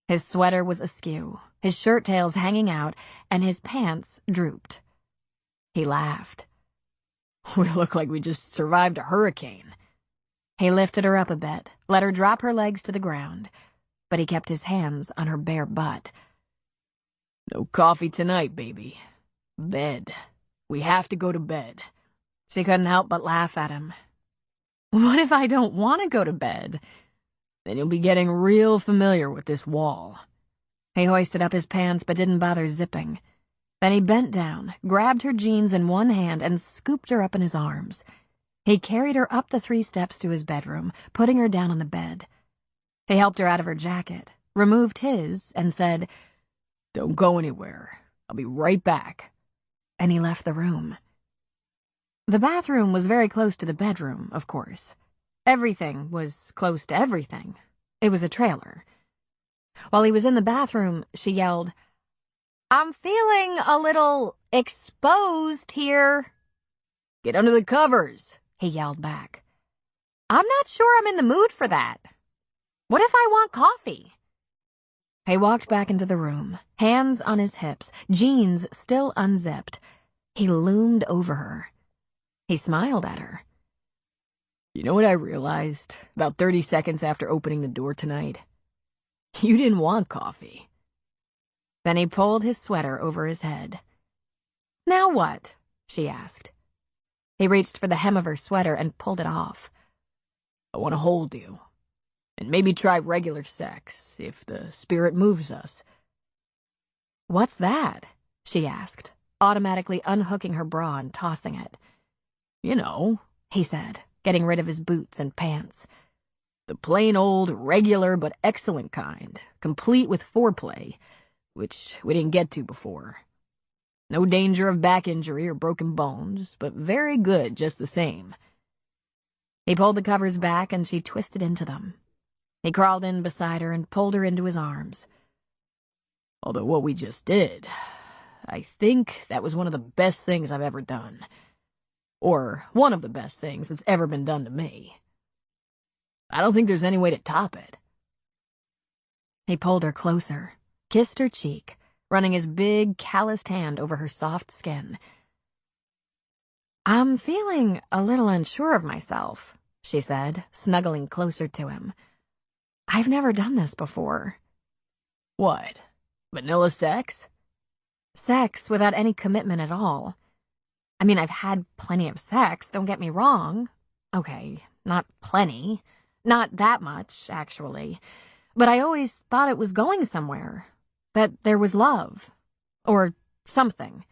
His sweater was askew, his shirt tails hanging out, and his pants drooped. He laughed. "We look like we just survived a hurricane." He lifted her up a bit, let her drop her legs to the ground, but he kept his hands on her bare butt. "No coffee tonight, baby. Bed. We have to go to bed." She couldn't help but laugh at him. "What if I don't want to go to bed?" "Then you'll be getting real familiar with this wall." He hoisted up his pants but didn't bother zipping. Then he bent down, grabbed her jeans in one hand, and scooped her up in his arms. He carried her up the 3 steps to his bedroom, putting her down on the bed. He helped her out of her jacket, removed his, and said, "Don't go anywhere. I'll be right back." And he left the room. The bathroom was very close to the bedroom, of course. Everything was close to everything. It was a trailer. While he was in the bathroom, she yelled, "I'm feeling a little exposed here." "Get under the covers," he yelled back. "I'm not sure I'm in the mood for that. What if I want coffee?" He walked back into the room, hands on his hips, jeans still unzipped. He loomed over her. He smiled at her. "You know what I realized about 30 seconds after opening the door tonight? You didn't want coffee." Then he pulled his sweater over his head. "Now what?" she asked. He reached for the hem of her sweater and pulled it off. "I want to hold you. And maybe try regular sex, if the spirit moves us." "What's that?" she asked, automatically unhooking her bra and tossing it. "You know," he said, getting rid of his boots and pants. "The plain old, regular but excellent kind, complete with foreplay, which we didn't get to before. No danger of back injury or broken bones, but very good just the same." He pulled the covers back and she twisted into them. He crawled in beside her and pulled her into his arms. "Although what we just did, I think that was one of the best things I've ever done. Or one of the best things that's ever been done to me. I don't think there's any way to top it." He pulled her closer, kissed her cheek, running his big, calloused hand over her soft skin. "I'm feeling a little unsure of myself," she said, snuggling closer to him. "I've never done this before." "What? Vanilla sex?" "Sex without any commitment at all. I mean, I've had plenty of sex, don't get me wrong. Okay, not plenty. Not that much, actually. But I always thought it was going somewhere. That there was love. Or something."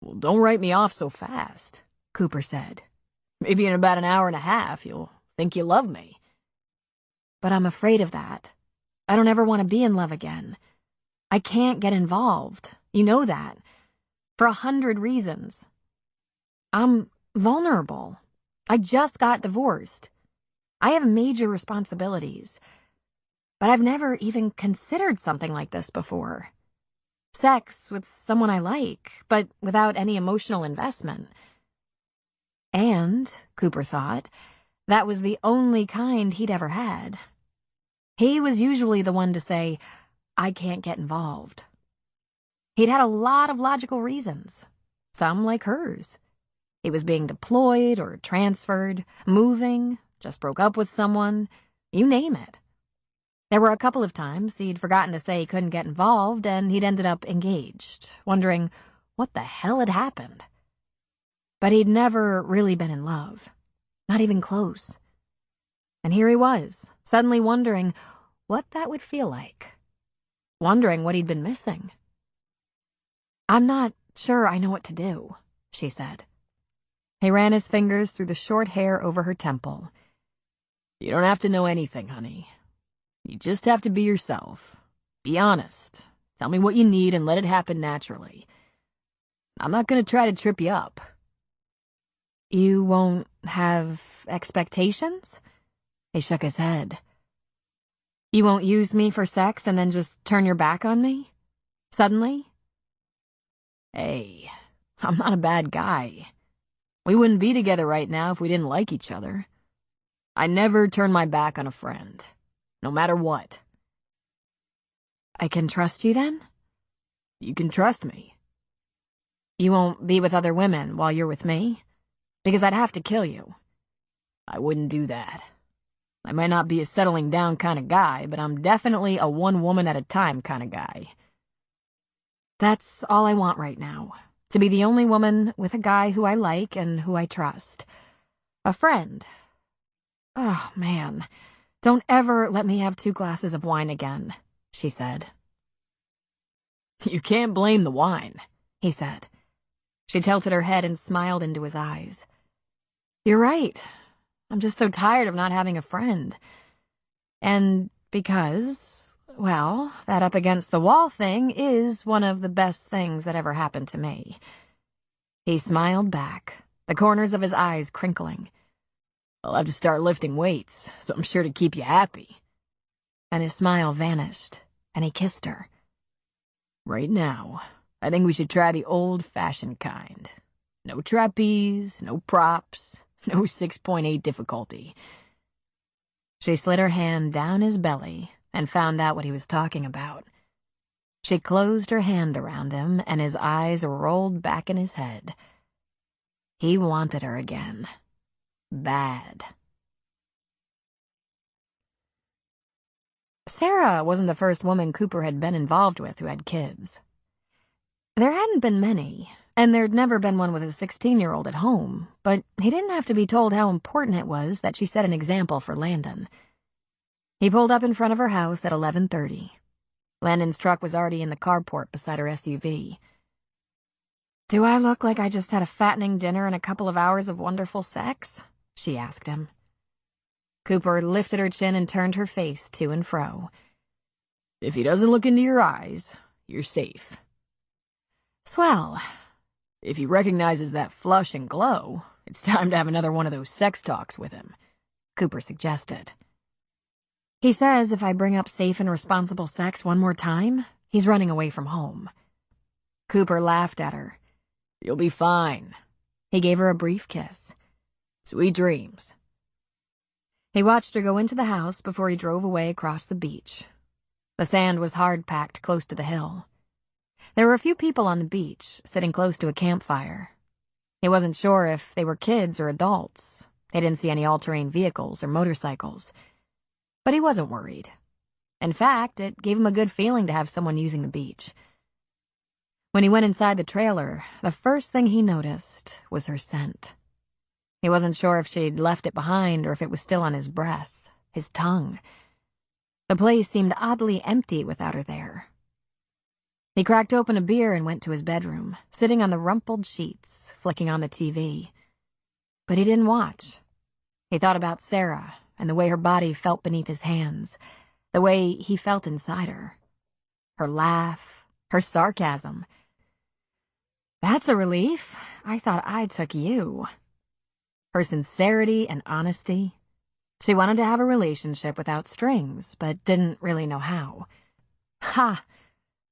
"Well, don't write me off so fast," Cooper said. "Maybe in about an hour and a half you'll think you love me." "But I'm afraid of that. I don't ever want to be in love again." I can't get involved. You know that. For 100 reasons. I'm vulnerable. I just got divorced. I have major responsibilities. But I've never even considered something like this before. Sex with someone I like, but without any emotional investment. And, Cooper thought, that was the only kind he'd ever had. He was usually the one to say, I can't get involved. He'd had a lot of logical reasons, some like hers. He was being deployed or transferred, moving, just broke up with someone, you name it. There were a couple of times he'd forgotten to say he couldn't get involved, and he'd ended up engaged, wondering what the hell had happened. But he'd never really been in love, not even close. And here he was, suddenly wondering what that would feel like, wondering what he'd been missing. I'm not sure I know what to do, she said. He ran his fingers through the short hair over her temple. You don't have to know anything, honey. You just have to be yourself. Be honest. Tell me what you need and let it happen naturally. I'm not going to try to trip you up. You won't have expectations? He shook his head. You won't use me for sex and then just turn your back on me? Suddenly? Hey, I'm not a bad guy. We wouldn't be together right now if we didn't like each other. I never turn my back on a friend, no matter what. I can trust you then? You can trust me. You won't be with other women while you're with me? Because I'd have to kill you. I wouldn't do that. I might not be a settling down kind of guy, but I'm definitely a one woman at a time kind of guy. That's all I want right now. To be the only woman with a guy who I like and who I trust. A friend. Oh, man. Don't ever let me have 2 glasses of wine again, she said. You can't blame the wine, he said. She tilted her head and smiled into his eyes. You're right. I'm just so tired of not having a friend. And because, well, that up against the wall thing is one of the best things that ever happened to me. He smiled back, the corners of his eyes crinkling. I'll have to start lifting weights, so I'm sure to keep you happy. And his smile vanished, and he kissed her. Right now, I think we should try the old-fashioned kind. No trapeze, no props, no 6.8 difficulty. She slid her hand down his belly and found out what he was talking about. She closed her hand around him, and his eyes rolled back in his head. He wanted her again. Bad. Sarah wasn't the first woman Cooper had been involved with who had kids. There hadn't been many, and there'd never been one with a 16-year-old at home, but he didn't have to be told how important it was that she set an example for Landon. He pulled up in front of her house at 11:30. Landon's truck was already in the carport beside her SUV. Do I look like I just had a fattening dinner and a couple of hours of wonderful sex? She asked him. Cooper lifted her chin and turned her face to and fro. If he doesn't look into your eyes, you're safe. Swell. If he recognizes that flush and glow, it's time to have another one of those sex talks with him, Cooper suggested. He says if I bring up safe and responsible sex one more time, he's running away from home. Cooper laughed at her. You'll be fine. He gave her a brief kiss. Sweet dreams. He watched her go into the house before he drove away across the beach. The sand was hard-packed close to the hill. There were a few people on the beach, sitting close to a campfire. He wasn't sure if they were kids or adults. He didn't see any all-terrain vehicles or motorcycles. But he wasn't worried. In fact, it gave him a good feeling to have someone using the beach. When he went inside the trailer, the first thing he noticed was her scent. He wasn't sure if she'd left it behind or if it was still on his breath, his tongue. The place seemed oddly empty without her there. He cracked open a beer and went to his bedroom, sitting on the rumpled sheets, flicking on the TV. But he didn't watch. He thought about Sarah and the way her body felt beneath his hands, the way he felt inside her. her laugh, her sarcasm. That's a relief. I thought I took you. Her sincerity and honesty. She wanted to have a relationship without strings, but didn't really know how. Ha!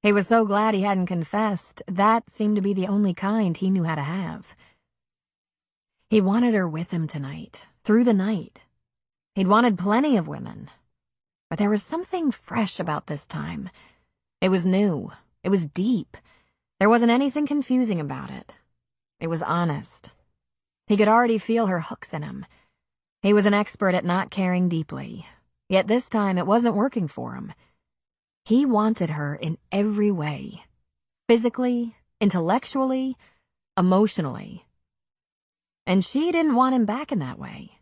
He was so glad he hadn't confessed. That seemed to be the only kind he knew how to have. He wanted her with him tonight, through the night. He'd wanted plenty of women. But there was something fresh about this time. It was new. It was deep. There wasn't anything confusing about it. It was honest. He could already feel her hooks in him. He was an expert at not caring deeply. Yet this time it wasn't working for him. He wanted her in every way. Physically, intellectually, emotionally. And she didn't want him back in that way.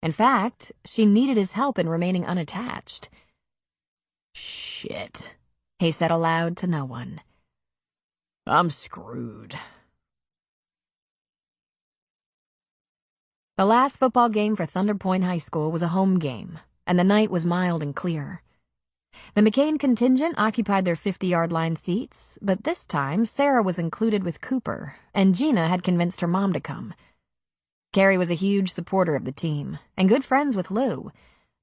In fact, she needed his help in remaining unattached. Shit, he said aloud to no one. I'm screwed. The last football game for Thunder Point High School was a home game, and the night was mild and clear. The McCain contingent occupied their 50-yard line seats, but this time Sarah was included with Cooper, and Gina had convinced her mom to come. Carrie was a huge supporter of the team, and good friends with Lou,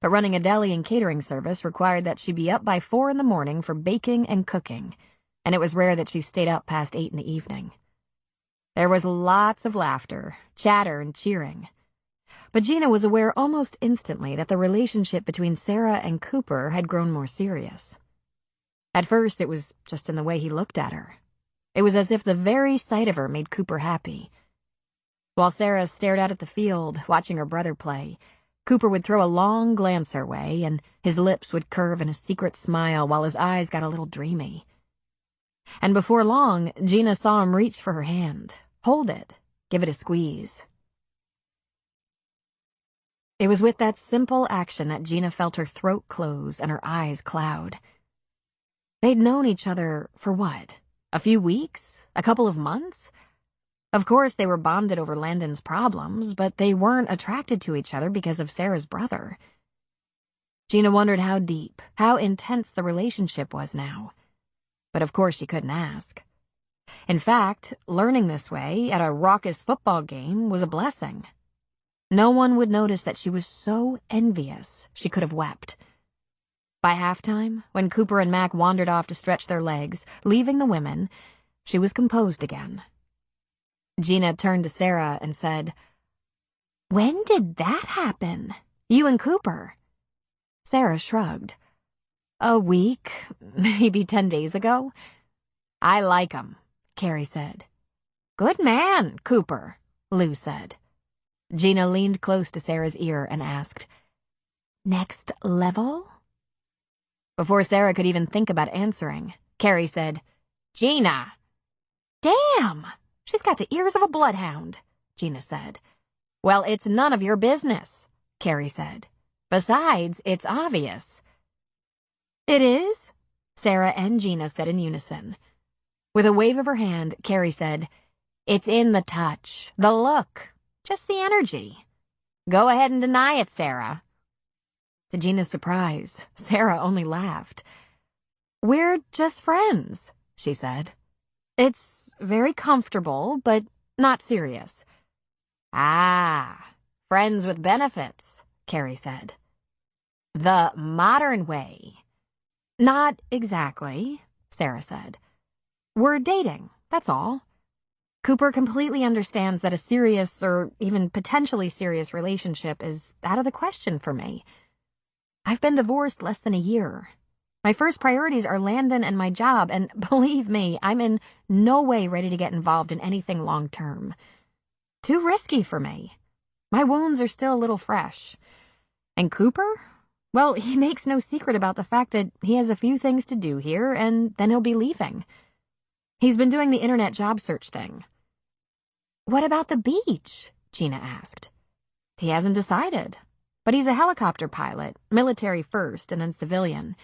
but running a deli and catering service required that she be up by 4 in the morning for baking and cooking, and it was rare that she stayed up past 8 in the evening. There was lots of laughter, chatter, and cheering. But Gina was aware almost instantly that the relationship between Sarah and Cooper had grown more serious. At first, it was just in the way he looked at her. It was as if the very sight of her made Cooper happy. While Sarah stared out at the field, watching her brother play, Cooper would throw a long glance her way, and his lips would curve in a secret smile while his eyes got a little dreamy. And before long, Gina saw him reach for her hand, hold it, give it a squeeze. It was with that simple action that Gina felt her throat close and her eyes cloud. They'd known each other for what? A few weeks? A couple of months? Of course, they were bonded over Landon's problems, but they weren't attracted to each other because of Sarah's brother. Gina wondered how deep, how intense the relationship was now. But of course she couldn't ask. In fact, learning this way at a raucous football game was a blessing. No one would notice that she was so envious she could have wept. By halftime, when Cooper and Mac wandered off to stretch their legs, leaving the women, she was composed again. Gina turned to Sarah and said, "When did that happen? You and Cooper?" Sarah shrugged. "A week, maybe 10 days ago." "I like him," Carrie said. "Good man, Cooper," Lou said. Gina leaned close to Sarah's ear and asked, "Next level?" Before Sarah could even think about answering, Carrie said, "Gina!" "Damn! She's got the ears of a bloodhound," Gina said. "Well, it's none of your business," Carrie said. "Besides, it's obvious." "It is?" Sarah and Gina said in unison. With a wave of her hand, Carrie said, "It's in the touch, the look. Just the energy. Go ahead and deny it, Sarah." To Gina's surprise, Sarah only laughed. "We're just friends," she said. "It's very comfortable, but not serious." "Ah, friends with benefits," Carrie said. "The modern way." "Not exactly," Sarah said. "We're dating, that's all. Cooper completely understands that a serious or even potentially serious relationship is out of the question for me. I've been divorced less than a year. My first priorities are Landon and my job, and believe me, I'm in no way ready to get involved in anything long-term. Too risky for me. My wounds are still a little fresh. And Cooper? Well, he makes no secret about the fact that he has a few things to do here, and then he'll be leaving. He's been doing the internet job search thing." "What about the beach?" Gina asked. "He hasn't decided. But he's a helicopter pilot, military first and then civilian.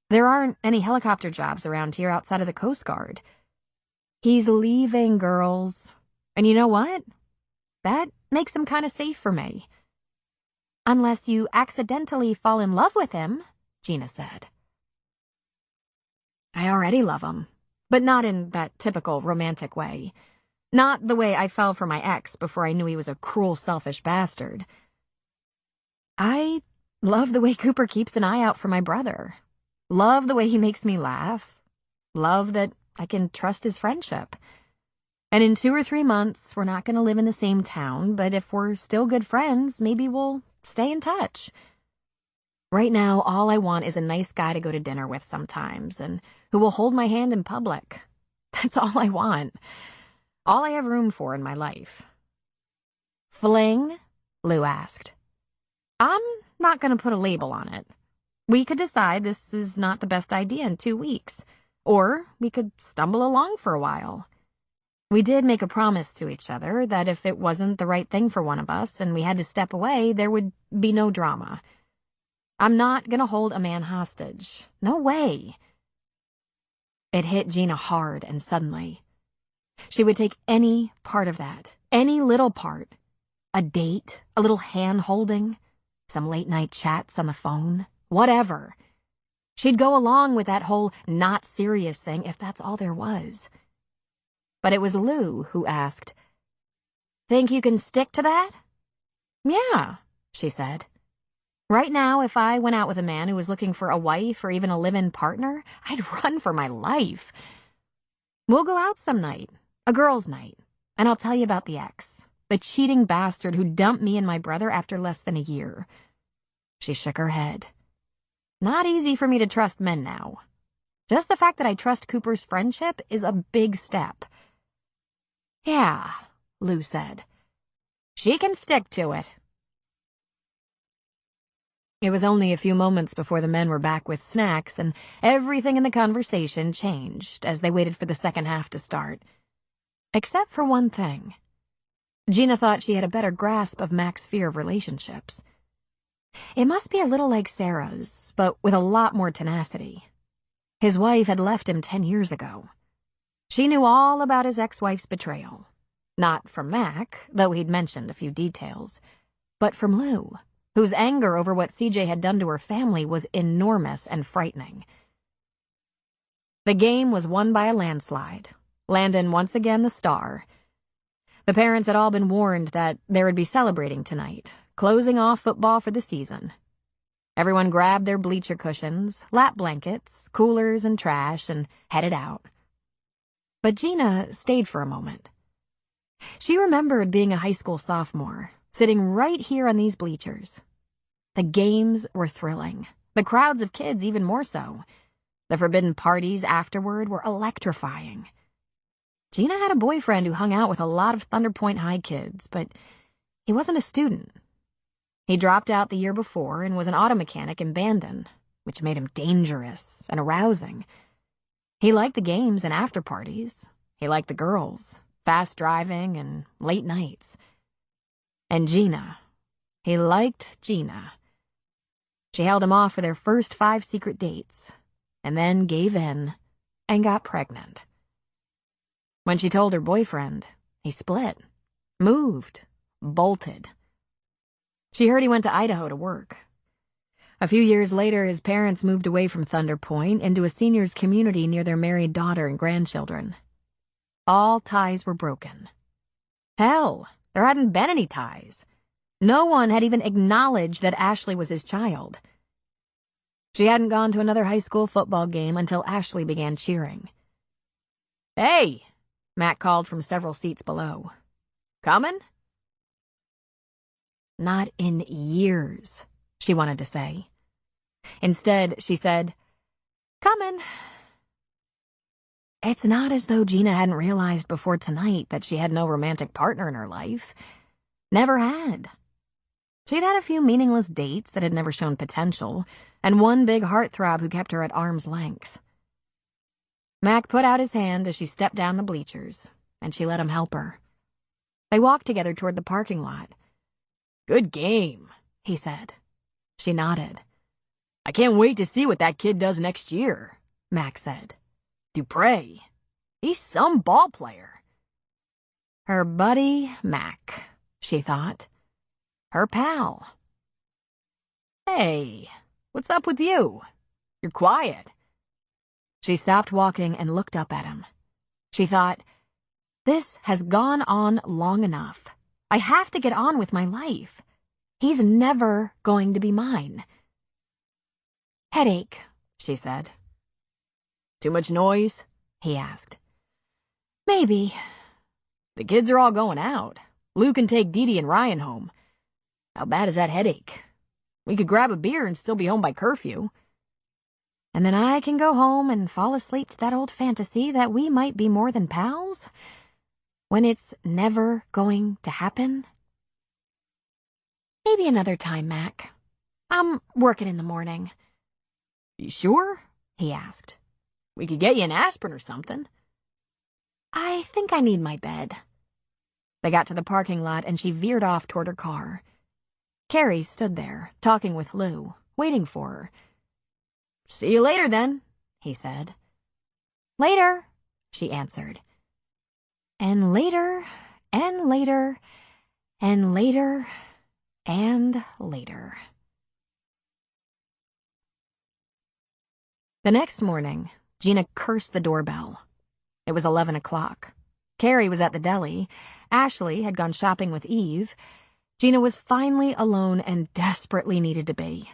There aren't any helicopter jobs around here outside of the Coast Guard. He's leaving, girls. And you know what? That makes him kind of safe for me." "Unless you accidentally fall in love with him," Gina said. I already love him, but not in that typical romantic way. Not the way I fell for my ex before I knew he was a cruel, selfish bastard. I love the way Cooper keeps an eye out for my brother. Love the way he makes me laugh. Love that I can trust his friendship. And in 2 or 3 months, we're not going to live in the same town, but if we're still good friends, maybe we'll stay in touch. Right now, all I want is a nice guy to go to dinner with sometimes, and who will hold my hand in public. That's all I want. All I have room for in my life. Fling? Lou asked. I'm not going to put a label on it. We could decide this is not the best idea in 2 weeks, or we could stumble along for a while. We did make a promise to each other that if it wasn't the right thing for one of us and we had to step away, there would be no drama. I'm not going to hold a man hostage. No way. It hit Gina hard and suddenly. She would take any part of that, any little part. A date, a little hand-holding, some late-night chats on the phone, whatever. She'd go along with that whole not serious thing if that's all there was. But it was Lou who asked, "Think you can stick to that?" "Yeah," she said. "Right now, if I went out with a man who was looking for a wife or even a live-in partner, I'd run for my life. We'll go out some night, a girls' night, and I'll tell you about the ex, the cheating bastard who dumped me and my brother after less than a year." She shook her head. Not easy for me to trust men now. Just the fact that I trust Cooper's friendship is a big step. "Yeah," Lou said. "She can stick to it." It was only a few moments before the men were back with snacks, and everything in the conversation changed as they waited for the second half to start. Except for one thing. Gina thought she had a better grasp of Mac's fear of relationships. It must be a little like Sarah's, but with a lot more tenacity. His wife had left him 10 years ago. She knew all about his ex-wife's betrayal. Not from Mac, though he'd mentioned a few details, but from Lou, whose anger over what CJ had done to her family was enormous and frightening. The game was won by a landslide. Landon once again the star. The parents had all been warned that they would be celebrating tonight, closing off football for the season. Everyone grabbed their bleacher cushions, lap blankets, coolers, and trash, and headed out. But Gina stayed for a moment. She remembered being a high school sophomore, sitting right here on these bleachers. The games were thrilling, the crowds of kids even more so. The forbidden parties afterward were electrifying. Gina had a boyfriend who hung out with a lot of Thunder Point High kids, but he wasn't a student. He dropped out the year before and was an auto mechanic in Bandon, which made him dangerous and arousing. He liked the games and after parties. He liked the girls, fast driving, and late nights. And Gina. He liked Gina. She held him off for their first 5 secret dates, and then gave in and got pregnant. When she told her boyfriend, he split, moved, bolted. She heard he went to Idaho to work. A few years later, his parents moved away from Thunder Point into a seniors' community near their married daughter and grandchildren. All ties were broken. Hell, there hadn't been any ties. No one had even acknowledged that Ashley was his child. She hadn't gone to another high school football game until Ashley began cheering. "Hey," Matt called from several seats below. "Coming?" Not in years, she wanted to say. Instead, she said, "Coming." It's not as though Gina hadn't realized before tonight that she had no romantic partner in her life. Never had. She'd had a few meaningless dates that had never shown potential, and one big heartthrob who kept her at arm's length. Mac put out his hand as she stepped down the bleachers, and she let him help her. They walked together toward the parking lot. "Good game," he said. She nodded. "I can't wait to see what that kid does next year," Mac said. "Dupre, he's some ball player." Her buddy Mac, she thought. Her pal. "Hey, what's up with you? You're quiet." She stopped walking and looked up at him. She thought, this has gone on long enough. I have to get on with my life. He's never going to be mine. Headache, she said. Too much noise? He asked. Maybe. The kids are all going out. Lou can take Dee Dee and Ryan home. How bad is that headache? We could grab a beer and still be home by curfew. And then I can go home and fall asleep to that old fantasy that we might be more than pals, when it's never going to happen. Maybe another time, Mac. I'm working in the morning. You sure? He asked. We could get you an aspirin or something. I think I need my bed. They got to the parking lot and she veered off toward her car. Carrie stood there, talking with Lou, waiting for her. See you later, then, he said. Later, she answered. And later, and later, and later, and later. The next morning, Gina cursed the doorbell. It was 11 o'clock. Carrie was at the deli. Ashley had gone shopping with Eve. Gina was finally alone and desperately needed to be.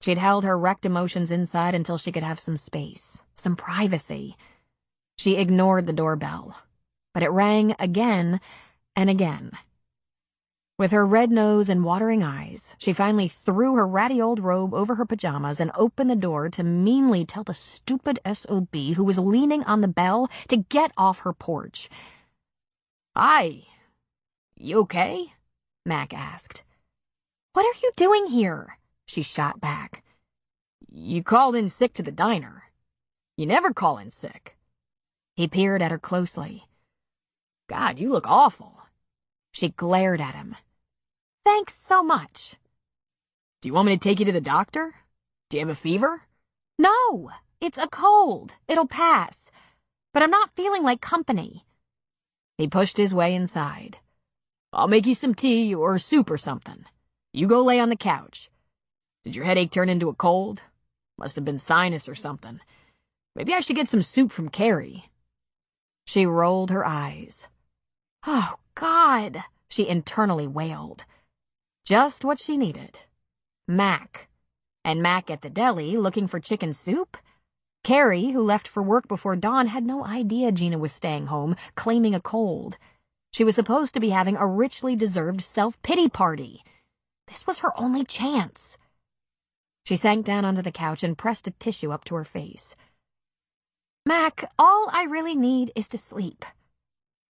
She'd held her wrecked emotions inside until she could have some space, some privacy. She ignored the doorbell, but it rang again and again. With her red nose and watering eyes, she finally threw her ratty old robe over her pajamas and opened the door to meanly tell the stupid SOB who was leaning on the bell to get off her porch. Hi. You okay? Mac asked. What are you doing here? She shot back. You called in sick to the diner. You never call in sick. He peered at her closely. God, you look awful. She glared at him. Thanks so much. Do you want me to take you to the doctor? Do you have a fever? No, it's a cold. It'll pass. But I'm not feeling like company. He pushed his way inside. I'll make you some tea or soup or something. You go lay on the couch. Did your headache turn into a cold? Must have been sinus or something. Maybe I should get some soup from Carrie. She rolled her eyes. Oh, God, she internally wailed. Just what she needed. Mac. And Mac at the deli looking for chicken soup? Carrie, who left for work before dawn, had no idea Gina was staying home, claiming a cold. She was supposed to be having a richly deserved self-pity party. This was her only chance. She sank down onto the couch and pressed a tissue up to her face. Mac, all I really need is to sleep.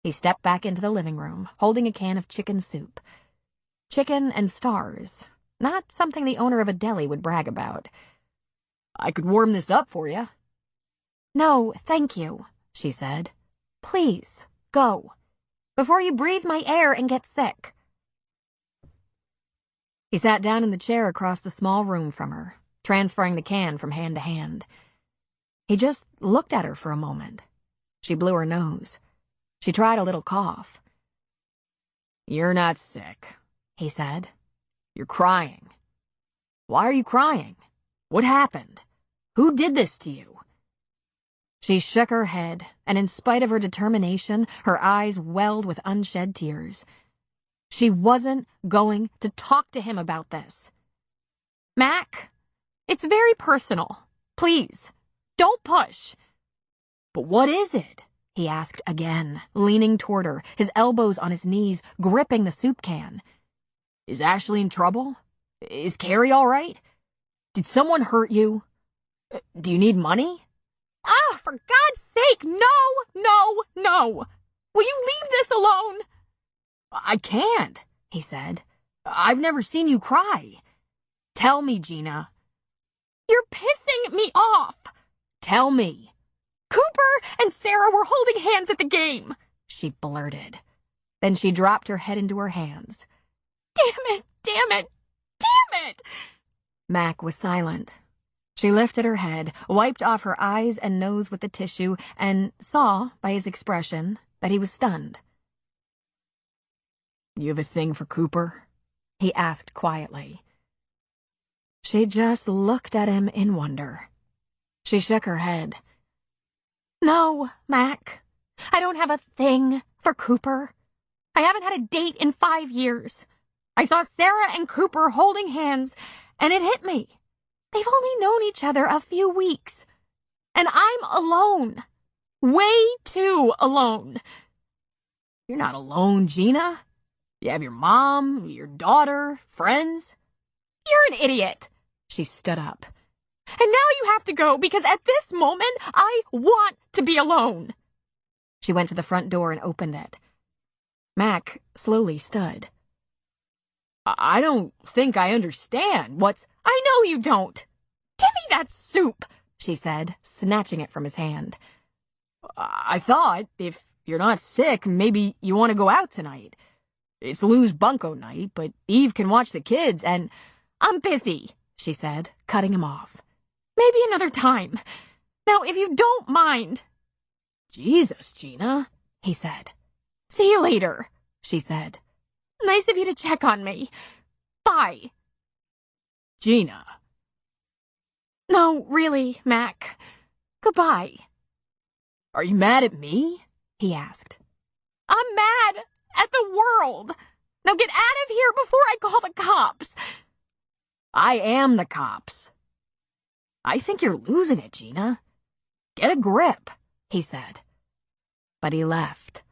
He stepped back into the living room, holding a can of chicken soup. Chicken and stars. Not something the owner of a deli would brag about. I could warm this up for you. No, thank you, she said. Please, go. Before you breathe my air and get sick. He sat down in the chair across the small room from her, transferring the can from hand to hand. He just looked at her for a moment. She blew her nose. She tried a little cough. You're not sick, he said. You're crying. Why are you crying? What happened? Who did this to you? She shook her head, and in spite of her determination, her eyes welled with unshed tears. She wasn't going to talk to him about this. Mac, it's very personal. Please, don't push. But what is it? He asked again, leaning toward her, his elbows on his knees, gripping the soup can. Is Ashley in trouble? Is Carrie all right? Did someone hurt you? Do you need money? Ah, for God's sake, no! Will you leave this alone? I can't, he said. I've never seen you cry. Tell me, Gina. You're pissing me off. Tell me. Cooper and Sarah were holding hands at the game, she blurted. Then she dropped her head into her hands. Damn it! Mac was silent. She lifted her head, wiped off her eyes and nose with the tissue, and saw, by his expression, that he was stunned. You have a thing for Cooper? He asked quietly. She just looked at him in wonder. She shook her head. No, Mac. I don't have a thing for Cooper. I haven't had a date in 5 years. I saw Sarah and Cooper holding hands, and it hit me. They've only known each other a few weeks. And I'm alone. Way too alone. You're not alone, Gina. You have your mom, your daughter, friends. You're an idiot. She stood up. And now you have to go because at this moment, I want to be alone. She went to the front door and opened it. Mac slowly stood. I don't think I understand what's... I know you don't. Give me that soup, she said, snatching it from his hand. I thought, if you're not sick, maybe you want to go out tonight. It's Lou's bunco night, but Eve can watch the kids, and... I'm busy, she said, cutting him off. Maybe another time. Now, if you don't mind. Jesus, Gina, he said. See you later, she said. Nice of you to check on me. Bye. Gina. No, really, Mac. Goodbye. Are you mad at me? He asked. I'm mad at the world. Now get out of here before I call the cops. I am the cops. I think you're losing it, Gina. Get a grip, he said. But he left,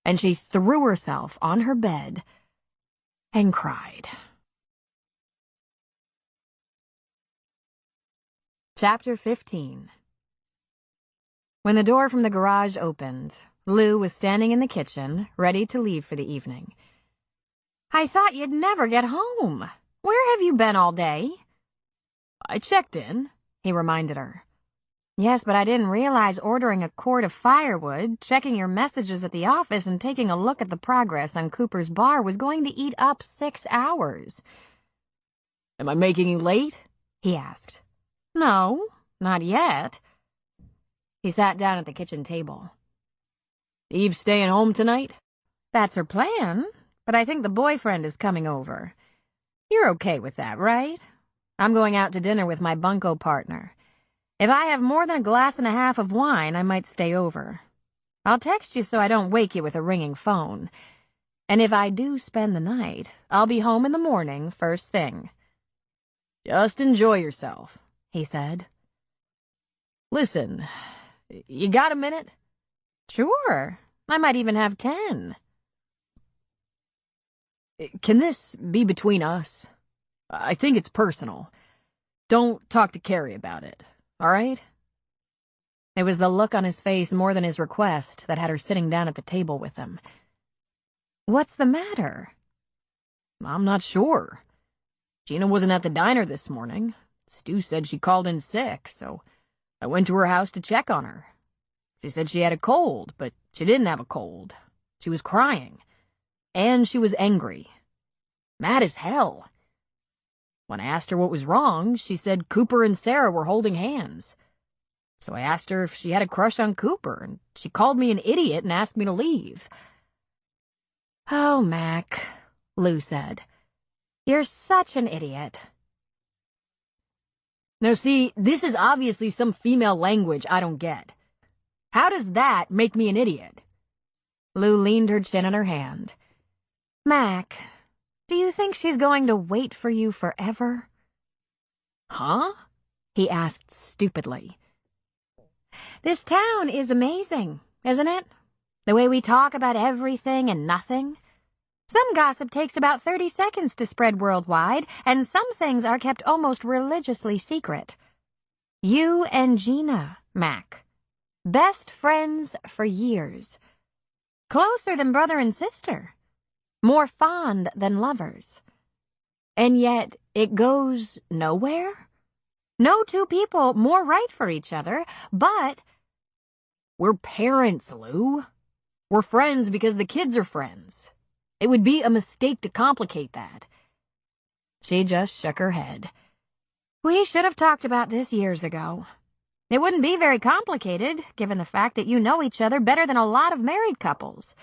and she threw herself on her bed and cried. Chapter 15. When the door from the garage opened, Lou was standing in the kitchen, ready to leave for the evening. I thought you'd never get home. Where have you been all day? I checked in, he reminded her. Yes, but I didn't realize ordering a quart of firewood, checking your messages at the office, and taking a look at the progress on Cooper's bar was going to eat up 6 hours. Am I making you late? He asked. No, not yet. He sat down at the kitchen table. Eve staying home tonight? That's her plan, but I think the boyfriend is coming over. You're okay with that, right? I'm going out to dinner with my bunco partner. If I have more than a glass and a half of wine, I might stay over. I'll text you so I don't wake you with a ringing phone. And if I do spend the night, I'll be home in the morning, first thing. Just enjoy yourself, he said. Listen, you got a minute? Sure. I might even have 10. Can this be between us? I think it's personal. Don't talk to Carrie about it. All right? It was the look on his face more than his request that had her sitting down at the table with him. What's the matter? I'm not sure. Gina wasn't at the diner this morning. Stu said she called in sick, so I went to her house to check on her. She said she had a cold, but she didn't have a cold. She was crying. And she was angry. Mad as hell. When I asked her what was wrong, she said Cooper and Sarah were holding hands. So I asked her if she had a crush on Cooper, and she called me an idiot and asked me to leave. Oh, Mac, Lou said. You're such an idiot. Now see, this is obviously some female language I don't get. How does that make me an idiot? Lou leaned her chin on her hand. Mac, do you think she's going to wait for you forever? Huh? He asked stupidly. This town is amazing, isn't it? The way we talk about everything and nothing. Some gossip takes about 30 seconds to spread worldwide, and some things are kept almost religiously secret. You and Gina, Mac. Best friends for years. Closer than brother and sister. More fond than lovers. And yet it goes nowhere? No two people more right for each other, but... We're parents, Lou. We're friends because the kids are friends. It would be a mistake to complicate that. She just shook her head. We should have talked about this years ago. It wouldn't be very complicated, given the fact that you know each other better than a lot of married couples.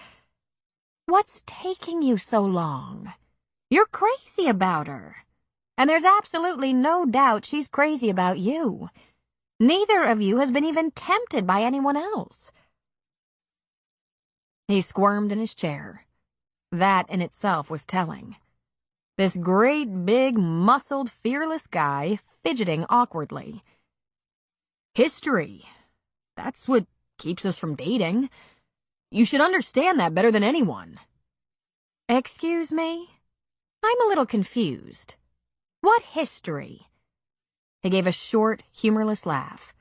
What's taking you so long? You're crazy about her. And there's absolutely no doubt she's crazy about you. Neither of you has been even tempted by anyone else." He squirmed in his chair. That in itself was telling. This great, big, muscled, fearless guy fidgeting awkwardly. History. That's what keeps us from dating. You should understand that better than anyone. "Excuse me? I'm a little confused. What history?" He gave a short, humorless laugh.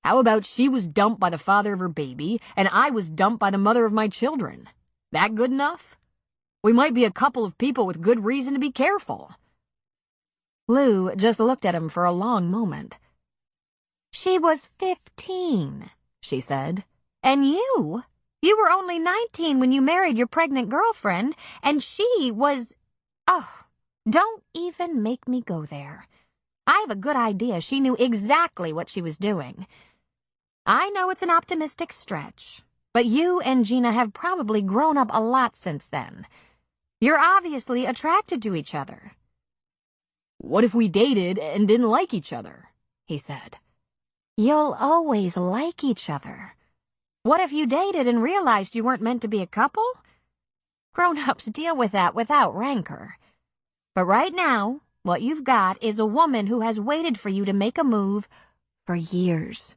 How about she was dumped by the father of her baby, and I was dumped by the mother of my children? That good enough? We might be a couple of people with good reason to be careful. Lou just looked at him for a long moment. "She was 15, she said. "And you were only 19 when you married your pregnant girlfriend, and she was... Oh, don't even make me go there. I have a good idea she knew exactly what she was doing. I know it's an optimistic stretch, but you and Gina have probably grown up a lot since then. You're obviously attracted to each other." What if we dated and didn't like each other? He said. "You'll always like each other. What if you dated and realized you weren't meant to be a couple? Grown-ups deal with that without rancor. But right now, what you've got is a woman who has waited for you to make a move for years.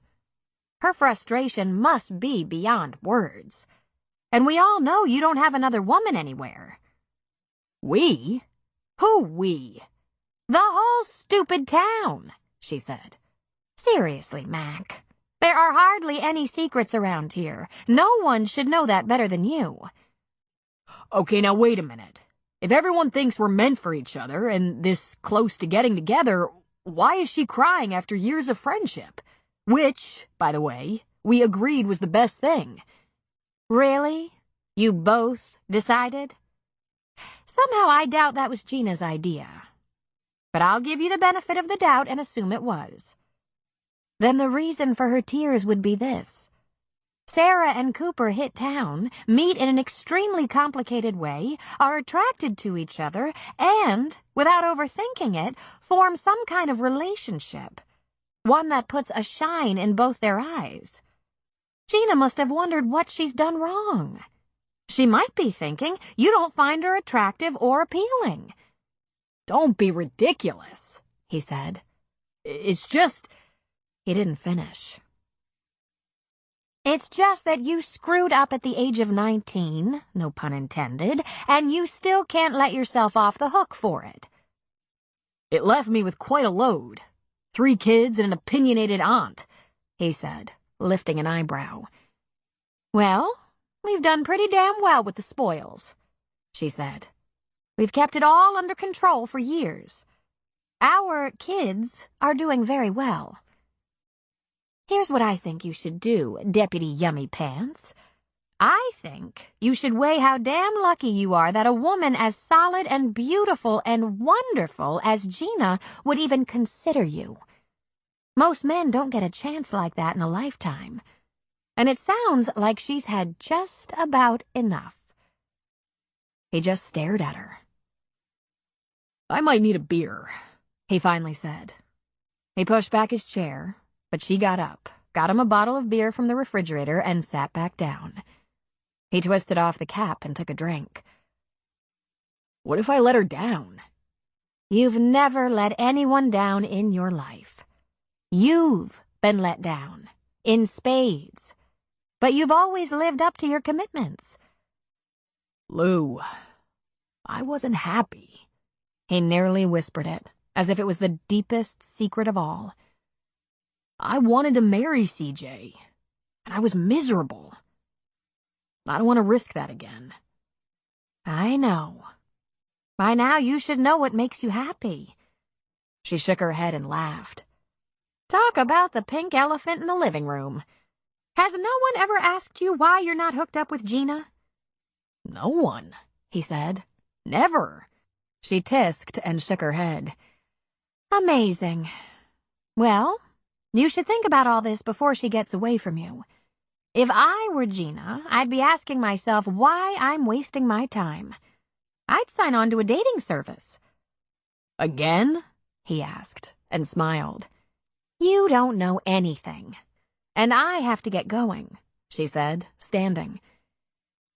Her frustration must be beyond words. And we all know you don't have another woman anywhere." We? Who we? "The whole stupid town," she said. "Seriously, Mac. There are hardly any secrets around here. No one should know that better than you." Okay, now wait a minute. If everyone thinks we're meant for each other and this close to getting together, why is she crying after years of friendship? Which, by the way, we agreed was the best thing. "Really? You both decided?" "Somehow I doubt that was Gina's idea. But I'll give you the benefit of the doubt and assume it was. Then the reason for her tears would be this. Sarah and Cooper hit town, meet in an extremely complicated way, are attracted to each other, and, without overthinking it, form some kind of relationship. One that puts a shine in both their eyes. Gina must have wondered what she's done wrong. She might be thinking you don't find her attractive or appealing." Don't be ridiculous, he said. It's just... He didn't finish. "It's just that you screwed up at the age of 19, no pun intended, and you still can't let yourself off the hook for it." It left me with quite a load. 3 kids and an opinionated aunt, he said, lifting an eyebrow. "Well, we've done pretty damn well with the spoils," she said. "We've kept it all under control for years. Our kids are doing very well. Here's what I think you should do, Deputy Yummy Pants. I think you should weigh how damn lucky you are that a woman as solid and beautiful and wonderful as Gina would even consider you. Most men don't get a chance like that in a lifetime. And it sounds like she's had just about enough." He just stared at her. I might need a beer, he finally said. He pushed back his chair, but she got up, got him a bottle of beer from the refrigerator, and sat back down. He twisted off the cap and took a drink. What if I let her down? "You've never let anyone down in your life. You've been let down, in spades. But you've always lived up to your commitments." Lou, I wasn't happy. He nearly whispered it, as if it was the deepest secret of all. I wanted to marry CJ, and I was miserable. I don't want to risk that again. "I know. By now you should know what makes you happy." She shook her head and laughed. "Talk about the pink elephant in the living room. Has no one ever asked you why you're not hooked up with Gina?" No one, he said. Never. She tisked and shook her head. "Amazing. Well, you should think about all this before she gets away from you. If I were Gina, I'd be asking myself why I'm wasting my time. I'd sign on to a dating service." Again? He asked, and smiled. You don't know anything. And I have to get going, she said, standing.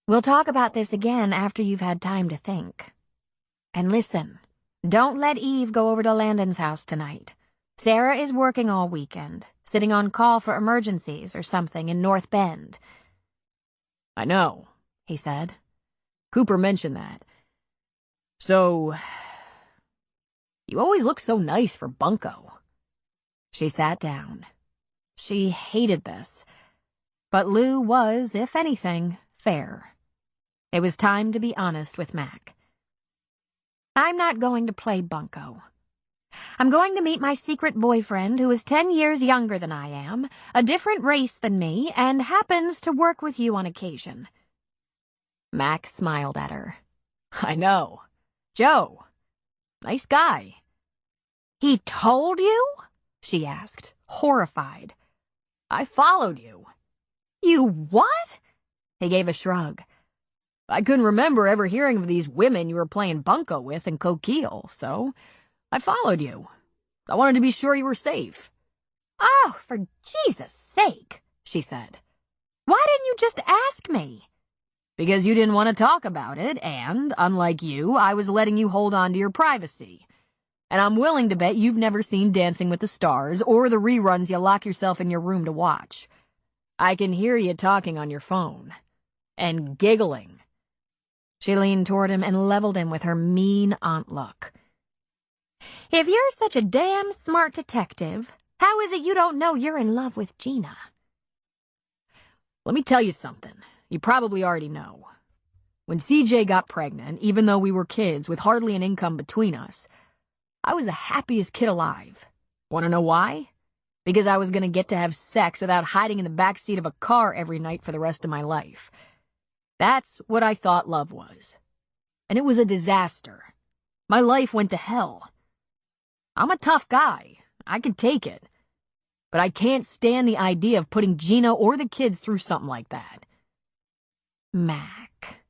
We'll talk about this again after you've had time to think. And listen, don't let Eve go over to Landon's house tonight. Sarah is working all weekend, sitting on call for emergencies or something in North Bend. I know, he said. Cooper mentioned that. So, you always look so nice for Bunko. She sat down. She hated this. But Lou was, if anything, fair. It was time to be honest with Mac. I'm not going to play Bunko. I'm going to meet my secret boyfriend who is 10 years younger than I am, a different race than me, and happens to work with you on occasion. Mac smiled at her. I know. Joe. Nice guy. He told you? She asked, horrified. I followed you. You what? He gave a shrug. I couldn't remember ever hearing of these women you were playing Bunko with in Coquille, so I followed you. I wanted to be sure you were safe. Oh, for Jesus' sake, she said. Why didn't you just ask me? Because you didn't want to talk about it, and, unlike you, I was letting you hold on to your privacy. And I'm willing to bet you've never seen Dancing with the Stars or the reruns you lock yourself in your room to watch. I can hear you talking on your phone. And giggling. She leaned toward him and leveled him with her mean aunt look. If you're such a damn smart detective, how is it you don't know you're in love with Gina? Let me tell you something. You probably already know. When CJ got pregnant, even though we were kids with hardly an income between us, I was the happiest kid alive. Want to know why? Because I was going to get to have sex without hiding in the back seat of a car every night for the rest of my life. That's what I thought love was. And it was a disaster. My life went to hell. I'm a tough guy. I can take it. But I can't stand the idea of putting Gina or the kids through something like that. Mac.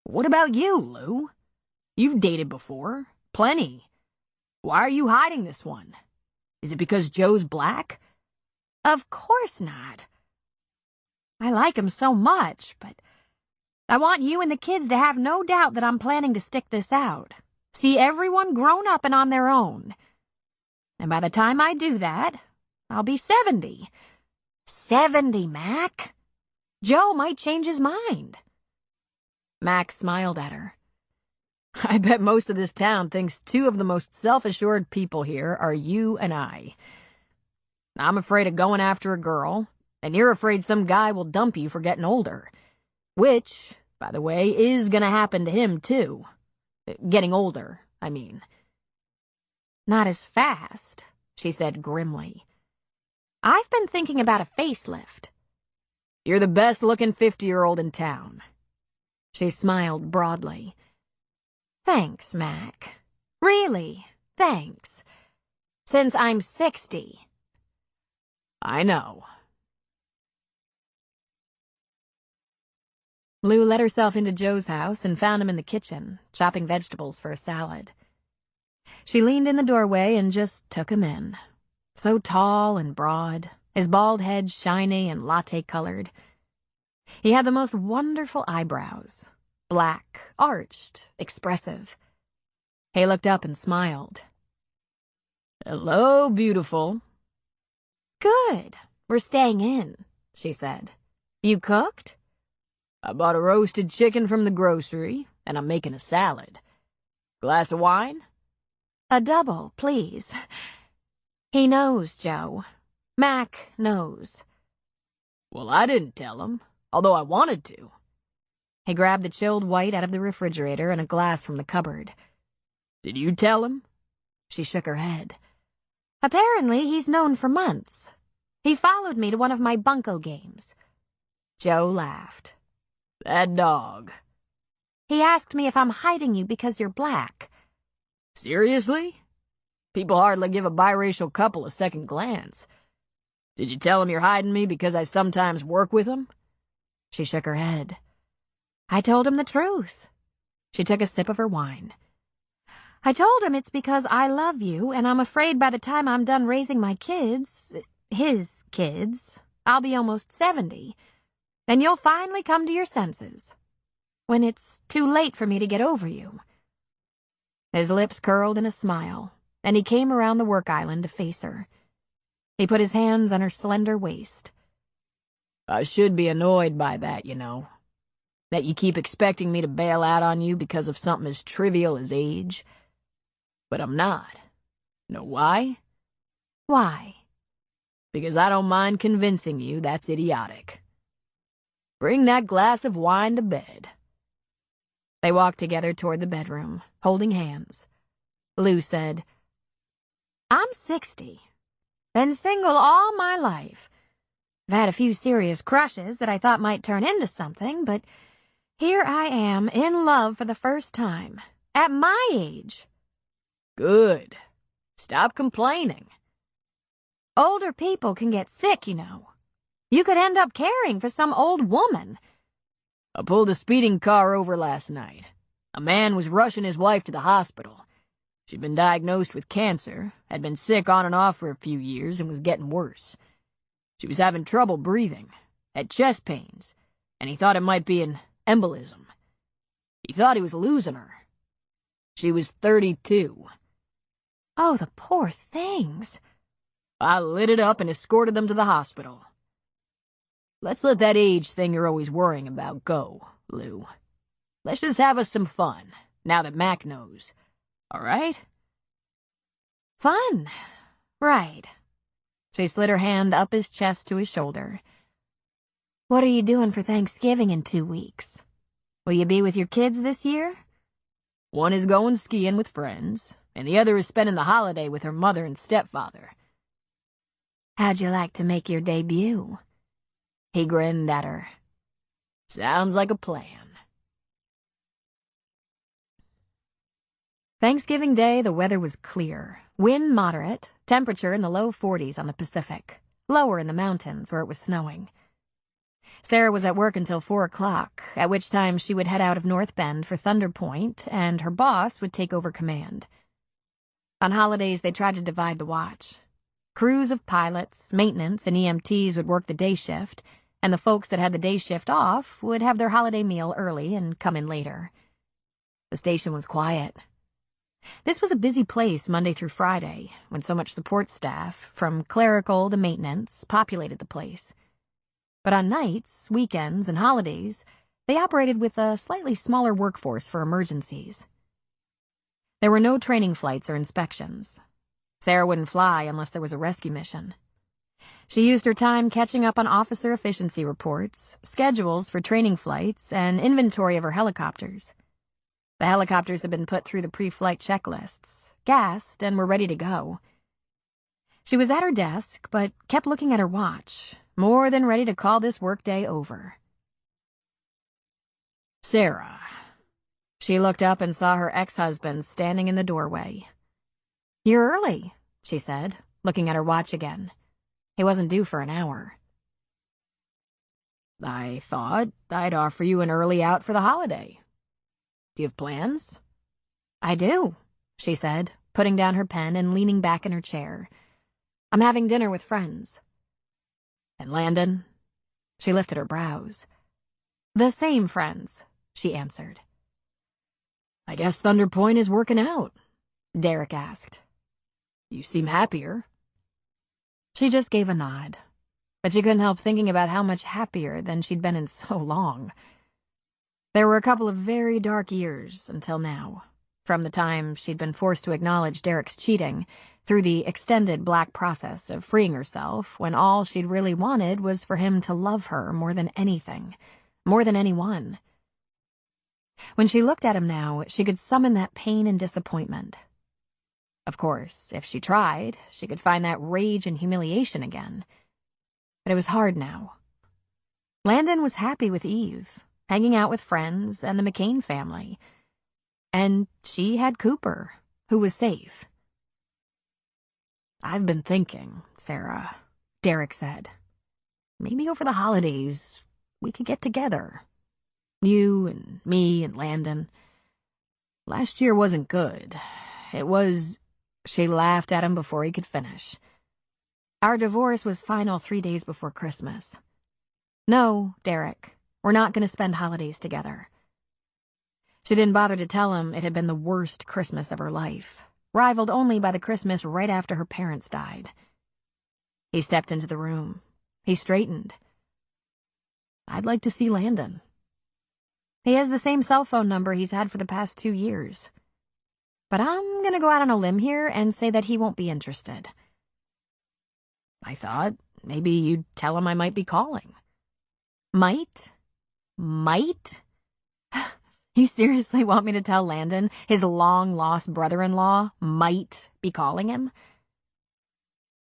What about you, Lou? You've dated before. Plenty. Why are you hiding this one? Is it because Joe's black? Of course not. I like him so much, but I want you and the kids to have no doubt that I'm planning to stick this out. See everyone grown up and on their own. And by the time I do that, I'll be 70. 70, Mac. Joe might change his mind. Mac smiled at her. I bet most of this town thinks two of the most self-assured people here are you and I. I'm afraid of going after a girl, and you're afraid some guy will dump you for getting older. Which, by the way, is gonna happen to him, too. Getting older, I mean. Not as fast, she said grimly. I've been thinking about a facelift. You're the best-looking 50-year-old in town. She smiled broadly. Thanks, Mac. Really, thanks. Since I'm 60. I know. Lou let herself into Joe's house and found him in the kitchen, chopping vegetables for a salad. She leaned in the doorway and just took him in. So tall and broad, his bald head shiny and latte-colored. He had the most wonderful eyebrows, black, arched, expressive. He looked up and smiled. Hello, beautiful. Good. We're staying in, she said. You cooked? I bought a roasted chicken from the grocery, and I'm making a salad. Glass of wine? A double, please. He knows, Joe. Mac knows. Well, I didn't tell him, although I wanted to. He grabbed the chilled white out of the refrigerator and a glass from the cupboard. Did you tell him? She shook her head. Apparently, he's known for months. He followed me to one of my bunco games. Joe laughed. That dog. He asked me if I'm hiding you because you're black. Seriously? People hardly give a biracial couple a second glance. Did you tell him you're hiding me because I sometimes work with him? She shook her head. I told him the truth. She took a sip of her wine. I told him it's because I love you, and I'm afraid by the time I'm done raising my kids, his kids, I'll be almost 70, and you'll finally come to your senses, when it's too late for me to get over you. His lips curled in a smile, and he came around the work island to face her. He put his hands on her slender waist. I should be annoyed by that, you know. That you keep expecting me to bail out on you because of something as trivial as age. But I'm not. Know why? Why? Because I don't mind convincing you that's idiotic. Bring that glass of wine to bed. They walked together toward the bedroom, holding hands. Lou said, I'm 60. Been single all my life. I've had a few serious crushes that I thought might turn into something, but here I am in love for the first time, at my age. Good. Stop complaining. Older people can get sick, you know. You could end up caring for some old woman. I pulled a speeding car over last night. A man was rushing his wife to the hospital. She'd been diagnosed with cancer, had been sick on and off for a few years, and was getting worse. She was having trouble breathing, had chest pains, and he thought it might be an embolism. He thought he was losing her. She was 32. Oh, the poor things. I lit it up and escorted them to the hospital. Let's let that age thing you're always worrying about go, Lou. Let's just have us some fun, now that Mac knows. All right? Fun. Right. She slid her hand up his chest to his shoulder. What are you doing for Thanksgiving in 2 weeks? Will you be with your kids this year? One is going skiing with friends, and the other is spending the holiday with her mother and stepfather. How'd you like to make your debut? He grinned at her. Sounds like a plan. Thanksgiving Day, the weather was clear. Wind moderate, temperature in the low 40s on the Pacific, lower in the mountains where it was snowing. Sarah was at work until 4 o'clock, at which time she would head out of North Bend for Thunder Point, and her boss would take over command. On holidays, they tried to divide the watch. Crews of pilots, maintenance, and EMTs would work the day shift, and the folks that had the day shift off would have their holiday meal early and come in later. The station was quiet. This was a busy place Monday through Friday, when so much support staff, from clerical to maintenance, populated the place. But on nights, weekends, and holidays, they operated with a slightly smaller workforce for emergencies. There were no training flights or inspections. Sarah wouldn't fly unless there was a rescue mission. She used her time catching up on officer efficiency reports, schedules for training flights, and inventory of her helicopters. The helicopters had been put through the pre-flight checklists, gassed, and were ready to go. She was at her desk, but kept looking at her watch, more than ready to call this workday over. Sarah. She looked up and saw her ex-husband standing in the doorway. You're early, she said, looking at her watch again. He wasn't due for an hour. I thought I'd offer you an early out for the holiday. Do you have plans? I do, she said, putting down her pen and leaning back in her chair. I'm having dinner with friends. And Landon? She lifted her brows. The same friends, she answered. I guess Thunder Point is working out, Derek asked. You seem happier. She just gave a nod, but she couldn't help thinking about how much happier than she'd been in so long. There were a couple of very dark years until now, from the time she'd been forced to acknowledge Derek's cheating, through the extended black process of freeing herself when all she'd really wanted was for him to love her more than anything, more than anyone. When she looked at him now, she could summon that pain and disappointment. Of course, if she tried, she could find that rage and humiliation again. But it was hard now. Landon was happy with Eve, hanging out with friends and the McCain family. And she had Cooper, who was safe. I've been thinking, Sarah, Derek said. Maybe over the holidays we could get together. You and me and Landon. Last year wasn't good, it was... She laughed at him before he could finish. Our divorce was final 3 days before Christmas. No, Derek, we're not going to spend holidays together. She didn't bother to tell him it had been the worst Christmas of her life, rivaled only by the Christmas right after her parents died. He stepped into the room. He straightened. I'd like to see Landon. He has the same cell phone number he's had for the past 2 years. But I'm going to go out on a limb here and say that he won't be interested. I thought maybe you'd tell him I might be calling. Might? Might? You seriously want me to tell Landon his long-lost brother-in-law might be calling him?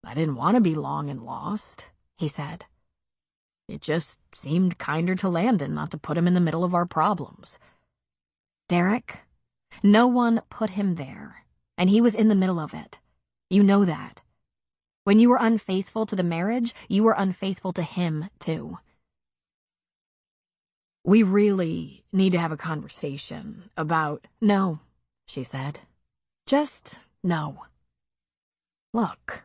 I didn't want to be long and lost, he said. It just seemed kinder to Landon not to put him in the middle of our problems. Derek, no one put him there, and he was in the middle of it. You know that. When you were unfaithful to the marriage, you were unfaithful to him, too. We really need to have a conversation about... No, she said. Just no. Look,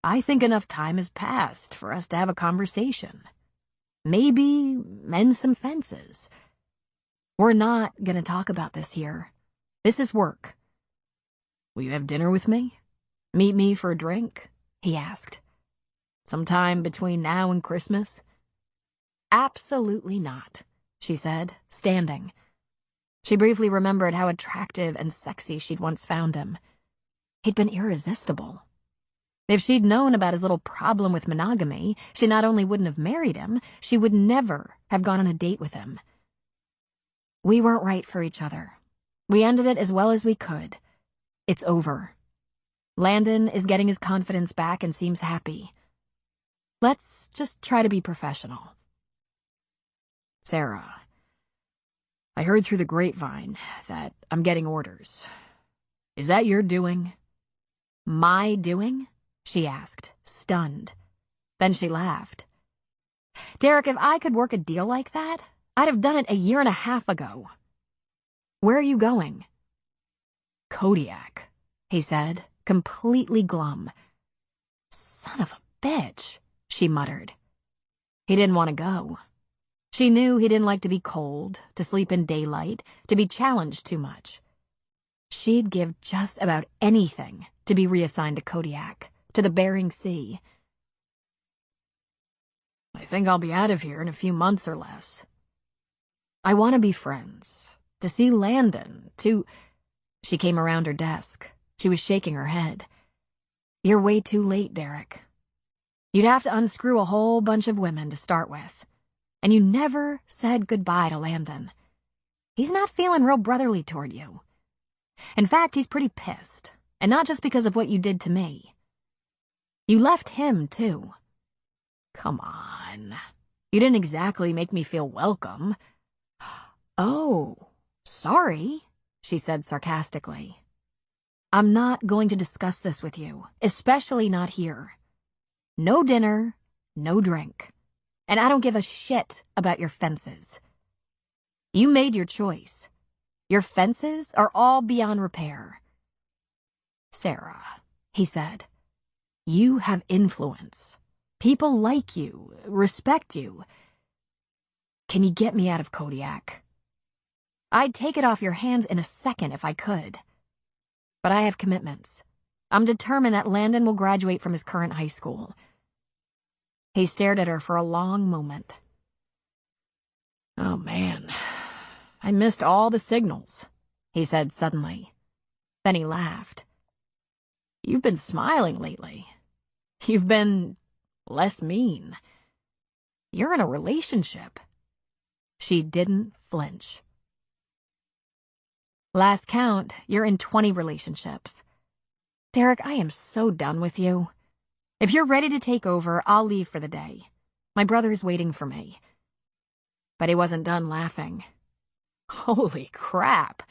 I think enough time has passed for us to have a conversation. Maybe mend some fences. We're not going to talk about this here. This is work. Will you have dinner with me? Meet me for a drink? He asked. Sometime between now and Christmas? Absolutely not, she said, standing. She briefly remembered how attractive and sexy she'd once found him. He'd been irresistible. If she'd known about his little problem with monogamy, she not only wouldn't have married him, she would never have gone on a date with him. We weren't right for each other. We ended it as well as we could. It's over. Landon is getting his confidence back and seems happy. Let's just try to be professional. Sarah, I heard through the grapevine that I'm getting orders. Is that your doing? My doing? She asked, stunned. Then she laughed. Derek, if I could work a deal like that, I'd have done it 1.5 years ago. Where are you going? Kodiak, he said, completely glum. Son of a bitch, she muttered. He didn't want to go. She knew he didn't like to be cold, to sleep in daylight, to be challenged too much. She'd give just about anything to be reassigned to Kodiak, to the Bering Sea. I think I'll be out of here in a few months or less. I want to be friends, to see Landon, to... She came around her desk. She was shaking her head. You're way too late, Derek. You'd have to unscrew a whole bunch of women to start with. And you never said goodbye to Landon. He's not feeling real brotherly toward you. In fact, he's pretty pissed, and not just because of what you did to me. You left him, too. Come on. You didn't exactly make me feel welcome. Oh, sorry, she said sarcastically. I'm not going to discuss this with you, especially not here. No dinner, no drink. And I don't give a shit about your fences. You made your choice. Your fences are all beyond repair. Sarah, he said, you have influence. People like you, respect you. Can you get me out of Kodiak? I'd take it off your hands in a second if I could. But I have commitments. I'm determined that Landon will graduate from his current high school. He stared at her for a long moment. Oh, man. I missed all the signals, he said suddenly. Then he laughed. You've been smiling lately. You've been less mean. You're in a relationship. She didn't flinch. Last count, you're in 20 relationships. Derek, I am so done with you. If you're ready to take over, I'll leave for the day. My brother's waiting for me. But he wasn't done laughing. Holy crap.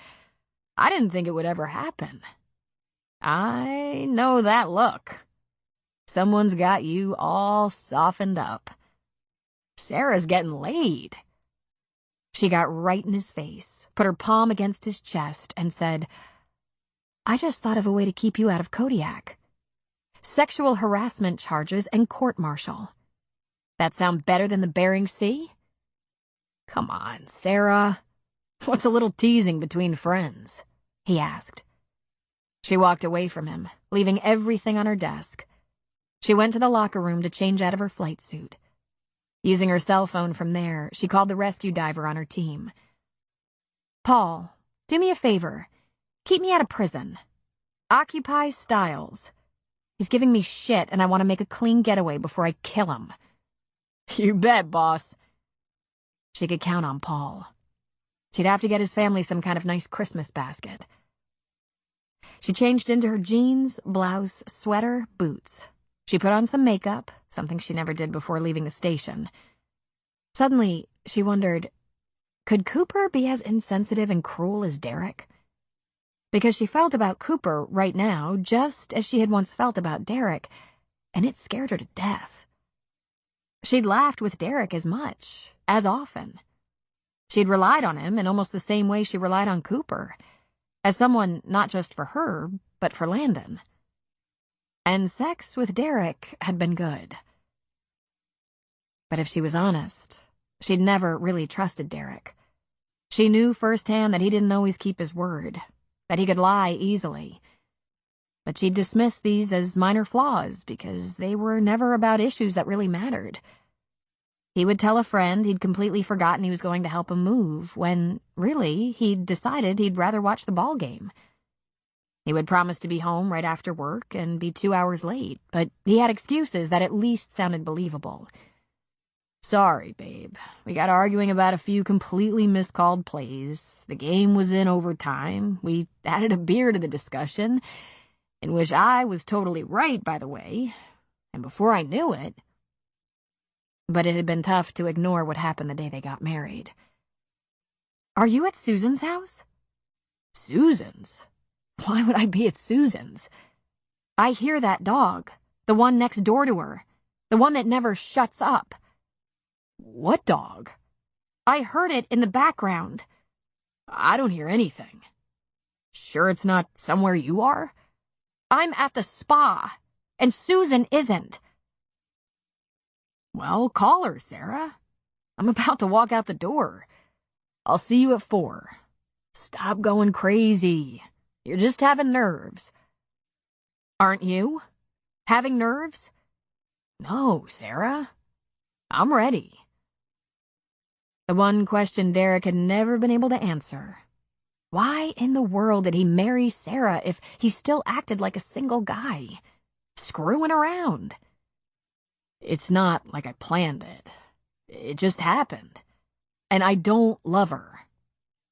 I didn't think it would ever happen. I know that look. Someone's got you all softened up. Sarah's getting laid. She got right in his face, put her palm against his chest, and said, I just thought of a way to keep you out of Kodiak. Sexual harassment charges and court-martial. That sound better than the Bering Sea? Come on, Sarah. What's a little teasing between friends? He asked. She walked away from him, leaving everything on her desk. She went to the locker room to change out of her flight suit. Using her cell phone from there, she called the rescue diver on her team. Paul, do me a favor. Keep me out of prison. Occupy Styles. He's giving me shit, and I want to make a clean getaway before I kill him. You bet, boss. She could count on Paul. She'd have to get his family some kind of nice Christmas basket. She changed into her jeans, blouse, sweater, boots. She put on some makeup, something she never did before leaving the station. Suddenly, she wondered, could Cooper be as insensitive and cruel as Derek? Because she felt about Cooper right now just as she had once felt about Derek, and it scared her to death. She'd laughed with Derek as much, as often. She'd relied on him in almost the same way she relied on Cooper, as someone not just for her, but for Landon. And sex with Derek had been good. But if she was honest, she'd never really trusted Derek. She knew firsthand that he didn't always keep his word, that he could lie easily. But she'd dismiss these as minor flaws because they were never about issues that really mattered. He would tell a friend he'd completely forgotten he was going to help him move, when, really, he'd decided he'd rather watch the ball game. He would promise to be home right after work and be 2 hours late, but he had excuses that at least sounded believable. Sorry, babe. We got arguing about a few completely miscalled plays. The game was in overtime. We added a beer to the discussion, in which I was totally right, by the way. And before I knew it... But it had been tough to ignore what happened the day they got married. Are you at Susan's house? Susan's? Why would I be at Susan's? I hear that dog, the one next door to her, the one that never shuts up. What dog? I heard it in the background. I don't hear anything. Sure it's not somewhere you are? I'm at the spa, and Susan isn't. Well, call her, Sarah. I'm about to walk out the door. I'll see you at 4. Stop going crazy. You're just having nerves. Aren't you? Having nerves? No, Sarah. I'm ready. The one question Derek had never been able to answer. Why in the world did he marry Sarah if he still acted like a single guy? Screwing around. It's not like I planned it. It just happened. And I don't love her.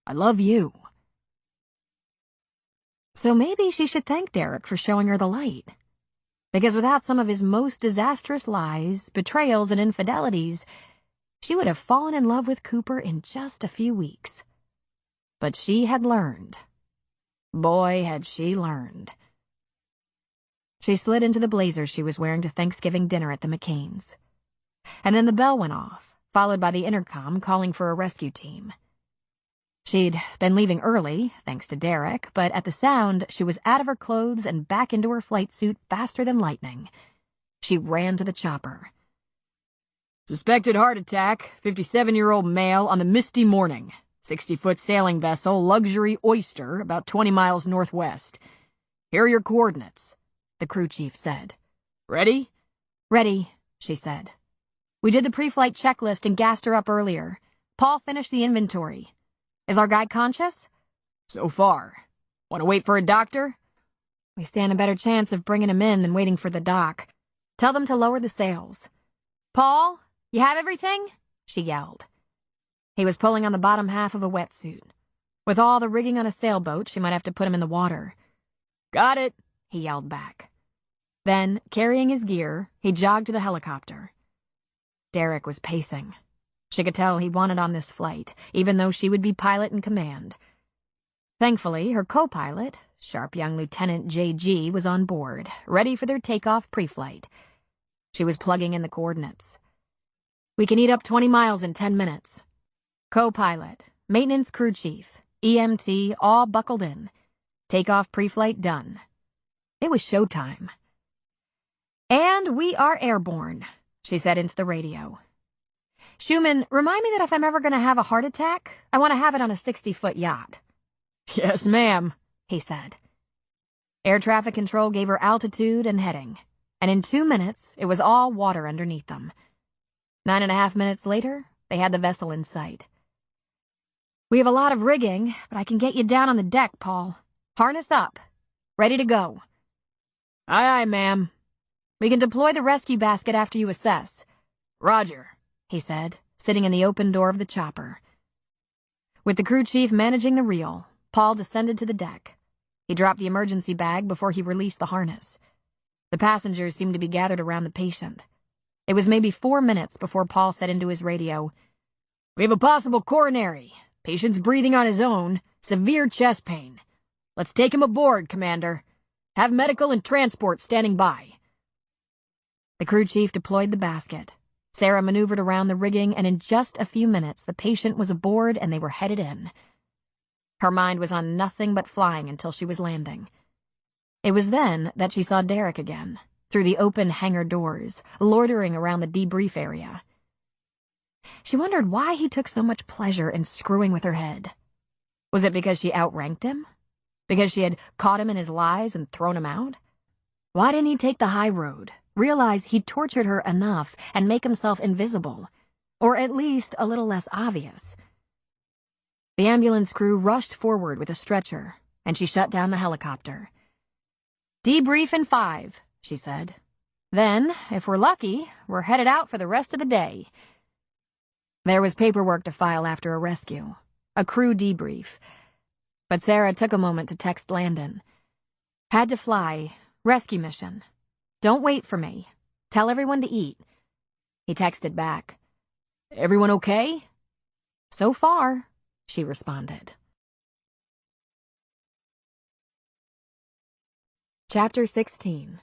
I love you. So maybe she should thank Derek for showing her the light. Because without some of his most disastrous lies, betrayals, and infidelities, she would have fallen in love with Cooper in just a few weeks. But she had learned. Boy, had she learned. She slid into the blazer she was wearing to Thanksgiving dinner at the McCains. And then the bell went off, followed by the intercom calling for a rescue team. She'd been leaving early, thanks to Derek, but at the sound, she was out of her clothes and back into her flight suit faster than lightning. She ran to the chopper. Suspected heart attack, 57-year-old male on the Misty Morning, 60-foot sailing vessel, Luxury Oyster, about 20 miles northwest. Here are your coordinates, the crew chief said. Ready? Ready, she said. We did the pre-flight checklist and gassed her up earlier. Paul finished the inventory. Is our guy conscious? So far. Want to wait for a doctor? We stand a better chance of bringing him in than waiting for the doc. Tell them to lower the sails. Paul, you have everything? She yelled. He was pulling on the bottom half of a wetsuit. With all the rigging on a sailboat, she might have to put him in the water. Got it, he yelled back. Then, carrying his gear, he jogged to the helicopter. Derek was pacing. She could tell he wanted on this flight, even though she would be pilot in command. Thankfully, her co-pilot, sharp young Lieutenant J.G., was on board, ready for their takeoff pre-flight. She was plugging in the coordinates. We can eat up 20 miles in 10 minutes. Co-pilot, maintenance crew chief, EMT, all buckled in. Takeoff pre-flight done. It was showtime. "And we are airborne," she said into the radio. "Schumann, remind me that if I'm ever going to have a heart attack, I want to have it on a 60-foot yacht." "Yes, ma'am," he said. Air traffic control gave her altitude and heading, and in 2 minutes it was all water underneath them. 9.5 minutes later, they had the vessel in sight. "We have a lot of rigging, but I can get you down on the deck, Paul. Harness up. Ready to go." Aye, aye, ma'am. "We can deploy the rescue basket after you assess." Roger, he said, sitting in the open door of the chopper. With the crew chief managing the reel, Paul descended to the deck. He dropped the emergency bag before he released the harness. The passengers seemed to be gathered around the patient. It was maybe 4 minutes before Paul said into his radio, "We have a possible coronary. Patient's breathing on his own. Severe chest pain. Let's take him aboard, Commander. Have medical and transport standing by." The crew chief deployed the basket. Sarah maneuvered around the rigging, and in just a few minutes the patient was aboard and they were headed in. Her mind was on nothing but flying until she was landing. It was then that she saw Derek again, through the open hangar doors, loitering around the debrief area. She wondered why he took so much pleasure in screwing with her head. Was it because she outranked him? Because she had caught him in his lies and thrown him out? Why didn't he take the high road, realize he'd tortured her enough, and make himself invisible, or at least a little less obvious? The ambulance crew rushed forward with a stretcher, and she shut down the helicopter. "Debrief in 5, she said. "Then, if we're lucky, we're headed out for the rest of the day." There was paperwork to file after a rescue, a crew debrief. But Sarah took a moment to text Landon. "Had to fly. Rescue mission. Don't wait for me. Tell everyone to eat." He texted back. "Everyone okay?" "So far," she responded. Chapter 16.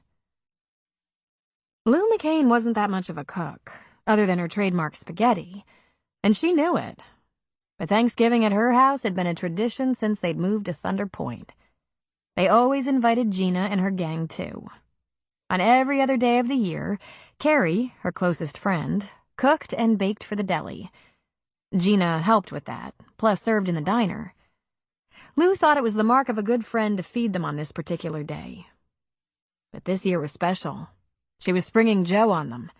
Lou McCain wasn't that much of a cook, other than her trademark spaghetti, and she knew it. But Thanksgiving at her house had been a tradition since they'd moved to Thunder Point. They always invited Gina and her gang, too. On every other day of the year, Carrie, her closest friend, cooked and baked for the deli. Gina helped with that, plus served in the diner. Lou thought it was the mark of a good friend to feed them on this particular day. But this year was special. She was springing Joe on them.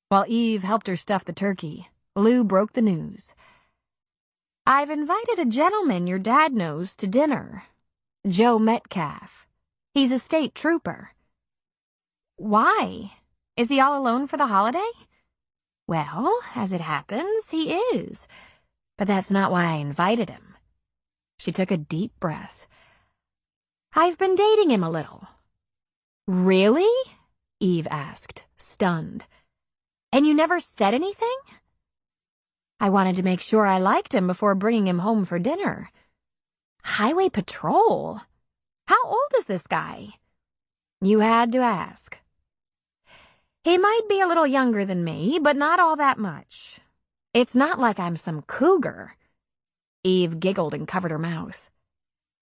While Eve helped her stuff the turkey, Lou broke the news. "I've invited a gentleman your dad knows to dinner. Joe Metcalf. He's a state trooper." "Why? Is he all alone for the holiday?" "Well, as it happens, he is. But that's not why I invited him." She took a deep breath. "I've been dating him a little." "Really?" Eve asked, stunned. "And you never said anything?" "I wanted to make sure I liked him before bringing him home for dinner." "Highway patrol? How old is this guy?" "You had to ask." "He might be a little younger than me, but not all that much. It's not like I'm some cougar." Eve giggled and covered her mouth.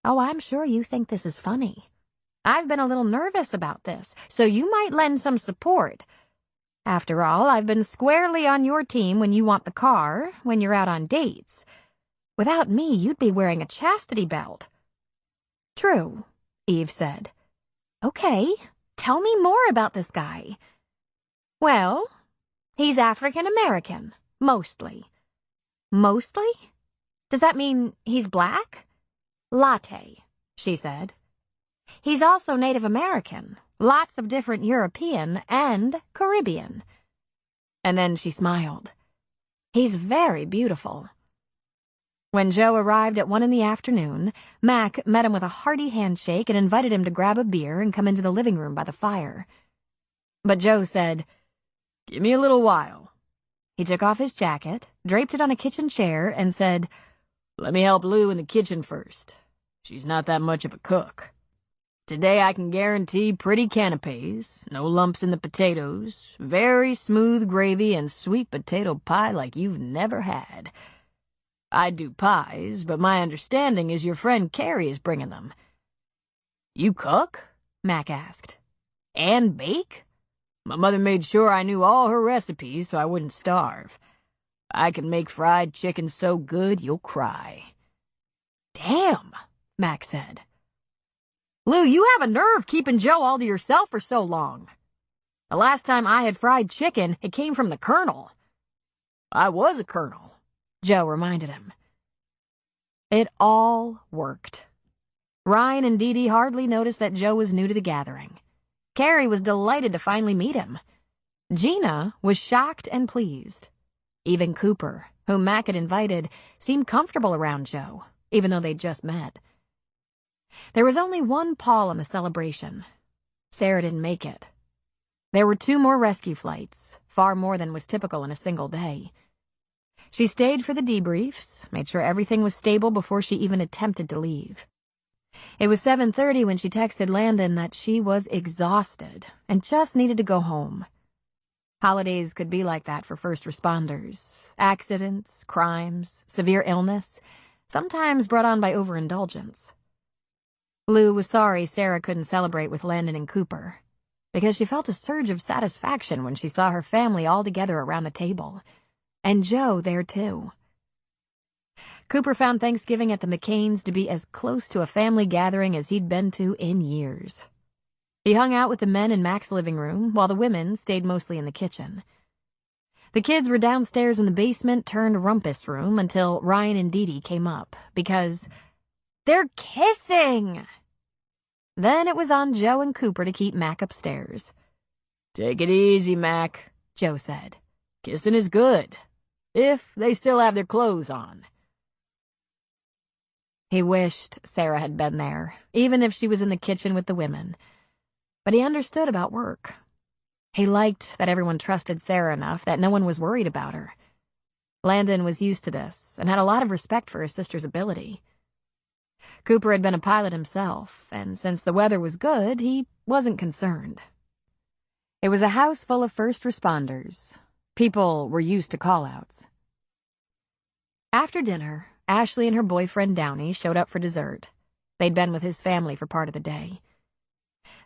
"Oh, I'm sure you think this is funny. I've been a little nervous about this, so you might lend some support. After all, I've been squarely on your team when you want the car, when you're out on dates. Without me, you'd be wearing a chastity belt." "True," Eve said. "Okay, tell me more about this guy." "Well, he's African American, mostly." "Mostly? Does that mean he's black?" "Latte," she said. "He's also Native American, lots of different European and Caribbean." And then she smiled. "He's very beautiful." When Joe arrived at 1 in the afternoon, Mac met him with a hearty handshake and invited him to grab a beer and come into the living room by the fire. But Joe said, "Give me a little while." He took off his jacket, draped it on a kitchen chair, and said, "Let me help Lou in the kitchen first. She's not that much of a cook. Today I can guarantee pretty canapes, no lumps in the potatoes, very smooth gravy, and sweet potato pie like you've never had. I do pies, but my understanding is your friend Carrie is bringing them. You cook? Mac asked. And bake? My mother made sure I knew all her recipes so I wouldn't starve. I can make fried chicken so good you'll cry. Damn, Mac said. Lou, you have a nerve keeping Joe all to yourself for so long. The last time I had fried chicken, it came from the Colonel. I was a colonel, Joe reminded him. It all worked. Ryan and Dee Dee hardly noticed that Joe was new to the gathering. Carrie was delighted to finally meet him. Gina was shocked and pleased. Even Cooper, whom Mac had invited, seemed comfortable around Joe, even though they'd just met. There was only one Paul in the celebration. Sarah didn't make it. There were 2 more rescue flights, far more than was typical in a single day. She stayed for the debriefs, made sure everything was stable before she even attempted to leave. It was 7:30 when she texted Landon that she was exhausted and just needed to go home. Holidays could be like that for first responders. Accidents, crimes, severe illness, sometimes brought on by overindulgence. Lou was sorry Sarah couldn't celebrate with Landon and Cooper, because she felt a surge of satisfaction when she saw her family all together around the table, and Joe there too. Cooper found Thanksgiving at the McCains to be as close to a family gathering as he'd been to in years. He hung out with the men in Mac's living room, while the women stayed mostly in the kitchen. The kids were downstairs in the basement turned rumpus room until Ryan and Dee Dee came up, because they're kissing! Then it was on Joe and Cooper to keep Mac upstairs. Take it easy, Mac, Joe said. Kissing is good, if they still have their clothes on. He wished Sarah had been there, even if she was in the kitchen with the women. But he understood about work. He liked that everyone trusted Sarah enough that no one was worried about her. Landon was used to this and had a lot of respect for his sister's ability. Cooper had been a pilot himself, and since the weather was good, he wasn't concerned. It was a house full of first responders. People were used to call-outs. After dinner, Ashley and her boyfriend Downey showed up for dessert. They'd been with his family for part of the day.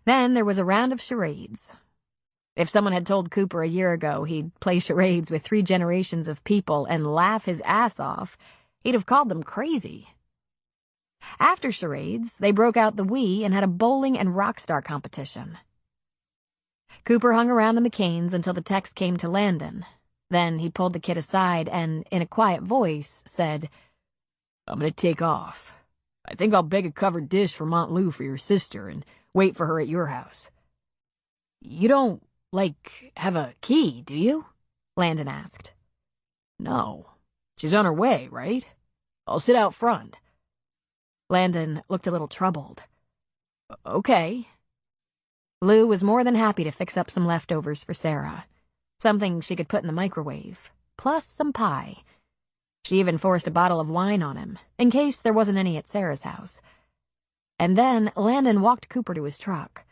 Then there was a round of charades. If someone had told Cooper a year ago he'd play charades with 3 generations of people and laugh his ass off, he'd have called them crazy. After charades, they broke out the Wii and had a bowling and rock star competition. Cooper hung around the McCains until the text came to Landon. Then he pulled the kid aside and, in a quiet voice, said, I'm gonna take off. I think I'll beg a covered dish from Aunt Lou for your sister and wait for her at your house. You don't, have a key, do you? Landon asked. No. She's on her way, right? I'll sit out front. Landon looked a little troubled. Okay. Lou was more than happy to fix up some leftovers for Sarah. Something she could put in the microwave, plus some pie. She even forced a bottle of wine on him, in case there wasn't any at Sarah's house. And then Landon walked Cooper to his truck.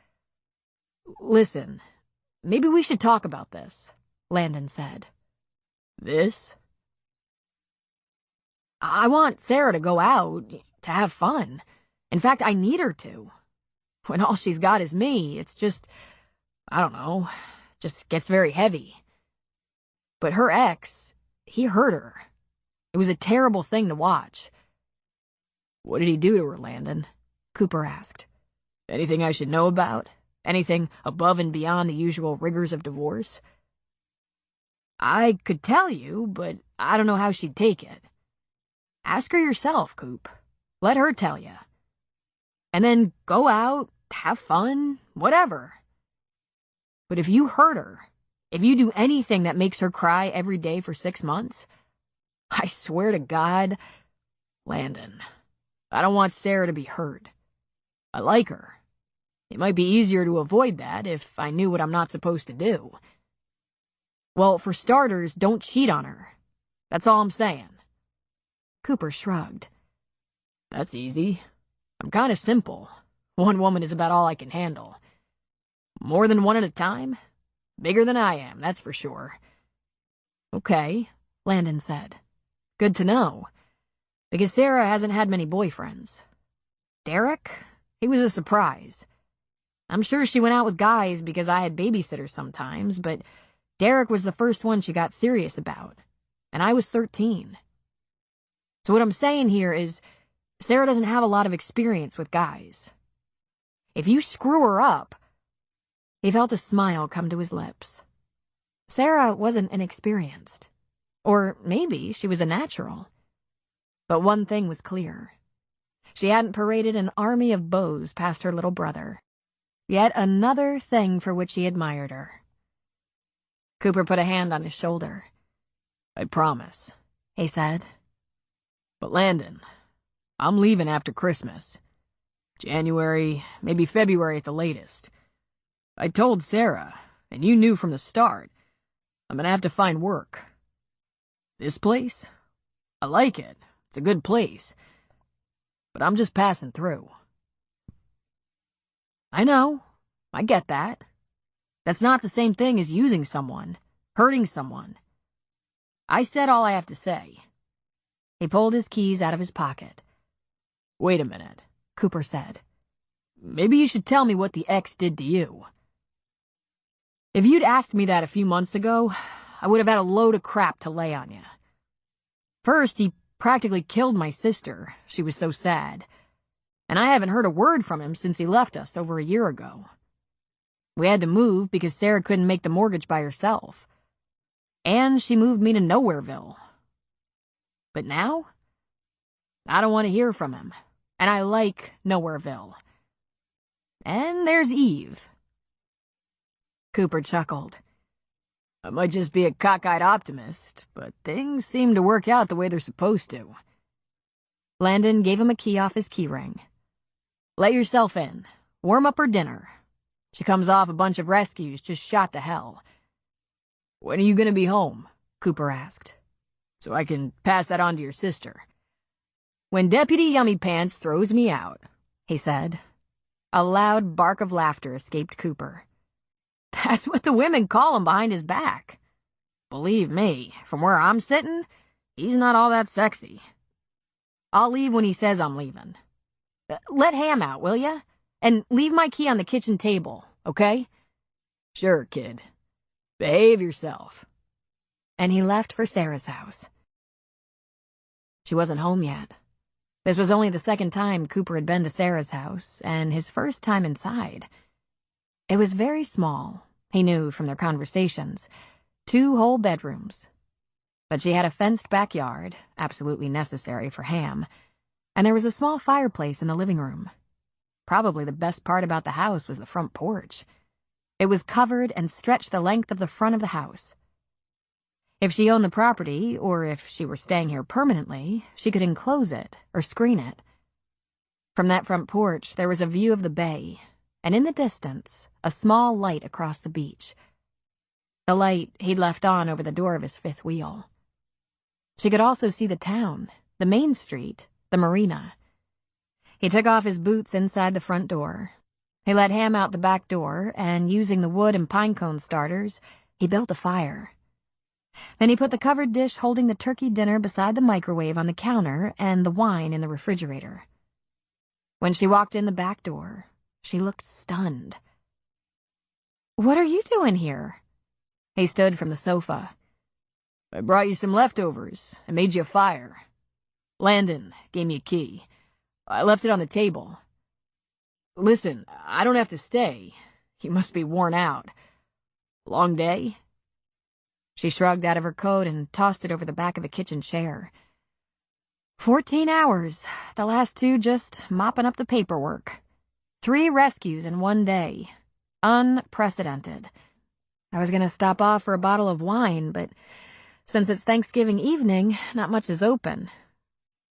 Listen, maybe we should talk about this, Landon said. This? I want Sarah to go out, to have fun. In fact, I need her to. When all she's got is me, it's just, I don't know, just gets very heavy. But her ex, he hurt her. It was a terrible thing to watch. What did he do to her, Landon? Cooper asked. Anything I should know about? Anything above and beyond the usual rigors of divorce? I could tell you, but I don't know how she'd take it. Ask her yourself, Coop. Let her tell you. And then go out, have fun, whatever. But if you hurt her, if you do anything that makes her cry every day for 6 months, I swear to God, Landon, I don't want Sarah to be hurt. I like her. It might be easier to avoid that if I knew what I'm not supposed to do. Well, for starters, don't cheat on her. That's all I'm saying. Cooper shrugged. That's easy. I'm kind of simple. One woman is about all I can handle. More than one at a time? Bigger than I am, that's for sure. Okay, Landon said. Good to know. Because Sarah hasn't had many boyfriends. Derek? he was a surprise. I'm sure she went out with guys because I had babysitters sometimes, but Derek was the first one she got serious about, and I was 13. So what I'm saying here is, Sarah doesn't have a lot of experience with guys. If you screw her up... He felt a smile come to his lips. Sarah wasn't inexperienced. Or maybe she was a natural. But one thing was clear. She hadn't paraded an army of beaus past her little brother. Yet another thing for which he admired her. Cooper put a hand on his shoulder. "I promise," he said. "But Landon, I'm leaving after Christmas. January, maybe February at the latest. I told Sarah, and you knew from the start, I'm gonna have to find work. This place? I like it. It's a good place. But I'm just passing through." "I know. I get that. That's not the same thing as using someone, hurting someone. I said all I have to say." He pulled his keys out of his pocket. "Wait a minute," Cooper said. "Maybe you should tell me what the ex did to you." If you'd asked me that a few months ago, I would have had a load of crap to lay on you. First, he practically killed my sister. She was so sad. And I haven't heard a word from him since he left us over a year ago. We had to move because Sarah couldn't make the mortgage by herself. And she moved me to Nowhereville. But now, I don't want to hear from him. And I like Nowhereville. And there's Eve. Cooper chuckled. "I might just be a cockeyed optimist, but things seem to work out the way they're supposed to." Landon gave him a key off his keyring. "Let yourself in. Warm up her dinner. She comes off a bunch of rescues just shot to hell." "When are you going to be home?" Cooper asked. "So I can pass that on to your sister." "When Deputy Yummy Pants throws me out," he said. A loud bark of laughter escaped Cooper. "That's what the women call him behind his back. Believe me, from where I'm sitting, he's not all that sexy. I'll leave when he says I'm leaving. Let Ham out, will ya? And leave my key on the kitchen table, okay?" "Sure, kid. Behave yourself." And he left for Sarah's house. She wasn't home yet. This was only the second time Cooper had been to Sarah's house, and his first time inside. It was very small, he knew from their conversations, 2 whole bedrooms. But she had a fenced backyard, absolutely necessary for Ham, and there was a small fireplace in the living room. Probably the best part about the house was the front porch. It was covered and stretched the length of the front of the house. If she owned the property, or if she were staying here permanently, she could enclose it or screen it. From that front porch, there was a view of the bay, and in the distance, a small light across the beach. The light he'd left on over the door of his 5th wheel. She could also see the town, the main street, the marina. He took off his boots inside the front door. He let Ham out the back door, and using the wood and pine cone starters, he built a fire. Then he put the covered dish holding the turkey dinner beside the microwave on the counter and the wine in the refrigerator. When she walked in the back door, she looked stunned. "What are you doing here?" He stood from the sofa. "I brought you some leftovers and made you a fire. Landon gave me a key. I left it on the table. Listen, I don't have to stay. You must be worn out. Long day?" She shrugged out of her coat and tossed it over the back of a kitchen chair. 14 hours, the last 2 just mopping up the paperwork. 3 rescues in 1 day. Unprecedented. I was going to stop off for a bottle of wine, but since it's Thanksgiving evening, not much is open.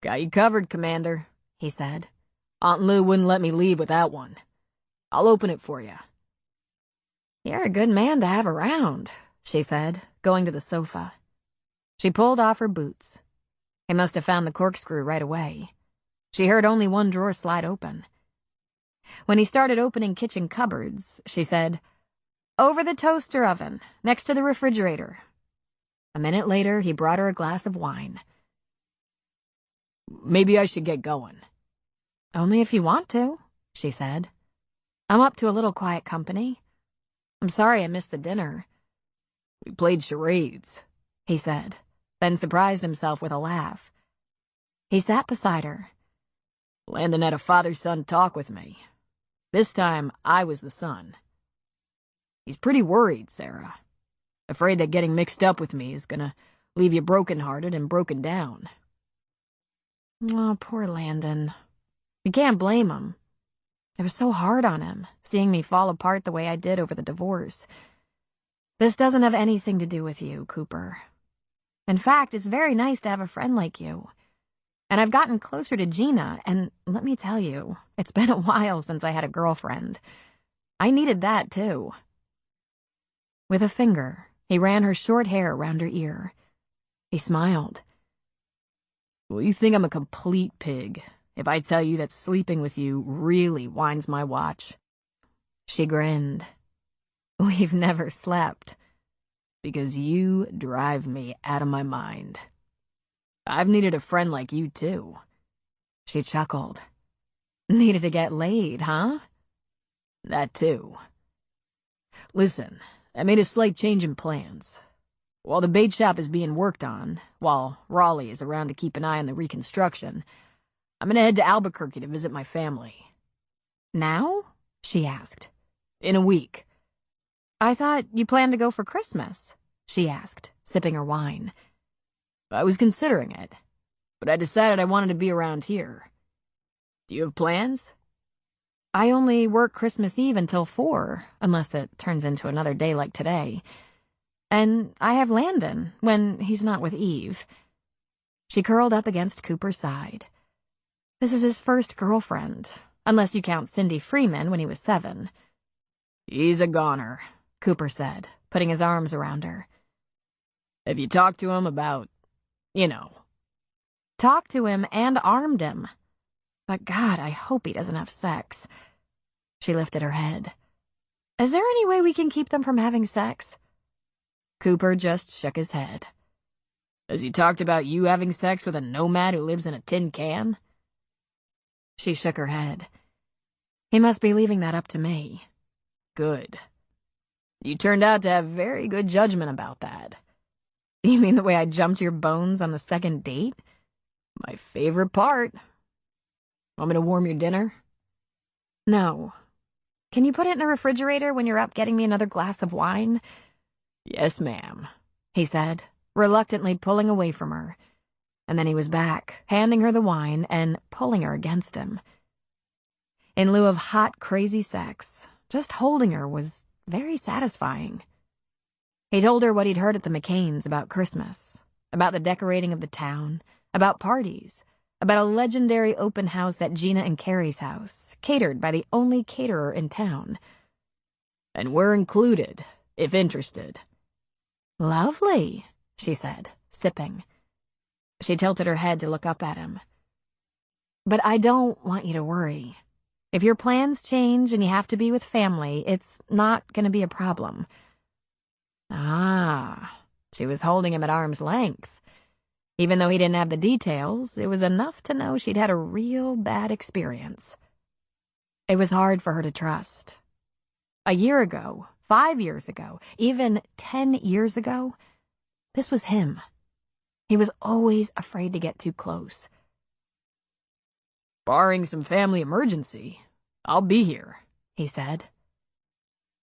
"Got you covered, Commander," he said. "Aunt Lou wouldn't let me leave without one. I'll open it for you." "You're a good man to have around," she said, going to the sofa. She pulled off her boots. He must have found the corkscrew right away. She heard only one drawer slide open. When he started opening kitchen cupboards, she said, "Over the toaster oven, next to the refrigerator." A minute later, he brought her a glass of wine. "Maybe I should get going." "Only if you want to," she said. "I'm up to a little quiet company. I'm sorry I missed the dinner." "We played charades," he said, then surprised himself with a laugh. He sat beside her. "Landon had a father-son talk with me. This time, I was the son. He's pretty worried, Sarah. Afraid that getting mixed up with me is gonna leave you broken-hearted and broken down." Oh, poor Landon. You can't blame him. It was so hard on him, seeing me fall apart the way I did over the divorce. This doesn't have anything to do with you, Cooper. In fact, it's very nice to have a friend like you. And I've gotten closer to Gina, and let me tell you, it's been a while since I had a girlfriend. I needed that, too. With a finger, he ran her short hair around her ear. He smiled. "Well, you think I'm a complete pig if I tell you that sleeping with you really winds my watch?" She grinned. "We've never slept." "Because you drive me out of my mind. I've needed a friend like you, too." She chuckled. "Needed to get laid, huh?" "That, too. Listen, I made a slight change in plans. While the bait shop is being worked on, while Raleigh is around to keep an eye on the reconstruction, I'm gonna head to Albuquerque to visit my family." "Now?" she asked. "In a week." "I thought you planned to go for Christmas," she asked, sipping her wine. "I was considering it, but I decided I wanted to be around here. Do you have plans?" "I only work Christmas Eve until 4, unless it turns into another day like today. And I have Landon, when he's not with Eve." She curled up against Cooper's side. "This is his first girlfriend, unless you count Cindy Freeman when he was 7. "He's a goner," Cooper said, putting his arms around her. "Have you talked to him about, you know?" "Talked to him and armed him. But God, I hope he doesn't have sex." She lifted her head. "Is there any way we can keep them from having sex?" Cooper just shook his head. "Has he talked about you having sex with a nomad who lives in a tin can?" She shook her head. "He must be leaving that up to me." "Good. You turned out to have very good judgment about that." "You mean the way I jumped your bones on the second date?" "My favorite part. Want me to warm your dinner?" "No. Can you put it in the refrigerator when you're up getting me another glass of wine?" "Yes, ma'am," he said, reluctantly pulling away from her. And then he was back, handing her the wine and pulling her against him. In lieu of hot, crazy sex, just holding her was very satisfying. He told her what he'd heard at the McCains about Christmas, about the decorating of the town, about parties, about a legendary open house at Gina and Carrie's house, catered by the only caterer in town. "And we're included, if interested." "Lovely," she said, sipping. She tilted her head to look up at him. "But I don't want you to worry. If your plans change and you have to be with family, it's not going to be a problem." Ah, she was holding him at arm's length. Even though he didn't have the details, it was enough to know she'd had a real bad experience. It was hard for her to trust. A year ago, 5 years ago, even 10 years ago, this was him. He was always afraid to get too close. "Barring some family emergency, I'll be here," he said.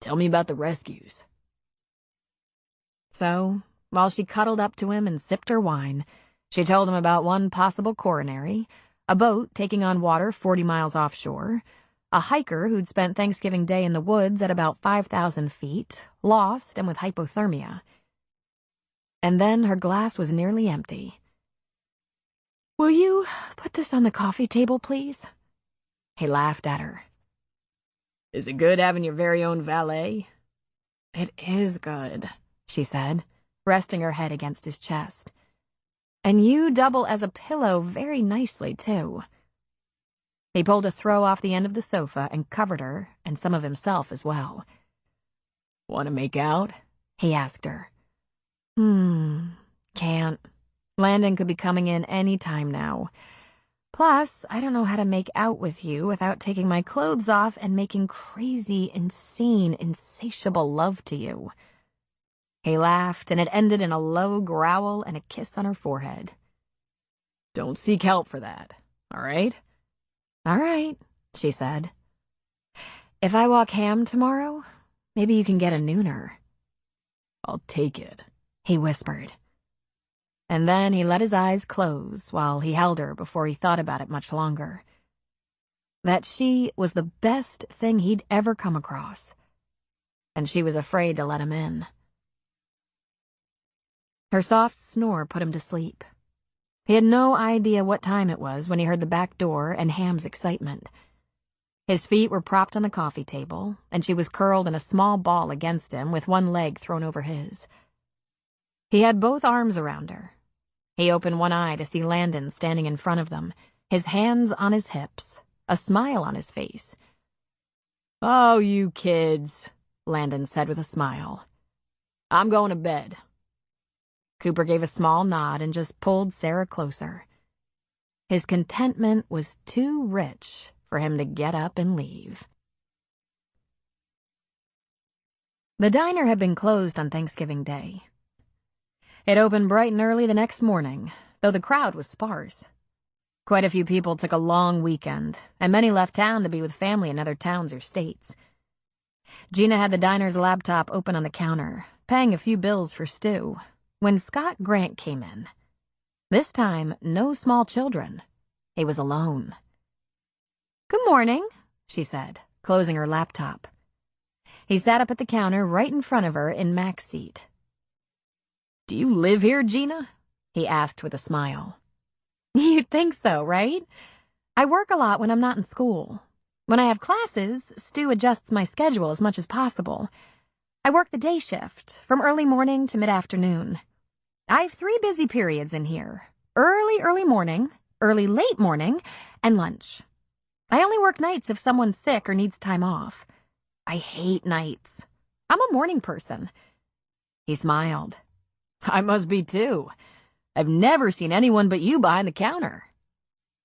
"Tell me about the rescues." So, while she cuddled up to him and sipped her wine, she told him about one possible coronary, a boat taking on water 40 miles offshore, a hiker who'd spent Thanksgiving Day in the woods at about 5,000 feet, lost and with hypothermia. And then her glass was nearly empty. "Will you put this on the coffee table, please?" He laughed at her. "Is it good having your very own valet?" "It is good," she said, resting her head against his chest. "And you double as a pillow very nicely, too." He pulled a throw off the end of the sofa and covered her and some of himself as well. "Want to make out?" he asked her. Can't. Landon could be coming in any time now. Plus, I don't know how to make out with you without taking my clothes off and making crazy, insane, insatiable love to you." He laughed, and it ended in a low growl and a kiss on her forehead. "Don't seek help for that, all right?" "All right," she said. "If I walk ham tomorrow, maybe you can get a nooner." "I'll take it," he whispered. And then he let his eyes close while he held her before he thought about it much longer. That she was the best thing he'd ever come across, and she was afraid to let him in. Her soft snore put him to sleep. He had no idea what time it was when he heard the back door and Ham's excitement. His feet were propped on the coffee table, and she was curled in a small ball against him with one leg thrown over his. He had both arms around her. He opened one eye to see Landon standing in front of them, his hands on his hips, a smile on his face. "Oh, you kids," Landon said with a smile. "I'm going to bed." Cooper gave a small nod and just pulled Sarah closer. His contentment was too rich for him to get up and leave. The diner had been closed on Thanksgiving Day. It opened bright and early the next morning, though the crowd was sparse. Quite a few people took a long weekend, and many left town to be with family in other towns or states. Gina had the diner's laptop open on the counter, paying a few bills for stew, when Scott Grant came in. This time, no small children. He was alone. "Good morning," she said, closing her laptop. He sat up at the counter right in front of her in Mac's seat. "Do you live here, Gina?" he asked with a smile. "You'd think so, right? I work a lot when I'm not in school. When I have classes, Stu adjusts my schedule as much as possible. I work the day shift, from early morning to mid-afternoon. I have 3 busy periods in here: early morning, early late morning, and lunch. I only work nights if someone's sick or needs time off. I hate nights. I'm a morning person." He smiled. "I must be too. I've never seen anyone but you behind the counter."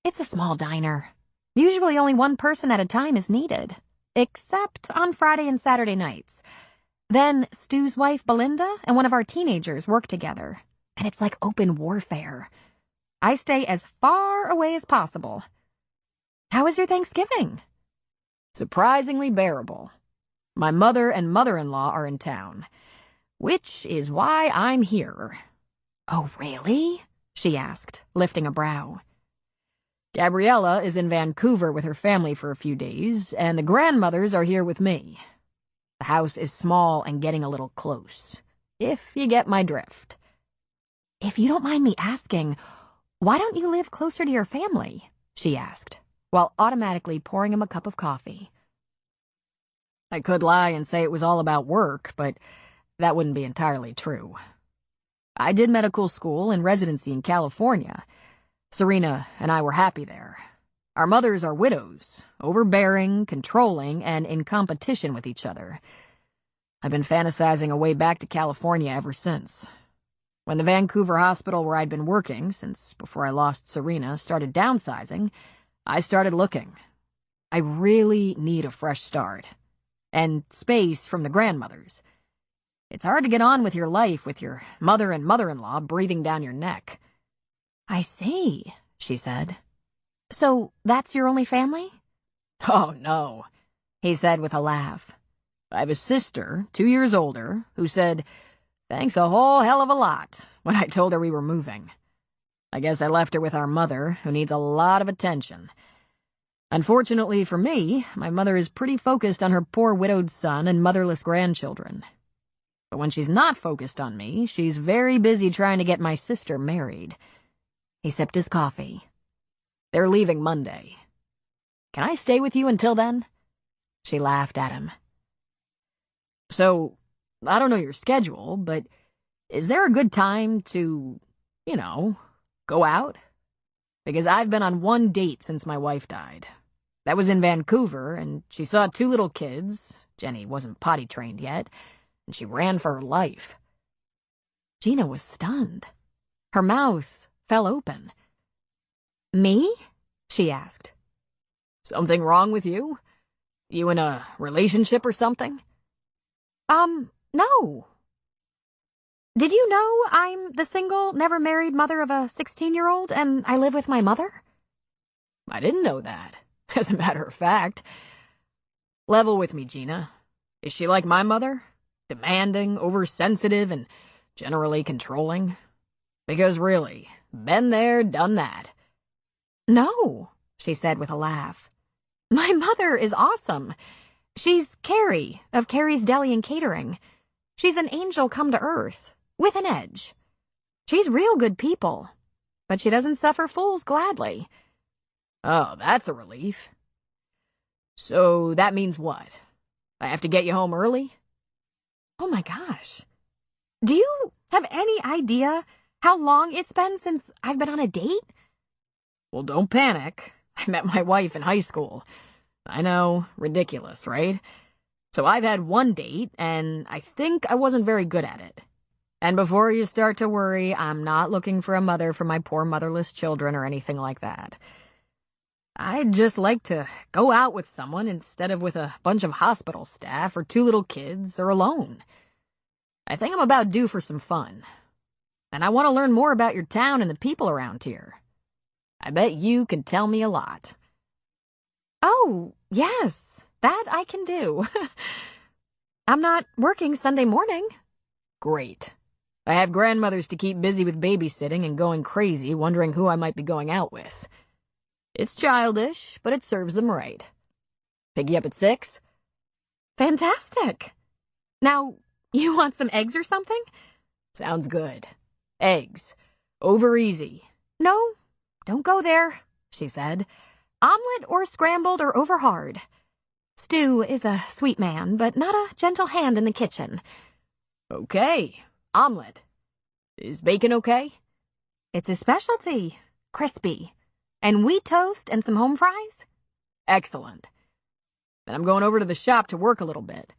"It's a small diner. Usually only one person at a time is needed, except on Friday and Saturday nights. Then Stu's wife, Belinda, and one of our teenagers work together, and it's like open warfare. I stay as far away as possible. How was your Thanksgiving?" "Surprisingly bearable. My mother and mother-in-law are in town, which is why I'm here." "Oh, really?" she asked, lifting a brow. "Gabriella is in Vancouver with her family for a few days, and the grandmothers are here with me. The house is small and getting a little close, if you get my drift." "If you don't mind me asking, why don't you live closer to your family?" she asked, while automatically pouring him a cup of coffee. I could lie and say it was all about work, but that wouldn't be entirely true. I did medical school and residency in California. Serena and I were happy there. Our mothers are widows, overbearing, controlling, and in competition with each other. I've been fantasizing a way back to California ever since. When the Vancouver hospital where I'd been working since before I lost Serena started downsizing, I started looking. I really need a fresh start. And space from the grandmothers. It's hard to get on with your life with your mother and mother-in-law breathing down your neck. "I see," she said. "So that's your only family?" "Oh, no," he said with a laugh. "I have a sister, 2 years older, who said, 'Thanks a whole hell of a lot,' when I told her we were moving. I guess I left her with our mother, who needs a lot of attention. Unfortunately for me, my mother is pretty focused on her poor widowed son and motherless grandchildren. But when she's not focused on me, she's very busy trying to get my sister married." He sipped his coffee. "They're leaving Monday. Can I stay with you until then?" She laughed at him. "So, I don't know your schedule, but is there a good time to, go out? Because I've been on 1 date since my wife died. That was in Vancouver, and she saw 2 little kids. Jenny wasn't potty trained yet, and she ran for her life." Gina was stunned. Her mouth fell open. "Me? she asked. Something wrong with you? You in a relationship or something? No. Did you know I'm the single, never married mother of a 16-year-old, and I live with my mother? I didn't know that. As a matter of fact. Level with me, Gina. Is she like my mother? Demanding, oversensitive, and generally controlling? Because really, been there, done that. No, she said with a laugh. My mother is awesome. She's Carrie, of Carrie's Deli and Catering. She's an angel come to earth, with an edge. She's real good people, but she doesn't suffer fools gladly. Oh, that's a relief. So that means what? I have to get you home early? Oh my gosh. Do you have any idea how long it's been since I've been on a date? Well, don't panic. I met my wife in high school. I know, ridiculous, right? So I've had one date, and I think I wasn't very good at it. And before you start to worry, I'm not looking for a mother for my poor motherless children or anything like that. I'd just like to go out with someone instead of with a bunch of hospital staff or 2 little kids or alone. I think I'm about due for some fun. And I want to learn more about your town and the people around here. I bet you can tell me a lot. Oh, yes, that I can do. I'm not working Sunday morning. Great. I have grandmothers to keep busy with babysitting and going crazy wondering who I might be going out with. It's childish, but it serves them right. Pick you up at 6? Fantastic. Now, you want some eggs or something? Sounds good. Eggs. Over easy. No, don't go there, she said. Omelet or scrambled or over hard. Stu is a sweet man, but not a gentle hand in the kitchen. Okay. Omelet. Is bacon okay? It's his specialty. Crispy. And wheat toast and some home fries? Excellent. Then I'm going over to the shop to work a little bit.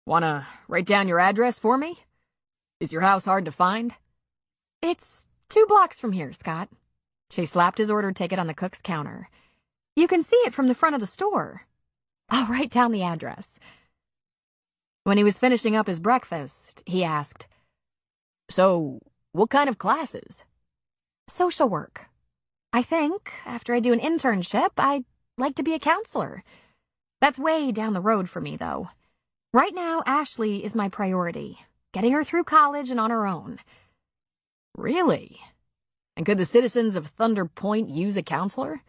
Wanna write down your address for me? Is your house hard to find? It's 2 blocks from here, Scott. She slapped his order ticket on the cook's counter. You can see it from the front of the store. I'll write down the address. When he was finishing up his breakfast, he asked, So, what kind of classes? Social work. I think, after I do an internship, I'd like to be a counselor. That's way down the road for me, though. Right now, Ashley is my priority, getting her through college and on her own. Really? And could the citizens of Thunder Point use a counselor?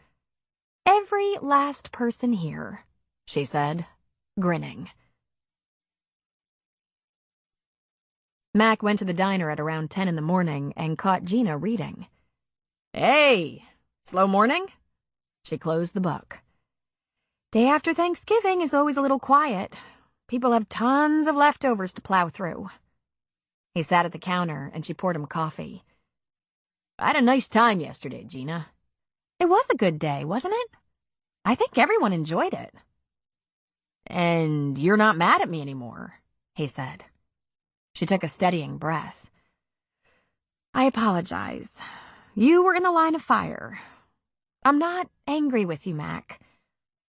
Every last person here, she said, grinning. Mac went to the diner at around 10 in the morning and caught Gina reading. Hey! Slow morning? She closed the book. Day after Thanksgiving is always a little quiet. People have tons of leftovers to plow through. He sat at the counter and she poured him coffee. I had a nice time yesterday, Gina. It was a good day, wasn't it? I think everyone enjoyed it. And you're not mad at me anymore, he said. She took a steadying breath. I apologize. You were in the line of fire. I'm not angry with you, Mac.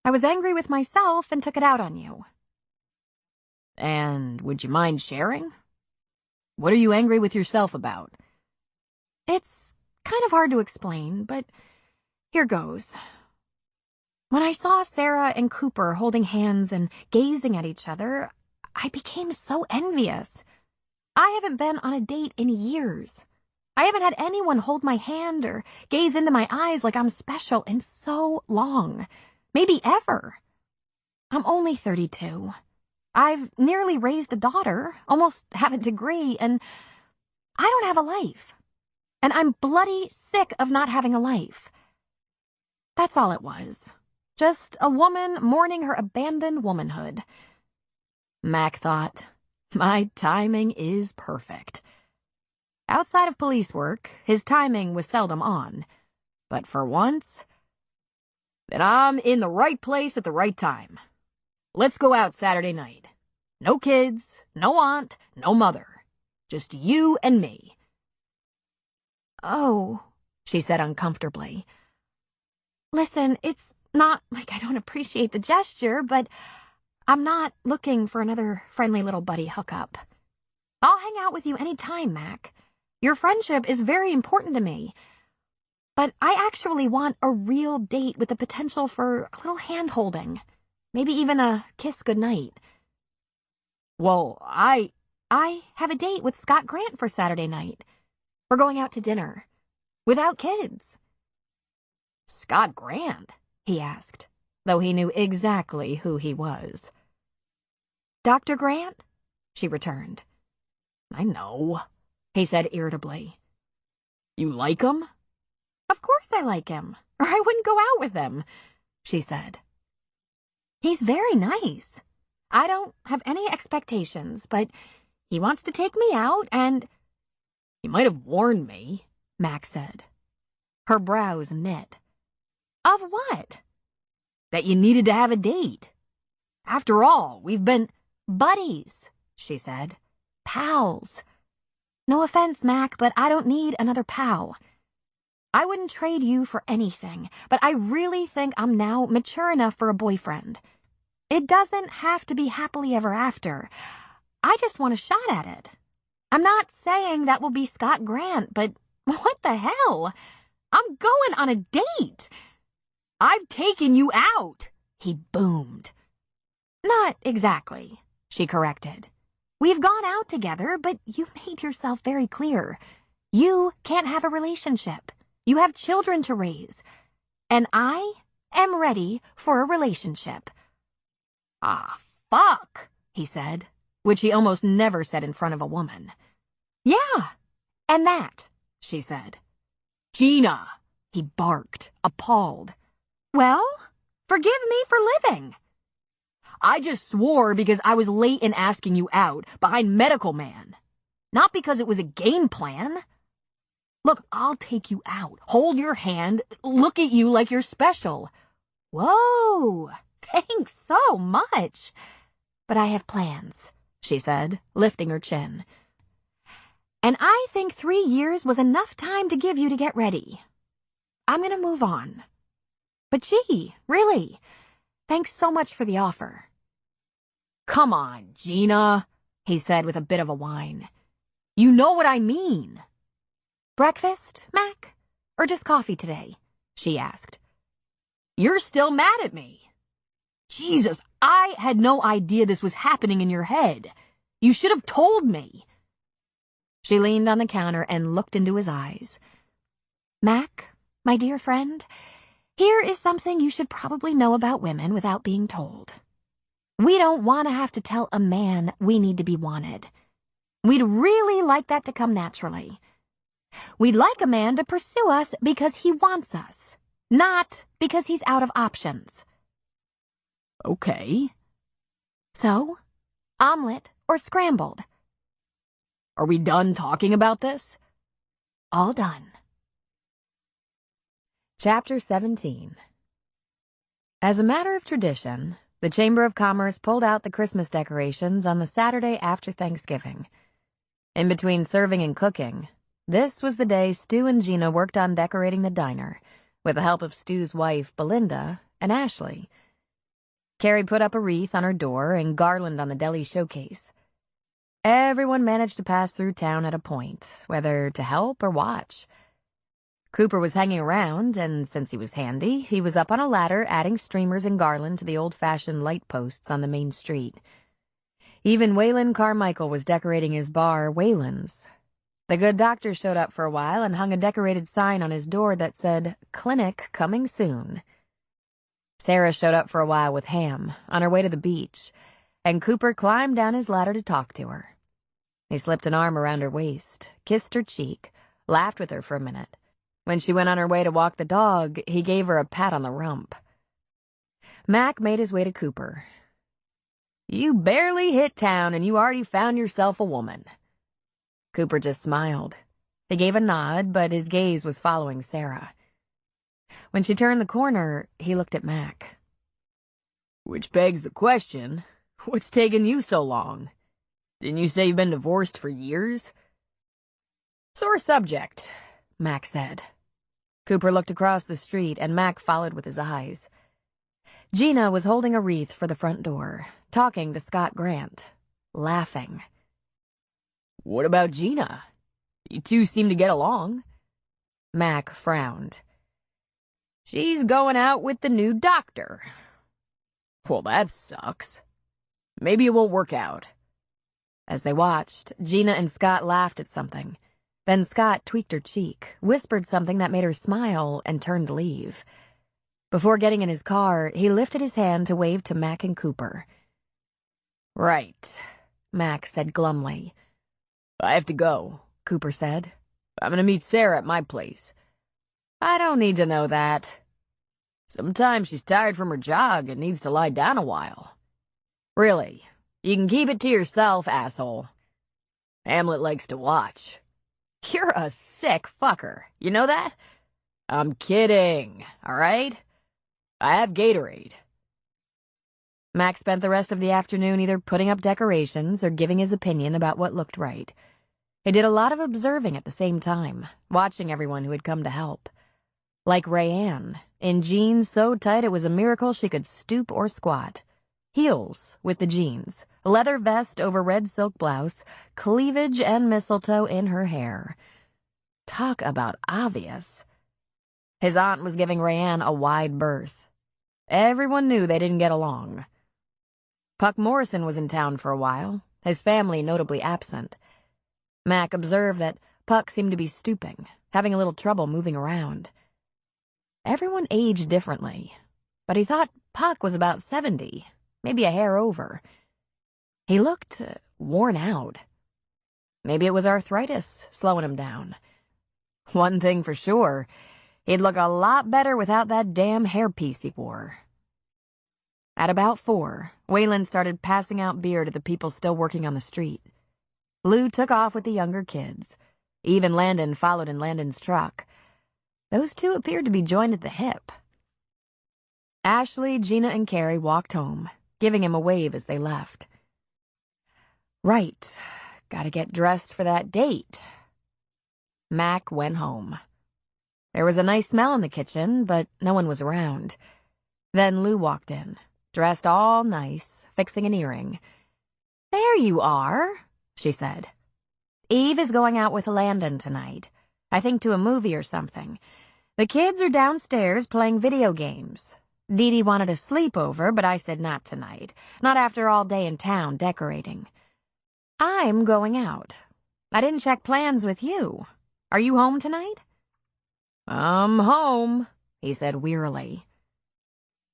I was angry with myself and took it out on you. And would you mind sharing? What are you angry with yourself about? It's kind of hard to explain, but here goes. When I saw Sarah and Cooper holding hands and gazing at each other, I became so envious. I haven't been on a date in years. I haven't had anyone hold my hand or gaze into my eyes like I'm special in so long. Maybe ever. I'm only 32. I've nearly raised a daughter, almost have a degree, and I don't have a life. And I'm bloody sick of not having a life. That's all it was. Just a woman mourning her abandoned womanhood. Mac thought, my timing is perfect. Outside of police work, his timing was seldom on. But for once, then I'm in the right place at the right time. Let's go out Saturday night. No kids, no aunt, no mother. Just you and me. Oh, she said uncomfortably. Listen, it's not like I don't appreciate the gesture, but I'm not looking for another friendly little buddy hookup. I'll hang out with you any time, Mac. Your friendship is very important to me. But I actually want a real date with the potential for a little hand-holding. Maybe even a kiss goodnight. Well, I have a date with Scott Grant for Saturday night. We're going out to dinner. Without kids. Scott Grant? He asked, though he knew exactly who he was. Dr. Grant? She returned. I know, he said irritably. You like him? Of course I like him, or I wouldn't go out with him, she said. He's very nice. I don't have any expectations, but he wants to take me out and... He might have warned me, Mac said. Her brows knit. Of what? That you needed to have a date. After all, we've been... Buddies, she said. Pals. No offense, Mac, but I don't need another pal. I wouldn't trade you for anything, but I really think I'm now mature enough for a boyfriend. It doesn't have to be happily ever after. I just want a shot at it. I'm not saying that will be Scott Grant, but what the hell? I'm going on a date. I've taken you out, he boomed. Not exactly, she corrected. We've gone out together, but you made yourself very clear. You can't have a relationship. You have children to raise. And I am ready for a relationship. Ah, fuck, he said, which he almost never said in front of a woman. Yeah, and that, she said. Gina, he barked, appalled. Well, forgive me for living. I just swore because I was late in asking you out behind medical man. Not because it was a game plan. Look, I'll take you out, hold your hand, look at you like you're special. Whoa, thanks so much. But I have plans, she said, lifting her chin. And I think 3 years was enough time to give you to get ready. I'm gonna move on. But gee, really, thanks so much for the offer. Come on, Gina, he said with a bit of a whine. You know what I mean. Breakfast, Mac? Or just coffee today? She asked. You're still mad at me. Jesus, I had no idea this was happening in your head. You should have told me. She leaned on the counter and looked into his eyes. Mac, my dear friend, here is something you should probably know about women without being told. We don't want to have to tell a man we need to be wanted. We'd really like that to come naturally. We'd like a man to pursue us because he wants us, not because he's out of options. Okay. So, omelet or scrambled? Are we done talking about this? All done. Chapter 17. As a matter of tradition, the Chamber of Commerce pulled out the Christmas decorations on the Saturday after Thanksgiving. In between serving and cooking, this was the day Stu and Gina worked on decorating the diner, with the help of Stu's wife, Belinda, and Ashley. Carrie put up a wreath on her door and garland on the deli showcase. Everyone managed to pass through town at a point, whether to help or watch. Cooper was hanging around, and since he was handy, he was up on a ladder adding streamers and garland to the old-fashioned light posts on the main street. Even Waylon Carmichael was decorating his bar, Waylon's. The good doctor showed up for a while and hung a decorated sign on his door that said, "Clinic coming soon." Sarah showed up for a while with Ham, on her way to the beach, and Cooper climbed down his ladder to talk to her. He slipped an arm around her waist, kissed her cheek, laughed with her for a minute. When she went on her way to walk the dog, he gave her a pat on the rump. Mac made his way to Cooper. You barely hit town and you already found yourself a woman. Cooper just smiled. He gave a nod, but his gaze was following Sarah. When she turned the corner, he looked at Mac. Which begs the question, what's taking you so long? Didn't you say you've been divorced for years? Sore subject, Mac said. Cooper looked across the street, and Mac followed with his eyes. Gina was holding a wreath for the front door, talking to Scott Grant, laughing. What about Gina? You two seem to get along. Mac frowned. She's going out with the new doctor. Well, that sucks. Maybe it won't work out. As they watched, Gina and Scott laughed at something. Then Scott tweaked her cheek, whispered something that made her smile, and turned to leave. Before getting in his car, he lifted his hand to wave to Mac and Cooper. Right, Mac said glumly. I have to go, Cooper said. I'm gonna meet Sarah at my place. I don't need to know that. Sometimes she's tired from her jog and needs to lie down a while. Really, you can keep it to yourself, asshole. Hamlet likes to watch. You're a sick fucker, you know that? I'm kidding, all right? I have Gatorade. Mac spent the rest of the afternoon either putting up decorations or giving his opinion about what looked right. He did a lot of observing at the same time, watching everyone who had come to help. Like Rayanne, in jeans so tight it was a miracle she could stoop or squat. Heels with the jeans, leather vest over red silk blouse, cleavage and mistletoe in her hair. Talk about obvious. His aunt was giving Rayanne a wide berth. Everyone knew they didn't get along. Puck Morrison was in town for a while, his family notably absent. Mac observed that Puck seemed to be stooping, having a little trouble moving around. Everyone aged differently, but he thought Puck was about 70, maybe a hair over. He looked worn out. Maybe it was arthritis slowing him down. One thing for sure, he'd look a lot better without that damn hairpiece he wore. At about 4, Waylon started passing out beer to the people still working on the street. Lou took off with the younger kids. Eve and Landon followed in Landon's truck. Those two appeared to be joined at the hip. Ashley, Gina, and Carrie walked home, giving him a wave as they left. Right, gotta get dressed for that date. Mac went home. There was a nice smell in the kitchen, but no one was around. Then Lou walked in, dressed all nice, fixing an earring. "There you are," she said. "Eve is going out with Landon tonight. I think to a movie or something. The kids are downstairs playing video games. Dee Dee wanted a sleepover, but I said not tonight. Not after all day in town decorating. I'm going out. I didn't check plans with you. Are you home tonight?" "I'm home," he said wearily.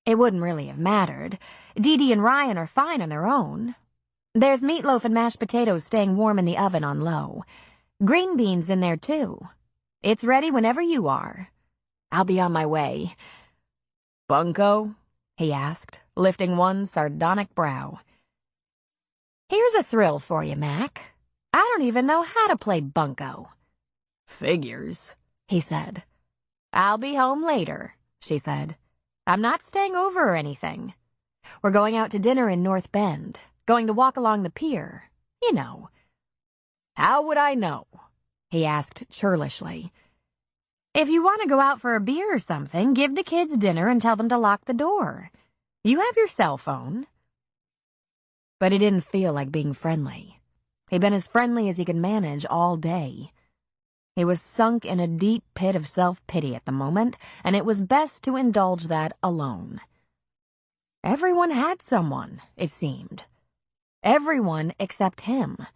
It wouldn't really have mattered. Dee Dee and Ryan are fine on their own. There's meatloaf and mashed potatoes staying warm in the oven on low. Green beans in there, too. It's ready whenever you are. I'll be on my way. "Bunko?" he asked, lifting one sardonic brow. "Here's a thrill for you, Mac. I don't even know how to play bunco." "Figures," he said. "I'll be home later," she said. "I'm not staying over or anything. We're going out to dinner in North Bend, going to walk along the pier. You know." "How would I know?" he asked churlishly. "If you want to go out for a beer or something, give the kids dinner and tell them to lock the door. You have your cell phone." But he didn't feel like being friendly. He'd been as friendly as he could manage all day. He was sunk in a deep pit of self-pity at the moment, and it was best to indulge that alone. Everyone had someone, it seemed. Everyone except him.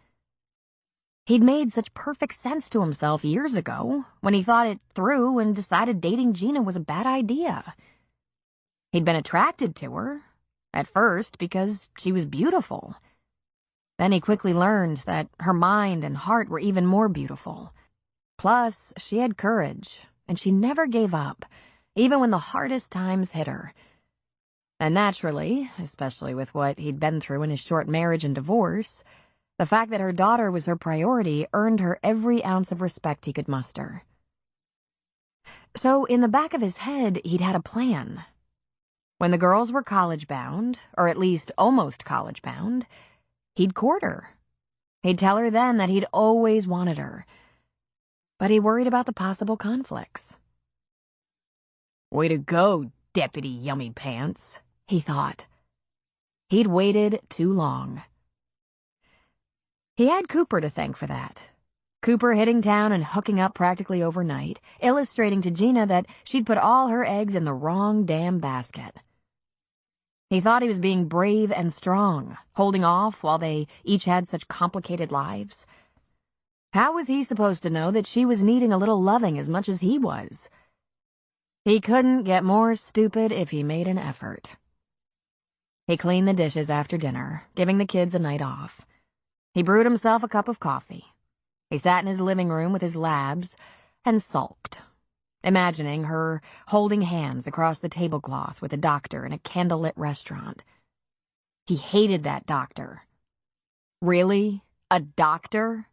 He'd made such perfect sense to himself years ago, when he thought it through and decided dating Gina was a bad idea. He'd been attracted to her, at first because she was beautiful. Then he quickly learned that her mind and heart were even more beautiful. Plus, she had courage, and she never gave up, even when the hardest times hit her. And naturally, especially with what he'd been through in his short marriage and divorce, the fact that her daughter was her priority earned her every ounce of respect he could muster. So, in the back of his head, he'd had a plan. When the girls were college-bound, or at least almost college-bound, he'd court her. He'd tell her then that he'd always wanted her. But he worried about the possible conflicts. Way to go, Deputy Yummy Pants, he thought. He'd waited too long. He had Cooper to thank for that. Cooper hitting town and hooking up practically overnight, illustrating to Gina that she'd put all her eggs in the wrong damn basket. He thought he was being brave and strong, holding off while they each had such complicated lives. How was he supposed to know that she was needing a little loving as much as he was? He couldn't get more stupid if he made an effort. He cleaned the dishes after dinner, giving the kids a night off. He brewed himself a cup of coffee. He sat in his living room with his labs and sulked, imagining her holding hands across the tablecloth with a doctor in a candlelit restaurant. He hated that doctor. Really? A doctor?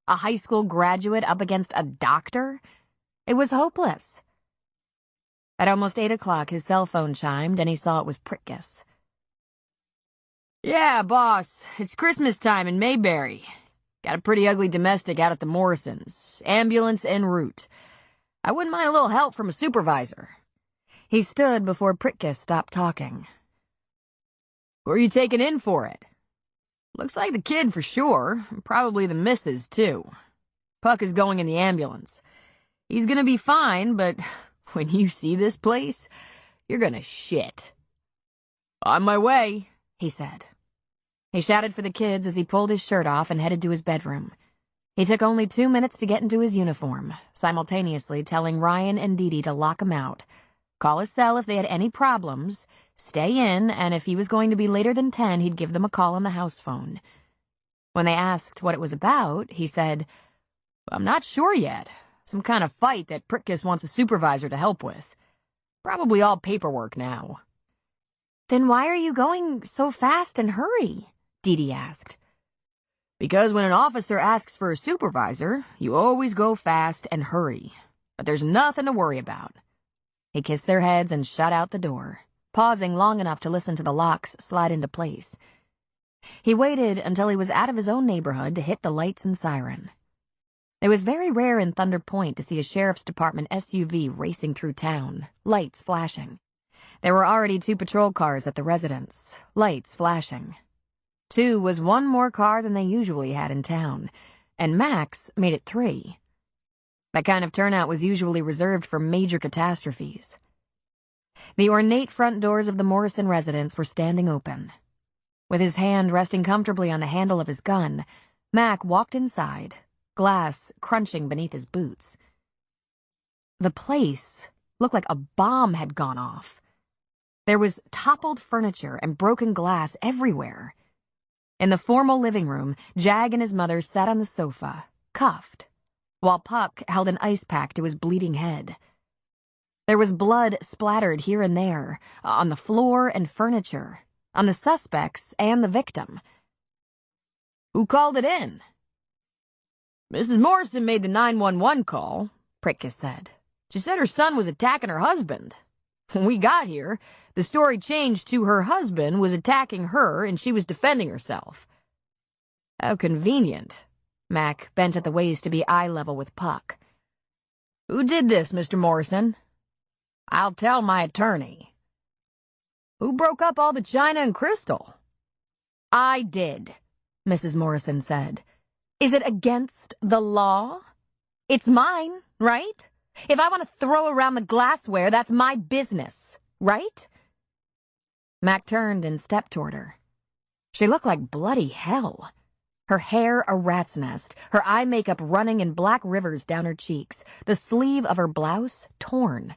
A high school graduate up against a doctor? It was hopeless. At almost 8 o'clock, his cell phone chimed, and he saw it was Pritkus. Yeah, boss, it's Christmas time in Mayberry. Got a pretty ugly domestic out at the Morrisons. Ambulance en route. I wouldn't mind a little help from a supervisor. He stood before Pritkus stopped talking. Who are you taking in for it? Looks like the kid for sure. Probably the missus, too. Puck is going in the ambulance. He's gonna be fine, but when you see this place, you're gonna shit. On my way, he said. He shouted for the kids as he pulled his shirt off and headed to his bedroom. He took only 2 minutes to get into his uniform, simultaneously telling Ryan and Dee Dee to lock him out, call his cell if they had any problems, stay in, and if he was going to be later than 10, he'd give them a call on the house phone. When they asked what it was about, he said, I'm not sure yet. Some kind of fight that Pritkus wants a supervisor to help with. Probably all paperwork now. Then why are you going so fast and hurry? Dee Dee asked. Because when an officer asks for a supervisor, you always go fast and hurry. But there's nothing to worry about. He kissed their heads and shut out the door, pausing long enough to listen to the locks slide into place. He waited until he was out of his own neighborhood to hit the lights and siren. It was very rare in Thunder Point to see a sheriff's department SUV racing through town, lights flashing. There were already 2 patrol cars at the residence, lights flashing. 2 was 1 more car than they usually had in town, and Max made it 3. That kind of turnout was usually reserved for major catastrophes. The ornate front doors of the Morrison residence were standing open. With his hand resting comfortably on the handle of his gun, Mac walked inside, glass crunching beneath his boots. The place looked like a bomb had gone off. There was toppled furniture and broken glass everywhere. In the formal living room, Jag and his mother sat on the sofa, cuffed, while Puck held an ice pack to his bleeding head. There was blood splattered here and there, on the floor and furniture, on the suspects and the victim. Who called it in? Mrs. Morrison made the 911 call, Pritkus said. She said her son was attacking her husband. When we got here, the story changed to her husband was attacking her and she was defending herself. How convenient. Mac bent at the waist to be eye level with Puck. Who did this, Mr. Morrison? I'll tell my attorney. Who broke up all the china and crystal? I did, Mrs. Morrison said. Is it against the law? It's mine, right? If I want to throw around the glassware, that's my business, right? Mac turned and stepped toward her. She looked like bloody hell. Her hair a rat's nest, her eye makeup running in black rivers down her cheeks, the sleeve of her blouse torn.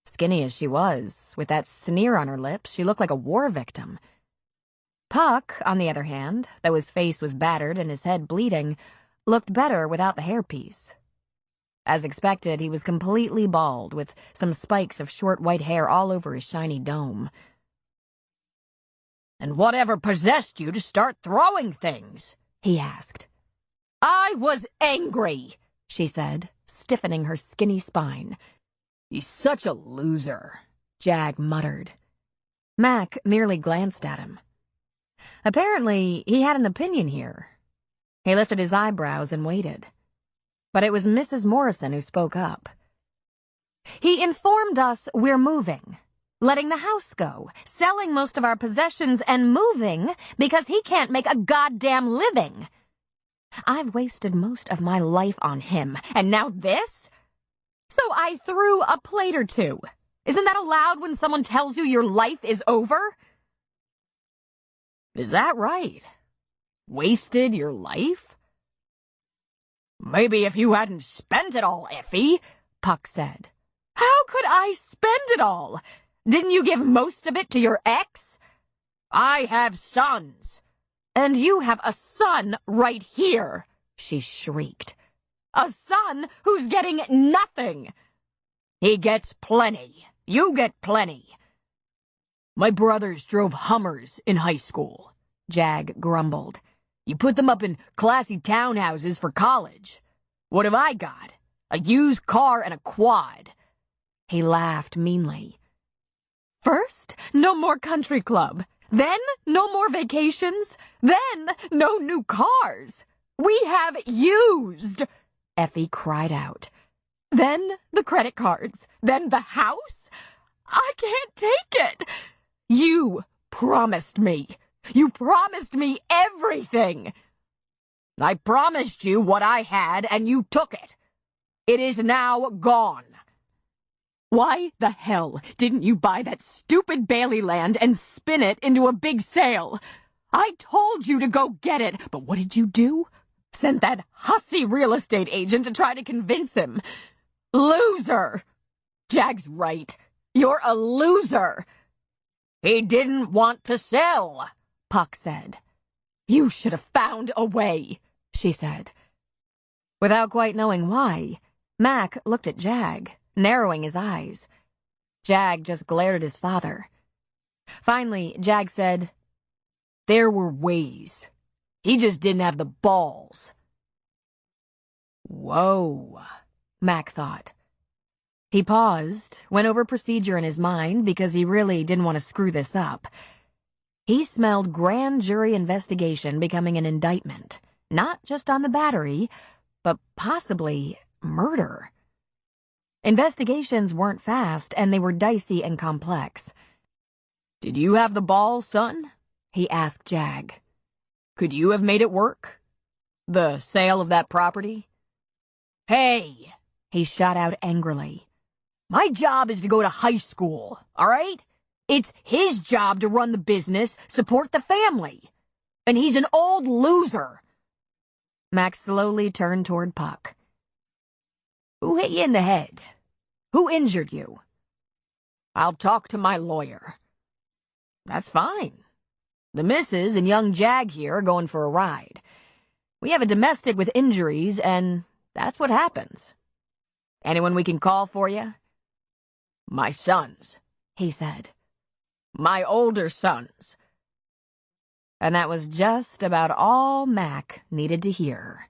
Skinny as she was, with that sneer on her lips, she looked like a war victim. Puck, on the other hand, though his face was battered and his head bleeding, looked better without the hairpiece. As expected, he was completely bald, with some spikes of short white hair all over his shiny dome. And whatever possessed you to start throwing things? He asked. I was angry, she said, stiffening her skinny spine. He's such a loser, Jag muttered. Mac merely glanced at him. Apparently, he had an opinion here. He lifted his eyebrows and waited. But it was Mrs. Morrison who spoke up. He informed us we're moving, letting the house go, selling most of our possessions, and moving because he can't make a goddamn living. I've wasted most of my life on him, and now this? So I threw a plate or two. Isn't that allowed when someone tells you your life is over? Is that right? Wasted your life? Maybe if you hadn't spent it all, Effie, Puck said. How could I spend it all? Didn't you give most of it to your ex? I have sons. And you have a son right here, she shrieked. A son who's getting nothing. He gets plenty. You get plenty. My brothers drove Hummers in high school, Jag grumbled. You put them up in classy townhouses for college. What have I got? A used car and a quad. He laughed meanly. First, no more country club. Then, no more vacations. Then, no new cars. We have used, Effie cried out. Then, the credit cards. Then, the house. I can't take it. You promised me. You promised me everything. I promised you what I had, and you took it. It is now gone. Why the hell didn't you buy that stupid Bailey land and spin it into a big sale? I told you to go get it, but what did you do? Sent that hussy real estate agent to try to convince him. Loser! Jag's right. You're a loser. He didn't want to sell, Puck said. You should have found a way, she said. Without quite knowing why, Mac looked at Jag, narrowing his eyes. Jag just glared at his father. Finally, Jag said, There were ways. He just didn't have the balls. Whoa, Mac thought. He paused, went over procedure in his mind because he really didn't want to screw this up. He smelled grand jury investigation becoming an indictment, not just on the battery, but possibly murder. Investigations weren't fast, and they were dicey and complex. Did you have the balls, son? He asked Jag. Could you have made it work? The sale of that property? Hey, he shot out angrily. My job is to go to high school, all right? It's his job to run the business, support the family. And he's an old loser. Max slowly turned toward Puck. Who hit you in the head? Who injured you? I'll talk to my lawyer. That's fine. The missus and young Jag here are going for a ride. We have a domestic with injuries, and that's what happens. Anyone we can call for you? My sons, he said. My older sons. And that was just about all Mac needed to hear.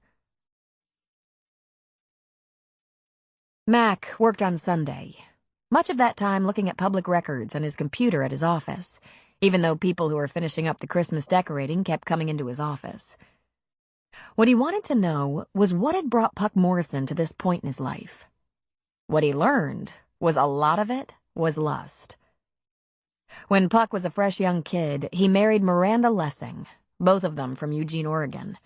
Mac worked on Sunday, much of that time looking at public records on his computer at his office, even though people who were finishing up the Christmas decorating kept coming into his office. What he wanted to know was what had brought Puck Morrison to this point in his life. What he learned was a lot of it was lust. When Puck was a fresh young kid, he married Miranda Lessing, both of them from Eugene, Oregon.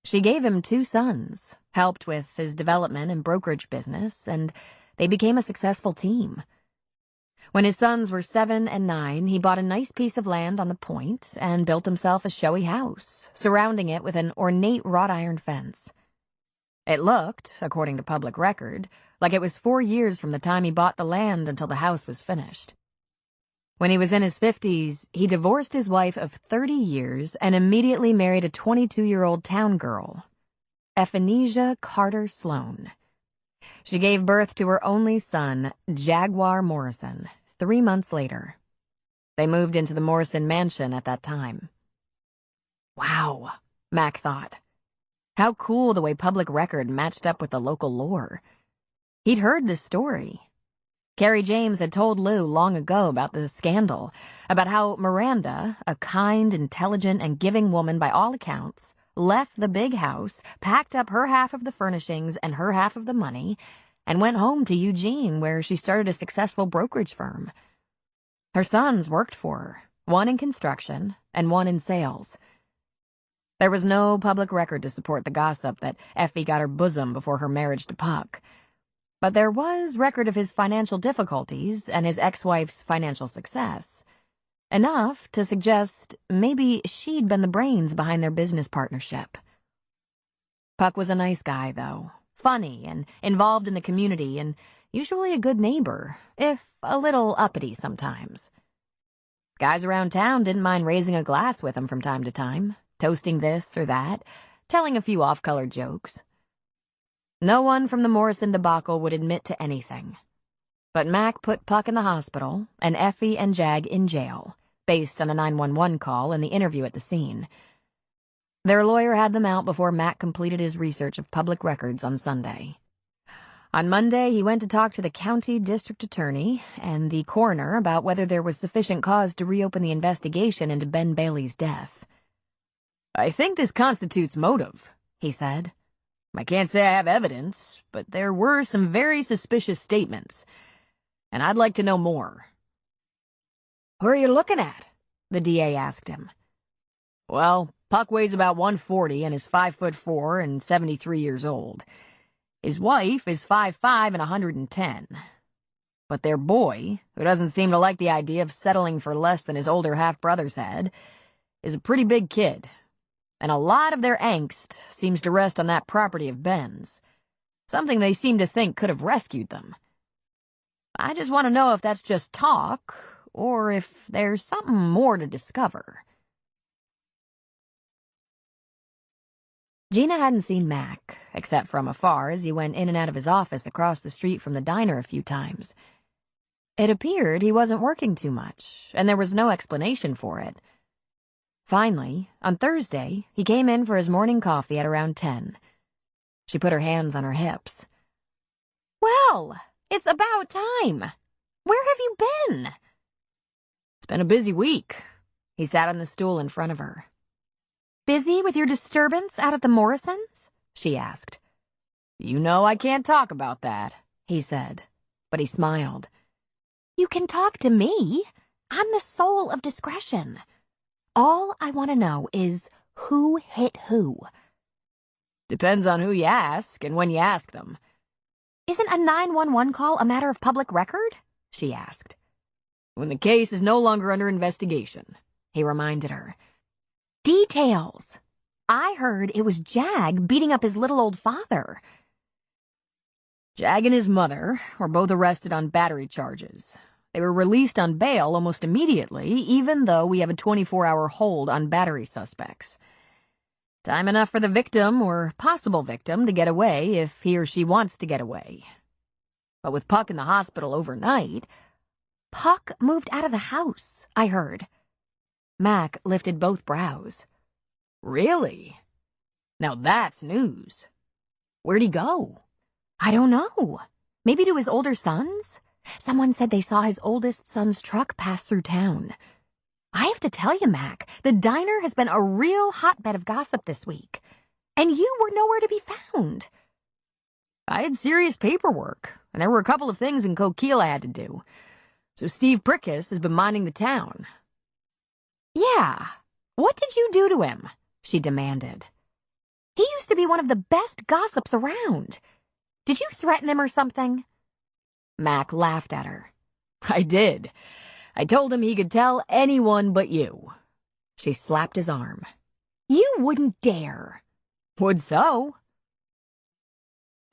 She gave him 2 sons, helped with his development and brokerage business, and they became a successful team. When his sons were 7 and 9, he bought a nice piece of land on the point and built himself a showy house, surrounding it with an ornate wrought iron fence. It looked, according to public record, like it was 4 years from the time he bought the land until the house was finished. When he was in his 50s, he divorced his wife of 30 years and immediately married a 22-year-old town girl, Ephanesia Carter Sloan. She gave birth to her only son, Jaguar Morrison, 3 months later. They moved into the Morrison mansion at that time. Wow, Mac thought. How cool the way public record matched up with the local lore. He'd heard this story. Carrie James had told Lou long ago about the scandal, about how Miranda, a kind, intelligent, and giving woman by all accounts, left the big house, packed up her half of the furnishings and her half of the money, and went home to Eugene, where she started a successful brokerage firm. Her sons worked for her, one in construction and one in sales. There was no public record to support the gossip that Effie got her bosom before her marriage to Puck, but there was record of his financial difficulties and his ex-wife's financial success, enough to suggest maybe she'd been the brains behind their business partnership. Puck was a nice guy, though, funny and involved in the community and usually a good neighbor, if a little uppity sometimes. Guys around town didn't mind raising a glass with him from time to time, toasting this or that, telling a few off-colored jokes. No one from the Morrison debacle would admit to anything. But Mac put Puck in the hospital and Effie and Jag in jail, based on the 911 call and the interview at the scene. Their lawyer had them out before Mac completed his research of public records on Sunday. On Monday, he went to talk to the county district attorney and the coroner about whether there was sufficient cause to reopen the investigation into Ben Bailey's death. "I think this constitutes motive," he said. "I can't say I have evidence, but there were some very suspicious statements, and I'd like to know more." "Who are you looking at?" the DA asked him. "Well, Puck weighs about 140 and is 5'4" and 73 years old. His wife is 5'5" and 110. But their boy, who doesn't seem to like the idea of settling for less than his older half-brothers had, is a pretty big kid, and a lot of their angst seems to rest on that property of Ben's, something they seem to think could have rescued them. I just want to know if that's just talk, or if there's something more to discover." Gina hadn't seen Mac, except from afar as he went in and out of his office across the street from the diner a few times. It appeared he wasn't working too much, and there was no explanation for it. Finally, on Thursday, he came in for his morning coffee at around 10. She put her hands on her hips. "Well, it's about time. Where have you been?" "It's been a busy week." He sat on the stool in front of her. "Busy with your disturbance out at the Morrisons?" she asked. "You know I can't talk about that," he said, but he smiled. "You can talk to me. I'm the soul of discretion. All I want to know is who hit who." "Depends on who you ask and when you ask them." "Isn't a 911 call a matter of public record?" she asked. "When the case is no longer under investigation," he reminded her. "Details. I heard it was Jag beating up his little old father." Jag and his mother were both arrested on battery charges. They were released on bail almost immediately, even though we have a 24-hour hold on battery suspects. Time enough for the victim or possible victim to get away if he or she wants to get away. But with Puck in the hospital overnight... "Puck moved out of the house, I heard." Mac lifted both brows. "Really? Now that's news. Where'd he go?" "I don't know. Maybe to his older sons? Someone said they saw his oldest son's truck pass through town. I have to tell you, Mac, the diner has been a real hotbed of gossip this week. And you were nowhere to be found." "I had serious paperwork, and there were a couple of things in Coquille I had to do. So Steve Prickus has been minding the town." "Yeah. What did you do to him?" she demanded. "He used to be one of the best gossips around. Did you threaten him or something?" Mac laughed at her. "I did. I told him he could tell anyone but you." She slapped his arm. "You wouldn't dare." "Would so."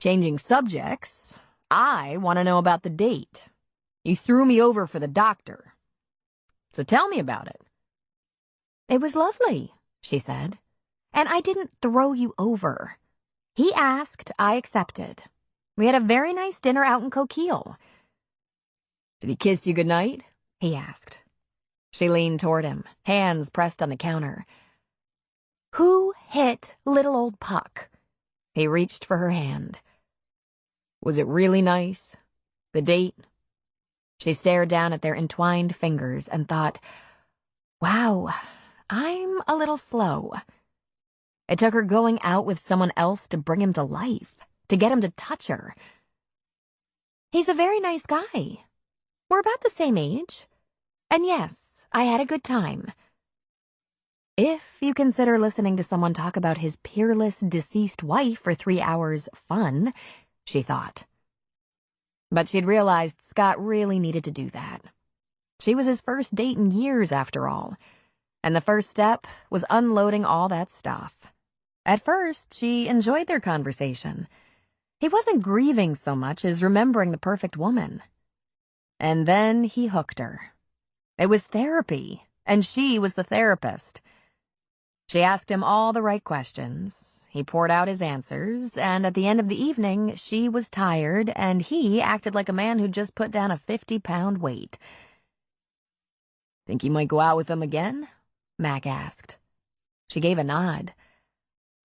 Changing subjects, I want to know about the date. You threw me over for the doctor. So tell me about it." "It was lovely," she said. "And I didn't throw you over. He asked, I accepted. We had a very nice dinner out in Coquille." "Did he kiss you goodnight?" he asked. She leaned toward him, hands pressed on the counter. "Who hit little old Puck?" He reached for her hand. "Was it really nice? The date?" She stared down at their entwined fingers and thought, wow, I'm a little slow. It took her going out with someone else to bring him to life, to get him to touch her. He's a very nice guy. We're about the same age. And yes, I had a good time. If you consider listening to someone talk about his peerless deceased wife for 3 hours fun, she thought. But she'd realized Scott really needed to do that. She was his first date in years, after all, and the first step was unloading all that stuff. At first, she enjoyed their conversation. He wasn't grieving so much as remembering the perfect woman. And then he hooked her. It was therapy, and she was the therapist. She asked him all the right questions. He poured out his answers, and at the end of the evening, she was tired, and he acted like a man who'd just put down a 50-pound weight. Think you might go out with him again? Mac asked. She gave a nod.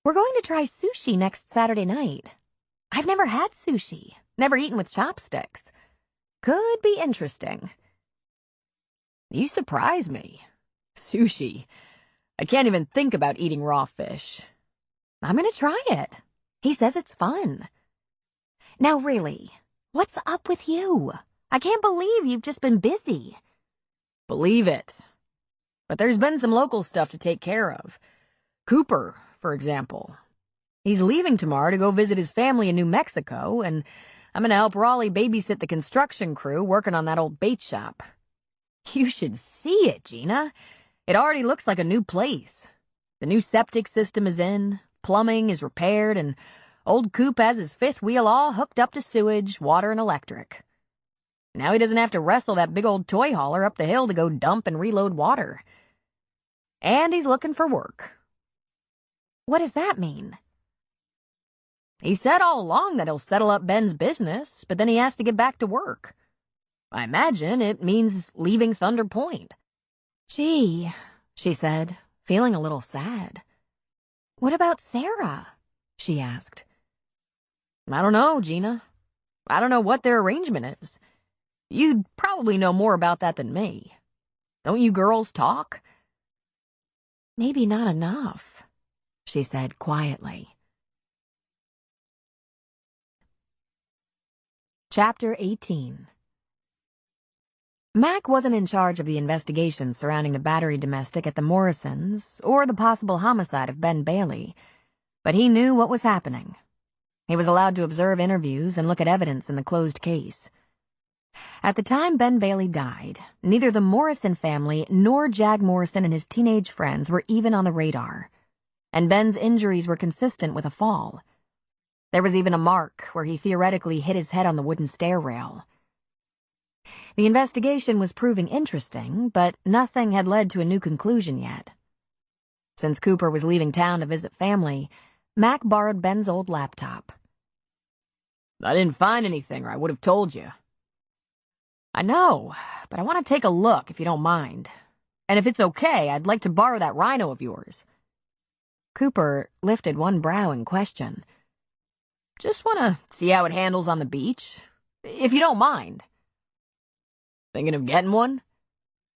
We're going to try sushi next Saturday night. I've never had sushi, never eaten with chopsticks. Could be interesting. You surprise me. Sushi. I can't even think about eating raw fish. I'm gonna try it. He says it's fun. Now really, what's up with you? I can't believe you've just been busy. Believe it. But there's been some local stuff to take care of. Cooper, for example. He's leaving tomorrow to go visit his family in New Mexico, and I'm gonna help Raleigh babysit the construction crew working on that old bait shop. You should see it, Gina. It already looks like a new place. The new septic system is in, plumbing is repaired, and old Coop has his fifth wheel all hooked up to sewage, water, and electric. Now he doesn't have to wrestle that big old toy hauler up the hill to go dump and reload water. And he's looking for work. What does that mean? He said all along that he'll settle up Ben's business, but then he has to get back to work. I imagine it means leaving Thunder Point. Gee, she said, feeling a little sad. What about Sarah? She asked. I don't know, Gina. I don't know what their arrangement is. You'd probably know more about that than me. Don't you girls talk? Maybe not enough, she said quietly. Chapter 18. Mac wasn't in charge of the investigation surrounding the battery domestic at the Morrisons or the possible homicide of Ben Bailey, but he knew what was happening. He was allowed to observe interviews and look at evidence in the closed case. At the time Ben Bailey died, neither the Morrison family nor Jag Morrison and his teenage friends were even on the radar, and Ben's injuries were consistent with a fall. There was even a mark where he theoretically hit his head on the wooden stair rail. The investigation was proving interesting, but nothing had led to a new conclusion yet. Since Cooper was leaving town to visit family, Mac borrowed Ben's old laptop. I didn't find anything, or I would have told you. I know, but I want to take a look if you don't mind. And if it's okay, I'd like to borrow that rhino of yours. Cooper lifted one brow in question. Just want to see how it handles on the beach, if you don't mind. Thinking of getting one?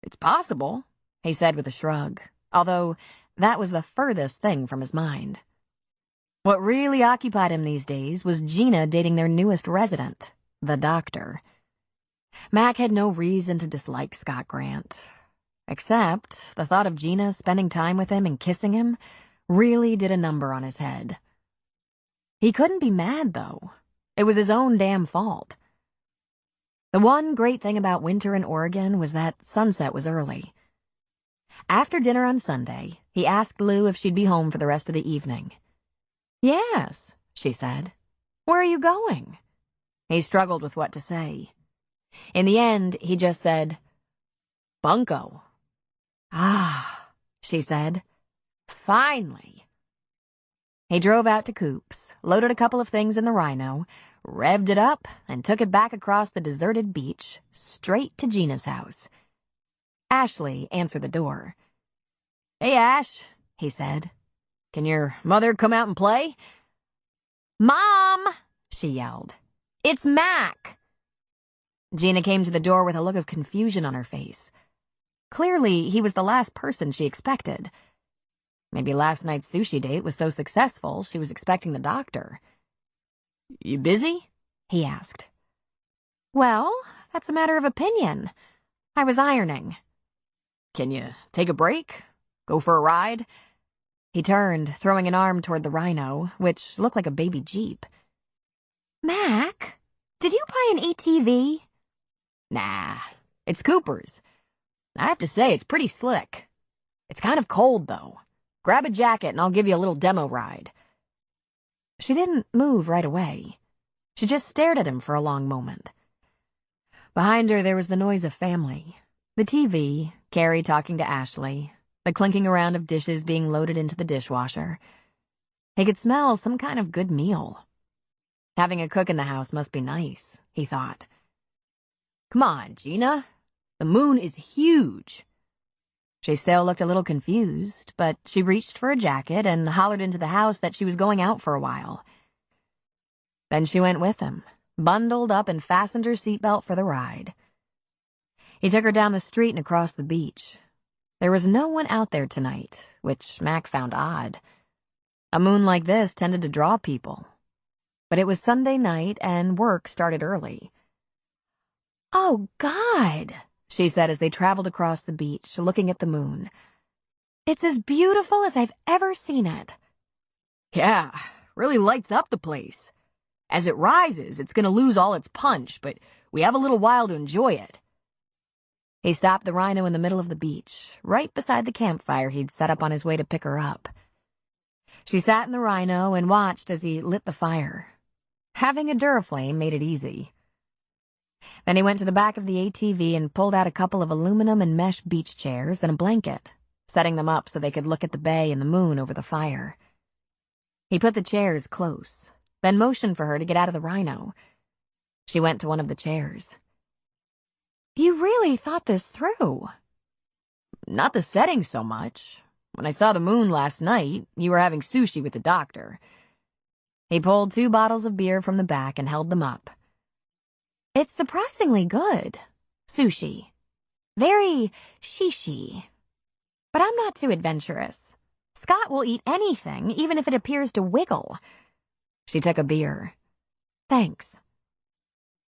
It's possible, he said with a shrug, although that was the furthest thing from his mind. What really occupied him these days was Gina dating their newest resident, the doctor. Mac had no reason to dislike Scott Grant, except the thought of Gina spending time with him and kissing him really did a number on his head. He couldn't be mad, though. It was his own damn fault. The one great thing about winter in Oregon was that sunset was early. After dinner on Sunday, he asked Lou if she'd be home for the rest of the evening. Yes, she said. Where are you going? He struggled with what to say. In the end, he just said, Bunko. Ah, she said. Finally. He drove out to Coop's, loaded a couple of things in the Rhino, revved it up, and took it back across the deserted beach, straight to Gina's house. Ashley answered the door. Hey, Ash, he said. Can your mother come out and play? Mom, she yelled. It's Mac. Gina came to the door with a look of confusion on her face. Clearly, he was the last person she expected. Maybe last night's sushi date was so successful she was expecting the doctor. You busy? He asked. Well, that's a matter of opinion. I was ironing. Can you take a break? Go for a ride? He turned, throwing an arm toward the Rhino, which looked like a baby Jeep. Mac, did you buy an ATV? Nah, it's Cooper's. I have to say, it's pretty slick. It's kind of cold, though. Grab a jacket and I'll give you a little demo ride. She didn't move right away. She just stared at him for a long moment. Behind her, there was the noise of family. The TV, Carrie talking to Ashley, the clinking around of dishes being loaded into the dishwasher. He could smell some kind of good meal. Having a cook in the house must be nice, he thought. Come on, Gina. The moon is huge. She still looked a little confused, but she reached for a jacket and hollered into the house that she was going out for a while. Then she went with him, bundled up and fastened her seatbelt for the ride. He took her down the street and across the beach. There was no one out there tonight, which Mac found odd. A moon like this tended to draw people. But it was Sunday night and work started early. Oh, God, she said as they traveled across the beach, looking at the moon. It's as beautiful as I've ever seen it. Yeah, really lights up the place. As it rises, it's going to lose all its punch, but we have a little while to enjoy it. He stopped the Rhino in the middle of the beach, right beside the campfire he'd set up on his way to pick her up. She sat in the Rhino and watched as he lit the fire. Having a Duraflame made it easy. Then he went to the back of the ATV and pulled out a couple of aluminum and mesh beach chairs and a blanket, setting them up so they could look at the bay and the moon over the fire. He put the chairs close, then motioned for her to get out of the Rhino. She went to one of the chairs. You really thought this through. Not the setting so much. When I saw the moon last night, you were having sushi with the doctor. He pulled 2 bottles of beer from the back and held them up. It's surprisingly good. Sushi. Very shishi. But I'm not too adventurous. Scott will eat anything, even if it appears to wiggle. She took a beer. Thanks.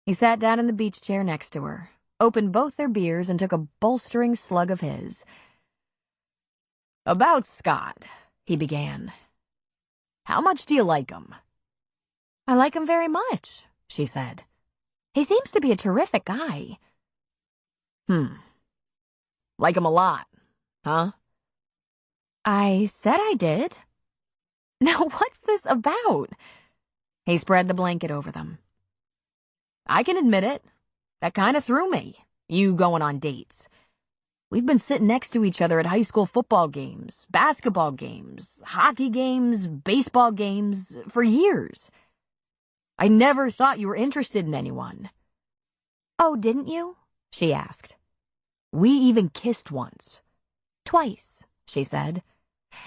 He sat down in the beach chair next to her, opened both their beers, and took a bolstering slug of his. About Scott, he began. How much do you like him? I like him very much, she said. He seems to be a terrific guy. Like him a lot, huh? I said I did. Now what's this about? He spread the blanket over them. I can admit it. That kind of threw me, you going on dates. We've been sitting next to each other at high school football games, basketball games, hockey games, baseball games, for years. I never thought you were interested in anyone. Oh, didn't you? She asked. We even kissed once. Twice, she said.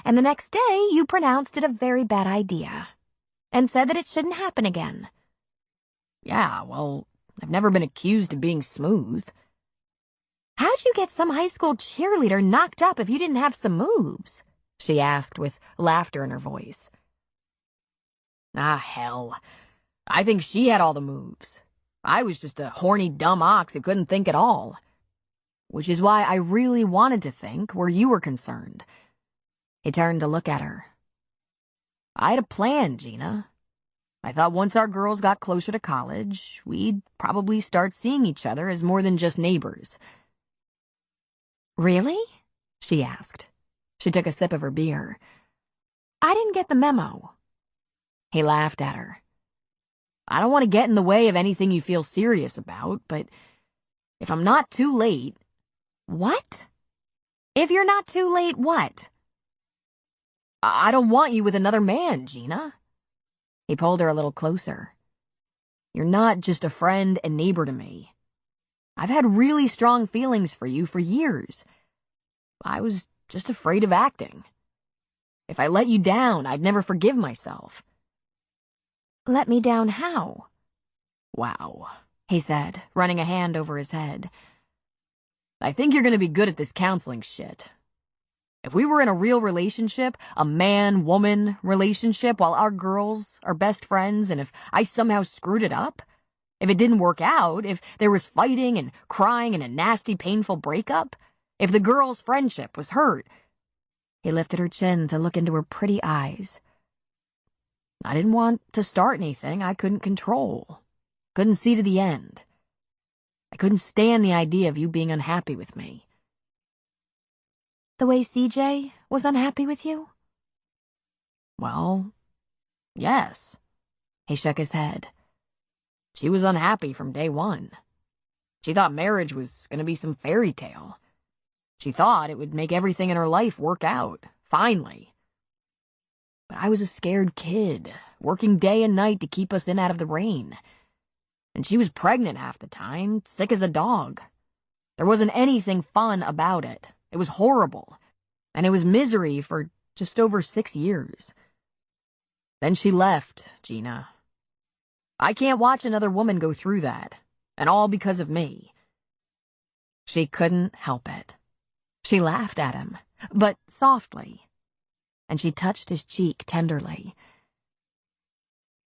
And the next day you pronounced it a very bad idea and said that it shouldn't happen again. Yeah, well, I've never been accused of being smooth. How'd you get some high school cheerleader knocked up if you didn't have some moves? She asked with laughter in her voice. Ah, hell. I think she had all the moves. I was just a horny dumb ox who couldn't think at all. Which is why I really wanted to think where you were concerned. He turned to look at her. I had a plan, Gina. I thought once our girls got closer to college, we'd probably start seeing each other as more than just neighbors. Really? She asked. She took a sip of her beer. I didn't get the memo. He laughed at her. I don't want to get in the way of anything you feel serious about, but if I'm not too late... What? If you're not too late, what? I don't want you with another man, Gina. He pulled her a little closer. You're not just a friend and neighbor to me. I've had really strong feelings for you for years. I was just afraid of acting. If I let you down, I'd never forgive myself. Let me down how? Wow, he said, running a hand over his head. I think you're going to be good at this counseling shit. If we were in a real relationship, a man-woman relationship, while our girls are best friends, and if I somehow screwed it up, If it didn't work out, if there was fighting and crying and a nasty, painful breakup, if the girl's friendship was hurt. He lifted her chin to look into her pretty eyes. I didn't want to start anything I couldn't control. Couldn't see to the end. I couldn't stand the idea of you being unhappy with me. The way CJ was unhappy with you? Well, yes. He shook his head. She was unhappy from day one. She thought marriage was going to be some fairy tale. She thought it would make everything in her life work out, finally. But I was a scared kid, working day and night to keep us in out of the rain. And she was pregnant half the time, sick as a dog. There wasn't anything fun about it. It was horrible. And it was misery for just over 6 years. Then she left, Gina. I can't watch another woman go through that, and all because of me. She couldn't help it. She laughed at him, but softly, and she touched his cheek tenderly.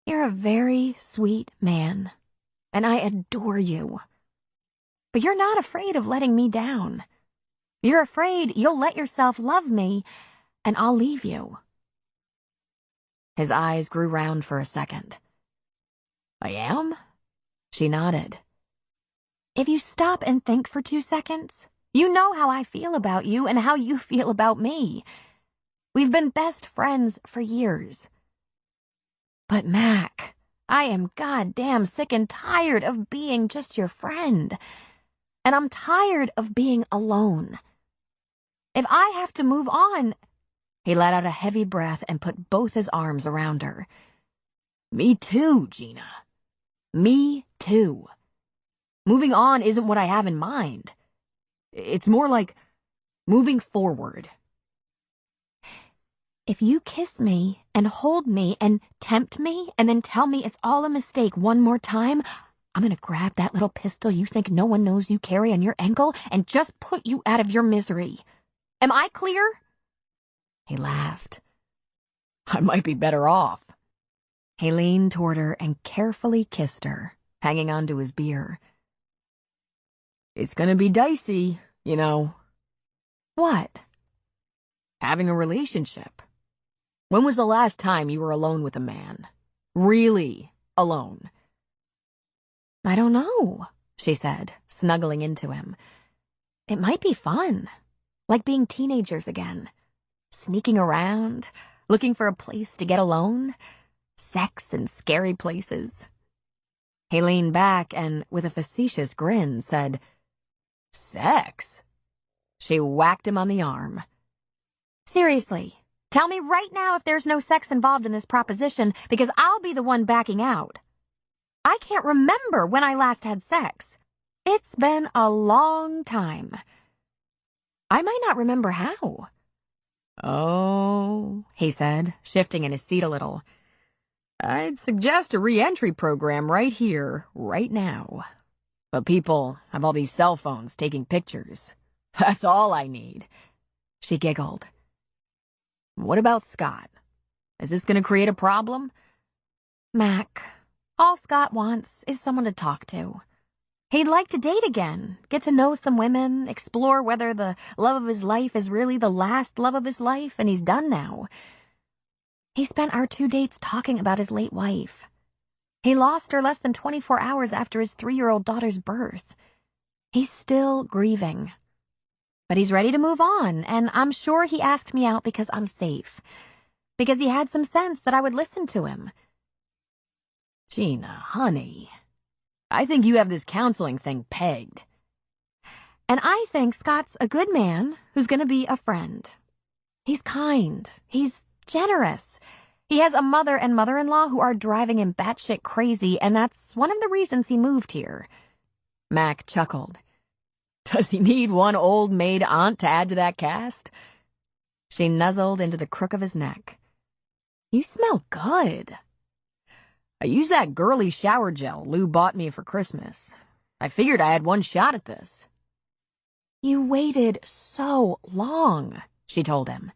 You're a very sweet man, and I adore you. But you're not afraid of letting me down. You're afraid you'll let yourself love me, and I'll leave you. His eyes grew round for a second. I am? She nodded. If you stop and think for 2 seconds, you know how I feel about you and how you feel about me. We've been best friends for years. But Mac, I am goddamn sick and tired of being just your friend. And I'm tired of being alone. If I have to move on... He let out a heavy breath and put both his arms around her. Me too, Gina. Me too. Moving on isn't what I have in mind. It's more like moving forward. If you kiss me and hold me and tempt me and then tell me it's all a mistake one more time, I'm gonna grab that little pistol you think no one knows you carry on your ankle and just put you out of your misery. Am I clear? He laughed. I might be better off. He leaned toward her and carefully kissed her, hanging onto his beer. It's gonna be dicey, you know. What? Having a relationship. When was the last time you were alone with a man? Really alone? I don't know, she said, snuggling into him. It might be fun, like being teenagers again. Sneaking around, looking for a place to get alone. Sex and scary places. He leaned back and, with a facetious grin, said, Sex? She whacked him on the arm. Seriously, tell me right now if there's no sex involved in this proposition, because I'll be the one backing out. I can't remember when I last had sex. It's been a long time. I might not remember how. Oh, he said, shifting in his seat a little. I'd suggest a re-entry program right here, right now. But people have all these cell phones taking pictures. That's all I need. She giggled. What about Scott? Is this going to create a problem? Mac, all Scott wants is someone to talk to. He'd like to date again, get to know some women, explore whether the love of his life is really the last love of his life, and he's done now. He spent our 2 dates talking about his late wife. He lost her less than 24 hours after his 3-year-old daughter's birth. He's still grieving. But he's ready to move on, and I'm sure he asked me out because I'm safe. Because he had some sense that I would listen to him. Gina, honey, I think you have this counseling thing pegged. And I think Scott's a good man who's going to be a friend. He's kind. He's generous. He has a mother and mother-in-law who are driving him batshit crazy, and that's one of the reasons he moved here. Mac chuckled. Does he need one old maid aunt to add to that cast? She nuzzled into the crook of his neck. You smell good. I used that girly shower gel Lou bought me for Christmas. I figured I had one shot at this. You waited so long, she told him.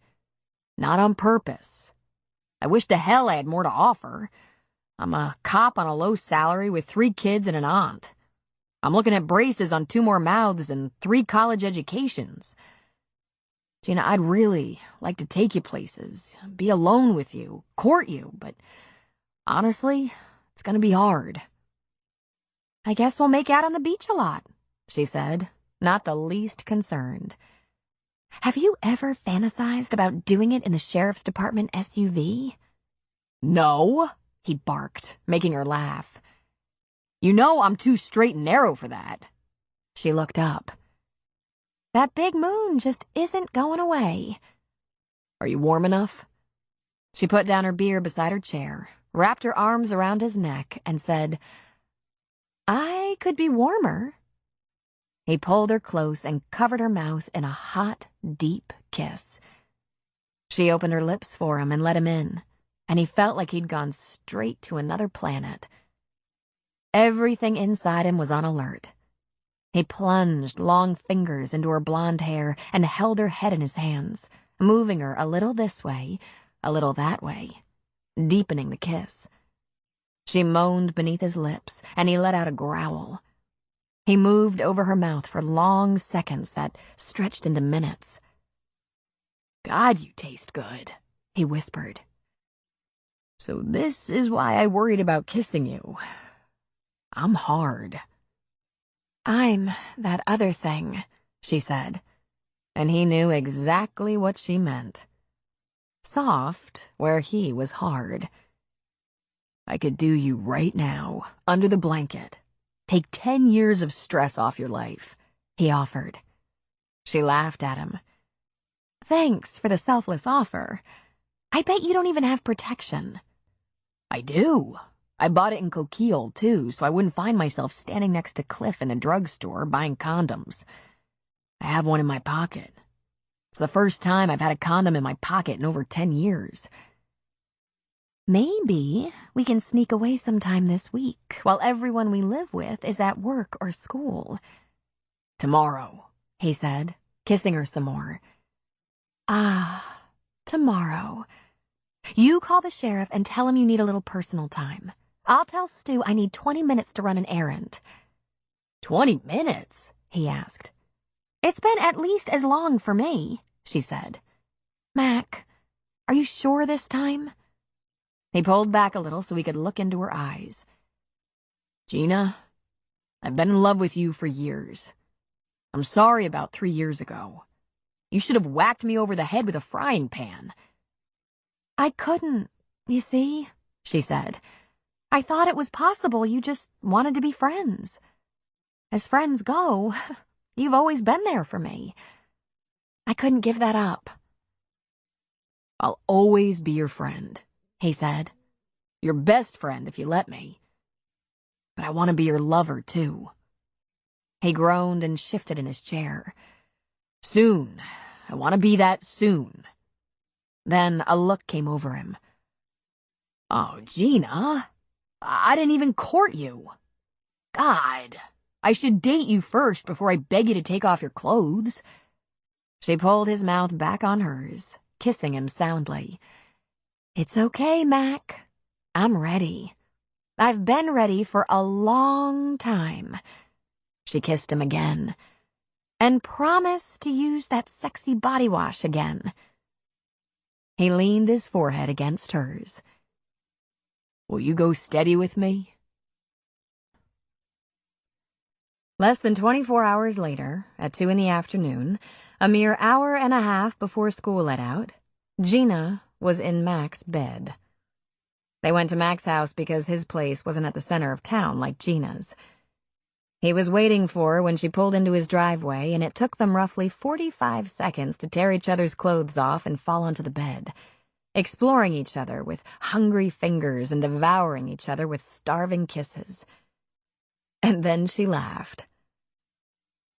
Not on purpose. I wish to hell I had more to offer. I'm a cop on a low salary with 3 kids and an aunt. I'm looking at braces on 2 more mouths and 3 college educations. Gina, I'd really like to take you places, be alone with you, court you, but honestly, it's gonna be hard. I guess we'll make out on the beach a lot, she said, not the least concerned. Have you ever fantasized about doing it in the sheriff's department SUV? No, he barked, making her laugh. You know I'm too straight and narrow for that. She looked up. That big moon just isn't going away. Are you warm enough? She put down her beer beside her chair, wrapped her arms around his neck, and said, I could be warmer. He pulled her close and covered her mouth in a hot, deep kiss. She opened her lips for him and let him in, and he felt like he'd gone straight to another planet. Everything inside him was on alert. He plunged long fingers into her blonde hair and held her head in his hands, moving her a little this way, a little that way, deepening the kiss. She moaned beneath his lips, and he let out a growl. He moved over her mouth for long seconds that stretched into minutes. God, you taste good, he whispered. So this is why I worried about kissing you. I'm hard. I'm that other thing, she said, and he knew exactly what she meant. Soft where he was hard. I could do you right now, under the blanket. Take 10 years of stress off your life, he offered. She laughed at him. Thanks for the selfless offer. I bet you don't even have protection. I do. I bought it in Coquille, too, so I wouldn't find myself standing next to Cliff in the drugstore buying condoms. I have one in my pocket. It's the first time I've had a condom in my pocket in over 10 years. Maybe we can sneak away sometime this week while everyone we live with is at work or school. Tomorrow, he said, kissing her some more. Ah, tomorrow. You call the sheriff and tell him you need a little personal time. I'll tell Stu I need 20 minutes to run an errand. 20 minutes? He asked. It's been at least as long for me, she said. Mac, are you sure this time? He pulled back a little so he could look into her eyes. Gina, I've been in love with you for years. I'm sorry about 3 years ago. You should have whacked me over the head with a frying pan. I couldn't, you see, she said. I thought it was possible you just wanted to be friends. As friends go, you've always been there for me. I couldn't give that up. I'll always be your friend, he said. Your best friend if you let me. But I want to be your lover, too. He groaned and shifted in his chair. Soon. I want to be that soon. Then a look came over him. Oh, Gina, I didn't even court you. God, I should date you first before I beg you to take off your clothes. She pulled his mouth back on hers, kissing him soundly. It's okay, Mac. I'm ready. I've been ready for a long time. She kissed him again, and promised to use that sexy body wash again. He leaned his forehead against hers. Will you go steady with me? Less than 24 hours later, at 2 p.m, a mere hour and a half before school let out, Gina was in Mac's bed. They went to Mac's house because his place wasn't at the center of town like Gina's. He was waiting for her when she pulled into his driveway, and it took them roughly 45 seconds to tear each other's clothes off and fall onto the bed, exploring each other with hungry fingers and devouring each other with starving kisses. And then she laughed.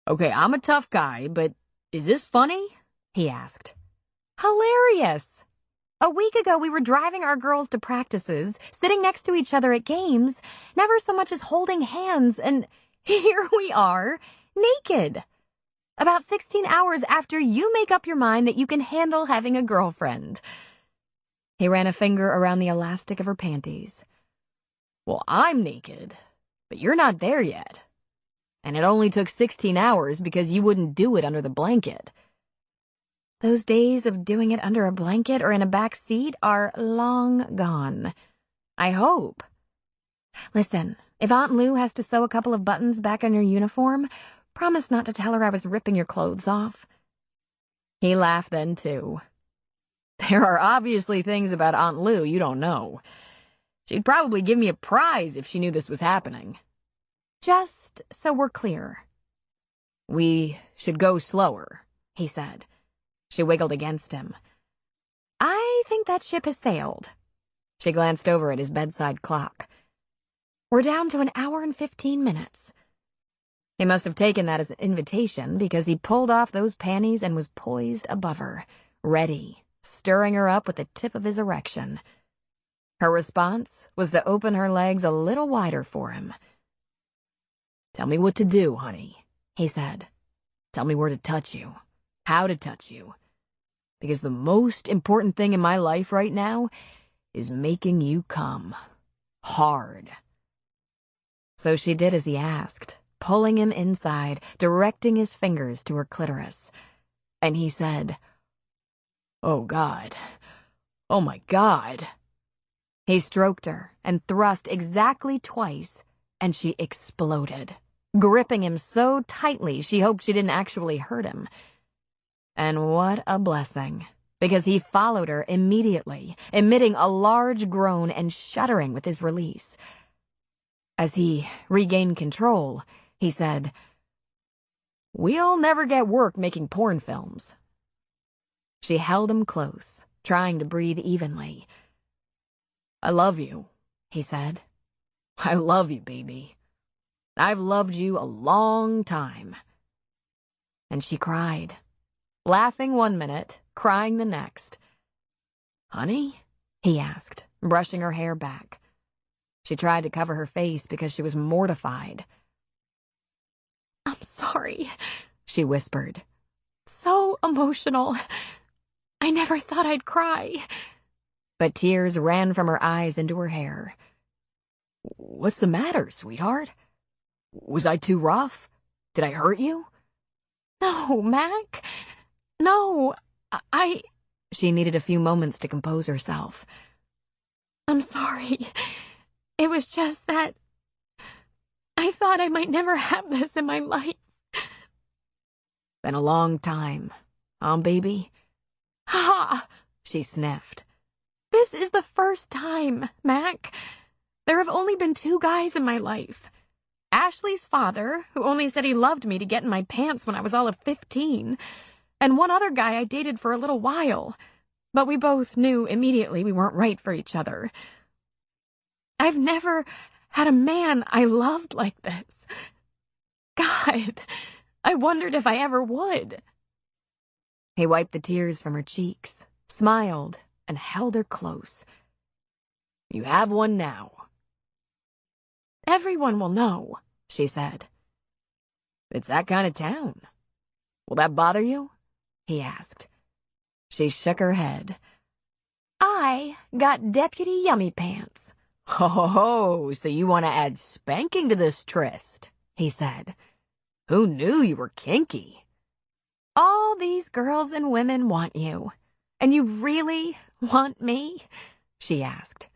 Okay, I'm a tough guy, but is this funny? He asked. Hilarious! A week ago we were driving our girls to practices, sitting next to each other at games, never so much as holding hands, and here we are, naked. About 16 hours after you make up your mind that you can handle having a girlfriend. He ran a finger around the elastic of her panties. Well, I'm naked, but you're not there yet. And it only took 16 hours because you wouldn't do it under the blanket. Those days of doing it under a blanket or in a back seat are long gone. I hope. Listen, if Aunt Lou has to sew a couple of buttons back on your uniform, promise not to tell her I was ripping your clothes off. He laughed then, too. There are obviously things about Aunt Lou you don't know. She'd probably give me a prize if she knew this was happening. Just so we're clear. We should go slower, he said. She wiggled against him. I think that ship has sailed. She glanced over at his bedside clock. We're down to 1 hour and 15 minutes. He must have taken that as an invitation because he pulled off those panties and was poised above her, ready, stirring her up with the tip of his erection. Her response was to open her legs a little wider for him. Tell me what to do, honey, he said. Tell me where to touch you, how to touch you. Because the most important thing in my life right now is making you come. Hard. So she did as he asked, pulling him inside, directing his fingers to her clitoris. And he said, "Oh, God. Oh, my God." He stroked her and thrust exactly twice, and she exploded, gripping him so tightly she hoped she didn't actually hurt him. And what a blessing, because he followed her immediately, emitting a large groan and shuddering with his release. As he regained control, he said, "We'll never get work making porn films." She held him close, trying to breathe evenly. "I love you," he said. "I love you, baby. I've loved you a long time." And she cried, laughing 1 minute, crying the next. "Honey?" he asked, brushing her hair back. She tried to cover her face because she was mortified. "I'm sorry," she whispered. "So emotional. I never thought I'd cry." But tears ran from her eyes into her hair. "What's the matter, sweetheart? Was I too rough? Did I hurt you?" "No, Mac. No, I..." She needed a few moments to compose herself. "I'm sorry. It was just that I thought I might never have this in my life." "Been a long time, huh, baby?" "Ha!" she sniffed. "This is the first time, Mac. There have only been 2 guys in my life. Ashley's father, who only said he loved me to get in my pants when I was all of 15, and one other guy I dated for a little while, but we both knew immediately we weren't right for each other. I've never had a man I loved like this. God, I wondered if I ever would." He wiped the tears from her cheeks, smiled, and held her close. "You have one now." "Everyone will know," she said. "It's that kind of town. Will that bother you?" he asked. She shook her head. "I got Deputy Yummy Pants." "Oh, so you want to add spanking to this tryst," he said. "Who knew you were kinky?" "All these girls and women want you. And you really want me?" she asked.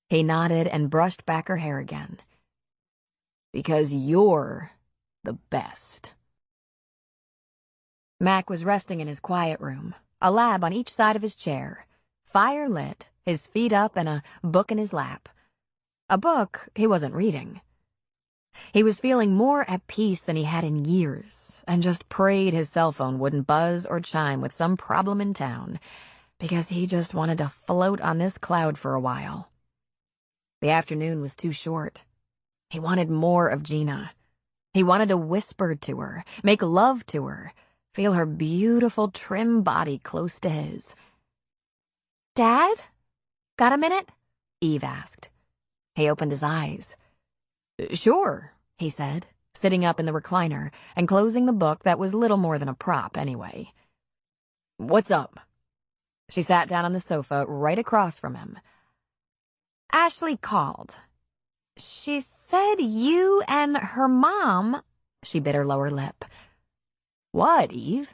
He nodded and brushed back her hair again. "Because you're the best." Mac was resting in his quiet room, a lab on each side of his chair, fire lit, his feet up and a book in his lap. A book he wasn't reading. He was feeling more at peace than he had in years, and just prayed his cell phone wouldn't buzz or chime with some problem in town, because he just wanted to float on this cloud for a while. The afternoon was too short. He wanted more of Gina. He wanted to whisper to her, make love to her, feel her beautiful, trim body close to his. "Dad? Got a minute?" Eve asked. He opened his eyes. "Sure," he said, sitting up in the recliner and closing the book that was little more than a prop anyway. "What's up?" She sat down on the sofa right across from him. "Ashley called. She said you and her mom... She bit her lower lip. What, Eve?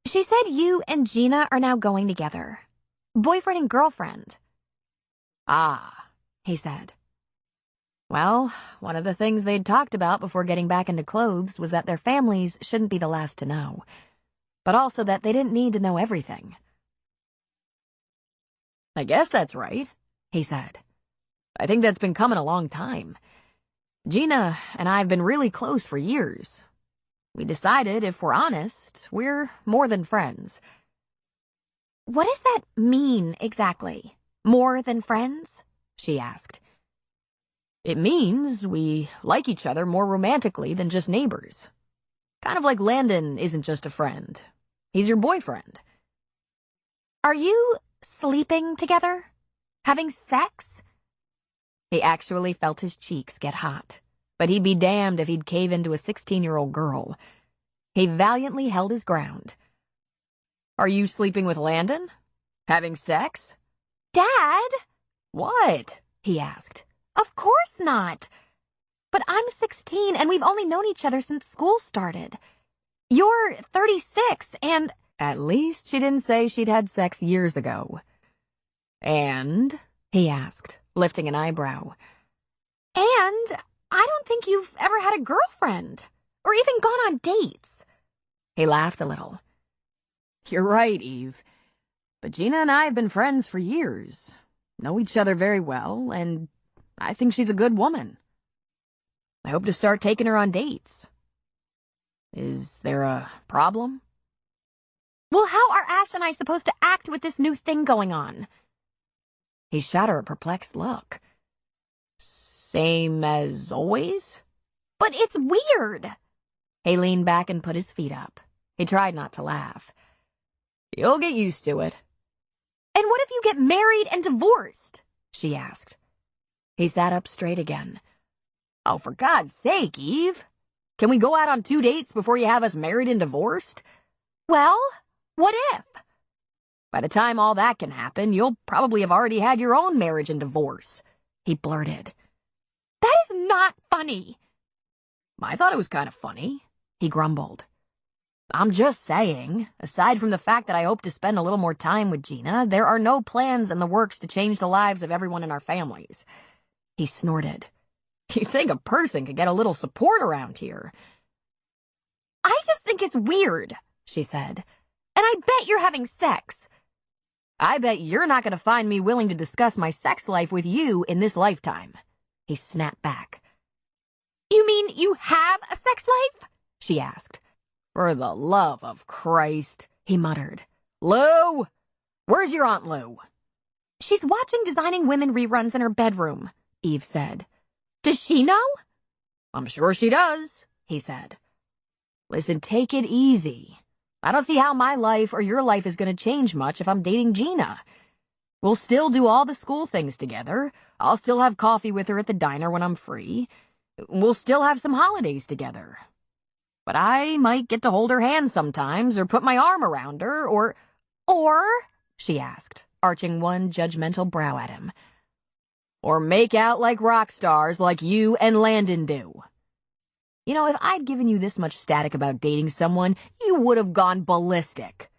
She said you and Gina are now going together. Boyfriend and girlfriend. Ah, He said. Well, one of the things they'd talked about before getting back into clothes was that their families shouldn't be the last to know, but also that they didn't need to know everything. I guess that's right, He said. I think that's been coming a long time. Gina and I have been really close for years. We decided, if we're honest, we're more than friends. What does that mean, exactly? More than friends? She asked. It means we like each other more romantically than just neighbors. Kind of like Landon isn't just a friend. He's your boyfriend. Are you sleeping together? Having sex? He actually felt his cheeks get hot, but he'd be damned if he'd cave into a 16-year-old girl. He valiantly held his ground. Are you sleeping with Landon? Having sex? Dad? What? He asked. Of course not. But I'm 16 and we've only known each other since school started. You're 36 and... At least she didn't say she'd had sex years ago. And? He asked, lifting an eyebrow. And I don't think you've ever had a girlfriend, or even gone on dates. He laughed a little. You're right, Eve. But Gina and I have been friends for years, know each other very well, and I think she's a good woman. I hope to start taking her on dates. Is there a problem? Well, how are Ash and I supposed to act with this new thing going on? He shot her a perplexed look. Same as always? But it's weird. He leaned back and put his feet up. He tried not to laugh. You'll get used to it. And what if you get married and divorced? She asked. He sat up straight again. Oh, for God's sake, Eve. Can we go out on 2 dates before you have us married and divorced? Well, what if? By the time all that can happen, you'll probably have already had your own marriage and divorce, he blurted. That is not funny. I thought it was kind of funny, he grumbled. I'm just saying, aside from the fact that I hope to spend a little more time with Gina, there are no plans in the works to change the lives of everyone in our families. He snorted. You'd think a person could get a little support around here. I just think it's weird, she said. And I bet you're having sex. I bet you're not going to find me willing to discuss my sex life with you in this lifetime. He snapped back. You mean you have a sex life? She asked. For the love of Christ, he muttered. Lou? Where's your Aunt Lou? She's watching Designing Women reruns in her bedroom, Eve said. Does she know? I'm sure she does, he said. Listen, take it easy. I don't see how my life or your life is going to change much if I'm dating Gina. We'll still do all the school things together. I'll still have coffee with her at the diner when I'm free. We'll still have some holidays together. But I might get to hold her hand sometimes or put my arm around her or... Or? She asked, arching one judgmental brow at him. Or make out like rock stars like you and Landon do. You know, if I'd given you this much static about dating someone, you would have gone ballistic.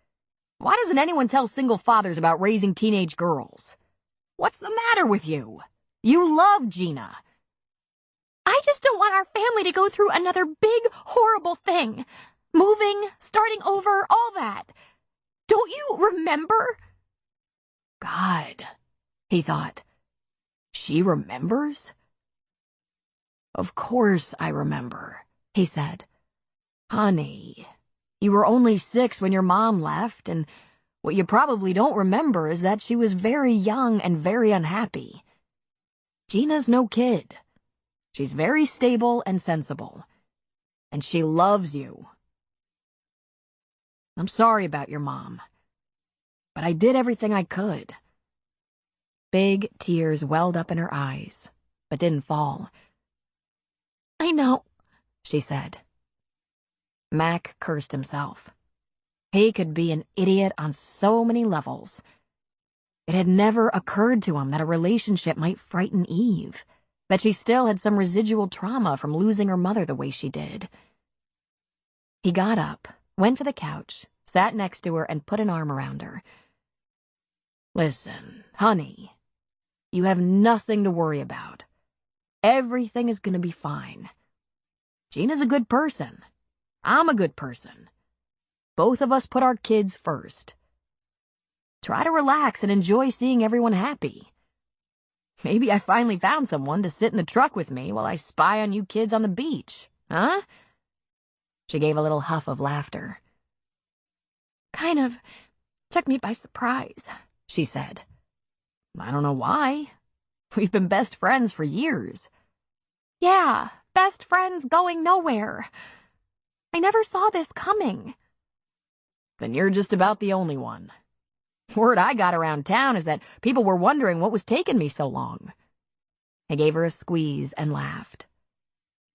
Why doesn't anyone tell single fathers about raising teenage girls? What's the matter with you? You love Gina. I just don't want our family to go through another big, horrible thing. Moving, starting over, all that. Don't you remember? God, he thought. She remembers? Of course I remember, he said. Honey, you were only 6 when your mom left, and what you probably don't remember is that she was very young and very unhappy. Gina's no kid. She's very stable and sensible, and she loves you. I'm sorry about your mom, but I did everything I could. Big tears welled up in her eyes, but didn't fall. I know, she said. Mac cursed himself. He could be an idiot on so many levels. It had never occurred to him that a relationship might frighten Eve. that she still had some residual trauma from losing her mother the way she did. He got up, went to the couch, sat next to her, and put an arm around her. Listen, honey, you have nothing to worry about. Everything is going to be fine. Gina's a good person. I'm a good person. Both of us put our kids first. Try to relax and enjoy seeing everyone happy. Maybe I finally found someone to sit in the truck with me while I spy on you kids on the beach, huh? She gave a little huff of laughter. Kind of took me by surprise, she said. I don't know why. We've been best friends for years. Yeah, best friends going nowhere. I never saw this coming. Then you're just about the only one. Word I got around town is that people were wondering what was taking me so long. I gave her a squeeze and laughed.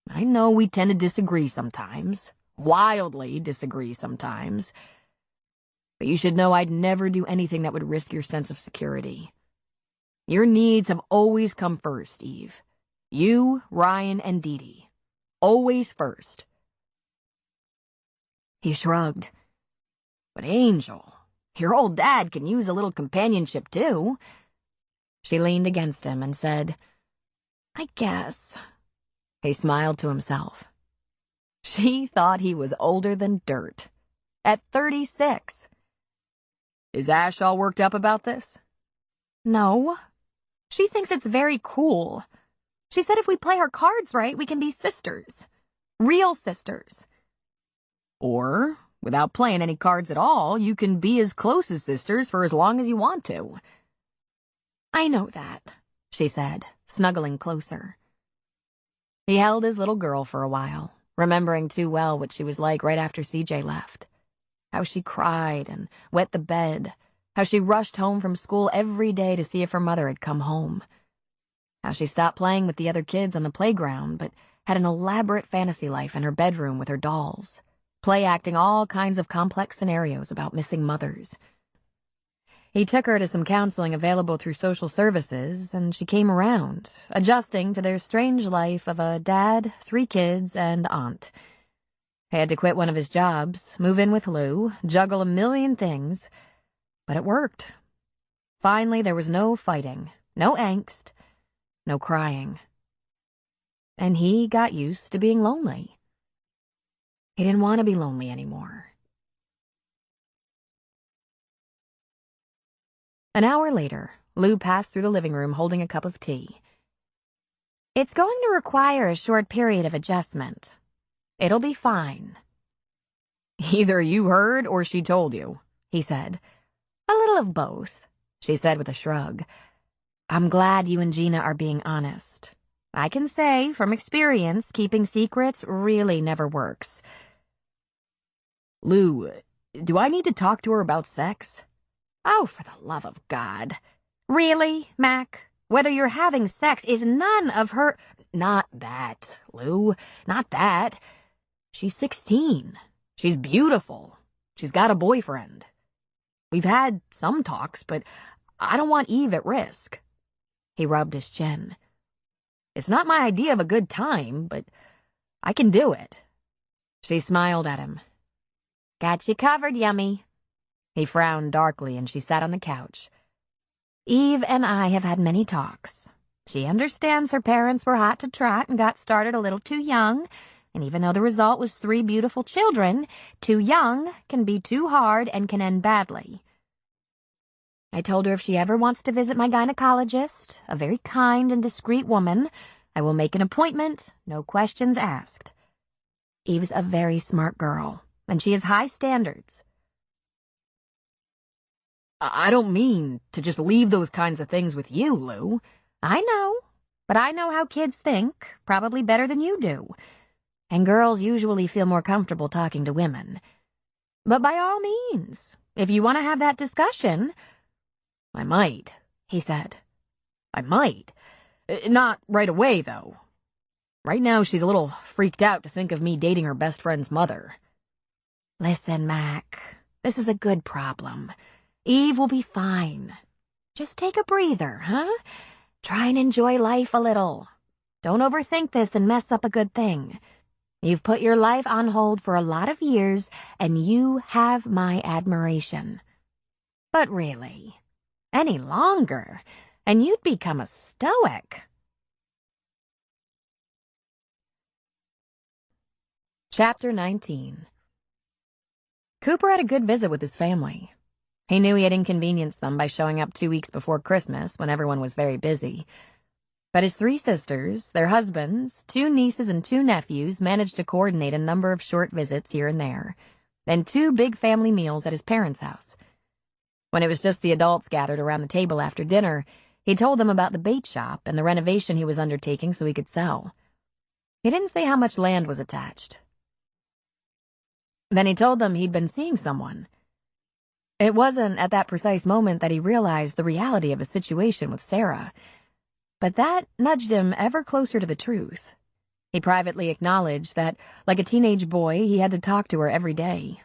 I know we tend to disagree sometimes, wildly disagree sometimes, but you should know I'd never do anything that would risk your sense of security. Your needs have always come first, Eve. You, Ryan, and Dee Dee. Always first. He shrugged. But Angel, your old dad can use a little companionship, too. She leaned against him and said, I guess. He smiled to himself. She thought he was older than dirt. At 36. Is Ash all worked up about this? No. She thinks it's very cool. She said if we play our cards right, we can be sisters. Real sisters. Or, without playing any cards at all, you can be as close as sisters for as long as you want to. I know that, she said, snuggling closer. He held his little girl for a while, remembering too well what she was like right after CJ left. How she cried and wet the bed, how she rushed home from school every day to see if her mother had come home. How she stopped playing with the other kids on the playground, but had an elaborate fantasy life in her bedroom with her dolls, play-acting all kinds of complex scenarios about missing mothers. He took her to some counseling available through social services, and she came around, adjusting to their strange life of a dad, 3 kids, and aunt. He had to quit one of his jobs, move in with Lou, juggle a million things, but it worked. Finally, there was no fighting, no angst, no crying. And he got used to being lonely. He didn't want to be lonely anymore. An hour later, Lou passed through the living room holding a cup of tea. It's going to require a short period of adjustment. It'll be fine. Either you heard or she told you, he said. A little of both, she said with a shrug. I'm glad you and Gina are being honest. I can say, from experience, keeping secrets really never works. Lou, do I need to talk to her about sex? Oh, for the love of God. Really, Mac? Whether you're having sex is none of her— Not that, Lou. Not that. She's 16. She's beautiful. She's got a boyfriend. We've had some talks, but I don't want Eve at risk. He rubbed his chin. It's not my idea of a good time, but I can do it. She smiled at him. Got you covered, yummy. He frowned darkly, and she sat on the couch. Eve and I have had many talks. She understands her parents were hot to trot and got started a little too young, and even though the result was 3 beautiful children, too young can be too hard and can end badly. I told her if she ever wants to visit my gynecologist, a very kind and discreet woman, I will make an appointment, no questions asked. Eve's a very smart girl, and she has high standards. I don't mean to just leave those kinds of things with you, Lou. I know, but I know how kids think, probably better than you do. And girls usually feel more comfortable talking to women. But by all means, if you want to have that discussion— I might, he said. I might. Not right away, though. Right now, she's a little freaked out to think of me dating her best friend's mother. Listen, Mac, this is a good problem. Eve will be fine. Just take a breather, huh? Try and enjoy life a little. don't overthink this and mess up a good thing. You've put your life on hold for a lot of years, and you have my admiration. But really, any longer, and you'd become a stoic. Chapter 19. Cooper had a good visit with his family. He knew he had inconvenienced them by showing up 2 weeks before Christmas when everyone was very busy. But his 3 sisters, their husbands, 2 nieces, and 2 nephews managed to coordinate a number of short visits here and there, and 2 big family meals at his parents' house. When it was just the adults gathered around the table after dinner, he told them about the bait shop and the renovation he was undertaking so he could sell. He didn't say how much land was attached. Then he told them he'd been seeing someone. It wasn't at that precise moment that he realized the reality of his situation with Sarah, but that nudged him ever closer to the truth. He privately acknowledged that, like a teenage boy, he had to talk to her every day.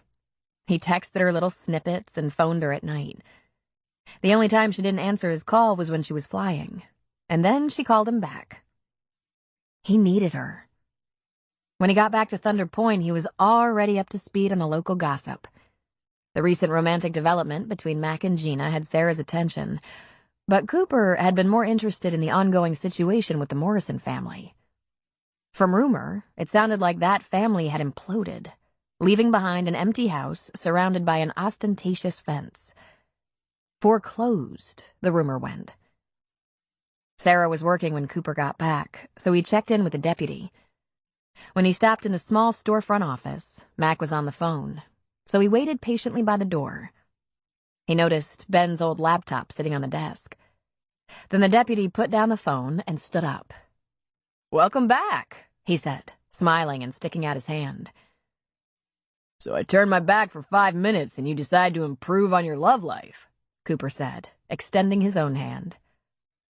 He texted her little snippets and phoned her at night. The only time she didn't answer his call was when she was flying, and then she called him back. He needed her. When he got back to Thunder Point, he was already up to speed on the local gossip. The recent romantic development between Mac and Gina had Sarah's attention, but Cooper had been more interested in the ongoing situation with the Morrison family. From rumor, it sounded like that family had imploded, leaving behind an empty house surrounded by an ostentatious fence. Foreclosed, the rumor went. Sarah was working when Cooper got back, so he checked in with the deputy. When he stopped in the small storefront office, Mac was on the phone, so he waited patiently by the door. He noticed Ben's old laptop sitting on the desk. Then the deputy put down the phone and stood up. "Welcome back," he said, smiling and sticking out his hand. "So I turned my back for 5 minutes and you decide to improve on your love life," Cooper said, extending his own hand.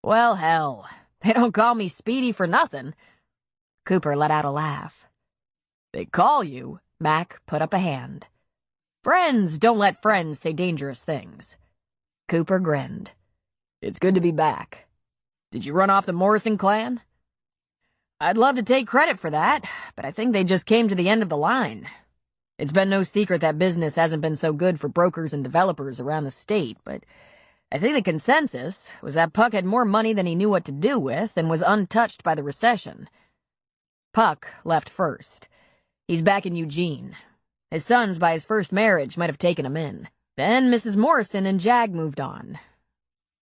"Well, hell, they don't call me Speedy for nothing." Cooper let out a laugh. "They call you," Mac put up a hand. "Friends don't let friends say dangerous things." Cooper grinned. "It's good to be back. Did you run off the Morrison clan?" "I'd love to take credit for that, but I think they just came to the end of the line. It's been no secret that business hasn't been so good for brokers and developers around the state, but I think the consensus was that Puck had more money than he knew what to do with and was untouched by the recession. Puck left first. He's back in Eugene. His sons, by his first marriage, might have taken him in. Then Mrs. Morrison and Jag moved on."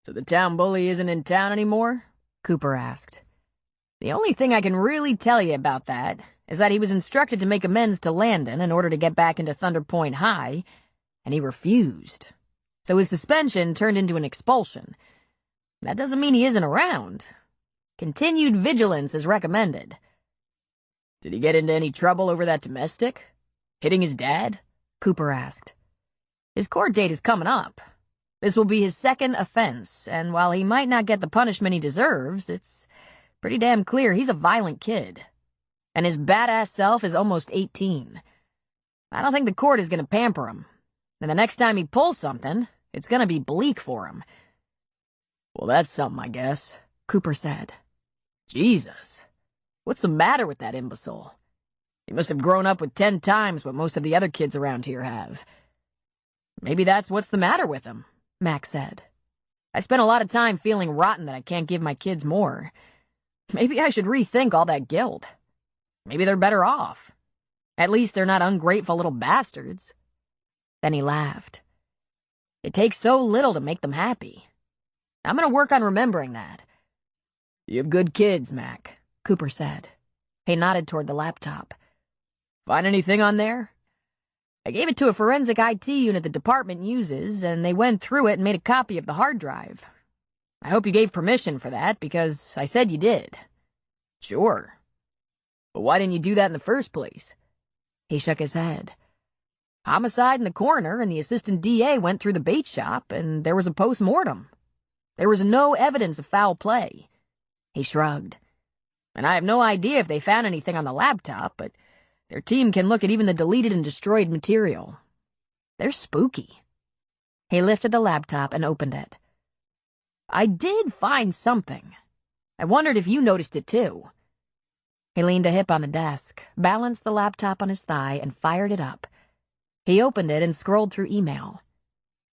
"So the town bully isn't in town anymore?" Cooper asked. "The only thing I can really tell you about that is that he was instructed to make amends to Landon in order to get back into Thunder Point High, and he refused. So his suspension turned into an expulsion. That doesn't mean he isn't around. Continued vigilance is recommended." "Did he get into any trouble over that domestic? Hitting his dad?" Cooper asked. "His court date is coming up. This will be his 2nd offense, and while he might not get the punishment he deserves, it's pretty damn clear he's a violent kid. And his badass self is almost 18. I don't think the court is going to pamper him. And the next time he pulls something, it's going to be bleak for him." "Well, that's something, I guess," Cooper said. "Jesus. What's the matter with that imbecile? He must have grown up with 10 times what most of the other kids around here have." "Maybe that's what's the matter with him," Mac said. "I spent a lot of time feeling rotten that I can't give my kids more. Maybe I should rethink all that guilt. Maybe they're better off. At least they're not ungrateful little bastards." Then he laughed. "It takes so little to make them happy. I'm going to work on remembering that." "You have good kids, Mac," Cooper said. He nodded toward the laptop. "Find anything on there?" "I gave it to a forensic IT unit the department uses, and they went through it and made a copy of the hard drive. I hope you gave permission for that, because I said you did." "Sure. But why didn't you do that in the first place?" He shook his head. "Homicide in the coroner and the assistant DA went through the bait shop, and there was a post-mortem. There was no evidence of foul play." He shrugged. "And I have no idea if they found anything on the laptop, but their team can look at even the deleted and destroyed material. They're spooky." He lifted the laptop and opened it. "I did find something. I wondered if you noticed it too. He leaned a hip on the desk, balanced the laptop on his thigh, and fired it up. He opened it and scrolled through email.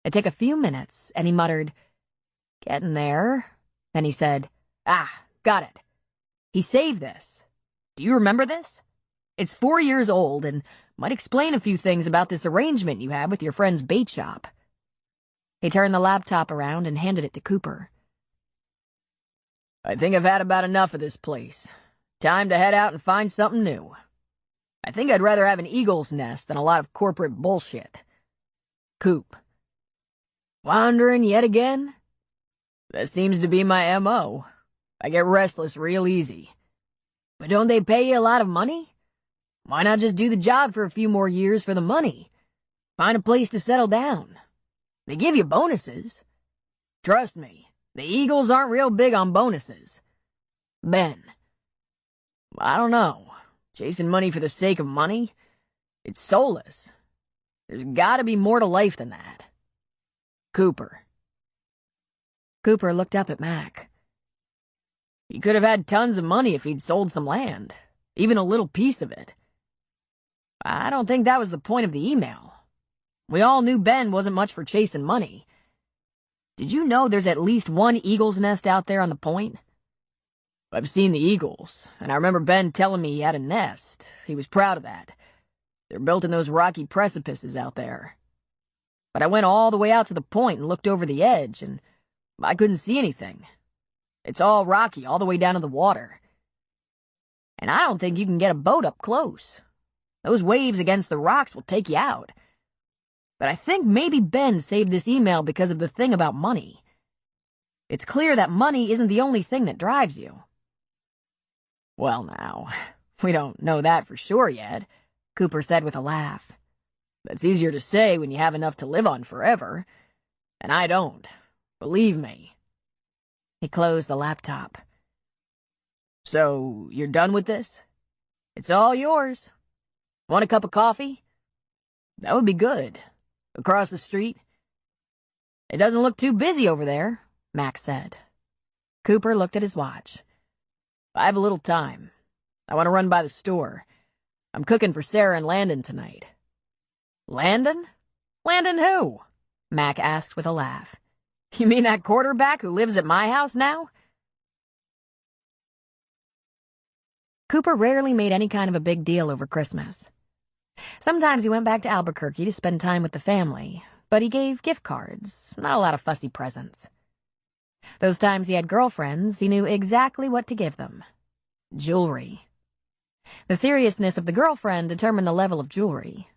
It took a few minutes, and he muttered, "Getting there." Then he said, "Ah, got it. He saved this. Do you remember this? It's 4 years old and might explain a few things about this arrangement you had with your friend's bait shop." He turned the laptop around and handed it to Cooper. "I think I've had about enough of this place. Time to head out and find something new. I think I'd rather have an eagle's nest than a lot of corporate bullshit. Coop." "Wandering yet again?" "That seems to be my M.O. I get restless real easy." "But don't they pay you a lot of money? Why not just do the job for a few more years for the money? Find a place to settle down. They give you bonuses. Trust me, the Eagles aren't real big on bonuses." "Ben." "I don't know. Chasing money for the sake of money? It's soulless. There's gotta be more to life than that." "Cooper." Cooper looked up at Mac. "He could have had tons of money if he'd sold some land, even a little piece of it. I don't think that was the point of the email. We all knew Ben wasn't much for chasing money. Did you know there's at least one eagle's nest out there on the point? I've seen the eagles, and I remember Ben telling me he had a nest. He was proud of that. They're built in those rocky precipices out there. But I went all the way out to the point and looked over the edge, and I couldn't see anything. It's all rocky all the way down to the water. And I don't think you can get a boat up close. Those waves against the rocks will take you out. But I think maybe Ben saved this email because of the thing about money. It's clear that money isn't the only thing that drives you." "Well now, we don't know that for sure yet," Cooper said with a laugh. "That's easier to say when you have enough to live on forever. And I don't. Believe me." He closed the laptop. "So, you're done with this? It's all yours. Want a cup of coffee? That would be good. Across the street?" "It doesn't look too busy over there," Max said. Cooper looked at his watch. "I have a little time. I want to run by the store. I'm cooking for Sarah and Landon tonight." "Landon? Landon who?" Mac asked with a laugh. "You mean that quarterback who lives at my house now?" Cooper rarely made any kind of a big deal over Christmas. Sometimes he went back to Albuquerque to spend time with the family, but he gave gift cards, not a lot of fussy presents. Those times he had girlfriends, he knew exactly what to give them. Jewelry. The seriousness of the girlfriend determined the level of jewelry.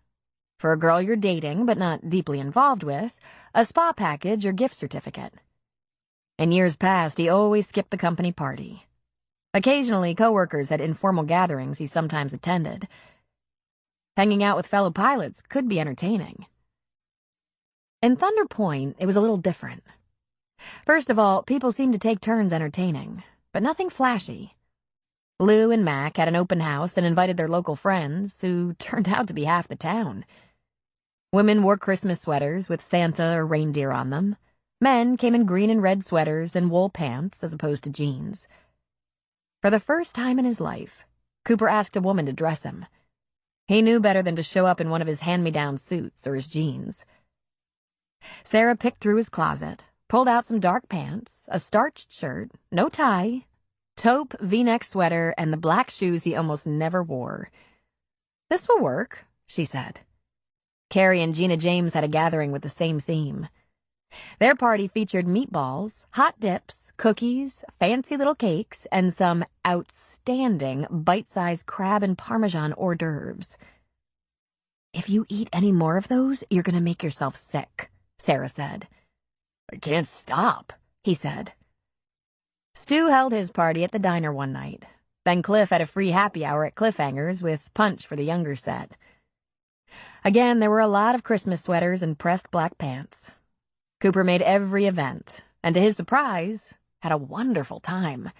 For a girl you're dating, but not deeply involved with, a spa package or gift certificate. In years past, he always skipped the company party. Occasionally, coworkers at informal gatherings he sometimes attended. Hanging out with fellow pilots could be entertaining. In Thunder Point, it was a little different. First of all, people seemed to take turns entertaining, but nothing flashy. Lou and Mac had an open house and invited their local friends, who turned out to be half the town. Women wore Christmas sweaters with Santa or reindeer on them. Men came in green and red sweaters and wool pants as opposed to jeans. For the first time in his life, Cooper asked a woman to dress him. He knew better than to show up in one of his hand-me-down suits or his jeans. Sarah picked through his closet, pulled out some dark pants, a starched shirt, no tie, taupe V-neck sweater, and the black shoes he almost never wore. "This will work," she said. Carrie and Gina James had a gathering with the same theme. Their party featured meatballs, hot dips, cookies, fancy little cakes, and some outstanding bite-sized crab and Parmesan hors d'oeuvres. "If you eat any more of those, you're going to make yourself sick," Sarah said. "I can't stop," he said. Stu held his party at the diner one night. Then Cliff had a free happy hour at Cliffhangers with punch for the younger set. Again, there were a lot of Christmas sweaters and pressed black pants. Cooper made every event, and to his surprise, had a wonderful time.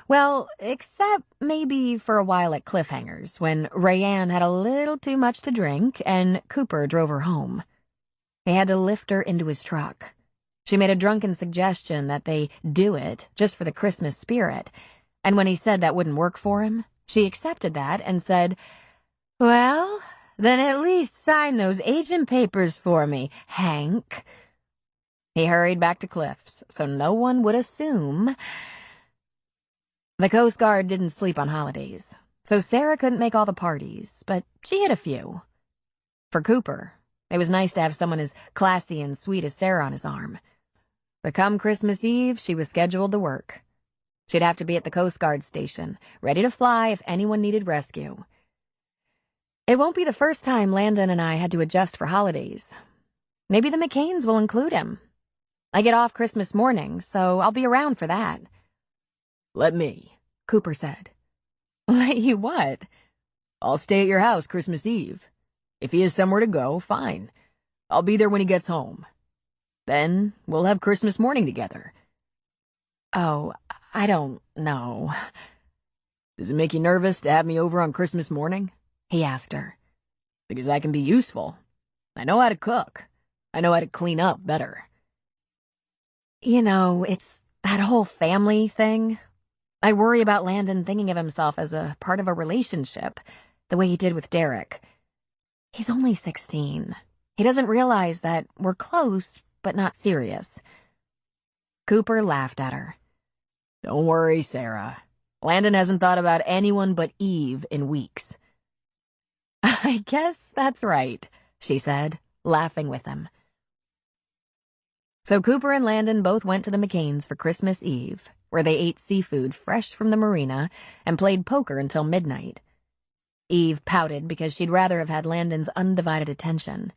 Well, except maybe for a while at Cliffhangers, when Rayanne had a little too much to drink and Cooper drove her home. He had to lift her into his truck. She made a drunken suggestion that they do it just for the Christmas spirit, and when he said that wouldn't work for him, she accepted that and said, "Well, then at least sign those agent papers for me, Hank." He hurried back to Cliff's, so no one would assume. The Coast Guard didn't sleep on holidays, so Sarah couldn't make all the parties, but she hit a few. For Cooper, it was nice to have someone as classy and sweet as Sarah on his arm. But come Christmas Eve, she was scheduled to work. She'd have to be at the Coast Guard station, ready to fly if anyone needed rescue. It won't be the first time Landon and I had to adjust for holidays. Maybe the McCains will include him. I get off Christmas morning, so I'll be around for that. Let me, Cooper said. Let you what? I'll stay at your house Christmas Eve. If he has somewhere to go, fine. I'll be there when he gets home. Then we'll have Christmas morning together. Oh, I don't know. Does it make you nervous to have me over on Christmas morning? He asked her. Because I can be useful. I know how to cook. I know how to clean up better. You know, it's that whole family thing. I worry about Landon thinking of himself as a part of a relationship, the way he did with Derek. He's only 16. He doesn't realize that we're close, but not serious. Cooper laughed at her. Don't worry, Sarah. Landon hasn't thought about anyone but Eve in weeks. I guess that's right, she said, laughing with him. So Cooper and Landon both went to the McCains for Christmas Eve, where they ate seafood fresh from the marina and played poker until midnight. Eve pouted because she'd rather have had Landon's undivided attention.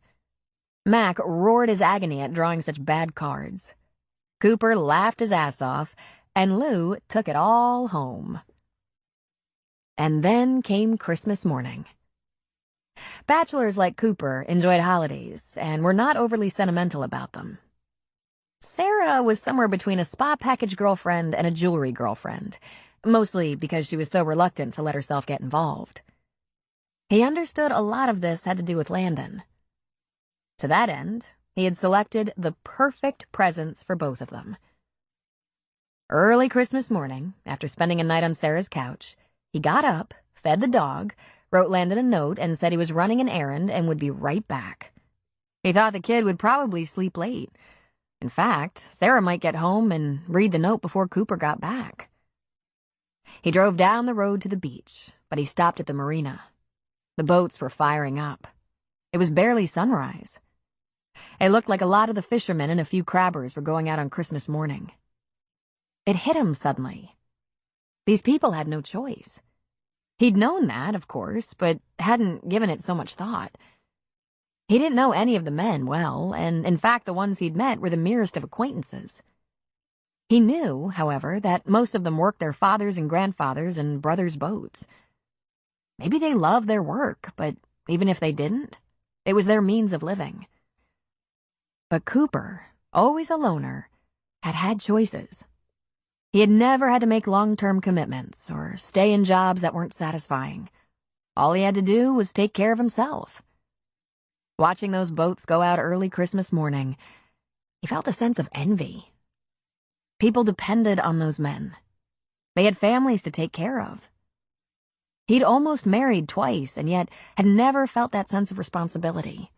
Mac roared his agony at drawing such bad cards. Cooper laughed his ass off, and Lou took it all home. And then came Christmas morning. Bachelors like Cooper enjoyed holidays and were not overly sentimental about them. Sarah was somewhere between a spa package girlfriend and a jewelry girlfriend, mostly because she was so reluctant to let herself get involved. He understood a lot of this had to do with Landon. To that end, he had selected the perfect presents for both of them. Early Christmas morning, after spending a night on Sarah's couch, he got up, fed the dog, wrote Landon a note, and said he was running an errand and would be right back. He thought the kid would probably sleep late. In fact, Sarah might get home and read the note before Cooper got back. He drove down the road to the beach, but he stopped at the marina. The boats were firing up. It was barely sunrise. It looked like a lot of the fishermen and a few crabbers were going out on Christmas morning. It hit him suddenly. These people had no choice. He'd known that, of course, but hadn't given it so much thought. He didn't know any of the men well, and in fact the ones he'd met were the merest of acquaintances. He knew, however, that most of them worked their fathers' and grandfathers' and brothers' boats. Maybe they loved their work, but even if they didn't, it was their means of living. But Cooper, always a loner, had had choices. He had never had to make long-term commitments or stay in jobs that weren't satisfying. All he had to do was take care of himself. Watching those boats go out early Christmas morning, he felt a sense of envy. People depended on those men. They had families to take care of. He'd almost married twice and yet had never felt that sense of responsibility.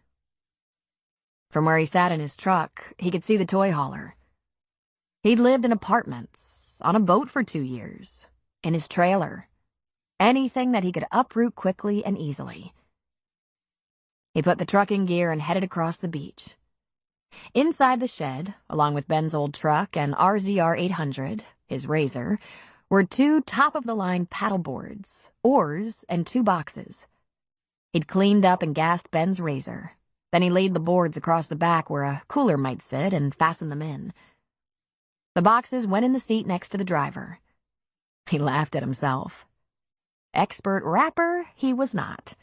From where he sat in his truck, he could see the toy hauler. He'd lived in apartments, on a boat for 2 years, in his trailer, anything that he could uproot quickly and easily. He put the truck in gear and headed across the beach. Inside the shed, along with Ben's old truck and RZR 800, his razor, were 2 top-of-the-line paddleboards, oars, and 2 boxes. He'd cleaned up and gassed Ben's razor. Then he laid the boards across the back where a cooler might sit and fastened them in. The boxes went in the seat next to the driver. He laughed at himself. Expert rapper, he was not.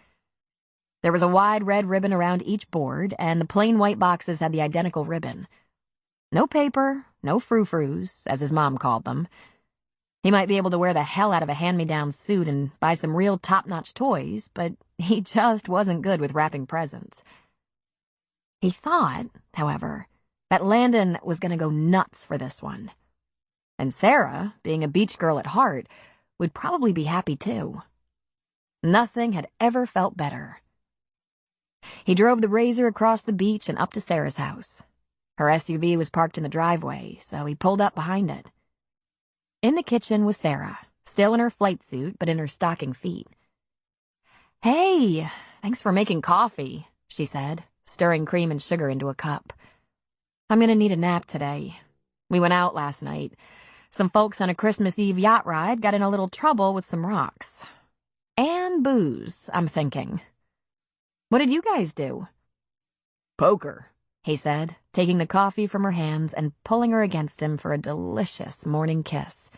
There was a wide red ribbon around each board, and the plain white boxes had the identical ribbon. No paper, no frou-frous, as his mom called them. He might be able to wear the hell out of a hand-me-down suit and buy some real top-notch toys, but he just wasn't good with wrapping presents. He thought, however, that Landon was going to go nuts for this one. And Sarah, being a beach girl at heart, would probably be happy too. Nothing had ever felt better. He drove the Razor across the beach and up to Sarah's house. Her SUV was parked in the driveway, so he pulled up behind it. In the kitchen was Sarah, still in her flight suit but in her stocking feet. "Hey, thanks for making coffee," she said, stirring cream and sugar into a cup. "I'm gonna need a nap today. We went out last night. Some folks on a Christmas Eve yacht ride got in a little trouble with some rocks. And booze, I'm thinking. What did you guys do?" Poker, he said, taking the coffee from her hands and pulling her against him for a delicious morning kiss.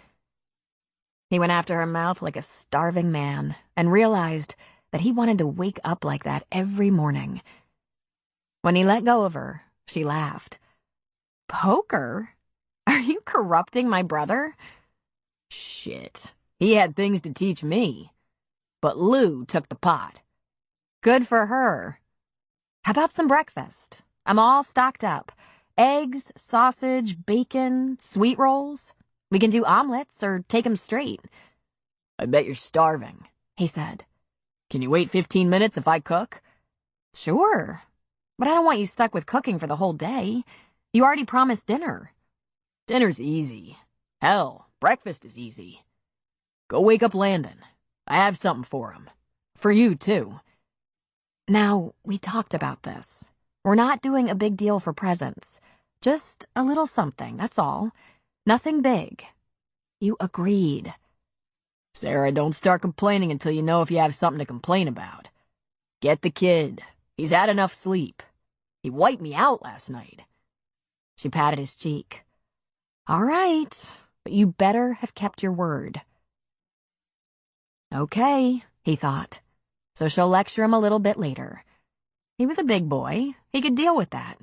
He went after her mouth like a starving man and realized that he wanted to wake up like that every morning. When he let go of her, she laughed. "Poker? Are you corrupting my brother?" Shit, he had things to teach me. But Lou took the pot. Good for her. How about some breakfast? I'm all stocked up. Eggs, sausage, bacon, sweet rolls. We can do omelets or take 'em straight. I bet you're starving, he said. Can you wait 15 minutes if I cook? Sure, but I don't want you stuck with cooking for the whole day. You already promised dinner. Dinner's easy. Hell, breakfast is easy. Go wake up Landon. I have something for him. For you, too. Now, we talked about this. We're not doing a big deal for presents. Just a little something, that's all. Nothing big. You agreed. Sarah, don't start complaining until you know if you have something to complain about. Get the kid. He's had enough sleep. He wiped me out last night. She patted his cheek. All right, but you better have kept your word. Okay, he thought. So she'll lecture him a little bit later. He was a big boy. He could deal with that.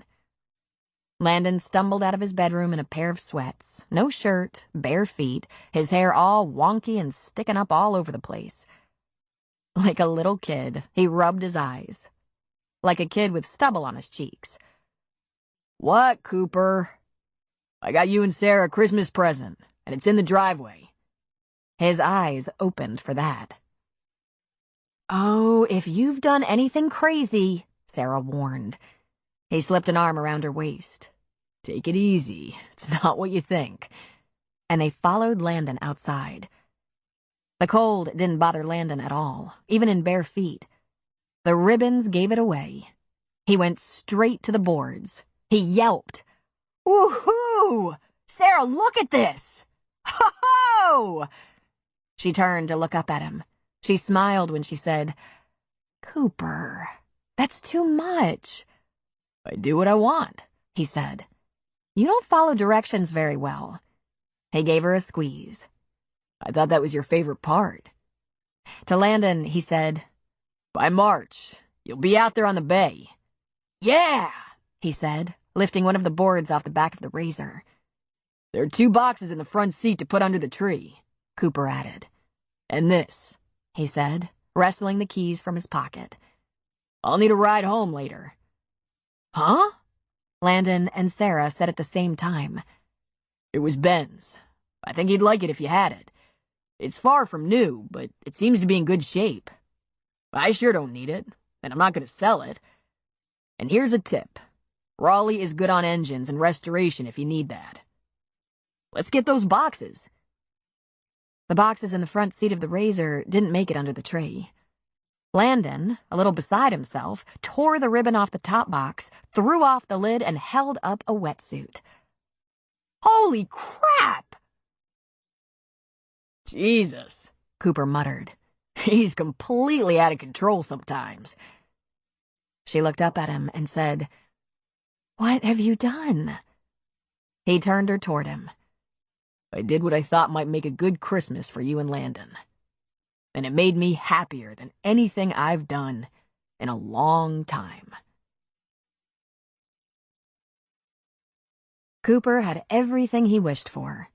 Landon stumbled out of his bedroom in a pair of sweats, no shirt, bare feet, his hair all wonky and sticking up all over the place. Like a little kid, he rubbed his eyes. Like a kid with stubble on his cheeks. What, Cooper? I got you and Sarah a Christmas present, and it's in the driveway. His eyes opened for that. Oh, if you've done anything crazy, Sarah warned. He slipped an arm around her waist. Take it easy. It's not what you think. And they followed Landon outside. The cold didn't bother Landon at all, even in bare feet. The ribbons gave it away. He went straight to the boards. He yelped. Woohoo! Sarah, look at this! Ho-ho! She turned to look up at him. She smiled when she said, Cooper, that's too much. I do what I want, he said. You don't follow directions very well. He gave her a squeeze. I thought that was your favorite part. To Landon, he said, By March, you'll be out there on the bay. Yeah, he said, lifting one of the boards off the back of the Razor. There are 2 boxes in the front seat to put under the tree, Cooper added. And this, he said, wrestling the keys from his pocket. I'll need a ride home later. Huh? Landon and Sarah said at the same time. It was Ben's. I think he'd like it if you had it. It's far from new, but it seems to be in good shape. I sure don't need it, and I'm not going to sell it. And here's a tip. Raleigh is good on engines and restoration if you need that. Let's get those boxes. The boxes in the front seat of the Razor didn't make it under the tree. Landon, a little beside himself, tore the ribbon off the top box, threw off the lid, and held up a wetsuit. Holy crap! Jesus, Cooper muttered. He's completely out of control sometimes. She looked up at him and said, What have you done? He turned her toward him. I did what I thought might make a good Christmas for you and Landon. And it made me happier than anything I've done in a long time. Cooper had everything he wished for.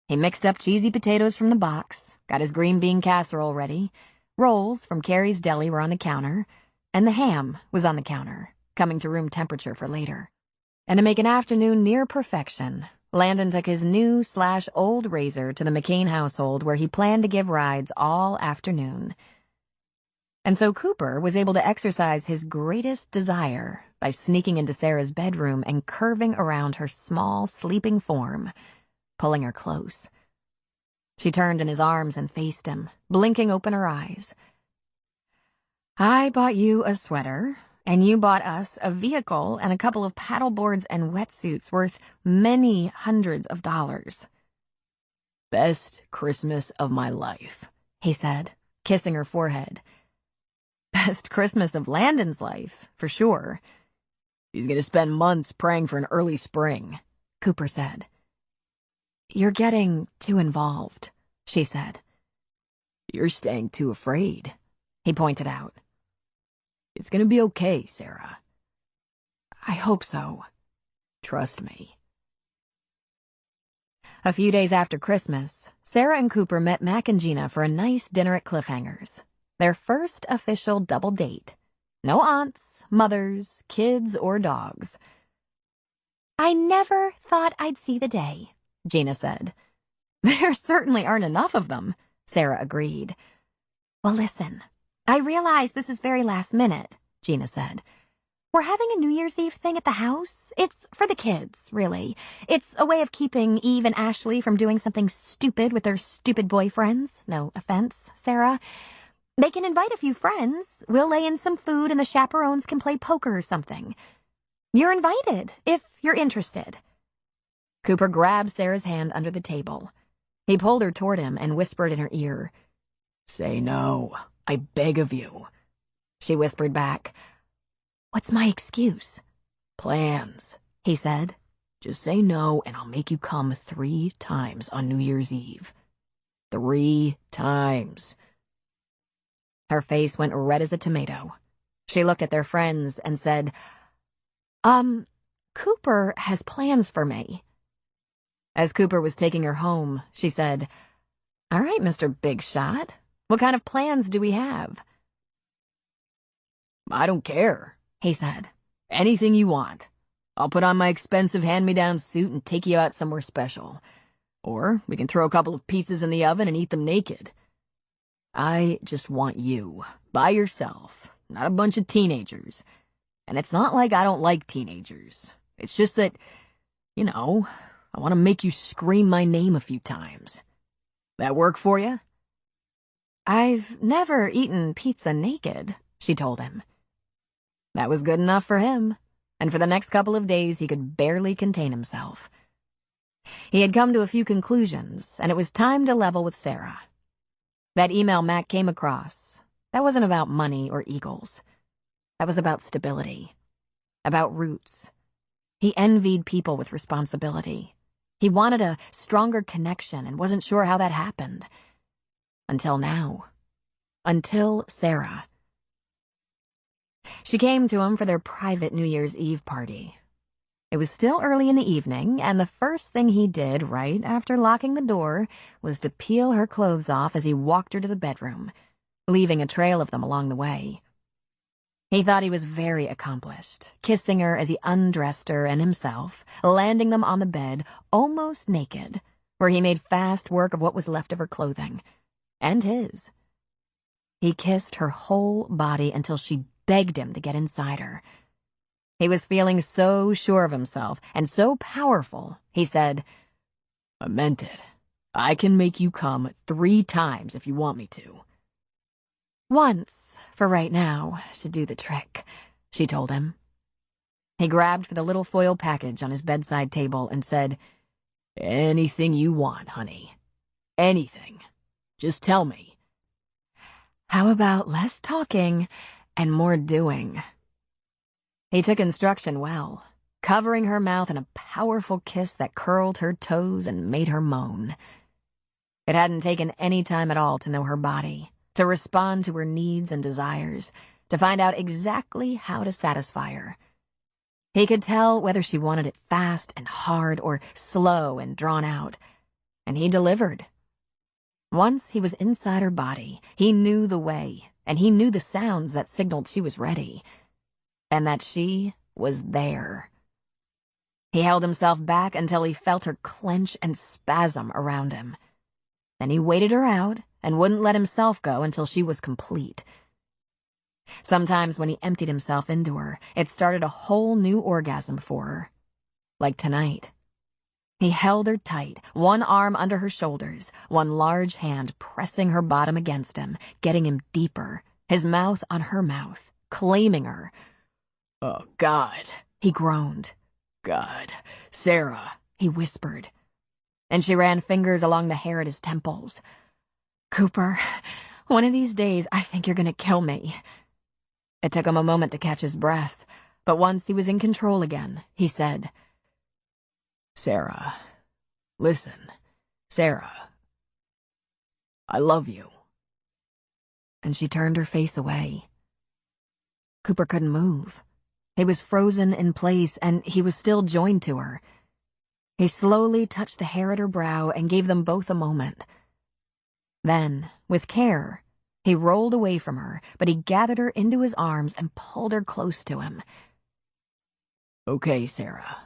He mixed up cheesy potatoes from the box, got his green bean casserole ready, rolls from Carrie's Deli were on the counter, and the ham was on the counter, coming to room temperature for later. And to make an afternoon near perfection, Landon took his new/old razor to the McCain household where he planned to give rides all afternoon. And so Cooper was able to exercise his greatest desire by sneaking into Sarah's bedroom and curving around her small, sleeping form, pulling her close. She turned in his arms and faced him, blinking open her eyes. "I bought you a sweater, and you bought us a vehicle and a couple of paddleboards and wetsuits worth many hundreds of dollars." "Best Christmas of my life," he said, kissing her forehead. "Best Christmas of Landon's life, for sure." "He's gonna spend months praying for an early spring," Cooper said. "You're getting too involved," she said. "You're staying too afraid," he pointed out. "It's gonna be okay, Sarah." "I hope so. Trust me." A few days after Christmas, Sarah and Cooper met Mac and Gina for a nice dinner at Cliffhanger's. Their first official double date. No aunts, mothers, kids, or dogs. "I never thought I'd see the day," Gina said. "There certainly aren't enough of them," Sarah agreed. "Well, listen, I realize this is very last minute," Gina said. "We're having a New Year's Eve thing at the house. It's for the kids, really. It's a way of keeping Eve and Ashley from doing something stupid with their stupid boyfriends. No offense, Sarah. They can invite a few friends. We'll lay in some food and the chaperones can play poker or something. You're invited, if you're interested." Cooper grabbed Sarah's hand under the table. He pulled her toward him and whispered in her ear. "Say no, I beg of you." She whispered back. "What's my excuse?" "Plans," he said. "Just say no and I'll make you come 3 times on New Year's Eve. 3 times. Her face went red as a tomato. She looked at their friends and said, Cooper has plans for me." As Cooper was taking her home, she said, "All right, Mr. Big Shot, what kind of plans do we have?" "I don't care," he said. "Anything you want. I'll put on my expensive hand-me-down suit and take you out somewhere special. Or we can throw a couple of pizzas in the oven and eat them naked. I just want you, by yourself, not a bunch of teenagers. And it's not like I don't like teenagers. It's just that, I want to make you scream my name a few times. That work for you?" "I've never eaten pizza naked," she told him. That was good enough for him, and for the next couple of days he could barely contain himself. He had come to a few conclusions, and it was time to level with Sarah. That email Mac came across, that wasn't about money or eagles. That was about stability, about roots. He envied people with responsibility. He wanted a stronger connection and wasn't sure how that happened. Until now. Until Sarah. She came to him for their private New Year's Eve party. It was still early in the evening, and the first thing he did right after locking the door was to peel her clothes off as he walked her to the bedroom, leaving a trail of them along the way. He thought he was very accomplished, kissing her as he undressed her and himself, landing them on the bed, almost naked, where he made fast work of what was left of her clothing, and his. He kissed her whole body until she begged him to get inside her. He was feeling so sure of himself and so powerful, he said, "I meant it. I can make you come 3 times if you want me to." "Once, for right now, should do the trick," she told him. He grabbed for the little foil package on his bedside table and said, "Anything you want, honey. Anything. Just tell me." "How about less talking and more doing?" He took instruction well, covering her mouth in a powerful kiss that curled her toes and made her moan. It hadn't taken any time at all to know her body, to respond to her needs and desires, to find out exactly how to satisfy her. He could tell whether she wanted it fast and hard or slow and drawn out, and he delivered. Once he was inside her body, he knew the way, and he knew the sounds that signaled she was ready, and that she was there. He held himself back until he felt her clench and spasm around him. Then he waited her out and wouldn't let himself go until she was complete. Sometimes when he emptied himself into her, it started a whole new orgasm for her. Like tonight. He held her tight, one arm under her shoulders, one large hand pressing her bottom against him, getting him deeper, his mouth on her mouth, claiming her. "Oh, God," he groaned. "God, Sarah," he whispered. And she ran fingers along the hair at his temples. "Cooper, one of these days I think you're gonna kill me." It took him a moment to catch his breath, but once he was in control again, he said, "Sarah, listen, Sarah, I love you." And she turned her face away. Cooper couldn't move. He was frozen in place, and he was still joined to her. He slowly touched the hair at her brow and gave them both a moment. Then, with care, he rolled away from her, but he gathered her into his arms and pulled her close to him. "Okay, Sarah.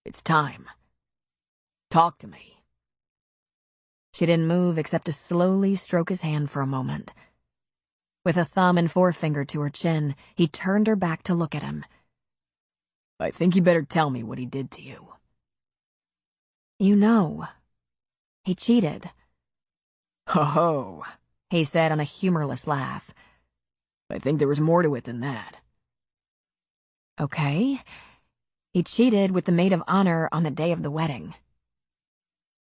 It's time. Talk to me." She didn't move except to slowly stroke his hand for a moment. With a thumb and forefinger to her chin, he turned her back to look at him. "I think you better tell me what he did to you." "You know. He cheated." "Ho-ho," he said on a humorless laugh. "I think there was more to it than that." "Okay. He cheated with the maid of honor on the day of the wedding."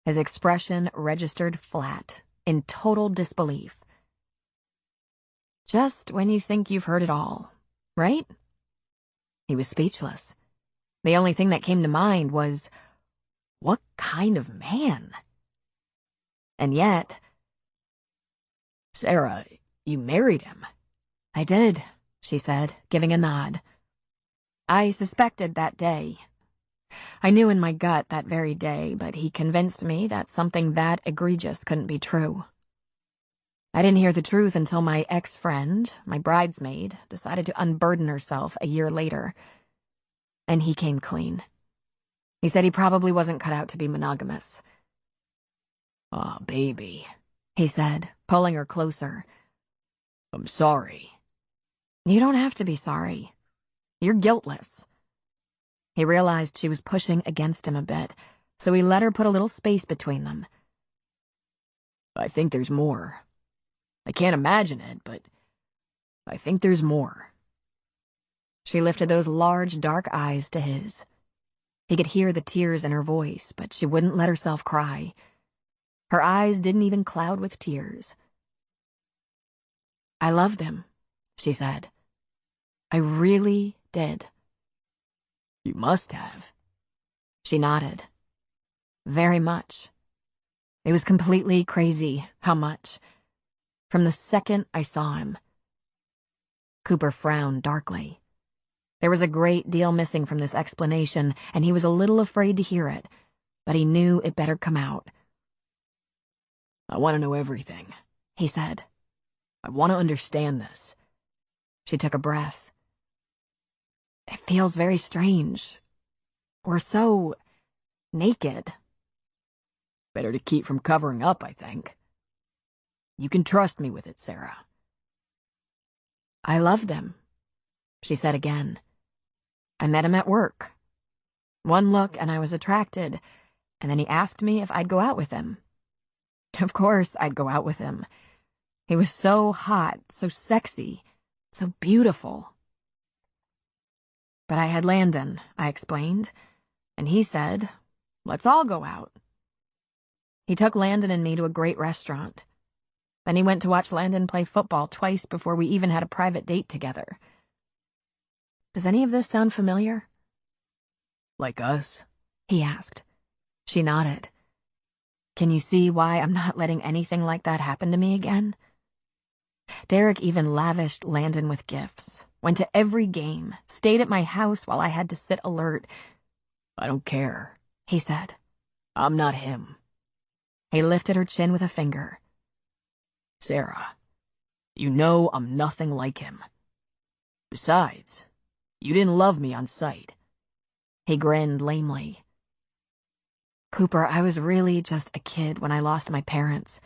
His expression registered flat, in total disbelief. Just when you think you've heard it all, right? He was speechless. The only thing that came to mind was, what kind of man? And yet... "Sarah, you married him." "I did," she said, giving a nod. "I suspected that day. I knew in my gut that very day, but he convinced me that something that egregious couldn't be true. I didn't hear the truth until my ex-friend, my bridesmaid, decided to unburden herself a year later. And he came clean. He said he probably wasn't cut out to be monogamous." "Aw, baby," he said, pulling her closer. "I'm sorry." "You don't have to be sorry. You're guiltless." He realized she was pushing against him a bit, so he let her put a little space between them. "I think there's more. I can't imagine it, but I think there's more." She lifted those large, dark eyes to his. He could hear the tears in her voice, but she wouldn't let herself cry. Her eyes didn't even cloud with tears. "I loved him," she said. "I really did." "You must have." She nodded. "Very much. It was completely crazy how much. From the second I saw him." Cooper frowned darkly. There was a great deal missing from this explanation, and he was a little afraid to hear it, but he knew it better come out. "I want to know everything," he said. "I want to understand this." She took a breath. "It feels very strange. We're so naked." "Better to keep from covering up, I think. You can trust me with it, Sarah." "I loved him," she said again. "I met him at work. One look and I was attracted, and then he asked me if I'd go out with him. Of course I'd go out with him. He was so hot, so sexy, so beautiful. But I had Landon," I explained, and he said, "Let's all go out." He took Landon and me to a great restaurant. Then he went to watch Landon play football twice before we even had a private date together. Does any of this sound familiar? "Like us?" he asked. She nodded. "Can you see why I'm not letting anything like that happen to me again?" Derek even lavished Landon with gifts, went to every game, stayed at my house while I had to sit alert. "I don't care," he said. "I'm not him." He lifted her chin with a finger. "Sarah, you know I'm nothing like him. Besides, you didn't love me on sight." He grinned lamely. Cooper, I was really just a kid when I lost my parents.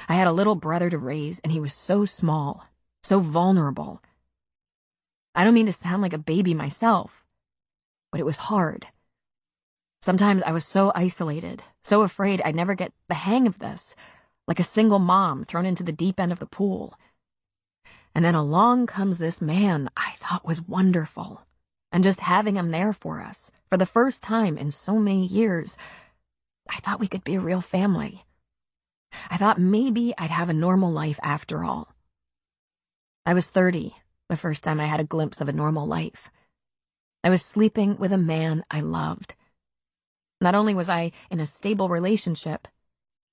I had a little brother to raise, and he was so small, so vulnerable. I don't mean to sound like a baby myself, but it was hard. Sometimes I was so isolated, so afraid I'd never get the hang of this, like a single mom thrown into the deep end of the pool. And then along comes this man I thought was wonderful, and just having him there for us, for the first time in so many years, I thought we could be a real family. I thought maybe I'd have a normal life after all. I was 30 the first time I had a glimpse of a normal life. I was sleeping with a man I loved. Not only was I in a stable relationship,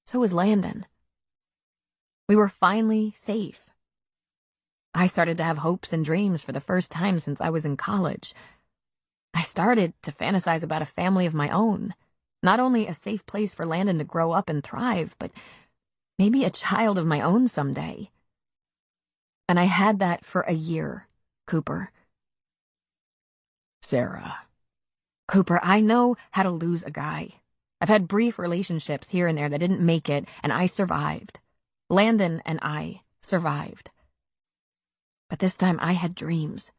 so was Landon. We were finally safe. I started to have hopes and dreams for the first time since I was in college. I started to fantasize about a family of my own, not only a safe place for Landon to grow up and thrive, but maybe a child of my own someday. And I had that for a year, Cooper. Sarah. Cooper, I know how to lose a guy. I've had brief relationships here and there that didn't make it, and I survived. Landon and I survived. But this time I had dreams.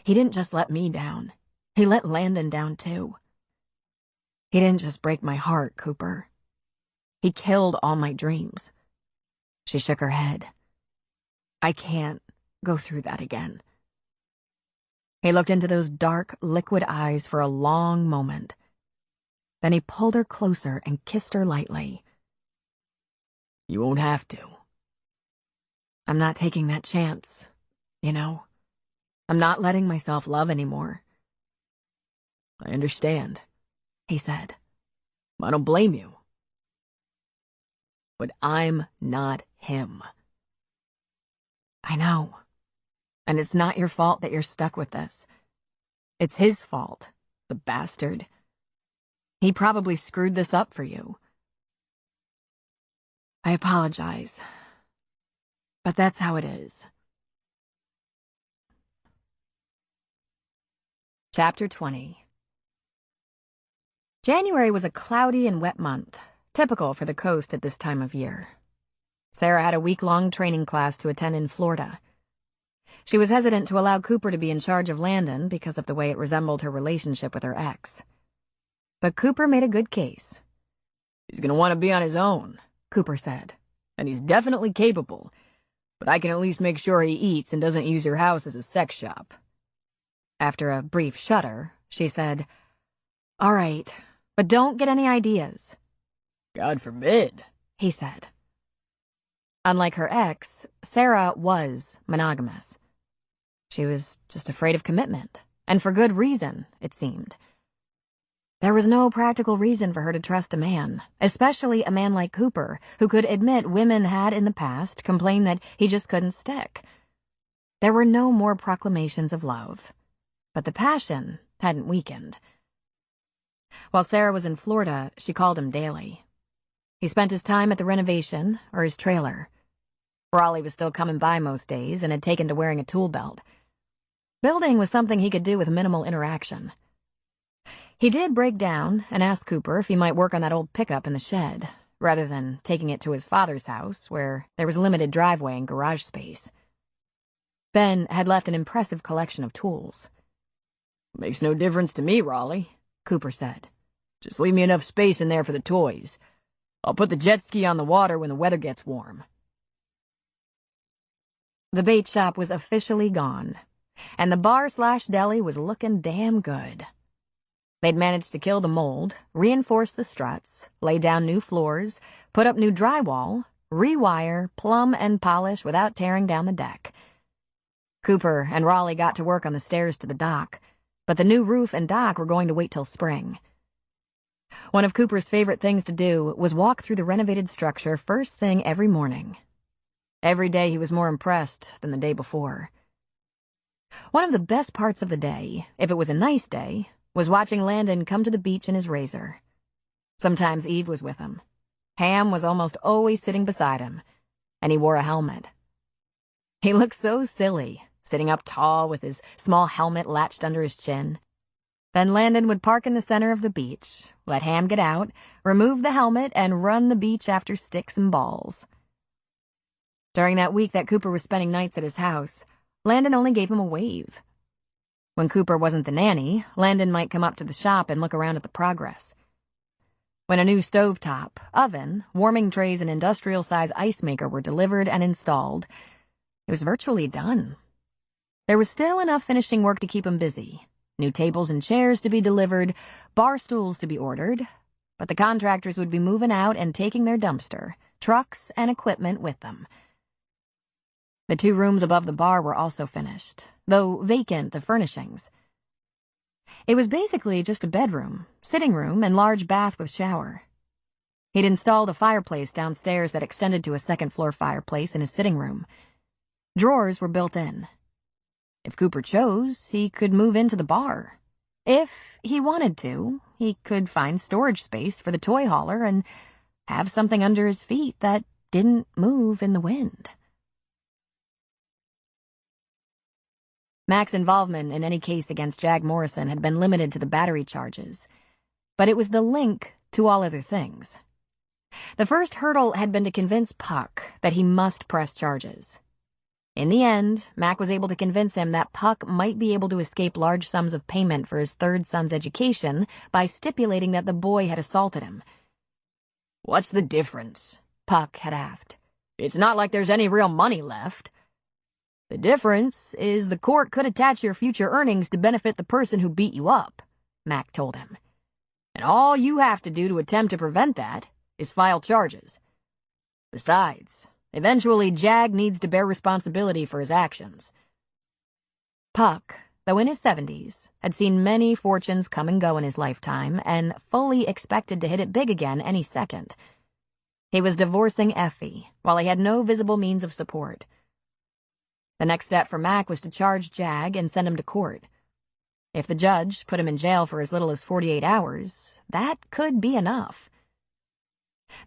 He didn't just let me down. He let Landon down too. He didn't just break my heart, Cooper. He killed all my dreams. She shook her head. I can't go through that again. He looked into those dark, liquid eyes for a long moment. Then he pulled her closer and kissed her lightly. You won't have to. I'm not taking that chance, you know. I'm not letting myself love anymore. I understand, he said. I don't blame you. But I'm not him. I know. And it's not your fault that you're stuck with this. It's his fault, the bastard. He probably screwed this up for you. I apologize. But that's how it is. Chapter 20. January was a cloudy and wet month, typical for the coast at this time of year. Sarah had a week-long training class to attend in Florida. She was hesitant to allow Cooper to be in charge of Landon because of the way it resembled her relationship with her ex. But Cooper made a good case. He's gonna want to be on his own, Cooper said. And he's definitely capable, but I can at least make sure he eats and doesn't use your house as a sex shop. After a brief shudder, she said, All right, but don't get any ideas. God forbid, he said. Unlike her ex, Sarah was monogamous. She was just afraid of commitment, and for good reason, it seemed. There was no practical reason for her to trust a man, especially a man like Cooper, who could admit women had in the past complained that he just couldn't stick. There were no more proclamations of love, but the passion hadn't weakened. While Sarah was in Florida, she called him daily. He spent his time at the renovation or his trailer. Raleigh was still coming by most days and had taken to wearing a tool belt. Building was something he could do with minimal interaction. He did break down and ask Cooper if he might work on that old pickup in the shed, rather than taking it to his father's house, where there was limited driveway and garage space. Ben had left an impressive collection of tools. Makes no difference to me, Raleigh, Cooper said. Just leave me enough space in there for the toys. I'll put the jet ski on the water when the weather gets warm. The bait shop was officially gone, and the bar/deli was looking damn good. They'd managed to kill the mold, reinforce the struts, lay down new floors, put up new drywall, rewire, plumb, and polish without tearing down the deck. Cooper and Raleigh got to work on the stairs to the dock, but the new roof and dock were going to wait till spring. One of Cooper's favorite things to do was walk through the renovated structure first thing every morning. Every day he was more impressed than the day before. One of the best parts of the day, if it was a nice day, was watching Landon come to the beach in his Razor. Sometimes Eve was with him. Ham was almost always sitting beside him, and he wore a helmet. He looked so silly, sitting up tall with his small helmet latched under his chin. Then Landon would park in the center of the beach, let Ham get out, remove the helmet, and run the beach after sticks and balls. During that week that Cooper was spending nights at his house, Landon only gave him a wave. When Cooper wasn't the nanny, Landon might come up to the shop and look around at the progress. When a new stovetop, oven, warming trays, and industrial-size ice maker were delivered and installed, it was virtually done. There was still enough finishing work to keep him busy. New tables and chairs to be delivered, bar stools to be ordered, but the contractors would be moving out and taking their dumpster, trucks, and equipment with them. The 2 rooms above the bar were also finished, though vacant of furnishings. It was basically just a bedroom, sitting room, and large bath with shower. He'd installed a fireplace downstairs that extended to a second-floor fireplace in his sitting room. Drawers were built in. If Cooper chose, he could move into the bar. If he wanted to, he could find storage space for the toy hauler and have something under his feet that didn't move in the wind. Mac's involvement in any case against Jag Morrison had been limited to the battery charges, but it was the link to all other things. The first hurdle had been to convince Puck that he must press charges. In the end, Mac was able to convince him that Puck might be able to escape large sums of payment for his 3rd son's education by stipulating that the boy had assaulted him. "What's the difference?" Puck had asked. "It's not like there's any real money left." "The difference is the court could attach your future earnings to benefit the person who beat you up," Mac told him. "And all you have to do to attempt to prevent that is file charges. Besides, eventually Jag needs to bear responsibility for his actions." Puck, though in his 70s, had seen many fortunes come and go in his lifetime and fully expected to hit it big again any second. He was divorcing Effie while he had no visible means of support. The next step for Mac was to charge Jag and send him to court. If the judge put him in jail for as little as 48 hours, that could be enough.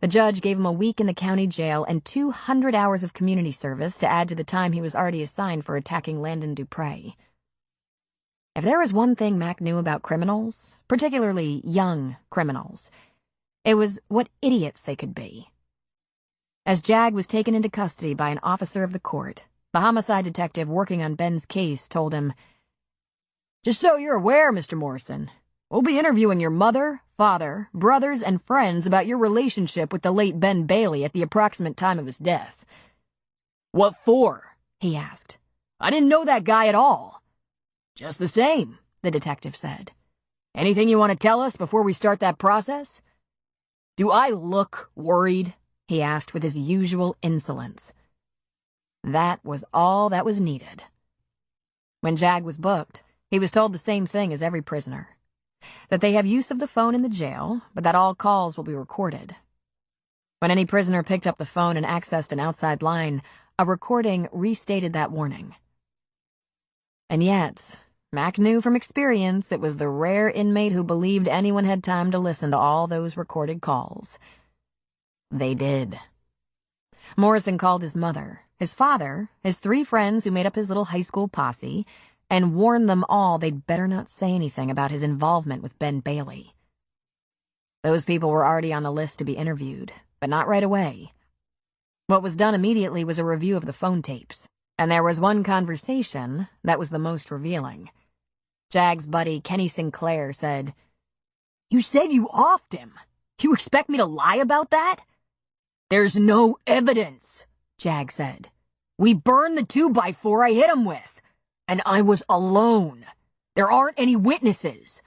The judge gave him a week in the county jail and 200 hours of community service to add to the time he was already assigned for attacking Landon Dupre. If there was one thing Mac knew about criminals, particularly young criminals, it was what idiots they could be. As Jag was taken into custody by an officer of the court, the homicide detective working on Ben's case told him, "Just so you're aware, Mr. Morrison, we'll be interviewing your mother, father, brothers, and friends about your relationship with the late Ben Bailey at the approximate time of his death." "What for?" he asked. "I didn't know that guy at all." "Just the same," the detective said. "Anything you want to tell us before we start that process?" "Do I look worried?" he asked with his usual insolence. That was all that was needed. When Jag was booked, he was told the same thing as every prisoner, that they have use of the phone in the jail, but that all calls will be recorded. When any prisoner picked up the phone and accessed an outside line, a recording restated that warning. And yet, Mac knew from experience it was the rare inmate who believed anyone had time to listen to all those recorded calls. They did. Morrison called his mother, his father, his 3 friends who made up his little high school posse, and warned them all they'd better not say anything about his involvement with Ben Bailey. Those people were already on the list to be interviewed, but not right away. What was done immediately was a review of the phone tapes, and there was one conversation that was the most revealing. Jag's buddy, Kenny Sinclair, said, "You said you offed him. You expect me to lie about that?" "There's no evidence," Jag said. "We burned the 2x4 I hit him with, and I was alone. There aren't any witnesses."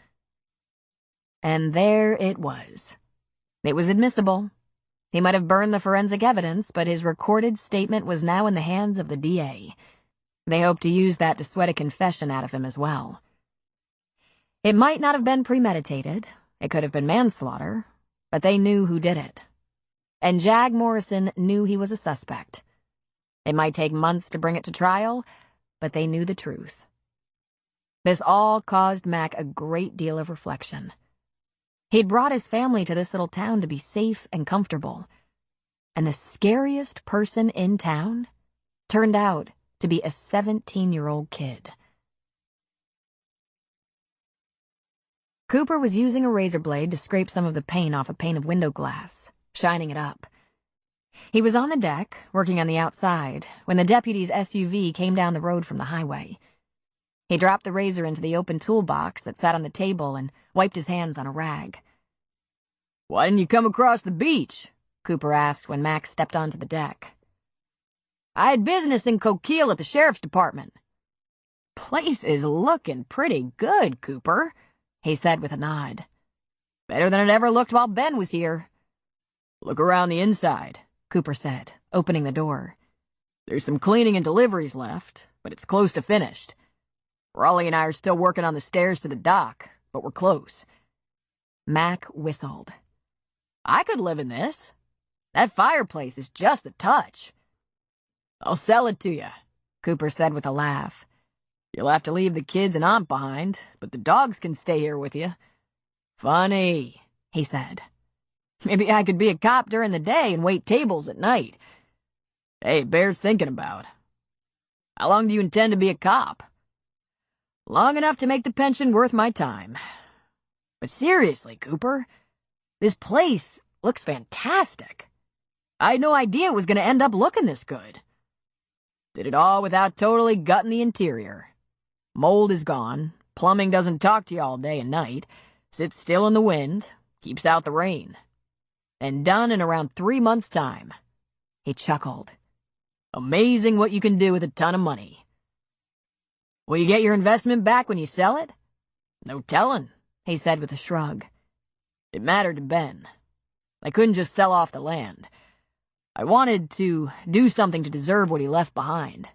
And there it was. It was admissible. He might have burned the forensic evidence, but his recorded statement was now in the hands of the DA. They hoped to use that to sweat a confession out of him as well. It might not have been premeditated. It could have been manslaughter, but they knew who did it. And Jag Morrison knew he was a suspect. It might take months to bring it to trial, but they knew the truth. This all caused Mac a great deal of reflection. He'd brought his family to this little town to be safe and comfortable, and the scariest person in town turned out to be a 17-year-old kid. Cooper was using a razor blade to scrape some of the paint off a pane of window glass, shining it up. He was on the deck, working on the outside, when the deputy's SUV came down the road from the highway. He dropped the razor into the open toolbox that sat on the table and wiped his hands on a rag. "Why didn't you come across the beach?" Cooper asked when Max stepped onto the deck. "I had business in Coquille at the sheriff's department." "Place is looking pretty good, Cooper," he said with a nod. "Better than it ever looked while Ben was here." "Look around the inside," Cooper said, opening the door. "There's some cleaning and deliveries left, but it's close to finished. Raleigh and I are still working on the stairs to the dock, but we're close." Mac whistled. "I could live in this. That fireplace is just the touch." "I'll sell it to you," Cooper said with a laugh. "You'll have to leave the kids and aunt behind, but the dogs can stay here with you." "Funny," he said. "Maybe I could be a cop during the day and wait tables at night. Hey, it bears thinking about. How long do you intend to be a cop?" "Long enough to make the pension worth my time. But seriously, Cooper, this place looks fantastic. I had no idea it was going to end up looking this good. Did it all without totally gutting the interior. Mold is gone, plumbing doesn't talk to you all day and night, sits still in the wind, keeps out the rain. And done in around 3 months' time." He chuckled. "Amazing what you can do with a ton of money. Will you get your investment back when you sell it?" "No telling," he said with a shrug. "It mattered to Ben. I couldn't just sell off the land. I wanted to do something to deserve what he left behind.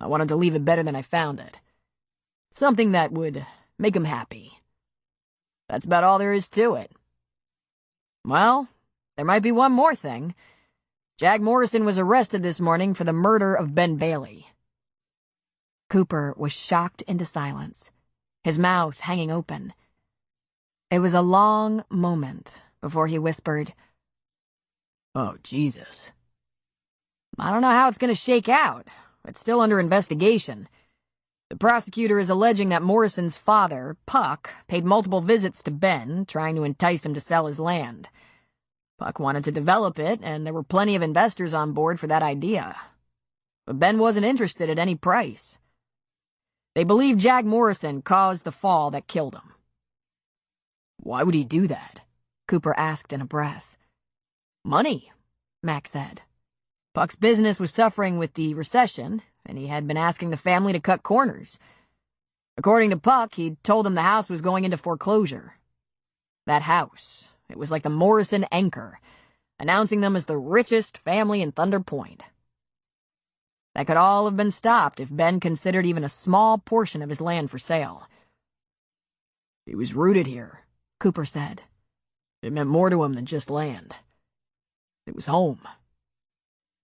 I wanted to leave it better than I found it. Something that would make him happy. That's about all there is to it. Well, there might be one more thing. Jack Morrison was arrested this morning for the murder of Ben Bailey." Cooper was shocked into silence, his mouth hanging open. It was a long moment before he whispered, "Oh, Jesus." "I don't know how it's going to shake out. It's still under investigation. The prosecutor is alleging that Morrison's father, Puck, paid multiple visits to Ben, trying to entice him to sell his land. Puck wanted to develop it, and there were plenty of investors on board for that idea. But Ben wasn't interested at any price. They believe Jack Morrison caused the fall that killed him." "Why would he do that?" Cooper asked in a breath. "Money," Mac said. "Puck's business was suffering with the recession, and he had been asking the family to cut corners. According to Puck, he'd told them the house was going into foreclosure. That house, it was like the Morrison anchor, announcing them as the richest family in Thunder Point. That could all have been stopped if Ben considered even a small portion of his land for sale." "He was rooted here," Cooper said. "It meant more to him than just land. It was home.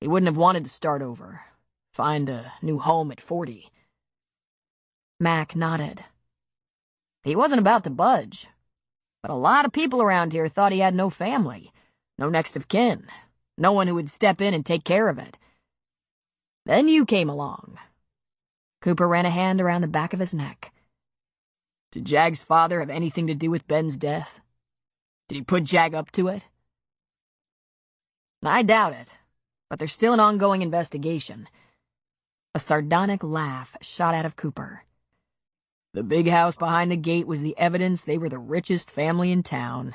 He wouldn't have wanted to start over, find a new home at 40. Mac nodded. "He wasn't about to budge. But a lot of people around here thought he had no family, no next of kin, no one who would step in and take care of it. Then you came along." Cooper ran a hand around the back of his neck. "Did Jag's father have anything to do with Ben's death? Did he put Jag up to it?" "I doubt it, but there's still an ongoing investigation." A sardonic laugh shot out of Cooper. "The big house behind the gate was the evidence they were the richest family in town,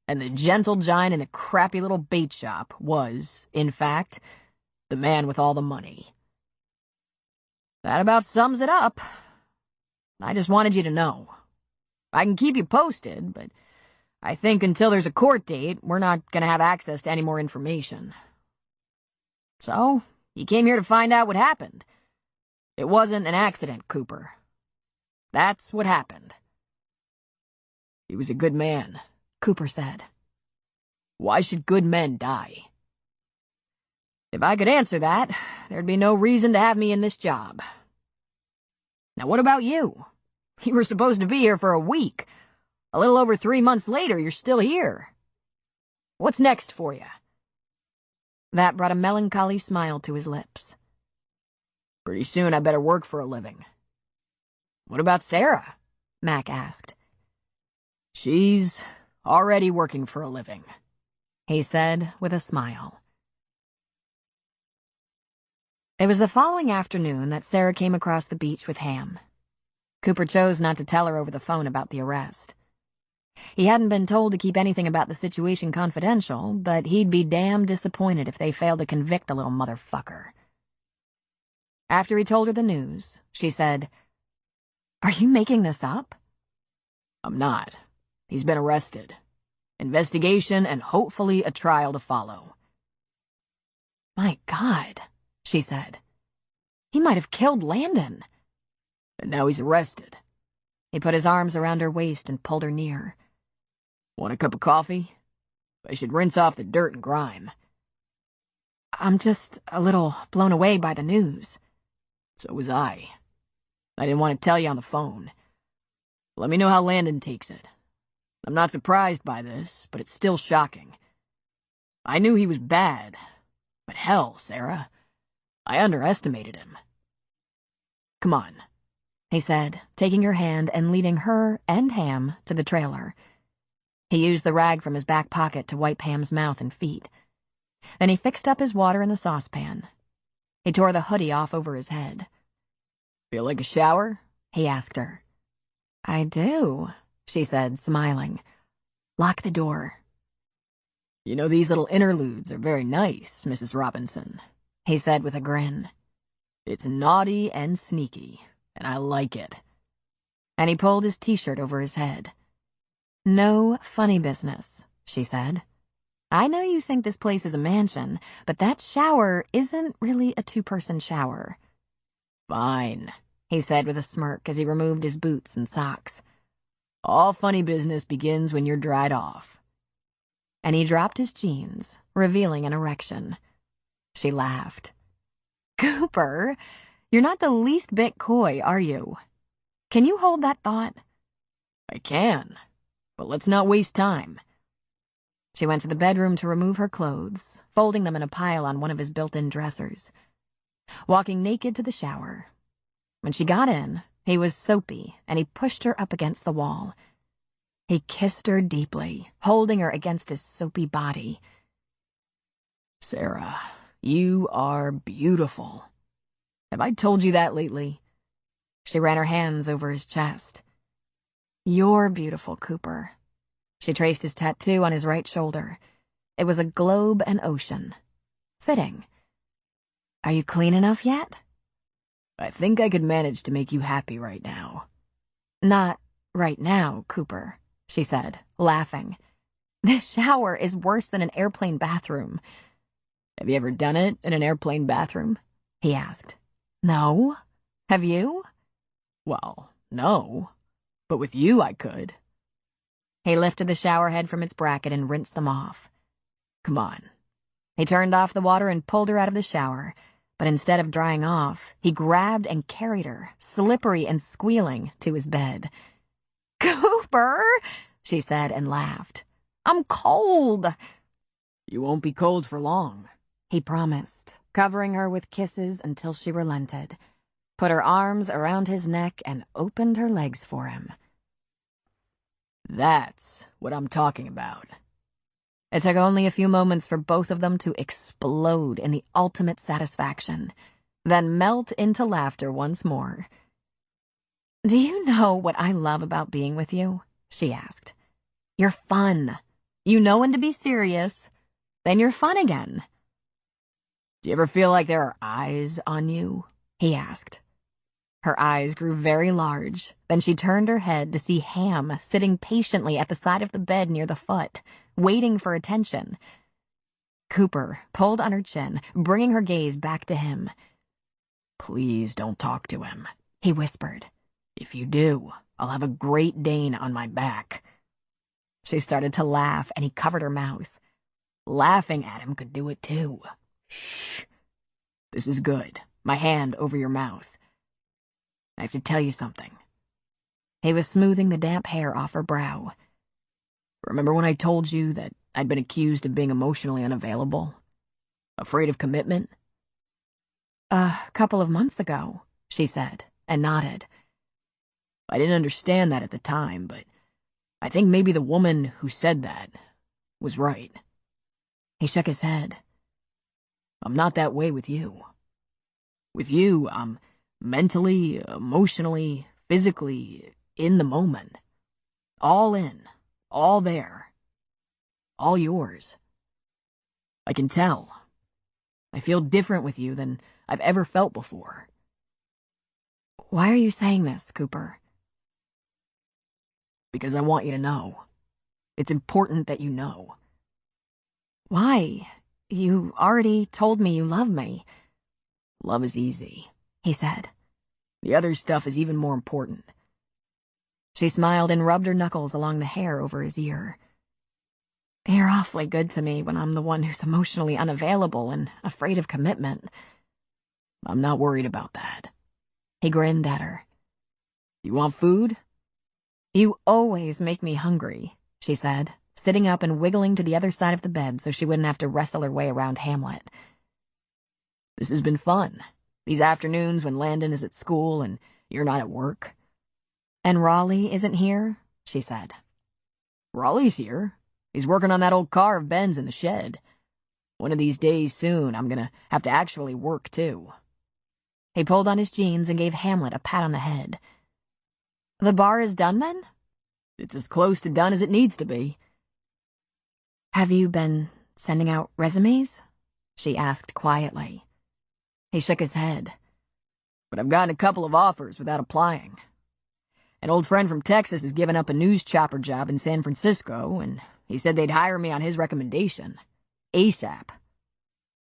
and the gentle giant in the crappy little bait shop was, in fact, the man with all the money. That about sums it up. I just wanted you to know. I can keep you posted, but I think until there's a court date, we're not going to have access to any more information. So, you came here to find out what happened. It wasn't an accident, Cooper. That's what happened." "He was a good man," Cooper said. "Why should good men die?" "If I could answer that, there'd be no reason to have me in this job. Now what about you? You were supposed to be here for a week. A little over 3 months later, you're still here. What's next for you?" That brought a melancholy smile to his lips. "Pretty soon I better work for a living." "What about Sarah?" Mac asked. She's already working for a living, he said with a smile. It was the following afternoon that Sarah came across the beach with Ham. Cooper chose not to tell her over the phone about the arrest. He hadn't been told to keep anything about the situation confidential, but he'd be damn disappointed if they failed to convict the little motherfucker. After he told her the news, she said, "Are you making this up?" I'm not. He's been arrested. Investigation and hopefully a trial to follow. My God, she said. He might have killed Landon. And now he's arrested. He put his arms around her waist and pulled her near. Want a cup of coffee? I should rinse off the dirt and grime. I'm just a little blown away by the news. So was I. I didn't want to tell you on the phone. Let me know how Landon takes it. I'm not surprised by this, but it's still shocking. I knew he was bad, but hell, Sarah, I underestimated him. Come on, he said, taking her hand and leading her and Ham to the trailer. He used the rag from his back pocket to wipe Ham's mouth and feet. Then he fixed up his water in the saucepan. He tore the hoodie off over his head. Feel like a shower? He asked her. I do, she said, smiling. Lock the door. You know, these little interludes are very nice, Mrs. Robinson, he said with a grin. It's naughty and sneaky, and I like it. And he pulled his t-shirt over his head. No funny business, she said. I know you think this place is a mansion, but that shower isn't really a two-person shower. Fine, he said with a smirk as he removed his boots and socks. All funny business begins when you're dried off. And he dropped his jeans, revealing an erection. She laughed. Cooper, you're not the least bit coy, are you? Can you hold that thought? I can, but let's not waste time. She went to the bedroom to remove her clothes, folding them in a pile on one of his built-in dressers. Walking naked to the shower. When she got in, he was soapy, and he pushed her up against the wall. He kissed her deeply, holding her against his soapy body. Sarah, you are beautiful. Have I told you that lately? She ran her hands over his chest. You're beautiful, Cooper. She traced his tattoo on his right shoulder. It was a globe and ocean. Fitting. Are you clean enough yet? I think I could manage to make you happy right now. Not right now, Cooper, she said, laughing. This shower is worse than an airplane bathroom. Have you ever done it in an airplane bathroom? He asked. No. Have you? Well, no. But with you I could. He lifted the shower head from its bracket and rinsed them off. Come on. He turned off the water and pulled her out of the shower, but instead of drying off, he grabbed and carried her, slippery and squealing, to his bed. Cooper, she said and laughed. I'm cold. You won't be cold for long, he promised, covering her with kisses until she relented, put her arms around his neck and opened her legs for him. That's what I'm talking about. It took only a few moments for both of them to explode in the ultimate satisfaction, then melt into laughter once more. Do you know what I love about being with you? She asked. You're fun. You know when to be serious. Then you're fun again. Do you ever feel like there are eyes on you? He asked. Her eyes grew very large. Then she turned her head to see Ham sitting patiently at the side of the bed near the foot, waiting for attention. Cooper pulled on her chin, bringing her gaze back to him. Please don't talk to him, he whispered. If you do, I'll have a Great Dane on my back. She started to laugh, and he covered her mouth. Laughing at him could do it too. Shh. This is good. My hand over your mouth. I have to tell you something. He was smoothing the damp hair off her brow. Remember when I told you that I'd been accused of being emotionally unavailable? Afraid of commitment? A couple of months ago, she said, and nodded. I didn't understand that at the time, but I think maybe the woman who said that was right. He shook his head. I'm not that way with you. With you, I'm mentally, emotionally, physically in the moment. All in, all there. All yours. I can tell. I feel different with you than I've ever felt before. Why are you saying this, Cooper? Because I want you to know. It's important that you know. Why? You already told me you love me. Love is easy, he said. The other stuff is even more important. She smiled and rubbed her knuckles along the hair over his ear. You're awfully good to me when I'm the one who's emotionally unavailable and afraid of commitment. I'm not worried about that. He grinned at her. You want food? You always make me hungry, she said, sitting up and wiggling to the other side of the bed so she wouldn't have to wrestle her way around Hamlet. This has been fun. These afternoons when Landon is at school and you're not at work. And Raleigh isn't here, she said. Raleigh's here. He's working on that old car of Ben's in the shed. One of these days soon, I'm gonna have to actually work, too. He pulled on his jeans and gave Hamlet a pat on the head. The bar is done, then? It's as close to done as it needs to be. Have you been sending out resumes? She asked quietly. He shook his head. But I've gotten a couple of offers without applying. An old friend from Texas has given up a news chopper job in San Francisco, and he said they'd hire me on his recommendation. ASAP.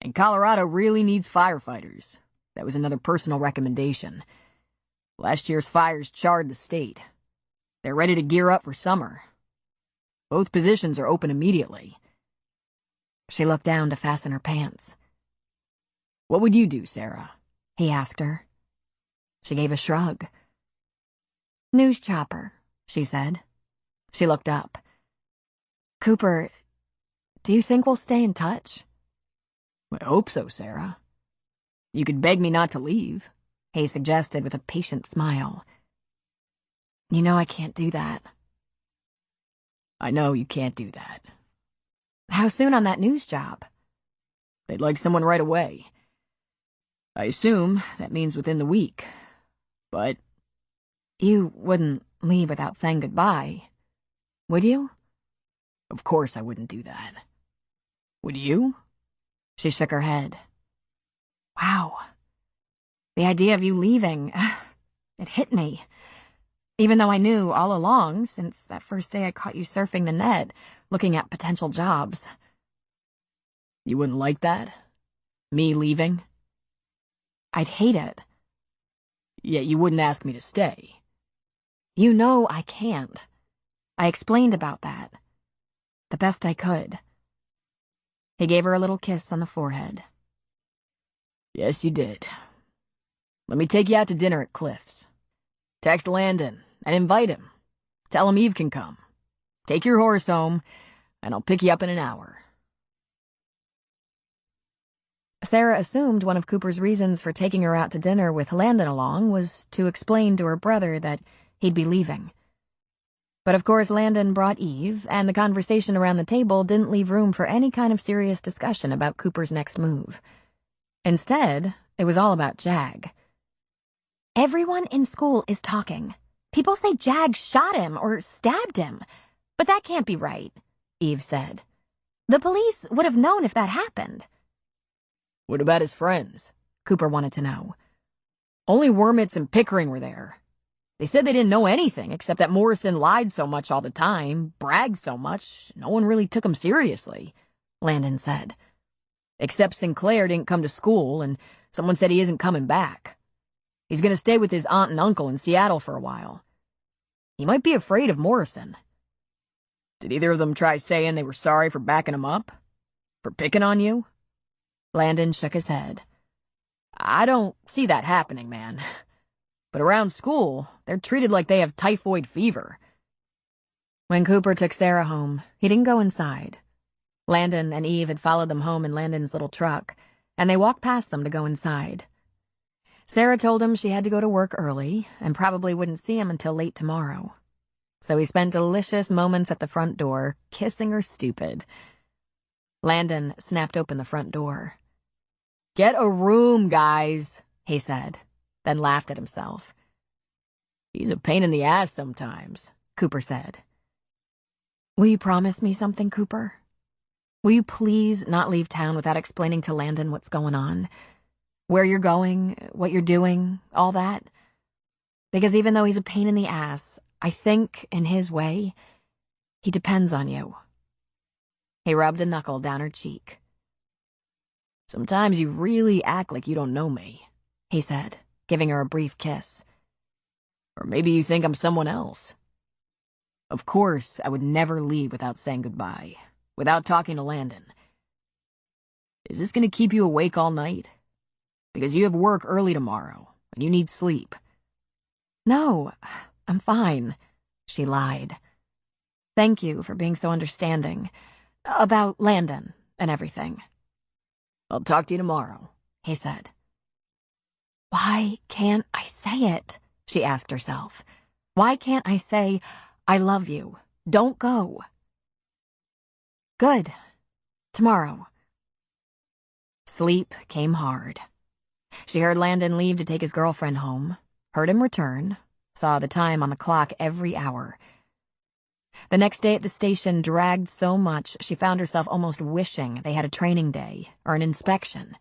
And Colorado really needs firefighters. That was another personal recommendation. Last year's fires charred the state. They're ready to gear up for summer. Both positions are open immediately. She looked down to fasten her pants. What would you do, Sarah? He asked her. She gave a shrug. News chopper, she said. She looked up. Cooper, do you think we'll stay in touch? I hope so, Sarah. You could beg me not to leave, he suggested with a patient smile. You know I can't do that. I know you can't do that. How soon on that news job? They'd like someone right away. I assume that means within the week. But you wouldn't leave without saying goodbye, would you? Of course I wouldn't do that. Would you? She shook her head. Wow. The idea of you leaving, it hit me. Even though I knew all along, since that first day I caught you surfing the net, looking at potential jobs. You wouldn't like that? Me leaving? I'd hate it. Yet you wouldn't ask me to stay. You know I can't. I explained about that. The best I could. He gave her a little kiss on the forehead. Yes, you did. Let me take you out to dinner at Cliff's. Text Landon and invite him. Tell him Eve can come. Take your horse home, and I'll pick you up in an hour. Sarah assumed one of Cooper's reasons for taking her out to dinner with Landon along was to explain to her brother that he'd be leaving. But of course Landon brought Eve, and the conversation around the table didn't leave room for any kind of serious discussion about Cooper's next move. Instead, it was all about Jag. Everyone in school is talking. People say Jag shot him or stabbed him. But that can't be right, Eve said. The police would have known if that happened. What about his friends? Cooper wanted to know. Only Wormitz and Pickering were there. They said they didn't know anything except that Morrison lied so much all the time, bragged so much, no one really took him seriously, Landon said. Except Sinclair didn't come to school, and someone said he isn't coming back. He's going to stay with his aunt and uncle in Seattle for a while. He might be afraid of Morrison. Did either of them try saying they were sorry for backing him up? For picking on you? Landon shook his head. I don't see that happening, man. But around school, they're treated like they have typhoid fever. When Cooper took Sarah home, he didn't go inside. Landon and Eve had followed them home in Landon's little truck, and they walked past them to go inside. Sarah told him she had to go to work early and probably wouldn't see him until late tomorrow. so he spent delicious moments at the front door, kissing her stupid. Landon snapped open the front door. Get a room, guys, he said, then laughed at himself. He's a pain in the ass sometimes, Cooper said. Will you promise me something, Cooper? Will you please not leave town without explaining to Landon what's going on? Where you're going, what you're doing, all that? Because even though he's a pain in the ass, I think, in his way, he depends on you. He rubbed a knuckle down her cheek. Sometimes you really act like you don't know me, he said, giving her a brief kiss. Or maybe you think I'm someone else. Of course, I would never leave without saying goodbye, without talking to Landon. Is this going to keep you awake all night? Because you have work early tomorrow, and you need sleep. No, I'm fine, she lied. Thank you for being so understanding. About Landon and everything. I'll talk to you tomorrow, he said. Why can't I say it? She asked herself. Why can't I say, I love you, don't go? Good. Tomorrow. Sleep came hard. She heard Landon leave to take his girlfriend home, heard him return, saw the time on the clock every hour. The next day at the station dragged so much she found herself almost wishing they had a training day or an inspection.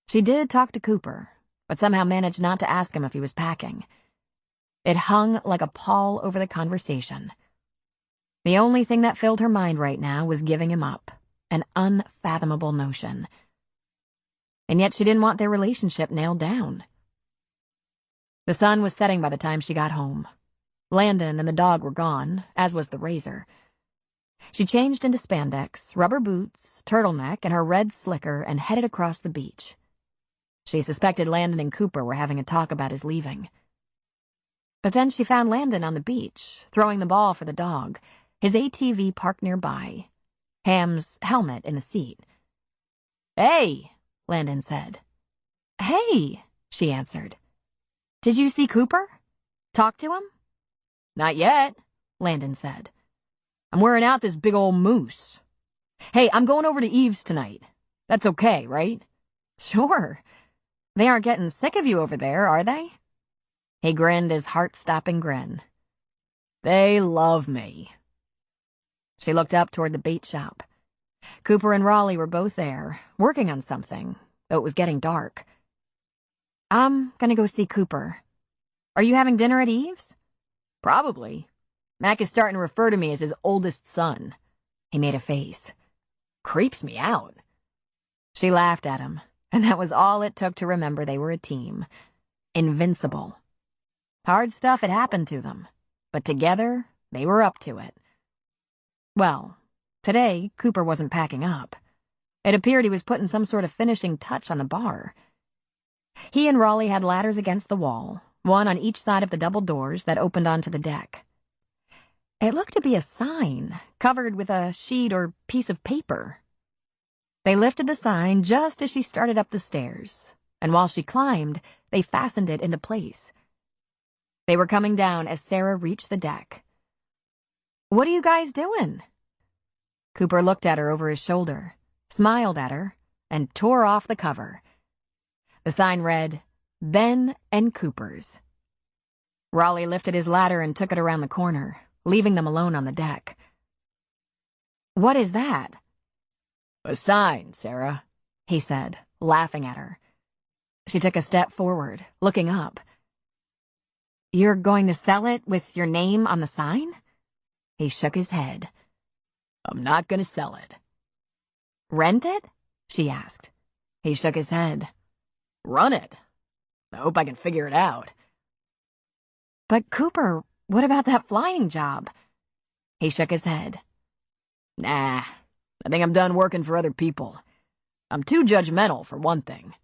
She did talk to Cooper, but somehow managed not to ask him if he was packing. It hung like a pall over the conversation. The only thing that filled her mind right now was giving him up, an unfathomable notion. And yet she didn't want their relationship nailed down. The sun was setting by the time she got home. Landon and the dog were gone, as was the razor. She changed into spandex, rubber boots, turtleneck, and her red slicker and headed across the beach. She suspected Landon and Cooper were having a talk about his leaving. But then she found Landon on the beach, throwing the ball for the dog, his ATV parked nearby, Ham's helmet in the seat. Hey, Landon said. Hey, she answered. Did you see Cooper? Talk to him? Not yet, Landon said. I'm wearing out this big old moose. Hey, I'm going over to Eve's tonight. That's okay, right? Sure. They aren't getting sick of you over there, are they? He grinned his heart-stopping grin. They love me. She looked up toward the bait shop. Cooper and Raleigh were both there, working on something, though it was getting dark. I'm gonna go see Cooper. Are you having dinner at Eve's? Probably. Mac is starting to refer to me as his oldest son. He made a face. Creeps me out. She laughed at him, and that was all it took to remember they were a team. Invincible. Hard stuff had happened to them, but together they were up to it. Well, today Cooper wasn't packing up. It appeared he was putting some sort of finishing touch on the bar. He and Raleigh had ladders against the wall, one on each side of the double doors that opened onto the deck. It looked to be a sign, covered with a sheet or piece of paper. They lifted the sign just as she started up the stairs, and while she climbed, they fastened it into place. They were coming down as Sarah reached the deck. What are you guys doing? Cooper looked at her over his shoulder, smiled at her, and tore off the cover. The sign read, Ben and Cooper's. Raleigh lifted his ladder and took it around the corner, leaving them alone on the deck. What is that? A sign, Sarah, he said, laughing at her. She took a step forward, looking up. You're going to sell it with your name on the sign? He shook his head. I'm not going to sell it. Rent it? She asked. He shook his head. Run it. I hope I can figure it out. But Cooper, what about that flying job? He shook his head. Nah, I think I'm done working for other people. I'm too judgmental, for one thing.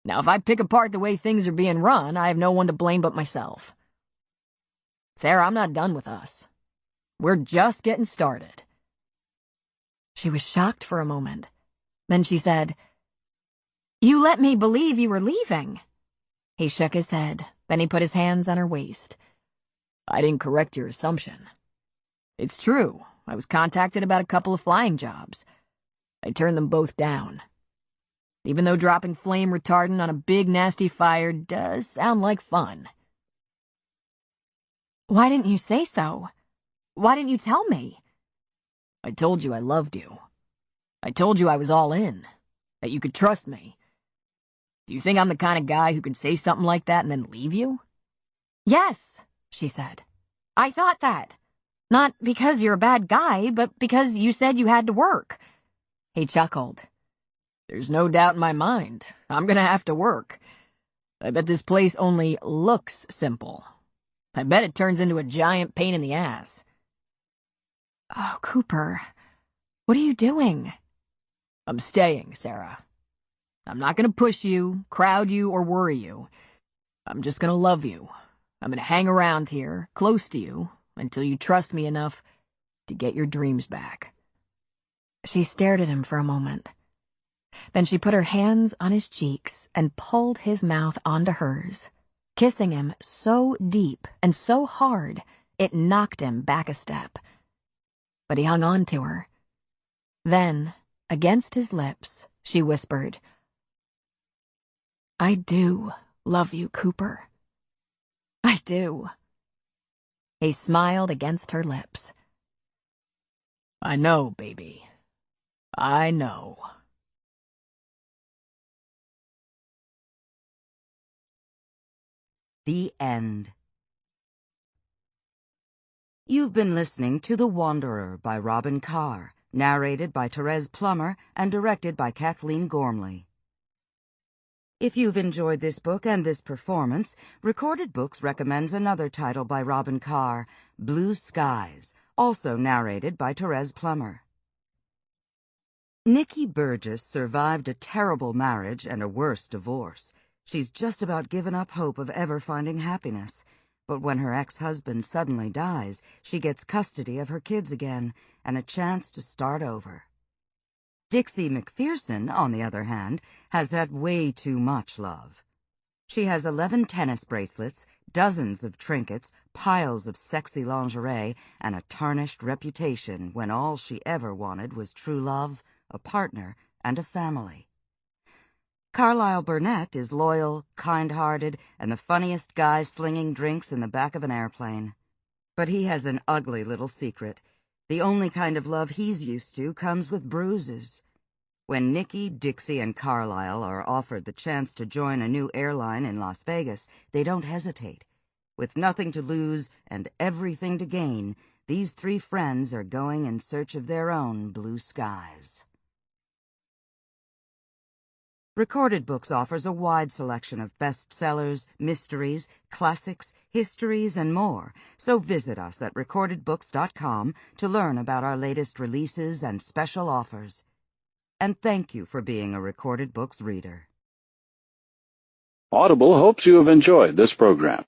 Now, if I pick apart the way things are being run, I have no one to blame but myself. Sarah, I'm not done with us. We're just getting started. She was shocked for a moment. Then she said, You let me believe you were leaving. He shook his head. Then he put his hands on her waist. I didn't correct your assumption. It's true, I was contacted about a couple of flying jobs. I turned them both down. Even though dropping flame retardant on a big nasty fire does sound like fun. Why didn't you say so? Why didn't you tell me? I told you I loved you. I told you I was all in, that you could trust me. Do you think I'm the kind of guy who could say something like that and then leave you? Yes, she said. I thought that. Not because you're a bad guy, but because you said you had to work. He chuckled. There's no doubt in my mind. I'm gonna have to work. I bet this place only looks simple. I bet it turns into a giant pain in the ass. Oh, Cooper, what are you doing? I'm staying, Sarah. I'm not gonna push you, crowd you, or worry you. I'm just gonna love you. I'm gonna hang around here, close to you, until you trust me enough to get your dreams back. She stared at him for a moment. Then she put her hands on his cheeks and pulled his mouth onto hers, kissing him so deep and so hard it knocked him back a step. But he hung on to her. Then, against his lips, she whispered, I do love you, Cooper. I do. He smiled against her lips. I know, baby. I know. The end. You've been listening to The Wanderer by Robin Carr, narrated by Therese Plummer and directed by Kathleen Gormley. If you've enjoyed this book and this performance, Recorded Books recommends another title by Robin Carr, Blue Skies, also narrated by Therese Plummer. Nikki Burgess survived a terrible marriage and a worse divorce. She's just about given up hope of ever finding happiness. But when her ex-husband suddenly dies, she gets custody of her kids again and a chance to start over. Dixie McPherson, on the other hand, has had way too much love. She has 11 tennis bracelets, dozens of trinkets, piles of sexy lingerie, and a tarnished reputation when all she ever wanted was true love, a partner, and a family. Carlisle Burnett is loyal, kind-hearted, and the funniest guy slinging drinks in the back of an airplane. But he has an ugly little secret. The only kind of love he's used to comes with bruises. When Nikki, Dixie, and Carlisle are offered the chance to join a new airline in Las Vegas, they don't hesitate. With nothing to lose and everything to gain, these three friends are going in search of their own blue skies. Recorded Books offers a wide selection of bestsellers, mysteries, classics, histories, and more, so visit us at recordedbooks.com to learn about our latest releases and special offers. And thank you for being a Recorded Books reader. Audible hopes you have enjoyed this program.